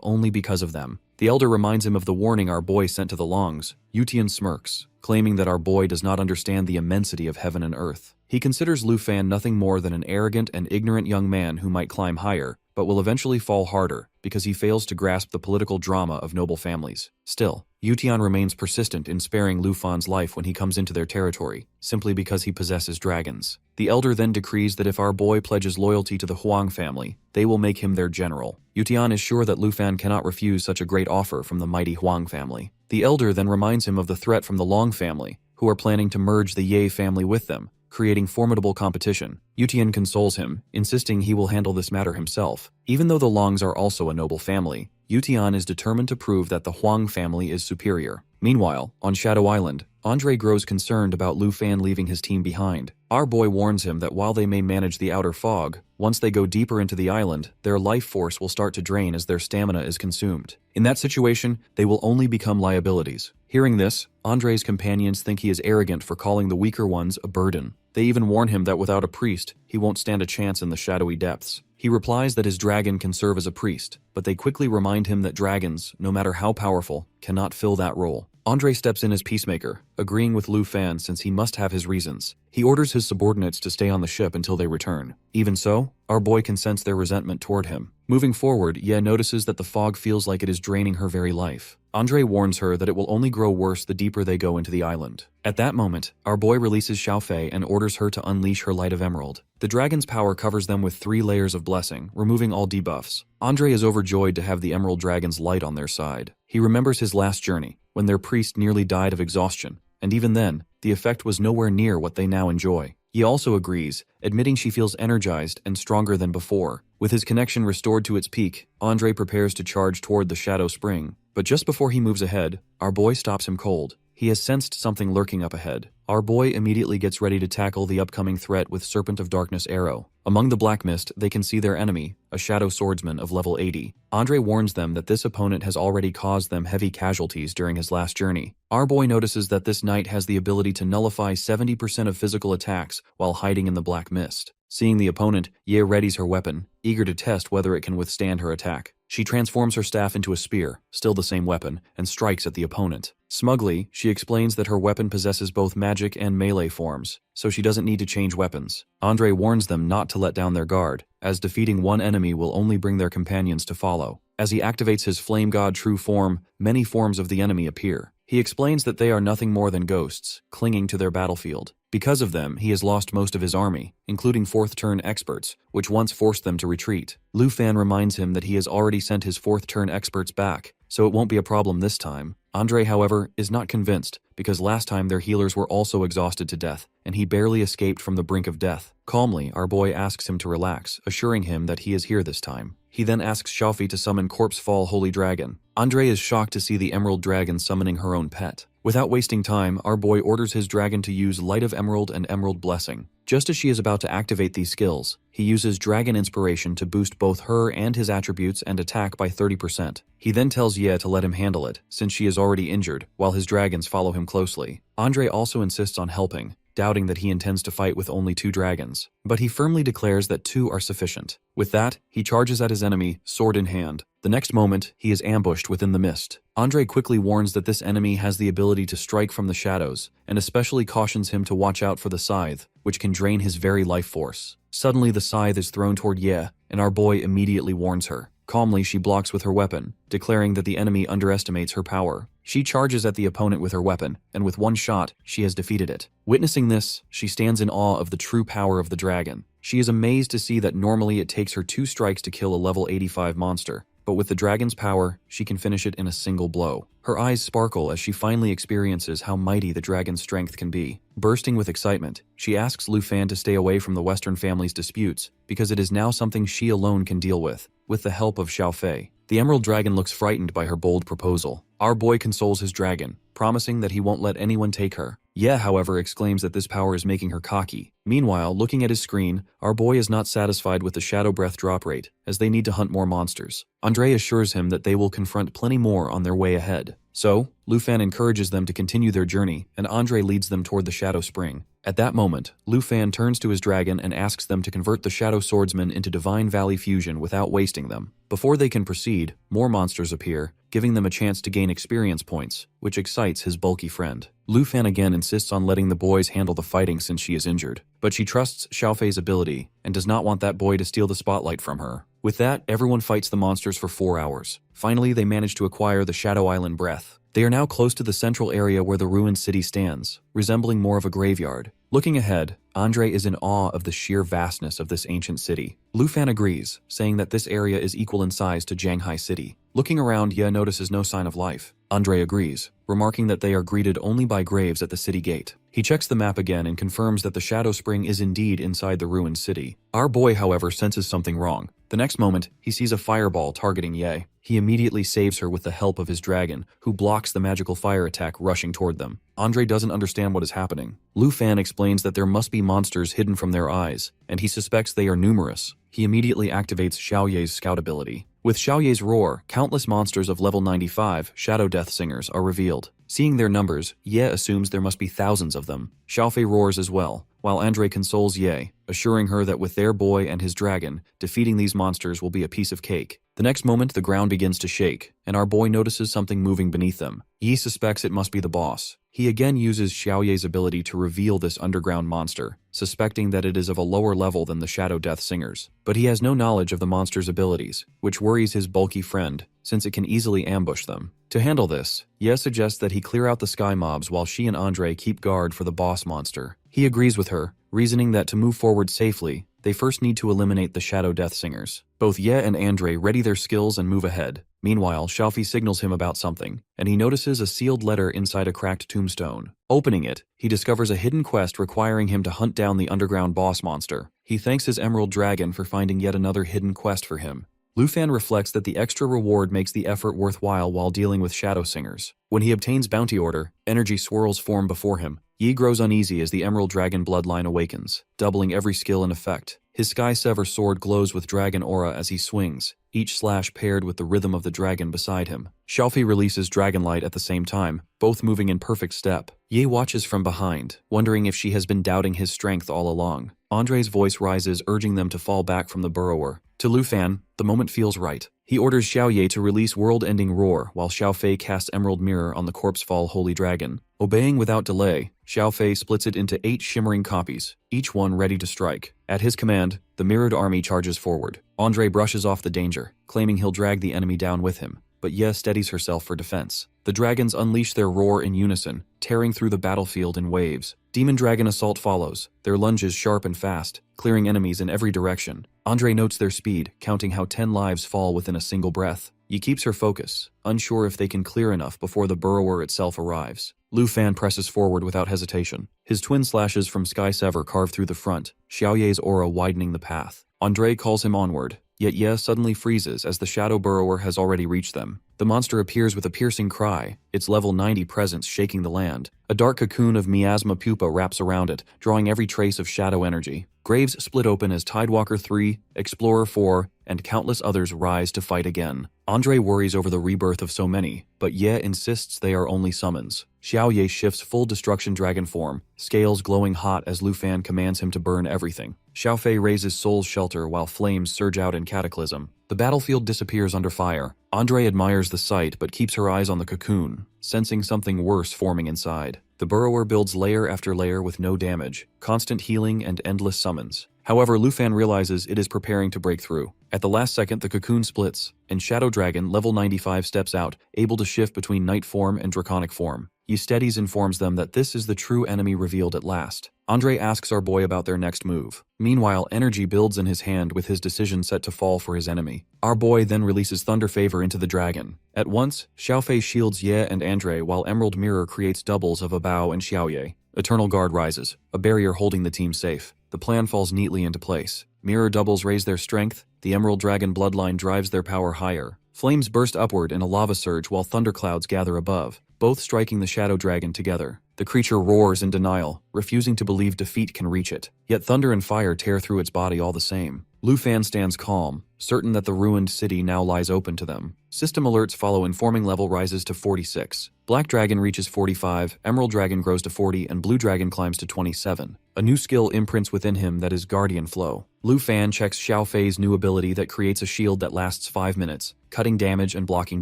only because of them. The elder reminds him of the warning our boy sent to the Longs. Yutian smirks, claiming that our boy does not understand the immensity of heaven and earth. He considers Lu Fan nothing more than an arrogant and ignorant young man who might climb higher, but will eventually fall harder because he fails to grasp the political drama of noble families. Still, Yutian remains persistent in sparing Lu Fan's life when he comes into their territory, simply because he possesses dragons. The elder then decrees that if our boy pledges loyalty to the Huang family, they will make him their general. Yutian is sure that Lu Fan cannot refuse such a great offer from the mighty Huang family. The elder then reminds him of the threat from the Long family, who are planning to merge the Ye family with them, creating formidable competition. Yutian consoles him, insisting he will handle this matter himself. Even though the Longs are also a noble family, Yutian is determined to prove that the Huang family is superior. Meanwhile, on Shadow Island, Andre grows concerned about Lu Fan leaving his team behind. Our boy warns him that while they may manage the outer fog, once they go deeper into the island, their life force will start to drain as their stamina is consumed. In that situation, they will only become liabilities. Hearing this, Andre's companions think he is arrogant for calling the weaker ones a burden. They even warn him that without a priest, he won't stand a chance in the shadowy depths. He replies that his dragon can serve as a priest, but they quickly remind him that dragons, no matter how powerful, cannot fill that role. Andre steps in as peacemaker, agreeing with Lu Fan since he must have his reasons. He orders his subordinates to stay on the ship until they return. Even so, our boy can sense their resentment toward him. Moving forward, Ye notices that the fog feels like it is draining her very life. Andre warns her that it will only grow worse the deeper they go into the island. At that moment, our boy releases Xiaofei and orders her to unleash her Light of Emerald. The dragon's power covers them with 3 layers of blessing, removing all debuffs. Andre is overjoyed to have the Emerald Dragon's light on their side. He remembers his last journey, when their priest nearly died of exhaustion, and even then, the effect was nowhere near what they now enjoy. He also agrees, admitting she feels energized and stronger than before. With his connection restored to its peak, Andre prepares to charge toward the Shadow Spring. But just before he moves ahead, our boy stops him cold. He has sensed something lurking up ahead. Our boy immediately gets ready to tackle the upcoming threat with Serpent of Darkness arrow. Among the black mist, they can see their enemy, a shadow swordsman of level 80. Andre warns them that this opponent has already caused them heavy casualties during his last journey. Our boy notices that this knight has the ability to nullify 70% of physical attacks while hiding in the black mist. Seeing the opponent, Ye readies her weapon, eager to test whether it can withstand her attack. She transforms her staff into a spear, still the same weapon, and strikes at the opponent. Smugly, she explains that her weapon possesses both magic and melee forms, so she doesn't need to change weapons. Andre warns them not to let down their guard, as defeating one enemy will only bring their companions to follow. As he activates his Flame God true form, many forms of the enemy appear. He explains that they are nothing more than ghosts, clinging to their battlefield. Because of them, he has lost most of his army, including 4th turn experts, which once forced them to retreat. Lu Fan reminds him that he has already sent his 4th turn experts back, so it won't be a problem this time. Andre, however, is not convinced, because last time their healers were also exhausted to death, and he barely escaped from the brink of death. Calmly, our boy asks him to relax, assuring him that he is here this time. He then asks Xiaofei to summon Corpse Fall Holy Dragon. Andre is shocked to see the Emerald Dragon summoning her own pet. Without wasting time, our boy orders his dragon to use Light of Emerald and Emerald Blessing. Just as she is about to activate these skills, he uses Dragon Inspiration to boost both her and his attributes and attack by 30%. He then tells Ye to let him handle it, since she is already injured, while his dragons follow him closely. Andre also insists on helping, doubting that he intends to fight with only 2 dragons. But he firmly declares that 2 are sufficient. With that, he charges at his enemy, sword in hand. The next moment, he is ambushed within the mist. Andre quickly warns that this enemy has the ability to strike from the shadows, and especially cautions him to watch out for the scythe, which can drain his very life force. Suddenly, the scythe is thrown toward Ye, and our boy immediately warns her. Calmly, she blocks with her weapon, declaring that the enemy underestimates her power. She charges at the opponent with her weapon, and with one shot, she has defeated it. Witnessing this, she stands in awe of the true power of the dragon. She is amazed to see that normally it takes her 2 strikes to kill a level 85 monster, but with the dragon's power, she can finish it in a single blow. Her eyes sparkle as she finally experiences how mighty the dragon's strength can be. Bursting with excitement, she asks Lu Fan to stay away from the Western family's disputes, because it is now something she alone can deal with the help of Xiaofei. The Emerald Dragon looks frightened by her bold proposal. Our boy consoles his dragon, promising that he won't let anyone take her. Ye, however, exclaims that this power is making her cocky. Meanwhile, looking at his screen, our boy is not satisfied with the Shadow Breath drop rate, as they need to hunt more monsters. Andre assures him that they will confront plenty more on their way ahead. So, Lu Fan encourages them to continue their journey, and Andre leads them toward the Shadow Spring. At that moment, Lu Fan turns to his dragon and asks them to convert the Shadow Swordsman into Divine Valley Fusion without wasting them. Before they can proceed, more monsters appear, giving them a chance to gain experience points, which excites his bulky friend. Lu Fan again insists on letting the boys handle the fighting since she is injured, but she trusts Xiaofei's ability and does not want that boy to steal the spotlight from her. With that, everyone fights the monsters for 4 hours. Finally, they manage to acquire the Shadow Island breath. They are now close to the central area where the ruined city stands, resembling more of a graveyard. Looking ahead, Andre is in awe of the sheer vastness of this ancient city. Lu Fan agrees, saying that this area is equal in size to Shanghai City. Looking around, Ye notices no sign of life. Andre agrees, remarking that they are greeted only by graves at the city gate. He checks the map again and confirms that the Shadow Spring is indeed inside the ruined city. Our boy, however, senses something wrong. The next moment, he sees a fireball targeting Ye. He immediately saves her with the help of his dragon, who blocks the magical fire attack rushing toward them. Andre doesn't understand what is happening. Lu Fan explains that there must be monsters hidden from their eyes, and he suspects they are numerous. He immediately activates Xiaoye's scout ability. With Xiaoye's roar, countless monsters of level 95 Shadow Death Singers are revealed. Seeing their numbers, Ye assumes there must be thousands of them. Xiaofei roars as well, while Andre consoles Ye, assuring her that with their boy and his dragon, defeating these monsters will be a piece of cake. The next moment, the ground begins to shake, and our boy notices something moving beneath them. Yi suspects it must be the boss. He again uses Xiaoye's ability to reveal this underground monster, suspecting that it is of a lower level than the Shadow Death Singers. But he has no knowledge of the monster's abilities, which worries his bulky friend, since it can easily ambush them. To handle this, Ye suggests that he clear out the sky mobs while she and Andre keep guard for the boss monster. He agrees with her, reasoning that to move forward safely, they first need to eliminate the Shadow Death Singers. Both Ye and Andre ready their skills and move ahead. Meanwhile, Xiaofi signals him about something, and he notices a sealed letter inside a cracked tombstone. Opening it, he discovers a hidden quest requiring him to hunt down the underground boss monster. He thanks his Emerald Dragon for finding yet another hidden quest for him. Lu Fan reflects that the extra reward makes the effort worthwhile while dealing with Shadow Singers. When he obtains Bounty Order, energy swirls form before him. Yi grows uneasy as the Emerald Dragon bloodline awakens, doubling every skill and effect. His Sky Sever sword glows with dragon aura as he swings, each slash paired with the rhythm of the dragon beside him. Xiaofi releases Dragon Light at the same time, both moving in perfect step. Ye watches from behind, wondering if she has been doubting his strength all along. Andre's voice rises, urging them to fall back from the burrower. To Lu Fan, the moment feels right. He orders Xiaoye to release world-ending roar while Xiaofei casts Emerald Mirror on the Corpsefall Holy Dragon. Obeying without delay, Xiaofei splits it into 8 shimmering copies, each one ready to strike. At his command, the mirrored army charges forward. Andre brushes off the danger, claiming he'll drag the enemy down with him, but Ye steadies herself for defense. The dragons unleash their roar in unison, tearing through the battlefield in waves. Demon Dragon Assault follows, their lunges sharp and fast, clearing enemies in every direction. Andre notes their speed, counting how 10 lives fall within a single breath. Yi keeps her focus, unsure if they can clear enough before the burrower itself arrives. Lu Fan presses forward without hesitation. His twin slashes from Sky Sever carve through the front, Xiaoye's aura widening the path. Andre calls him onward, yet Ye suddenly freezes as the Shadow Burrower has already reached them. The monster appears with a piercing cry, its level 90 presence shaking the land. A dark cocoon of miasma pupa wraps around it, drawing every trace of shadow energy. Graves split open as Tidewalker 3, Explorer 4, and countless others rise to fight again. Andre worries over the rebirth of so many, but Ye insists they are only summons. Xiaoye shifts full destruction dragon form, scales glowing hot as Lu Fan commands him to burn everything. Xiaofei raises Soul's Shelter while flames surge out in Cataclysm. The battlefield disappears under fire. Andre admires the sight but keeps her eyes on the cocoon, sensing something worse forming inside. The burrower builds layer after layer with no damage, constant healing and endless summons. However, Lu Fan realizes it is preparing to break through. At the last second, the cocoon splits, and Shadow Dragon, level 95, steps out, able to shift between Night form and Draconic form. Eustedes informs them that this is the true enemy revealed at last. Andre asks our boy about their next move. Meanwhile, energy builds in his hand with his decision set to fall for his enemy. Our boy then releases Thunder Favor into the dragon. At once, Xiaofei shields Ye and Andre while Emerald Mirror creates doubles of Abao and Xiaoye. Eternal Guard rises, a barrier holding the team safe. The plan falls neatly into place. Mirror doubles raise their strength, the Emerald Dragon bloodline drives their power higher. Flames burst upward in a lava surge while thunderclouds gather above, both striking the Shadow Dragon together. The creature roars in denial, refusing to believe defeat can reach it. Yet thunder and fire tear through its body all the same. Lu Fan stands calm, certain that the ruined city now lies open to them. System alerts follow, informing level rises to 46. Black Dragon reaches 45, Emerald Dragon grows to 40, and Blue Dragon climbs to 27. A new skill imprints within him that is Guardian Flow. Lu Fan checks Xiaofei's new ability that creates a shield that lasts 5 minutes, cutting damage and blocking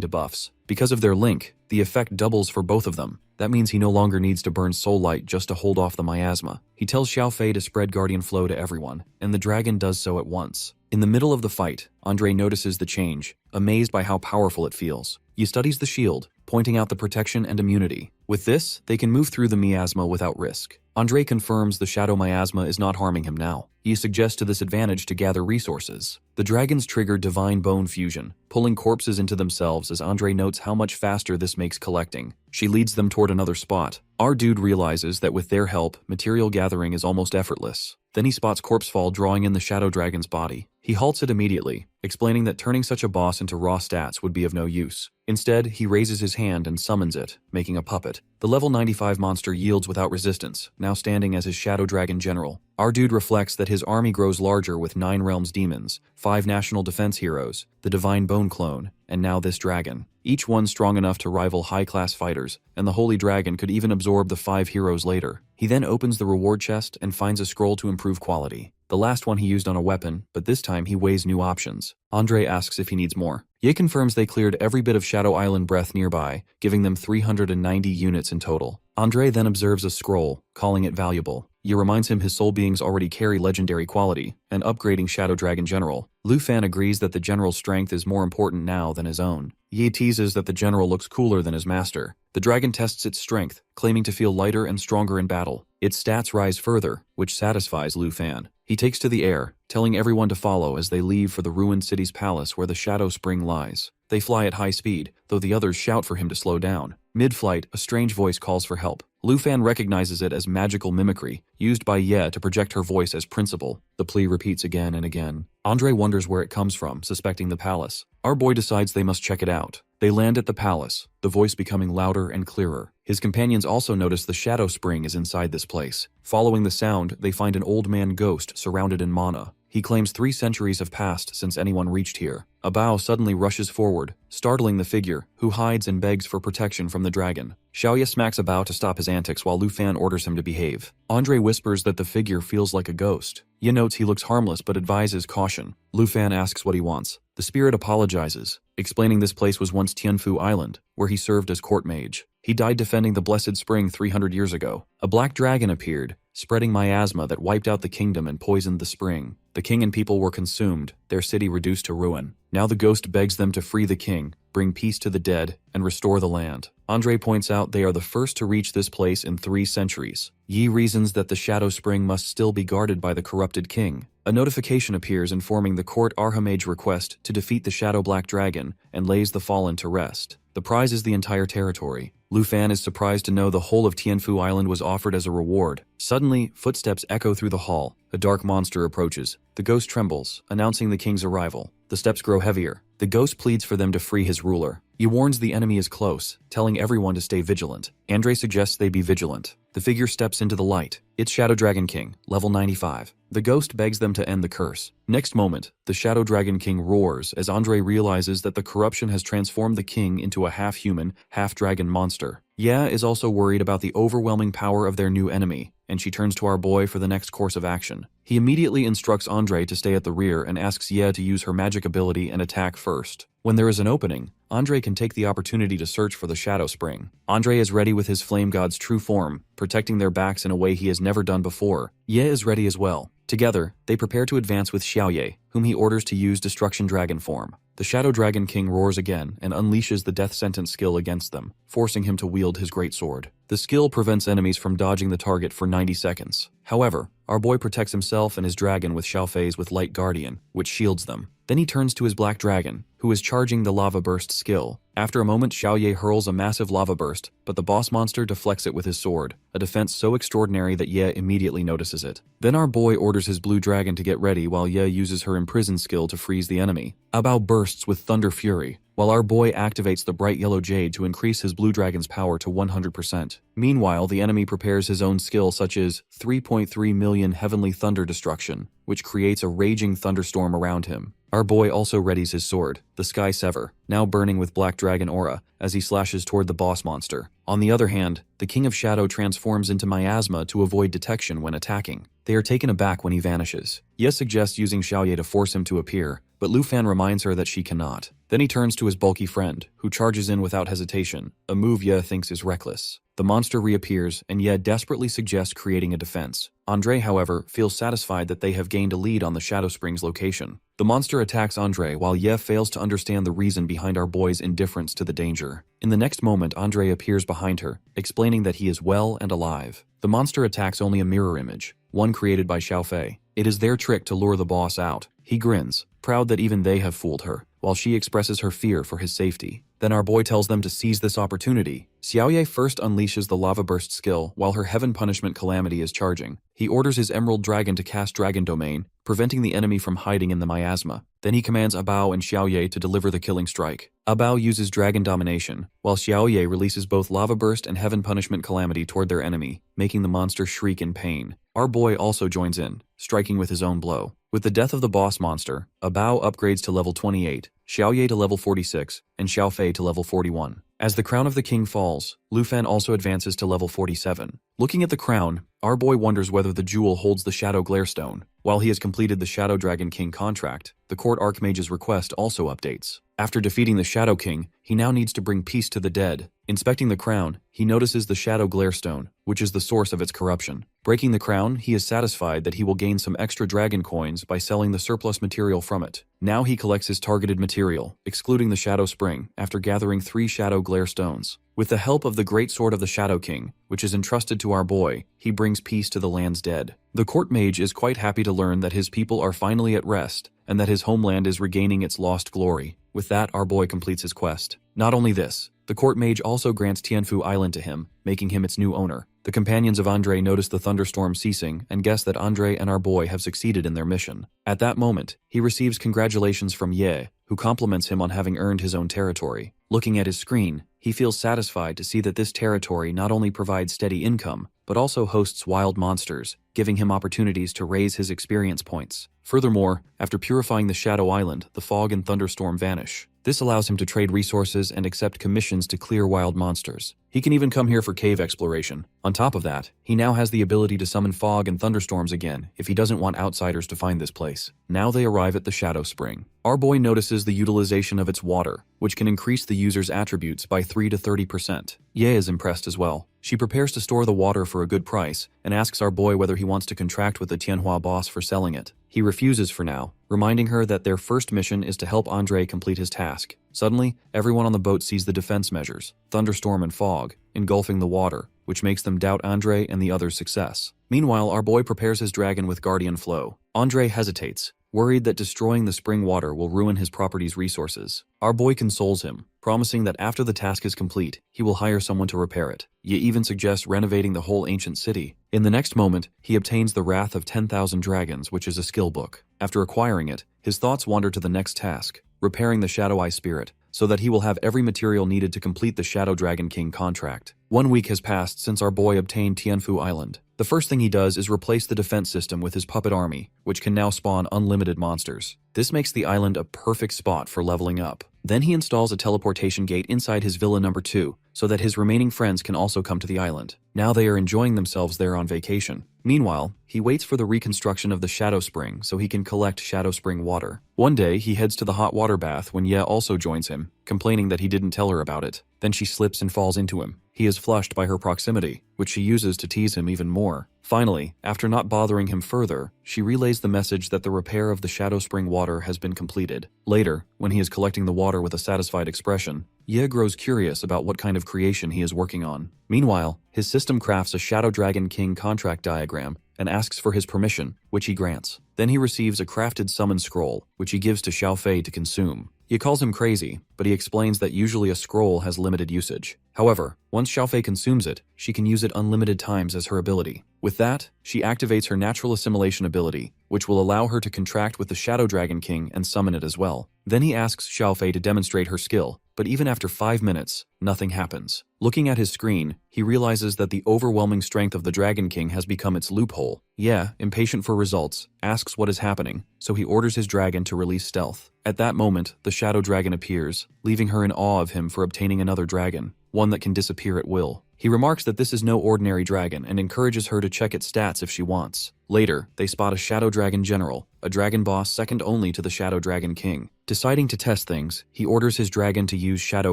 debuffs. Because of their link, the effect doubles for both of them. That means he no longer needs to burn Soul Light just to hold off the miasma. He tells Xiaofei to spread Guardian Flow to everyone, and the dragon does so at once. In the middle of the fight, Andre notices the change, amazed by how powerful it feels. He studies the shield, pointing out the protection and immunity. With this, they can move through the miasma without risk. Andre confirms the shadow miasma is not harming him now. He suggests to this advantage to gather resources. The dragons trigger divine bone fusion, pulling corpses into themselves as Andre notes how much faster this makes collecting. She leads them toward another spot. Our dude realizes that with their help, material gathering is almost effortless. Then he spots Corpsefall drawing in the shadow dragon's body. He halts it immediately, explaining that turning such a boss into raw stats would be of no use. Instead, he raises his hand and summons it, making a puppet. The level 95 monster yields without resistance, now standing as his shadow dragon general. Our dude reflects that his army grows larger with 9 realms demons, 5 national defense heroes, the divine bone clone, and now this dragon. Each one strong enough to rival high-class fighters, and the holy dragon could even absorb the 5 heroes later. He then opens the reward chest and finds a scroll to improve quality. The last one he used on a weapon, but this time he weighs new options. Andre asks if he needs more. Ye confirms they cleared every bit of Shadow Island breath nearby, giving them 390 units in total. Andre then observes a scroll, calling it valuable. Ye reminds him his soul beings already carry legendary quality, and upgrading Shadow Dragon General. Lu Fan agrees that the general's strength is more important now than his own. Ye teases that the general looks cooler than his master. The dragon tests its strength, claiming to feel lighter and stronger in battle. Its stats rise further, which satisfies Lu Fan. He takes to the air, telling everyone to follow as they leave for the ruined city's palace where the Shadow Spring lies. They fly at high speed, though the others shout for him to slow down. Mid-flight, a strange voice calls for help. Lu Fan recognizes it as magical mimicry, used by Ye to project her voice as principal. The plea repeats again and again. Andre wonders where it comes from, suspecting the palace. Our boy decides they must check it out. They land at the palace, the voice becoming louder and clearer. His companions also notice the Shadow Spring is inside this place. Following the sound, they find an old man ghost surrounded in mana. He claims 3 centuries have passed since anyone reached here. A bow suddenly rushes forward, startling the figure, who hides and begs for protection from the dragon. Xiaoye smacks a bow to stop his antics while Lu Fan orders him to behave. Andre whispers that the figure feels like a ghost. Ye notes he looks harmless but advises caution. Lu Fan asks what he wants. The spirit apologizes, explaining this place was once Tianfu Island, where he served as court mage. He died defending the Blessed Spring 300 years ago. A black dragon appeared, spreading miasma that wiped out the kingdom and poisoned the spring. The king and people were consumed, their city reduced to ruin. Now the ghost begs them to free the king, bring peace to the dead, and restore the land. Andre points out they are the first to reach this place in 3 centuries. Yi reasons that the Shadow Spring must still be guarded by the corrupted king. A notification appears informing the court Arhamage request to defeat the Shadow Black Dragon and lays the fallen to rest. The prize is the entire territory. Lu Fan is surprised to know the whole of Tianfu Island was offered as a reward. Suddenly, footsteps echo through the hall. A dark monster approaches. The ghost trembles, announcing the king's arrival. The steps grow heavier. The ghost pleads for them to free his ruler. He warns the enemy is close, telling everyone to stay vigilant. Andre suggests they be vigilant. The figure steps into the light. It's Shadow Dragon King, level 95. The ghost begs them to end the curse. Next moment, the Shadow Dragon King roars as Andre realizes that the corruption has transformed the king into a half-human, half-dragon monster. Ye is also worried about the overwhelming power of their new enemy, and she turns to our boy for the next course of action. He immediately instructs Andre to stay at the rear and asks Ye to use her magic ability and attack first. When there is an opening, Andre can take the opportunity to search for the Shadow Spring. Andre is ready with his Flame God's true form, protecting their backs in a way he has never done before. Ye is ready as well. Together, they prepare to advance with Xiaoye, whom he orders to use Destruction Dragon form. The Shadow Dragon King roars again and unleashes the death sentence skill against them, forcing him to wield his great sword. The skill prevents enemies from dodging the target for 90 seconds. However, our boy protects himself and his dragon with Xiaofei's with Light Guardian, which shields them. Then he turns to his black dragon, who is charging the Lava Burst skill. After a moment, Xiaoye hurls a massive lava burst, but the boss monster deflects it with his sword, a defense so extraordinary that Ye immediately notices it. Then our boy orders his blue dragon to get ready while Ye uses her imprison skill to freeze the enemy. Abao bursts with thunder fury, while our boy activates the bright yellow jade to increase his blue dragon's power to 100%. Meanwhile, the enemy prepares his own skill such as 3.3 million heavenly thunder destruction, which creates a raging thunderstorm around him. Our boy also readies his sword, the Sky Sever, now burning with black dragon aura, as he slashes toward the boss monster. On the other hand, the King of Shadow transforms into miasma to avoid detection when attacking. They are taken aback when he vanishes. Ye suggests using Xiaoye to force him to appear, but Lu Fan reminds her that she cannot. Then he turns to his bulky friend, who charges in without hesitation, a move Ye thinks is reckless. The monster reappears, and Ye desperately suggests creating a defense. Andre, however, feels satisfied that they have gained a lead on the Shadow Spring's location. The The monster attacks Andre while Ye fails to understand the reason behind our boy's indifference to the danger. In the next moment, Andre appears behind her, explaining that he is well and alive. The monster attacks only a mirror image, one created by Xiaofei. It is their trick to lure the boss out. He grins, proud that even they have fooled her, while she expresses her fear for his safety. Then our boy tells them to seize this opportunity. Xiaoye first unleashes the lava burst skill while her heaven punishment calamity is charging. He orders his emerald dragon to cast dragon domain, preventing the enemy from hiding in the miasma. Then he commands Abao and Xiaoye to deliver the killing strike. Abao uses dragon domination, while Xiaoye releases both lava burst and heaven punishment calamity toward their enemy, making the monster shriek in pain. Our boy also joins in, striking with his own blow. With the death of the boss monster, Abao upgrades to level 28, Xiaoye to level 46, and Xiaofei to level 41. As the crown of the king falls, Lu Fan also advances to level 47. Looking at the crown, our boy wonders whether the jewel holds the Shadow Glare Stone. While he has completed the Shadow Dragon King contract, the court Archmage's request also updates. After defeating the Shadow King, he now needs to bring peace to the dead. Inspecting the crown, he notices the Shadow Glare Stone, which is the source of its corruption. Breaking the crown, he is satisfied that he will gain some extra dragon coins by selling the surplus material from it. Now he collects his targeted material, excluding the Shadow Spring, after gathering 3 Shadow Glare Stones. With the help of the Great Sword of the Shadow King, which is entrusted to our boy, he brings peace to the land's dead. The court mage is quite happy to learn that his people are finally at rest, and that his homeland is regaining its lost glory. With that, our boy completes his quest. Not only this, the court mage also grants Tianfu Island to him, making him its new owner. The companions of Andre notice the thunderstorm ceasing and guess that Andre and our boy have succeeded in their mission. At that moment, he receives congratulations from Ye, who compliments him on having earned his own territory. Looking at his screen, he feels satisfied to see that this territory not only provides steady income, but also hosts wild monsters, giving him opportunities to raise his experience points. Furthermore, after purifying the Shadow Island, the fog and thunderstorm vanish. This allows him to trade resources and accept commissions to clear wild monsters. He can even come here for cave exploration. On top of that, he now has the ability to summon fog and thunderstorms again if he doesn't want outsiders to find this place. Now they arrive at the Shadow Spring. Our boy notices the utilization of its water, which can increase the user's attributes by 3 to 30%. Ye is impressed as well. She prepares to store the water for a good price and asks our boy whether he wants to contract with the Tianhua boss for selling it. He refuses for now, reminding her that their first mission is to help Andre complete his task. Suddenly, everyone on the boat sees the defense measures, thunderstorm and fog, engulfing the water, which makes them doubt Andre and the others' success. Meanwhile, our boy prepares his dragon with Guardian Flow. Andre hesitates, worried that destroying the spring water will ruin his property's resources. Our boy consoles him, promising that after the task is complete, he will hire someone to repair it. Ye even suggests renovating the whole ancient city. In the next moment, he obtains the Wrath of 10,000 Dragons, which is a skill book. After acquiring it, his thoughts wander to the next task, repairing the Shadow Eye Spirit, so that he will have every material needed to complete the Shadow Dragon King contract. 1 week has passed since our boy obtained Tianfu Island. The first thing he does is replace the defense system with his puppet army, which can now spawn unlimited monsters. This makes the island a perfect spot for leveling up. Then he installs a teleportation gate inside his villa number 2, so that his remaining friends can also come to the island. Now they are enjoying themselves there on vacation. Meanwhile, he waits for the reconstruction of the Shadow Spring so he can collect Shadow Spring water. One day, he heads to the hot water bath when Ye also joins him, complaining that he didn't tell her about it. Then she slips and falls into him. He is flushed by her proximity, which she uses to tease him even more. Finally, after not bothering him further, she relays the message that the repair of the Shadow Spring water has been completed. Later, when he is collecting the water with a satisfied expression, Ye grows curious about what kind of creation he is working on. Meanwhile, his system crafts a Shadow Dragon King contract diagram and asks for his permission, which he grants. Then he receives a crafted summon scroll, which he gives to Xiaofei to consume. He calls him crazy, but he explains that usually a scroll has limited usage. However, once Xiaofei consumes it, she can use it unlimited times as her ability. With that, she activates her natural assimilation ability, which will allow her to contract with the Shadow Dragon King and summon it as well. Then he asks Xiaofei to demonstrate her skill, but even after 5 minutes, nothing happens. Looking at his screen, he realizes that the overwhelming strength of the Dragon King has become its loophole. Ye, impatient for results, asks what is happening, so he orders his dragon to release stealth. At that moment, the Shadow Dragon appears, leaving her in awe of him for obtaining another dragon, one that can disappear at will. He remarks that this is no ordinary dragon and encourages her to check its stats if she wants. Later, they spot a Shadow Dragon General, a dragon boss second only to the Shadow Dragon King. Deciding to test things, he orders his dragon to use shadow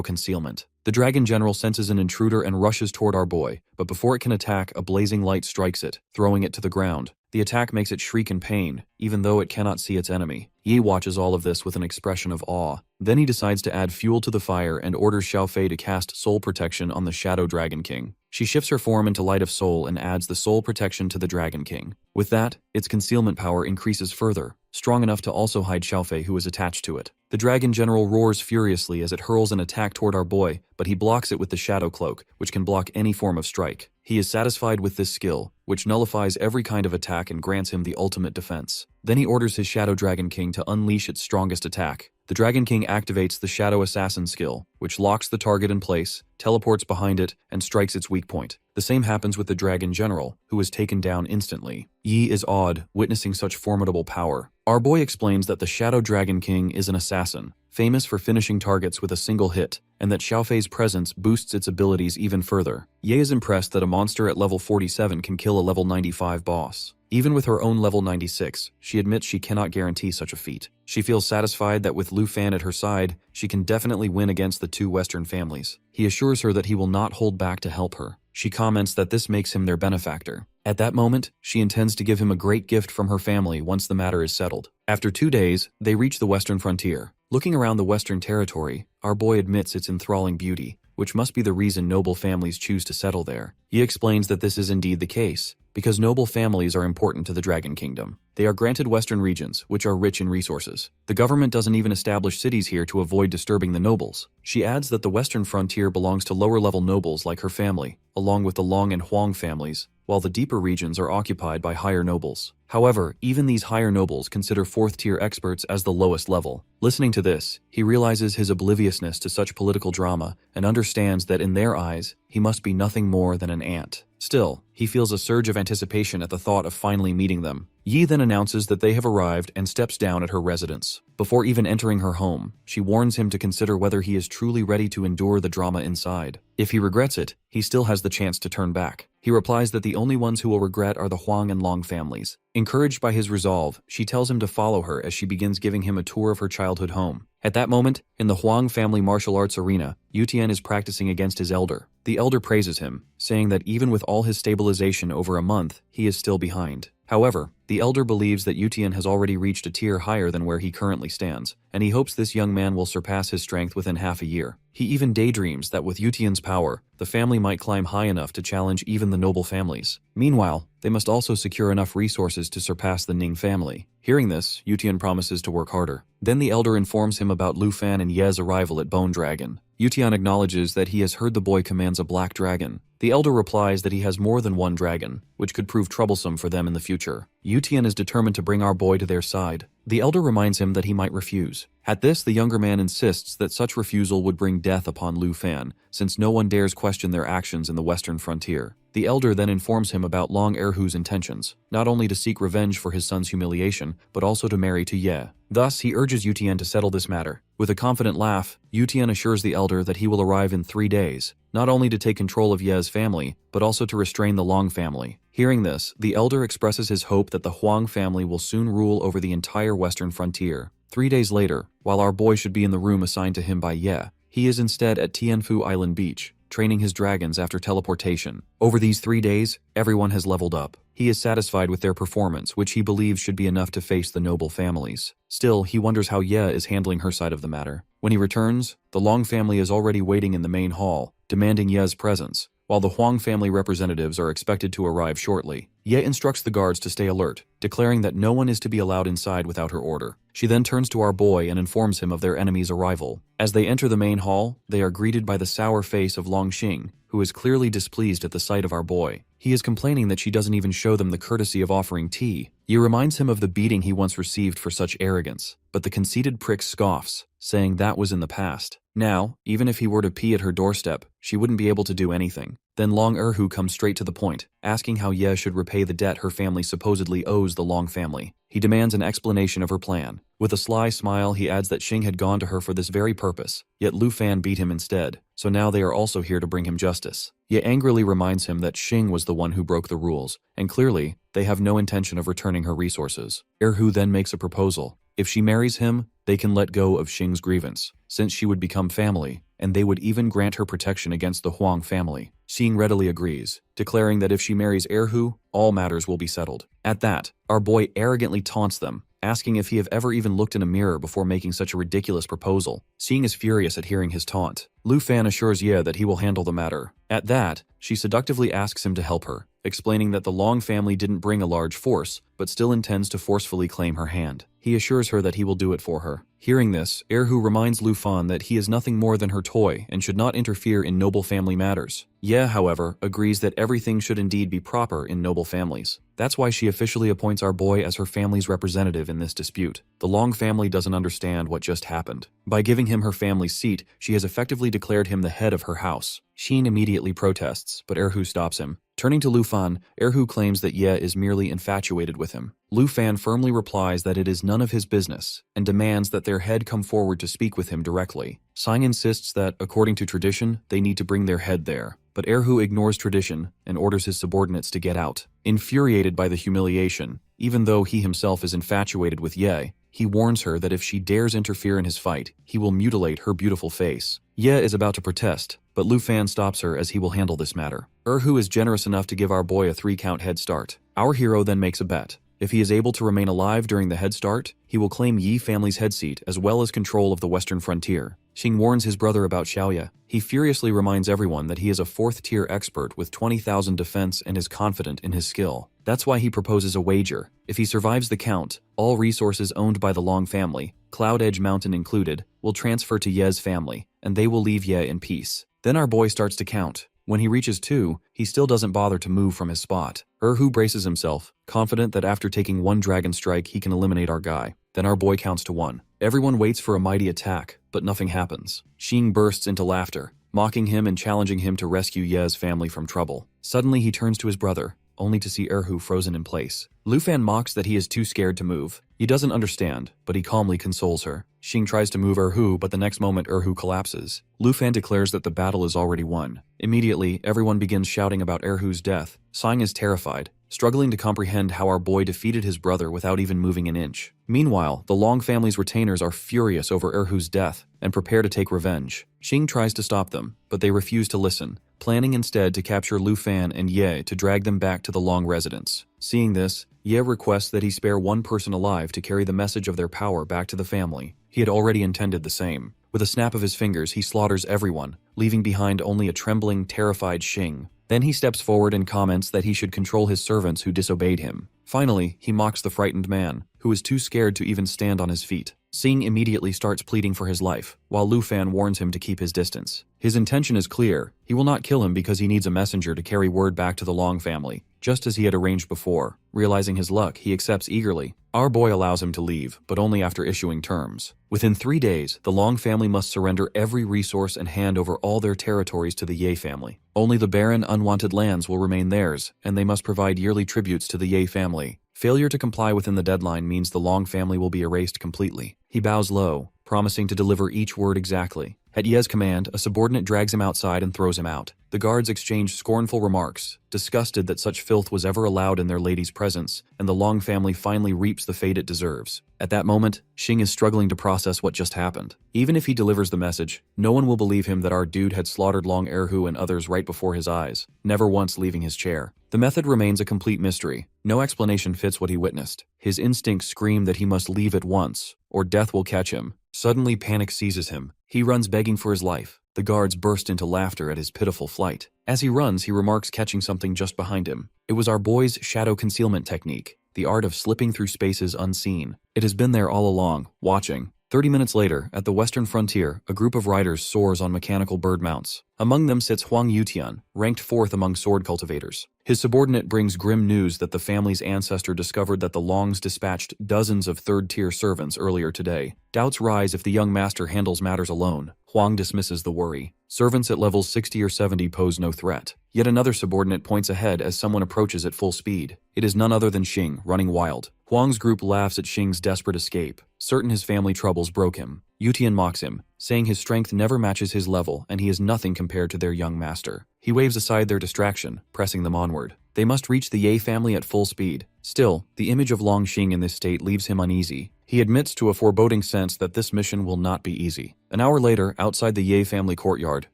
concealment. The dragon general senses an intruder and rushes toward our boy, but before it can attack, a blazing light strikes it, throwing it to the ground. The attack makes it shriek in pain, even though it cannot see its enemy. Yi watches all of this with an expression of awe. Then he decides to add fuel to the fire and orders Xiaofei to cast soul protection on the Shadow Dragon King. She shifts her form into Light of Soul and adds the soul protection to the Dragon King. With that, its concealment power increases further, strong enough to also hide Xiaofei, who is attached to it. The dragon general roars furiously as it hurls an attack toward our boy, but he blocks it with the Shadow Cloak, which can block any form of strike. He is satisfied with this skill, which nullifies every kind of attack and grants him the ultimate defense. Then he orders his Shadow Dragon King to unleash its strongest attack. The Dragon King activates the Shadow Assassin skill, which locks the target in place, teleports behind it, and strikes its weak point. The same happens with the Dragon General, who is taken down instantly. Yi is awed, witnessing such formidable power. Our boy explains that the Shadow Dragon King is an assassin, famous for finishing targets with a single hit, and that Xiaofei's presence boosts its abilities even further. Ye is impressed that a monster at level 47 can kill a level 95 boss. Even with her own level 96, she admits she cannot guarantee such a feat. She feels satisfied that with Lu Fan at her side, she can definitely win against the two Western families. He assures her that he will not hold back to help her. She comments that this makes him their benefactor. At that moment, she intends to give him a great gift from her family once the matter is settled. After 2 days, they reach the Western frontier. Looking around the Western territory, our boy admits its enthralling beauty, which must be the reason noble families choose to settle there. He explains that this is indeed the case, because noble families are important to the Dragon Kingdom. They are granted Western regions, which are rich in resources. The government doesn't even establish cities here to avoid disturbing the nobles. She adds that the Western frontier belongs to lower-level nobles like her family, along with the Long and Huang families, while the deeper regions are occupied by higher nobles. However, even these higher nobles consider fourth-tier experts as the lowest level. Listening to this, he realizes his obliviousness to such political drama and understands that in their eyes, he must be nothing more than an ant. Still, he feels a surge of anticipation at the thought of finally meeting them. Yi then announces that they have arrived and steps down at her residence. Before even entering her home, she warns him to consider whether he is truly ready to endure the drama inside. If he regrets it, he still has the chance to turn back. He replies that the only ones who will regret are the Huang and Long families. Encouraged by his resolve, she tells him to follow her as she begins giving him a tour of her childhood home. At that moment, in the Huang family martial arts arena, Yutian is practicing against his elder. The elder praises him, saying that even with all his stabilization over a month, he is still behind. However, the elder believes that Yutian has already reached a tier higher than where he currently stands, and he hopes this young man will surpass his strength within half a year. He even daydreams that with Yutian's power, the family might climb high enough to challenge even the noble families. Meanwhile, they must also secure enough resources to surpass the Ning family. Hearing this, Yutian promises to work harder. Then the elder informs him about Lu Fan and Ye's arrival at Bone Dragon. Yutian acknowledges that he has heard the boy commands a black dragon. The elder replies that he has more than one dragon, which could prove troublesome for them in the future. Yutian is determined to bring our boy to their side. The elder reminds him that he might refuse. At this, the younger man insists that such refusal would bring death upon Lu Fan, since no one dares question their actions in the western frontier. The elder then informs him about Long Erhu's intentions, not only to seek revenge for his son's humiliation, but also to marry to Ye. Thus, he urges Yutian to settle this matter. With a confident laugh, Yutian assures the elder that he will arrive in 3 days, not only to take control of Ye's family, but also to restrain the Long family. Hearing this, the elder expresses his hope that the Huang family will soon rule over the entire western frontier. 3 days later, while our boy should be in the room assigned to him by Ye, he is instead at Tianfu Island Beach, training his dragons after teleportation. Over these 3 days, everyone has leveled up. He is satisfied with their performance, which he believes should be enough to face the noble families. Still, he wonders how Ye is handling her side of the matter. When he returns, the Long family is already waiting in the main hall, demanding Ye's presence, while the Huang family representatives are expected to arrive shortly. Ye instructs the guards to stay alert, declaring that no one is to be allowed inside without her order. She then turns to our boy and informs him of their enemy's arrival. As they enter the main hall, they are greeted by the sour face of Long Xing, who is clearly displeased at the sight of our boy. He is complaining that she doesn't even show them the courtesy of offering tea. Ye reminds him of the beating he once received for such arrogance, but the conceited prick scoffs, saying that was in the past. Now, even if he were to pee at her doorstep, she wouldn't be able to do anything. Then Long Erhu comes straight to the point, asking how Ye should repay the debt her family supposedly owes the Long family. He demands an explanation of her plan. With a sly smile, he adds that Xing had gone to her for this very purpose, yet Lu Fan beat him instead, so now they are also here to bring him justice. Ye angrily reminds him that Xing was the one who broke the rules, and clearly, they have no intention of returning her resources. Erhu then makes a proposal. If she marries him, they can let go of Xing's grievance, since she would become family, and they would even grant her protection against the Huang family. Xing readily agrees, declaring that if she marries Erhu, all matters will be settled. At that, our boy arrogantly taunts them, asking if he have ever even looked in a mirror before making such a ridiculous proposal. Xing is furious at hearing his taunt. Lu Fan assures Ye that he will handle the matter. At that, she seductively asks him to help her, explaining that the Long family didn't bring a large force, but still intends to forcefully claim her hand. He assures her that he will do it for her. Hearing this, Erhu reminds Lu Fan that he is nothing more than her toy and should not interfere in noble family matters. Ye, however, agrees that everything should indeed be proper in noble families. That's why she officially appoints our boy as her family's representative in this dispute. The Long family doesn't understand what just happened. By giving him her family's seat, she has effectively declared him the head of her house. Xin immediately protests, but Erhu stops him. Turning to Lu Fan, Erhu claims that Ye is merely infatuated with him. Lu Fan firmly replies that it is none of his business, and demands that their head come forward to speak with him directly. Sang insists that, according to tradition, they need to bring their head there. But Erhu ignores tradition and orders his subordinates to get out. Infuriated by the humiliation, even though he himself is infatuated with Ye, he warns her that if she dares interfere in his fight, he will mutilate her beautiful face. Ye is about to protest, but Lu Fan stops her as he will handle this matter. Erhu is generous enough to give our boy a 3-count head start. Our hero then makes a bet. If he is able to remain alive during the head start, he will claim Yi family's head seat as well as control of the western frontier. Xing warns his brother about Xiaoya. He furiously reminds everyone that he is a 4th-tier expert with 20,000 defense and is confident in his skill. That's why he proposes a wager. If he survives the count, all resources owned by the Long family, Cloud Edge Mountain included, will transfer to Ye's family, and they will leave Ye in peace. Then our boy starts to count. When he reaches 2, he still doesn't bother to move from his spot. Erhu braces himself, confident that after taking 1 dragon strike he can eliminate our guy. Then our boy counts to 1. Everyone waits for a mighty attack, but nothing happens. Xing bursts into laughter, mocking him and challenging him to rescue Ye's family from trouble. Suddenly he turns to his brother, only to see Erhu frozen in place. Lu Fan mocks that he is too scared to move. He doesn't understand, but he calmly consoles her. Xing tries to move Erhu, but the next moment Erhu collapses. Lu Fan declares that the battle is already won. Immediately, everyone begins shouting about Erhu's death. Sang is terrified, struggling to comprehend how our boy defeated his brother without even moving an inch. Meanwhile, the Long family's retainers are furious over Erhu's death and prepare to take revenge. Xing tries to stop them, but they refuse to listen, planning instead to capture Lu Fan and Ye to drag them back to the Long residence. Seeing this, Ye requests that he spare 1 person alive to carry the message of their power back to the family. He had already intended the same. With a snap of his fingers, he slaughters everyone, leaving behind only a trembling, terrified Xing. Then he steps forward and comments that he should control his servants who disobeyed him. Finally, he mocks the frightened man, who is too scared to even stand on his feet. Xing immediately starts pleading for his life, while Lu Fan warns him to keep his distance. His intention is clear. He will not kill him because he needs a messenger to carry word back to the Long family, just as he had arranged before. Realizing his luck, he accepts eagerly. Our boy allows him to leave, but only after issuing terms. Within 3 days, the Long family must surrender every resource and hand over all their territories to the Ye family. Only the barren, unwanted lands will remain theirs, and they must provide yearly tributes to the Ye family. Failure to comply within the deadline means the Long family will be erased completely. He bows low, promising to deliver each word exactly. At Ye's command, a subordinate drags him outside and throws him out. The guards exchange scornful remarks, disgusted that such filth was ever allowed in their lady's presence, and the Long family finally reaps the fate it deserves. At that moment, Xing is struggling to process what just happened. Even if he delivers the message, no one will believe him that our dude had slaughtered Long Erhu and others right before his eyes, never once leaving his chair. The method remains a complete mystery. No explanation fits what he witnessed. His instincts scream that he must leave at once, or death will catch him. Suddenly, panic seizes him. He runs begging for his life. The guards burst into laughter at his pitiful flight. As he runs, he remarks catching something just behind him. It was our boy's shadow concealment technique, the art of slipping through spaces unseen. It has been there all along, watching. 30 minutes later, at the western frontier, a group of riders soars on mechanical bird mounts. Among them sits Huang Yutian, ranked 4th among sword cultivators. His subordinate brings grim news that the family's ancestor discovered that the Longs dispatched dozens of 3rd-tier servants earlier today. Doubts rise if the young master handles matters alone. Huang dismisses the worry. Servants at levels 60 or 70 pose no threat. Yet another subordinate points ahead as someone approaches at full speed. It is none other than Xing, running wild. Huang's group laughs at Xing's desperate escape, certain his family troubles broke him. Yutian mocks him, saying his strength never matches his level and he is nothing compared to their young master. He waves aside their distraction, pressing them onward. They must reach the Ye family at full speed. Still, the image of Longxing in this state leaves him uneasy. He admits to a foreboding sense that this mission will not be easy. An hour later, outside the Ye family courtyard,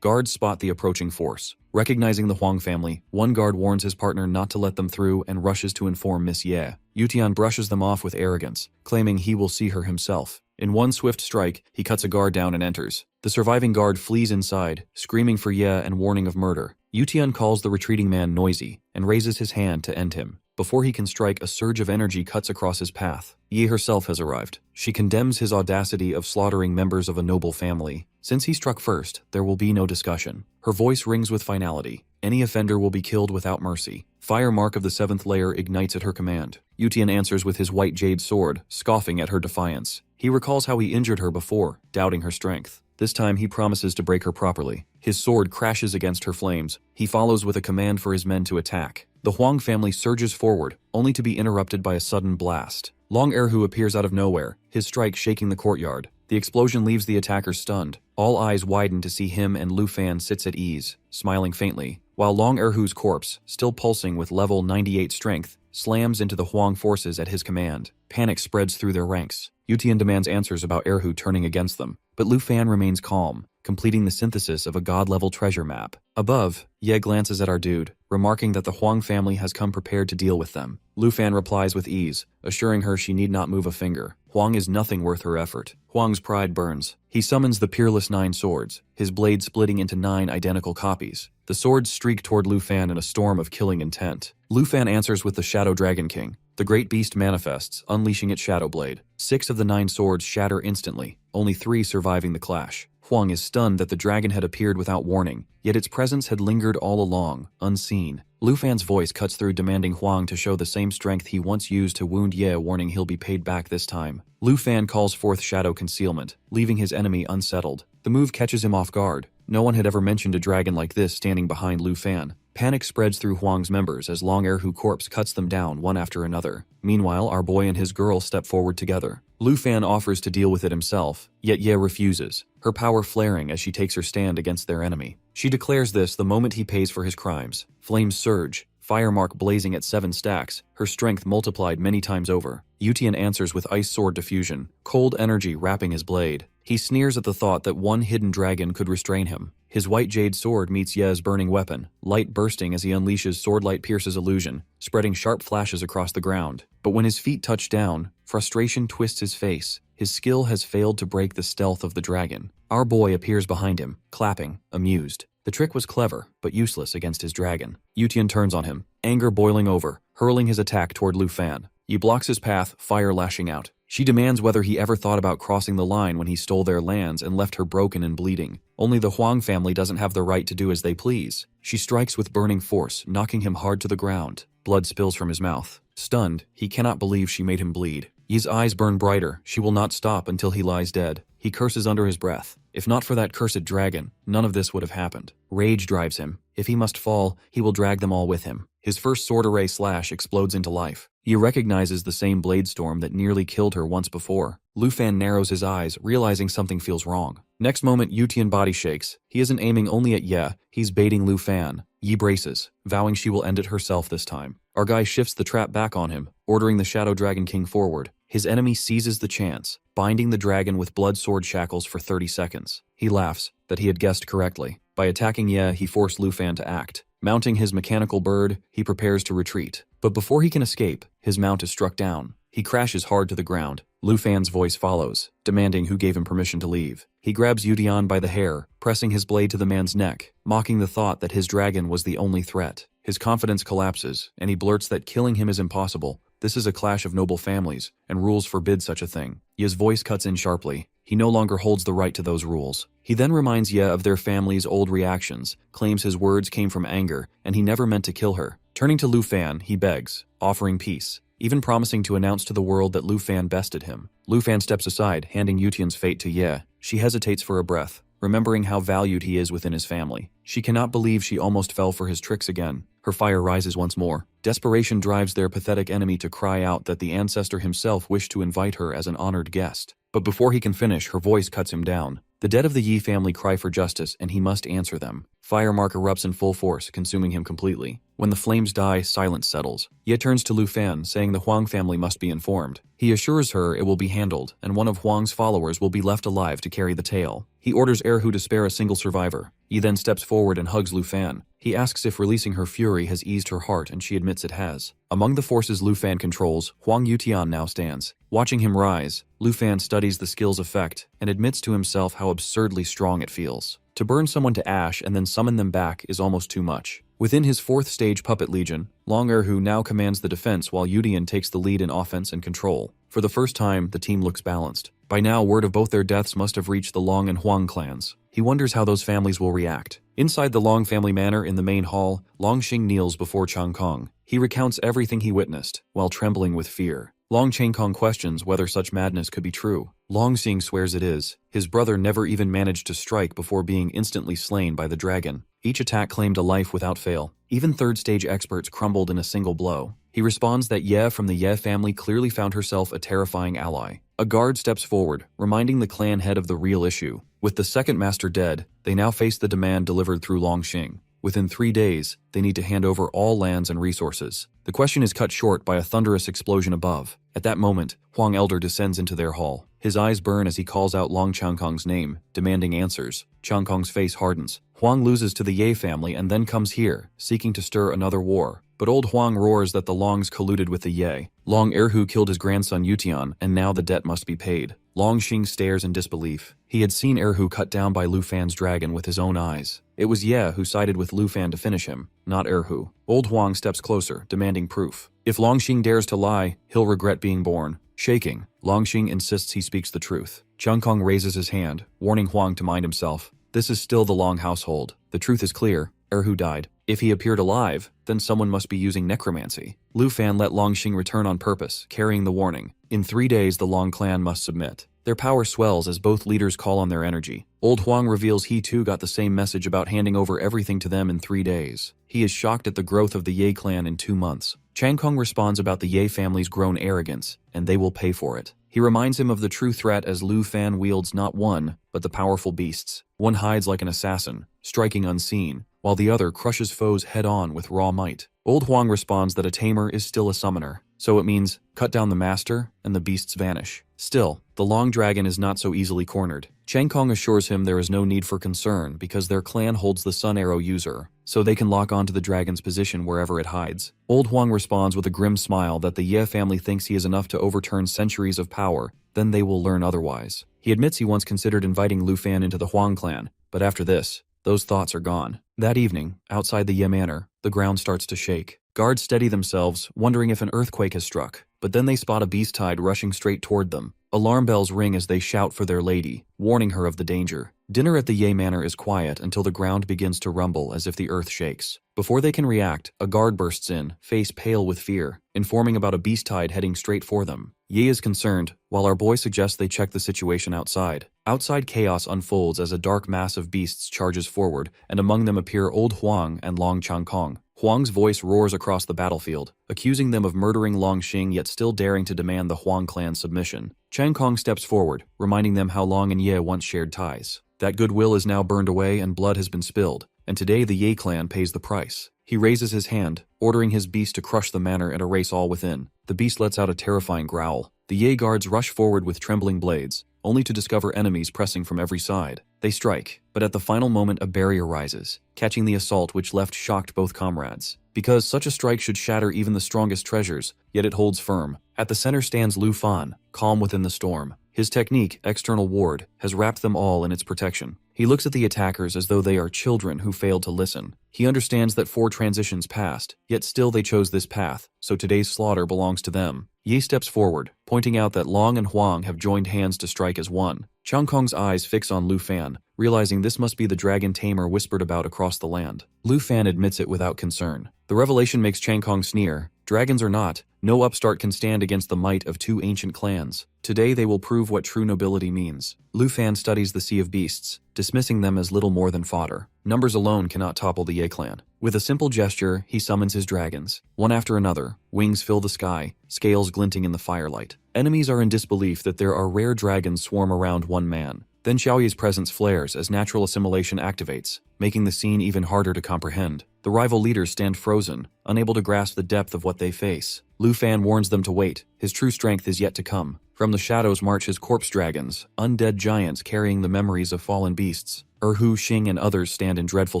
guards spot the approaching force. Recognizing the Huang family, one guard warns his partner not to let them through and rushes to inform Miss Ye. Yutian brushes them off with arrogance, claiming he will see her himself. In one swift strike, he cuts a guard down and enters. The surviving guard flees inside, screaming for Ye and warning of murder. Yutian calls the retreating man noisy and raises his hand to end him. Before he can strike, a surge of energy cuts across his path. Ye herself has arrived. She condemns his audacity of slaughtering members of a noble family. Since he struck first, there will be no discussion. Her voice rings with finality. Any offender will be killed without mercy. Fire mark of the 7th layer ignites at her command. Yutian answers with his white jade sword, scoffing at her defiance. He recalls how he injured her before, doubting her strength. This time he promises to break her properly. His sword crashes against her flames. He follows with a command for his men to attack. The Huang family surges forward, only to be interrupted by a sudden blast. Long Erhu appears out of nowhere, his strike shaking the courtyard. The explosion leaves the attackers stunned. All eyes widen to see him, and Lu Fan sits at ease, smiling faintly, while Long Erhu's corpse, still pulsing with level 98 strength, slams into the Huang forces at his command. Panic spreads through their ranks. Yutian demands answers about Erhu turning against them, but Lu Fan remains calm, completing the synthesis of a god-level treasure map. Above, Ye glances at our dude, remarking that the Huang family has come prepared to deal with them. Lu Fan replies with ease, assuring her she need not move a finger. Huang is nothing worth her effort. Huang's pride burns. He summons the peerless 9 swords, his blade splitting into 9 identical copies. The swords streak toward Lu Fan in a storm of killing intent. Lu Fan answers with the Shadow Dragon King. The great beast manifests, unleashing its shadow blade. 6 of the 9 swords shatter instantly, only 3 surviving the clash. Huang is stunned that the dragon had appeared without warning, yet its presence had lingered all along, unseen. Lu Fan's voice cuts through, demanding Huang to show the same strength he once used to wound Ye, warning he'll be paid back this time. Lu Fan calls forth Shadow Concealment, leaving his enemy unsettled. The move catches him off guard. No one had ever mentioned a dragon like this standing behind Lu Fan. Panic spreads through Huang's members as Long Erhu corpse cuts them down one after another. Meanwhile, our boy and his girl step forward together. Lu Fan offers to deal with it himself, yet Ye refuses, her power flaring as she takes her stand against their enemy. She declares this the moment he pays for his crimes. Flames surge, fire mark blazing at 7 stacks, her strength multiplied many times over. Yutian answers with ice sword diffusion, cold energy wrapping his blade. He sneers at the thought that one hidden dragon could restrain him. His white jade sword meets Ye's burning weapon, light bursting as he unleashes sword light pierces illusion, spreading sharp flashes across the ground. But when his feet touch down, frustration twists his face. His skill has failed to break the stealth of the dragon. Our boy appears behind him, clapping, amused. The trick was clever, but useless against his dragon. Yutian turns on him, anger boiling over, hurling his attack toward Lu Fan. He blocks his path, fire lashing out. She demands whether he ever thought about crossing the line when he stole their lands and left her broken and bleeding. Only the Huang family doesn't have the right to do as they please. She strikes with burning force, knocking him hard to the ground. Blood spills from his mouth. Stunned, he cannot believe she made him bleed. Ye's eyes burn brighter. She will not stop until he lies dead. He curses under his breath. If not for that cursed dragon, none of this would have happened. Rage drives him. If he must fall, he will drag them all with him. His first sword array slash explodes into life. He recognizes the same blade storm that nearly killed her once before. Lu Fan narrows his eyes, realizing something feels wrong. Next moment, Yutian body shakes. He isn't aiming only at Ye, he's baiting Lu Fan. Yi braces, vowing she will end it herself this time. Our guy shifts the trap back on him, ordering the Shadow Dragon King forward. His enemy seizes the chance, binding the dragon with blood sword shackles for 30 seconds. He laughs that he had guessed correctly. By attacking Ye, he forced Lu Fan to act. Mounting his mechanical bird, he prepares to retreat. But before he can escape, his mount is struck down. He crashes hard to the ground. Lu Fan's voice follows, demanding who gave him permission to leave. He grabs Yutian by the hair, pressing his blade to the man's neck, mocking the thought that his dragon was the only threat. His confidence collapses, and he blurts that killing him is impossible. This is a clash of noble families, and rules forbid such a thing. Ye's voice cuts in sharply. He no longer holds the right to those rules. He then reminds Ye of their family's old reactions, claims his words came from anger, and he never meant to kill her. Turning to Lu Fan, he begs, offering peace, even promising to announce to the world that Lu Fan bested him. Lu Fan steps aside, handing Yutian's fate to Ye. She hesitates for a breath, remembering how valued he is within his family. She cannot believe she almost fell for his tricks again. Her fire rises once more. Desperation drives their pathetic enemy to cry out that the ancestor himself wished to invite her as an honored guest. But before he can finish, her voice cuts him down. The dead of the Yi family cry for justice, and he must answer them. Fire mark erupts in full force, consuming him completely. When the flames die, silence settles. Ye turns to Lu Fan, saying the Huang family must be informed. He assures her it will be handled, and one of Huang's followers will be left alive to carry the tale. He orders Erhu to spare a single survivor. Yi then steps forward and hugs Lu Fan. He asks if releasing her fury has eased her heart, and she admits it has. Among the forces Lu Fan controls, Huang Yutian now stands. Watching him rise, Lu Fan studies the skill's effect and admits to himself how absurdly strong it feels. To burn someone to ash and then summon them back is almost too much. Within his 4th stage puppet legion, Long Erhu now commands the defense while Yutian takes the lead in offense and control. For the first time, the team looks balanced. By now, word of both their deaths must have reached the Long and Huang clans. He wonders how those families will react. Inside the Long family manor in the main hall, Long Xing kneels before Chang Kong. He recounts everything he witnessed, while trembling with fear. Long Chang Kong questions whether such madness could be true. Long Xing swears it is. His brother never even managed to strike before being instantly slain by the dragon. Each attack claimed a life without fail. Even 3rd stage experts crumbled in a single blow. He responds that Ye from the Ye family clearly found herself a terrifying ally. A guard steps forward, reminding the clan head of the real issue. With the 2nd master dead, they now face the demand delivered through Long Xing. Within 3 days, they need to hand over all lands and resources. The question is cut short by a thunderous explosion above. At that moment, Huang Elder descends into their hall. His eyes burn as he calls out Long Changkong's name, demanding answers. Changkong's face hardens. Huang loses to the Ye family and then comes here, seeking to stir another war. But old Huang roars that the Longs colluded with the Ye. Long Erhu killed his grandson Yutian, and now the debt must be paid. Long Xing stares in disbelief. He had seen Erhu cut down by Lu Fan's dragon with his own eyes. It was Ye who sided with Lu Fan to finish him, not Erhu. Old Huang steps closer, demanding proof. If Long Xing dares to lie, he'll regret being born. Shaking, Long Xing insists he speaks the truth. Chang Kong raises his hand, warning Huang to mind himself. This is still the Long household. The truth is clear. Erhu died. If he appeared alive, then someone must be using necromancy. Lu Fan let Long Xing return on purpose, carrying the warning. In 3 days, the Long clan must submit. Their power swells as both leaders call on their energy. Old Huang reveals he too got the same message about handing over everything to them in 3 days. He is shocked at the growth of the Ye clan in 2 months. Chang Kong responds about the Ye family's grown arrogance, and they will pay for it. He reminds him of the true threat as Lu Fan wields not one, but the powerful beasts. One hides like an assassin, striking unseen, while the other crushes foes head-on with raw might. Old Huang responds that a tamer is still a summoner, so it means cut down the master and the beasts vanish. Still, the Long Dragon is not so easily cornered. Chang Kong assures him there is no need for concern because their clan holds the Sun Arrow user, so they can lock onto the dragon's position wherever it hides. Old Huang responds with a grim smile that the Ye family thinks he is enough to overturn centuries of power, then they will learn otherwise. He admits he once considered inviting Lu Fan into the Huang clan, but after this, those thoughts are gone. That evening, outside the Ye manor, the ground starts to shake. Guards steady themselves, wondering if an earthquake has struck, but then they spot a beast tide rushing straight toward them. Alarm bells ring as they shout for their lady, warning her of the danger. Dinner at the Ye manor is quiet until the ground begins to rumble as if the earth shakes. Before they can react, a guard bursts in, face pale with fear, informing about a beast tide heading straight for them. Ye is concerned, while our boy suggests they check the situation outside. Outside, chaos unfolds as a dark mass of beasts charges forward, and among them appear Old Huang and Long Changkong. Huang's voice roars across the battlefield, accusing them of murdering Long Xing yet still daring to demand the Huang clan's submission. Chang Kong steps forward, reminding them how Long and Ye once shared ties. That goodwill is now burned away and blood has been spilled, and today the Ye clan pays the price. He raises his hand, ordering his beast to crush the manor and erase all within. The beast lets out a terrifying growl. The Ye guards rush forward with trembling blades, only to discover enemies pressing from every side. They strike, but at the final moment a barrier rises, catching the assault which left shocked both comrades. Because such a strike should shatter even the strongest treasures, yet it holds firm. At the center stands Lu Fan, calm within the storm. His technique, External Ward, has wrapped them all in its protection. He looks at the attackers as though they are children who failed to listen. He understands that 4 transitions passed, yet still they chose this path, so today's slaughter belongs to them. Ye steps forward, pointing out that Long and Huang have joined hands to strike as one. Chang Kong's eyes fix on Lu Fan, realizing this must be the dragon tamer whispered about across the land. Lu Fan admits it without concern. The revelation makes Chang Kong sneer. Dragons or not, no upstart can stand against the might of 2 ancient clans. Today they will prove what true nobility means. Lu Fan studies the Sea of Beasts, dismissing them as little more than fodder. Numbers alone cannot topple the Ye clan. With a simple gesture, he summons his dragons. One after another, wings fill the sky, scales glinting in the firelight. Enemies are in disbelief that there are rare dragons swarm around one man. Then Xiaoye's presence flares as natural assimilation activates, making the scene even harder to comprehend. The rival leaders stand frozen, unable to grasp the depth of what they face. Lu Fan warns them to wait. His true strength is yet to come. From the shadows march his corpse dragons, undead giants carrying the memories of fallen beasts. Hu, Xing, and others stand in dreadful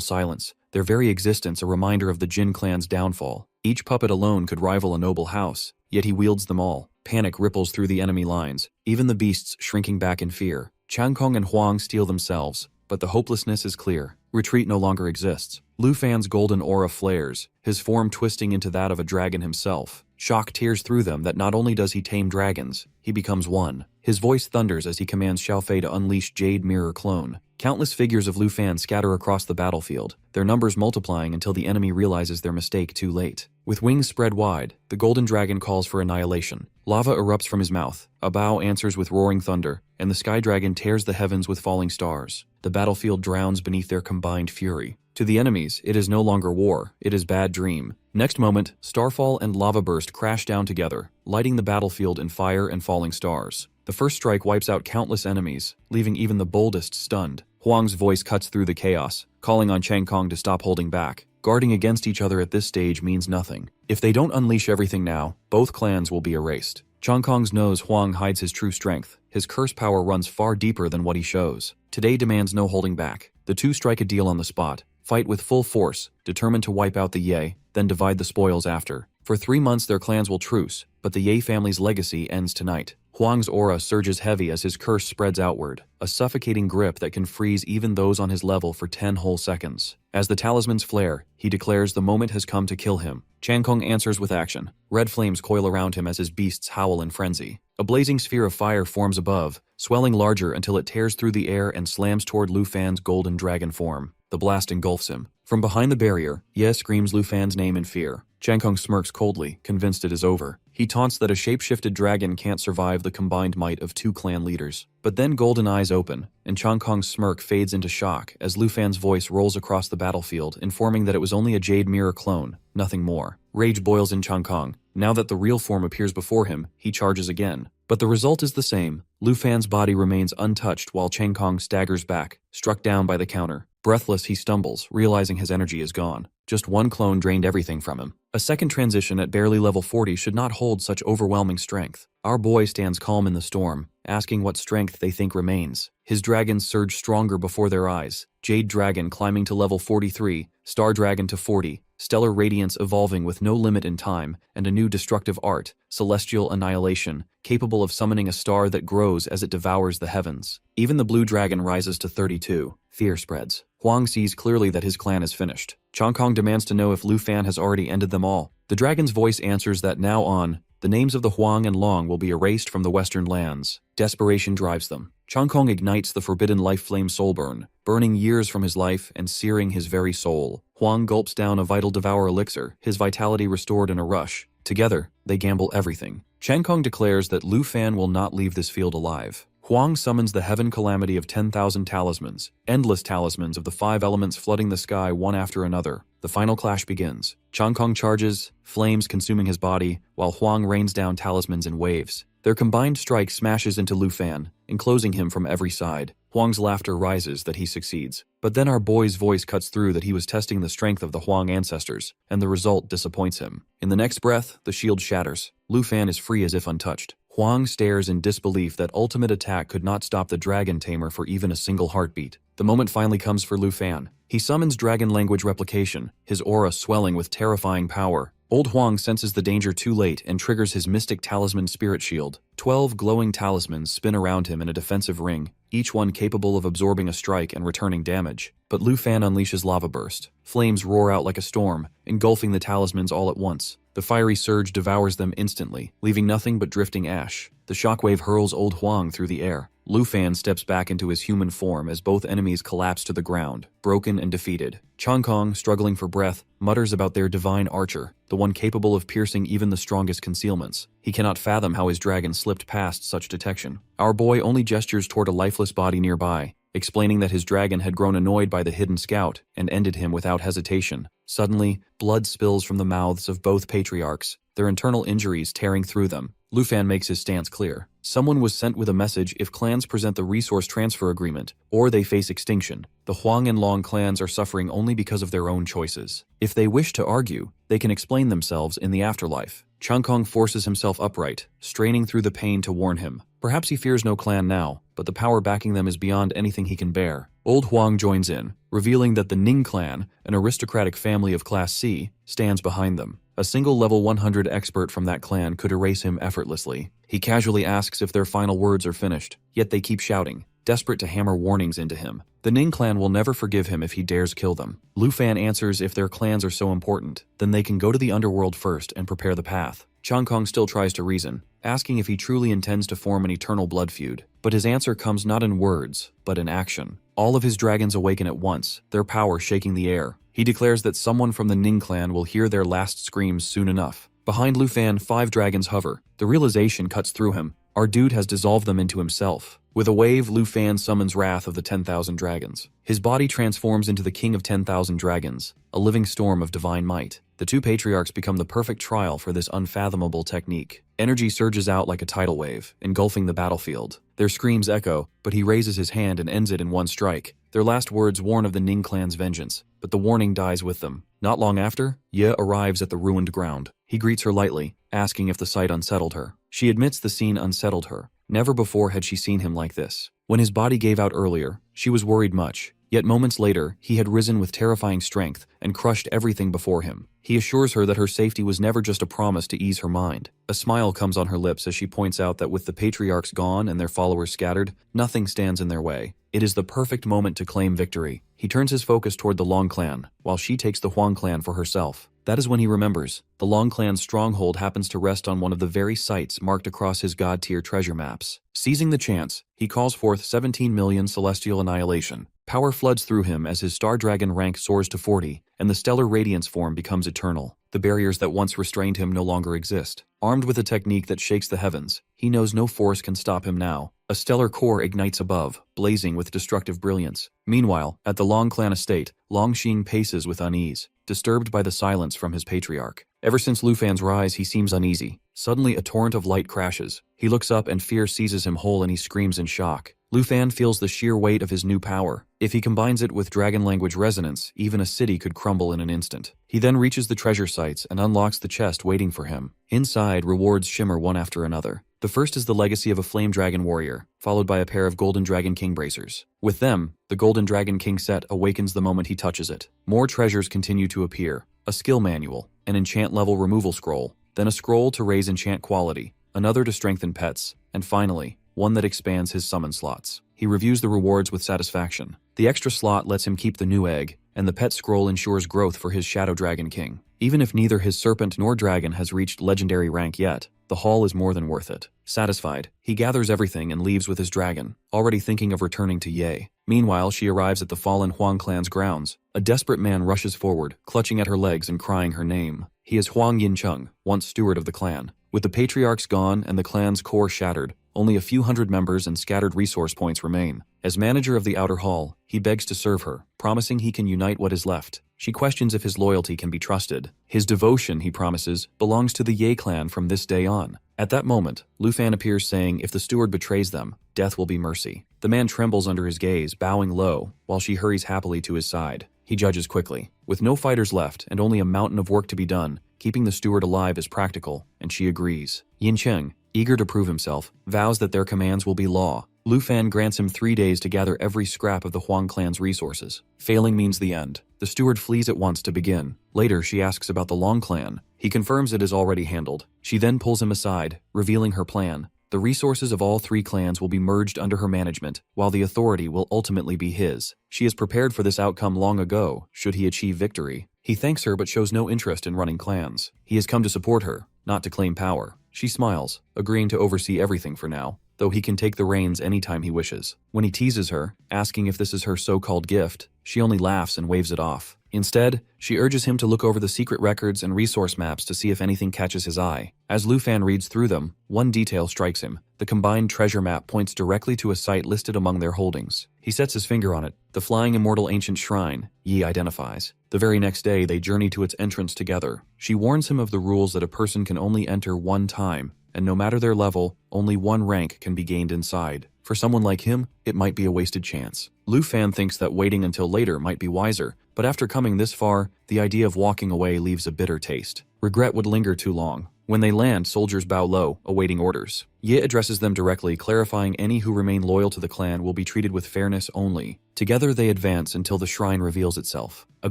silence, their very existence a reminder of the Jin clan's downfall. Each puppet alone could rival a noble house, yet he wields them all. Panic ripples through the enemy lines, even the beasts shrinking back in fear. Changkong and Huang steel themselves, but the hopelessness is clear. Retreat no longer exists. Lu Fan's golden aura flares, his form twisting into that of a dragon himself. Shock tears through them that not only does he tame dragons, he becomes one. His voice thunders as he commands Xiaofei to unleash Jade Mirror Clone. Countless figures of Lu Fan scatter across the battlefield, their numbers multiplying until the enemy realizes their mistake too late. With wings spread wide, the golden dragon calls for annihilation. Lava erupts from his mouth, a bow answers with roaring thunder, and the sky dragon tears the heavens with falling stars. The battlefield drowns beneath their combined fury. To the enemies, it is no longer war, it is bad dream. Next moment, Starfall and Lava Burst crash down together, lighting the battlefield in fire and falling stars. The first strike wipes out countless enemies, leaving even the boldest stunned. Huang's voice cuts through the chaos, calling on Changkong to stop holding back. Guarding against each other at this stage means nothing. If they don't unleash everything now, both clans will be erased. Changkong's knows Huang hides his true strength. His curse power runs far deeper than what he shows. Today demands no holding back. The two strike a deal on the spot, fight with full force, determined to wipe out the Ye, then divide the spoils after. For 3 months their clans will truce, but the Ye family's legacy ends tonight. Huang's aura surges heavy as his curse spreads outward, a suffocating grip that can freeze even those on his level for 10 whole seconds. As the talismans flare, he declares the moment has come to kill him. Changkong answers with action. Red flames coil around him as his beasts howl in frenzy. A blazing sphere of fire forms above, swelling larger until it tears through the air and slams toward Lu Fan's golden dragon form. The blast engulfs him. From behind the barrier, Ye screams Lu Fan's name in fear. Changkong smirks coldly, convinced it is over. He taunts that a shape-shifted dragon can't survive the combined might of 2 clan leaders. But then golden eyes open, and Changkong's smirk fades into shock as Lu Fan's voice rolls across the battlefield, informing that it was only a Jade Mirror clone, nothing more. Rage boils in Changkong. Now that the real form appears before him, he charges again. But the result is the same. Lu Fan's body remains untouched while Changkong staggers back, struck down by the counter. Breathless, he stumbles, realizing his energy is gone. Just one clone drained everything from him. A second transition at barely level 40 should not hold such overwhelming strength. Our boy stands calm in the storm, asking what strength they think remains. His dragons surge stronger before their eyes. Jade Dragon climbing to level 43, Star Dragon to 40, Stellar Radiance evolving with no limit in time, and a new destructive art, Celestial Annihilation, capable of summoning a star that grows as it devours the heavens. Even the Blue Dragon rises to 32. Fear spreads. Huang sees clearly that his clan is finished. Changkong demands to know if Lu Fan has already ended them all. The dragon's voice answers that now on, the names of the Huang and Long will be erased from the western lands. Desperation drives them. Changkong ignites the forbidden life flame Soulburn, burning years from his life and searing his very soul. Huang gulps down a vital devour elixir, his vitality restored in a rush. Together, they gamble everything. Changkong declares that Lu Fan will not leave this field alive. Huang summons the heaven calamity of 10,000 talismans, endless talismans of the 5 elements flooding the sky one after another. The final clash begins. Changkong charges, flames consuming his body, while Huang rains down talismans in waves. Their combined strike smashes into Lu Fan, enclosing him from every side. Huang's laughter rises that he succeeds. But then our boy's voice cuts through that he was testing the strength of the Huang ancestors, and the result disappoints him. In the next breath, the shield shatters. Lu Fan is free as if untouched. Huang stares in disbelief that ultimate attack could not stop the dragon tamer for even a single heartbeat. The moment finally comes for Lu Fan. He summons dragon language replication, his aura swelling with terrifying power. Old Huang senses the danger too late and triggers his mystic talisman spirit shield. 12 glowing talismans spin around him in a defensive ring, each one capable of absorbing a strike and returning damage. But Lu Fan unleashes Lava Burst. Flames roar out like a storm, engulfing the talismans all at once. The fiery surge devours them instantly, leaving nothing but drifting ash. The shockwave hurls old Huang through the air. Lu Fan steps back into his human form as both enemies collapse to the ground, broken and defeated. Changkong, struggling for breath, mutters about their divine archer, the one capable of piercing even the strongest concealments. He cannot fathom how his dragon slipped past such detection. Our boy only gestures toward a lifeless body nearby, explaining that his dragon had grown annoyed by the hidden scout and ended him without hesitation. Suddenly, blood spills from the mouths of both patriarchs, their internal injuries tearing through them. Lu Fan makes his stance clear. Someone was sent with a message: if clans present the resource transfer agreement, or they face extinction. The Huang and Long clans are suffering only because of their own choices. If they wish to argue, they can explain themselves in the afterlife. Chang Kong forces himself upright, straining through the pain to warn him. Perhaps he fears no clan now, but the power backing them is beyond anything he can bear. Old Huang joins in, revealing that the Ning clan, an aristocratic family of Class C, stands behind them. A single level 100 expert from that clan could erase him effortlessly. He casually asks if their final words are finished, yet they keep shouting, desperate to hammer warnings into him. The Ning clan will never forgive him if he dares kill them. Lu Fan answers if their clans are so important, then they can go to the underworld first and prepare the path. Chang Kong still tries to reason, asking if he truly intends to form an eternal blood feud. But his answer comes not in words, but in action. All of his dragons awaken at once, their power shaking the air. He declares that someone from the Ning clan will hear their last screams soon enough. Behind Lu Fan, 5 dragons hover. The realization cuts through him. Our dude has dissolved them into himself. With a wave, Lu Fan summons Wrath of the 10,000 Dragons. His body transforms into the King of 10,000 Dragons, a living storm of divine might. The 2 patriarchs become the perfect trial for this unfathomable technique. Energy surges out like a tidal wave, engulfing the battlefield. Their screams echo, but he raises his hand and ends it in one strike. Their last words warn of the Ning clan's vengeance, but the warning dies with them. Not long after, Ye arrives at the ruined ground. He greets her lightly, asking if the sight unsettled her. She admits the scene unsettled her. Never before had she seen him like this. When his body gave out earlier, she was worried much. Yet moments later, he had risen with terrifying strength and crushed everything before him. He assures her that her safety was never just a promise to ease her mind. A smile comes on her lips as she points out that with the patriarchs gone and their followers scattered, nothing stands in their way. It is the perfect moment to claim victory. He turns his focus toward the Long clan, while she takes the Huang clan for herself. That is when he remembers. The Long clan's stronghold happens to rest on one of the very sites marked across his god-tier treasure maps. Seizing the chance, he calls forth 17 million celestial annihilation. Power floods through him as his Star Dragon rank soars to 40, and the stellar radiance form becomes eternal. The barriers that once restrained him no longer exist. Armed with a technique that shakes the heavens, he knows no force can stop him now. A stellar core ignites above, blazing with destructive brilliance. Meanwhile, at the Long clan estate, Long Xing paces with unease, disturbed by the silence from his patriarch. Ever since Lu Fan's rise, he seems uneasy. Suddenly, a torrent of light crashes. He looks up and fear seizes him whole and he screams in shock. Lu Fan feels the sheer weight of his new power. If he combines it with dragon language resonance, even a city could crumble in an instant. He then reaches the treasure sites and unlocks the chest waiting for him. Inside, rewards shimmer one after another. The first is the legacy of a flame dragon warrior, followed by a pair of golden dragon king bracers. With them, the golden dragon king set awakens the moment he touches it. More treasures continue to appear. A skill manual, an enchant level removal scroll, then a scroll to raise enchant quality, another to strengthen pets, and finally, one that expands his summon slots. He reviews the rewards with satisfaction. The extra slot lets him keep the new egg, and the pet scroll ensures growth for his Shadow Dragon King. Even if neither his serpent nor dragon has reached legendary rank yet, the haul is more than worth it. Satisfied, he gathers everything and leaves with his dragon, already thinking of returning to Ye. Meanwhile, she arrives at the fallen Huang clan's grounds. A desperate man rushes forward, clutching at her legs and crying her name. He is Huang Yincheng, once steward of the clan. With the patriarchs gone and the clan's core shattered, only a few hundred members and scattered resource points remain. As manager of the outer hall, he begs to serve her, promising he can unite what is left. She questions if his loyalty can be trusted. His devotion, he promises, belongs to the Ye clan from this day on. At that moment, Lu Fan appears saying if the steward betrays them, death will be mercy. The man trembles under his gaze, bowing low, while she hurries happily to his side. He judges quickly. With no fighters left and only a mountain of work to be done, keeping the steward alive is practical, and she agrees. Yin Cheng, eager to prove himself, vows that their commands will be law. Lu Fan grants him 3 days to gather every scrap of the Huang clan's resources. Failing means the end. The steward flees at once to begin. Later, she asks about the Long clan. He confirms it is already handled. She then pulls him aside, revealing her plan. The resources of all 3 clans will be merged under her management, while the authority will ultimately be his. She has prepared for this outcome long ago, should he achieve victory. He thanks her but shows no interest in running clans. He has come to support her, not to claim power. She smiles, agreeing to oversee everything for now, though he can take the reins anytime he wishes. When he teases her, asking if this is her so-called gift, she only laughs and waves it off. Instead, she urges him to look over the secret records and resource maps to see if anything catches his eye. As Lu Fan reads through them, one detail strikes him. The combined treasure map points directly to a site listed among their holdings. He sets his finger on it. The flying immortal ancient shrine, Yi identifies. The very next day, they journey to its entrance together. She warns him of the rules that a person can only enter one time, and no matter their level, only one rank can be gained inside. For someone like him, it might be a wasted chance. Lu Fan thinks that waiting until later might be wiser, but after coming this far, the idea of walking away leaves a bitter taste. Regret would linger too long. When they land, soldiers bow low, awaiting orders. Ye addresses them directly, clarifying any who remain loyal to the clan will be treated with fairness only. Together they advance until the shrine reveals itself. A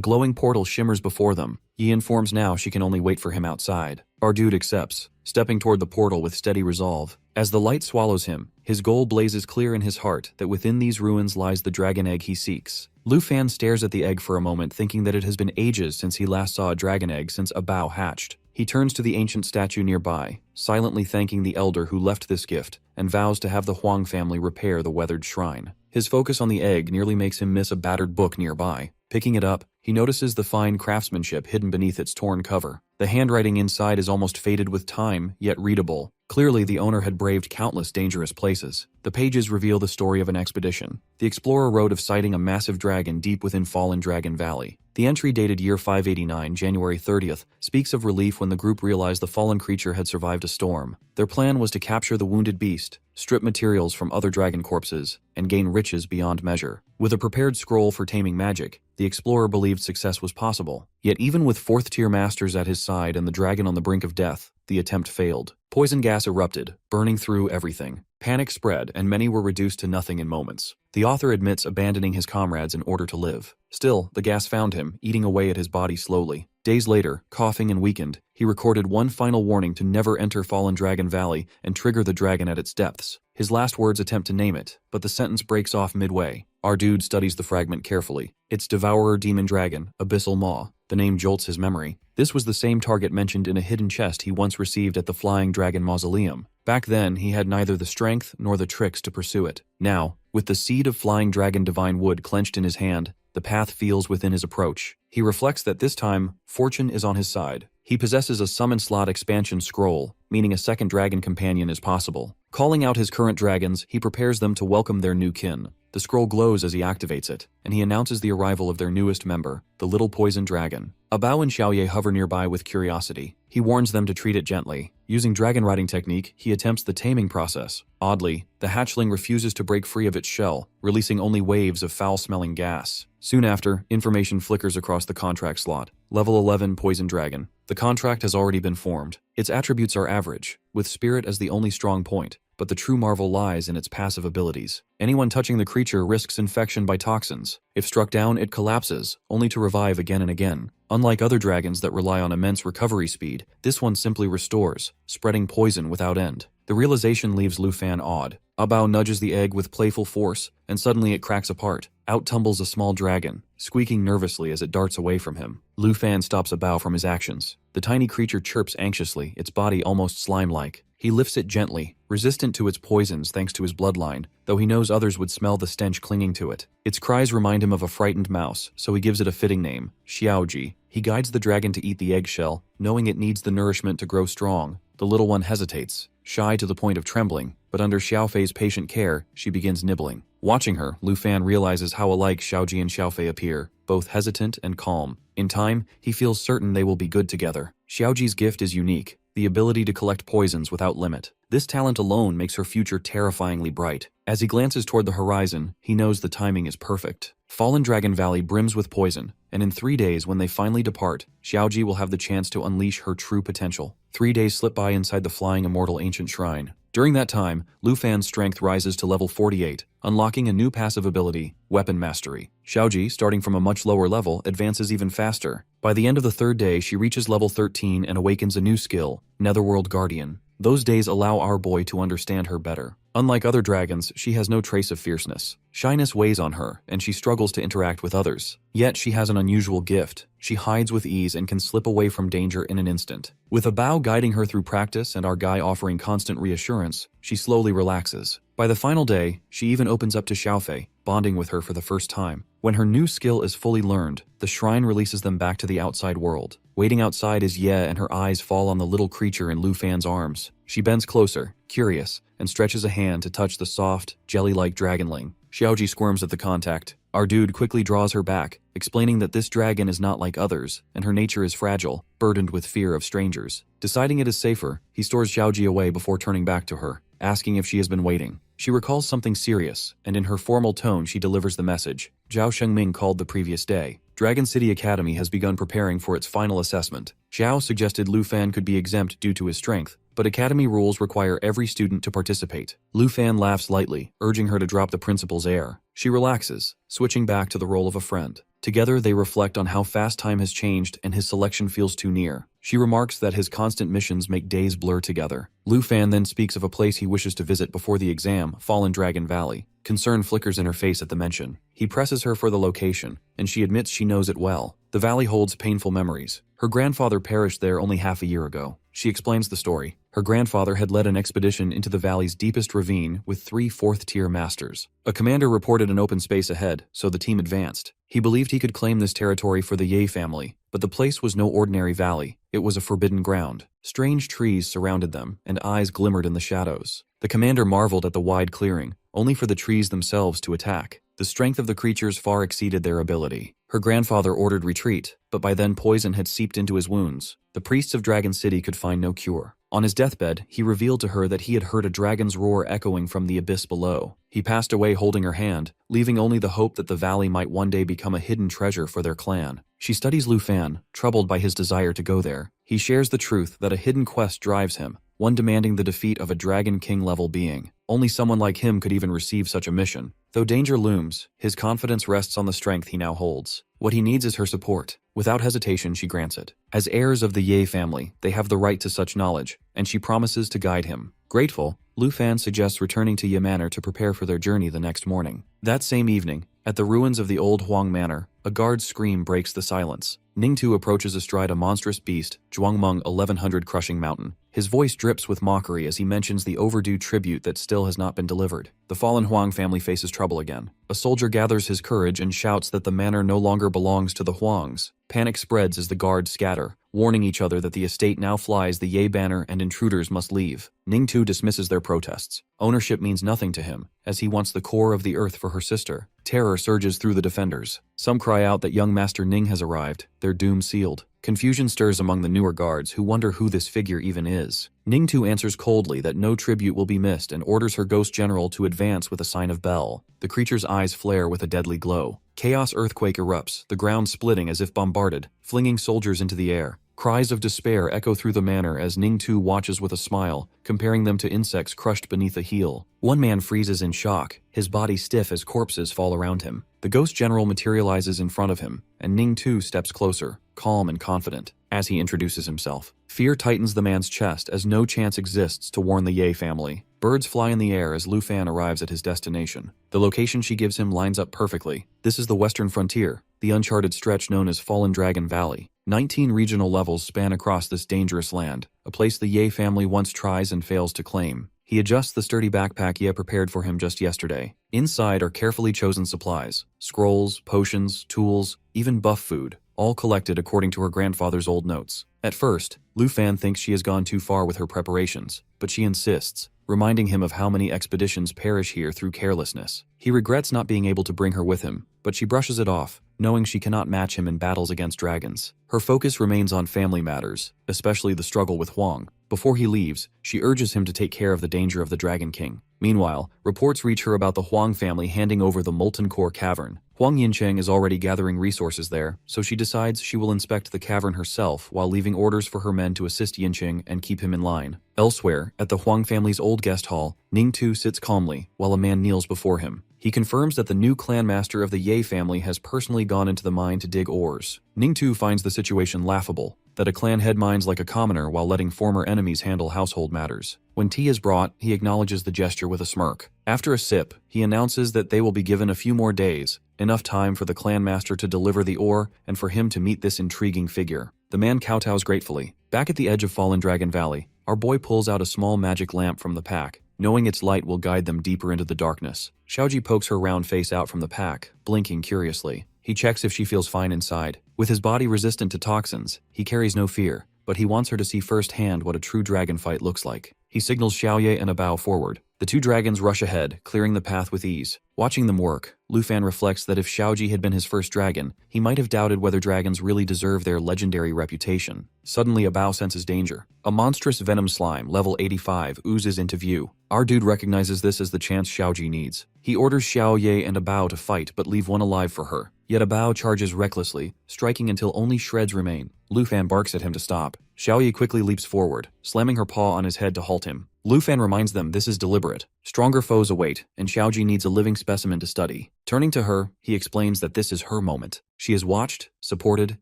glowing portal shimmers before them. Ye informs now she can only wait for him outside. Our dude accepts, stepping toward the portal with steady resolve. As the light swallows him, his goal blazes clear in his heart that within these ruins lies the dragon egg he seeks. Lu Fan stares at the egg for a moment, thinking that it has been ages since he last saw a dragon egg since a bow hatched. He turns to the ancient statue nearby, silently thanking the elder who left this gift, and vows to have the Huang family repair the weathered shrine. His focus on the egg nearly makes him miss a battered book nearby. Picking it up, he notices the fine craftsmanship hidden beneath its torn cover. The handwriting inside is almost faded with time, yet readable. Clearly, the owner had braved countless dangerous places. The pages reveal the story of an expedition. The explorer wrote of sighting a massive dragon deep within Fallen Dragon Valley. The entry dated year 589, January 30th, speaks of relief when the group realized the fallen creature had survived a storm. Their plan was to capture the wounded beast, strip materials from other dragon corpses, and gain riches beyond measure. With a prepared scroll for taming magic, the explorer believed success was possible. Yet even with fourth-tier masters at his side and the dragon on the brink of death, the attempt failed. Poison gas erupted, burning through everything. Panic spread, and many were reduced to nothing in moments. The author admits abandoning his comrades in order to live. Still, the gas found him, eating away at his body slowly. Days later, coughing and weakened, he recorded one final warning to never enter Fallen Dragon Valley and trigger the dragon at its depths. His last words attempt to name it, but the sentence breaks off midway. Our dude studies the fragment carefully. It's Devourer Demon Dragon, Abyssal Maw. The name jolts his memory. This was the same target mentioned in a hidden chest he once received at the Flying Dragon Mausoleum. Back then, he had neither the strength nor the tricks to pursue it. Now, with the seed of Flying Dragon Divine Wood clenched in his hand, the path feels within his approach. He reflects that this time, fortune is on his side. He possesses a summon slot expansion scroll, meaning a second dragon companion is possible. Calling out his current dragons, he prepares them to welcome their new kin. The scroll glows as he activates it, and he announces the arrival of their newest member, the little poison dragon. Abao and Xiaoye hover nearby with curiosity. He warns them to treat it gently. Using dragon riding technique, he attempts the taming process. Oddly, the hatchling refuses to break free of its shell, releasing only waves of foul-smelling gas. Soon after, information flickers across the contract slot. Level 11 Poison Dragon. The contract has already been formed. Its attributes are average, with spirit as the only strong point, but the true marvel lies in its passive abilities. Anyone touching the creature risks infection by toxins. If struck down, it collapses, only to revive again and again. Unlike other dragons that rely on immense recovery speed, this one simply restores, spreading poison without end. The realization leaves Lu Fan awed. Abao nudges the egg with playful force, and suddenly it cracks apart. Out tumbles a small dragon, squeaking nervously as it darts away from him. Lu Fan stops Abao from his actions. The tiny creature chirps anxiously, its body almost slime-like. He lifts it gently, resistant to its poisons thanks to his bloodline, though he knows others would smell the stench clinging to it. Its cries remind him of a frightened mouse, so he gives it a fitting name, Xiaoji. He guides the dragon to eat the eggshell, knowing it needs the nourishment to grow strong. The little one hesitates, shy to the point of trembling, but under Xiaofei's patient care, she begins nibbling. Watching her, Lu Fan realizes how alike Xiaoji and Xiaofei appear, both hesitant and calm. In time, he feels certain they will be good together. Xiaoji's gift is unique, the ability to collect poisons without limit. This talent alone makes her future terrifyingly bright. As he glances toward the horizon, he knows the timing is perfect. Fallen Dragon Valley brims with poison, and in 3 days when they finally depart, Xiaoji will have the chance to unleash her true potential. 3 days slip by inside the flying immortal ancient shrine. During that time, Lu Fan's strength rises to level 48, unlocking a new passive ability, Weapon Mastery. Xiaoji, starting from a much lower level, advances even faster. By the end of the 3rd day, she reaches level 13 and awakens a new skill, Netherworld Guardian. Those days allow our boy to understand her better. Unlike other dragons, she has no trace of fierceness. Shyness weighs on her, and she struggles to interact with others. Yet she has an unusual gift. She hides with ease and can slip away from danger in an instant. With Abao guiding her through practice and our guy offering constant reassurance, she slowly relaxes. By the final day, she even opens up to Xiaofei, bonding with her for the first time. When her new skill is fully learned, the shrine releases them back to the outside world. Waiting outside is Ye, and her eyes fall on the little creature in Lu Fan's arms. She bends closer, curious, and stretches a hand to touch the soft, jelly-like dragonling. Xiaoji squirms at the contact. Our dude quickly draws her back, explaining that this dragon is not like others, and her nature is fragile, burdened with fear of strangers. Deciding it is safer, he stores Xiaoji away before turning back to her, asking if she has been waiting. She recalls something serious, and in her formal tone she delivers the message. Zhao Shengming called the previous day. Dragon City Academy has begun preparing for its final assessment. Xiao suggested Lu Fan could be exempt due to his strength, but Academy rules require every student to participate. Lu Fan laughs lightly, urging her to drop the principal's air. She relaxes, switching back to the role of a friend. Together they reflect on how fast time has changed and his selection feels too near. She remarks that his constant missions make days blur together. Lu Fan then speaks of a place he wishes to visit before the exam, Fallen Dragon Valley. Concern flickers in her face at the mention. He presses her for the location, and she admits she knows it well. The valley holds painful memories. Her grandfather perished there only half a year ago. She explains the story. Her grandfather had led an expedition into the valley's deepest ravine with 3 fourth-tier masters. A commander reported an open space ahead, so the team advanced. He believed he could claim this territory for the Ye family, but the place was no ordinary valley. It was a forbidden ground. Strange trees surrounded them, and eyes glimmered in the shadows. The commander marveled at the wide clearing, only for the trees themselves to attack. The strength of the creatures far exceeded their ability. Her grandfather ordered retreat, but by then poison had seeped into his wounds. The priests of Dragon City could find no cure. On his deathbed, he revealed to her that he had heard a dragon's roar echoing from the abyss below. He passed away holding her hand, leaving only the hope that the valley might one day become a hidden treasure for their clan. She studies Lu Fan, troubled by his desire to go there. He shares the truth that a hidden quest drives him, one demanding the defeat of a Dragon King-level being. Only someone like him could even receive such a mission. Though danger looms, his confidence rests on the strength he now holds. What he needs is her support. Without hesitation, she grants it. As heirs of the Ye family, they have the right to such knowledge, and she promises to guide him. Grateful, Lu Fan suggests returning to Ye Manor to prepare for their journey the next morning. That same evening, at the ruins of the old Huang Manor, a guard's scream breaks the silence. Ningtu approaches astride a monstrous beast, Zhuangmeng 1100 Crushing Mountain. His voice drips with mockery as he mentions the overdue tribute that still has not been delivered. The fallen Huang family faces trouble again. A soldier gathers his courage and shouts that the manor no longer belongs to the Huangs. Panic spreads as the guards scatter, warning each other that the estate now flies the Ye banner and intruders must leave. Ningtu dismisses their protests. Ownership means nothing to him, as he wants the core of the earth for her sister. Terror surges through the defenders. Some cry out that young Master Ning has arrived, their doom sealed. Confusion stirs among the newer guards who wonder who this figure even is. Ningtu answers coldly that no tribute will be missed and orders her ghost general to advance with a sign of bell. The creature's eyes flare with a deadly glow. Chaos earthquake erupts, the ground splitting as if bombarded, flinging soldiers into the air. Cries of despair echo through the manor as Ningtu watches with a smile, comparing them to insects crushed beneath a heel. One man freezes in shock, his body stiff as corpses fall around him. The ghost general materializes in front of him, and Ningtu steps closer, calm and confident, as he introduces himself. Fear tightens the man's chest as no chance exists to warn the Ye family. Birds fly in the air as Lu Fan arrives at his destination. The location she gives him lines up perfectly. This is the western frontier, the uncharted stretch known as Fallen Dragon Valley. 19 regional levels span across this dangerous land, a place the Ye family once tries and fails to claim. He adjusts the sturdy backpack Ye prepared for him just yesterday. Inside are carefully chosen supplies, scrolls, potions, tools, even buff food, all collected according to her grandfather's old notes. At first, Lu Fan thinks she has gone too far with her preparations, but she insists, reminding him of how many expeditions perish here through carelessness. He regrets not being able to bring her with him, but she brushes it off, knowing she cannot match him in battles against dragons. Her focus remains on family matters, especially the struggle with Huang. Before he leaves, she urges him to take care of the danger of the Dragon King. Meanwhile, reports reach her about the Huang family handing over the Molten Core Cavern. Huang Yincheng is already gathering resources there, so she decides she will inspect the cavern herself while leaving orders for her men to assist Yincheng and keep him in line. Elsewhere, at the Huang family's old guest hall, Ningtu sits calmly while a man kneels before him. He confirms that the new clan master of the Ye family has personally gone into the mine to dig ores. Ningtu finds the situation laughable, that a clan head mines like a commoner while letting former enemies handle household matters. When tea is brought, he acknowledges the gesture with a smirk. After a sip, he announces that they will be given a few more days, enough time for the clan master to deliver the ore and for him to meet this intriguing figure. The man kowtows gratefully. Back at the edge of Fallen Dragon Valley, our boy pulls out a small magic lamp from the pack. knowing its light will guide them deeper into the darkness. Xiaoji pokes her round face out from the pack, blinking curiously. He checks if she feels fine inside. With his body resistant to toxins, he carries no fear, but he wants her to see firsthand what a true dragon fight looks like. He signals Xiaoye and Abao forward. The two dragons rush ahead, clearing the path with ease. Watching them work, Lu Fan reflects that if Xiaoji had been his first dragon, he might have doubted whether dragons really deserve their legendary reputation. Suddenly, Abao senses danger. A monstrous venom slime, level 85, oozes into view. Our dude recognizes this as the chance Xiaoji needs. He orders Xiaoye and Abao to fight but leave one alive for her. Yet Abao charges recklessly, striking until only shreds remain. Lu Fan barks at him to stop. Xiaoye quickly leaps forward, slamming her paw on his head to halt him. Lu Fan reminds them this is deliberate. Stronger foes await, and Xiaoji needs a living specimen to study. Turning to her, he explains that this is her moment. She is watched, supported,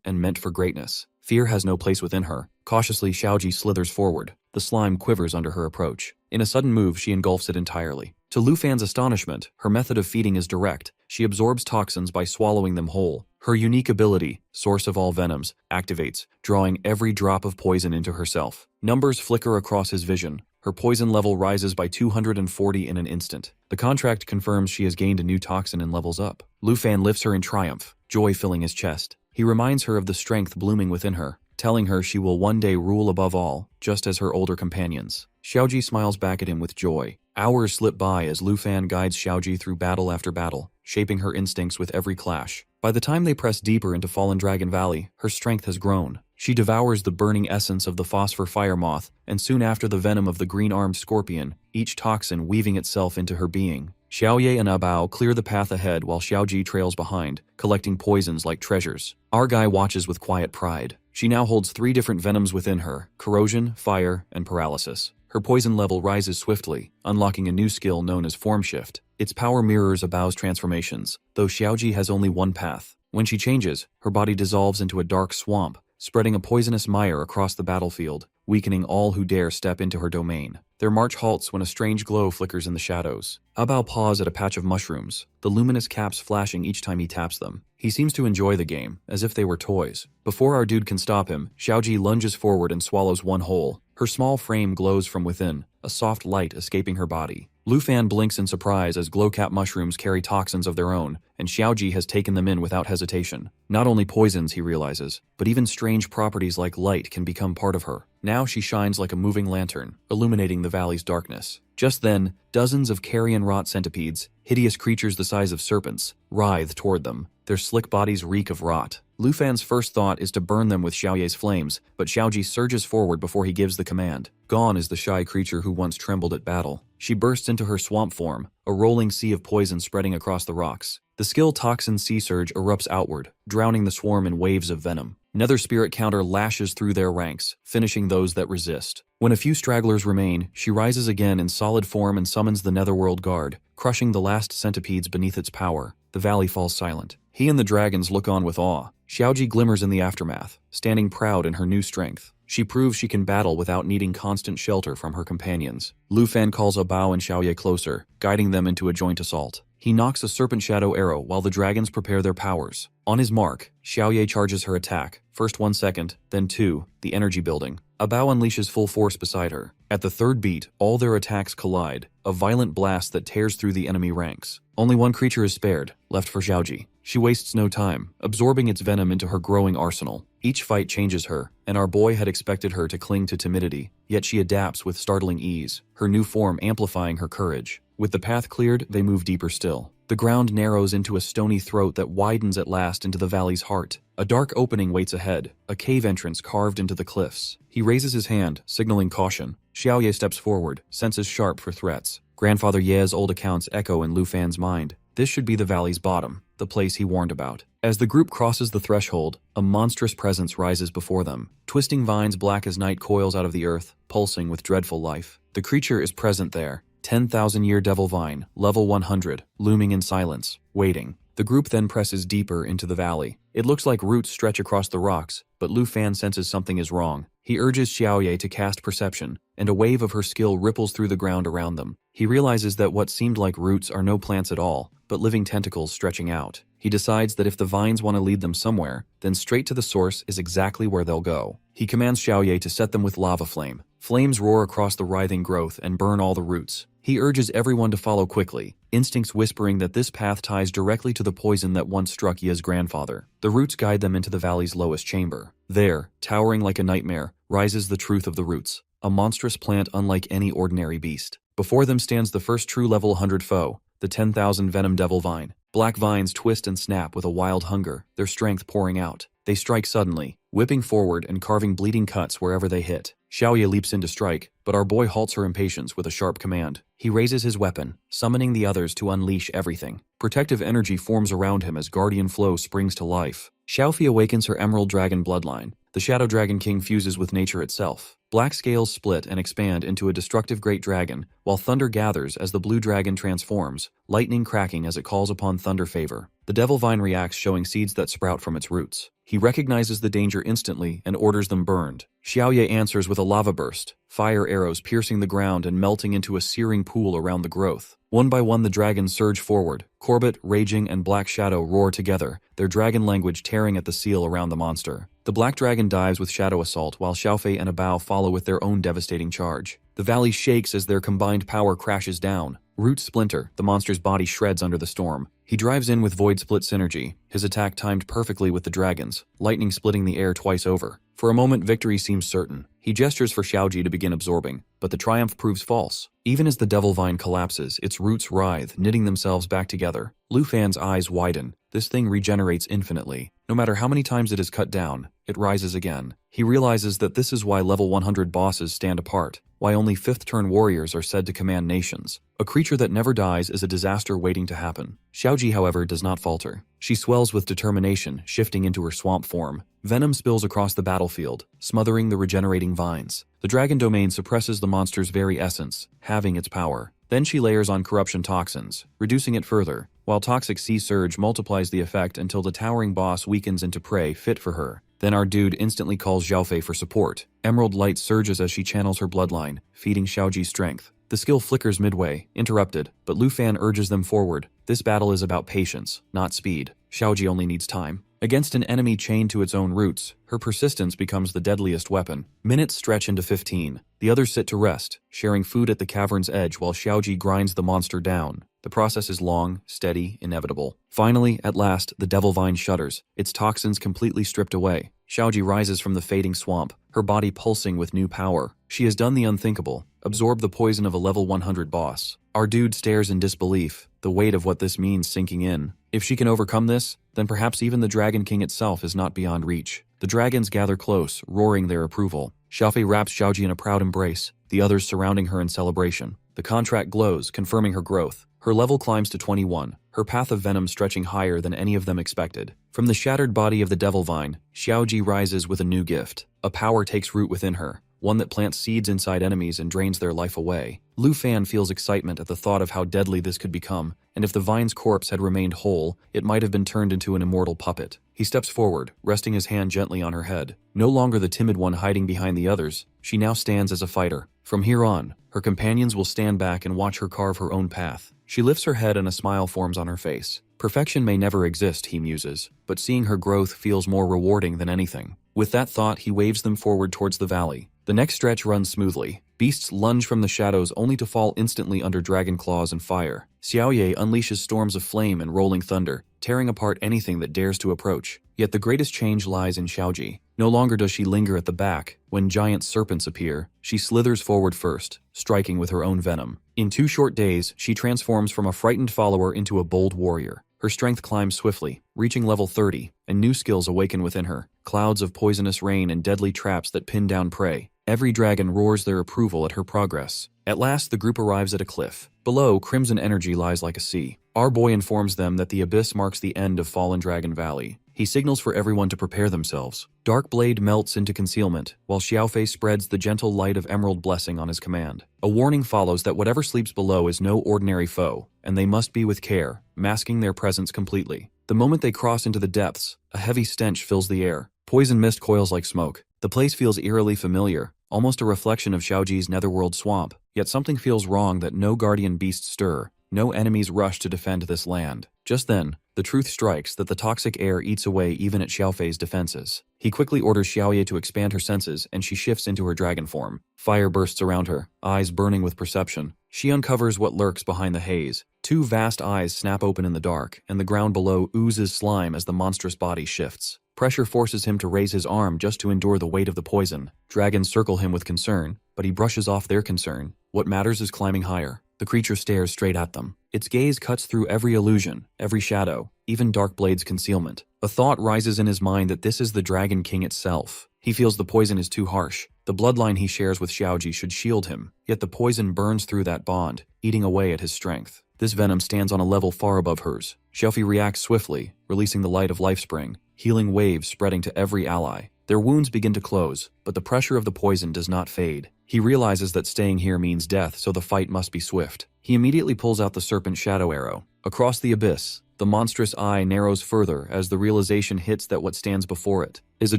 and meant for greatness. Fear has no place within her. Cautiously, Xiaoji slithers forward. The slime quivers under her approach. In a sudden move, she engulfs it entirely. To Lu Fan's astonishment, her method of feeding is direct. She absorbs toxins by swallowing them whole. Her unique ability, source of all venoms, activates, drawing every drop of poison into herself. Numbers flicker across his vision. Her poison level rises by 240 in an instant. The contract confirms she has gained a new toxin and levels up. Lu Fan lifts her in triumph, joy filling his chest. He reminds her of the strength blooming within her, telling her she will one day rule above all, just as her older companions. Xiaoji smiles back at him with joy. Hours slip by as Lu Fan guides Xiaoji through battle after battle, shaping her instincts with every clash. By the time they press deeper into Fallen Dragon Valley, her strength has grown. She devours the burning essence of the phosphor fire moth, and soon after the venom of the green-armed scorpion, each toxin weaving itself into her being. Xiaoye and Abao clear the path ahead while Xiaoji trails behind, collecting poisons like treasures. Our guy watches with quiet pride. She now holds 3 different venoms within her: corrosion, fire, and paralysis. Her poison level rises swiftly, unlocking a new skill known as Form Shift. Its power mirrors Abao's transformations, though Xiaoji has only one path. When she changes, her body dissolves into a dark swamp, spreading a poisonous mire across the battlefield, weakening all who dare step into her domain. Their march halts when a strange glow flickers in the shadows. Abao paws at a patch of mushrooms, the luminous caps flashing each time he taps them. He seems to enjoy the game, as if they were toys. Before our dude can stop him, Xiaoji lunges forward and swallows one whole. Her small frame glows from within, a soft light escaping her body. Lu Fan blinks in surprise as glow-cap mushrooms carry toxins of their own, and Xiaoji has taken them in without hesitation. Not only poisons, he realizes, but even strange properties like light can become part of her. Now she shines like a moving lantern, illuminating the valley's darkness. Just then, dozens of carrion-rot centipedes, hideous creatures the size of serpents, writhe toward them. Their slick bodies reek of rot. Lu Fan's first thought is to burn them with Xiaoye's flames, but Xiaoji surges forward before he gives the command. Gone is the shy creature who once trembled at battle. She bursts into her swamp form, a rolling sea of poison spreading across the rocks. The skill Toxin Sea Surge erupts outward, drowning the swarm in waves of venom. Nether Spirit Counter lashes through their ranks, finishing those that resist. When a few stragglers remain, she rises again in solid form and summons the Netherworld Guard, crushing the last centipedes beneath its power. The valley falls silent. He and the dragons look on with awe. Xiaoji glimmers in the aftermath, standing proud in her new strength. She proves she can battle without needing constant shelter from her companions. Lu Fan calls Abao and Xiaoye closer, guiding them into a joint assault. He knocks a Serpent Shadow arrow while the dragons prepare their powers. On his mark, Xiaoye charges her attack, first 1 second, then 2, the energy building. Abao unleashes full force beside her. At the third beat, all their attacks collide, a violent blast that tears through the enemy ranks. Only one creature is spared, left for Xiaoji. She wastes no time, absorbing its venom into her growing arsenal. Each fight changes her, and our boy had expected her to cling to timidity, yet she adapts with startling ease, her new form amplifying her courage. With the path cleared, they move deeper still. The ground narrows into a stony throat that widens at last into the valley's heart. A dark opening waits ahead, a cave entrance carved into the cliffs. He raises his hand, signaling caution. Xiaoye steps forward, senses sharp for threats. Grandfather Ye's old accounts echo in Lu Fan's mind. This should be the valley's bottom, the place he warned about. As the group crosses the threshold, a monstrous presence rises before them. Twisting vines black as night coils out of the earth, pulsing with dreadful life. The creature is present there. 10,000-year devil vine, level 100, looming in silence, waiting. The group then presses deeper into the valley. It looks like roots stretch across the rocks, but Lu Fan senses something is wrong. He urges Xiaoye to cast perception, and a wave of her skill ripples through the ground around them. He realizes that what seemed like roots are no plants at all, but living tentacles stretching out. He decides that if the vines want to lead them somewhere, then straight to the source is exactly where they'll go. He commands Xiaoye to set them with lava flame. Flames roar across the writhing growth and burn all the roots. He urges everyone to follow quickly, instincts whispering that this path ties directly to the poison that once struck Ye's grandfather. The roots guide them into the valley's lowest chamber. There, towering like a nightmare, rises the truth of the roots, a monstrous plant unlike any ordinary beast. Before them stands the first true level 100 foe, the 10,000 venom devil vine. Black vines twist and snap with a wild hunger, their strength pouring out. They strike suddenly, whipping forward and carving bleeding cuts wherever they hit. Xiaoye leaps in to strike, but our boy halts her impatience with a sharp command. He raises his weapon, summoning the others to unleash everything. Protective energy forms around him as guardian flow springs to life. Xiaofi awakens her emerald dragon bloodline. The Shadow Dragon King fuses with nature itself. Black scales split and expand into a destructive great dragon, while thunder gathers as the blue dragon transforms, lightning cracking as it calls upon thunder favor. The devil vine reacts, showing seeds that sprout from its roots. He recognizes the danger instantly and orders them burned. Xiaoye answers with a lava burst, fire arrows piercing the ground and melting into a searing pool around the growth. One by one the dragons surge forward. Corbett, Raging, and Black Shadow roar together, their dragon language tearing at the seal around the monster. The black dragon dives with Shadow Assault, while Xiaofei and Abao follow with their own devastating charge. The valley shakes as their combined power crashes down. Roots splinter, the monster's body shreds under the storm. He drives in with Void Split synergy, his attack timed perfectly with the dragons, lightning splitting the air twice over. For a moment, victory seems certain. He gestures for Xiaoji to begin absorbing, but the triumph proves false. Even as the devil vine collapses, its roots writhe, knitting themselves back together. Lu Fan's eyes widen. This thing regenerates infinitely. No matter how many times it is cut down, it rises again. He realizes that this is why level 100 bosses stand apart, why only 5th turn warriors are said to command nations. A creature that never dies is a disaster waiting to happen. Xiaoji, however, does not falter. She swells with determination, shifting into her swamp form. Venom spills across the battlefield, smothering the regenerating vines. The dragon domain suppresses the monster's very essence, halving its power. Then she layers on corruption toxins, reducing it further, while toxic sea surge multiplies the effect until the towering boss weakens into prey fit for her. Then our dude instantly calls Xiaofei for support. Emerald light surges as she channels her bloodline, feeding Xiaoji's strength. The skill flickers midway, interrupted, but Lu Fan urges them forward. This battle is about patience, not speed. Xiaoji only needs time. Against an enemy chained to its own roots, her persistence becomes the deadliest weapon. Minutes stretch into 15. The others sit to rest, sharing food at the cavern's edge while Xiaoji grinds the monster down. The process is long, steady, inevitable. Finally, at last, the devil vine shudders, its toxins completely stripped away. Xiaoji rises from the fading swamp, her body pulsing with new power. She has done the unthinkable, absorbed the poison of a level 100 boss. Our dude stares in disbelief, the weight of what this means sinking in. If she can overcome this, then perhaps even the Dragon King itself is not beyond reach. The dragons gather close, roaring their approval. Xiaofei wraps Xiaoji in a proud embrace, the others surrounding her in celebration. The contract glows, confirming her growth. Her level climbs to 21, her path of venom stretching higher than any of them expected. From the shattered body of the devil vine, Xiaoji rises with a new gift. A power takes root within her, one that plants seeds inside enemies and drains their life away. Lu Fan feels excitement at the thought of how deadly this could become, and if the vine's corpse had remained whole, it might have been turned into an immortal puppet. He steps forward, resting his hand gently on her head. No longer the timid one hiding behind the others, she now stands as a fighter. From here on, her companions will stand back and watch her carve her own path. She lifts her head and a smile forms on her face. Perfection may never exist, he muses, but seeing her growth feels more rewarding than anything. With that thought, he waves them forward towards the valley. The next stretch runs smoothly. Beasts lunge from the shadows only to fall instantly under dragon claws and fire. Xiaoye unleashes storms of flame and rolling thunder, tearing apart anything that dares to approach. Yet the greatest change lies in Xiaoji. No longer does she linger at the back. When giant serpents appear, she slithers forward first, striking with her own venom. In 2 short days, she transforms from a frightened follower into a bold warrior. Her strength climbs swiftly, reaching level 30, and new skills awaken within her. Clouds of poisonous rain and deadly traps that pin down prey. Every dragon roars their approval at her progress. At last, the group arrives at a cliff. Below, crimson energy lies like a sea. Our boy informs them that the abyss marks the end of Fallen Dragon Valley. He signals for everyone to prepare themselves. Dark Blade melts into concealment, while Xiaofei spreads the gentle light of Emerald Blessing on his command. A warning follows that whatever sleeps below is no ordinary foe, and they must be with care, masking their presence completely. The moment they cross into the depths, a heavy stench fills the air. Poison mist coils like smoke. The place feels eerily familiar, almost a reflection of Xiaoji's netherworld swamp. Yet something feels wrong that no guardian beasts stir. No enemies rush to defend this land. Just then, the truth strikes that the toxic air eats away even at Xiaofei's defenses. He quickly orders Xiaoye to expand her senses, and she shifts into her dragon form. Fire bursts around her, eyes burning with perception. She uncovers what lurks behind the haze. Two vast eyes snap open in the dark, and the ground below oozes slime as the monstrous body shifts. Pressure forces him to raise his arm just to endure the weight of the poison. Dragons circle him with concern, but he brushes off their concern. What matters is climbing higher. The creature stares straight at them. Its gaze cuts through every illusion, every shadow, even Darkblade's concealment. A thought rises in his mind that this is the Dragon King itself. He feels the poison is too harsh. The bloodline he shares with Xiaoji should shield him, yet the poison burns through that bond, eating away at his strength. This venom stands on a level far above hers. Xiaofi reacts swiftly, releasing the light of Lifespring, healing waves spreading to every ally. Their wounds begin to close, but the pressure of the poison does not fade. He realizes that staying here means death, so the fight must be swift. He immediately pulls out the serpent shadow arrow. Across the abyss, the monstrous eye narrows further as the realization hits that what stands before it is a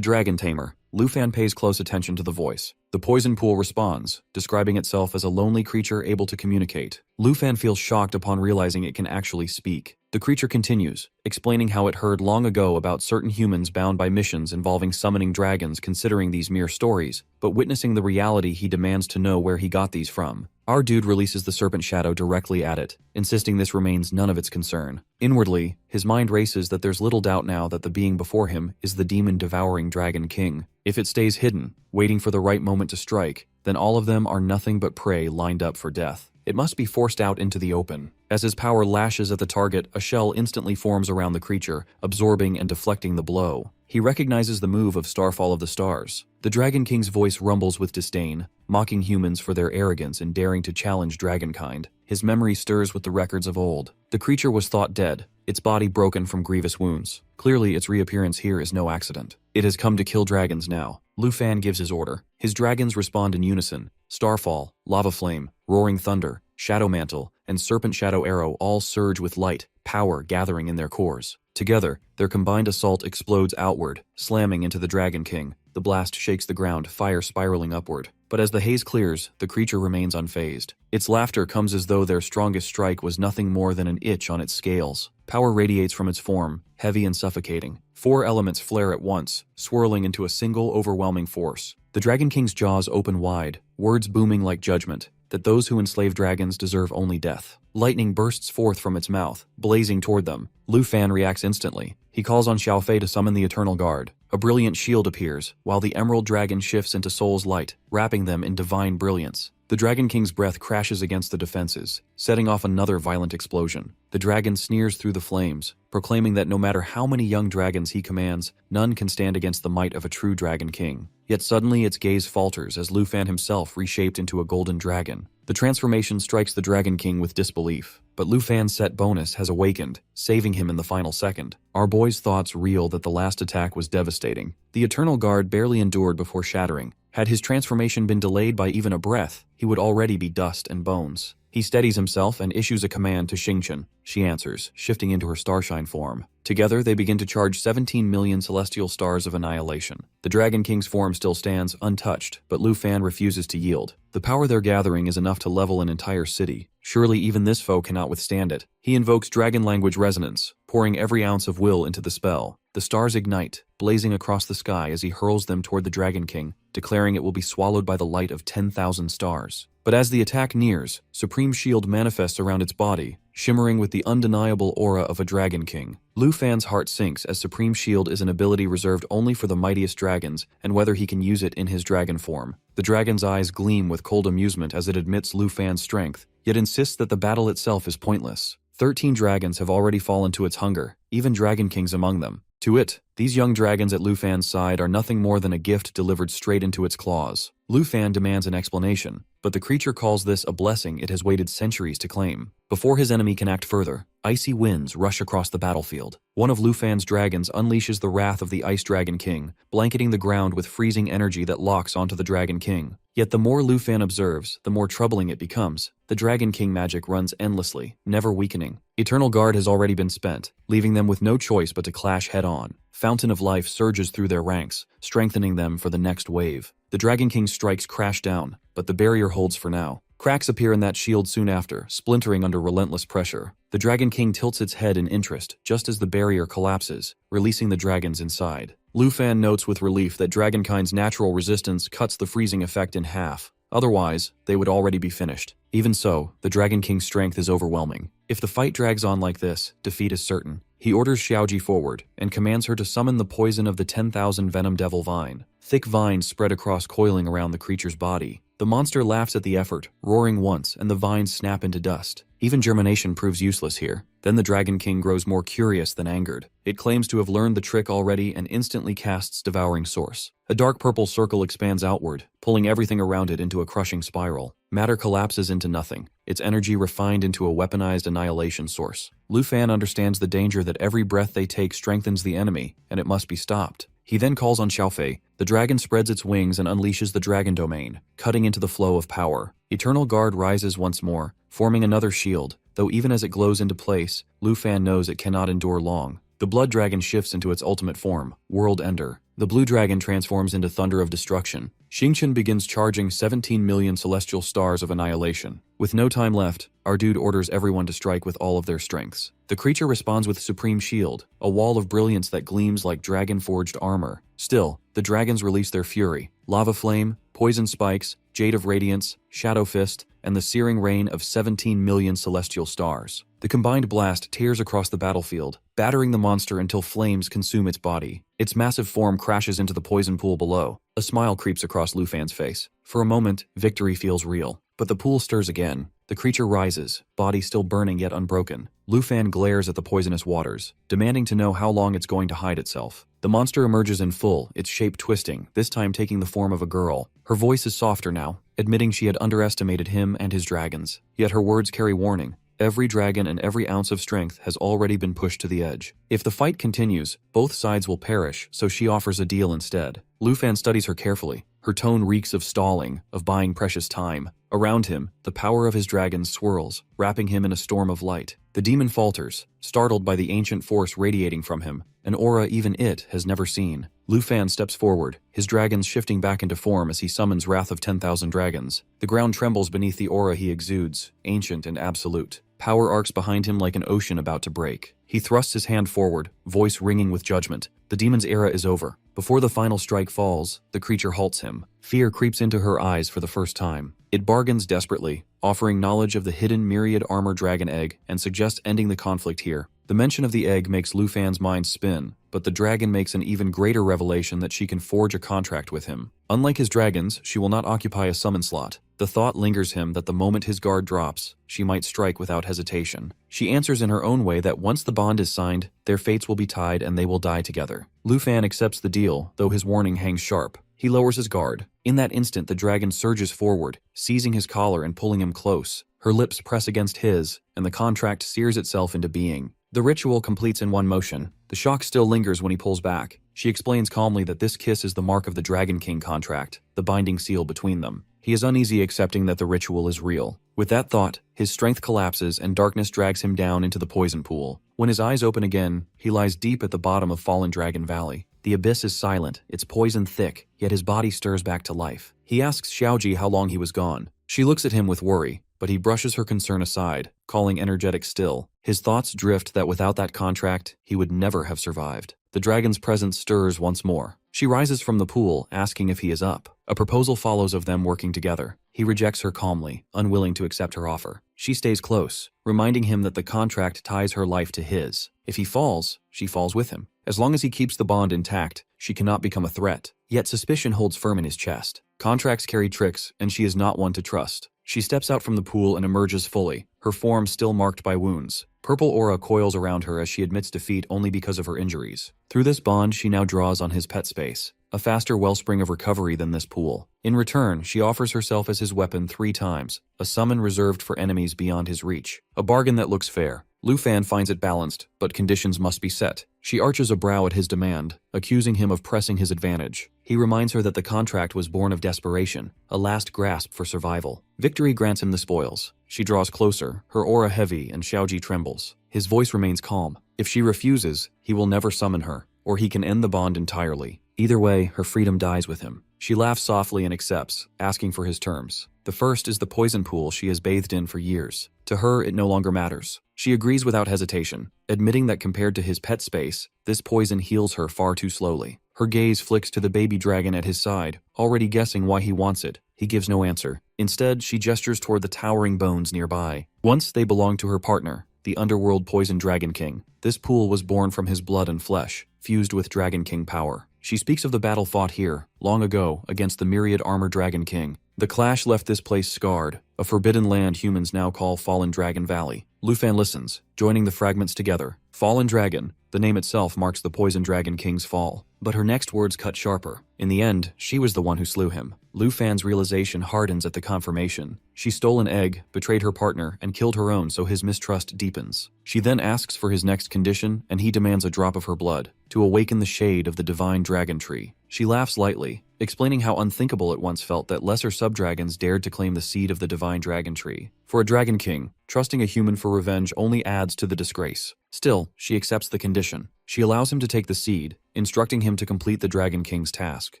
dragon tamer. Lu Fan pays close attention to the voice. The poison pool responds, describing itself as a lonely creature able to communicate. Lu Fan feels shocked upon realizing it can actually speak. The creature continues, explaining how it heard long ago about certain humans bound by missions involving summoning dragons, considering these mere stories, but witnessing the reality he demands to know where he got these from. Our dude releases the serpent shadow directly at it, insisting this remains none of its concern. Inwardly, his mind races that there's little doubt now that the being before him is the demon-devouring Dragon King. If it stays hidden, waiting for the right moment to strike, then all of them are nothing but prey lined up for death. It must be forced out into the open. As his power lashes at the target, a shell instantly forms around the creature, absorbing and deflecting the blow. He recognizes the move of Starfall of the Stars. The Dragon King's voice rumbles with disdain, mocking humans for their arrogance in daring to challenge dragonkind. His memory stirs with the records of old. The creature was thought dead, its body broken from grievous wounds. Clearly, its reappearance here is no accident. It has come to kill dragons now. Lu Fan gives his order. His dragons respond in unison. Starfall, Lava Flame, Roaring Thunder, Shadow Mantle, and Serpent Shadow Arrow all surge with light, power gathering in their cores. Together, their combined assault explodes outward, slamming into the Dragon King. The blast shakes the ground, fire spiraling upward. But as the haze clears, the creature remains unfazed. Its laughter comes as though their strongest strike was nothing more than an itch on its scales. Power radiates from its form, heavy and suffocating. 4 elements flare at once, swirling into a single overwhelming force. The Dragon King's jaws open wide, words booming like judgment, that those who enslave dragons deserve only death. Lightning bursts forth from its mouth, blazing toward them. Lu Fan reacts instantly. He calls on Xiaofei to summon the Eternal Guard. A brilliant shield appears, while the Emerald Dragon shifts into Soul's light, wrapping them in divine brilliance. The Dragon King's breath crashes against the defenses, setting off another violent explosion. The dragon sneers through the flames, proclaiming that no matter how many young dragons he commands, none can stand against the might of a true Dragon King. Yet suddenly its gaze falters as Lu Fan himself reshaped into a golden dragon. The transformation strikes the Dragon King with disbelief, but Lu Fan's set bonus has awakened, saving him in the final second. Our boy's thoughts reel that the last attack was devastating. The Eternal Guard barely endured before shattering. Had his transformation been delayed by even a breath, he would already be dust and bones. He steadies himself and issues a command to Xingqian. She answers, shifting into her starshine form. Together, they begin to charge 17 million celestial stars of annihilation. The Dragon King's form still stands untouched, but Lu Fan refuses to yield. The power they're gathering is enough to level an entire city. Surely even this foe cannot withstand it. He invokes dragon language resonance, pouring every ounce of will into the spell. The stars ignite, blazing across the sky as he hurls them toward the Dragon King, declaring it will be swallowed by the light of 10,000 stars. But as the attack nears, Supreme Shield manifests around its body, shimmering with the undeniable aura of a Dragon King. Lu Fan's heart sinks as Supreme Shield is an ability reserved only for the mightiest dragons, and whether he can use it in his dragon form. The dragon's eyes gleam with cold amusement as it admits Lu Fan's strength, yet insists that the battle itself is pointless. 13 dragons have already fallen to its hunger, even Dragon Kings among them. To it, these young dragons at Lu Fan's side are nothing more than a gift delivered straight into its claws. Lu Fan demands an explanation, but the creature calls this a blessing it has waited centuries to claim. Before his enemy can act further, icy winds rush across the battlefield. One of Lu Fan's dragons unleashes the wrath of the Ice Dragon King, blanketing the ground with freezing energy that locks onto the Dragon King. Yet the more Lu Fan observes, the more troubling it becomes. The Dragon King magic runs endlessly, never weakening. Eternal Guard has already been spent, leaving them with no choice but to clash head-on. Fountain of Life surges through their ranks, strengthening them for the next wave. The Dragon King's strikes crash down, but the barrier holds for now. Cracks appear in that shield soon after, splintering under relentless pressure. The Dragon King tilts its head in interest, just as the barrier collapses, releasing the dragons inside. Lu Fan notes with relief that Dragonkind's natural resistance cuts the freezing effect in half. Otherwise, they would already be finished. Even so, the Dragon King's strength is overwhelming. If the fight drags on like this, defeat is certain. He orders Xiaoji forward, and commands her to summon the poison of the 10,000 Venom Devil Vine. Thick vines spread across, coiling around the creature's body. The monster laughs at the effort, roaring once, and the vines snap into dust. Even germination proves useless here. Then the Dragon King grows more curious than angered. It claims to have learned the trick already and instantly casts Devouring Source. A dark purple circle expands outward, pulling everything around it into a crushing spiral. Matter collapses into nothing, its energy refined into a weaponized annihilation source. Lu Fan understands the danger that every breath they take strengthens the enemy, and it must be stopped. He then calls on Xiaofei. The dragon spreads its wings and unleashes the Dragon Domain, cutting into the flow of power. Eternal Guard rises once more, forming another shield, though even as it glows into place, Lu Fan knows it cannot endure long. The Blood Dragon shifts into its ultimate form, World Ender. The Blue Dragon transforms into Thunder of Destruction. Xingqian begins charging 17 million celestial stars of annihilation. With no time left, our dude orders everyone to strike with all of their strengths. The creature responds with Supreme Shield, a wall of brilliance that gleams like dragon-forged armor. Still, the dragons release their fury. Lava Flame, Poison Spikes, Jade of Radiance, Shadow Fist, and the searing rain of 17 million celestial stars. The combined blast tears across the battlefield, battering the monster until flames consume its body. Its massive form crashes into the poison pool below. A smile creeps across Lu Fan's face. For a moment, victory feels real. But the pool stirs again. The creature rises, body still burning yet unbroken. Lu Fan glares at the poisonous waters, demanding to know how long it's going to hide itself. The monster emerges in full, its shape twisting, this time taking the form of a girl. Her voice is softer now, admitting she had underestimated him and his dragons. Yet her words carry warning. Every dragon and every ounce of strength has already been pushed to the edge. If the fight continues, both sides will perish, so she offers a deal instead. Lu Fan studies her carefully. Her tone reeks of stalling, of buying precious time. Around him, the power of his dragons swirls, wrapping him in a storm of light. The demon falters, startled by the ancient force radiating from him, an aura even it has never seen. Lu Fan steps forward, his dragons shifting back into form as he summons Wrath of 10,000 Dragons. The ground trembles beneath the aura he exudes, ancient and absolute. Power arcs behind him like an ocean about to break. He thrusts his hand forward, voice ringing with judgment. The demon's era is over. Before the final strike falls, the creature halts him. Fear creeps into her eyes for the first time. It bargains desperately, offering knowledge of the hidden myriad armor dragon egg and suggests ending the conflict here. The mention of the egg makes Lu Fan's mind spin, but the dragon makes an even greater revelation that she can forge a contract with him. Unlike his dragons, she will not occupy a summon slot. The thought lingers him that the moment his guard drops, she might strike without hesitation. She answers in her own way that once the bond is signed, their fates will be tied and they will die together. Lu Fan accepts the deal, though his warning hangs sharp. He lowers his guard. In that instant, the dragon surges forward, seizing his collar and pulling him close. Her lips press against his, and the contract sears itself into being. The ritual completes in one motion. The shock still lingers when he pulls back. She explains calmly that this kiss is the mark of the Dragon King contract, the binding seal between them. He is uneasy accepting that the ritual is real. With that thought, his strength collapses and darkness drags him down into the poison pool. When his eyes open again, he lies deep at the bottom of Fallen Dragon Valley. The abyss is silent, its poison thick, yet his body stirs back to life. He asks Xiaoji how long he was gone. She looks at him with worry, but he brushes her concern aside, calling energetic still. His thoughts drift that without that contract, he would never have survived. The dragon's presence stirs once more. She rises from the pool, asking if he is up. A proposal follows of them working together. He rejects her calmly, unwilling to accept her offer. She stays close, reminding him that the contract ties her life to his. If he falls, she falls with him. As long as he keeps the bond intact, she cannot become a threat. Yet suspicion holds firm in his chest. Contracts carry tricks, and she is not one to trust. She steps out from the pool and emerges fully, her form still marked by wounds. Purple aura coils around her as she admits defeat only because of her injuries. Through this bond, she now draws on his pet space, a faster wellspring of recovery than this pool. In return, she offers herself as his weapon 3 times, a summon reserved for enemies beyond his reach. A bargain that looks fair. Lu Fan finds it balanced, but conditions must be set. She arches a brow at his demand, accusing him of pressing his advantage. He reminds her that the contract was born of desperation, a last grasp for survival. Victory grants him the spoils. She draws closer, her aura heavy, and Xiaoji trembles. His voice remains calm. If she refuses, he will never summon her, or he can end the bond entirely. Either way, her freedom dies with him. She laughs softly and accepts, asking for his terms. The first is the poison pool she has bathed in for years. To her, it no longer matters. She agrees without hesitation, admitting that compared to his pet space, this poison heals her far too slowly. Her gaze flicks to the baby dragon at his side, already guessing why he wants it. He gives no answer. Instead, she gestures toward the towering bones nearby. Once they belonged to her partner, the underworld poison dragon king. This pool was born from his blood and flesh, fused with dragon king power. She speaks of the battle fought here, long ago, against the myriad armor dragon king. The clash left this place scarred, a forbidden land humans now call Fallen Dragon Valley. Lu Fan listens, joining the fragments together. Fallen Dragon, the name itself marks the poison dragon king's fall. But her next words cut sharper. In the end, she was the one who slew him. Lu Fan's realization hardens at the confirmation. She stole an egg, betrayed her partner, and killed her own, so his mistrust deepens. She then asks for his next condition, and he demands a drop of her blood, to awaken the shade of the divine dragon tree. She laughs lightly, explaining how unthinkable it once felt that lesser subdragons dared to claim the seed of the divine dragon tree. For a dragon king, trusting a human for revenge only adds to the disgrace. Still, she accepts the condition. She allows him to take the seed, instructing him to complete the Dragon King's task.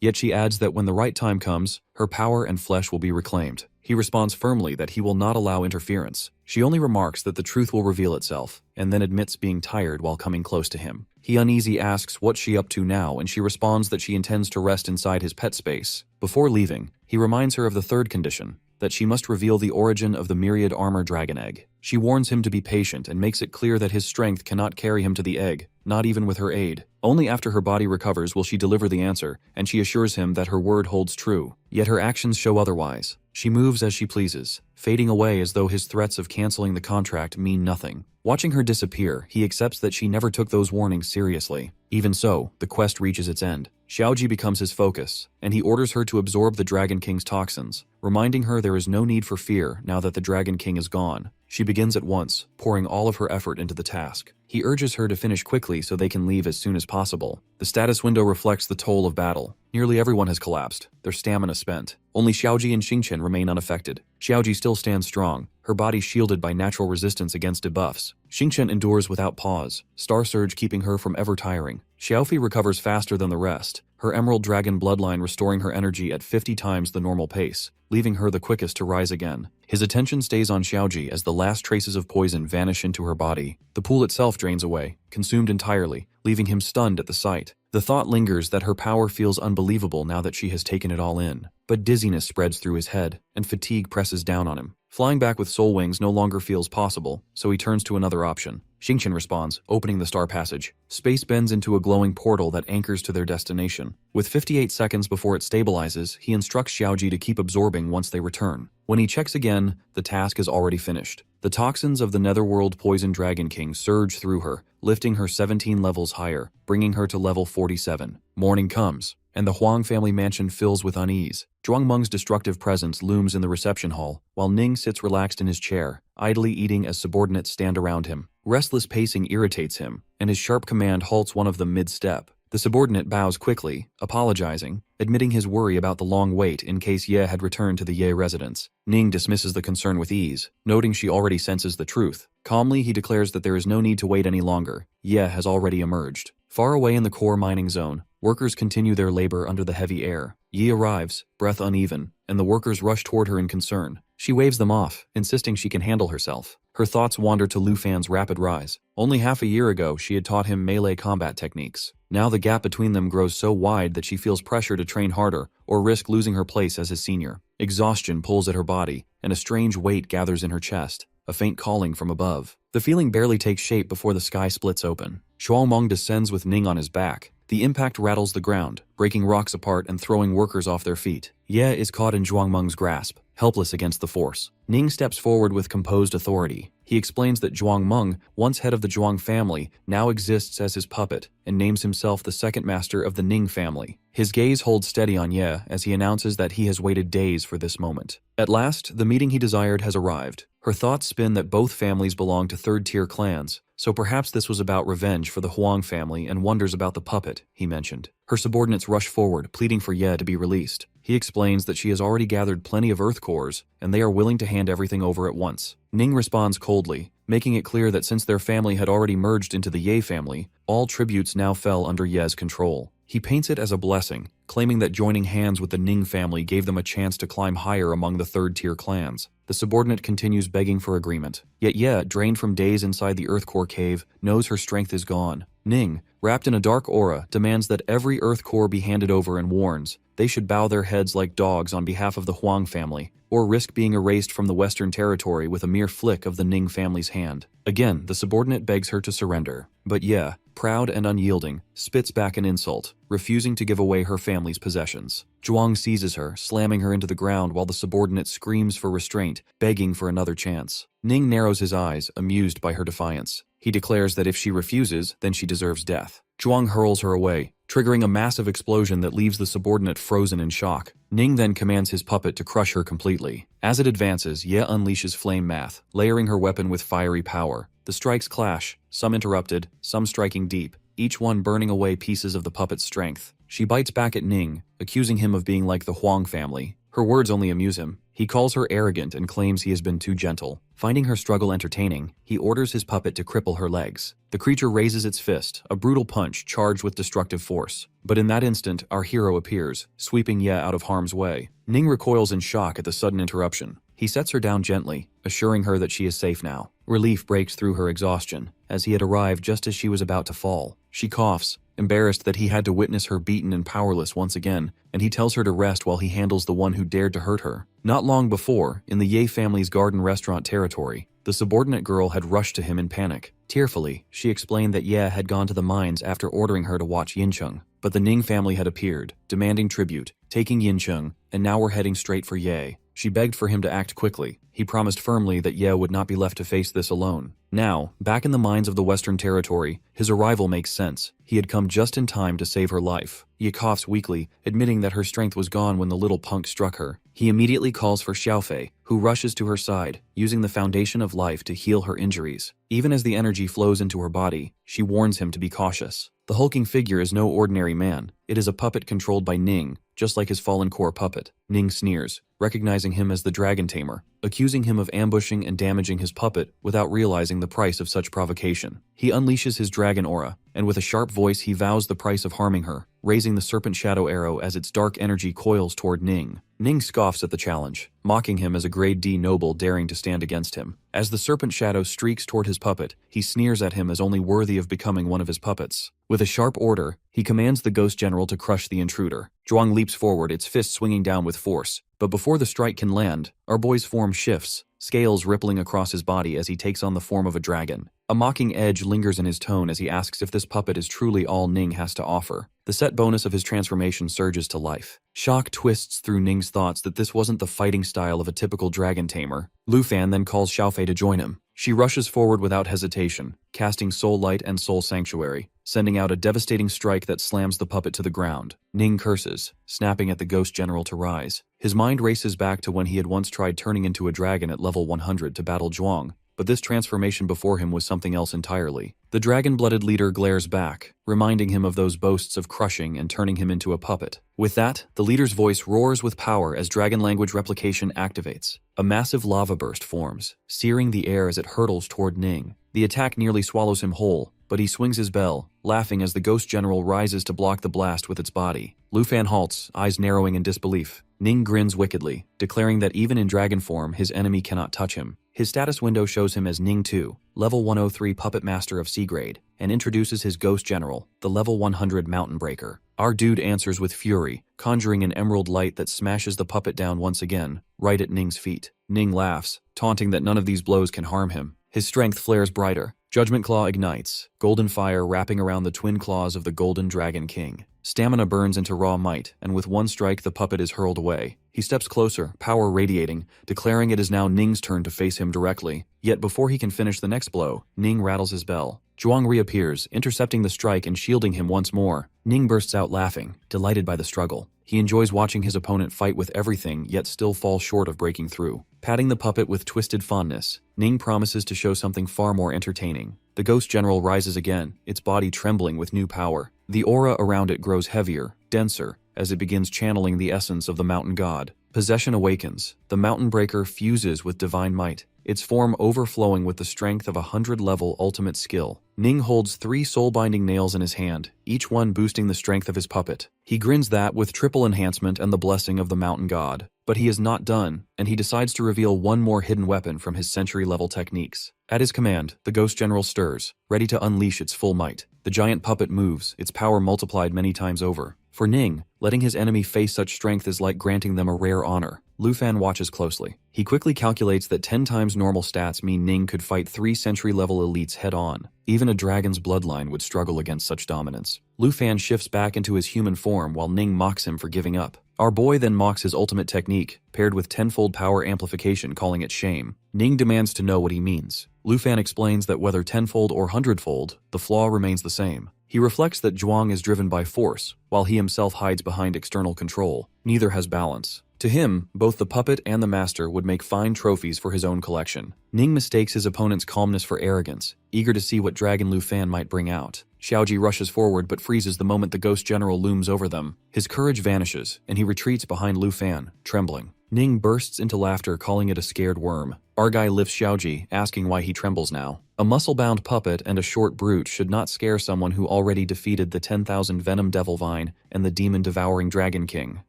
Yet she adds that when the right time comes, her power and flesh will be reclaimed. He responds firmly that he will not allow interference. She only remarks that the truth will reveal itself, and then admits being tired while coming close to him. He uneasy asks what's she up to now, and she responds that she intends to rest inside his pet space. Before leaving, he reminds her of the third condition, that she must reveal the origin of the myriad armor dragon egg. She warns him to be patient and makes it clear that his strength cannot carry him to the egg, not even with her aid. Only after her body recovers will she deliver the answer, and she assures him that her word holds true. Yet her actions show otherwise. She moves as she pleases, fading away as though his threats of canceling the contract mean nothing. Watching her disappear, he accepts that she never took those warnings seriously. Even so, the quest reaches its end. Xiaoji becomes his focus, and he orders her to absorb the Dragon King's toxins, reminding her there is no need for fear now that the Dragon King is gone. She begins at once, pouring all of her effort into the task. He urges her to finish quickly so they can leave as soon as possible. The status window reflects the toll of battle. Nearly everyone has collapsed, their stamina spent. Only Xiaoji and Xingqian remain unaffected. Xiaoji still stands strong, her body shielded by natural resistance against debuffs. Xingqian endures without pause, Star Surge keeping her from ever tiring. Xiaofi recovers faster than the rest, her Emerald Dragon bloodline restoring her energy at 50 times the normal pace, leaving her the quickest to rise again. His attention stays on Xiaoji as the last traces of poison vanish into her body. The pool itself drains away, consumed entirely, leaving him stunned at the sight. The thought lingers that her power feels unbelievable now that she has taken it all in. But dizziness spreads through his head, and fatigue presses down on him. Flying back with soul wings no longer feels possible, so he turns to another option. Xingqian responds, opening the star passage. Space bends into a glowing portal that anchors to their destination. With 58 seconds before it stabilizes, he instructs Xiaoji to keep absorbing once they return. When he checks again, the task is already finished. The toxins of the Netherworld Poison Dragon King surge through her, lifting her 17 levels higher, bringing her to level 47. Morning comes, and the Huang family mansion fills with unease. Zhuangmeng's destructive presence looms in the reception hall, while Ning sits relaxed in his chair, idly eating as subordinates stand around him. Restless pacing irritates him, and his sharp command halts one of them mid-step. The subordinate bows quickly, apologizing, admitting his worry about the long wait in case Ye had returned to the Ye residence. Ning dismisses the concern with ease, noting she already senses the truth. Calmly, he declares that there is no need to wait any longer. Ye has already emerged. Far away in the core mining zone, workers continue their labor under the heavy air. Yi arrives, breath uneven, and the workers rush toward her in concern. She waves them off, insisting she can handle herself. Her thoughts wander to Lu Fan's rapid rise. Only half a year ago, she had taught him melee combat techniques. Now the gap between them grows so wide that she feels pressure to train harder or risk losing her place as his senior. Exhaustion pulls at her body, and a strange weight gathers in her chest, a faint calling from above. The feeling barely takes shape before the sky splits open. Shuaomeng descends with Ning on his back. The impact rattles the ground, breaking rocks apart and throwing workers off their feet. Ye is caught in Zhuangmeng's grasp, helpless against the force. Ning steps forward with composed authority. He explains that Zhuangmeng, once head of the Zhuang family, now exists as his puppet, and names himself the second master of the Ning family. His gaze holds steady on Ye as he announces that he has waited days for this moment. At last, the meeting he desired has arrived. Her thoughts spin that both families belong to third-tier clans, so perhaps this was about revenge for the Huang family and wonders about the puppet, he mentioned. Her subordinates rush forward, pleading for Ye to be released. He explains that she has already gathered plenty of earth cores, and they are willing to hand everything over at once. Ning responds coldly, making it clear that since their family had already merged into the Ye family, all tributes now fell under Ye's control. He paints it as a blessing, claiming that joining hands with the Ning family gave them a chance to climb higher among the third-tier clans. The subordinate continues begging for agreement. Yet Ye, drained from days inside the Earth Core cave, knows her strength is gone. Ning, wrapped in a dark aura, demands that every Earth Core be handed over and warns they should bow their heads like dogs on behalf of the Huang family, or risk being erased from the Western Territory with a mere flick of the Ning family's hand. Again, the subordinate begs her to surrender. But Ye, proud and unyielding, spits back an insult, refusing to give away her family's possessions. Zhuang seizes her, slamming her into the ground while the subordinate screams for restraint, begging for another chance. Ning narrows his eyes, amused by her defiance. He declares that if she refuses, then she deserves death. Zhuang hurls her away, triggering a massive explosion that leaves the subordinate frozen in shock. Ning then commands his puppet to crush her completely. As it advances, Ye unleashes flame math, layering her weapon with fiery power. The strikes clash, some interrupted, some striking deep, each one burning away pieces of the puppet's strength. She bites back at Ning, accusing him of being like the Huang family. Her words only amuse him. He calls her arrogant and claims he has been too gentle. Finding her struggle entertaining, he orders his puppet to cripple her legs. The creature raises its fist, a brutal punch charged with destructive force. But in that instant, our hero appears, sweeping Ye out of harm's way. Ning recoils in shock at the sudden interruption. He sets her down gently, assuring her that she is safe now. Relief breaks through her exhaustion, as he had arrived just as she was about to fall. She coughs, embarrassed that he had to witness her beaten and powerless once again, and he tells her to rest while he handles the one who dared to hurt her. Not long before, in the Ye family's garden restaurant territory, the subordinate girl had rushed to him in panic. Tearfully, she explained that Ye had gone to the mines after ordering her to watch Yincheng. But the Ning family had appeared, demanding tribute, taking Yincheng, and now were heading straight for Ye. She begged for him to act quickly. He promised firmly that Ye would not be left to face this alone. Now, back in the mines of the Western Territory, his arrival makes sense. He had come just in time to save her life. Ye coughs weakly, admitting that her strength was gone when the little punk struck her. He immediately calls for Xiaofei, who rushes to her side, using the foundation of life to heal her injuries. Even as the energy flows into her body, she warns him to be cautious. The hulking figure is no ordinary man. It is a puppet controlled by Ning, just like his fallen core puppet. Ning sneers, recognizing him as the dragon tamer, accusing him of ambushing and damaging his puppet without realizing the price of such provocation. He unleashes his dragon aura, and with a sharp voice he vows the price of harming her, raising the serpent shadow arrow as its dark energy coils toward Ning. Ning scoffs at the challenge, mocking him as a grade D noble daring to stand against him. As the serpent shadow streaks toward his puppet, he sneers at him as only worthy of becoming one of his puppets. With a sharp order, he commands the ghost general to crush the intruder. Zhuang leaps forward, its fist swinging down with force. But before the strike can land, our boy's form shifts, scales rippling across his body as he takes on the form of a dragon. A mocking edge lingers in his tone as he asks if this puppet is truly all Ning has to offer. The set bonus of his transformation surges to life. Shock twists through Ning's thoughts that this wasn't the fighting style of a typical dragon tamer. Lu Fan then calls Xiaofei to join him. She rushes forward without hesitation, casting Soul Light and Soul Sanctuary, sending out a devastating strike that slams the puppet to the ground. Ning curses, snapping at the ghost general to rise. His mind races back to when he had once tried turning into a dragon at level 100 to battle Zhuang, but this transformation before him was something else entirely. The dragon-blooded leader glares back, reminding him of those boasts of crushing and turning him into a puppet. With that, the leader's voice roars with power as dragon language replication activates. A massive lava burst forms, searing the air as it hurtles toward Ning. The attack nearly swallows him whole, but he swings his bell, laughing as the ghost general rises to block the blast with its body. Lu Fan halts, eyes narrowing in disbelief. Ning grins wickedly, declaring that even in dragon form, his enemy cannot touch him. His status window shows him as Ning 2, level 103 puppet master of C grade, and introduces his ghost general, the level 100 mountain breaker. Our dude answers with fury, conjuring an emerald light that smashes the puppet down once again, right at Ning's feet. Ning laughs, taunting that none of these blows can harm him. His strength flares brighter. Judgment Claw ignites, golden fire wrapping around the twin claws of the Golden Dragon King. Stamina burns into raw might, and with one strike the puppet is hurled away. He steps closer, power radiating, declaring it is now Ning's turn to face him directly. Yet before he can finish the next blow, Ning rattles his bell. Zhuang reappears, intercepting the strike and shielding him once more. Ning bursts out laughing, delighted by the struggle. He enjoys watching his opponent fight with everything, yet still fall short of breaking through. Patting the puppet with twisted fondness, Ning promises to show something far more entertaining. The ghost general rises again, its body trembling with new power. The aura around it grows heavier, denser, as it begins channeling the essence of the mountain god. Possession awakens. The mountain breaker fuses with divine might, its form overflowing with the strength of a 100-level ultimate skill. Ning holds 3 soul-binding nails in his hand, each one boosting the strength of his puppet. He grins that with triple enhancement and the blessing of the mountain god. But he is not done, and he decides to reveal one more hidden weapon from his century-level techniques. At his command, the Ghost General stirs, ready to unleash its full might. The giant puppet moves, its power multiplied many times over. For Ning, letting his enemy face such strength is like granting them a rare honor. Lu Fan watches closely. He quickly calculates that 10 times normal stats mean Ning could fight 3 century-level elites head-on. Even a dragon's bloodline would struggle against such dominance. Lu Fan shifts back into his human form while Ning mocks him for giving up. Our boy then mocks his ultimate technique, paired with 10-fold power amplification, calling it shame. Ning demands to know what he means. Lu Fan explains that whether 10-fold or 100-fold, the flaw remains the same. He reflects that Zhuang is driven by force, while he himself hides behind external control. Neither has balance. To him, both the puppet and the master would make fine trophies for his own collection. Ning mistakes his opponent's calmness for arrogance, eager to see what Dragon Lu Fan might bring out. Xiaoji rushes forward but freezes the moment the Ghost General looms over them. His courage vanishes, and he retreats behind Lu Fan, trembling. Ning bursts into laughter, calling it a scared worm. Argai lifts Xiaoji, asking why he trembles now. A muscle-bound puppet and a short brute should not scare someone who already defeated the 10,000 Venom Devil Vine and the demon-devouring Dragon King.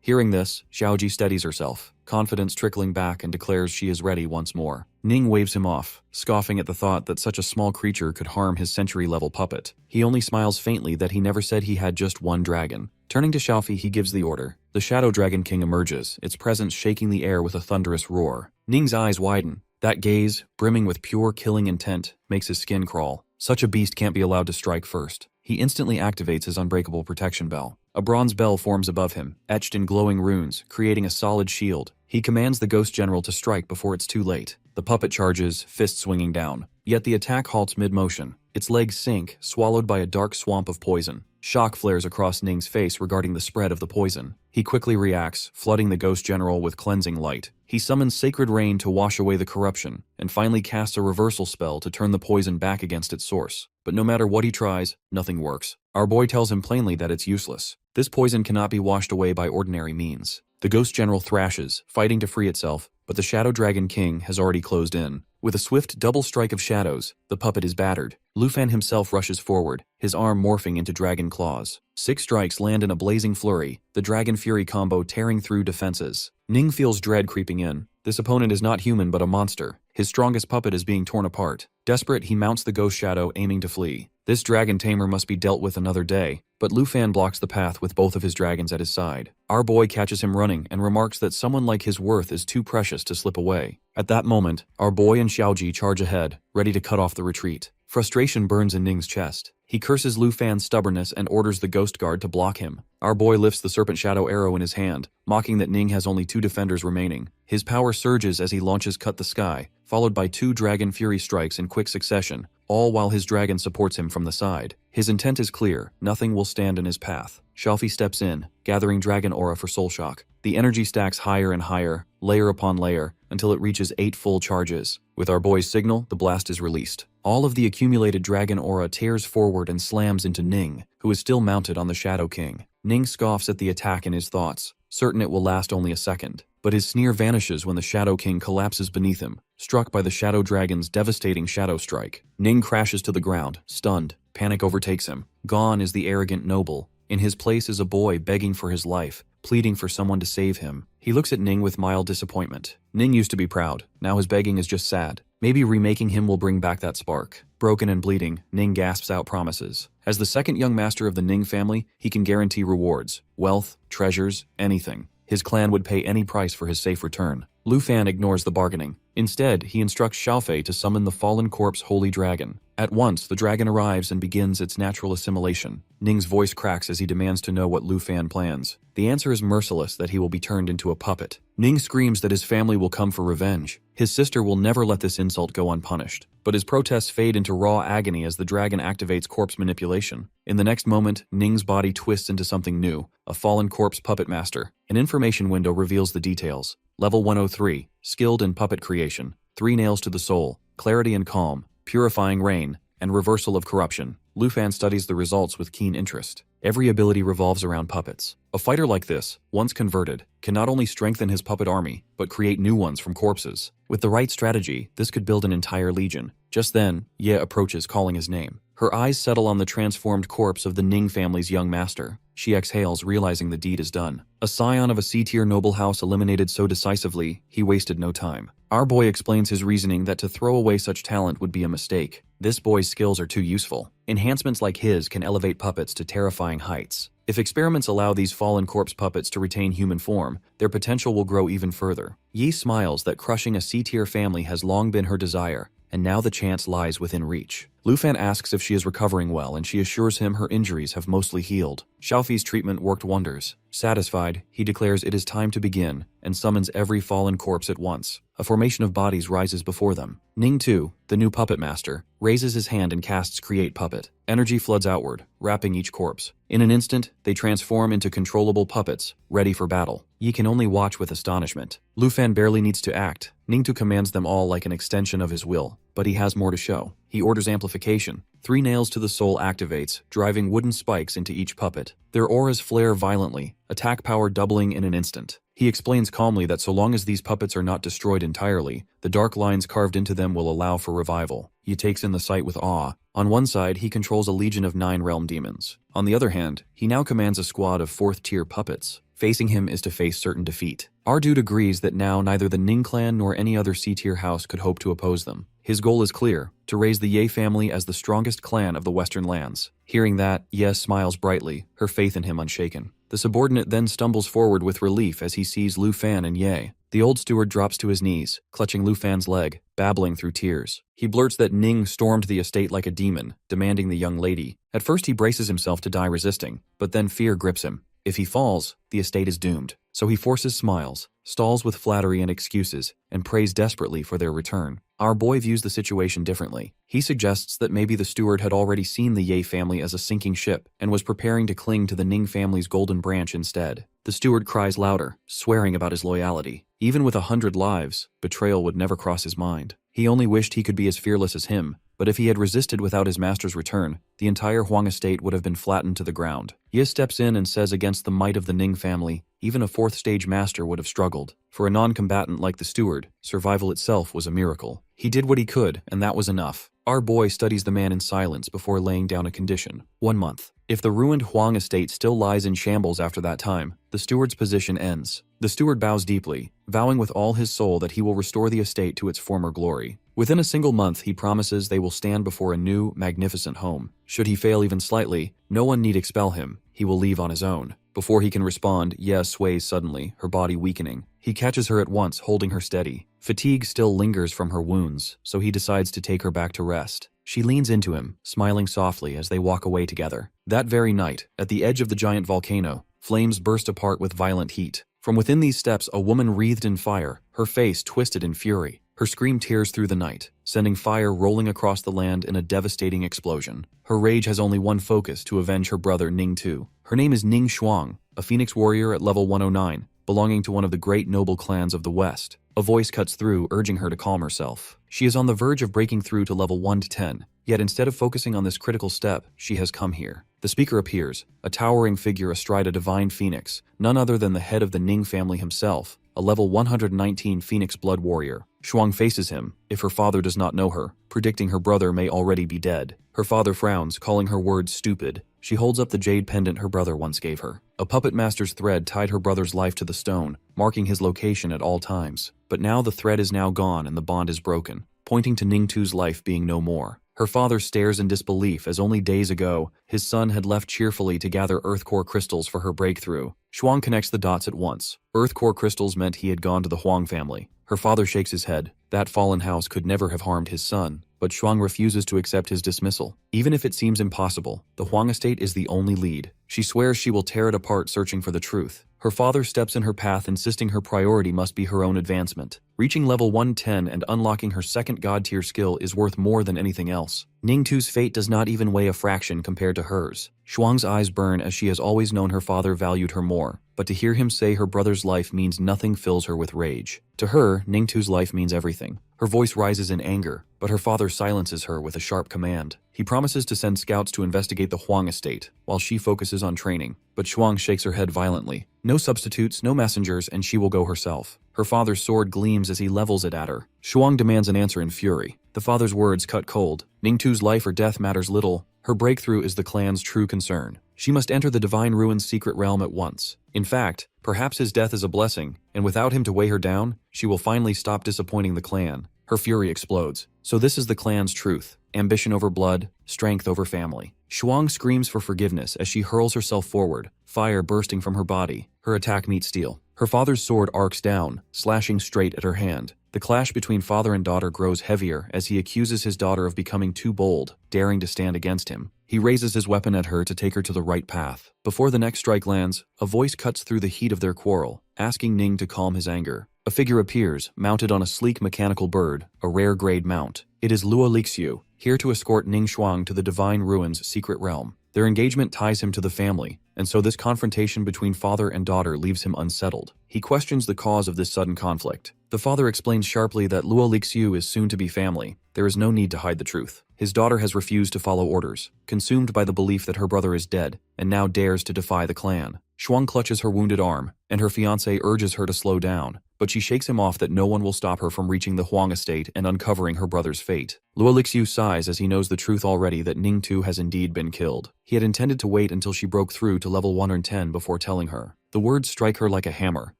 Hearing this, Xiaoji steadies herself, confidence trickling back, and declares she is ready once more. Ning waves him off, scoffing at the thought that such a small creature could harm his century-level puppet. He only smiles faintly that he never said he had just one dragon. Turning to Xiaofi, he gives the order. The Shadow Dragon King emerges, its presence shaking the air with a thunderous roar. Ning's eyes widen. That gaze, brimming with pure killing intent, makes his skin crawl. Such a beast can't be allowed to strike first. He instantly activates his unbreakable protection bell. A bronze bell forms above him, etched in glowing runes, creating a solid shield. He commands the Ghost General to strike before it's too late. The puppet charges, fist swinging down. Yet the attack halts mid-motion. Its legs sink, swallowed by a dark swamp of poison. Shock flares across Ning's face regarding the spread of the poison. He quickly reacts, flooding the Ghost General with cleansing light. He summons Sacred Rain to wash away the corruption, and finally casts a reversal spell to turn the poison back against its source. But no matter what he tries, nothing works. Our boy tells him plainly that it's useless. This poison cannot be washed away by ordinary means. The Ghost General thrashes, fighting to free itself, but the Shadow Dragon King has already closed in. With a swift double strike of shadows, the puppet is battered. Lu Fan himself rushes forward, his arm morphing into dragon claws. 6 strikes land in a blazing flurry, the Dragon Fury combo tearing through defenses. Ning feels dread creeping in. This opponent is not human but a monster. His strongest puppet is being torn apart. Desperate, he mounts the Ghost Shadow, aiming to flee. This dragon tamer must be dealt with another day, but Lu Fan blocks the path with both of his dragons at his side. Our boy catches him running and remarks that someone like his worth is too precious to slip away. At that moment, our boy and Xiaoji charge ahead, ready to cut off the retreat. Frustration burns in Ning's chest. He curses Lu Fan's stubbornness and orders the Ghost Guard to block him. Our boy lifts the Serpent Shadow arrow in his hand, mocking that Ning has only 2 defenders remaining. His power surges as he launches Cut the Sky, followed by 2 Dragon Fury strikes in quick succession, all while his dragon supports him from the side. His intent is clear, nothing will stand in his path. Xiaofi steps in, gathering Dragon Aura for Soul Shock. The energy stacks higher and higher, layer upon layer, until it reaches 8 full charges. With our boy's signal, the blast is released. All of the accumulated Dragon Aura tears forward and slams into Ning, who is still mounted on the Shadow King. Ning scoffs at the attack in his thoughts, certain it will last only a second. But his sneer vanishes when the Shadow King collapses beneath him, struck by the Shadow Dragon's devastating Shadow Strike. Ning crashes to the ground, stunned. Panic overtakes him. Gone is the arrogant noble. In his place is a boy begging for his life, pleading for someone to save him. He looks at Ning with mild disappointment. Ning used to be proud. Now his begging is just sad. Maybe remaking him will bring back that spark. Broken and bleeding, Ning gasps out promises. As the second young master of the Ning family, he can guarantee rewards. Wealth, treasures, anything. His clan would pay any price for his safe return. Lu Fan ignores the bargaining. Instead, he instructs Xiaofei to summon the fallen corpse Holy Dragon. At once, the dragon arrives and begins its natural assimilation. Ning's voice cracks as he demands to know what Lu Fan plans. The answer is merciless, that he will be turned into a puppet. Ning screams that his family will come for revenge. His sister will never let this insult go unpunished. But his protests fade into raw agony as the dragon activates corpse manipulation. In the next moment, Ning's body twists into something new, a fallen corpse puppet master. An information window reveals the details. Level 103, skilled in puppet creation, 3 nails to the soul, clarity and calm, purifying rain, and reversal of corruption. Lu Fan studies the results with keen interest. Every ability revolves around puppets. A fighter like this, once converted, can not only strengthen his puppet army, but create new ones from corpses. With the right strategy, this could build an entire legion. Just then, Ye approaches, calling his name. Her eyes settle on the transformed corpse of the Ning family's young master. She exhales, realizing the deed is done. A scion of a C-tier noble house eliminated so decisively, he wasted no time. Our boy explains his reasoning that to throw away such talent would be a mistake. This boy's skills are too useful. Enhancements like his can elevate puppets to terrifying heights. If experiments allow these fallen corpse puppets to retain human form, their potential will grow even further. Yi smiles that crushing a C-tier family has long been her desire, and now the chance lies within reach. Lufan asks if she is recovering well, and she assures him her injuries have mostly healed. Xiaofi's treatment worked wonders. Satisfied, he declares it is time to begin, and summons every fallen corpse at once. A formation of bodies rises before them. Ning Tu, the new puppet master, raises his hand and casts Create Puppet. Energy floods outward, wrapping each corpse. In an instant, they transform into controllable puppets, ready for battle. Yi can only watch with astonishment. Lufan barely needs to act. Ningtu commands them all like an extension of his will, but he has more to show. He orders amplification. 3 nails to the soul activates, driving wooden spikes into each puppet. Their auras flare violently, attack power doubling in an instant. He explains calmly that so long as these puppets are not destroyed entirely, the dark lines carved into them will allow for revival. He takes in the sight with awe. On one side, he controls a legion of 9 realm demons. On the other hand, he now commands a squad of 4th-tier puppets. Facing him is to face certain defeat. Our dude agrees that now neither the Ning clan nor any other C-tier house could hope to oppose them. His goal is clear, to raise the Ye family as the strongest clan of the Western lands. Hearing that, Ye smiles brightly, her faith in him unshaken. The subordinate then stumbles forward with relief as he sees Lu Fan and Ye. The old steward drops to his knees, clutching Lu Fan's leg, babbling through tears. He blurts that Ning stormed the estate like a demon, demanding the young lady. At first he braces himself to die resisting, but then fear grips him. If he falls, the estate is doomed. So he forces smiles, stalls with flattery and excuses, and prays desperately for their return. Our boy views the situation differently. He suggests that maybe the steward had already seen the Ye family as a sinking ship and was preparing to cling to the Ning family's golden branch instead. The steward cries louder, swearing about his loyalty. Even with 100 lives, betrayal would never cross his mind. He only wished he could be as fearless as him, but if he had resisted without his master's return, the entire Huang estate would have been flattened to the ground. Ye steps in and says against the might of the Ning family, even a 4th-stage master would have struggled. For a non-combatant like the steward, survival itself was a miracle. He did what he could, and that was enough. Our boy studies the man in silence before laying down a condition. 1 month. If the ruined Huang estate still lies in shambles after that time, the steward's position ends. The steward bows deeply, vowing with all his soul that he will restore the estate to its former glory. Within a single month, he promises they will stand before a new, magnificent home. Should he fail even slightly, no one need expel him. He will leave on his own. Before he can respond, Ye sways suddenly, her body weakening. He catches her at once, holding her steady. Fatigue still lingers from her wounds, so he decides to take her back to rest. She leans into him, smiling softly as they walk away together. That very night, at the edge of the giant volcano, flames burst apart with violent heat. From within these steps, a woman wreathed in fire, her face twisted in fury. Her scream tears through the night, sending fire rolling across the land in a devastating explosion. Her rage has only one focus: to avenge her brother Ning Tu. Her name is Ning Shuang, a phoenix warrior at level 109, belonging to one of the great noble clans of the West. A voice cuts through, urging her to calm herself. She is on the verge of breaking through to level 1 to 10, yet instead of focusing on this critical step, she has come here. The speaker appears, a towering figure astride a divine phoenix, none other than the head of the Ning family himself, a level 119 phoenix blood warrior. Shuang faces him, if her father does not know her, predicting her brother may already be dead. Her father frowns, calling her words stupid. She holds up the jade pendant her brother once gave her. A puppet master's thread tied her brother's life to the stone, marking his location at all times. But now the thread is now gone and the bond is broken, pointing to Ning Tu's life being no more. Her father stares in disbelief as only days ago, his son had left cheerfully to gather earth core crystals for her breakthrough. Shuang connects the dots at once. Earth core crystals meant he had gone to the Huang family. Her father shakes his head. That fallen house could never have harmed his son, but Shuang refuses to accept his dismissal. Even if it seems impossible, the Huang estate is the only lead. She swears she will tear it apart searching for the truth. Her father steps in her path, insisting her priority must be her own advancement. Reaching level 110 and unlocking her second god-tier skill is worth more than anything else. Ningtu's fate does not even weigh a fraction compared to hers. Shuang's eyes burn as she has always known her father valued her more, but to hear him say her brother's life means nothing fills her with rage. To her, Ningtu's life means everything. Her voice rises in anger, but her father silences her with a sharp command. He promises to send scouts to investigate the Huang estate, while she focuses on training, but Shuang shakes her head violently. No substitutes, no messengers, and she will go herself. Her father's sword gleams as he levels it at her. Shuang demands an answer in fury. The father's words cut cold. Ningtu's life or death matters little. Her breakthrough is the clan's true concern. She must enter the Divine Ruin's secret realm at once. In fact, perhaps his death is a blessing, and without him to weigh her down, she will finally stop disappointing the clan. Her fury explodes. So this is the clan's truth. Ambition over blood, strength over family. Shuang screams for forgiveness as she hurls herself forward, fire bursting from her body. Her attack meets steel. Her father's sword arcs down, slashing straight at her hand. The clash between father and daughter grows heavier as he accuses his daughter of becoming too bold, daring to stand against him. He raises his weapon at her to take her to the right path. Before the next strike lands, a voice cuts through the heat of their quarrel, asking Ning to calm his anger. A figure appears, mounted on a sleek mechanical bird, a rare grade mount. It is Luo Lixiu, here to escort Ning Shuang to the Divine Ruin's secret realm. Their engagement ties him to the family, and so this confrontation between father and daughter leaves him unsettled. He questions the cause of this sudden conflict. The father explains sharply that Luo Lixiu is soon to be family. There is no need to hide the truth. His daughter has refused to follow orders, consumed by the belief that her brother is dead, and now dares to defy the clan. Shuang clutches her wounded arm, and her fiancé urges her to slow down, but she shakes him off that no one will stop her from reaching the Huang estate and uncovering her brother's fate. Luo Lixiu sighs as he knows the truth already that Ningtu has indeed been killed. He had intended to wait until she broke through to level 110 before telling her. The words strike her like a hammer.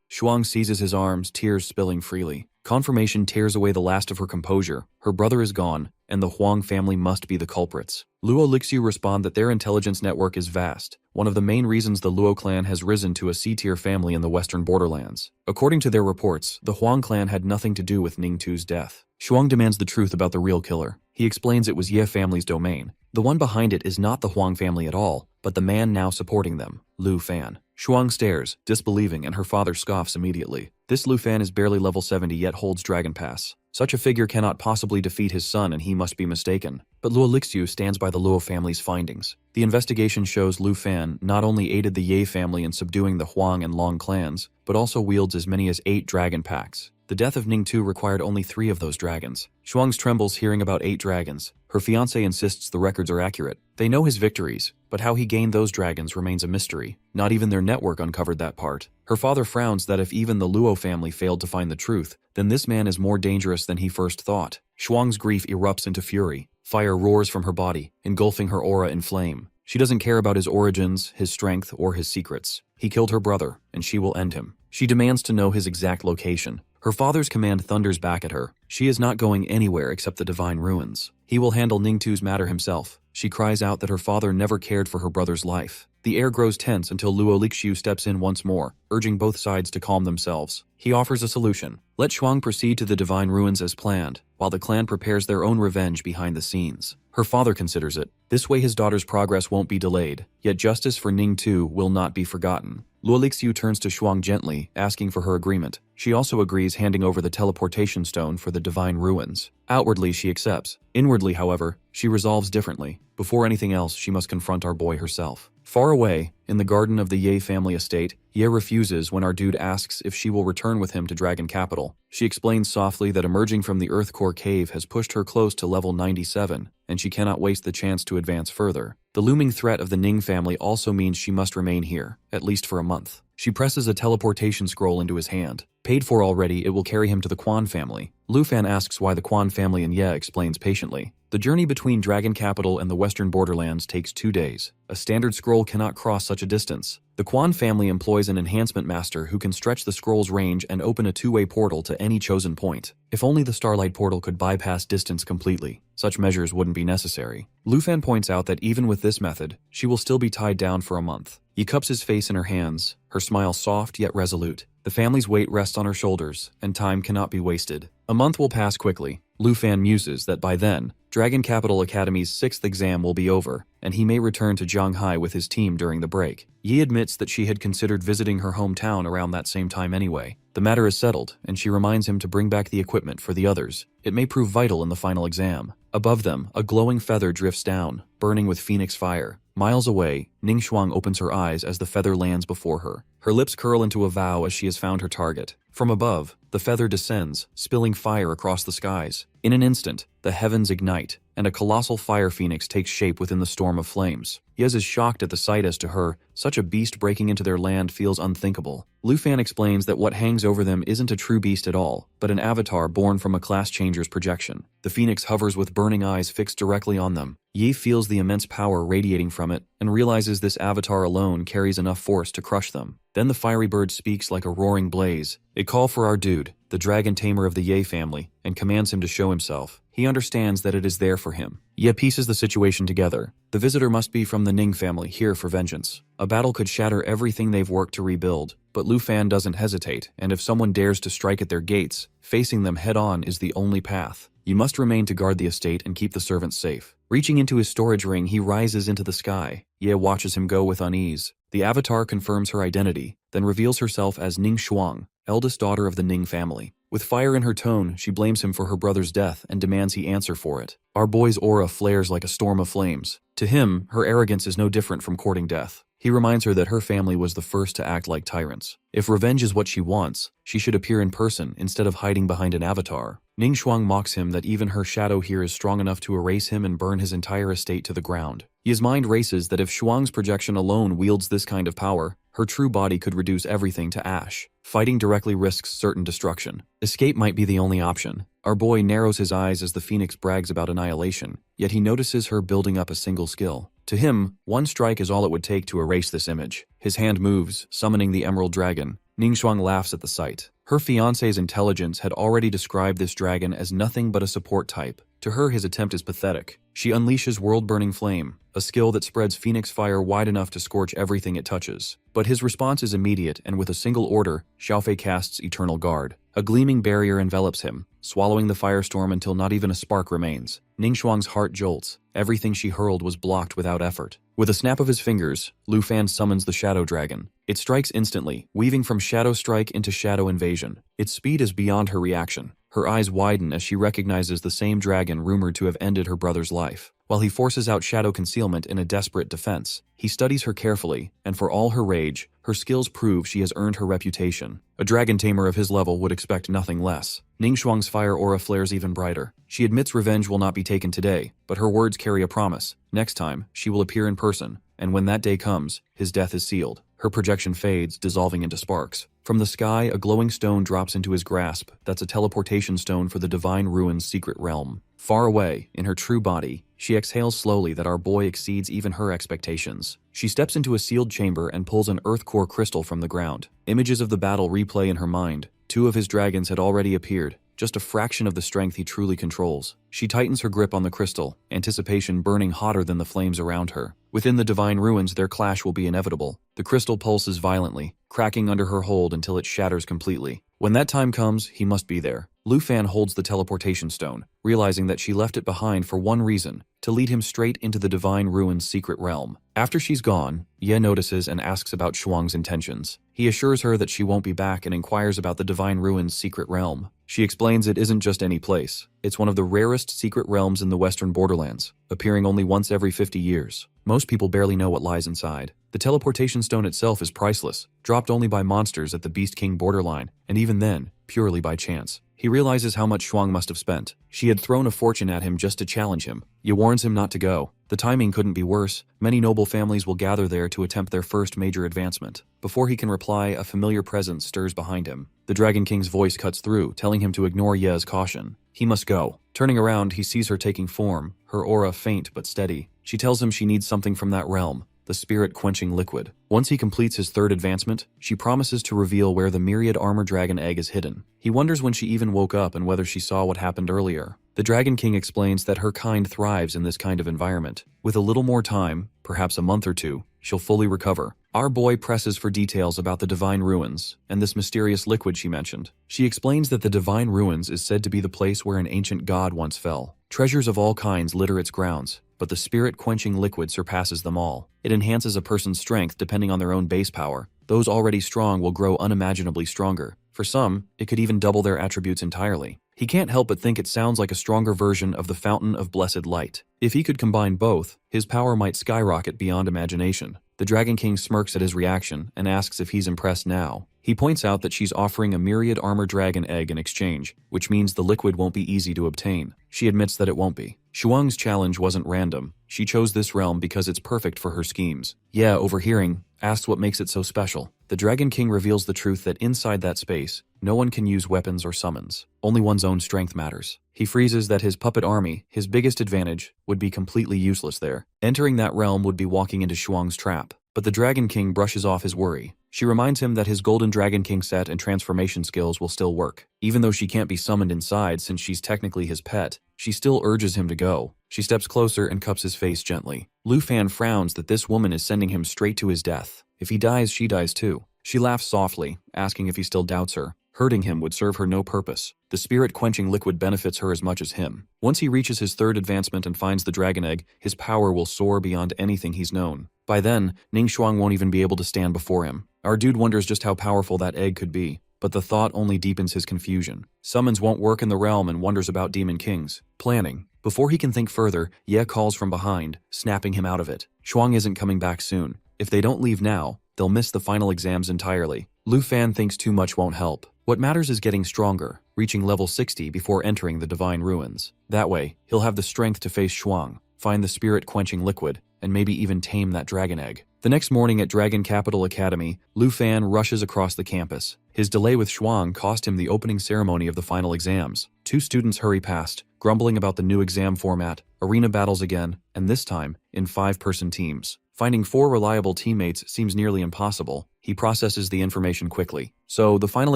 Shuang seizes his arms, tears spilling freely. Confirmation tears away the last of her composure. Her brother is gone, and the Huang family must be the culprits. Luo Lixiu respond that their intelligence network is vast, one of the main reasons the Luo clan has risen to a C-tier family in the western borderlands. According to their reports, the Huang clan had nothing to do with Ningtu's death. Shuang demands the truth about the real killer. He explains it was Ye family's domain. The one behind it is not the Huang family at all, but the man now supporting them, Lu Fan. Shuang stares, disbelieving, and her father scoffs immediately. This Lu Fan is barely level 70 yet holds Dragon Pass. Such a figure cannot possibly defeat his son and he must be mistaken. But Luo Lixiu stands by the Luo family's findings. The investigation shows Lu Fan not only aided the Ye family in subduing the Huang and Long clans, but also wields as many as 8 dragon packs. The death of Ningtu required only 3 of those dragons. Shuang trembles hearing about 8 dragons. Her fiancé insists the records are accurate. They know his victories, but how he gained those dragons remains a mystery. Not even their network uncovered that part. Her father frowns that if even the Luo family failed to find the truth, then this man is more dangerous than he first thought. Shuang's grief erupts into fury. Fire roars from her body, engulfing her aura in flame. She doesn't care about his origins, his strength, or his secrets. He killed her brother, and she will end him. She demands to know his exact location. Her father's command thunders back at her. She is not going anywhere except the Divine Ruins. He will handle Ningtu's matter himself. She cries out that her father never cared for her brother's life. The air grows tense until Luo Lixiu steps in once more, urging both sides to calm themselves. He offers a solution. Let Shuang proceed to the Divine Ruins as planned, while the clan prepares their own revenge behind the scenes. Her father considers it. This way his daughter's progress won't be delayed, yet justice for Ningtu will not be forgotten. Luo Lixiu turns to Shuang gently, asking for her agreement. She also agrees, handing over the teleportation stone for the Divine Ruins. Outwardly, she accepts. Inwardly, however, she resolves differently. Before anything else, she must confront our boy herself. Far away, in the garden of the Ye family estate, Ye refuses when our dude asks if she will return with him to Dragon Capital. She explains softly that emerging from the Earth Core cave has pushed her close to level 97, and she cannot waste the chance to advance further. The looming threat of the Ning family also means she must remain here, at least for a month. She presses a teleportation scroll into his hand. Paid for already, it will carry him to the Quan family. Lu Fan asks why the Quan family and Ye explains patiently. The journey between Dragon Capital and the western borderlands takes 2 days. A standard scroll cannot cross such a distance. The Quan family employs an enhancement master who can stretch the scroll's range and open a 2-way portal to any chosen point. If only the Starlight portal could bypass distance completely. Such measures wouldn't be necessary. Lu Fan points out that even with this method, she will still be tied down for a month. He cups his face in her hands, her smile soft yet resolute. The family's weight rests on her shoulders, and time cannot be wasted. A month will pass quickly. Lu Fan muses that by then, Dragon Capital Academy's 6th exam will be over, and he may return to Zhanghai with his team during the break. Yi admits that she had considered visiting her hometown around that same time anyway. The matter is settled, and she reminds him to bring back the equipment for the others. It may prove vital in the final exam. Above them, a glowing feather drifts down, burning with phoenix fire. Miles away, Ning Shuang opens her eyes as the feather lands before her. Her lips curl into a vow as she has found her target. From above, the feather descends, spilling fire across the skies. In an instant, the heavens ignite, and a colossal fire phoenix takes shape within the storm of flames. Yez is shocked at the sight as to her, such a beast breaking into their land feels unthinkable. Lu Fan explains that what hangs over them isn't a true beast at all, but an avatar born from a class changer's projection. The phoenix hovers with burning eyes fixed directly on them. Yi feels the immense power radiating from it, and realizes this avatar alone carries enough force to crush them. Then the fiery bird speaks like a roaring blaze. It calls for our dude, the dragon tamer of the Ye family, and commands him to show himself. He understands that it is there for him. Ye pieces the situation together. The visitor must be from the Ning family, here for vengeance. A battle could shatter everything they've worked to rebuild, but Lu Fan doesn't hesitate, and if someone dares to strike at their gates, facing them head-on is the only path. You must remain to guard the estate and keep the servants safe. Reaching into his storage ring, he rises into the sky. Ye watches him go with unease. The avatar confirms her identity, then reveals herself as Ning Shuang, eldest daughter of the Ning family. With fire in her tone, she blames him for her brother's death and demands he answer for it. Our boy's aura flares like a storm of flames. To him, her arrogance is no different from courting death. He reminds her that her family was the first to act like tyrants. If revenge is what she wants, she should appear in person instead of hiding behind an avatar. Ning Shuang mocks him that even her shadow here is strong enough to erase him and burn his entire estate to the ground. His mind races that if Shuang's projection alone wields this kind of power, her true body could reduce everything to ash. Fighting directly risks certain destruction. Escape might be the only option. Our boy narrows his eyes as the phoenix brags about annihilation, yet he notices her building up a single skill. To him, one strike is all it would take to erase this image. His hand moves, summoning the emerald dragon. Ning Shuang laughs at the sight. Her fiancé's intelligence had already described this dragon as nothing but a support type. To her, his attempt is pathetic. She unleashes world-burning flame, a skill that spreads phoenix fire wide enough to scorch everything it touches. But his response is immediate, and with a single order, Xiaofei casts Eternal Guard. A gleaming barrier envelops him, swallowing the firestorm until not even a spark remains. Ning Shuang's heart jolts. Everything she hurled was blocked without effort. With a snap of his fingers, Lu Fan summons the Shadow Dragon. It strikes instantly, weaving from Shadow Strike into Shadow Invasion. Its speed is beyond her reaction. Her eyes widen as she recognizes the same dragon rumored to have ended her brother's life. While he forces out Shadow Concealment in a desperate defense, he studies her carefully, and for all her rage, her skills prove she has earned her reputation. A dragon tamer of his level would expect nothing less. Ning Shuang's fire aura flares even brighter. She admits revenge will not be taken today, but her words carry a promise. Next time, she will appear in person, and when that day comes, his death is sealed. Her projection fades, dissolving into sparks. From the sky, a glowing stone drops into his grasp. That's a teleportation stone for the Divine Ruin's secret realm. Far away, in her true body, she exhales slowly that our boy exceeds even her expectations. She steps into a sealed chamber and pulls an earth core crystal from the ground. Images of the battle replay in her mind. 2 of his dragons had already appeared, just a fraction of the strength he truly controls. She tightens her grip on the crystal, anticipation burning hotter than the flames around her. Within the Divine Ruins, their clash will be inevitable. The crystal pulses violently, cracking under her hold until it shatters completely. When that time comes, he must be there. Lu Fan holds the teleportation stone, realizing that she left it behind for one reason, to lead him straight into the Divine Ruin's secret realm. After she's gone, Ye notices and asks about Shuang's intentions. He assures her that she won't be back and inquires about the Divine Ruin's secret realm. She explains it isn't just any place. It's one of the rarest secret realms in the Western Borderlands, appearing only once every 50 years. Most people barely know what lies inside. The teleportation stone itself is priceless, dropped only by monsters at the Beast King borderline, and even then, purely by chance. He realizes how much Shuang must have spent. She had thrown a fortune at him just to challenge him. Ye warns him not to go. The timing couldn't be worse. Many noble families will gather there to attempt their first major advancement. Before he can reply, a familiar presence stirs behind him. The Dragon King's voice cuts through, telling him to ignore Ye's caution. He must go. Turning around, he sees her taking form, her aura faint but steady. She tells him she needs something from that realm, the spirit-quenching liquid. Once he completes his 3rd advancement, she promises to reveal where the myriad armor dragon egg is hidden. He wonders when she even woke up and whether she saw what happened earlier. The Dragon King explains that her kind thrives in this kind of environment. With a little more time, perhaps a month or 2, she'll fully recover. Our boy presses for details about the divine ruins and this mysterious liquid she mentioned. She explains that the divine ruins is said to be the place where an ancient god once fell. Treasures of all kinds litter its grounds, but the spirit-quenching liquid surpasses them all. It enhances a person's strength depending on their own base power. Those already strong will grow unimaginably stronger. For some, it could even double their attributes entirely. He can't help but think it sounds like a stronger version of the Fountain of Blessed Light. If he could combine both, his power might skyrocket beyond imagination. The Dragon King smirks at his reaction and asks if he's impressed now. He points out that she's offering a myriad armor dragon egg in exchange, which means the liquid won't be easy to obtain. She admits that it won't be. Shuang's challenge wasn't random. She chose this realm because it's perfect for her schemes. Yeah, overhearing, asks what makes it so special. The Dragon King reveals the truth that inside that space, no one can use weapons or summons. Only one's own strength matters. He freezes that his puppet army, his biggest advantage, would be completely useless there. Entering that realm would be walking into Shuang's trap. But the Dragon King brushes off his worry. She reminds him that his Golden Dragon King set and transformation skills will still work. Even though she can't be summoned inside since she's technically his pet, she still urges him to go. She steps closer and cups his face gently. Lu Fan frowns that this woman is sending him straight to his death. If he dies, she dies too. She laughs softly, asking if he still doubts her. Hurting him would serve her no purpose. The spirit-quenching liquid benefits her as much as him. Once he reaches his third advancement and finds the dragon egg, his power will soar beyond anything he's known. By then, Ning Shuang won't even be able to stand before him. Our dude wonders just how powerful that egg could be, but the thought only deepens his confusion. Summons won't work in the realm and wonders about demon kings. Planning. Before he can think further, Ye calls from behind, snapping him out of it. Shuang isn't coming back soon. If they don't leave now, they'll miss the final exams entirely. Lu Fan thinks too much won't help. What matters is getting stronger, reaching level 60 before entering the Divine Ruins. That way, he'll have the strength to face Shuang, find the spirit-quenching liquid, and maybe even tame that dragon egg. The next morning at Dragon Capital Academy, Lu Fan rushes across the campus. His delay with Shuang cost him the opening ceremony of the final exams. 2 students hurry past, grumbling about the new exam format, arena battles again, and this time, in 5-person teams. Finding 4 reliable teammates seems nearly impossible. He processes the information quickly. So, the final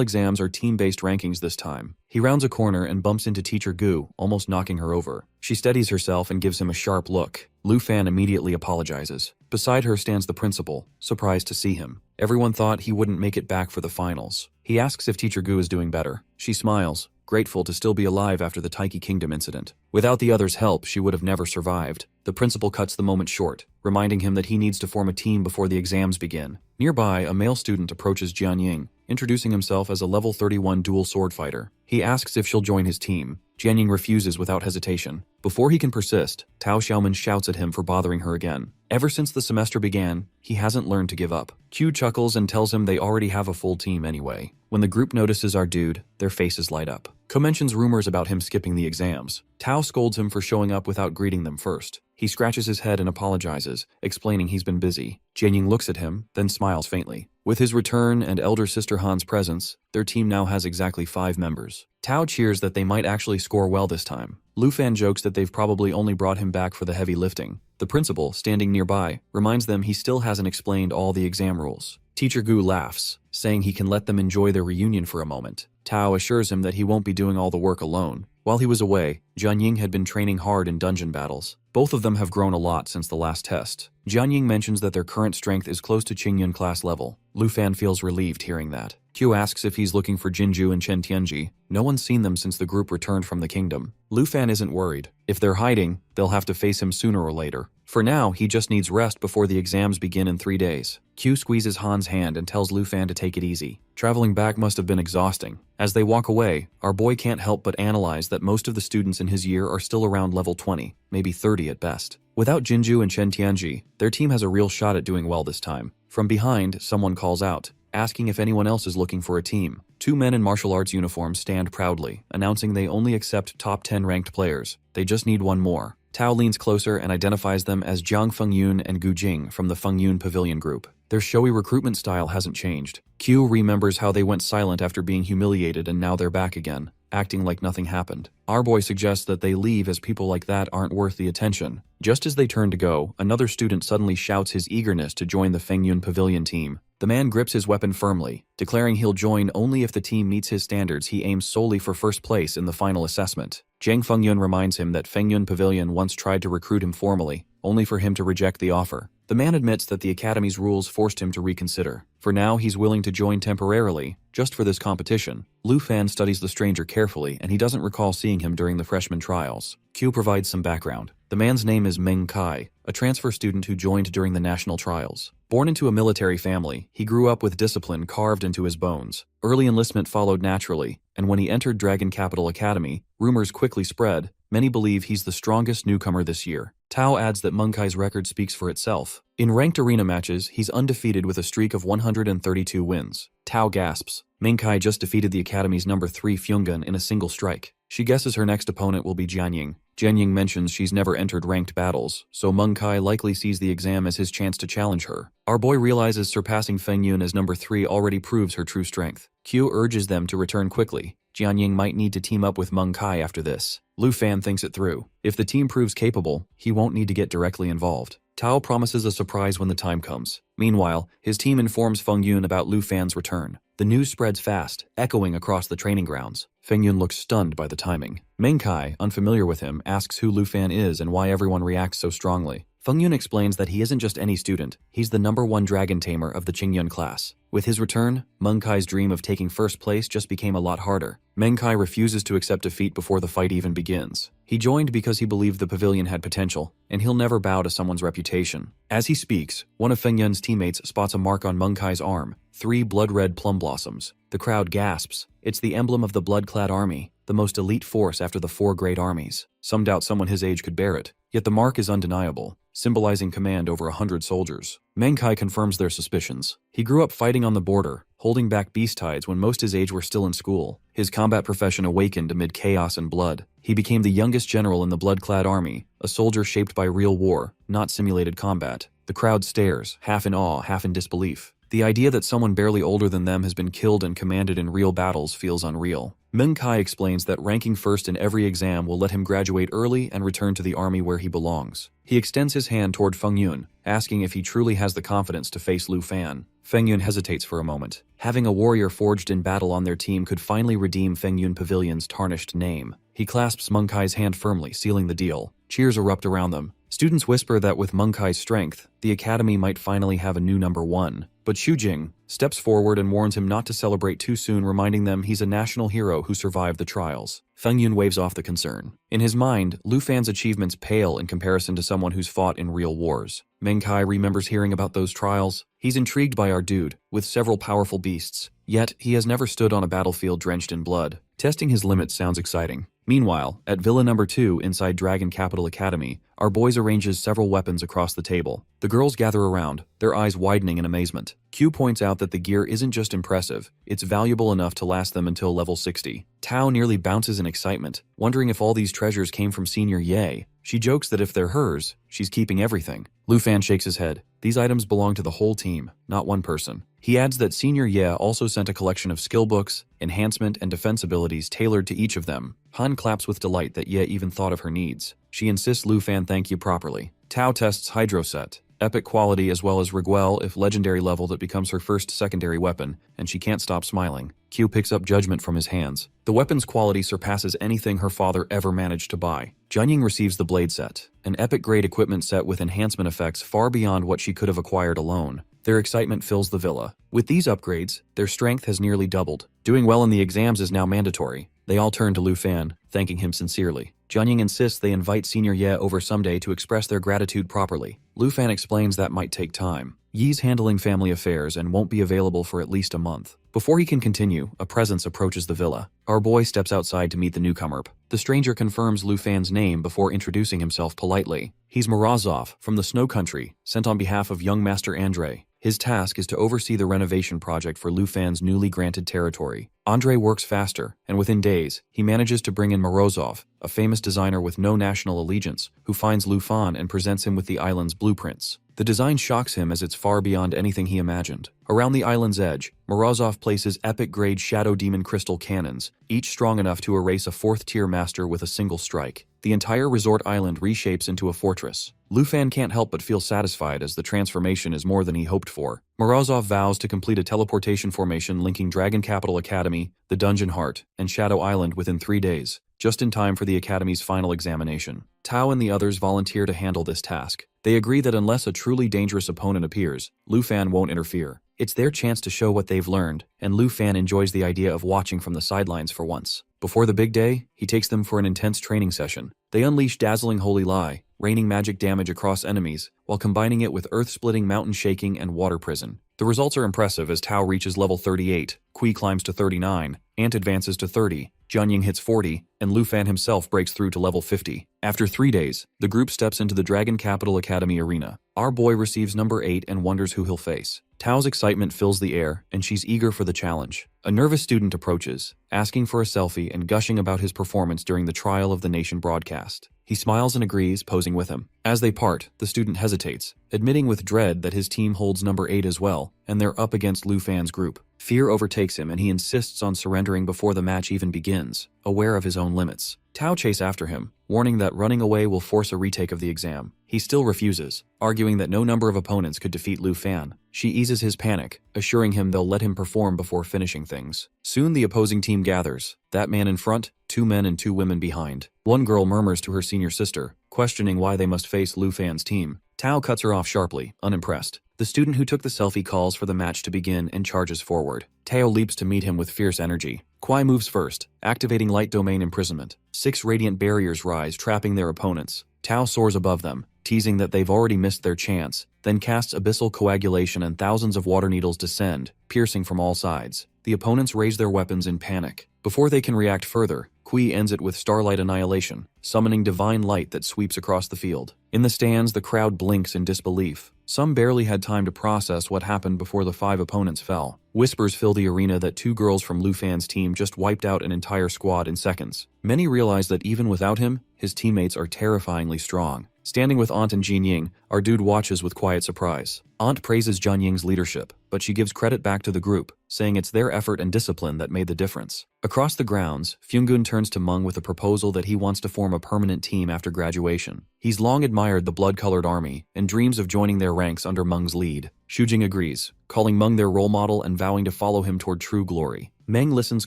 exams are team-based rankings this time. He rounds a corner and bumps into Teacher Gu, almost knocking her over. She steadies herself and gives him a sharp look. Lu Fan immediately apologizes. Beside her stands the principal, surprised to see him. Everyone thought he wouldn't make it back for the finals. He asks if Teacher Gu is doing better. She smiles, grateful to still be alive after the Taiki Kingdom incident. Without the others' help, she would have never survived. The principal cuts the moment short, reminding him that he needs to form a team before the exams begin. Nearby, a male student approaches Jianying, introducing himself as a level 31 dual sword fighter. He asks if she'll join his team. Jianying refuses without hesitation. Before he can persist, Tao Xiaoman shouts at him for bothering her again. Ever since the semester began, he hasn't learned to give up. Q chuckles and tells him they already have a full team anyway. When the group notices our dude, their faces light up. Ko mentions rumors about him skipping the exams. Tao scolds him for showing up without greeting them first. He scratches his head and apologizes, explaining he's been busy. Jianying looks at him, then smiles faintly. With his return and elder sister Han's presence, their team now has exactly 5 members. Tao cheers that they might actually score well this time. Lu Fan jokes that they've probably only brought him back for the heavy lifting. The principal, standing nearby, reminds them he still hasn't explained all the exam rules. Teacher Gu laughs, saying he can let them enjoy their reunion for a moment. Tao assures him that he won't be doing all the work alone. While he was away, Jianying had been training hard in dungeon battles. Both of them have grown a lot since the last test. Jianying mentions that their current strength is close to Qingyun class level. Lu Fan feels relieved hearing that. Q asks if he's looking for Jinju and Chen Tianji. No one's seen them since the group returned from the kingdom. Lu Fan isn't worried. If they're hiding, they'll have to face him sooner or later. For now, he just needs rest before the exams begin in 3 days. Q squeezes Han's hand and tells Lu Fan to take it easy. Traveling back must have been exhausting. As they walk away, our boy can't help but analyze that most of the students in his year are still around level 20, maybe 30 at best. Without Jinju and Chen Tianji, their team has a real shot at doing well this time. From behind, someone calls out, asking if anyone else is looking for a team. 2 men in martial arts uniforms stand proudly, announcing they only accept top 10 ranked players. They just need one more. Tao leans closer and identifies them as Jiang Fengyun and Gu Jing from the Fengyun Pavilion Group. Their showy recruitment style hasn't changed. Q remembers how they went silent after being humiliated and now they're back again, acting like nothing happened. Our boy suggests that they leave as people like that aren't worth the attention. Just as they turn to go, another student suddenly shouts his eagerness to join the Fengyun Pavilion team. The man grips his weapon firmly, declaring he'll join only if the team meets his standards. He aims solely for first place in the final assessment. Jiang Fengyun reminds him that Fengyun Pavilion once tried to recruit him formally, only for him to reject the offer. The man admits that the academy's rules forced him to reconsider. For now, he's willing to join temporarily, just for this competition. Lu Fan studies the stranger carefully, and he doesn't recall seeing him during the freshman trials. Q provides some background. The man's name is Meng Kai, a transfer student who joined during the national trials. Born into a military family, he grew up with discipline carved into his bones. Early enlistment followed naturally, and when he entered Dragon Capital Academy, rumors quickly spread. Many believe he's the strongest newcomer this year. Tao adds that Meng Kai's record speaks for itself. In ranked arena matches, he's undefeated with a streak of 132 wins. Tao gasps. Meng Kai just defeated the Academy's number 3 Fyungun in a single strike. She guesses her next opponent will be Jianying. Jianying mentions she's never entered ranked battles, so Meng Kai likely sees the exam as his chance to challenge her. Our boy realizes surpassing Feng Yun as number 3 already proves her true strength. Q urges them to return quickly. Jianying might need to team up with Meng Kai after this. Lu Fan thinks it through. If the team proves capable, he won't need to get directly involved. Tao promises a surprise when the time comes. Meanwhile, his team informs Feng Yun about Lu Fan's return. The news spreads fast, echoing across the training grounds. Feng Yun looks stunned by the timing. Meng Kai, unfamiliar with him, asks who Lu Fan is and why everyone reacts so strongly. Feng Yun explains that he isn't just any student, he's the number 1 dragon tamer of the Qingyun class. With his return, Meng Kai's dream of taking first place just became a lot harder. Meng Kai refuses to accept defeat before the fight even begins. He joined because he believed the pavilion had potential, and he'll never bow to someone's reputation. As he speaks, one of Feng Yun's teammates spots a mark on Meng Kai's arm, 3 blood-red plum blossoms. The crowd gasps. It's the emblem of the blood-clad army, the most elite force after the 4 great armies. Some doubt someone his age could bear it, yet the mark is undeniable, symbolizing command over 100 soldiers. Meng Kai confirms their suspicions. He grew up fighting on the border, holding back beast tides when most his age were still in school. His combat profession awakened amid chaos and blood. He became the youngest general in the blood-clad army, a soldier shaped by real war, not simulated combat. The crowd stares, half in awe, half in disbelief. The idea that someone barely older than them has been killed and commanded in real battles feels unreal. Meng Kai explains that ranking first in every exam will let him graduate early and return to the army where he belongs. He extends his hand toward Feng Yun, asking if he truly has the confidence to face Lu Fan. Feng Yun hesitates for a moment. Having a warrior forged in battle on their team could finally redeem Feng Yun Pavilion's tarnished name. He clasps Meng Kai's hand firmly, sealing the deal. Cheers erupt around them. Students whisper that with Meng Kai's strength, the academy might finally have a new number 1. But Xu Jing steps forward and warns him not to celebrate too soon, reminding them he's a national hero who survived the trials. Feng Yun waves off the concern. In his mind, Lu Fan's achievements pale in comparison to someone who's fought in real wars. Meng Kai remembers hearing about those trials. He's intrigued by our dude, with several powerful beasts. Yet, he has never stood on a battlefield drenched in blood. Testing his limits sounds exciting. Meanwhile, at Villa Number 2 inside Dragon Capital Academy, our boys arranges several weapons across the table. The girls gather around, their eyes widening in amazement. Q points out that the gear isn't just impressive, it's valuable enough to last them until level 60. Tao nearly bounces in excitement, wondering if all these treasures came from Senior Ye. She jokes that if they're hers, she's keeping everything. Lu Fan shakes his head. These items belong to the whole team, not one person. He adds that Senior Ye also sent a collection of skill books, enhancement, and defense abilities tailored to each of them. Han claps with delight that Ye even thought of her needs. She insists Lu Fan thank you properly. Tao tests Hydro Set. Epic quality as well as Riguel if legendary level that becomes her first secondary weapon, and she can't stop smiling. Q picks up judgment from his hands. The weapon's quality surpasses anything her father ever managed to buy. Jianying receives the blade set, an epic-grade equipment set with enhancement effects far beyond what she could have acquired alone. Their excitement fills the villa. With these upgrades, their strength has nearly doubled. Doing well in the exams is now mandatory. They all turn to Lu Fan, thanking him sincerely. Jianying insists they invite Senior Ye over someday to express their gratitude properly. Lu Fan explains that might take time. Yi's handling family affairs and won't be available for at least a month. Before he can continue, a presence approaches the villa. Our boy steps outside to meet the newcomer. The stranger confirms Lu Fan's name before introducing himself politely. He's Morozov, from the Snow Country, sent on behalf of young Master Andre. His task is to oversee the renovation project for Lu Fan's newly granted territory. Andre works faster, and within days, he manages to bring in Morozov, a famous designer with no national allegiance, who finds Lu Fan and presents him with the island's blueprints. The design shocks him as it's far beyond anything he imagined. Around the island's edge, Morozov places epic-grade Shadow Demon crystal cannons, each strong enough to erase a 4th-tier master with a single strike. The entire resort island reshapes into a fortress. Lu Fan can't help but feel satisfied as the transformation is more than he hoped for. Morozov vows to complete a teleportation formation linking Dragon Capital Academy, the Dungeon Heart, and Shadow Island within 3 days, just in time for the Academy's final examination. Tao and the others volunteer to handle this task. They agree that unless a truly dangerous opponent appears, Lu Fan won't interfere. It's their chance to show what they've learned, and Lu Fan enjoys the idea of watching from the sidelines for once. Before the big day, he takes them for an intense training session. They unleash dazzling Holy Lie, raining magic damage across enemies, while combining it with earth-splitting mountain shaking and water prison. The results are impressive as Tao reaches level 38, Kui climbs to 39, Ant advances to 30, Jianying hits 40, and Lu Fan himself breaks through to level 50. After 3 days, the group steps into the Dragon Capital Academy arena. Our boy receives number 8 and wonders who he'll face. Tao's excitement fills the air, and she's eager for the challenge. A nervous student approaches, asking for a selfie and gushing about his performance during the Trial of the Nation broadcast. He smiles and agrees, posing with him. As they part, the student hesitates, admitting with dread that his team holds number 8 as well, and they're up against Lu Fan's group. Fear overtakes him and he insists on surrendering before the match even begins, aware of his own limits. Tao chase after him, warning that running away will force a retake of the exam. He still refuses, arguing that no number of opponents could defeat Lu Fan. She eases his panic, assuring him they'll let him perform before finishing things. Soon the opposing team gathers, that man in front, 2 men and 2 women behind. One girl murmurs to her senior sister, questioning why they must face Lu Fan's team. Tao cuts her off sharply, unimpressed. The student who took the selfie calls for the match to begin and charges forward. Tao leaps to meet him with fierce energy. Kwai moves first, activating light domain imprisonment. 6 radiant barriers rise, trapping their opponents. Tao soars above them, teasing that they've already missed their chance, then casts abyssal coagulation and thousands of water needles descend, piercing from all sides. The opponents raise their weapons in panic. Before they can react further, Kui ends it with starlight annihilation, summoning divine light that sweeps across the field. In the stands, the crowd blinks in disbelief. Some barely had time to process what happened before the 5 opponents fell. Whispers fill the arena that 2 girls from Lu Fan's team just wiped out an entire squad in seconds. Many realize that even without him, his teammates are terrifyingly strong. Standing with Ant and Jianying, our dude watches with quiet surprise. Ant praises Jianying's leadership, but she gives credit back to the group, saying it's their effort and discipline that made the difference. Across the grounds, Fyungun turns to Meng with a proposal that he wants to form a permanent team after graduation. He's long admired the blood-colored army and dreams of joining their ranks under Meng's lead. Shujing agrees, calling Meng their role model and vowing to follow him toward true glory. Meng listens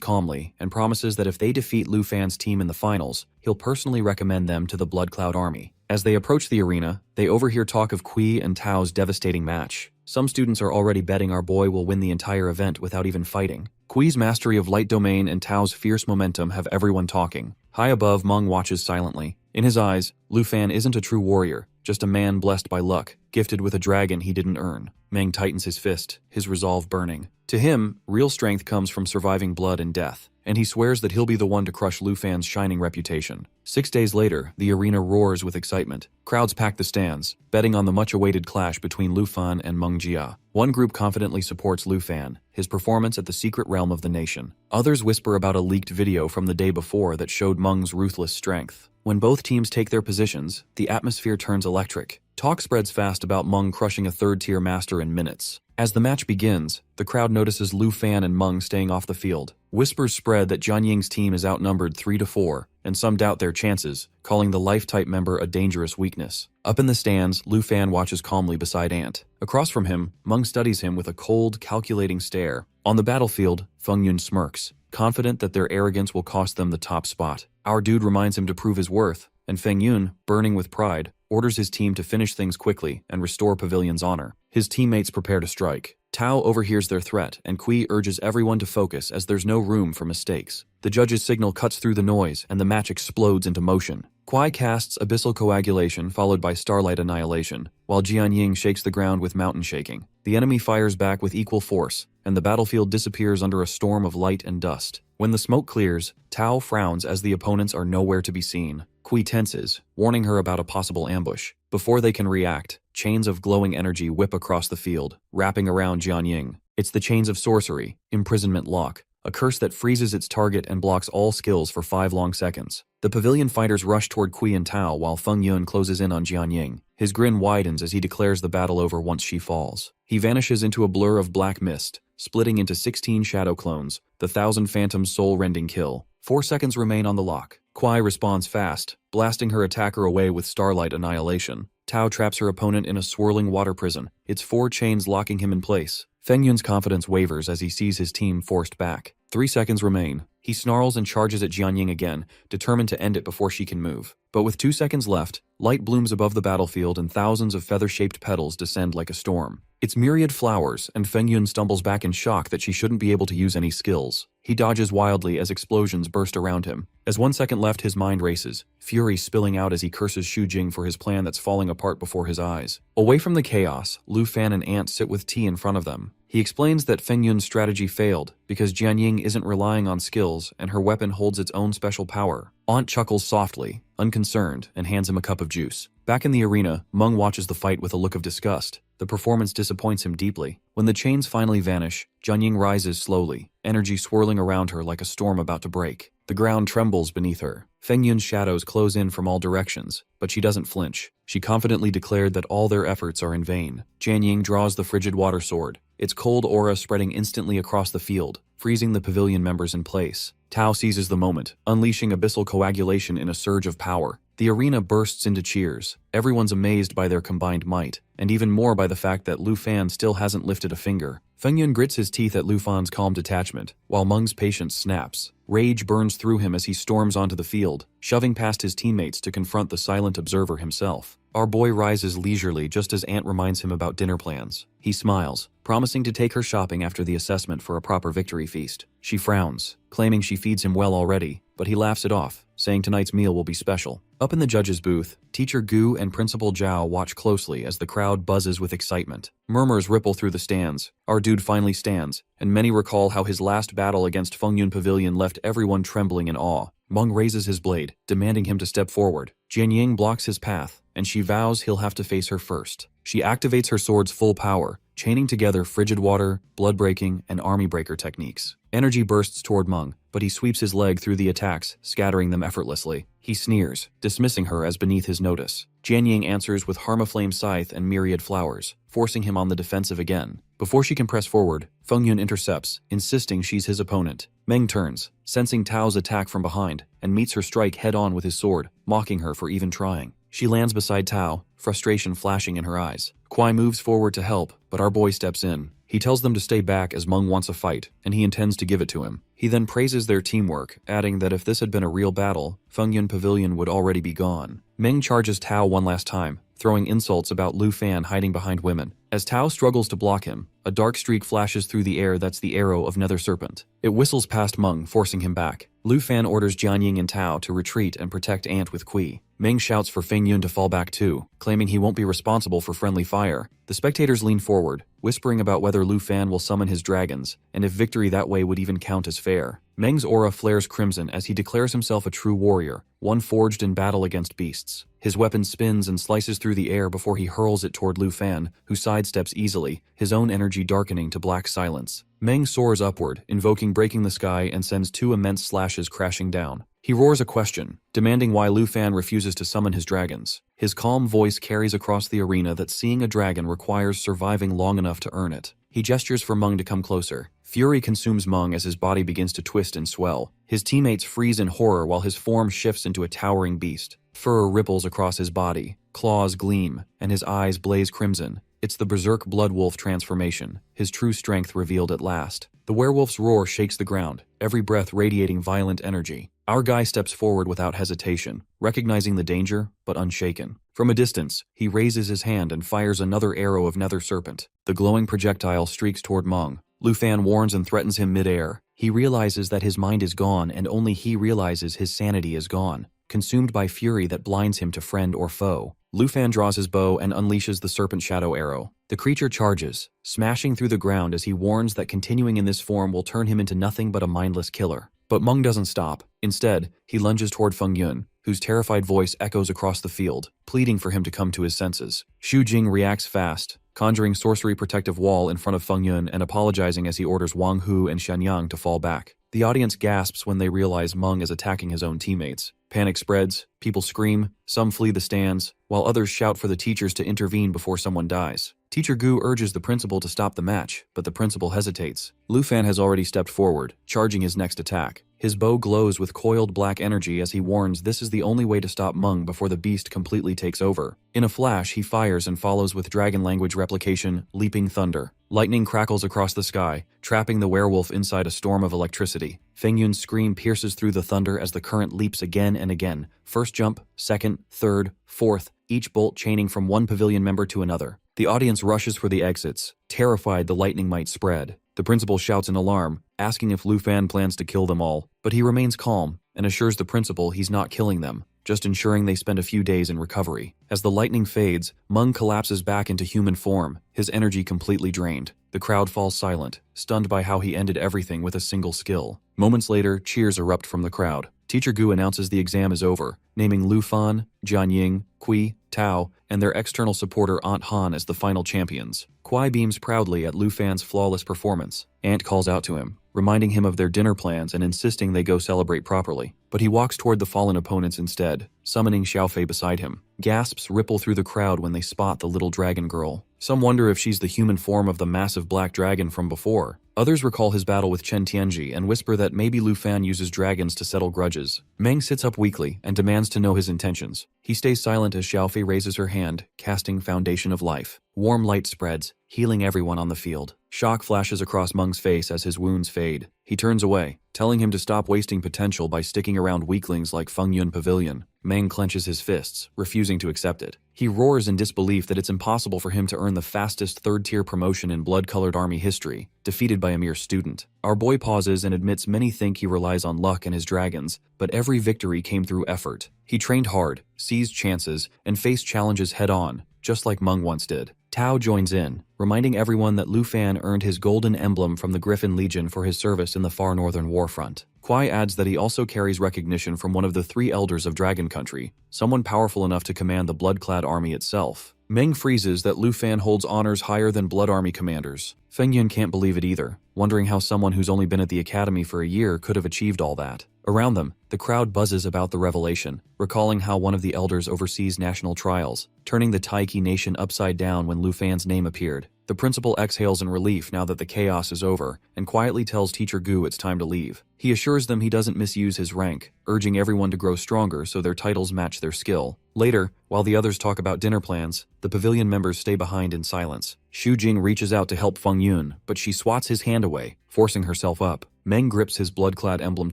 calmly and promises that if they defeat Lu Fan's team in the finals, he'll personally recommend them to the Blood Cloud army. As they approach the arena, they overhear talk of Kui and Tao's devastating match. Some students are already betting our boy will win the entire event without even fighting. Kui's mastery of light domain and Tao's fierce momentum have everyone talking. High above, Meng watches silently. In his eyes, Lu Fan isn't a true warrior, just a man blessed by luck, gifted with a dragon he didn't earn. Meng tightens his fist, his resolve burning. To him, real strength comes from surviving blood and death, and he swears that he'll be the one to crush Lu Fan's shining reputation. 6 days later, the arena roars with excitement. Crowds pack the stands, betting on the much-awaited clash between Lu Fan and Meng Jia. One group confidently supports Lu Fan, his performance at the secret realm of the nation. Others whisper about a leaked video from the day before that showed Meng's ruthless strength. When both teams take their positions, the atmosphere turns electric. Talk spreads fast about Meng crushing a third-tier master in minutes. As the match begins, the crowd notices Lu Fan and Meng staying off the field. Whispers spread that Jianying's team is outnumbered 3-4, and some doubt their chances, calling the Life-type member a dangerous weakness. Up in the stands, Lu Fan watches calmly beside Ant. Across from him, Meng studies him with a cold, calculating stare. On the battlefield, Fengyun smirks, confident that their arrogance will cost them the top spot. Our dude reminds him to prove his worth, and Fengyun, burning with pride, orders his team to finish things quickly and restore Pavilion's honor. His teammates prepare to strike. Tao overhears their threat, and Kui urges everyone to focus as there's no room for mistakes. The judge's signal cuts through the noise, and the match explodes into motion. Kui casts Abyssal Coagulation followed by Starlight Annihilation, while Jianying shakes the ground with Mountain Shaking. The enemy fires back with equal force, and the battlefield disappears under a storm of light and dust. When the smoke clears, Tao frowns as the opponents are nowhere to be seen. Kui tenses, warning her about a possible ambush. Before they can react, chains of glowing energy whip across the field, wrapping around Jianying. It's the Chains of Sorcery, Imprisonment Lock, a curse that freezes its target and blocks all skills for 5 long seconds. The pavilion fighters rush toward Kui and Tao while Fengyun closes in on Jianying. His grin widens as he declares the battle over once she falls. He vanishes into a blur of black mist, splitting into 16 shadow clones, the 1,000 phantoms soul-rending kill. 4 seconds remain on the lock. Kwai responds fast, blasting her attacker away with Starlight Annihilation. Tao traps her opponent in a swirling water prison, its 4 chains locking him in place. Feng Yun's confidence wavers as he sees his team forced back. 3 seconds remain. He snarls and charges at Jianying again, determined to end it before she can move. But with 2 seconds left, light blooms above the battlefield and thousands of feather-shaped petals descend like a storm. It's myriad flowers, and Feng Yun stumbles back in shock that she shouldn't be able to use any skills. He dodges wildly as explosions burst around him. As 1 second left, his mind races, fury spilling out as he curses Xu Jing for his plan that's falling apart before his eyes. Away from the chaos, Lu Fan and Ant sit with tea in front of them. He explains that Feng Yun's strategy failed because Jianying isn't relying on skills and her weapon holds its own special power. Ant chuckles softly, unconcerned, and hands him a cup of juice. Back in the arena, Meng watches the fight with a look of disgust. The performance disappoints him deeply. When the chains finally vanish, Jianying rises slowly, energy swirling around her like a storm about to break. The ground trembles beneath her. Feng Yun's shadows close in from all directions, but she doesn't flinch. She confidently declared that all their efforts are in vain. Jianying draws the frigid water sword, its cold aura spreading instantly across the field, freezing the pavilion members in place. Tao seizes the moment, unleashing abyssal coagulation in a surge of power. The arena bursts into cheers. Everyone's amazed by their combined might, and even more by the fact that Lu Fan still hasn't lifted a finger. Feng Yun grits his teeth at Lu Fan's calm detachment, while Meng's patience snaps. Rage burns through him as he storms onto the field, shoving past his teammates to confront the silent observer himself. Our boy rises leisurely just as Ant reminds him about dinner plans. He smiles, promising to take her shopping after the assessment for a proper victory feast. She frowns, claiming she feeds him well already, but he laughs it off, saying tonight's meal will be special. Up in the judge's booth, Teacher Gu and Principal Zhao watch closely as the crowd buzzes with excitement. Murmurs ripple through the stands. Our dude finally stands, and many recall how his last battle against Feng Yun Pavilion left everyone trembling in awe. Meng raises his blade, demanding him to step forward. Jianying blocks his path, and she vows he'll have to face her first. She activates her sword's full power, chaining together frigid water, blood-breaking, and army breaker techniques. Energy bursts toward Meng, but he sweeps his leg through the attacks, scattering them effortlessly. He sneers, dismissing her as beneath his notice. Jianying answers with Harmaflame Scythe and Myriad Flowers, forcing him on the defensive again. Before she can press forward, Feng Yun intercepts, insisting she's his opponent. Meng turns, sensing Tao's attack from behind, and meets her strike head-on with his sword, mocking her for even trying. She lands beside Tao, frustration flashing in her eyes. Kwai moves forward to help, but our boy steps in. He tells them to stay back as Meng wants a fight, and he intends to give it to him. He then praises their teamwork, adding that if this had been a real battle, Feng Yun Pavilion would already be gone. Meng charges Tao one last time, throwing insults about Lu Fan hiding behind women. As Tao struggles to block him, a dark streak flashes through the air that's the arrow of Nether Serpent. It whistles past Meng, forcing him back. Lu Fan orders Jianying and Tao to retreat and protect Ant with Kui. Meng shouts for Feng Yun to fall back too, claiming he won't be responsible for friendly fire. The spectators lean forward, whispering about whether Lu Fan will summon his dragons, and if victory that way would even count as fair. Meng's aura flares crimson as he declares himself a true warrior, one forged in battle against beasts. His weapon spins and slices through the air before he hurls it toward Lu Fan, who sidesteps easily, his own energy darkening to black silence. Meng soars upward, invoking Breaking the Sky, and sends 2 immense slashes crashing down. He roars a question, demanding why Lu Fan refuses to summon his dragons. His calm voice carries across the arena that seeing a dragon requires surviving long enough to earn it. He gestures for Meng to come closer. Fury consumes Meng as his body begins to twist and swell. His teammates freeze in horror while his form shifts into a towering beast. Fur ripples across his body, claws gleam, and his eyes blaze crimson. It's the berserk blood wolf transformation, his true strength revealed at last. The werewolf's roar shakes the ground, every breath radiating violent energy. Our guy steps forward without hesitation, recognizing the danger, but unshaken. From a distance, he raises his hand and fires another arrow of Nether Serpent. The glowing projectile streaks toward Meng. Lu Fan warns and threatens him mid-air. He realizes that his mind is gone, and only he realizes his sanity is gone, consumed by fury that blinds him to friend or foe. Lu Fan draws his bow and unleashes the Serpent Shadow Arrow. The creature charges, smashing through the ground as he warns that continuing in this form will turn him into nothing but a mindless killer. But Meng doesn't stop. Instead, he lunges toward Feng Yun, whose terrified voice echoes across the field, pleading for him to come to his senses. Xu Jing reacts fast, conjuring Sorcery Protective Wall in front of Feng Yun and apologizing as he orders Wang Hu and Shanyang to fall back. The audience gasps when they realize Meng is attacking his own teammates. Panic spreads, people scream, some flee the stands, while others shout for the teachers to intervene before someone dies. Teacher Gu urges the principal to stop the match, but the principal hesitates. Lu Fan has already stepped forward, charging his next attack. His bow glows with coiled black energy as he warns this is the only way to stop Meng before the beast completely takes over. In a flash, he fires and follows with dragon language replication, Leaping Thunder. Lightning crackles across the sky, trapping the werewolf inside a storm of electricity. Feng Yun's scream pierces through the thunder as the current leaps again and again. First jump, second, third, fourth, each bolt chaining from one pavilion member to another. The audience rushes for the exits, terrified the lightning might spread. The principal shouts in alarm, asking if Lu Fan plans to kill them all, but he remains calm and assures the principal he's not killing them, just ensuring they spend a few days in recovery. As the lightning fades, Meng collapses back into human form, his energy completely drained. The crowd falls silent, stunned by how he ended everything with a single skill. Moments later, cheers erupt from the crowd. Teacher Gu announces the exam is over, naming Lu Fan, Jianying, Kui, Tao, and their external supporter Aunt Han as the final champions. Kui beams proudly at Lu Fan's flawless performance. Aunt calls out to him, reminding him of their dinner plans and insisting they go celebrate properly. But he walks toward the fallen opponents instead, summoning Xiaofei beside him. Gasps ripple through the crowd when they spot the little dragon girl. Some wonder if she's the human form of the massive black dragon from before. Others recall his battle with Chen Tianji and whisper that maybe Lu Fan uses dragons to settle grudges. Meng sits up weakly and demands to know his intentions. He stays silent as Xiaofei raises her hand, casting Foundation of Life. Warm light spreads, healing everyone on the field. Shock flashes across Meng's face as his wounds fade. He turns away, telling him to stop wasting potential by sticking around weaklings like Feng Yun Pavilion. Meng clenches his fists, refusing to accept it. He roars in disbelief that it's impossible for him to earn the fastest third-tier promotion in blood-colored army history, defeated by a mere student. Our boy pauses and admits many think he relies on luck and his dragons, but every victory came through effort. He trained hard, seized chances, and faced challenges head-on, just like Meng once did. Tao joins in, reminding everyone that Lu Fan earned his golden emblem from the Griffin Legion for his service in the far northern warfront. Kui adds that he also carries recognition from one of the 3 elders of Dragon Country, someone powerful enough to command the blood-clad army itself. Meng freezes that Lu Fan holds honors higher than Blood Army commanders. Feng Yun can't believe it either, wondering how someone who's only been at the academy for a year could have achieved all that. Around them, the crowd buzzes about the revelation, recalling how one of the elders oversees national trials, turning the Taiki nation upside down when Lu Fan's name appeared. The principal exhales in relief now that the chaos is over, and quietly tells Teacher Gu it's time to leave. He assures them he doesn't misuse his rank, urging everyone to grow stronger so their titles match their skill. Later, while the others talk about dinner plans, the pavilion members stay behind in silence. Xu Jing reaches out to help Feng Yun, but she swats his hand away, forcing herself up. Meng grips his blood-clad emblem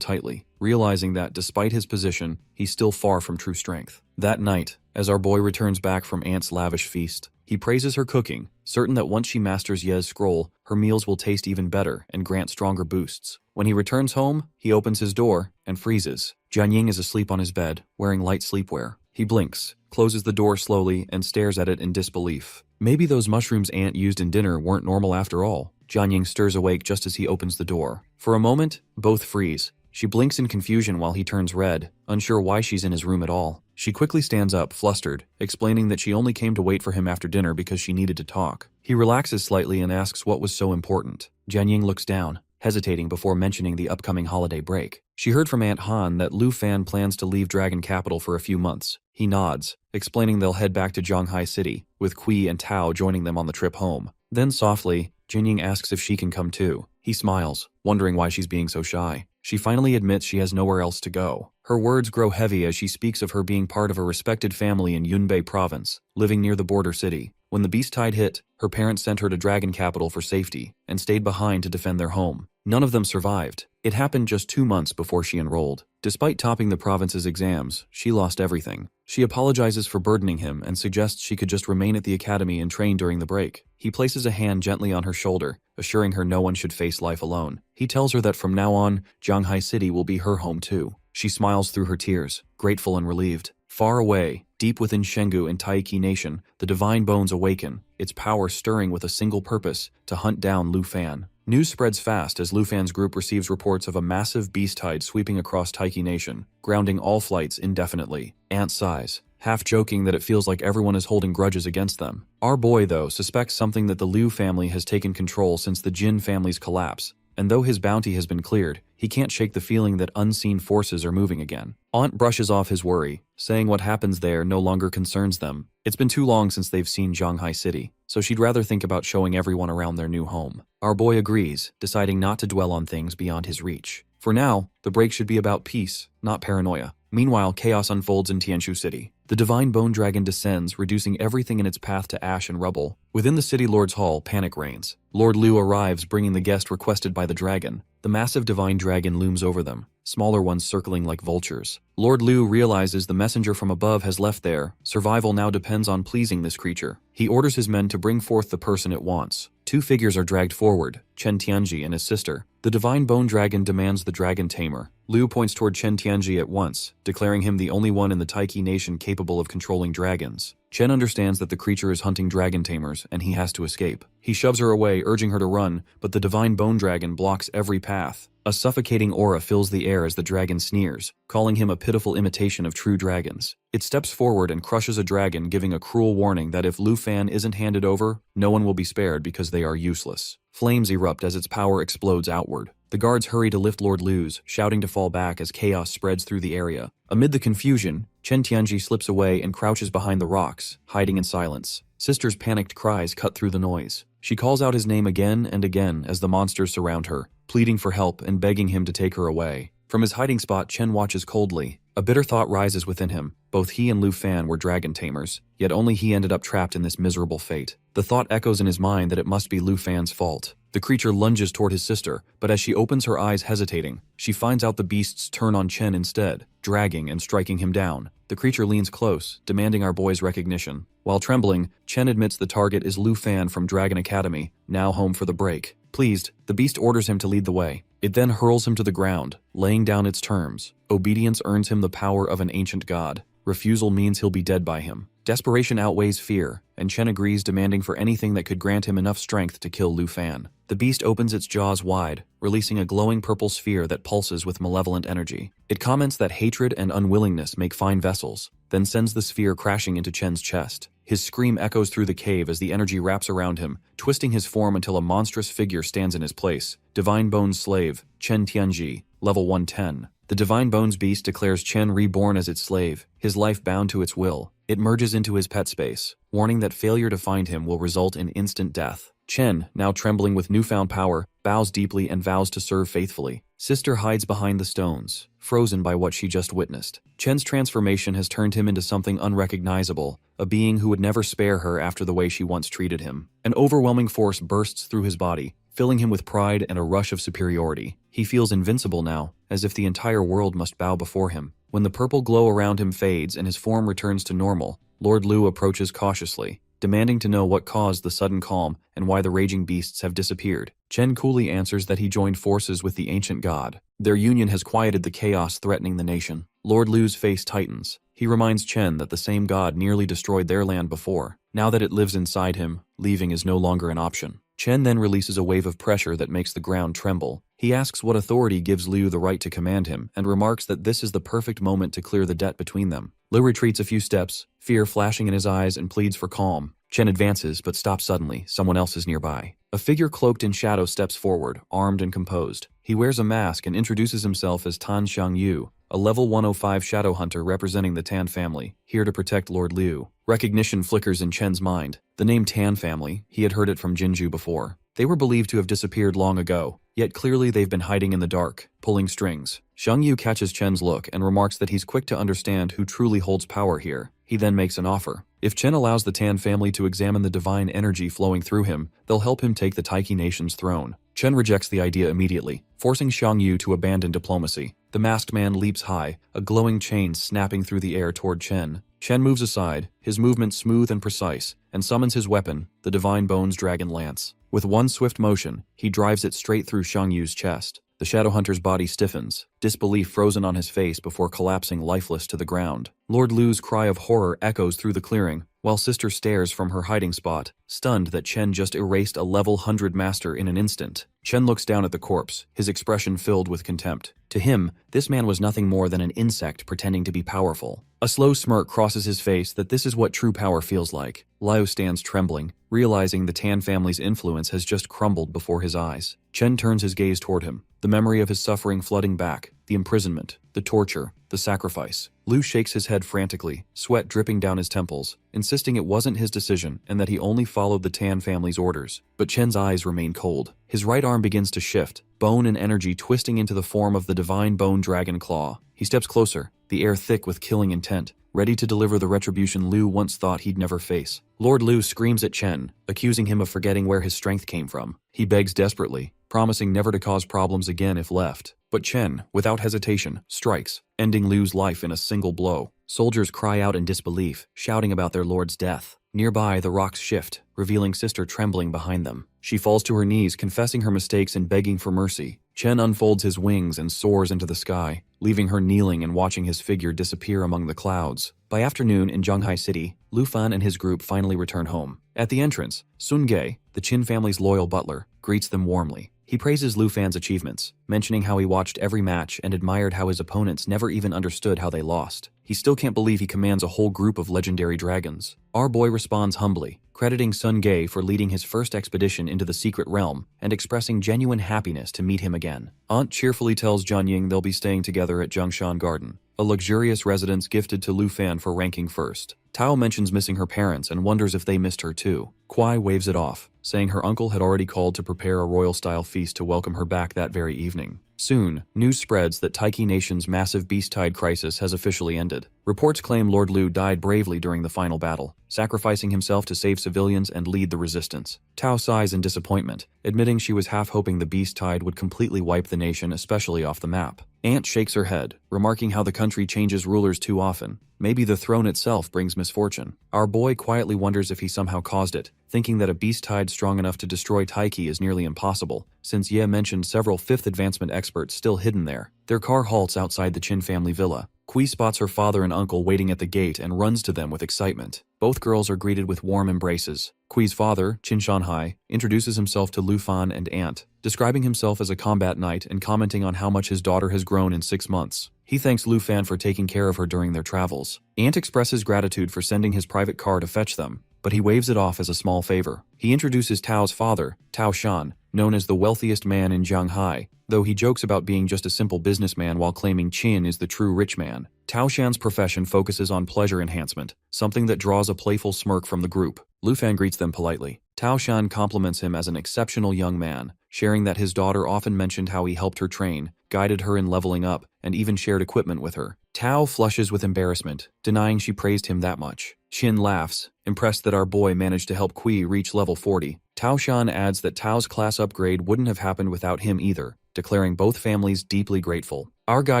tightly, realizing that, despite his position, he's still far from true strength. That night, as our boy returns back from Aunt's lavish feast, he praises her cooking, certain that once she masters Ye's scroll, her meals will taste even better and grant stronger boosts. When he returns home, he opens his door and freezes. Jianying is asleep on his bed, wearing light sleepwear. He blinks, closes the door slowly, and stares at it in disbelief. Maybe those mushrooms Aunt used in dinner weren't normal after all. Jianying stirs awake just as he opens the door. For a moment, both freeze. She blinks in confusion while he turns red, unsure why she's in his room at all. She quickly stands up, flustered, explaining that she only came to wait for him after dinner because she needed to talk. He relaxes slightly and asks what was so important. Jianying looks down, hesitating before mentioning the upcoming holiday break. She heard from Aunt Han that Lu Fan plans to leave Dragon Capital for a few months. He nods, explaining they'll head back to Zhonghai City, with Kui and Tao joining them on the trip home. Then softly, Jianying asks if she can come too. He smiles, wondering why she's being so shy. She finally admits she has nowhere else to go. Her words grow heavy as she speaks of her being part of a respected family in Yunbei province, living near the border city. When the beast tide hit, her parents sent her to Dragon Capital for safety, and stayed behind to defend their home. None of them survived. It happened just 2 months before she enrolled. Despite topping the province's exams, she lost everything. She apologizes for burdening him and suggests she could just remain at the academy and train during the break. He places a hand gently on her shoulder, assuring her no one should face life alone. He tells her that from now on, Zhonghai City will be her home too. She smiles through her tears, grateful and relieved. Far away, deep within Shengu and Taiki Nation, the divine bones awaken, its power stirring with a single purpose, to hunt down Lu Fan. News spreads fast as Lu Fan's group receives reports of a massive beast tide sweeping across Taiki Nation, grounding all flights indefinitely. Aunt sighs, half joking that it feels like everyone is holding grudges against them. Our boy, though, suspects something that the Liu family has taken control since the Jin family's collapse. and though his bounty has been cleared, he can't shake the feeling that unseen forces are moving again. Aunt brushes off his worry, saying what happens there no longer concerns them. It's been too long since they've seen Shanghai City, so she'd rather think about showing everyone around their new home. Our boy agrees, deciding not to dwell on things beyond his reach. For now, the break should be about peace, not paranoia. Meanwhile, chaos unfolds in Tianshu City. The divine bone dragon descends, reducing everything in its path to ash and rubble. Within the city lord's hall, panic reigns. Lord Liu arrives, bringing the guest requested by the dragon. The massive divine dragon looms over them, smaller ones circling like vultures. Lord Liu realizes the messenger from above has left there. Survival now depends on pleasing this creature. He orders his men to bring forth the person it wants. Two figures are dragged forward, Chen Tianji and his sister. The divine bone dragon demands the dragon tamer. Liu points toward Chen Tianji at once, declaring him the only one in the Taiki nation capable of controlling dragons. Chen understands that the creature is hunting dragon tamers, and he has to escape. He shoves her away, urging her to run, but the divine bone dragon blocks every path. A suffocating aura fills the air as the dragon sneers, calling him a pitiful imitation of true dragons. It steps forward and crushes a dragon, giving a cruel warning that if Lu Fan isn't handed over, no one will be spared because they are useless. Flames erupt as its power explodes outward. The guards hurry to lift Lord Liu's, shouting to fall back as chaos spreads through the area. Amid the confusion, Chen Tianji slips away and crouches behind the rocks, hiding in silence. Sister's panicked cries cut through the noise. She calls out his name again and again as the monsters surround her, pleading for help and begging him to take her away. From his hiding spot, Chen watches coldly. A bitter thought rises within him. Both he and Lu Fan were dragon tamers, yet only he ended up trapped in this miserable fate. The thought echoes in his mind that it must be Lu Fan's fault. The creature lunges toward his sister, but as she opens her eyes hesitating, she finds out the beasts turn on Chen instead, dragging and striking him down. The creature leans close, demanding our boy's recognition. While trembling, Chen admits the target is Lu Fan from Dragon Academy, now home for the break. Pleased, the beast orders him to lead the way. It then hurls him to the ground, laying down its terms. Obedience earns him the power of an ancient god. Refusal means he'll be dead by him. Desperation outweighs fear, and Chen agrees, demanding for anything that could grant him enough strength to kill Lu Fan. The beast opens its jaws wide, releasing a glowing purple sphere that pulses with malevolent energy. It comments that hatred and unwillingness make fine vessels, then sends the sphere crashing into Chen's chest. His scream echoes through the cave as the energy wraps around him, twisting his form until a monstrous figure stands in his place. Divine Bones Slave, Chen Tianji, level 110. The Divine Bones beast declares Chen reborn as its slave, his life bound to its will. It merges into his pet space, warning that failure to find him will result in instant death. Chen, now trembling with newfound power, bows deeply and vows to serve faithfully. Sister hides behind the stones, frozen by what she just witnessed. Chen's transformation has turned him into something unrecognizable, a being who would never spare her after the way she once treated him. An overwhelming force bursts through his body, filling him with pride and a rush of superiority. He feels invincible now, as if the entire world must bow before him. When the purple glow around him fades and his form returns to normal, Lord Liu approaches cautiously, demanding to know what caused the sudden calm and why the raging beasts have disappeared. Chen coolly answers that he joined forces with the ancient god. Their union has quieted the chaos threatening the nation. Lord Liu's face tightens. He reminds Chen that the same god nearly destroyed their land before. Now that it lives inside him, leaving is no longer an option. Chen then releases a wave of pressure that makes the ground tremble. He asks what authority gives Liu the right to command him, and remarks that this is the perfect moment to clear the debt between them. Liu retreats a few steps, fear flashing in his eyes, and pleads for calm. Chen advances, but stops suddenly. Someone else is nearby. A figure cloaked in shadow steps forward, armed and composed. He wears a mask and introduces himself as Tan Xiangyu, a level 105 shadow hunter representing the Tan family, here to protect Lord Liu. Recognition flickers in Chen's mind. The name Tan family, he had heard it from Jinju before. They were believed to have disappeared long ago, yet clearly they've been hiding in the dark, pulling strings. Xiangyu catches Chen's look and remarks that he's quick to understand who truly holds power here. He then makes an offer. If Chen allows the Tan family to examine the divine energy flowing through him, they'll help him take the Taiki nation's throne. Chen rejects the idea immediately, forcing Xiangyu to abandon diplomacy. The masked man leaps high, a glowing chain snapping through the air toward Chen. Chen moves aside, his movement smooth and precise, and summons his weapon, the Divine Bones Dragon Lance. With one swift motion, he drives it straight through Xiangyu's chest. The shadow hunter's body stiffens, disbelief frozen on his face before collapsing lifeless to the ground. Lord Liu's cry of horror echoes through the clearing, while Sister stares from her hiding spot, stunned that Chen just erased a level 100 master in an instant. Chen looks down at the corpse, his expression filled with contempt. To him, this man was nothing more than an insect pretending to be powerful. A slow smirk crosses his face that this is what true power feels like. Liu stands trembling, realizing the Tan family's influence has just crumbled before his eyes. Chen turns his gaze toward him, the memory of his suffering flooding back, the imprisonment, the torture, the sacrifice. Liu shakes his head frantically, sweat dripping down his temples, insisting it wasn't his decision and that he only followed the Tan family's orders. But Chen's eyes remain cold. His right arm begins to shift, bone and energy twisting into the form of the divine bone dragon claw. He steps closer, the air thick with killing intent, ready to deliver the retribution Liu once thought he'd never face. Lord Liu screams at Chen, accusing him of forgetting where his strength came from. He begs desperately, promising never to cause problems again if left. But Chen, without hesitation, strikes, ending Liu's life in a single blow. Soldiers cry out in disbelief, shouting about their lord's death. Nearby, the rocks shift, revealing Sister trembling behind them. She falls to her knees, confessing her mistakes and begging for mercy. Chen unfolds his wings and soars into the sky, leaving her kneeling and watching his figure disappear among the clouds. By afternoon in Zhanghai City, Lu Fan and his group finally return home. At the entrance, Sun Ge, the Qin family's loyal butler, greets them warmly. He praises Lu Fan's achievements, mentioning how he watched every match and admired how his opponents never even understood how they lost. He still can't believe he commands a whole group of legendary dragons. Our boy responds humbly, crediting Sun Ge for leading his first expedition into the secret realm and expressing genuine happiness to meet him again. Aunt cheerfully tells Jianying they'll be staying together at Zhongshan Garden, a luxurious residence gifted to Lu Fan for ranking first. Tao mentions missing her parents and wonders if they missed her too. Kuai waves it off, saying her uncle had already called to prepare a royal-style feast to welcome her back that very evening. Soon, news spreads that Taiki Nation's massive beast tide crisis has officially ended. Reports claim Lord Liu died bravely during the final battle, sacrificing himself to save civilians and lead the resistance. Tao sighs in disappointment, admitting she was half hoping the beast tide would completely wipe the nation, especially off the map. Aunt shakes her head, remarking how the country changes rulers too often. Maybe the throne itself brings misfortune. Our boy quietly wonders if he somehow caused it, thinking that a beast tide strong enough to destroy Taiki is nearly impossible, since Ye mentioned several 5th advancement experts still hidden there. Their car halts outside the Qin family villa. Kui spots her father and uncle waiting at the gate and runs to them with excitement. Both girls are greeted with warm embraces. Kui's father, Qin Shanhai, introduces himself to Lu Fan and Aunt, describing himself as a combat knight and commenting on how much his daughter has grown in 6 months. He thanks Lu Fan for taking care of her during their travels. Aunt expresses gratitude for sending his private car to fetch them, but he waves it off as a small favor. He introduces Tao's father, Tao Shan, known as the wealthiest man in Zhanghai, though he jokes about being just a simple businessman while claiming Qin is the true rich man. Tao Shan's profession focuses on pleasure enhancement, something that draws a playful smirk from the group. Lu Fan greets them politely. Tao Shan compliments him as an exceptional young man, sharing that his daughter often mentioned how he helped her train, guided her in leveling up, and even shared equipment with her. Tao flushes with embarrassment, denying she praised him that much. Qin laughs, impressed that our boy managed to help Kui reach level 40. Tao Shan adds that Tao's class upgrade wouldn't have happened without him either, declaring both families deeply grateful. Our guy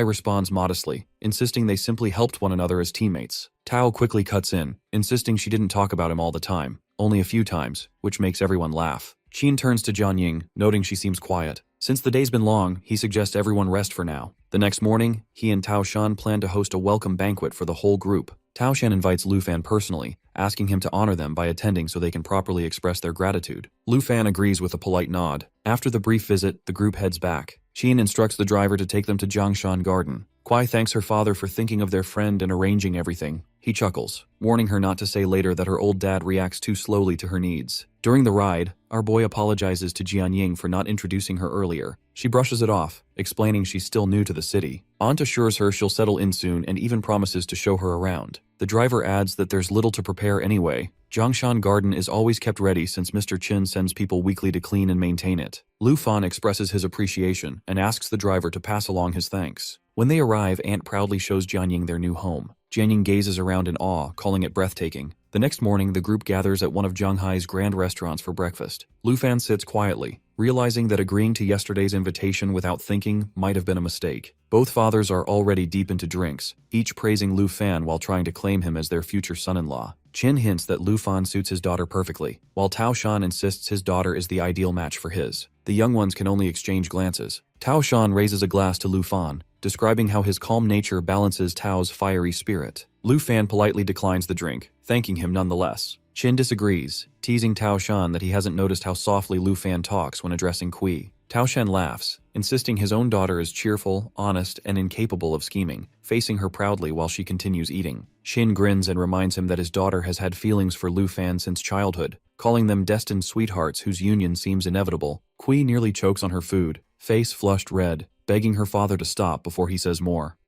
responds modestly, insisting they simply helped one another as teammates. Tao quickly cuts in, insisting she didn't talk about him all the time, only a few times, which makes everyone laugh. Qin turns to Jianying, noting she seems quiet. Since the day's been long, he suggests everyone rest for now. The next morning, he and Tao Shan plan to host a welcome banquet for the whole group. Tao Shan invites Lu Fan personally, asking him to honor them by attending so they can properly express their gratitude. Lu Fan agrees with a polite nod. After the brief visit, the group heads back. Qin instructs the driver to take them to Zhongshan Garden. Kuai thanks her father for thinking of their friend and arranging everything. He chuckles, warning her not to say later that her old dad reacts too slowly to her needs. During the ride, our boy apologizes to Jianying for not introducing her earlier. She brushes it off, explaining she's still new to the city. Aunt assures her she'll settle in soon and even promises to show her around. The driver adds that there's little to prepare anyway. Zhongshan Garden is always kept ready since Mr. Qin sends people weekly to clean and maintain it. Lu Fan expresses his appreciation and asks the driver to pass along his thanks. When they arrive, Aunt proudly shows Jianying their new home. Jianying gazes around in awe, calling it breathtaking. The next morning, the group gathers at one of Zhanghai's grand restaurants for breakfast. Lu Fan sits quietly, realizing that agreeing to yesterday's invitation without thinking might have been a mistake. Both fathers are already deep into drinks, each praising Lu Fan while trying to claim him as their future son-in-law. Qin hints that Lu Fan suits his daughter perfectly, while Tao Shan insists his daughter is the ideal match for his. The young ones can only exchange glances. Tao Shan raises a glass to Lu Fan, describing how his calm nature balances Tao's fiery spirit. Lu Fan politely declines the drink, thanking him nonetheless. Qin disagrees, teasing Tao Shan that he hasn't noticed how softly Lu Fan talks when addressing Kui. Tao Shan laughs, insisting his own daughter is cheerful, honest, and incapable of scheming, facing her proudly while she continues eating. Shin grins and reminds him that his daughter has had feelings for Lu Fan since childhood, calling them destined sweethearts whose union seems inevitable. Kui nearly chokes on her food, face flushed red, begging her father to stop before he says more.